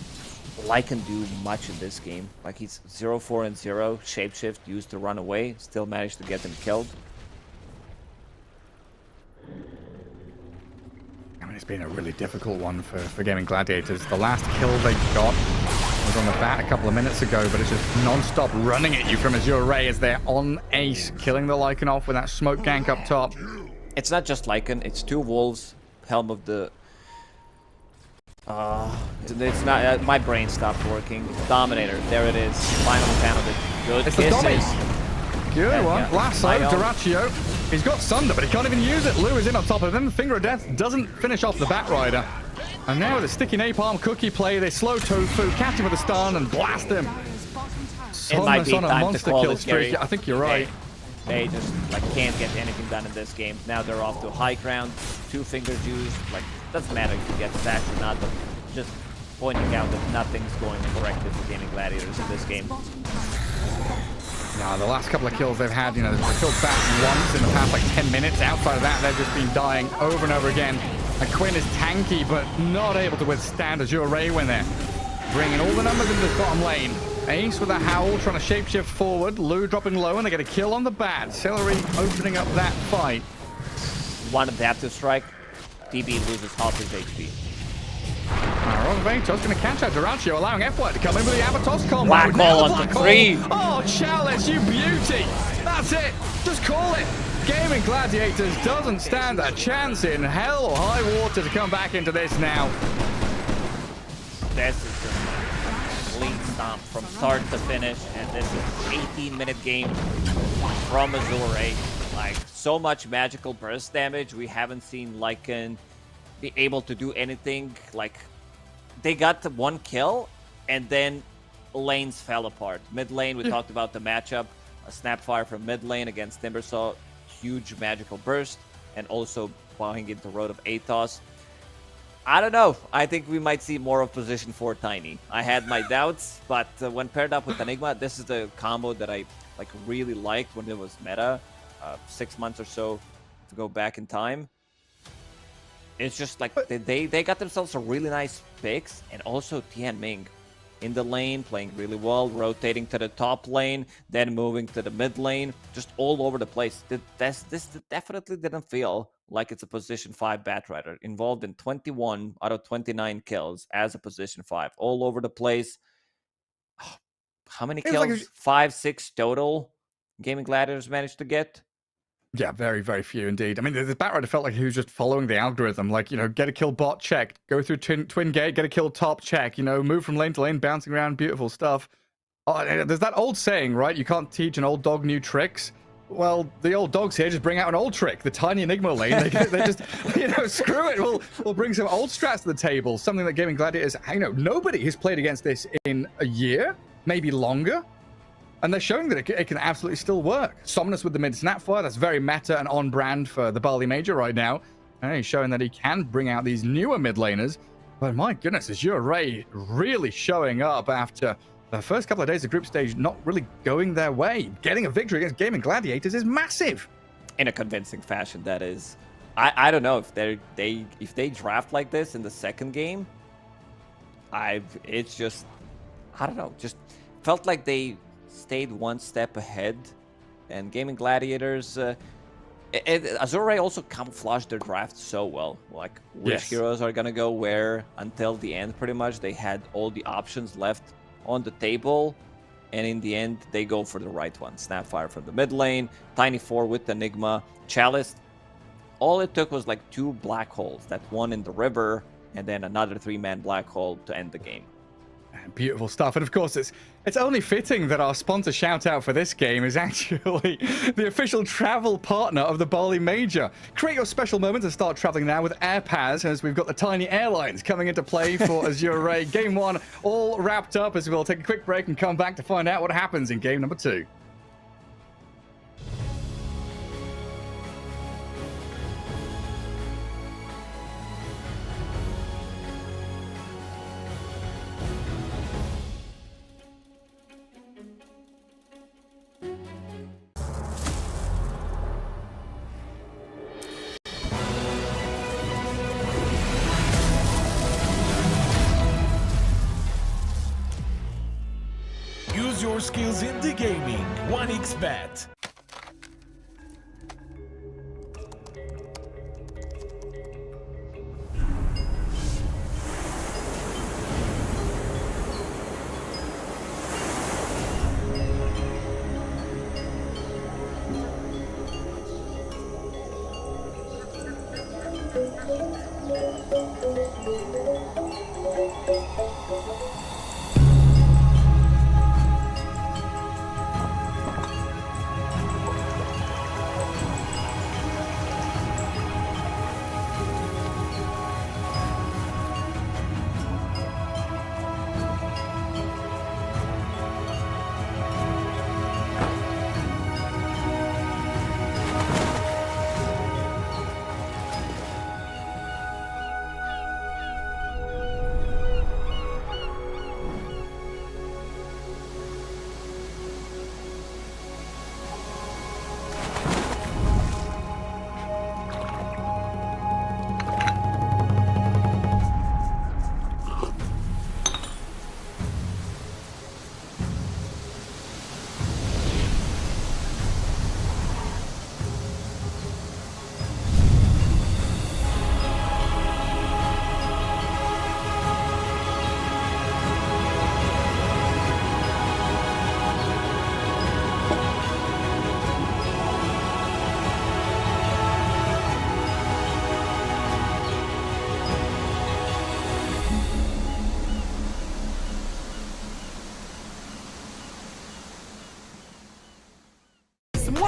Lycan do much in this game. Like he's 0-4 and 0. Shapeshift used to run away. Still managed to get them killed. I mean, it's been a really difficult one for Gaimin Gladiators. The last kill they got was on the bat a couple of minutes ago, but it's just non-stop running at you from Azure Ray as they're on Ace, killing the Lycan off with that smoke gank up top. It's not just Lycan, it's 2 wolves, Helm of the... it's not... my brain stopped working. Dominator, there it is. Finally found it. Good it's kisses. The Good one. Last side, Duraccio He's got Sunder, but he can't even use it. Lou is in on top of him. Finger of Death doesn't finish off the Batrider. And now with a sticky napalm cookie play, they slow Tofu, catch him with a stun, and blast him. It might be on a time to monster call kill it, streak. Gary. I think you're right. They just like can't get anything done in this game. Now they're off to high ground, 2 finger juice. Like, doesn't matter if you get stacks or not, but just pointing out that nothing's going correctly for Gaming Gladiators in this game. Now, the last couple of kills they've had, you know, they've killed Bat once in the past like 10 minutes. Outside of that, they've just been dying over and over again. And Quinn is tanky, but not able to withstand Azure Ray when they're bringing all the numbers into this bottom lane. Ace with a howl, trying to shapeshift forward. Lou dropping low, and they get a kill on the Bat. Celery opening up that fight. One adaptive strike. DB loses half his HP. Vato's going to catch out Durantio, allowing F1 to come in with the Avatos combo. Black hole on the 3. Oh, Chalice, you beauty. That's it. Just call it. Gaming Gladiators doesn't stand a chance in hell or high water to come back into this now. This is just a clean stomp from start to finish, and this is an 18-minute game from Azure. Like, so much magical burst damage. We haven't seen Lycan be able to do anything. Like, they got the 1 kill, and then lanes fell apart. Mid lane, we talked about the matchup. A Snapfire from mid lane against Timbersaw. Huge magical burst, and also buying into Road of Athos. I don't know. I think we might see more of position 4 Tiny. I had my doubts, but when paired up with Enigma, this is the combo that I like really liked when it was meta 6 months or so to go back in time. It's just like they got themselves a really nice picks, and also Tian Ming in the lane playing really well, rotating to the top lane, then moving to the mid lane, just all over the place. This definitely didn't feel like it's a position 5 Batrider, involved in 21 out of 29 kills as a position 5, all over the place. How many kills? Like 5, 6 total Gaming Gladiators managed to get? Yeah, very, very few indeed. I mean, the Batrider felt like he was just following the algorithm. Like, you know, get a kill bot, check. Go through twin gate, get a kill top, check. You know, move from lane to lane, bouncing around, beautiful stuff. Oh, there's that old saying, right? You can't teach an old dog new tricks. Well, the old dogs here just bring out an old trick. The tiny Enigma lane, they just, you know, screw it. We'll bring some old strats to the table. Something that Gaming Gladiators, you know, nobody has played against this in a year, maybe longer. And they're showing that it can absolutely still work. Somnus with the mid Snapfire, that's very meta and on brand for the Bali Major right now. And he's showing that he can bring out these newer mid laners. But my goodness, Azure Ray really showing up after the first couple of days of group stage not really going their way. Getting a victory against Gaming Gladiators is massive. In a convincing fashion, that is. I don't know if they draft like this in the second game. It's just, I don't know, just felt like they stayed one step ahead, and Gaming Gladiators, Azure also camouflaged their draft so well, like which heroes are gonna go where until the end. Pretty much they had all the options left on the table, and in the end they go for the right one. Snapfire from the mid lane, Tiny 4 with Enigma, Chalice. All it took was like 2 black holes, that one in the river and then another 3-man black hole to end the game. Beautiful stuff. And of course, it's only fitting that our sponsor shout out for this game is actually the official travel partner of the Bali Major. Create your special moment and start traveling now with AirPass, as we've got the tiny airlines coming into play for Azure Ray. Game 1 all wrapped up, as we'll take a quick break and come back to find out what happens in game number 2. Use your skills in the gaming. 1xBet.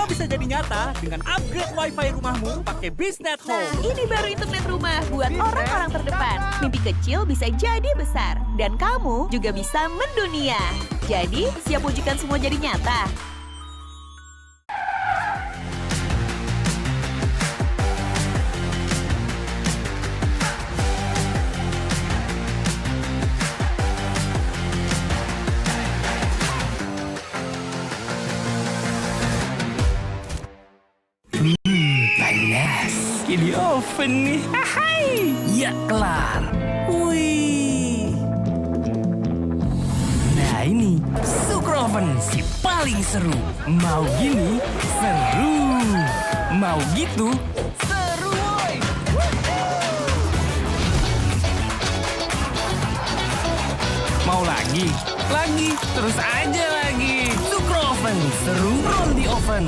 Semua bisa jadi nyata dengan upgrade wifi rumahmu pakai BizNet Nah, Home. ini baru internet rumah buat orang-orang terdepan. Mimpi kecil bisa jadi besar. Dan kamu juga bisa mendunia. Jadi, siap wujudkan semua jadi nyata? Panas. Di oven nih. Hai. Ya kelar. Wih. Nah ini Super Oven si paling seru. Mau gini seru. Mau gitu seru woy. Mau lagi? Lagi. Terus aja lagi. Super Oven seru roll di oven.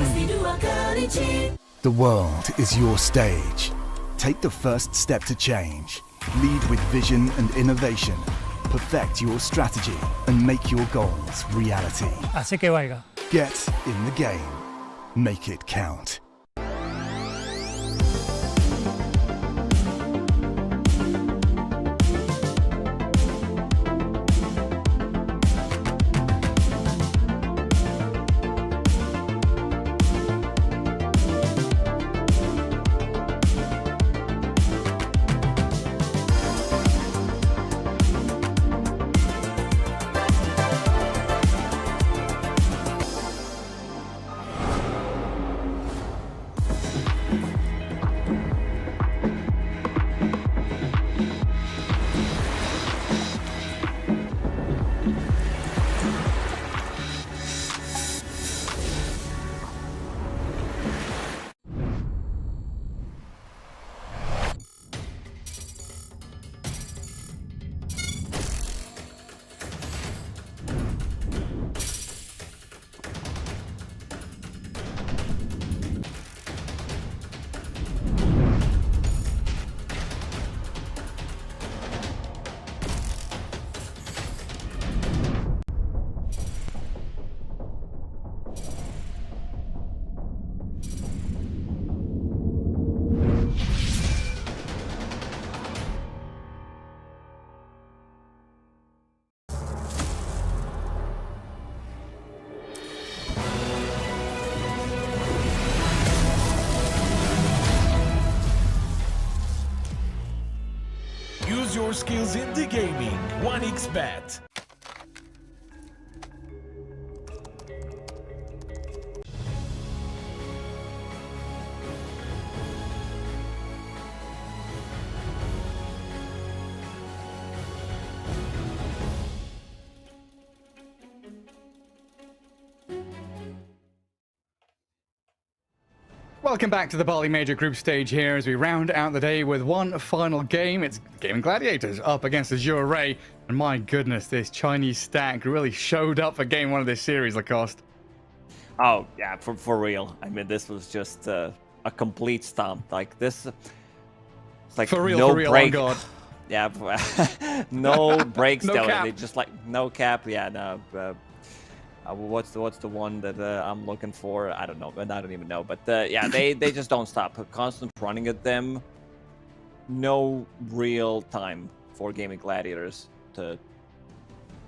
The world is your stage. Take the first step to change. Lead with vision and innovation. Perfect your strategy and make your goals reality. Así que vaya. Get in the game. Make it count. Use your skills in the gaming. 1xBet. Welcome back to the Bali Major group stage here as we round out the day with one final game. It's Gaimin Gladiators up against Azure. And my goodness, this Chinese stack really showed up for game one of this series, Lacoste. Oh, yeah, for real. I mean, this was just a complete stomp. Like, this... It's like for real, no for real, break. on God. Yeah, no breaks. No cap. They just like, no cap. Yeah, no... what's the one that I'm looking for? I don't know. I don't even know. But yeah, they just don't stop. Constant running at them. No real time for Gaimin Gladiators to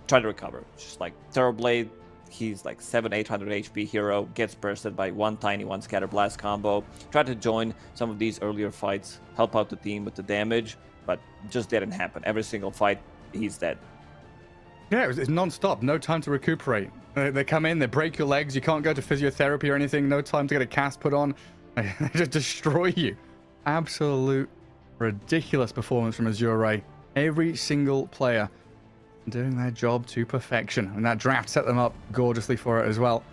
try to recover. Just like Terrorblade, he's like 700-800 HP hero, gets bursted by one Scatter Blast combo. Tried to join some of these earlier fights, help out the team with the damage, but just didn't happen. Every single fight, he's dead. Yeah, it's non-stop. No time to recuperate. They come in, they break your legs. You can't go to physiotherapy or anything. No time to get a cast put on. They just destroy you. Absolute ridiculous performance from Azure. Every single player doing their job to perfection. And that draft set them up gorgeously for it as well.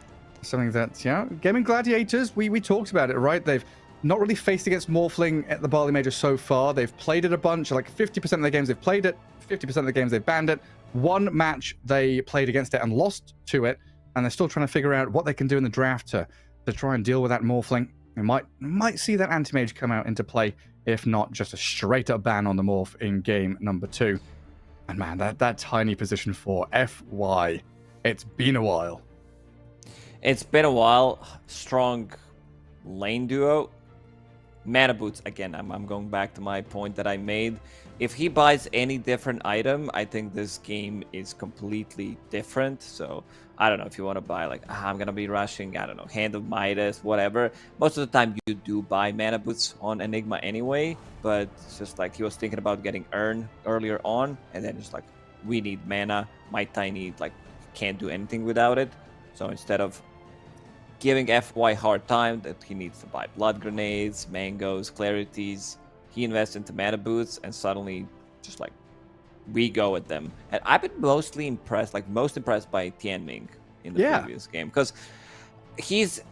Something that, you know, Gaimin Gladiators, we talked about it, right? They've not really faced against Morphling at the Bali Major so far. They've played it a bunch. Like 50% of the games they've played it, 50% of the games they've banned it. One match they played against it and lost to it, and they're still trying to figure out what they can do in the draft to try and deal with that Morphling. We might see that Anti-Mage come out into play, if not just a straight-up ban on the Morph in game number 2. And man, that tiny position 4, FY, it's been a while. It's been a while. Strong lane duo. Mana boots, again, I'm going back to my point that I made. If he buys any different item, I think this game is completely different. So I don't know if you want to buy like, I'm gonna be rushing, I don't know, Hand of Midas, whatever. Most of the time you do buy mana boots on Enigma anyway, but it's just like he was thinking about getting Urn earlier on, and then it's like, we need mana. My Tiny like can't do anything without it. So instead of giving FY hard time that he needs to buy blood grenades, mangoes, clarities, he invests into mana boots, and suddenly just like we go at them. And I've been mostly impressed, like most impressed by Tianming in the previous game, because he's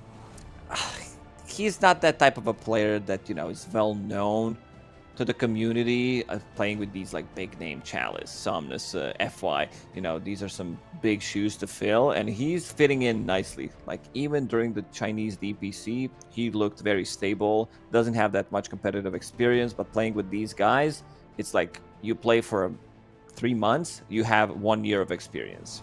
not that type of a player that, you know, is well known to the community of playing with these like big name Chalice, Somnus, FY. You know, these are some big shoes to fill, and he's fitting in nicely. Like even during the Chinese DPC, he looked very stable, doesn't have that much competitive experience, but playing with these guys, it's like you play for 3 months, you have 1 year of experience.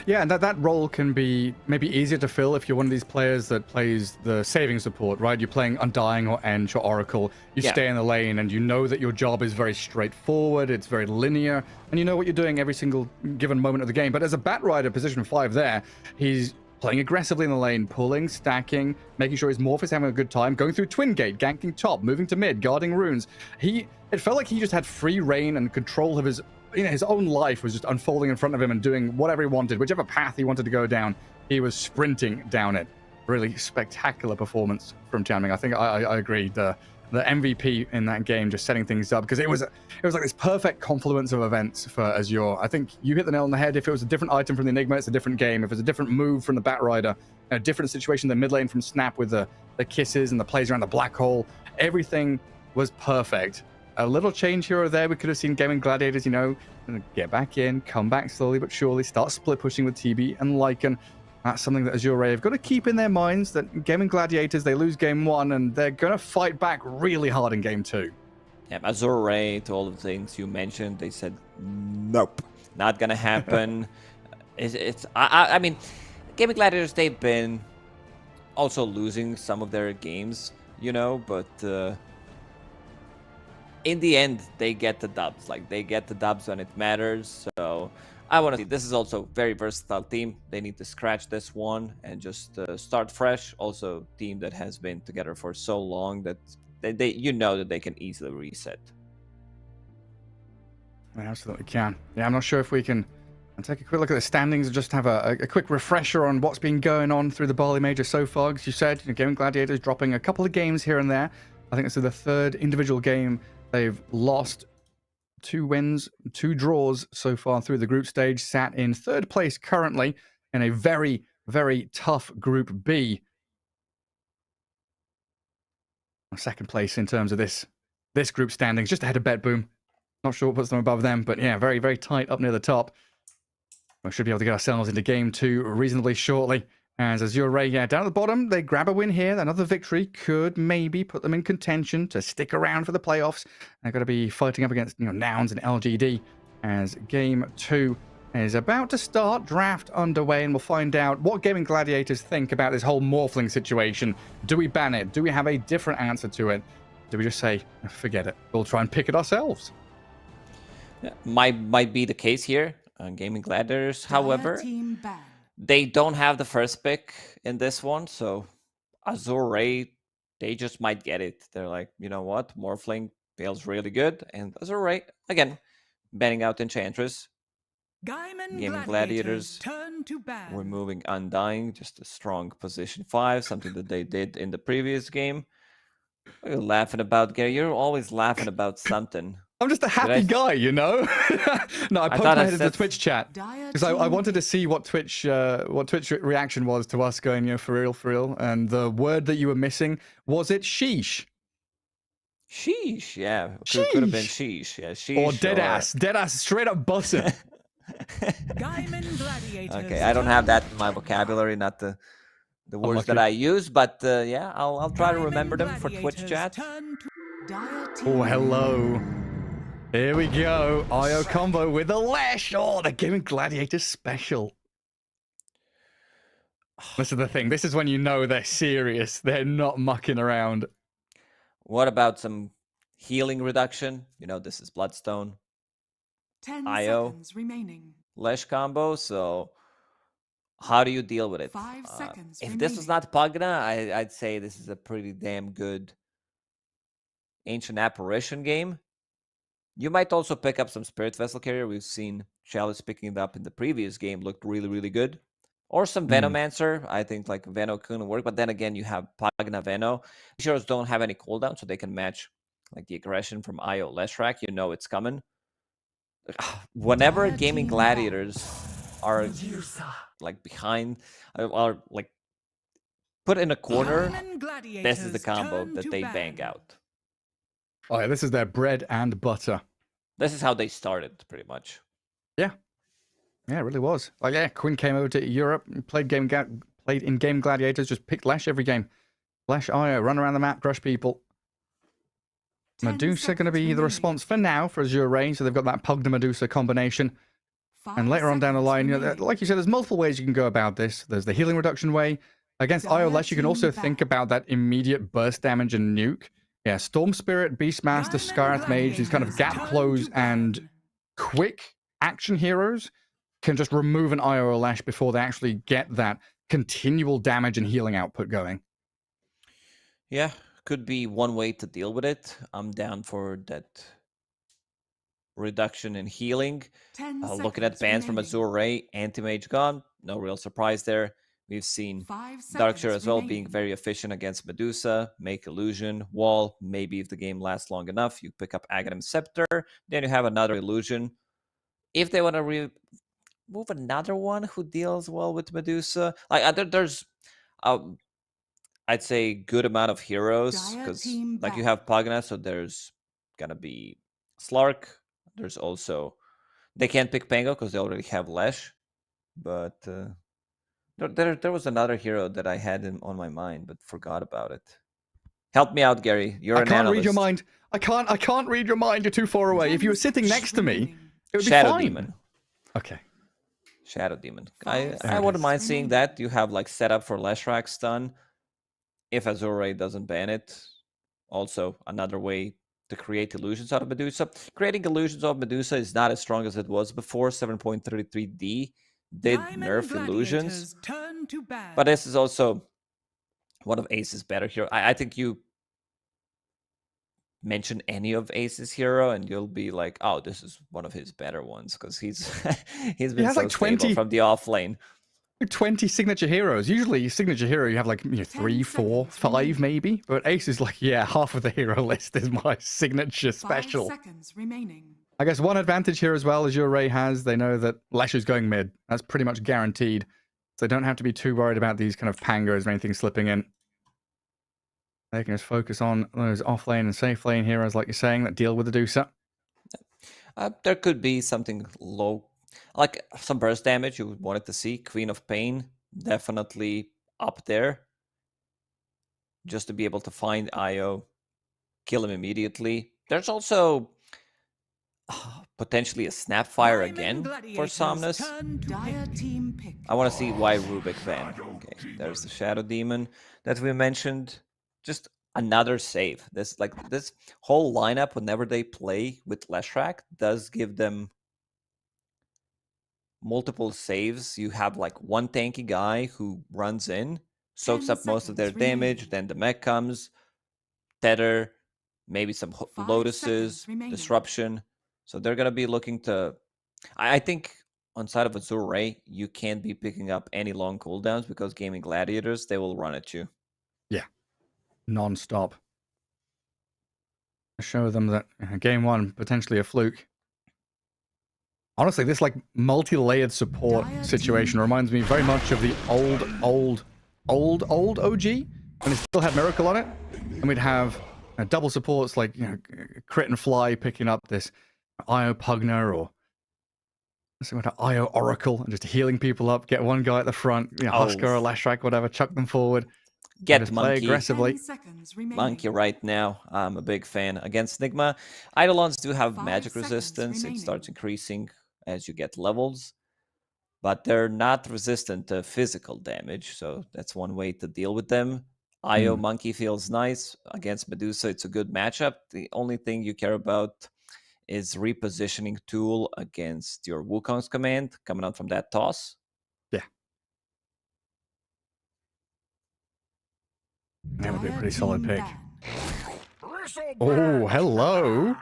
Yeah, and that role can be maybe easier to fill if you're one of these players that plays the saving support, right? You're playing Undying or Ench or Oracle. You stay in the lane and you know that your job is very straightforward, it's very linear, and you know what you're doing every single given moment of the game. But as a Bat Rider, position 5 there, he's playing aggressively in the lane, pulling, stacking, making sure his Morph is having a good time, going through Twin Gate, ganking top, moving to mid, guarding runes. It felt like he just had free reign and control of his, you know, his own life was just unfolding in front of him and doing whatever he wanted. Whichever path he wanted to go down, he was sprinting down it. Really spectacular performance from Tianming. I think I agree. The MVP in that game, just setting things up, because it was like this perfect confluence of events for Azure. I think you hit the nail on the head. If it was a different item from the Enigma, it's a different game. If it's a different move from the Bat Rider, a different situation in the mid lane from Snap with the kisses and the plays around the black hole, everything was perfect. A little change here or there. We could have seen Gaimin Gladiators, you know, get back in, come back slowly but surely, start split pushing with TB and Lycan. That's something that Azure have got to keep in their minds, that Gaimin Gladiators, they lose game 1 and they're going to fight back really hard in game 2. Yeah, Azure, to all the things you mentioned, they said, nope, not going to happen. I mean, Gaimin Gladiators, they've been also losing some of their games, you know, but in the end, they get the dubs. Like, they get the dubs when it matters. So I want to see. This is also a very versatile team. They need to scratch this one and just start fresh. Also, team that has been together for so long that they you know that they can easily reset. They absolutely can. Yeah, I'm not sure if we can take a quick look at the standings and just have a quick refresher on what's been going on through the Bali Major so far. As you said, you know, Gaimin Gladiators dropping a couple of games here and there. I think this is the 3rd individual game they've lost. 2 wins, 2 draws so far through the group stage, sat in 3rd place currently in a very, very tough Group B. 2nd place in terms of this group standings, just ahead of Betboom. Not sure what puts them above them, but yeah, very, very tight up near the top. We should be able to get ourselves into game 2 reasonably shortly. As Azure, yeah, down at the bottom, they grab a win here. Another victory could maybe put them in contention to stick around for the playoffs. They're going to be fighting up against, you know, Nouns and LGD as game 2 is about to start. Draft underway, and we'll find out what Gaimin Gladiators think about this whole Morphling situation. Do we ban it? Do we have a different answer to it? Do we just say, forget it, we'll try and pick it ourselves? Yeah, might be the case here on Gaimin Gladiators. However, they don't have the first pick in this one, so Azure, they just might get it. They're like, you know what, Morphling feels really good, and Azure, again, banning out Enchantress. Gaimin Gladiators removing Undying, just a strong position 5, something that they did in the previous game. What are you laughing about, Gary? You're always laughing about something. I'm just a happy guy, you know? No, I poked my head into the Twitch chat because I wanted to see what Twitch reaction was to us going, you know, for real. And the word that you were missing, was it sheesh? Sheesh, yeah. Could have been sheesh. Yeah, sheesh. Or deadass, straight up bussin'. Okay, I don't have that in my vocabulary, not the words that I use, but yeah, I'll try to remember them for Twitch chat. Oh, hello. Here we go. IO combo with the Lesh. Oh, they're giving Gladiators special. This is the thing. This is when you know they're serious. They're not mucking around. What about some healing reduction? You know, this is Bloodstone. 10 IO. seconds remaining. Lesh combo, so how do you deal with it? 5 seconds If this was not Pugna, I'd say this is a pretty damn good Ancient Apparition game. You might also pick up some Spirit Vessel Carrier. We've seen Chalice picking it up in the previous game, looked really, really good. Or some Venomancer. I think like Veno couldn't work, but then again, you have Pugna Veno. Heroes don't have any cooldown, so they can match like the aggression from IO Leshrac. You know it's coming. Whenever Gaming Gladiators are like behind, or like put in a corner, this is the combo that they bang out. Oh, yeah, this is their bread and butter. This is how they started, pretty much. Yeah. Yeah, it really was. Like, yeah, Quinn came over to Europe, played in-game Gladiators, just picked Lesh every game. Lesh IO, run around the map, crush people. Medusa going to be the response for now for Azure Ray, so they've got that Pugna Medusa combination. And later on down the line, you know, like you said, there's multiple ways you can go about this. There's the healing reduction way. Against IO Lesh, you can also think about that immediate burst damage and nuke. Yeah, Storm Spirit, Beastmaster, Skyrath Mage, these kind of gap close and quick action heroes can just remove an IO Lesh before they actually get that continual damage and healing output going. Yeah, could be one way to deal with it. I'm down for that reduction in healing. Looking at bans from Azure Ray, Anti-Mage gone. No real surprise there. We've seen Darkshire as well being very efficient against Medusa, make illusion, wall. Maybe if the game lasts long enough, you pick up Aghanim Scepter. Then you have another illusion. If they want to remove another one who deals well with Medusa, like there's I'd say good amount of heroes, because like you have Pugna, so there's gonna be Slark. There's also, they can't pick Pango because they already have Lesh, but there was another hero that I had on my mind but forgot about it. Help me out, Gary. You're an analyst. I can't read your mind. I can't read your mind. You're too far away. If you were sitting next to me, it would be Shadow fine. Demon. Okay. Shadow Demon. I wouldn't mind seeing that. You have like setup for Leshrac stun. If Azure Ray doesn't ban it, also another way to create illusions out of Medusa. Creating illusions of Medusa is not as strong as it was before. 7.33D did nerf illusions, but this is also one of Ace's better hero. I think you mention any of Ace's hero and you'll be like, oh, this is one of his better ones, because he's been so like 20 stable from the off lane. 20 signature heroes. Usually, signature hero, you have like 3, 4, 5 maybe. But Ace is like, yeah, half of the hero list is my signature special. 5 seconds remaining. I guess one advantage here as well, as your Ray has, they know that Lesh is going mid. That's pretty much guaranteed. So they don't have to be too worried about these kind of pangos or anything slipping in. They can just focus on those off lane and safe lane heroes, like you're saying, that deal with the Medusa. There could be something low, like some burst damage you wanted to see. Queen of Pain, definitely up there. Just to be able to find IO, kill him immediately. There's also potentially a Snapfire again for Somnus. I want to see why Rubik ban. Okay, there's the Shadow Demon that we mentioned. Just another save. This whole lineup, whenever they play with Leshrac, does give them multiple saves. You have like one tanky guy who runs in, soaks up most of their damage, then the mech comes, Tether, maybe some Lotuses, Disruption. So they're going to be looking to... I think on side of Azure Ray, you can't be picking up any long cooldowns because Gaming Gladiators, they will run at you. Yeah. Non-stop. Show them that game one, potentially a fluke. Honestly, this like multi-layered support situation reminds me very much of the old OG, when it still had Miracle on it. And we'd have double supports like, you know, Crit and Fly picking up this IO Pugna or IO Oracle and just healing people up, get one guy at the front, you know, Husker or Leshrac, whatever, chuck them forward. Get Monkey. Aggressively. Monkey right now. I'm a big fan. Against Nigma, Eidolons do have magic resistance. It starts increasing as you get levels. but they're not resistant to physical damage, so that's one way to deal with them. IO Monkey feels nice. Against Medusa, it's a good matchup. The only thing you care about is repositioning tool against your Wukong's command coming out from that toss. Yeah. That would be a pretty solid pick. Oh, hello.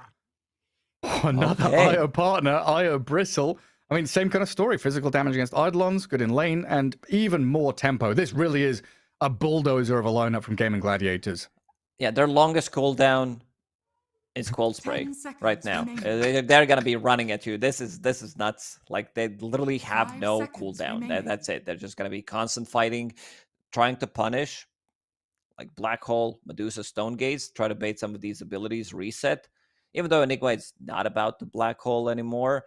Another IO partner, IO Bristle. I mean, same kind of story. Physical damage against Eidolons, good in lane, and even more tempo. This really is a bulldozer of a lineup from Gaimin Gladiators. Yeah, their longest cooldown is Cold Spray right now. They're going to be running at you. This is nuts. Like, they literally have no cooldown. That's it. They're just going to be constant fighting, trying to punish. Like Black Hole, Medusa, Stone Gaze, try to bait some of these abilities, reset. Even though Enigma is not about the Black Hole anymore,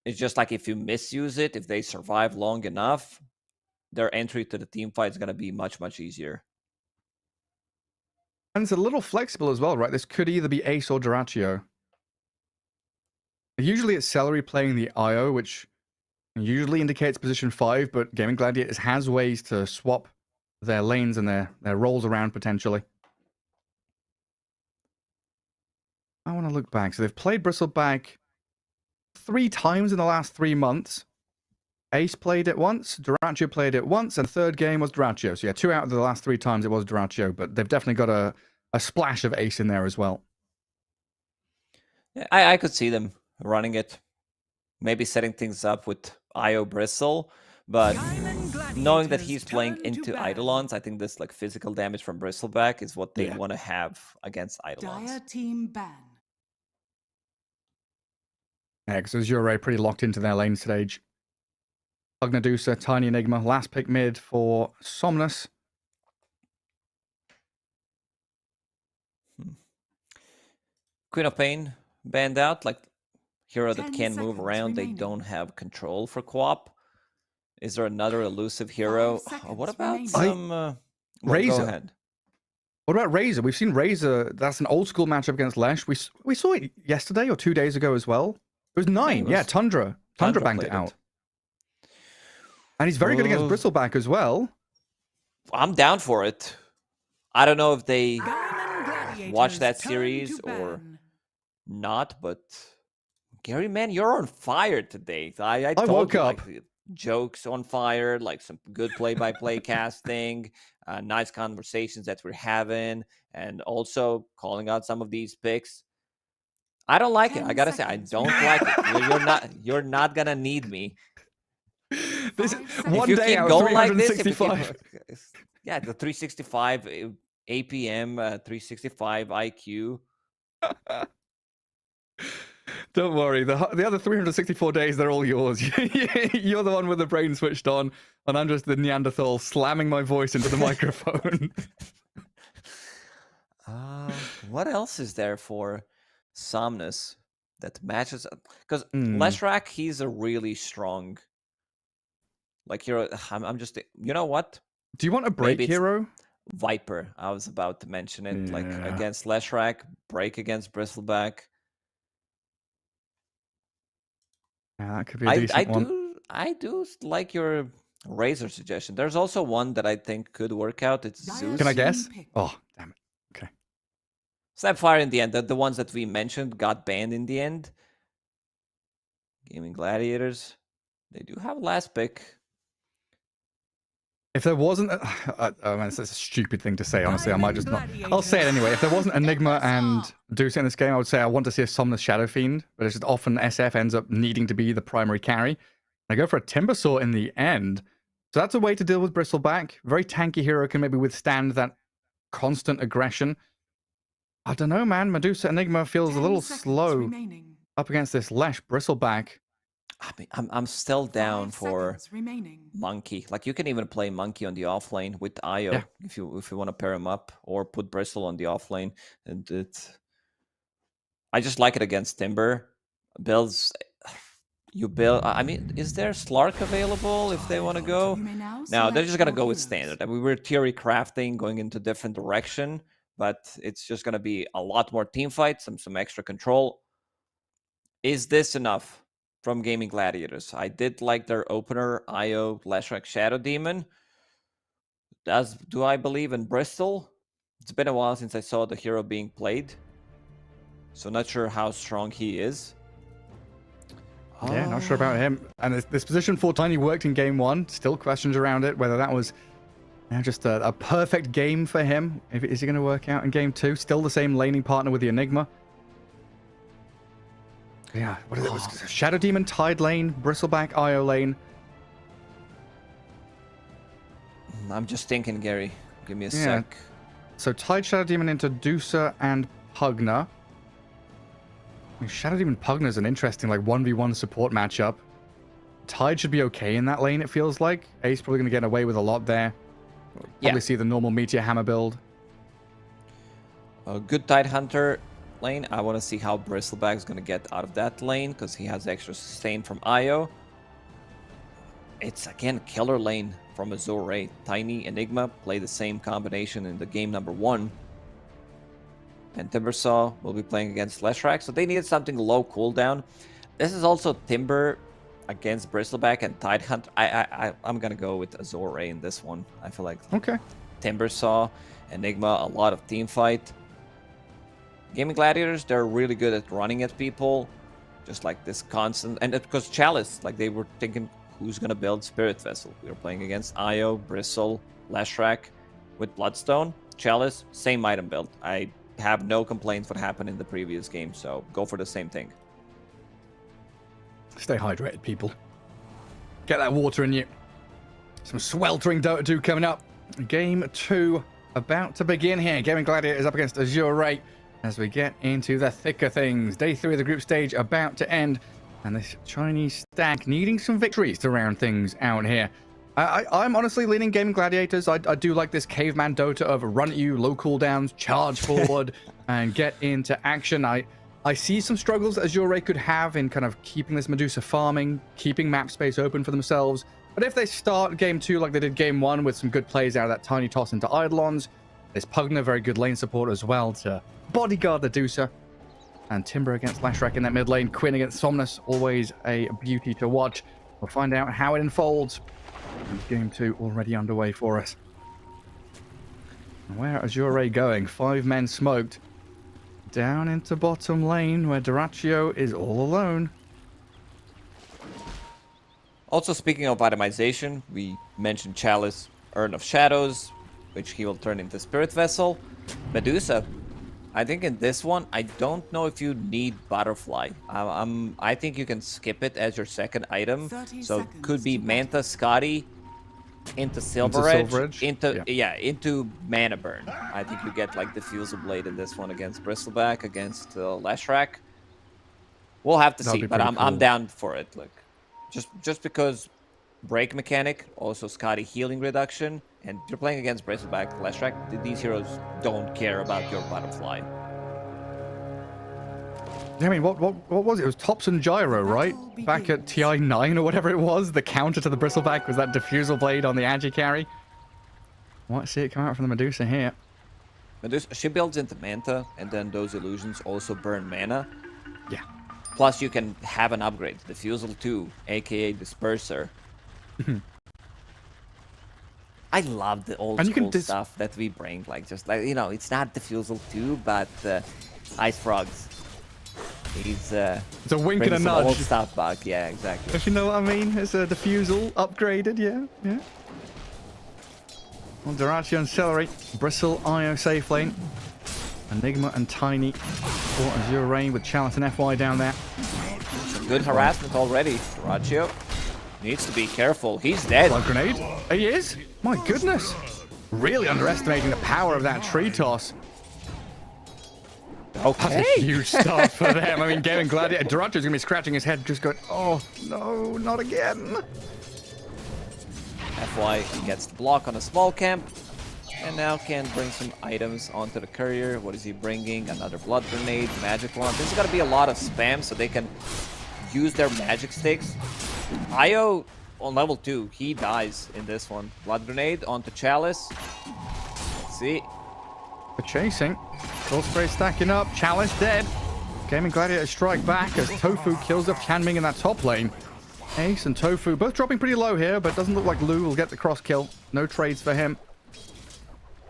it's just like if you misuse it, if they survive long enough, their entry to the team fight is going to be much, much easier. And it's a little flexible as well, right? This could either be Ace or Duraccio. Usually it's Celery playing the IO, which usually indicates position 5, but Gaimin Gladiators has ways to swap their lanes and their roles around potentially. I want to look back. So they've played Bristleback 3 times in the last 3 months. Ace played it once, Duraccio played it once, and third game was Duraccio. So yeah, 2 out of the last 3 times it was Duraccio, but they've definitely got a splash of Ace in there as well. Yeah, I could see them running it. Maybe setting things up with IO Bristle, but knowing that he's playing into Eidolons, I think this like physical damage from Bristleback is what they want to have against Eidolons. Dire team ban. Yeah, because Azure pretty locked into their lane stage. Medusa, Tiny Enigma, last pick mid for Somnus. Queen of Pain banned out, like hero that can move around. They don't have control for co-op. Is there another elusive hero? What about some Razor? Go ahead. What about Razor? We've seen Razor. That's an old school matchup against Lesh. We saw it yesterday or 2 days ago as well. It was 9. Yeah, Tundra banged it out. And he's very good against Bristleback as well. I'm down for it. I don't know if they watch that series or not, but Gary, man, you're on fire today. I woke up. Like, jokes on fire, like some good play-by-play casting, nice conversations that we're having, and also calling out some of these picks. I don't like it. I gotta say, I don't like it. You're not gonna need me. This One day out of 365. Yeah, the 365 APM, 365 IQ. Don't worry. The other 364 days, they're all yours. You're the one with the brain switched on, and I'm just the Neanderthal slamming my voice into the microphone. What else is there for Somnus that matches? Because Leshrac, he's a really strong like hero. I'm just, you know what? Do you want a break hero? Viper. I was about to mention it. Like against Leshrac, break against Bristleback. Yeah, that could be a decent one. I do like your Razor suggestion. There's also one that I think could work out. It's Zeus. Can I guess? Oh, damn it. Okay. Snapfire in the end. The ones that we mentioned got banned in the end. Gaimin Gladiators. They do have last pick. If there wasn't, it's a stupid thing to say, honestly. I might just not. I'll say it anyway. If there wasn't Enigma and Deuce in this game, I would say I want to see a Somnus Shadow Fiend, but it's just often SF ends up needing to be the primary carry. I go for a Timbersaw in the end. So that's a way to deal with Bristleback. Very tanky hero can maybe withstand that constant aggression. I don't know, man. Medusa Enigma feels a little slow up against this Lesh Bristleback. I mean, I'm still down for Monkey. Like, you can even play Monkey on the offlane with IO if you want to pair him up, or put Bristle on the offlane. And I just like it against Timber builds. You build. I mean, is there Slark available if they want to go? No, they're just gonna go with standard. I mean, we're theory crafting, going into different direction, but it's just gonna be a lot more team fight, some extra control. Is this enough? from Gaming Gladiators. I did like their opener, IO Leshrac Shadow Demon. Do I believe in Bristol? It's been a while since I saw the hero being played, so not sure how strong he is. Yeah, not sure about him. And this position for Tiny worked in game 1. Still questions around it, whether that was just a perfect game for him. Is he going to work out in game 2? Still the same laning partner with the Enigma. Yeah, what is it? Was Shadow Demon, Tide lane, Bristleback, IO lane. I'm just thinking, Gary. Give me a sec. So Tide, Shadow Demon into Dusa and Pugna. I mean, Shadow Demon Pugna is an interesting 1v1 support matchup. Tide should be okay in that lane, it feels like. Ace probably going to get away with a lot there. Probably see the normal Meteor Hammer build. A good Tide Hunter lane. I want to see how Bristleback is going to get out of that lane, because he has extra sustain from IO. It's, again, killer lane from Azure. Tiny, Enigma play the same combination in the game number 1. And Timbersaw will be playing against Leshrac, so they needed something low cooldown. This is also Timber against Bristleback and Tide Hunt. I'm gonna go with Azure in this one. I feel like Timbersaw, Enigma, a lot of team fight. Gaming Gladiators, they're really good at running at people, just like this constant. And because Chalice, they were thinking, who's gonna build Spirit Vessel? We were playing against IO, Bristle, Leshrac with Bloodstone. Chalice, same item build. I have no complaints what happened in the previous game, so go for the same thing. Stay hydrated, people. Get that water in you. Some sweltering Dota 2 coming up. Game 2 about to begin here. Gaming Gladiators up against Azure as we get into the thicker things. Day 3 of the group stage about to end, and this Chinese stack needing some victories to round things out here. I'm honestly leaning Gaming Gladiators. I do like this caveman Dota of run at you, low cooldowns, charge forward, and get into action. I see some struggles that Azure could have in kind of keeping this Medusa farming, keeping map space open for themselves. But if they start game 2 like they did game 1 with some good plays out of that tiny toss into Eidolons, there's Pugna, very good lane support as well to bodyguard the Medusa. And Timber against Leshrac in that mid lane. Quinn against Somnus, always a beauty to watch. We'll find out how it unfolds. And game 2 already underway for us. And where Azure going? 5 men smoked. Down into bottom lane where Duraccio is all alone. Also, speaking of itemization, we mentioned Chalice, Urn of Shadows, which he will turn into Spirit Vessel. Medusa, I think in this one, I don't know if you need Butterfly. I think you can skip it as your second item. So it could be Manta, Scotty, into Silver Edge, into Mana Burn. I think you get Diffusal Blade in this one against Bristleback, against Leshrac. We'll have to see, but I'm down for it. Just because break mechanic, also Scotty healing reduction, and you're playing against Bristleback, Leshrac. These heroes don't care about your Butterfly. I mean, what was it? It was Tops and Gyro, right? Back at TI 9 or whatever it was. The counter to the Bristleback was that Diffusal Blade on the Agi carry. Want to see it come out from the Medusa here. Medusa, she builds into Manta, and then those illusions also burn mana. Yeah. Plus, you can have an upgrade, Diffusal 2, aka Disperser. I love the old school stuff that we bring, it's not Diffusal 2, but Ice Frogs. It's a wink and a nudge. Old stuff back, yeah, exactly. If you know what I mean, it's a Diffusal upgraded, yeah. Well, Duraccio and Celery, Bristle, IO safe lane, Enigma and Tiny for Azure Rain with Chalice and FY down there. Some good harassment already. Duraccio needs to be careful. He's dead. Blood grenade. He is? My goodness. Really underestimating the power of that tree toss. Okay. That's a huge start for them. I mean, Gaming Gladiator, Duracio's going to be scratching his head, just going, oh, no, not again. FY gets the block on a small camp, and now can bring some items onto the courier. What is he bringing? Another blood grenade, magic wand. This is going to be a lot of spam, so they can use their magic sticks. IO on level 2, he dies in this one. Blood grenade onto Chalice. Let's see. For chasing. Soul spray stacking up. Chalice dead. Gaimin Gladiators strike back as Tofu kills off Chanming in that top lane. Ace and Tofu both dropping pretty low here, but doesn't look like Lu will get the cross kill. No trades for him.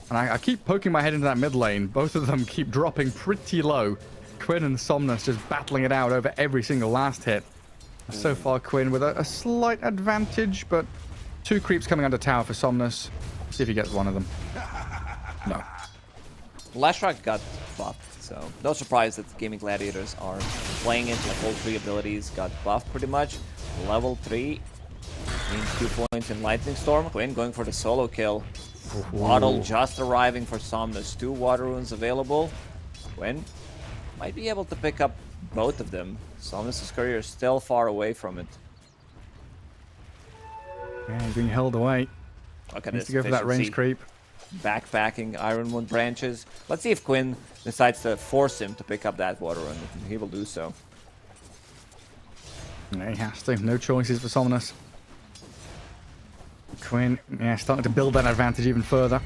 And I keep poking my head into that mid lane. Both of them keep dropping pretty low. Quinn and Somnus just battling it out over every single last hit. So far, Quinn with a slight advantage, but 2 creeps coming under tower for Somnus. See if he gets one of them. No. Lashrak got buffed, so no surprise that the Gaming Gladiators are playing it. Like all 3 abilities got buffed pretty much. Level 3 means 2 points in Lightning Storm. Quinn going for the solo kill. Waddle just arriving for Somnus. 2 water runes available. Quinn might be able to pick up both of them. Somnus' courier is still far away from it. Yeah, he's being held away. Look at Needs this to go for that range creep. Backpacking Ironwood branches. Let's see if Quinn decides to force him to pick up that water run. He will do so. Yeah, he has to. No choices for Somnus. Quinn, yeah, starting to build that advantage even further.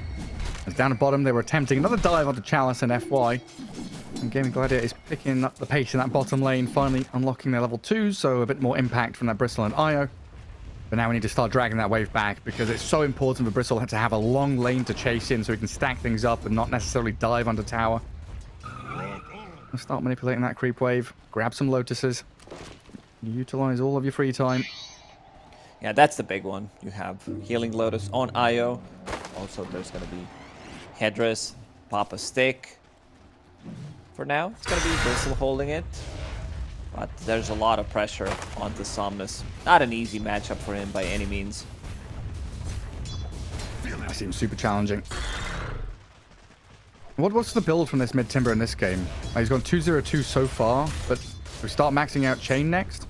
As down at bottom, they were attempting another dive onto Chalice and FY. And Gaming Gladiator is picking up the pace in that bottom lane, finally unlocking their level 2s, so a bit more impact from that Bristle and Io. But now we need to start dragging that wave back, because it's so important for Bristle to have a long lane to chase in so he can stack things up and not necessarily dive under tower. Let's start manipulating that creep wave. Grab some Lotuses. Utilize all of your free time. Yeah, that's the big one. You have Healing Lotus on Io. Also, there's going to be Headdress, pop a stick. For now, it's going to be Bristle holding it. But there's a lot of pressure onto Somnus. Not an easy matchup for him by any means. That seems super challenging. What's the build from this mid-timber in this game? He's gone 2-0-2 so far, but we start maxing out Chain next.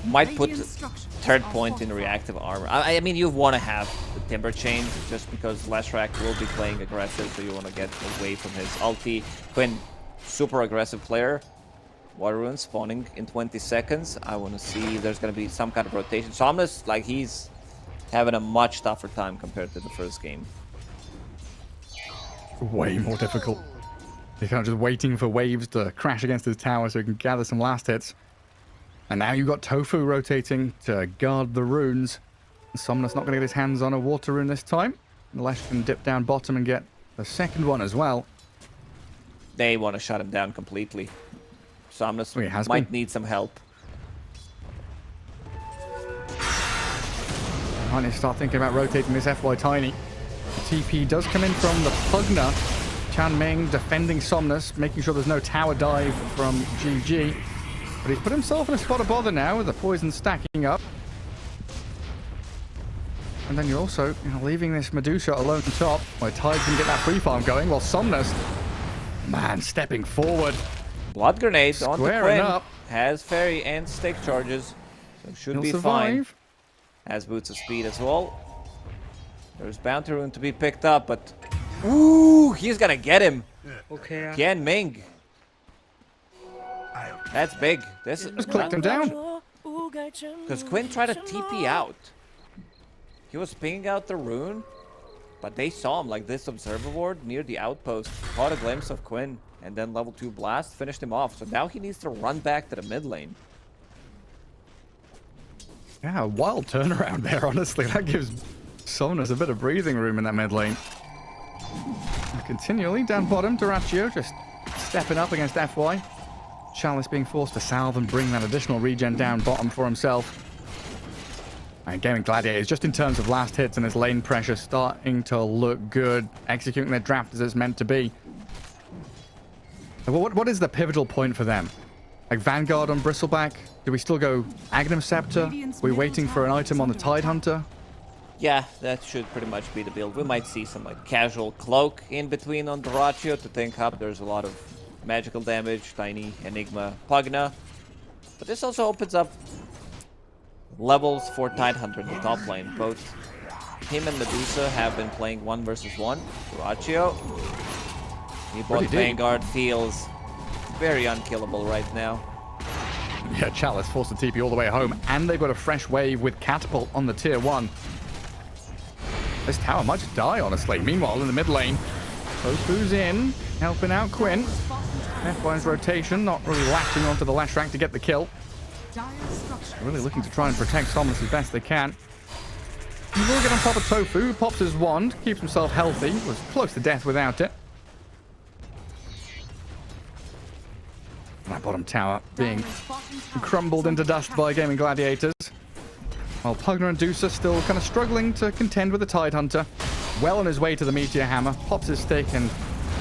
Might put third point in reactive armor. I mean, you want to have the Timber Chain just because Lashrak will be playing aggressive, so you want to get away from his ulti. Quinn, super aggressive player. Water Rune spawning in 20 seconds. I want to see if there's going to be some kind of rotation. Somnus, like, he's having a much tougher time compared to the first game. Way more difficult. He's kind of just waiting for waves to crash against his tower so he can gather some last hits. And now you've got Tofu rotating to guard the runes. Somnus not going to get his hands on a water rune this time. Lesh can dip down bottom and get the second one as well. They want to shut him down completely. Somnus might need some help. I need to start thinking about rotating this FY Tiny. TP does come in from the Pugna. Chanming defending Somnus, making sure there's no tower dive from GG. But he's put himself in a spot of bother now with the poison stacking up. And then you're also leaving this Medusa alone on top, where Tide can get that free farm going, while Somnus, man, stepping forward. Blood Grenade on the Quinn. Up. Has Fairy and Stick Charges, so should be survive. fine. Has Boots of Speed as well. There's Bounty Rune to be picked up, but... Ooh, he's gonna get him. Okay. Yan Ming. That's big. This just clicked him down. Because Quinn tried to TP out. He was pinging out the rune, but they saw him like this Observer Ward near the outpost. Caught a glimpse of Quinn, and then level 2 Blast finished him off. So now he needs to run back to the mid lane. Yeah, a wild turnaround there, honestly. That gives Somnus a bit of breathing room in that mid lane. And continually down bottom, Duraccio just stepping up against FY. Chalice being forced to salve and bring that additional regen down bottom for himself. And Gaming Gladiators, just in terms of last hits and his lane pressure, starting to look good. Executing their draft as it's meant to be. What is the pivotal point for them? Like Vanguard on Bristleback? Do we still go Agnum Scepter? Are we waiting for an item on the Tide Hunter? Yeah, that should pretty much be the build. We might see some like casual cloak in between on Duraccio to tank up. There's a lot of magical damage, Tiny, Enigma, Pugna. But this also opens up levels for Tidehunter in the top lane. Both him and Medusa have been playing 1 versus 1. Duraccio, he bought Vanguard, feels very unkillable right now. Yeah, Chalice forced the TP all the way home, and they've got a fresh wave with Catapult on the tier 1. This tower might die, honestly. Meanwhile, in the mid lane, Tofu's in, helping out Quinn. FY's rotation, not really latching onto the Leshrac to get the kill. Really looking to try and protect Somnus as best they can. He will get on top of Tofu, pops his wand, keeps himself healthy, was close to death without it. That bottom tower being crumbled into dust by Gaimin Gladiators. While Pugner and Dusa still kind of struggling to contend with the Tidehunter. Well on his way to the Meteor Hammer, pops his stick and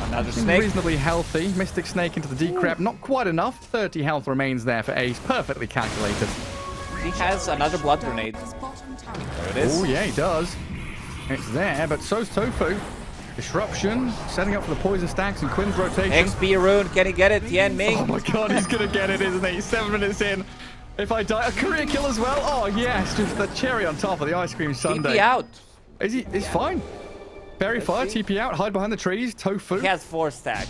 another snake. Reasonably healthy. Mystic Snake into the Decrep, not quite enough. 30 health remains there for Ace, perfectly calculated. He has another blood grenade. There it is. Oh yeah, he does. It's there, but so's Tofu. Disruption, setting up for the poison stacks and Quinn's rotation. XP rune, can he get it? Tian Ming. Oh my god, he's gonna get it, isn't he? 7 minutes in. If I die, a career kill as well. Oh yes, just the cherry on top of the ice cream sundae. TP out. Is he? He's fine. Very fire, TP out, hide behind the trees. Tofu. He has 4 stacks.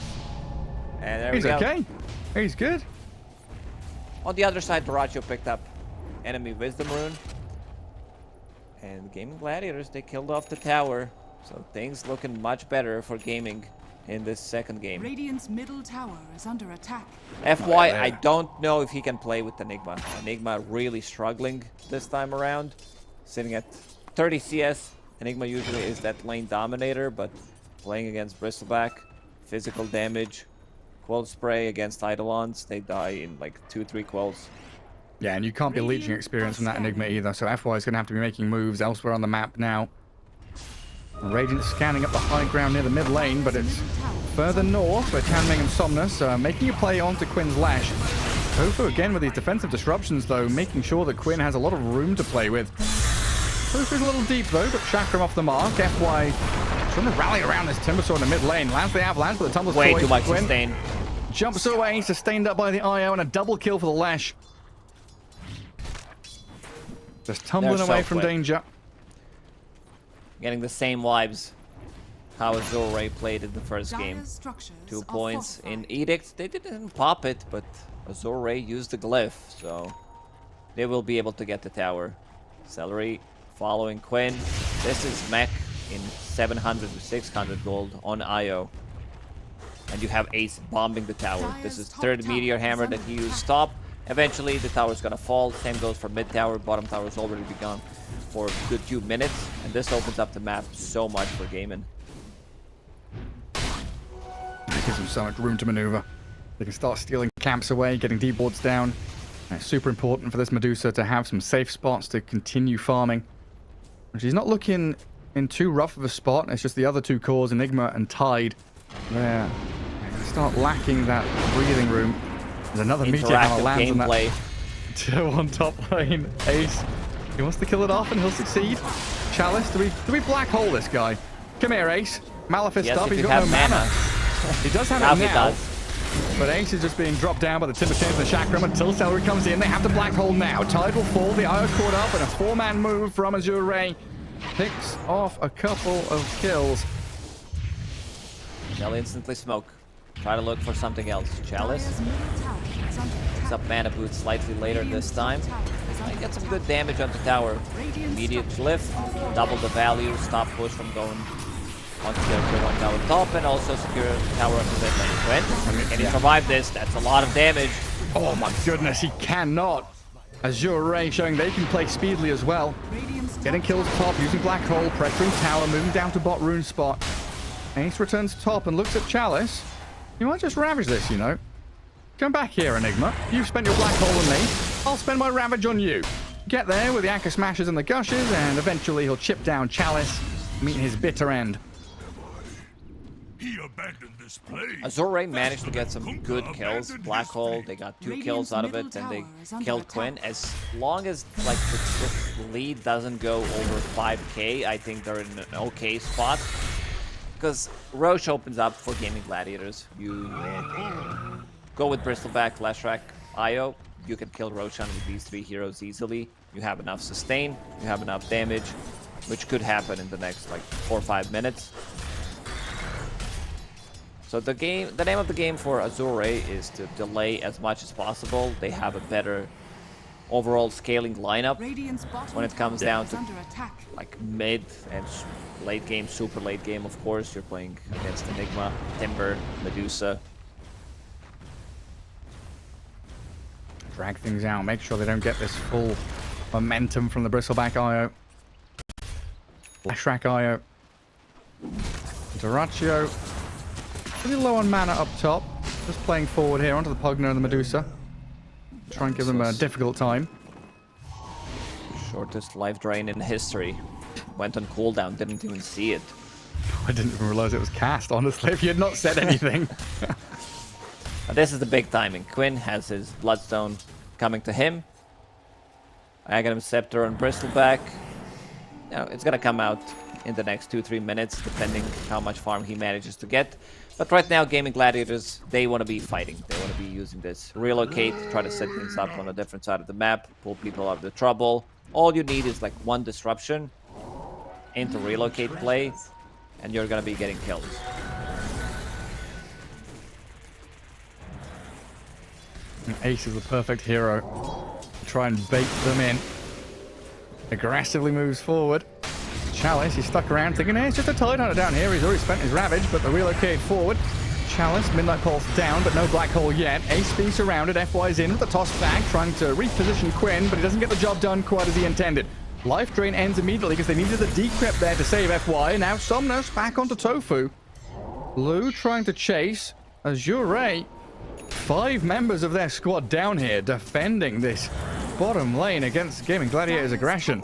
And there He's we go. okay. He's good. On the other side, Doracho picked up enemy wisdom rune. And Gaimin Gladiators, they killed off the tower. So things looking much better for Gaming in this second game. Radiant's middle tower is under attack. FY, I don't know if he can play with Enigma. Enigma really struggling this time around. Sitting at 30 CS. Enigma usually is that lane dominator, but playing against Bristleback, physical damage, Quell Spray against Eidolons, they die in like 2-3 quells. Yeah, and you can't be leeching experience from that Enigma either, so FY is going to have to be making moves elsewhere on the map now. Radiant scanning up the high ground near the mid lane, but it's further north where Tianming and Somnus making a play onto Quinn's Lash. Tofu again with these defensive disruptions though, making sure that Quinn has a lot of room to play with. Tofu's a little deep though, but Chakram off the mark. FY trying to rally around this Timbersaw in the mid lane. Lands the avalanche, but the tumbler's way too much sustain. Jumps away, sustained up by the IO, and a double kill for the Lash. Just tumbling away from danger. Getting the same vibes how Azure played in the first game. 2 points in Edict. They didn't pop it, but Azure used the glyph, so they will be able to get the tower. Celery following Quinn. This is mech in 700 to 600 gold on IO. And you have Ace bombing the tower. This is third Meteor Hammer that he used top. Eventually the tower is gonna fall. Same goes for mid tower. Bottom tower has already begun for a good few minutes, and this opens up the map so much for Gaimin. It gives them so much room to maneuver. They can start stealing camps away, getting D-boards down. And it's super important for this Medusa to have some safe spots to continue farming. She's not looking in too rough of a spot. It's just the other 2 cores, Enigma and Tide. They're going to start lacking that breathing room. There's another Meteor Hammer lands on that tier 1 top lane. Ace. He wants to kill it off and he'll succeed. Chalice, do we black hole this guy? Come here, Ace. Malefice Yes, up, if he's you got have no mana. mana. He does have Now it he now. does. But Ace is just being dropped down by the Timber Chains and the Chakram until Celery comes in. They have the black hole now. Tide will fall, the Io caught up, and a 4-man move from Azure picks off a couple of kills. They'll instantly smoke. Try to look for something else. Chalice picks up mana boots slightly later this time. Might get some good damage on the tower. Immediate glyph, double the value, stop push from going onto the tier 1 tower top, and also secure the tower onto the mid lane. Can he survive this? That's a lot of damage. Oh my goodness, he cannot. Azure showing they can play speedily as well. Getting kills top, using black hole, pressuring tower, moving down to bot rune spot. Ace returns top and looks at Chalice. You might just ravage this, you know. Come back here, Enigma. You've spent your black hole on me. I'll spend my ravage on you. Get there with the Anchor Smashes and the Gushes, and eventually he'll chip down Chalice, meeting his bitter end. He abandoned this place. Azure managed to get some good kills. Black hole, they got 2 kills out of it, and they killed Quinn. As long as like the lead doesn't go over 5k, I think they're in an okay spot. Because Roche opens up for Gaimin Gladiators. You go with Bristleback, Leshrac, Io. You can kill Roshan with these 3 heroes easily. You have enough sustain, you have enough damage, which could happen in the next like 4 or 5 minutes. So the name of the game for Azure is to delay as much as possible. They have a better overall scaling lineup when it comes down to like mid and late game, super late game. Of course, you're playing against Enigma, Timber, Medusa. drag things out, make sure they don't get this full momentum from the Bristleback IO. Leshrac IO. Duraccio. Pretty low on mana up top. Just playing forward here onto the Pugner and the Medusa. Try and give them a difficult time. Shortest life drain in history. Went on cooldown, didn't even see it. I didn't even realize it was cast, honestly, if you had not said anything. This is the big timing. Quinn has his Bloodstone coming to him. Aghanim Scepter on Bristleback. You know, it's gonna come out in the next 2-3 minutes, depending how much farm he manages to get. But right now, Gaming Gladiators, they want to be fighting. They want to be using this. Relocate, try to set things up on a different side of the map, pull people out of the trouble. All you need is like one disruption into relocate play, and you're going to be getting kills. And Ace is the perfect hero to try and bait them in. Aggressively moves forward. Chalice, he's stuck around thinking, hey, it's just a Tide Hunter down here. He's already spent his Ravage, but the relocate forward. Chalice, Midnight Pulse down, but no Black Hole yet. Ace being surrounded, FY's in with the toss back, trying to reposition Quinn, but he doesn't get the job done quite as he intended. Life drain ends immediately because they needed the decrypt there to save FY. Now Somnus back onto Tofu. Blue trying to chase. Azure, 5 members of their squad down here defending this bottom lane against Gaming Gladiators' aggression.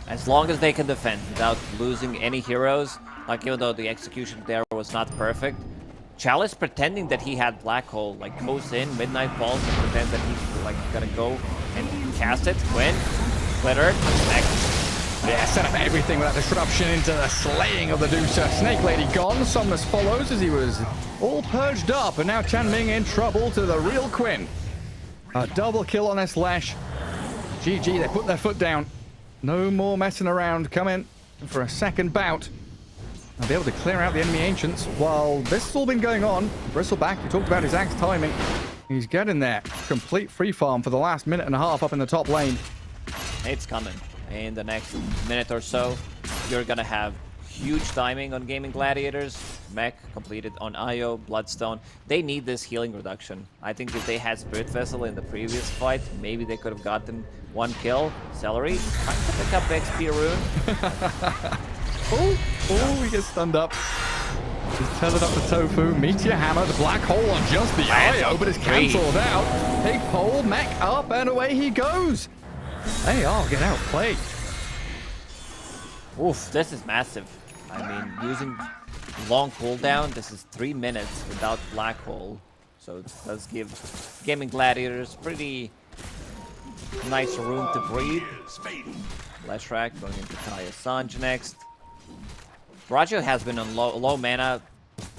As long as they can defend without losing any heroes, like even though the execution there was not perfect, Chalice pretending that he had Black Hole, like goes in, Midnight Pulse, and pretend that he's like gonna go and cast it, win, glitter, back. Yeah, set up everything with that disruption into the slaying of the Dusa. Snake Lady gone, Somnus follows as he was all purged up, and now Chanming in trouble to the real Quinn. A double kill on this Lesh. GG, they put their foot down. No more messing around. Come in for a second bout. I'll be able to clear out the enemy ancients while this has all been going on. Bristleback, we talked about his axe timing. He's getting there. Complete free farm for the last minute and a half up in the top lane. It's coming. In the next minute or so, you're gonna have huge timing on Gaming Gladiators. Mech completed on IO, Bloodstone. They need this healing reduction. I think if they had Spirit Vessel in the previous fight, maybe they could have gotten 1 kill. Celery, trying to pick up XP rune. Oh, he gets stunned up. He's turning up the Tofu. Meteor Hammer, the Black Hole on just the IO, but it's cancelled out. Big pole, Mech up, and away he goes. AR get outplayed. Oof, this is massive. I mean, using long cooldown, this is 3 minutes without Black Hole. So it does give Gaming Gladiators pretty nice room to breathe. Leshrac going into Kaya Sanj next. Rajo has been on low mana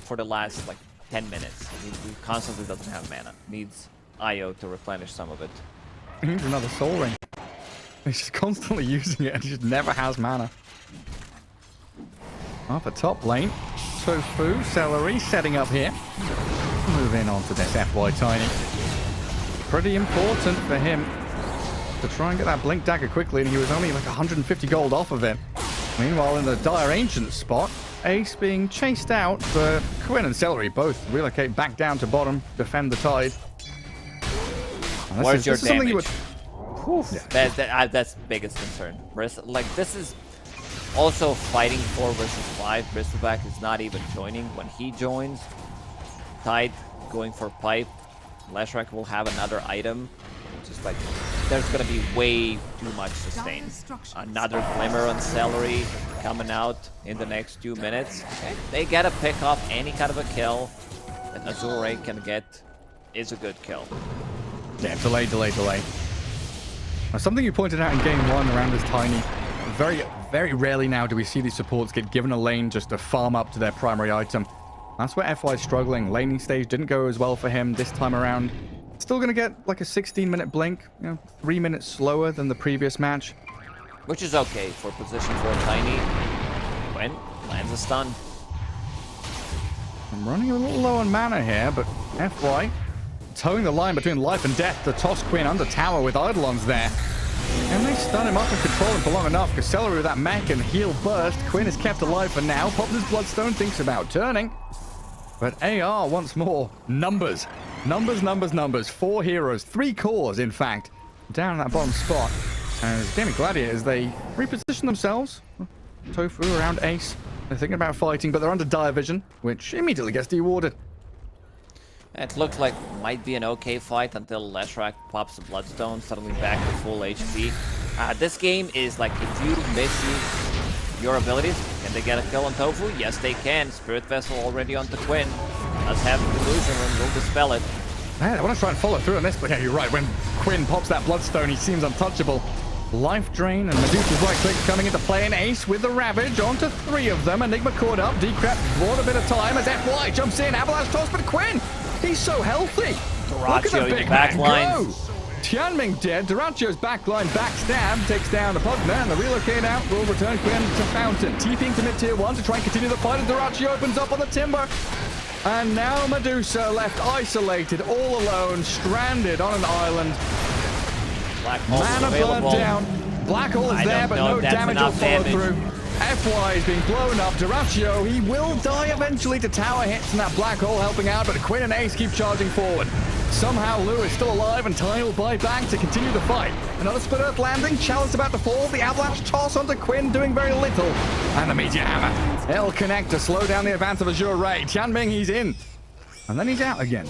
for the last like 10 minutes. He constantly doesn't have mana. Needs IO to replenish some of it. He needs another Soul Ring. He's just constantly using it and he just never has mana. Up a top lane. Tofu, Celery setting up here. Moving on to this FY Tiny. Pretty important for him to try and get that Blink Dagger quickly, and he was only like 150 gold off of it. Meanwhile, in the Dire Ancient spot, Ace being chased out, but Quinn and Celery both relocate back down to bottom, defend the Tide. Where's your damage? Yeah. That's biggest concern. Like, this is also fighting 4 versus 5. Bristleback is not even joining. When he joins, Tide going for pipe. Leshrac will have another item. Just like, there's gonna be way too much sustain. Another Glimmer on Celery coming out in the next 2 minutes. Okay. They gotta pick off any kind of a kill that Azure can get is a good kill. Yeah, delay. Now, something you pointed out in game 1 around this Tiny, very rarely now do we see these supports get given a lane just to farm up to their primary item. That's where FY is struggling. Laning stage didn't go as well for him this time around. Still going to get like a 16-minute blink, 3 minutes slower than the previous match. Which is okay for position 4 Tiny. Quinn lands a stun. I'm running a little low on mana here, but FY towing the line between life and death to toss Quinn under tower with Eidolons there. And they stun him up and control him for long enough because Celery with that mech and heal burst. Quinn is kept alive for now. Pops his Bloodstone, thinks about turning. But AR once more. Numbers. Numbers, numbers, numbers. 4 heroes, 3 cores, in fact, down in that bottom spot. As Gaimin Gladiators, they reposition themselves. Tofu around Ace. They're thinking about fighting, but they're under dire vision, which immediately gets dewarded. It looks like might be an okay fight until Leshrac pops a Bloodstone, suddenly back to full HP. This game is like, if you misuse your abilities, can they get a kill on Tofu? Yes, they can. Spirit Vessel already onto Quinn. Does have the Illusion Room, will dispel it. Man, I want to try and follow through on this, but yeah, you're right. When Quinn pops that Bloodstone, he seems untouchable. Life Drain and Medusa's right click coming into play, and Ace with the Ravage onto 3 of them. Enigma caught up. Decrep bought a bit of time as FY jumps in. Avalanche toss, but Quinn, he's so healthy. Look at the big man go. Tianming dead. Duracio's backline backstab takes down the Pugman, and the relocate out will return Quinn to Fountain. TPing to mid-tier 1 to try and continue the fight, and Duracio opens up on the Timber. And now Medusa left isolated, all alone, stranded on an island. Black Hole Mana burned down. Black Hole is there, but no damage will follow through. FY is being blown up. Duracio, he will die eventually to tower hits and that Black Hole helping out, but Quinn and Ace keep charging forward. Somehow Lou is still alive and Ty will buy back to continue the fight. Another Split Earth landing. Chalice about to fall. The Avalanche toss onto Quinn, doing very little. And the Meteor Hammer. It'll connect to slow down the advance of Azure Ray. Tianming, he's in. And then he's out again.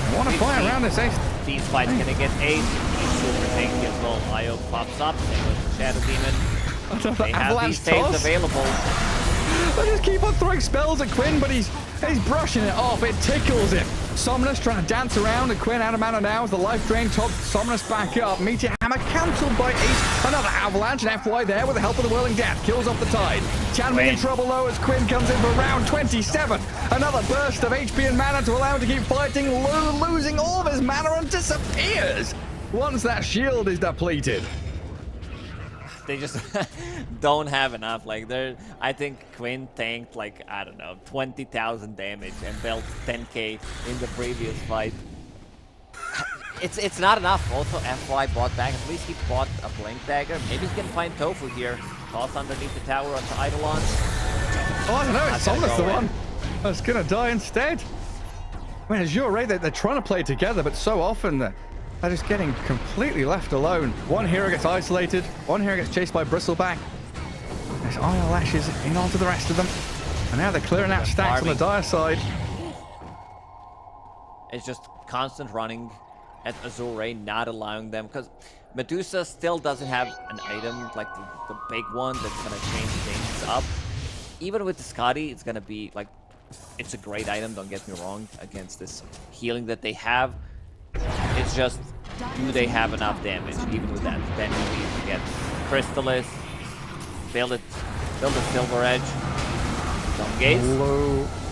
I want to fly around this Ace. These fights gonna get Ace. He's super tanky as well. Io pops up. Same with the Shadow Demon. They have these saves available. They just keep on throwing spells at Quinn, but he's brushing it off. It tickles him. Somnus trying to dance around, and Quinn out of mana now as the life drain top Somnus back up. Meteor Hammer cancelled by Ace. Another Avalanche, and FY there with the help of the Whirling Death. Kills off the Tide. Tianming in trouble though as Quinn comes in for round 27. Another burst of HP and mana to allow him to keep fighting. Lou losing all of his mana and disappears once that shield is depleted. They just don't have enough. Like, I think Quinn tanked like, I don't know, 20,000 damage and dealt 10k in the previous fight. It's not enough. Also, FY bought back. At least he bought a Blink Dagger. Maybe he can find Tofu here. Toss underneath the tower onto Eidolon. Oh, I don't know. It's Somnus the one that's gonna die instead. I mean, Azure Ray, they're trying to play together, but so often they're just getting completely left alone. One hero gets isolated. One hero gets chased by Bristleback. There's Iron Lashes in onto the rest of them. And now they're clearing out stacks on the dire side. It's just constant running at Azure Ray, not allowing them. Because Medusa still doesn't have an item like the big one that's going to change things up. Even with the Scotty, it's going to be like... It's a great item, don't get me wrong, against this healing that they have. It's just, do they have enough damage, even with that? Then you need to get Crystallis, build a Silver Edge, some gaze.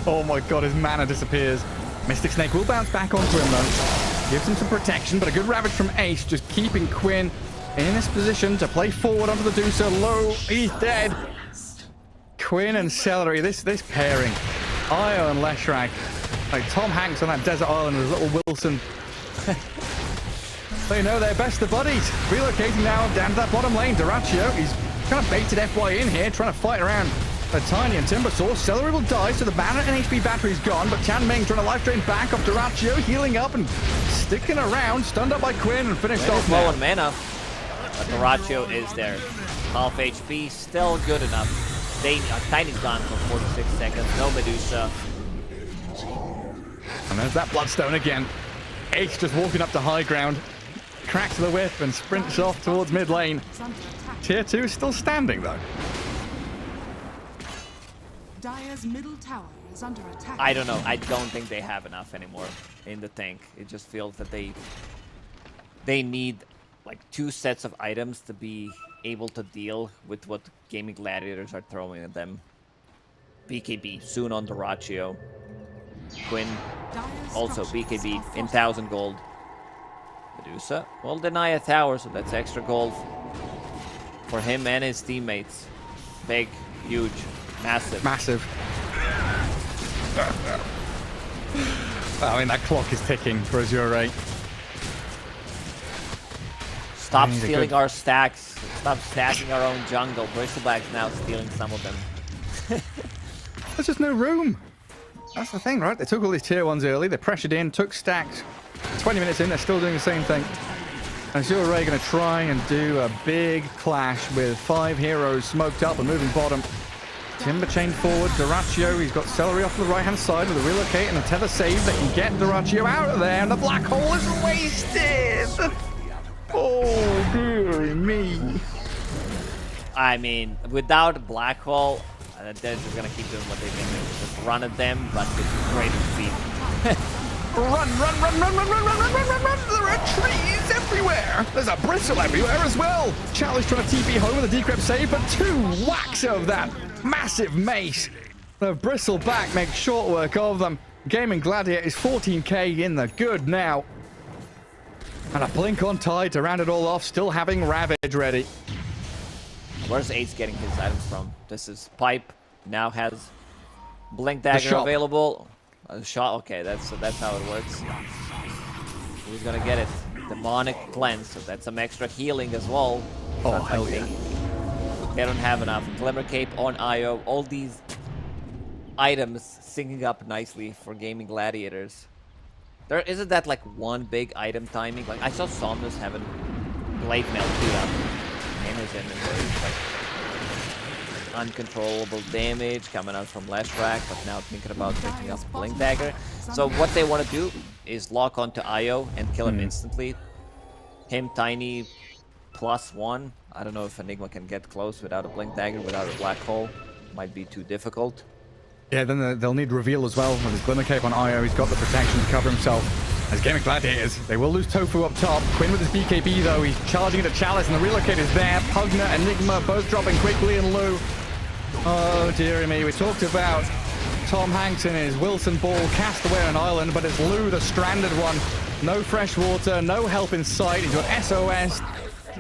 Oh my god, his mana disappears. Mystic Snake will bounce back onto him though. Gives him some protection, but a good Ravage from Ace, just keeping Quinn in this position to play forward onto the Medusa. Low, he's dead. Quinn and Celery, this pairing. Io and Leshrac, like Tom Hanks on that desert island with little Wilson. They know they're best of buddies. Relocating now down to that bottom lane. Duracio, he's kind of baited FY in here, trying to fight around a Tiny and Timber Source. Celery will die, so the mana and HP battery's gone, but Tianming trying to life drain back off Duracio, healing up and sticking around, stunned up by Quinn and finished off low on mana, but Duracio is there. Half HP, still good enough. Tiny's gone for 46 seconds, no Medusa. And there's that Bloodstone again. Ace just walking up to high ground, cracks the whip and sprints off towards mid lane. Tier 2 is still standing though. Dire's middle tower is under attack. I don't know. I don't think they have enough anymore in the tank. It just feels that they need like 2 sets of items to be able to deal with what Gaimin Gladiators are throwing at them. BKB soon on Duracio. Quinn also BKB in 1,000 gold. Medusa will deny a tower, so that's extra gold for him and his teammates. Big, huge, massive. Massive. I mean, that clock is ticking for Azure Ray. Stop stealing our stacks. Stop stacking our own jungle. Bristleback's now stealing some of them. There's just no room. That's the thing, right? They took all these tier 1s early. They pressured in, took stacks. 20 minutes in, they're still doing the same thing. Azure going to try and do a big clash with 5 heroes smoked up and moving bottom. Timber chain forward. Duraccio, he's got Celery off to the right-hand side with a relocate and a tether save. They can get Duraccio out of there, and the black hole is wasted. Oh, dear me. I mean, without black hole, they're just gonna keep doing what they can do. Just run at them, but with greater speed. Run! There are trees everywhere! There's a bristle everywhere as well! Chalice trying to TP home with a decrypt save, but 2 whacks of that massive mace. The bristle back makes short work of them. Gaimin Gladiator is 14k in the good now. And a blink on Tide to round it all off, still having Ravage ready. Where's Ace getting his items from? This is Pipe, now has Blink Dagger available. A shot, okay, that's how it works. Who's gonna get it? Demonic Cleanse, so that's some extra healing as well. Oh, hell yeah. They don't have enough. Glimmer Cape on IO, all these items syncing up nicely for Gaimin Gladiators. There isn't that like one big item timing. Like I saw Somnus having Blade Mail queued up in his inventory. Like uncontrollable damage coming out from Lashrak, but now thinking about picking up Blink Dagger. So what they want to do is lock onto IO and kill him instantly. Him Tiny +1. I don't know if Enigma can get close without a Blink Dagger, without a Black Hole. Might be too difficult. Yeah, then they'll need Reveal as well. With his Glimmer Cape on IO, he's got the protection to cover himself. As Gaimin Gladiators, they will lose Tofu up top. Quinn with his BKB though, he's charging into Chalice and the relocate is there. Pugna, Enigma, both dropping quickly and Lou. Oh dearie me, we talked about Tom Hanks and his Wilson ball cast away on an island, but it's Lou, the stranded one. No fresh water, no help in sight. He's got SOS,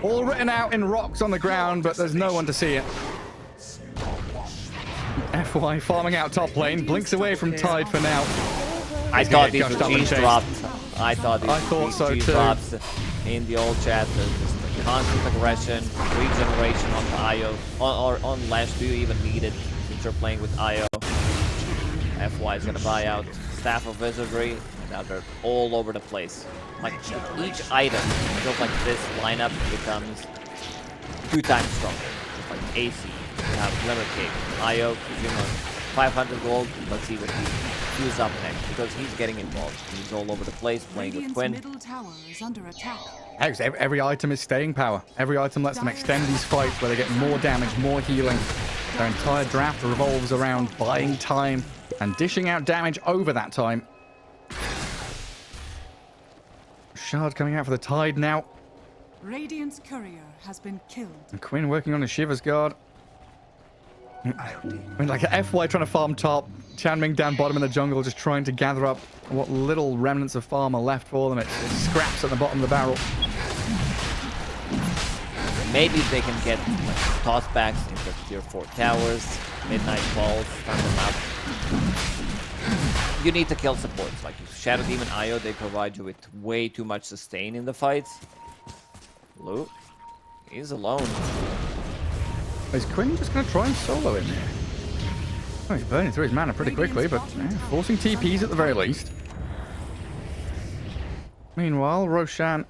all written out in rocks on the ground, but there's no one to see it. FY farming out top lane, blinks away from Tide for now. I thought these were G's dropped. I thought so G's too. drops in the old chat. Just constant aggression, regeneration on the IO, or on Lash. Do you even need it since you're playing with IO? FY is gonna buy out Staff of Wizardry, and now they're all over the place. Like each item feels like this lineup becomes 2 times stronger. Just like AC, you have Glimmer Cape, IO, 500 gold. Let's see what he queues up next, because he's getting involved. He's all over the place playing with Quinn. Middle tower is under attack. Every item is staying power. Every item lets them extend these fights where they get more damage, more healing. Their entire draft revolves around buying time and dishing out damage over that time. Shard coming out for the Tide now. Radiant's courier has been killed. And Quinn working on his Shiver's Guard. I mean, like FY trying to farm top, Chanming down bottom in the jungle, just trying to gather up what little remnants of farm are left for them. It's scraps at the bottom of the barrel. Maybe they can get like tossbacks into tier 4 towers, midnight falls, start them up. You need to kill supports. Like Shadow Demon IO, they provide you with way too much sustain in the fights. Luke, he's alone. Is Quinn just going to try and solo in there? Oh, he's burning through his mana pretty quickly, but forcing TPs at the very least. Meanwhile, Roshan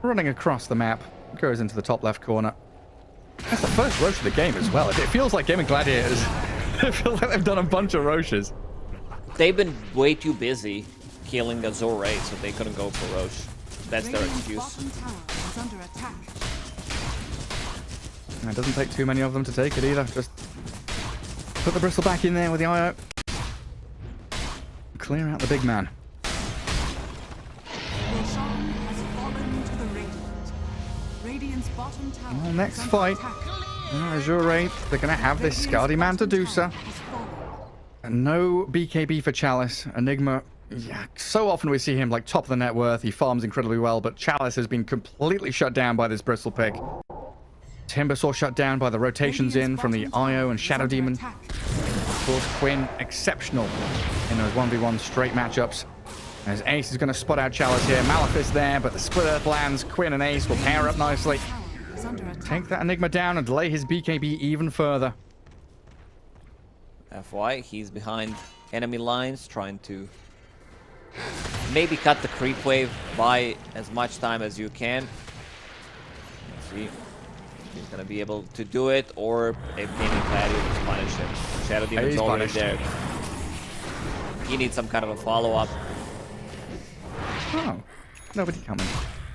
running across the map, goes into the top left corner. That's the first Roche of the game as well. It feels like Gaimin Gladiators. It feels like they've done a bunch of Roches. They've been way too busy killing Azure, so they couldn't go for Roche. That's their excuse. And it doesn't take too many of them to take it either. Just put the bristle back in there with the IO. Clear out the big man. Well, next fight. Azure, they're going to have this Scardy Man to do so. And no BKB for Chalice. Enigma, yeah, so often we see him like top of the net worth. He farms incredibly well, but Chalice has been completely shut down by this bristle pick. Timbersaw shut down by the rotations in from the IO and Shadow Demon. Of course, Quinn, exceptional in those 1v1 straight matchups. As Ace is going to spot out Chalice here. Malefice there, but the Split Earth lands. Quinn and Ace will pair up nicely. Take that Enigma down and delay his BKB even further. FY, he's behind enemy lines, trying to maybe cut the creep wave, buy as much time as you can. Let's see if he's gonna be able to do it, or if Gaming Gladiators punish him. Shadow Demon's already punished. there. He needs some kind of a follow-up. Oh, nobody coming.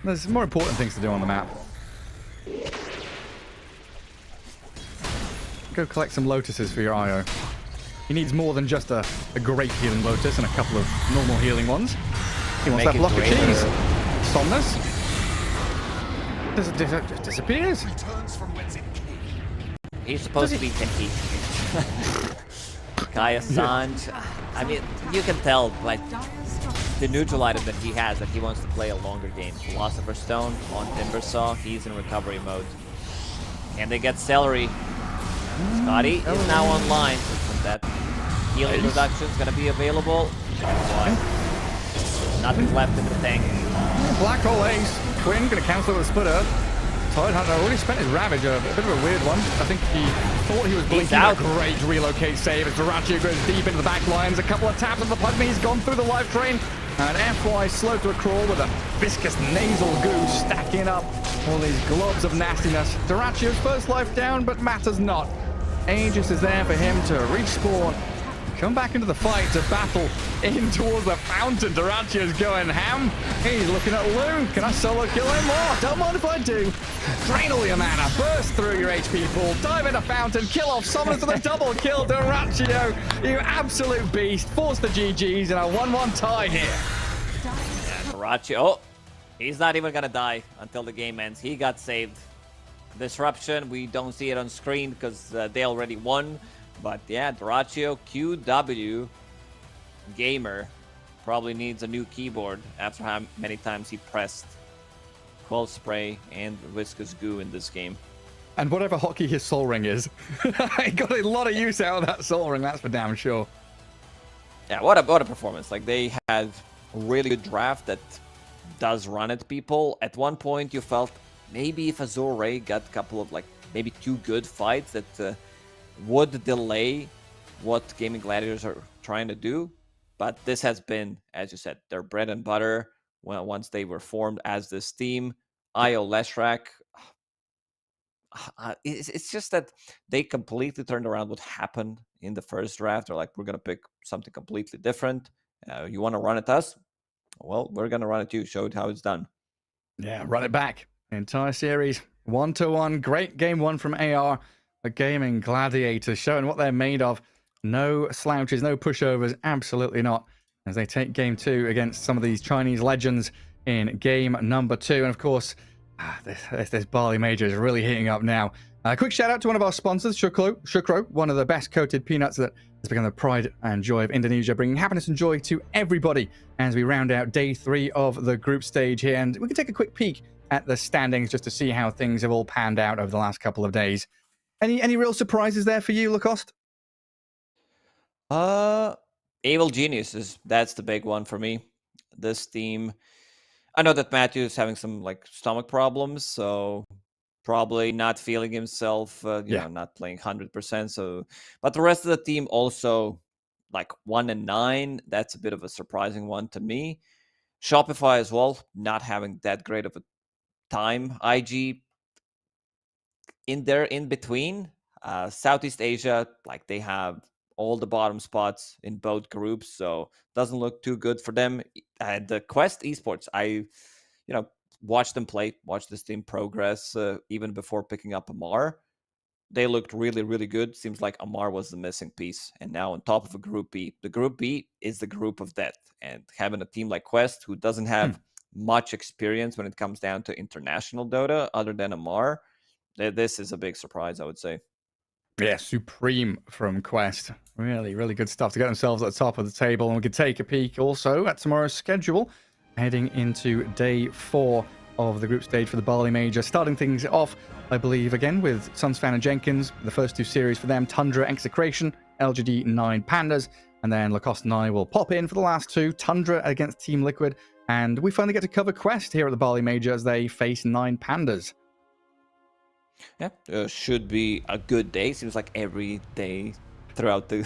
There's more important things to do on the map. Go collect some lotuses for your IO. He needs more than just a great healing lotus and a couple of normal healing ones. He wants that block of cheese. Somnus. Just disappears. He's supposed to be tanky. Kaya Sanj. I mean, you can tell, like, the neutral item that he has, that he wants to play a longer game. Philosopher's Stone on Timbersaw. He's in recovery mode. And they get Celery. Scotty is now online. So that healing reduction is going to be available. Nothing left in the tank. Black Hole Ace. Quinn going to cancel it with a Splitter. Tide Hunter already spent his Ravager. A bit of a weird one. I think he thought he was blinking out. A great relocate save as Duraccio goes deep into the back lines. A couple of taps of the Pugmy. He's gone through the life train. And FY slow to a crawl with a viscous nasal goo stacking up all these globs of nastiness. Duraccio's first life down, but matters not. Aegis is there for him to respawn. Come back into the fight to battle in towards the fountain. Duraccio's going ham. He's looking at Loon. Can I solo kill him? Oh, don't mind if I do. Drain all your mana. Burst through your HP pool. Dive into fountain. Kill off Summoners for the double kill. Duraccio, you absolute beast. Force the GGs in a 1-1 tie here. Duraccio. Oh, he's not even going to die until the game ends. He got saved. Disruption. We don't see it on screen because they already won. But yeah, Duraccio, QW gamer probably needs a new keyboard after how many times he pressed Quell Spray and Viscous Goo in this game. And whatever hotkey his Soul Ring is. He got a lot of use out of that Soul Ring, that's for damn sure. Yeah, what a performance. Like, they had a really good draft that does run at people. At one point, you felt maybe if Azure Ray got a couple of, like, maybe 2 good fights that would delay what Gaming Gladiators are trying to do. But this has been, as you said, their bread and butter once they were formed as this team. IO Leshrac, it's just that they completely turned around what happened in the first draft. They're like, we're going to pick something completely different. You want to run at us? Well, we're going to run at you. Show it how it's done. Yeah, run it back. Entire series, 1-1. Great game 1 from AR. A Gaming Gladiators showing what they're made of. No slouches, no pushovers, absolutely not. As they take game 2 against some of these Chinese legends in game number 2. And of course, this Bali Major is really heating up now. A quick shout out to one of our sponsors, Shukro, one of the best coated peanuts that has become the pride and joy of Indonesia, bringing happiness and joy to everybody as we round out day 3 of the group stage here. And we can take a quick peek at the standings just to see how things have all panned out over the last couple of days. Any real surprises there for you, Lacoste? Evil Geniuses, that's the big one for me. This team, I know that Matthew is having some like stomach problems, so probably not feeling himself, you know, not playing 100%. So, but the rest of the team also like 1-9. That's a bit of a surprising one to me. Shopify as well, not having that great of a time. IG in there in between. Southeast Asia, like they have all the bottom spots in both groups, so doesn't look too good for them. The Quest Esports, I watched them play, watched this team progress even before picking up Amar. They looked really, really good. Seems like Amar was the missing piece, and now on top of a Group B. The Group B is the group of death, and having a team like Quest, who doesn't have much experience when it comes down to international Dota, other than Amar, this is a big surprise, I would say. Yeah, supreme from Quest. Really, really good stuff to get themselves at the top of the table. And we can take a peek also at tomorrow's schedule, heading into day 4 of the group stage for the Bali Major. Starting things off, I believe, again, with Sunsfan and Jenkins. The first 2 series for them, Tundra, Execration, LGD, 9 Pandas. And then Lacoste and I will pop in for the last 2, Tundra against Team Liquid. And we finally get to cover Quest here at the Bali Major as they face 9 Pandas. Yeah, should be a good day. Seems like every day throughout the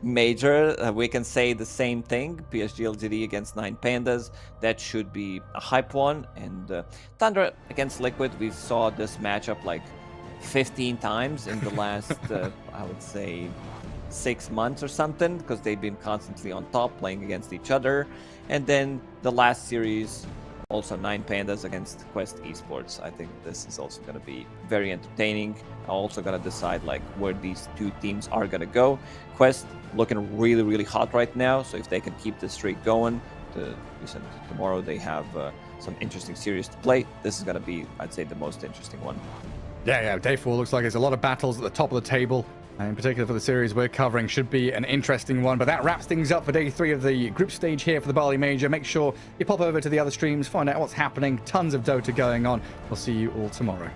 major. We can say the same thing. PSG.LGD against 9 Pandas. That should be a hype one. And Tundra against Liquid. We saw this matchup like 15 times in the last, I would say, 6 months or something, because they've been constantly on top playing against each other. And then the last series, also 9 Pandas against Quest Esports. I think this is also going to be very entertaining. I'm also going to decide like where these two teams are going to go. Quest looking really, really hot right now. So if they can keep the streak going, tomorrow they have some interesting series to play. This is going to be, I'd say, the most interesting one. Yeah, day 4 looks like there's a lot of battles at the top of the table. And in particular for the series we're covering, should be an interesting one. But that wraps things up for day 3 of the group stage here for the Bali Major. Make sure you pop over to the other streams, find out what's happening. Tons of Dota going on. We'll see you all tomorrow.